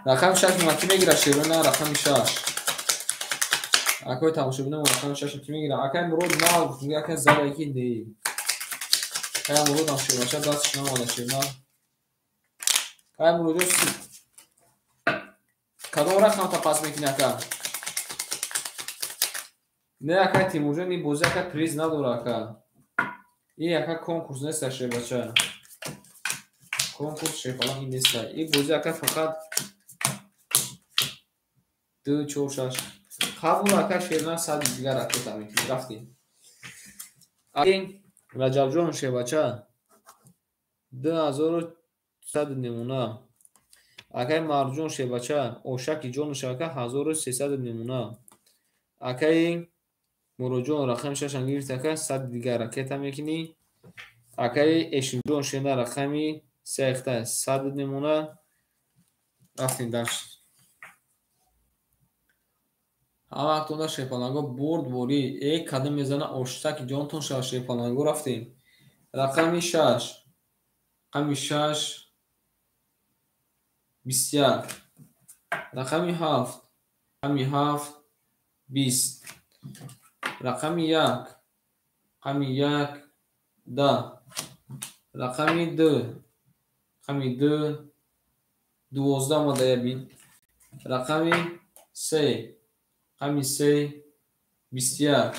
رقم 6 مکی میگیره شیرونه رقم 6 اکوی تماشا بینم رقم 6 مکی میگیره اکای مرود نه میگه اکای زده یکی دی اکای مرود هم شیرونه دستش نماده شیرونه اکای مرود کدوم رقم تا پاس میکنه اکای نه اکای تیموجه نی بوزه اکای پریز نداره اکای این اکای کنکورس نیست شیر بچه کنکورس شیفالان این نیست این بوزه اکای فقط 2 4 6 قبول اکا شیرنا صد دیگر رکت میکنی رفتیم این رجب جون شه بچه 2100 نمونه اکای مرجون شه بچه اوشکی جون شه اکا 1300 نمونه اکای مروجون رقم 6 انگیرت اکا صد دیگر رکت میکنی اکای اشن جون شه نه رقمی 3 100 نمونه رفتیم داشت ҳама вақтонда шефаланго бурд бурӣ ек қадам мезана оштаки ҷонтон ша шефаланго рафтем рақами 6 21 рақами 7 20 рақами 1 10 рақами 2 12 омада ябин рақами 3 رقمی 3 21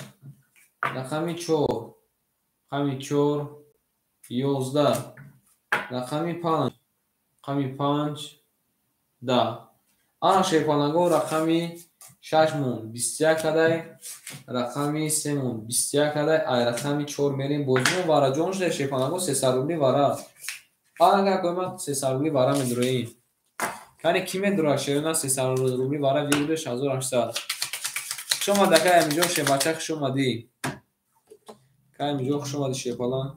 رقمی 4 11 رقمی 5 10 آن شیفانگو رقمی 6 مون 21 کدای رقمی 3 مون 21 کدای ای رقمی 4 میریم بازمون وارا جون شده شیفانگو 3 سرولی وارا آن اگر کوئی 3 سرولی وارا میدرویم یعنی کی میدره شیرنا 3 سرولی وارا ویدوش 1800 شما دکه اینجا شه بچه شما دی که اینجا شما دی شه بالا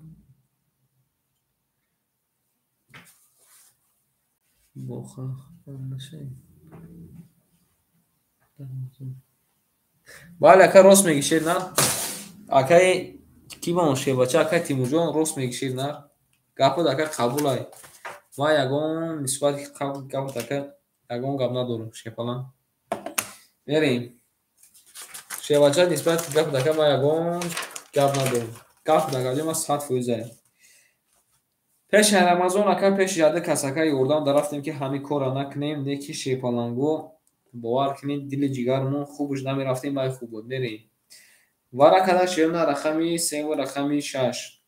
بخه نشه بله اکا راست میگی شیر نه اکای کی با اون شه بچه اکای تیمور جان راست میگی شیر نه گپو دکه قبول های ما یگون نسبت گپو دکه یگون گپ ندارم شه بالا بریم شه بچه نسبت گپو دکه ما یگون گپ ندارم گپ دکه ما 100% پیش رمضان اکا پیش یاده کسکای اردان رفتیم که همین کارا نکنیم نیکی شیپالانگو باور کنید دل جگرمون خوبش نمی رفتیم بای خوب بود بریم ورقه شیرنا رقمی 3 و رقمی 6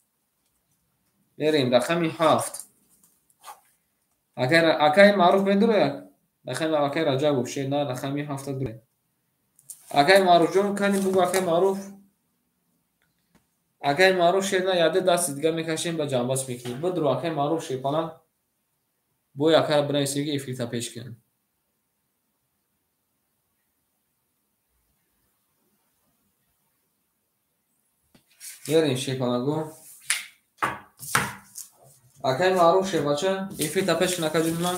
بریم رقمی 7 اکای معروف بدره رقمی اکای رجب شیرنا رقمی 7 دره اکای معروف جون کنیم بگو اکای معروف شیرنا یاده دست دیگه میکشیم به جنباس میکنیم بدرو اکای معروف شیپالان بو اکای برای سیگی افیتا پیش کن بریم شیپالانگو اکای معروف شه بچه افیتا پیش کن اکای جملان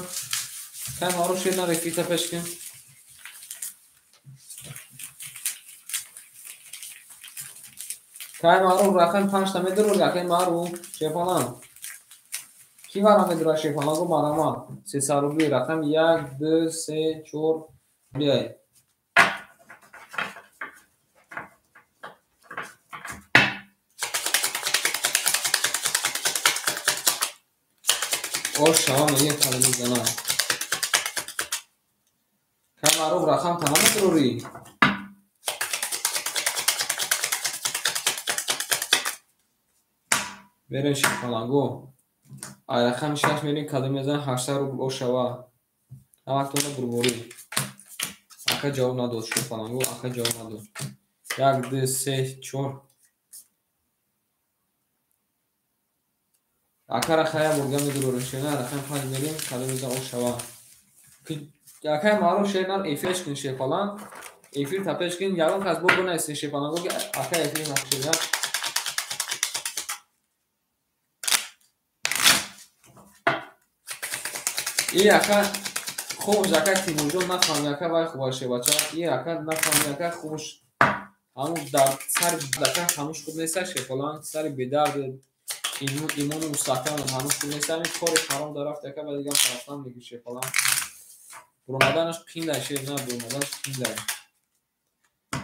اکای معروف شیرنا افیتا پیش کن اکای معروف رقم 5 تا میدرو اکای معروف شیپالان کی وارا میدرو شیپالانگو ماراما 302 رقم 1 2 3 4 بیای او شما میگه کلمه زنان که معروف رقم تمام ضروری بریم شیپالانگو رقم 6 میریم کلمه زن 800 روبل او شوا همتون بربوری اکا جواب نداد شیپالانگو اکا جواب نداد 1 2 3 4 اکا را خیلی برگم میدرو رشنه رقم 5 میریم کلمه زن او شوا اکای معروف شیرنا ایفیش کن شیپالان ایفیر تپش کن یارم که از برگو نیستی شیپالانگو که اکای ایفیر نخشیده این اکا خوش اکا تیموجون نفهمی اکا باید خوب باشه بچه این اکا نفهمی اکا خوش همون در سر اکا هموش خوب نیسته شیپالان سر بیدرد ایمون مستقیم هموش خوب نیسته همین کاری حرام در رفت اکا باید دیگه فرستان میگی شیپالان برمدنش پینده شیر نه برمدنش پینده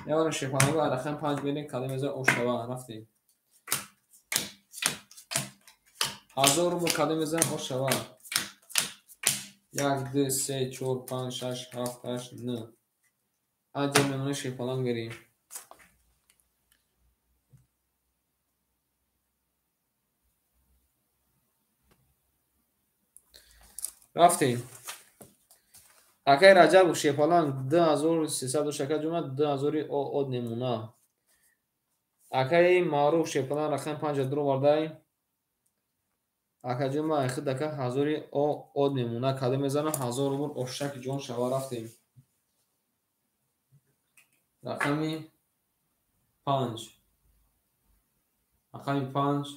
یه شیپالانگو رقم 5 بینیم کلمه زن اوشتوا رفتیم 1000 روبل کلمه زن اوشتوا 1 2 3 4 5 6 7 8 9 انجام نمونه شیپالانگ بریم رفتیم اکای رجب و شیپالانگ 2300 شکل جمعه 2000 او نمونه اکای معروف شیپالانگ رقم 5 درو وردای اکا جمعه خود دکه 1000 او نمونه کلمه زن 1000 روبل افشک جون شوا رفتیم رقمی 5 رقمی 5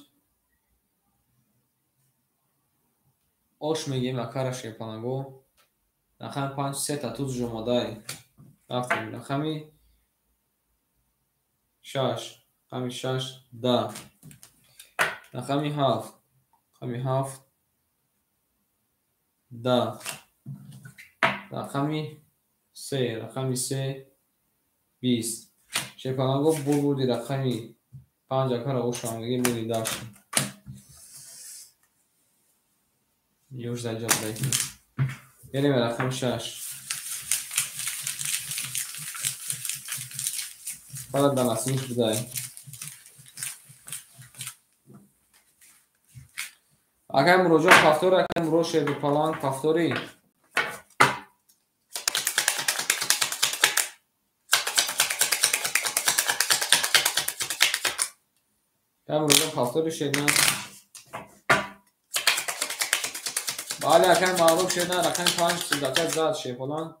اوش میگیم اکا را شیپالانگو رقم 5 3 تا توز جمعه رفتیم رقمی 6 رقمی 6 10 رقمی 7 رقمی 7 10 رقمی 3 رقمی 3 20 شیپالانگو بودی رقمی 5 اکا را اوشانگی میری داشتیم یوش در جا دهیم بریم رقم 6 فقط به نسیمش بدهیم اگر مروجا پافتور اگر مروج شیپالانگ پافتوری اگر مروجا پافتوری شیدن بله اگر معروف شیدن رقم 5 صدقه زد شیپالانگ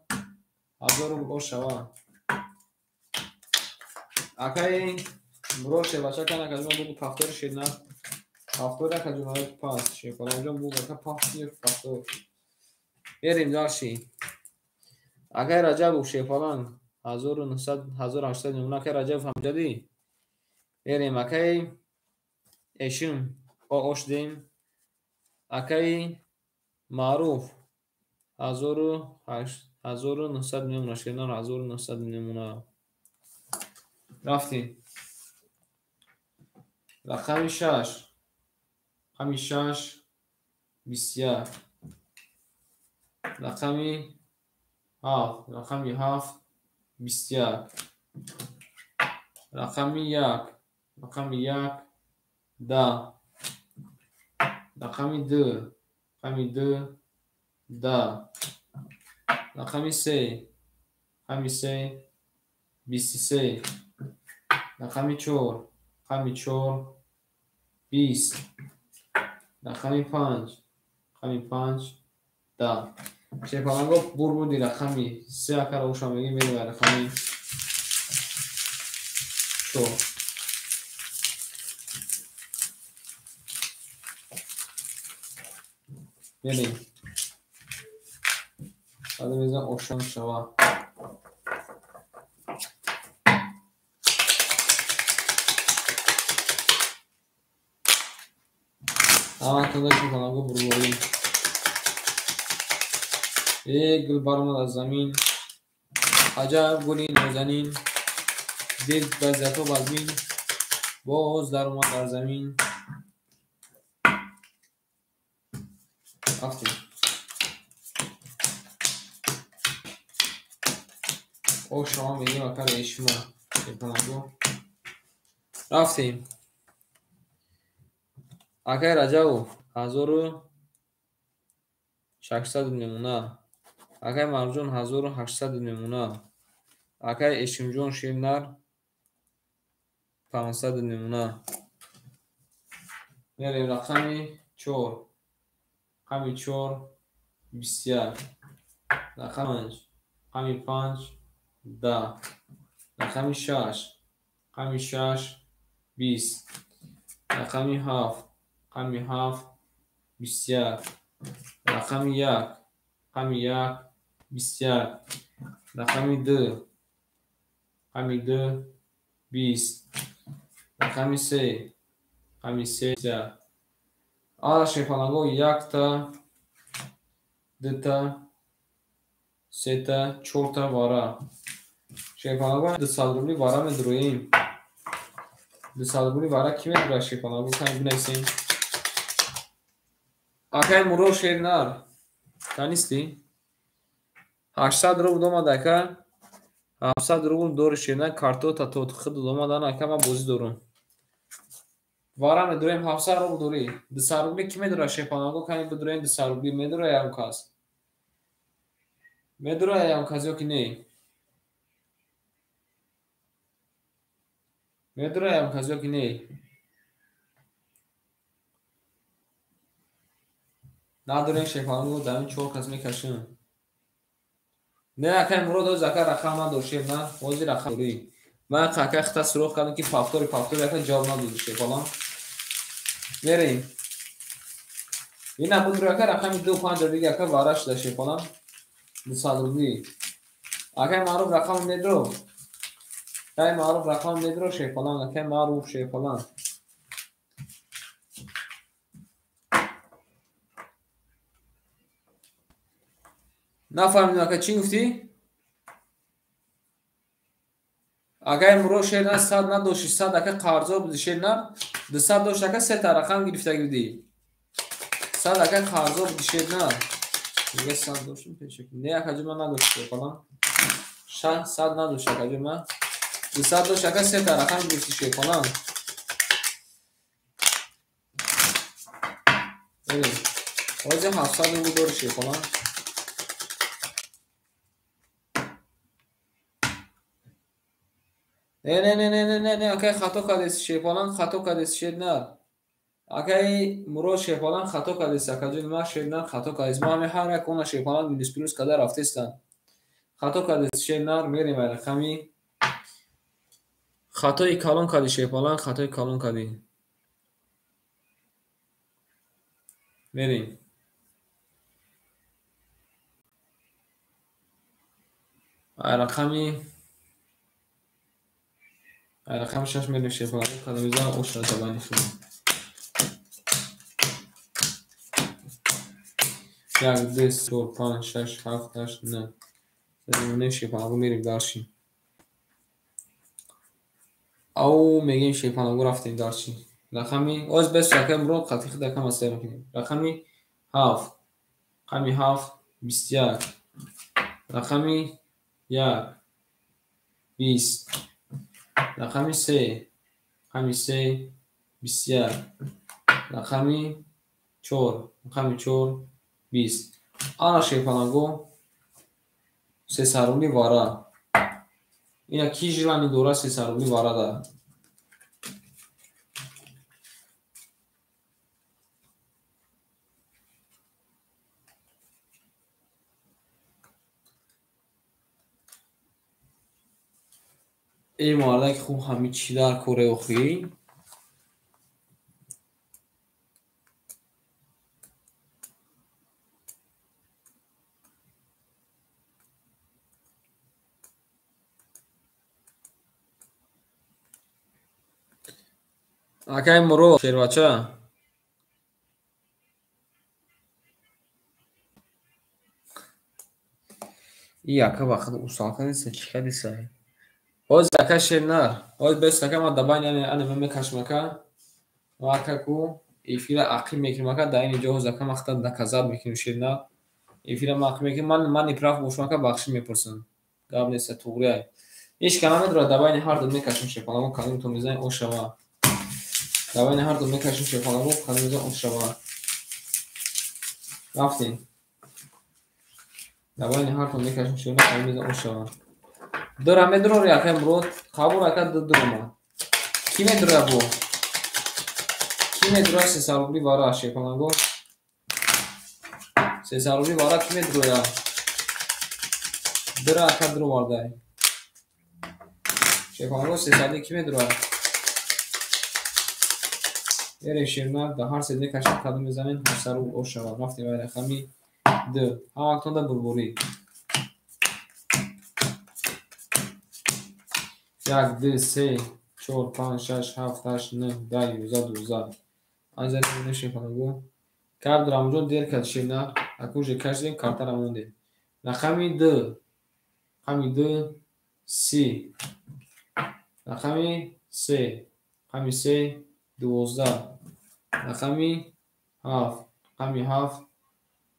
1000 روبل شوا Акай муро шевача кана кажу буду пафтор шедна. Пафтор я кажу пас шефала ҷо буду ка пафтор пафтор. Берим дарши. Акай Раҷабов шефалан 1900 нумна ка Раҷабов ҳамҷади. Берим акай эшим ошдем. Акай Маъруф 1900 нумна шедна 1900 нумна. рафтем. Рақами 6 рақами 6 21 рақами 7 рақами 7 21 рақами 1 рақами 1 10 рақами 2 рақами 2 10 рақами 3 рақами 3 23 рақами 4 рақами 4 20 рақами 5 рақами 5 10 шефалан гуфт бурбуди рақами 3 акара уша мегӣ мерим рақами 4 берем баъд мезан ошам шава ҳаматонда шефалан гуфт бурборӣ гул баромад аз замин аҷаб гули нозанин дид ба затоб аз мин боз даромад дар замин рафтем ошама мегим акар эшма шефалан гуфт рафтем акай Раҷабов 1600 немуна акай Марҷон 1800 немуна акай Эшимҷон Шемнар 500 немуна мерем рақами 4 рақами 4 21 рақами 5 10 рақами 6 рақами 6 20 рақами 7 рақами 7 21 рақами 1 рақами 1 21 рақами 2 рақами 2 20 рақами 3 рақами 3 20 ала шефаланго 1 та 2 та 3 та 4 та бара шефаланго 200 рубли бара медуроем 200 рубли бара ки медура шефаланго ками бинависем акай муро шернар танисти 800 рубл омад ака 700 рубл дори шернар карто татот худ омадан ака ма бозӣ дорум бара медуроем 700 рубл дори 200 рубли ки медура шефаланго ками бидуроем 200 рубли медура ягон кас медура ягон кас ё ки не медура ягон кас ё ки не надорем шефаланго дар 4 кас мекашем не акай мурод оз ака рақам надошем на ози рақам дори ман қака хита суроғ кардам ки пафтори ака ҷавоб надоди шефалан мерем ина будро ака рақами 25 дига ака вара шуда шефалан 200 рубли акай маъруф рақам медро акай маъруф рақам медро шефалан акай маъруф шефалан нафаҳмидам ака чӣ гуфтӣ акай муро шерна 100 надошти 100 ака қарзор буди шерна 200 дошт ака 3 та рақам гирифта гирди 100 ака қарзор буди шерна дига 100 доштум пешак не ака ҷума надошти фалан 100 надошт ака ҷума 200 дошт ака 3 та рақам гирифти шефалан ҳозир 700 рубл дори шефалан не акай хато кардеси шефалан хато кардеси шернар акай мурод шефалан хато кардеси акаҷои ма шернар хато кардеси ма ҳаме ҳар як она шефалан минус плюс када рафтестан хато кардеси шернар мерем рақами خطای کلان کردی شیپالان، خطای کلان کردی. بریم رقم 6 میریم شیپالان کدامیزا اوشا زبانی شد. 1 2 3 4 5 6 7 8 9 زمینه شیپالان رو میریم دارشیم. او میگیم شیپالان رو رفتیم دارشیم. رقمی از بس رقم رو خطی خدا کم است میکنیم. رقمی 7 رقمی 7 21 رقمی 1 20 رقمی 3 رقمی 3 21 رقمی 4 رقمی 4 20 آن شیپالانگو سه سرونی وارا اینا کی جرانی دورا سه سرونی وارا دا ای مالک خو همی چی در کره اخی اکای مرو شیر بچه ای اکا وقت اصاقه دیسه چیکه دیسه باز اکا شیر نر باز بس اکا ما دبان یعنی انه مکش مکا و اکا کو ای فیل اقی میکنیم اکا دا این جاوز اکا مختا دکازار میکنیم شیر نر ای فیل ما اقی میکنیم من اپراف بوشم اکا بخشی میپرسن گاب نیسته توگری های ایش کنامه درا دبان هر دو میکشم شیپالامو کنیم تو میزنی او شما دبان هر دو میکشم شیپالامو کنیم میزنی او شما رفتیم دبان هر دو میکشم شیپالامو کنیم میزنی او شما دور همه درو ریاکه مرود خابور اکا درو ما کی میدره بو کی میدره سه سالوری وارا شیپالامو سه سالوری وارا کی میدره یا درو اکا درو وارده شیپالامو سه سالی کی میدره یه شیرنا ده هر سه کشم کدوم میزنین هر سر او شما رفتیم برای رقمی 2 ها وقتون ده بربوری 1 2 3 4 5 6 7 8 9 10 11 12 انزل نشین کنگو کار درامجون دیر کد شیرنا اکوژ کشیم کارتر امونده رقمی 2 رقمی 2 3 رقمی 3 رقمی 3 12 رقمی 7 رقمی 7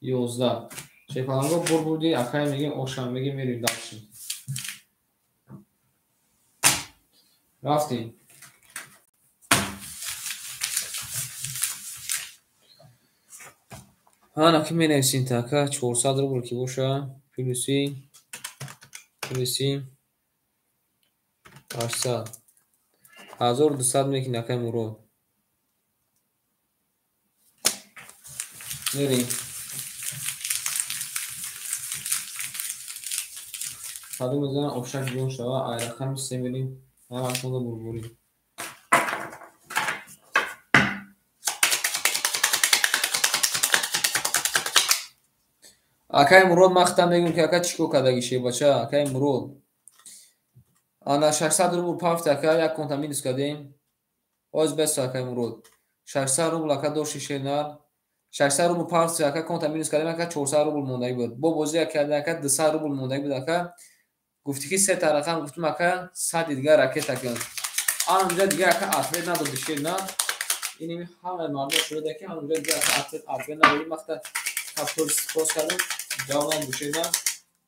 11 شیپالانگو بربودی اکای میگیم اوشان میگیم میریم داشتیم رفتیم ها نکی می نویسیم تاکا 400 روبل کی باشه پلوسی 800 1200 میگی نکای مرو میریم کدوم میزنن اوشک جون شده ای رقم 3 میریم هم اصلا بربوری اکای مرود مختا میگم که اکا چیکو کدگی شی بچه اکای مرود آنا 600 روبل پافت اکا یک کنتامینس کدیم باز بس اکای مرود 600 روبل اکا دو شیشه نر 600 روبل پافت اکا کنتامینس کدیم اکا 400 روبل موندگی بود با بازی اکا اکا 200 روبل موندگی بود اکا گفتی که سه تا رقم گفتم اکا 100 دیگه راکت اکا آنجا دیگه اکا اتلت نداد شیر نه اینی همه مارد شده که آنجا دیگه اکا اتلت نداد مختا کپور سپوس کردم جوابم بشید نه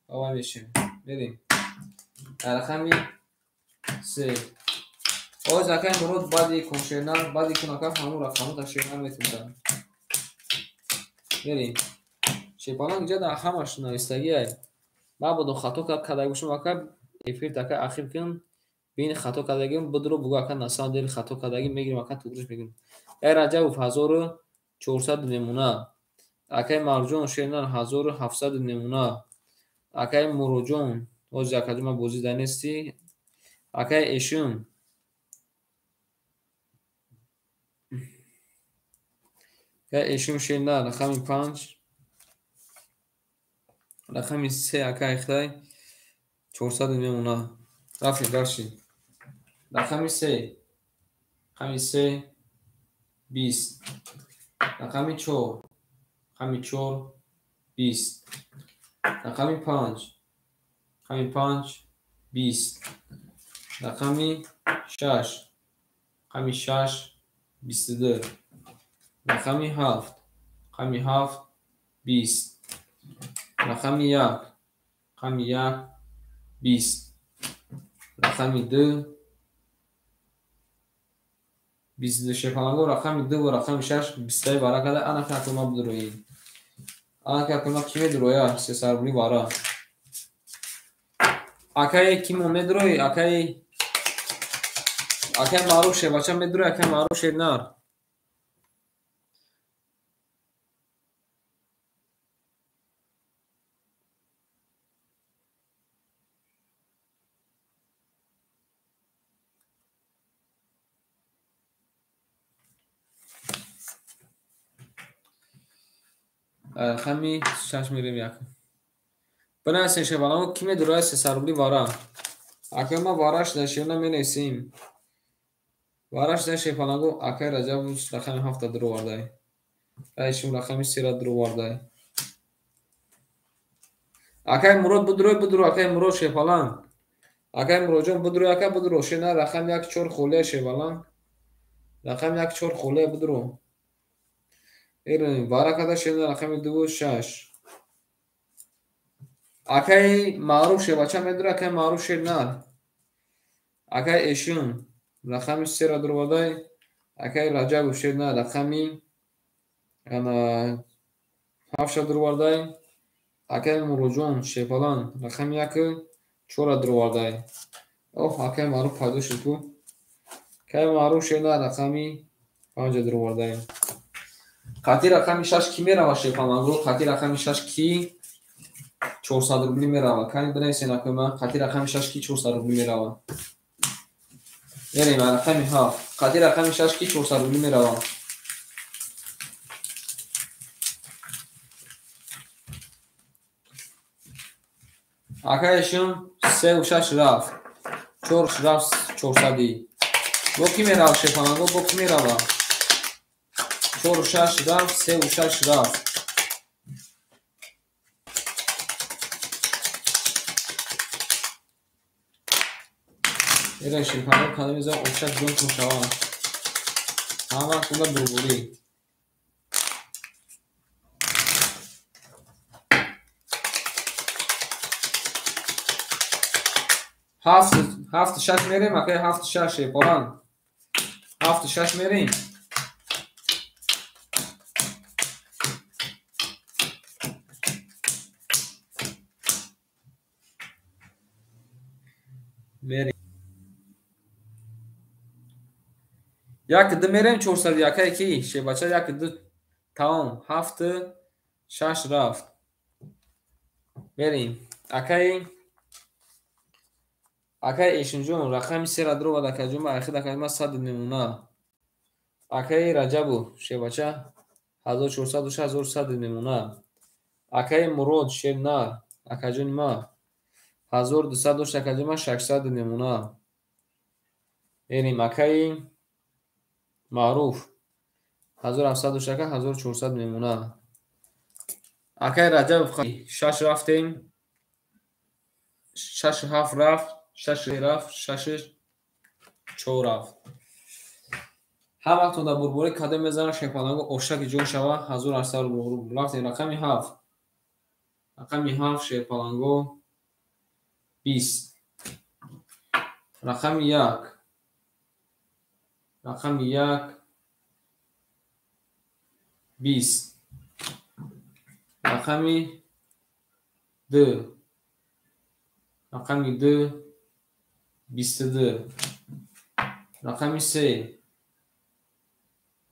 آقا میشیم بریم رقمی 3 باز اکا مرود بعدی کنشنر بعدی کن اکا همون رقمو تا شیر میتونم بریم شیپالان اینجا در همش نایستگی های ما با دو خطا کدای باشم اکا افیر تکا اخیر کن بین خطا کداییم بدرو بگو اکا نسان دل خطا کداییم میگیریم اکا توگرش میگیریم ای رجب 1400 نمونه اکای مرجون شیرنر 1700 نمونه اکای مروجون باز یک کدوم بوزی دانستی اکای اشون یا ایشون شیرنا رقم 5 رقم 3 اکای خدای 400 میمونه رفت داشتی رقم 3 رقم 3 20 رقم 4 رقم 4 20 رقم 5 رقم 5 20 رقم 6 رقم 6 22 رقم 7 رقم 7 20 رقم 1 رقم 1 20 رقم 2 22 شفانگو رقم 2 و رقم 6 20 بارا کده انا که اکلما بدروی انا که اکلما کمی درویا سه سربونی بارا اکای کیمو مدروی اکای معروف شه بچه مدروی اکای معروف شه نار رقم 6 میریم یک بنا سه شفانگو کمی دروی سه سربونی بارا اکای ما باراش داشتیم نمی نیسیم باراش داشت شفانگو اکای رجب رقم 7 درو وارده ایشون رقم 3 را درو وارده اکای مراد بدرو اکای مراد شفالان اکای مراد جون بدرو اکای بدرو شنا رقم 1 4 خوله شفالان رقم 1 4 خوله بدرو ایرانی بارا کده شنا رقم 2 6 اکای معروف شه بچه مدرو اکای معروف شه نه اکای ایشون رقم 3 را درو وارده اکای رجب شه نه رقمی انا 7 درو وارده اکای مروجون شفالان رقم 1 4 درو وارده اوه اکای معروف پیدا شد کو که معروف شد رقمی 5 درو وارده خاطی رقم 6 کی میره باشه فهمم خاطی رقم 6 کی 400 روبلی میره کانی بنویسین اکما خاطی رقم 6 کی 400 روبلی میره یعنی من رقم ها خاطی رقم 6 کی 400 روبلی میره اکایشون 3 و 6 رفت 4 رفت 400 با کی میره باشه فهمم با کی میره 4 و 6 رفت 3 و 6 رفت ایره شیفانگو کنه میزن اوشک جون کشوان همه کنه برگولی هفت شش میریم اکای 7 6 پران 7 6 میریم یک دو میریم 400 یکای کی شه بچه یک دو تمام 7 6 رفت بریم اکای ایشون جون رقم 3 را درو بده که جون اخیر دکای ما 100 نمونه اکای رجبو شه بچه 1400 و 6100 نمونه اکای مرود شه نه اکای جون ما 1200 و شکل ما 600 نمونه بریم اکای معروف 1700 و شکل 1400 نمونه اکای رجب 6 رفتیم 6 7 رفت 6 رفت 6 4 رفت همه تو در بربوری کده میزنه شیپانگو اوشک جون شوه 1800 رو رفتیم رقمی 7 رقمی 7 شیپانگو 20 رقمی 1 رقمی 1 20 رقمی 2 رقمی 2 22 رقمی 3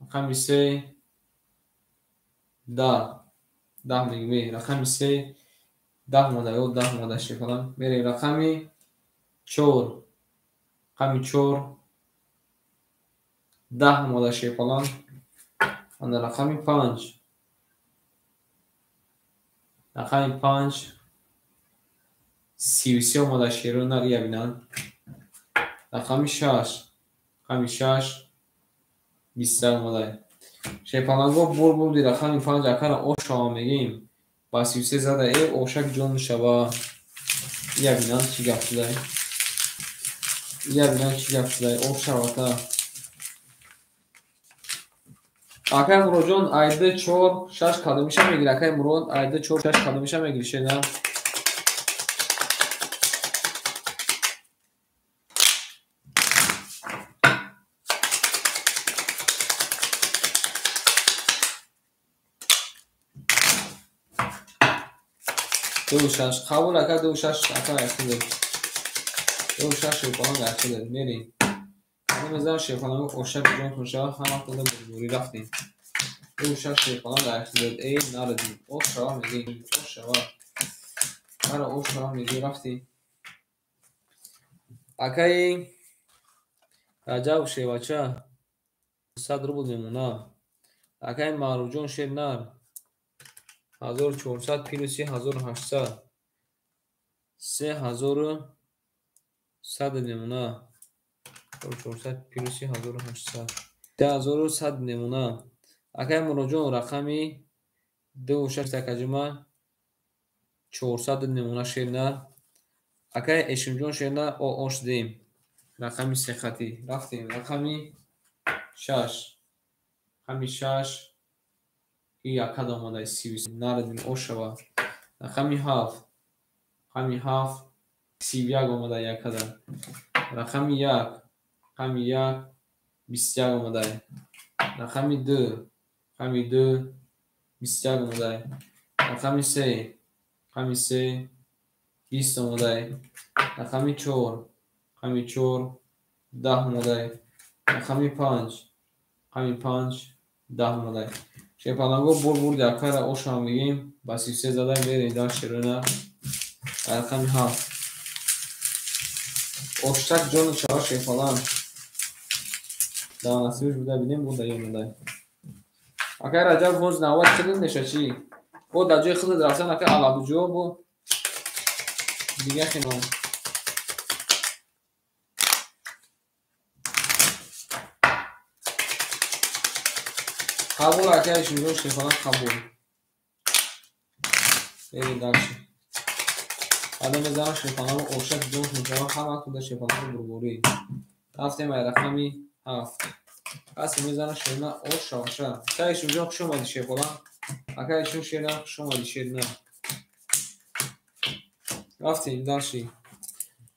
رقمی 3 10 میگه رقمی 3 10 ماده یا 10 ماده شکلان میره رقمی 4 رقمی 4 10 ماده شیپالان انا رقم 5 رقم 5 33 ماده شیرون نریه بینن رقم 6 رقم 6 20 ماده شیپالانگو بول دی رقم 5 اکر اوشا میگیم با 33 زده ای اوشک جون شبا یا بینن چی گفت شده یا بینن چی گفت شده اوشا وقتا اکر مروجون ایده 4 6 کدومیشه میگیره اکر مرون ایده 4 6 کدومیشه میگیره شده دو شش قبول اکر دو شش اکر اکر دو شش شیپالان اکر میریم میذارم شیپالانگو اوشک جون توشا همه کنده بوری رفتیم دو شش شیپالان اکر ای نردیم اوشا میگیم اوشا مرا اوشا میگی رفتیم اکر عجب شیواچه 100 روبل میمونه اکر معروجون شیر نر 1400 پیلوسی 1800 3100 نمونه 1400 پیلوسی 1800 3100 نمونه اکر مروجون رقمی 26 تکجمه 400 نمونه شیر اکر اشمجون شیر او اوش دیم رقمی سه خطی رفتیم رقمی 6 رقمی 6 ای اکد آماده 32 نردیم اوشوا رقمی 7 رقمی 7 31 آماده یکده رقمی 1 رقمی 1 21 آماده رقمی 2 رقمی 2 21 آماده رقمی 3 رقمی 3 20 آماده رقمی 4 رقمی 4 10 آماده رقمی 5 رقمی 5 10 آماده شیپالانگو بول در کار اوشا میگیم با 33 زده بریم در شیرونه رقمی 7 اوشتک جون چهار شیپالان در نصیبش بوده بینیم بوده یا نده اگر عجب بوز 90 خیلی نشه چی بود در جای خیلی درفتن اگر علابو جو بود دیگه خیلی قبول اگر شیرون شیپالان قبول بریم درشی آدم بزنم شیپالان اوشک جون کنجا همه کنده شیپالان برگوری رفتیم رقمی 7 قسم میزنم شیرونه اوشا باشه که ایشون جون خوش اومدی شیپالان اگر ایشون شیرونه خوش اومدی شیرونه رفتیم درشی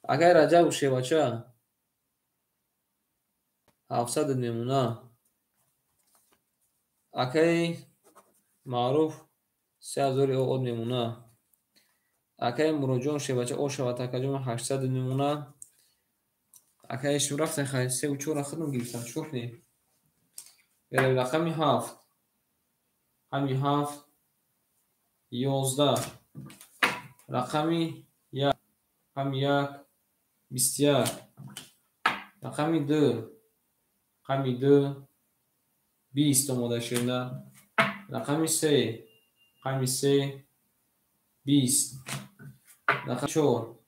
اگر عجب باشه بچه 700 نمونه اگر معروف 3000 او نمونه اگر مروجون شه بچه او شو تکجم 800 نمونه اگر ایشون رفتن خیلی 3 و 4 خودم گرفتن شوف نیم برای رقمی 7 رقمی 7 11 رقمی 1 رقمی 1 21 رقمی 2 رقمی 2 20 آماده شده رقمی 3 رقمی 3 20 رقمی 4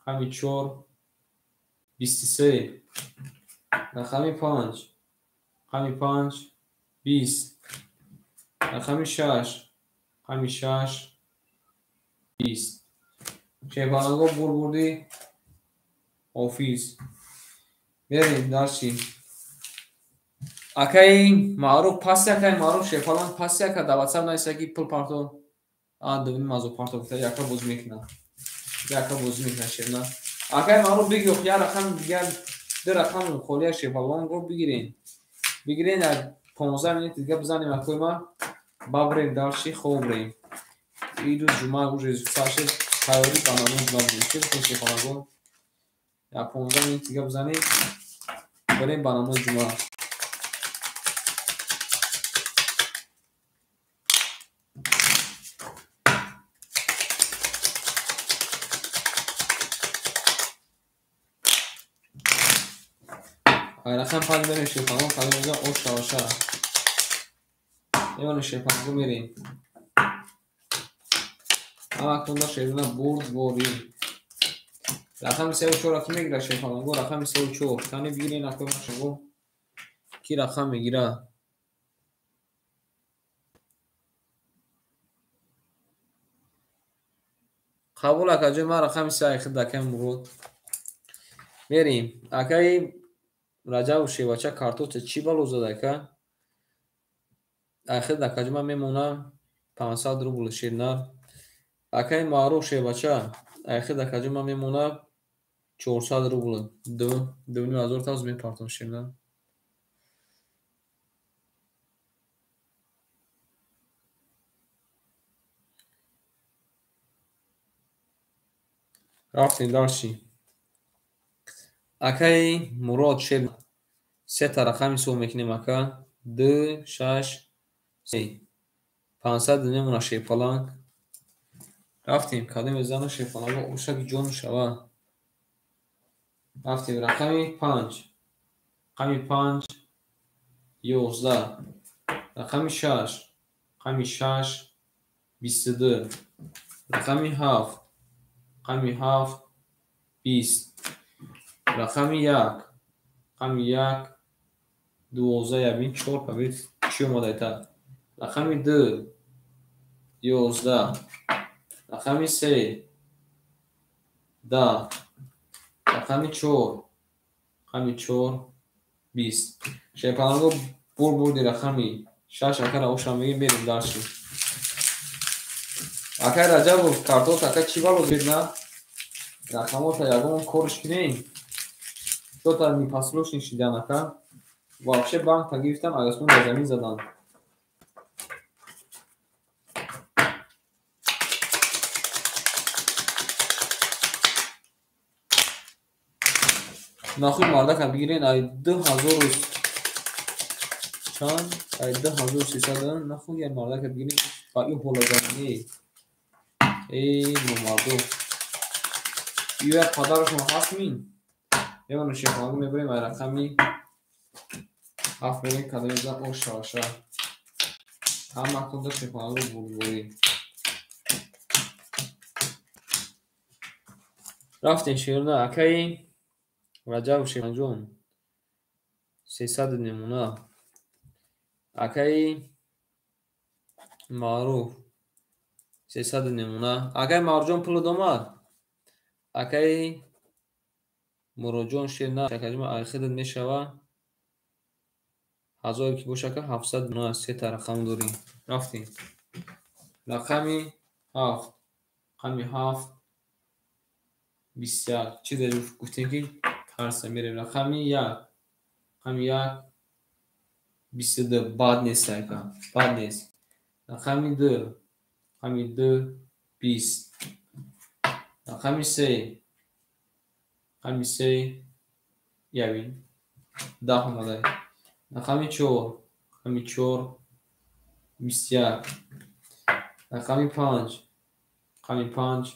رقمی 4 23 رقمی 5 رقمی 5 20 رقمی 6 رقمی 6 20 شیپالانگو بردی آفیس بریم داشتیم اکی معروف پاسی اکی معروف شیپالان پاسی اکی دواتسر نایسته که پل پارتو دومی مازو پارتو بکتا یکا بوز میکنه یکا بوز میکنه شیرنا اکی معروف بگی اخیا رقم دیگر دو رقم خولی شیپالان رو بگیرین از 15 منیت دیگه بزنیم اکوی ما بابریم دارشی خوب ریم این روز جمعه او رزو ساشد تایوری بانانوز بابریم چه بکن شیپالان رو یا 15 منیت دیگه بزنیم بریم بانانوز جمعه رقم 5 بریم شیپانگو کدوم اوش شاوشه ایوان شیپانگو میریم اما اکنون شیرونه برد بوری رقم 3 و 4 کی میگیره شیپانگو رقم 3 و 4 کنی بگیری نکنی شنگو کی رقم میگیره قبول اکجای ما رقم 3 ایخد دکم برود میریم اکای رجب و شیوچه کارتوت چی بلوزه دکه ایخد اکجای ما میمونه 500 روبل شیرنر اکای معروف شیوچه ایخد اکجای ما میمونه 400 روبل دو هزار تاز میپارتم شیرنر رفتیم دارشی اکای مراد شیر 3 تا رقمی سو میکنیم اکا 2 6 3 500 میمونه شیپالانگ رفتیم کدوم زن شیپالانگ اوشک جون شوه رفتیم رقمی 5 رقمی 5 11 رقمی 6 رقمی 6 22 رقمی 7 رقمی 7 20 رقمی 1 رقمی 1 12 یابین 4 پبید چی اومده تا رقمی 2 11 رقمی 3 10 رقمی 4 رقمی 4 20 شیپانگو بردی رقمی 6 اکر اوشا میگیم بریم داشتیم اکر رجب کارتوت اکر چی بالو بید نه رقمو تا یکم کورش کنیم تو تا میپاسلوش نشیدن اکر вообще банк تا گرفتم اگرسون در زمین زدن ناخوی مردک هم بگیرین ای 2000 چند ای 2300 ناخوی یه مردک هم بگیرین باقی پولا زمینی ای مردو یه پدرشون هست مین یه من شیپانگو میبریم ای رقمی هفت میرین کدوم زن او شاشه هم مکتون دا شیپانگو بردی رفتین شیرونه اکایی رجب و شیپانجون 300 نمونه اکایی معروف 300 نمونه اکایی مارجون پلو دومد اکایی مروجون شیرنه شکجم ایخدت میشوه 1000 که بوشه که 700 نمونه 3 تا رقم داریم رفتیم رقمی 7 رقمی 7 21 چی در گفتیم که ترسه میریم رقمی 1 رقمی 1 22 باد نیست اکا باد نیست رقمی 2 رقمی 2 20 رقمی 3 رقمی 3 یابین 10 اومده رقمی 4 رقمی 4 21 رقمی 5 رقمی 5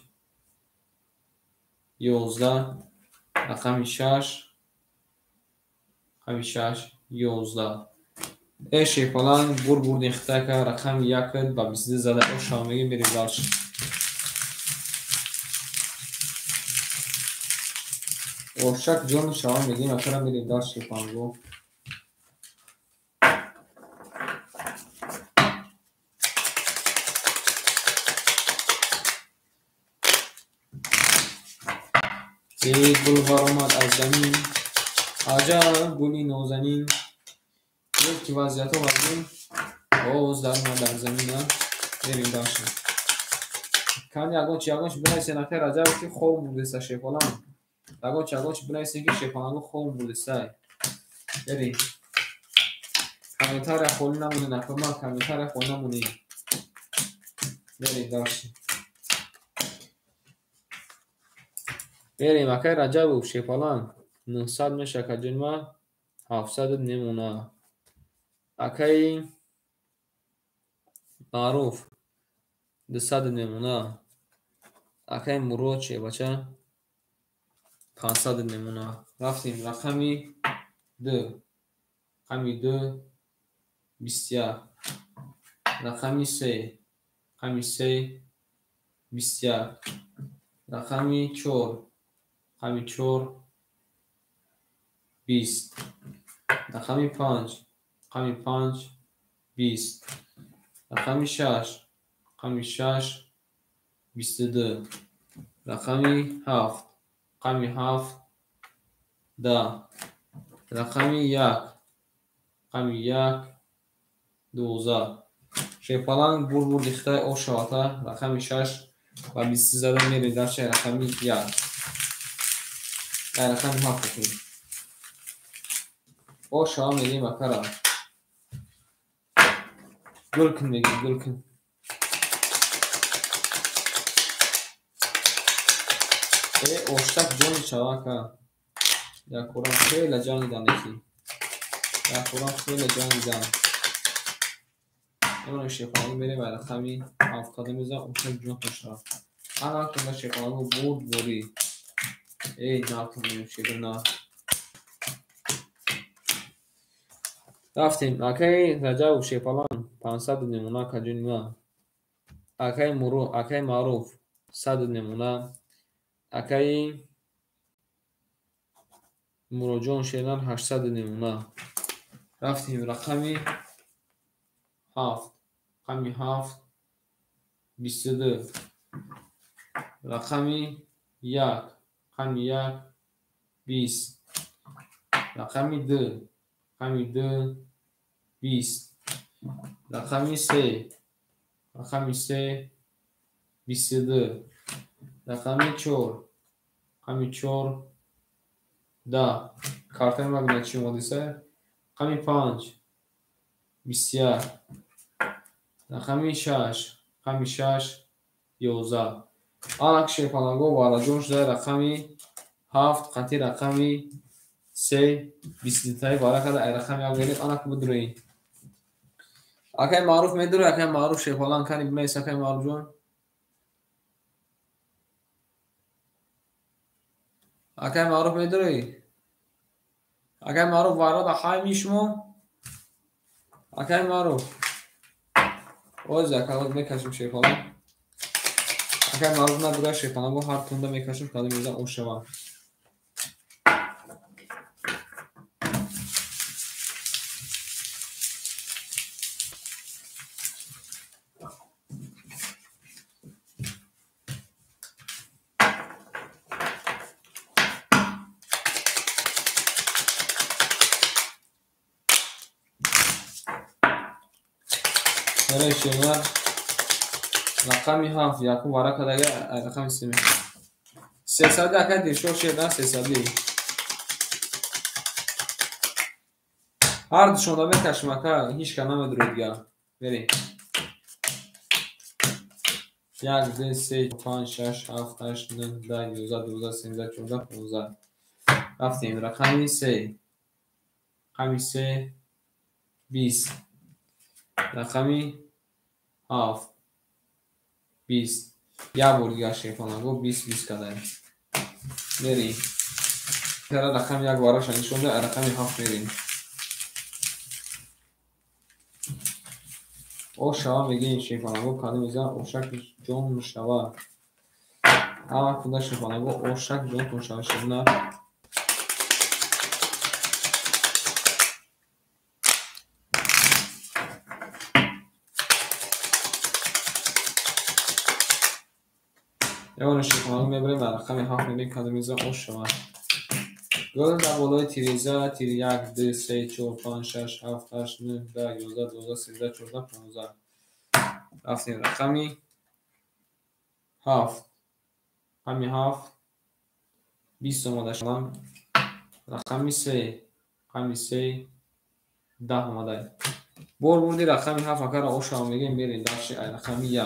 11 رقمی 6 رقمی 6 11 ایشی پلان بردین خطا که رقم 1 با 22 زده او شامگی میریم داشت اوشک جون شما میگیم اکرم میریم داشت شیپانگو زید گلوار آمد از زمین عجب گلی نازنین یک که وضعیت ها وزین باز در ما در زمین هم بریم داشتیم کن یگانچ بنایسین اکر رجب که خوب بوده سه شیپالان یگانچ بنایسین که شیپالانگو خوب بوده سه بریم کمیتر خولی نمونه نکرمان کمیتر خولی نمونه بریم داشتیم بریم اکر رجب و شیپالان 900 میشه که جنمه 700 نمونه اکر معروف 200 نمونه اکر مرود چه بچه 500 نمونه رفتیم رقمی 2 رقمی 2 21 رقمی 3 رقمی 3 21 رقمی 4 رقمی 4 20 رقمی 5 رقمی 5 20 رقمی 6 رقمی 6 22 رقمی 7 رقمی 7 10 رقمی 1 رقمی 1 12 شیپالان بور ریخته او شواته رقمی 6 و 20 زده میریم در چه رقمی 1 در رقمی 7 کنیم او شوا میگیم اکرا گل کن میگیم گل کن ای اوشتک جانی شوا که یا کورم خیلی جانی دانشی یا کورم خیلی جانی دان اون شیپالان میریم و رقمی 70 میزه اوشتک جان شوا انا کنه شیپالان بود بوری ای ناکنیم شیپال نه رفتیم اکی رجا و شیپالان 500 نمونه کجون ما اکی معروف 100 نمونه اکی مروجون شیلان 800 نمونه رفتیم رقمی 7 رقمی 7 22 رقمی 1 رقمی 1 20 رقمی 2 رقمی 2 20 رقمی 3 رقمی 3 22 رقمی 4 رقمی 4 10 کارتن مبینه چی اومده سه رقمی 5 21 رقمی 6 رقمی 6 11 آن اک شیپالانگو والا جون شده رقمی 7 قطی رقمی 3 22 تایی بارا کرده ای رقمی ها گرید آن اک بدروی اکی معروف میدروی اکی معروف شیپالان کنی بلیس اکی معروف جون اکی معروف میدروی اکی معروف وارا دا خواهی میشمو اکی معروف اوز اکی اوز میکشم شیپالان اکی معروف ندروی شیپالان گو هر تونده میکشم کده میزن او شما برای شیمر رقمی 7 یکو وارا کده رقمی 3 300 اکی دیشور شیدن 300 هر دوشونده میکشم اکی هیچ که نمیدروی دیگه بریم 1 2 3 5 6 7 8 9 10 11 12 13 14 15 رفتیم رقمی 3 رقمی 3 20 رقمی 7 20 یا بورگی شیپالانگو 20 20 کده میریم تره رقم یک بارا شنی شده رقمی 7 میریم او شوا میگه این شیپالانگو کده میزن او شک جون مشتوا اما کنده شیپالانگو او شک جون مشتوا شده اون شیپالانگو میبریم و رقمی 7 میریم کده میزن او شوا گل در بالای تیریزه تیری 1 2 3 4 5 6 7 8 9 10 11 12 13 14 15 رفتیم رقمی 7 رقمی 7 20 اومده شما رقمی 3 رقمی 3 10 اومده بردی رقمی 7 اکر او شما میگیم بریم داشتی رقمی 1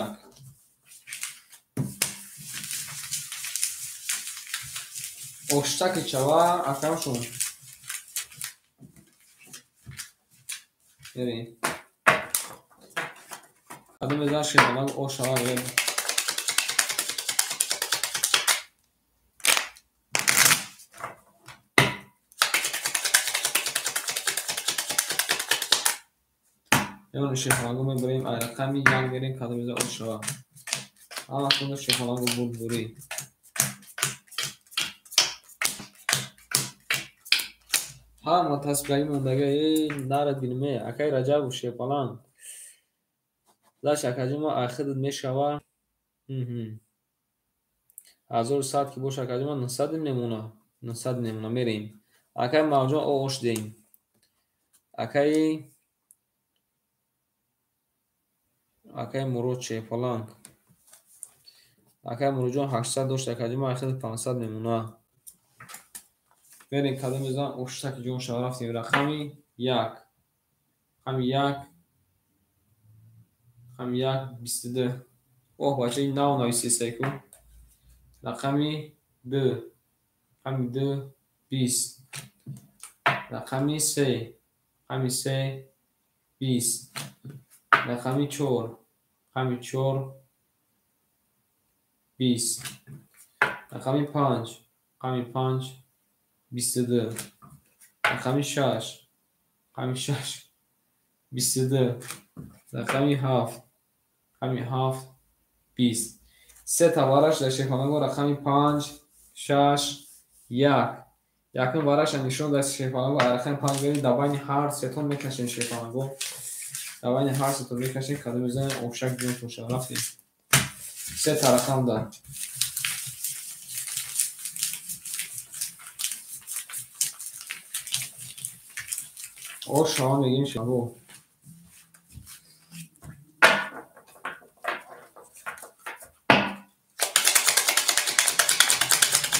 اوشتک چوا اکرم شون بریم قدم ازار شیپالانگو او شوا بریم یعنی شیفانگو میبریم رقم یک میریم کدوم او شوا اما کنه شیفانگو بوری ها متصبعی موندگه این نارد بینمه اکی رجب و شیفالان داشت اکجی ما اخدد میشوا 1100 که باشه اکجی ما 900 نمونه میریم اکی موجود اوش دیم اکی مرود شیفالان اکی مرود 800 داشت اکجی ما اخدد 500 نمونه بریم کدوم میزان اوشتا که جون شما رفتیم رقمی یک 22 اوه بچه این ناو نایسی سیکو رقمی 2 20 رقمی 3 20 رقمی 4 20 رقمی 5 22 رقمی 6 22 رقمی 7 20 سه توارش در شیفانگو رقمی 5 6 1 یکم بارش نشون در شیفانگو رقمی 5 بریم دوانی هر ستون میکشیم شیفانگو دوانی هر ستون میکشیم کدوم میزنیم اوشک جون توشه رفتیم سه تا رقم دار او شما میگیم شما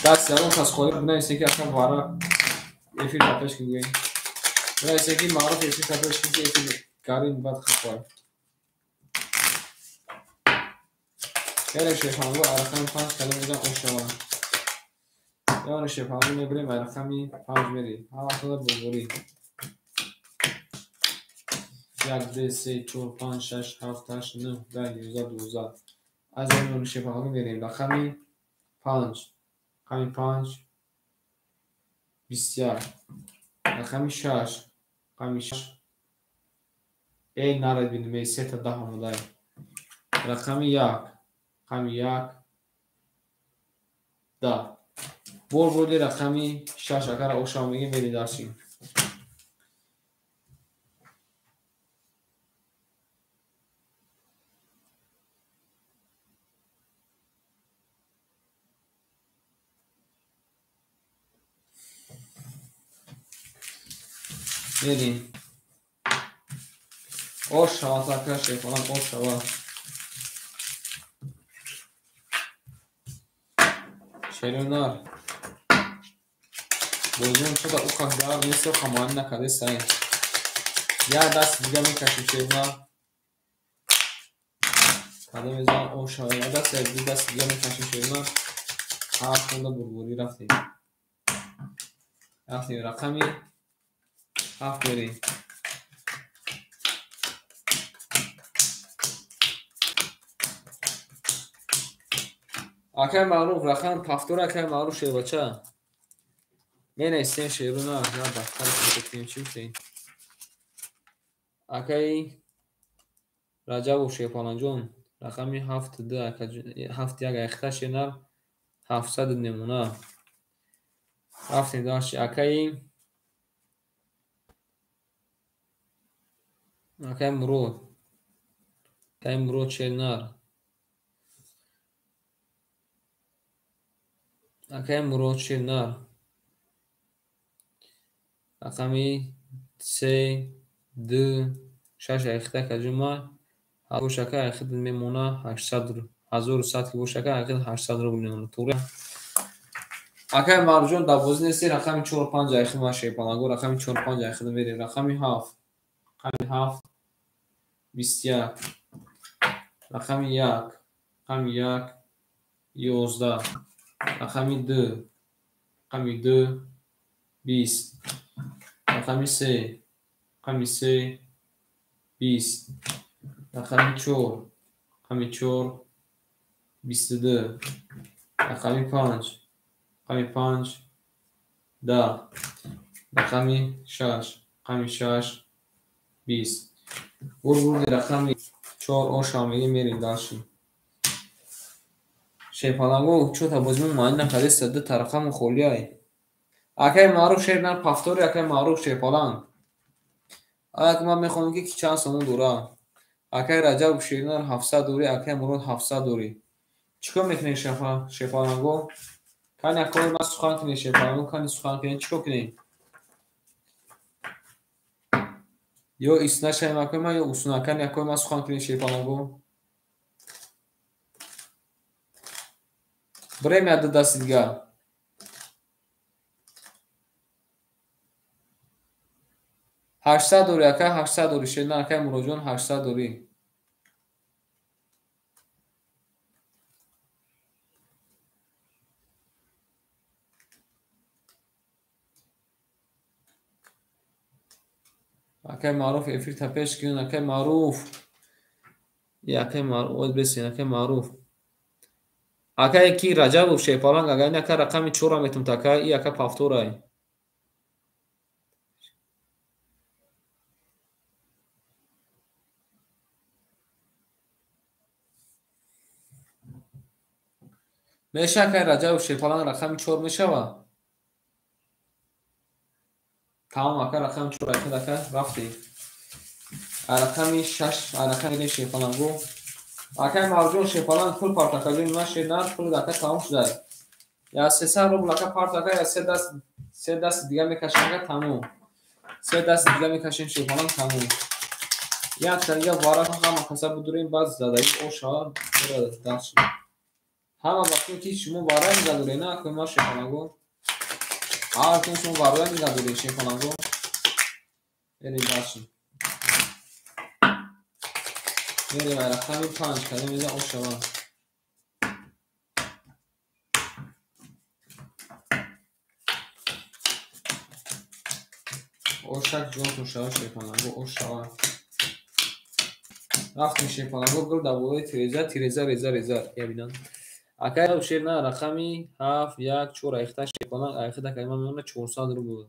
دست یارو خاص خواهی بنا ایسه که اصلا وارا ایفی تپش که گویم بنا ایسه که معروف ایفی تپش که ایفی کاری باید خواهی یعنی شیفانگو رقم 5 کلمه میزن او شما یعنی شیفانگو میبریم رقمی 5 میریم هم اصلا بلبوری 1 2 3 4 5 6 7 8 9 10 11 12 از این شیفانگو میریم رقمی 5 21 رقمی 6 ای نارد بینیم سه تا 10 آمده رقمی 1 10 بردی رقمی 6 اگر او شما میگیم میری داشتیم میریم او شما تاکر شیفانان او شما شیرونار بزرگ شده او کاندار نیست و خمانی نکده سعی یا دست دیگه میکشیم شیرونار کده میزان او شما دست دیگه میکشیم شیرونار هفت خونده بربوری رفتیم رقمی 7 بریم اکه معروف رقم پفتور اکه معروف شده بچه می نیستیم شیرون ها نه بختر کنیم چی بسیم اکه رجب و شیپانان جون رقمی 7 یک اخته شنر 700 نمونه رفتیم داشت اکه مرود شنر اکه مرود شنر رقمی 3 2 6 اخته که جمعه بوشکه اخید میمونه 800 رو 1100 که بوشکه اخید 800 رو میمونه توره اکه مرجون دوازده نیستی رقمی 4 5 اخید ما شیپانگو رقمی 4 5 اخید میریم رقمی 7 21 رقمی 1 11 رقمی 2 20 رقمی 3 20 رقمی 4 22 رقمی 5 10 رقمی 6 20 برد رقم 4 آشامی میریم داشتیم شیپالانگو چو تا بازمون ماین نکرده سده ترقم خولیای اکای معروف شیرنر پفتوری اکای معروف شیپالانگ اکای ما میخونم که چند سمون دوره اکای رجب شیرنر 700 دوری اکای مرود 700 دوری چیکار میکنی شیپالانگو کانی اکای ما سخن کنی شیپالانگو کانی سخن کنی چیکار کنی یا ایسنا شایم اکای ما یا اصونا کانی اکای ما سخن کنی شیپالانگو برای میاد دست دیگه 800 دوری اکای 800 دوری شیرنر اکای مروجون 800 دوری اکای معروف افیر تپش کن اکای معروف یا اکای معروف بسین اکای معروف اکای کی رجب و شیپالانگ اکای نکا رقم 4 میتون تکای ای اکای پفتورای میشه اکای رجب و شیپالانگ رقم 4 میشوه تمام اکای رقم 4 اکای رفتی رقم 6 رقم شیپالانگو اکای مرجون شیپالانگ پول پارت اکای من شیرنر پول اکای تمام شده یا 300 روبل اکای پارت اکای یا 3 دست دیگه میکشن اکای تمام 3 دست دیگه میکشیم شیپالانگ تمام یک تنگه وارا هم حساب بدوریم باز زده ای اوشا داشت همه وقتی که شما وارا میذارین نه که ما شیپالانگو که شما وارا میذارین شیپالانگو بریم داشتیم بریم رقم 5 کردیم میذارم اوشا اوشا جون تو شما شیپالانگو اوشا رفتیم شیپالانگو گل دوای تیرزه ریزه ببینن اکای شیرنر رقمی 7 1 4 ایخته شیپالانگ ایخته که ما میونه 400 رو بود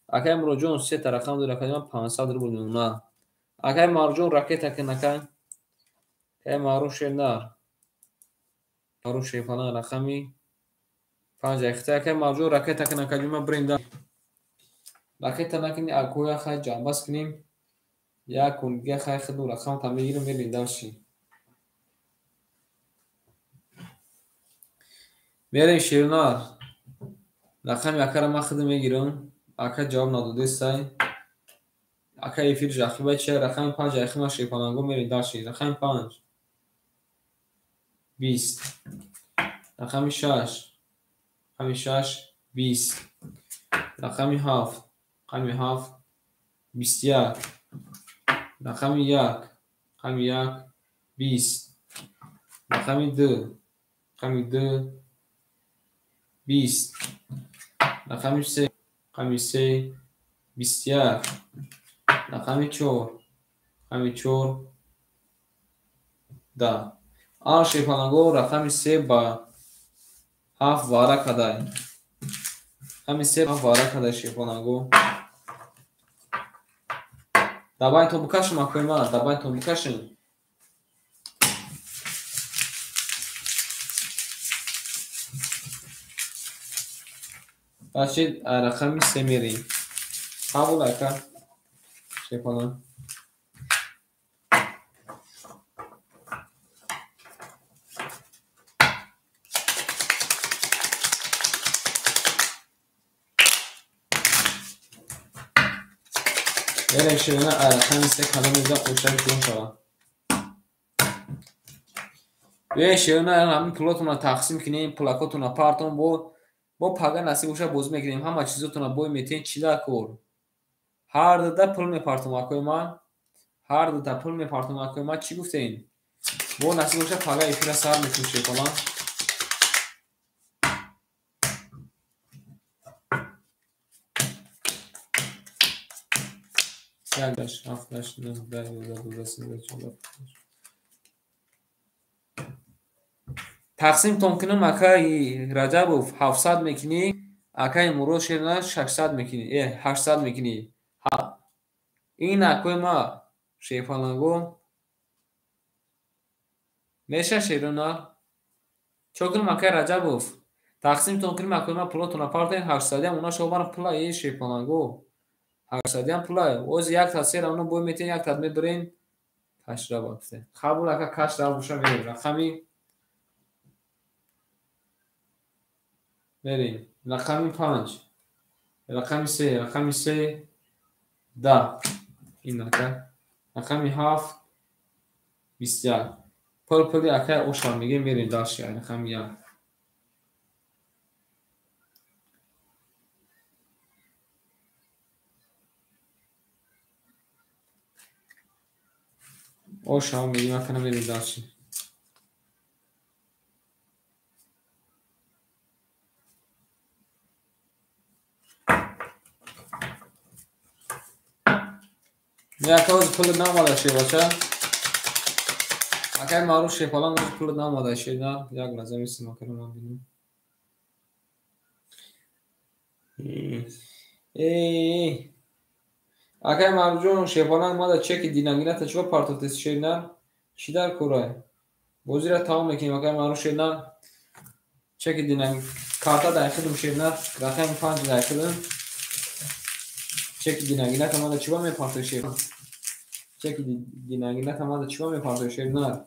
اکای مروجون 3 تا رقم داره که 500 رو بود میونه اکای مارجون راکت که نکای که معروف شیرنر معروف شیپالانگ رقمی 5 ایخته که مارجون راکت که نکای ما بریندا راکت نکنی اکویا خای جنبس کنیم یا کنگه خای خدو رقم تا میگیریم میریندا شی میریم شیرنر رقم اکر ما خود میگیرم اکر جواب نداده سای اکر ایفیر جاخی بچه رقم 5 ایخی ما شیپالانگو میریندا شی رقم 5 20 رقم 6 رقم 6 20 رقم 7 رقم 7 21 رقم 1 رقم 1 20 رقم 2 رقم 2 20 رقم 3 رقم 3 21 رقم 4 رقم 4 10 آن شیپالانگو رقم 3 با 7 واره کدای رقم 3 با واره کدای شیپالانگو دابای تو بکشم اکوی ما دابای تو بکشم باشید رقم 3 میریم قبول اکا شیپالانگ برای شیرنر رقم 3 کدام میزا اوشک جون شوا برای شیرنر همین پولاتون رو تقسیم کنیم پلاکاتون رو پارتون با پاگه نصیب اوشه بوز میکنیم همه چیزاتون رو بوی میتین چیده کور هر داده پول میپارتم اکوی ما هر داده پول میپارتم اکوی ما چی گفته این با نصیب اوشه پاگه ایفیر سر میتون شیپالانگ یکداش هفتداش 19 12 13 14 تقسیم تون کنم اکای رجب 700 میکنی اکای مرو شیرنر 600 میکنی 800 میکنی این اکوی ما шефалангу меша шерона чокр макай раҷабов тақсимтон кир макома пулотона партен 800 уна шобар пула е шефалангу 800 пула оз як тасера уна бой метен як тадме брин ташра бафте қабул ака каш равуша мерим рақами мерим рақами 5 рақами 3 рақами 3 10 ин ака рақами 7 21 пул ака оша мегем мерим даши рақами 1 оша мегем ака мерим даши як оз пул намада шебаша акай маруф шефалан оз пул намада шеда як лаза мисим ака ман бинам акай маруф шефалан мада чеки динагината чиба партофтес шеда чи дар курай бозира тамом мекунем акай маруф шеда чеки динаг карта дайхидум шеда рақами 5 дайхидум чеки динагината мада чиба мепартоф шеда чеки динагината мада чиба мепартоф шеда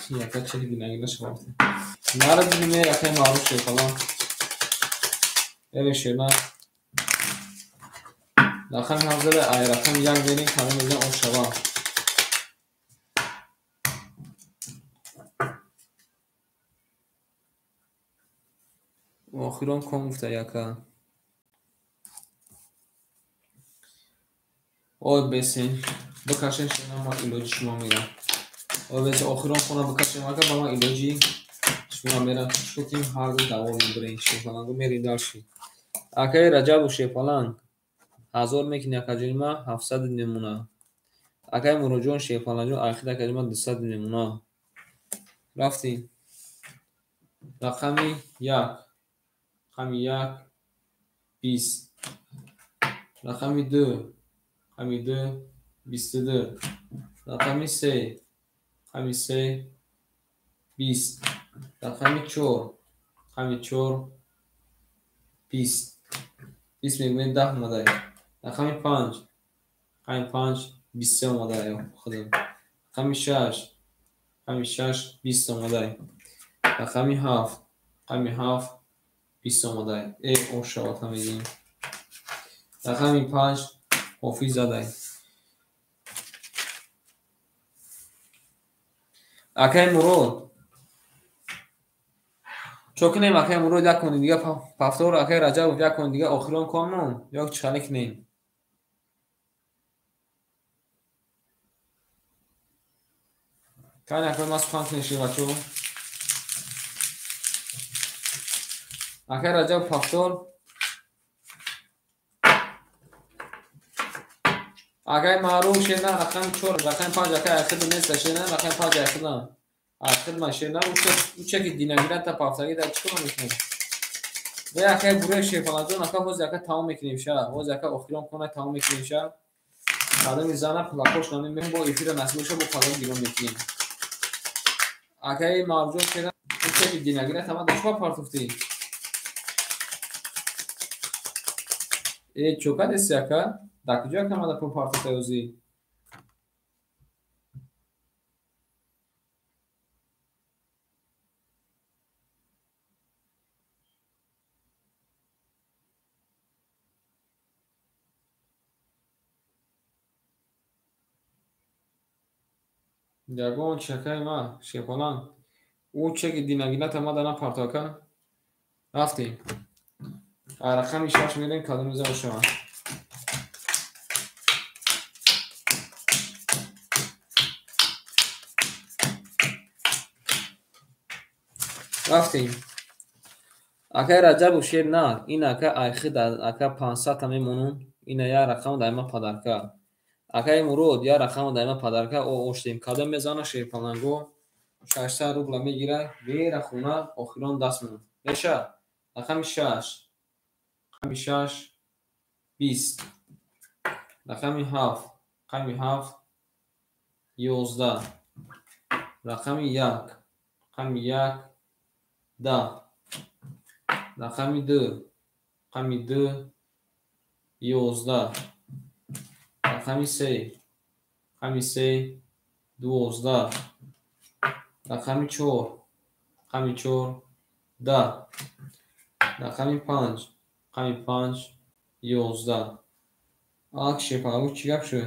яка чеки динагината шабафте нара бинем акай маруф шефалан شنا رقم حاضر ای رقم یک بریم کلام میگه اون شبا آخران کم گفته یکا آی بسین بکشن شنا ما ایلوجی شما میرم آی بسین آخران خونه بکشن اگر با ما ایلوجی شما میرم شکیم هر دو دوام میبرین شفالانگو میرین دارشی акай раҷабу шефаланг 1000 мекини акаҷонима 700 немуна акай муроҷон шефаланҷон ахир акаҷонима 200 немуна рафтем рақами 1 рақами 1 20 рақами 2 рақами 2 22 рақами 3 рақами 3 20 рақами 4 рақами 4 20 20 میگم 10 اومده رقمی 5 رقمی 5 23 اومده خودم رقمی 6 رقمی 6 20 اومده رقمی 7 رقمی 7 20 اومده اون شوات میگیم رقمی 5 حافظ زده اکای مراد چوکنیم اکای مراد یک کنیم دیگه پفتور اکای رجب یک کنیم دیگه آخران کنم یا چاله کنیم کانی اکای ما سخن کنیشی بچو اکای رجب پفتور اکای معروف شدن رقم 4 رقم 5 اکای اخیر نیست شدن رقم 5 اخیر آخر ماشین او چه که دینامیت تا پافتاری در چیکار میکنه و اکای بروی شفالانجون اکای باز اکای تمام میکنیم شا باز اکای آخرام کنه تمام میکنیم شا قدم میزنه پلاکوش نمی میگم با افیر نسلش با قدم بیرون میکنیم اکای مارجون شدن او چه که دینامیت تمام دشوا پارتوفتی ای چوکا دستی اکای دکجا که ما در پارتوفتی اوزی Дягон чакай ма шефалан او چه که دیناگینات ما دارن پارتاکا رفتیم رقمی 6 میریم کادو میزنم شما رفتیم اکای رجب و شیر نه این اکای آخر اکای 500 تا میمونون این یا رقم دائما پادرکا اکای مرود یا رقم دائما پادرکا او اوشتیم کادو میزنه شیرپالنگو 600 روبل میگیره میره خونه آخران دست میدن میشه رقم 6 رقم 6 20 رقم 7 رقم 7 11 رقم 1 رقم 1 10 رقم 2 رقم 2 11 رقم 3 رقم 3 12 رقم 4 رقم 4 10 رقم 5 رقم 5 11 акше палагу чӣ гап шуд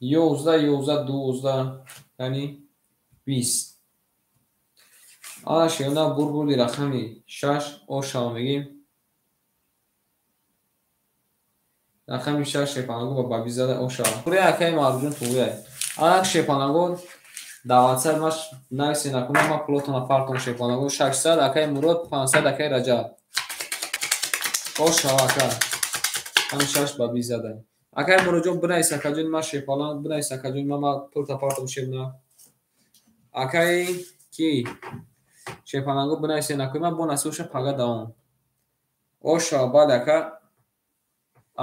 11 11 12 яъни 20 акше на бурбурди рақами 6 ошао мегим рақами 6 шепалагу ба баби зада ошао туғрия акай маруҷун туғрия ак шепалагу даватсад маш нависе накунам ма плотона партон шепалагу 600 акай мурод 500 акай раҷаб ошао акай ҳам 6 баби зада акай муроҷон бинавис акаҷон ма шепалан бинавис акаҷон мама плота партон шебна акай ки шепалагу бинависе накунам ма бо насуша пага даон ошао бале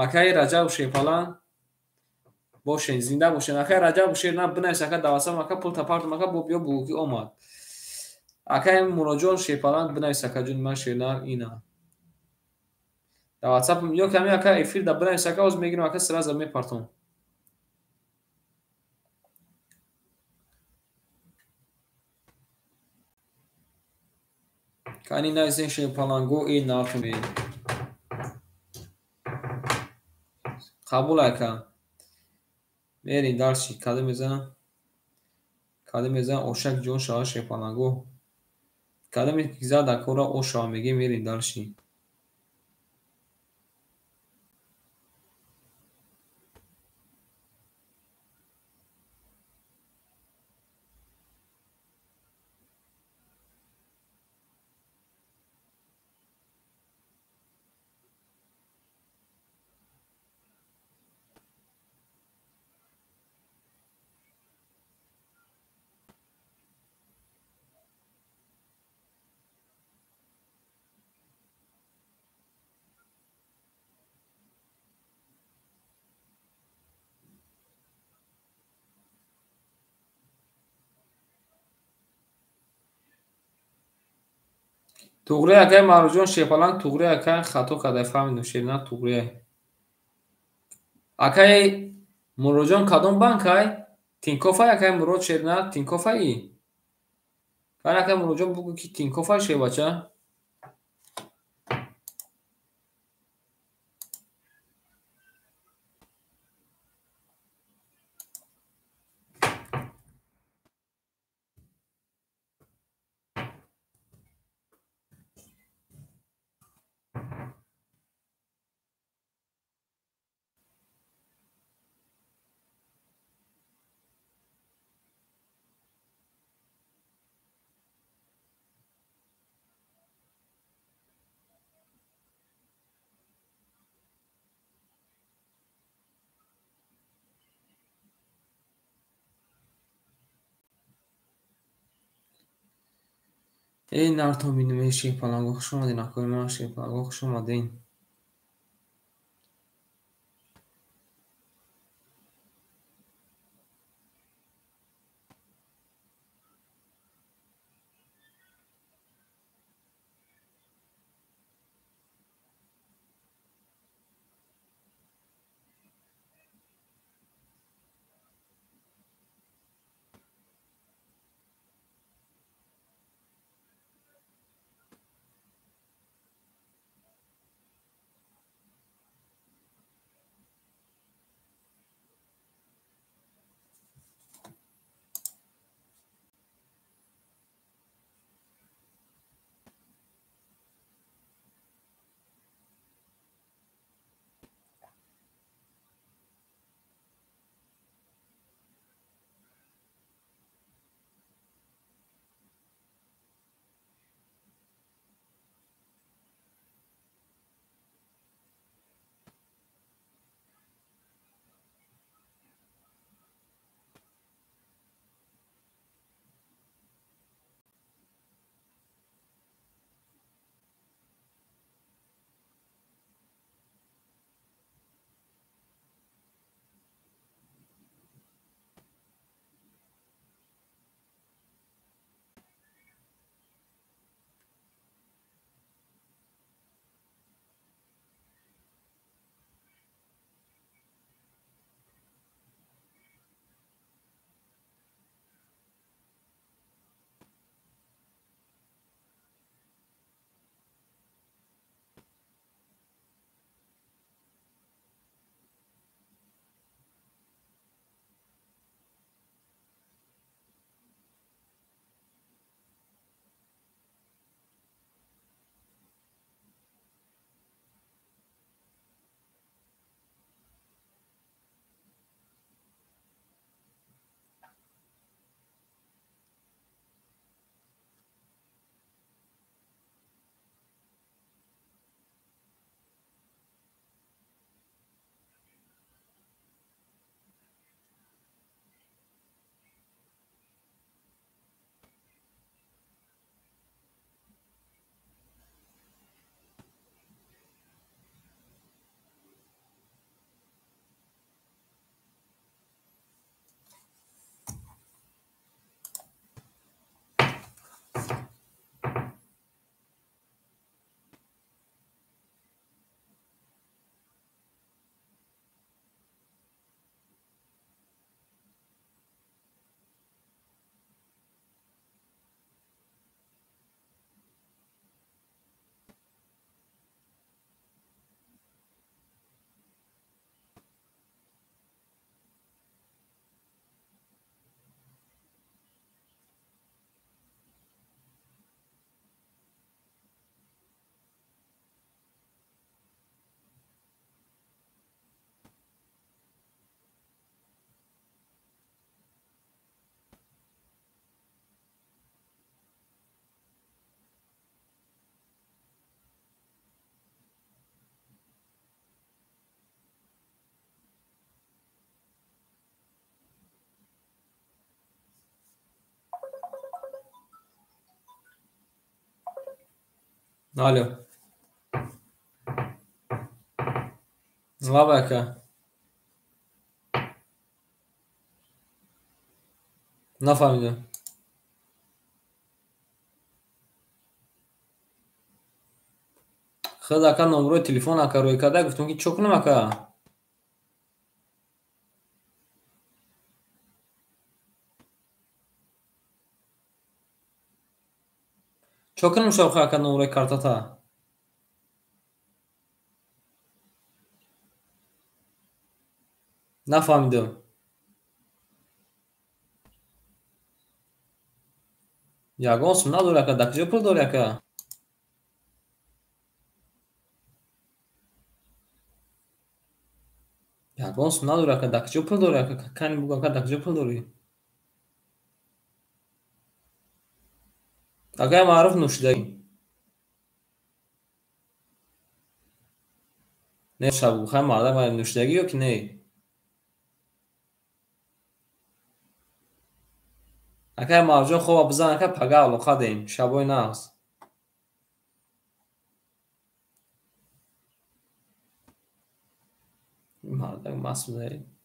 акай раҷаб шепалан бошен зинда бошен акай раҷаб шерна бинавис ака давасам ака плота партон ака бо биё бугуки омад акай муроҷон шепалан бинавис акаҷон ма шерна ина да WhatsApp ё ками ака эфир да бинавис ака оз мегирам ака сразу мепартон кани нависен шепалангу и нафме қабул ака мерин дарчи када мезанам ошак ҷон шава шепалангу када мегзад акора ошава меги мерин дарчи туғрия акай маруҷон шепаланг туғрия акай хато карда фаҳмидам шерна туғрия акай муроҷон кадом банкай тинкофай акай мурод шерна тинкофаи кай акай муроҷон бугӯ ки тинкофай шебача эй нартоминуме шепалангу хуш омадин акои ман шепалангу хуш омадин الو بابا نفهمیدم. خود اکا نمبر تلفن اکا روی کده گفتم که چک کنم اکا. چک کنم شو اکا نمبر کارتا تا. نفهمیدم. یگان سم نداره اکا دکجه پول داره اکا. یگان سم نداره اکا دکجه پول داره اکا. کنی بگو اکا دکجه پول داری. اکا معروف نوشیدگی. نه شب بخیر مردم باید نوشیدگی یا که نه. اکا مرجان خوب بزن اکا پگه علاقه دیم شبای نغز. مردم مسئول داریم.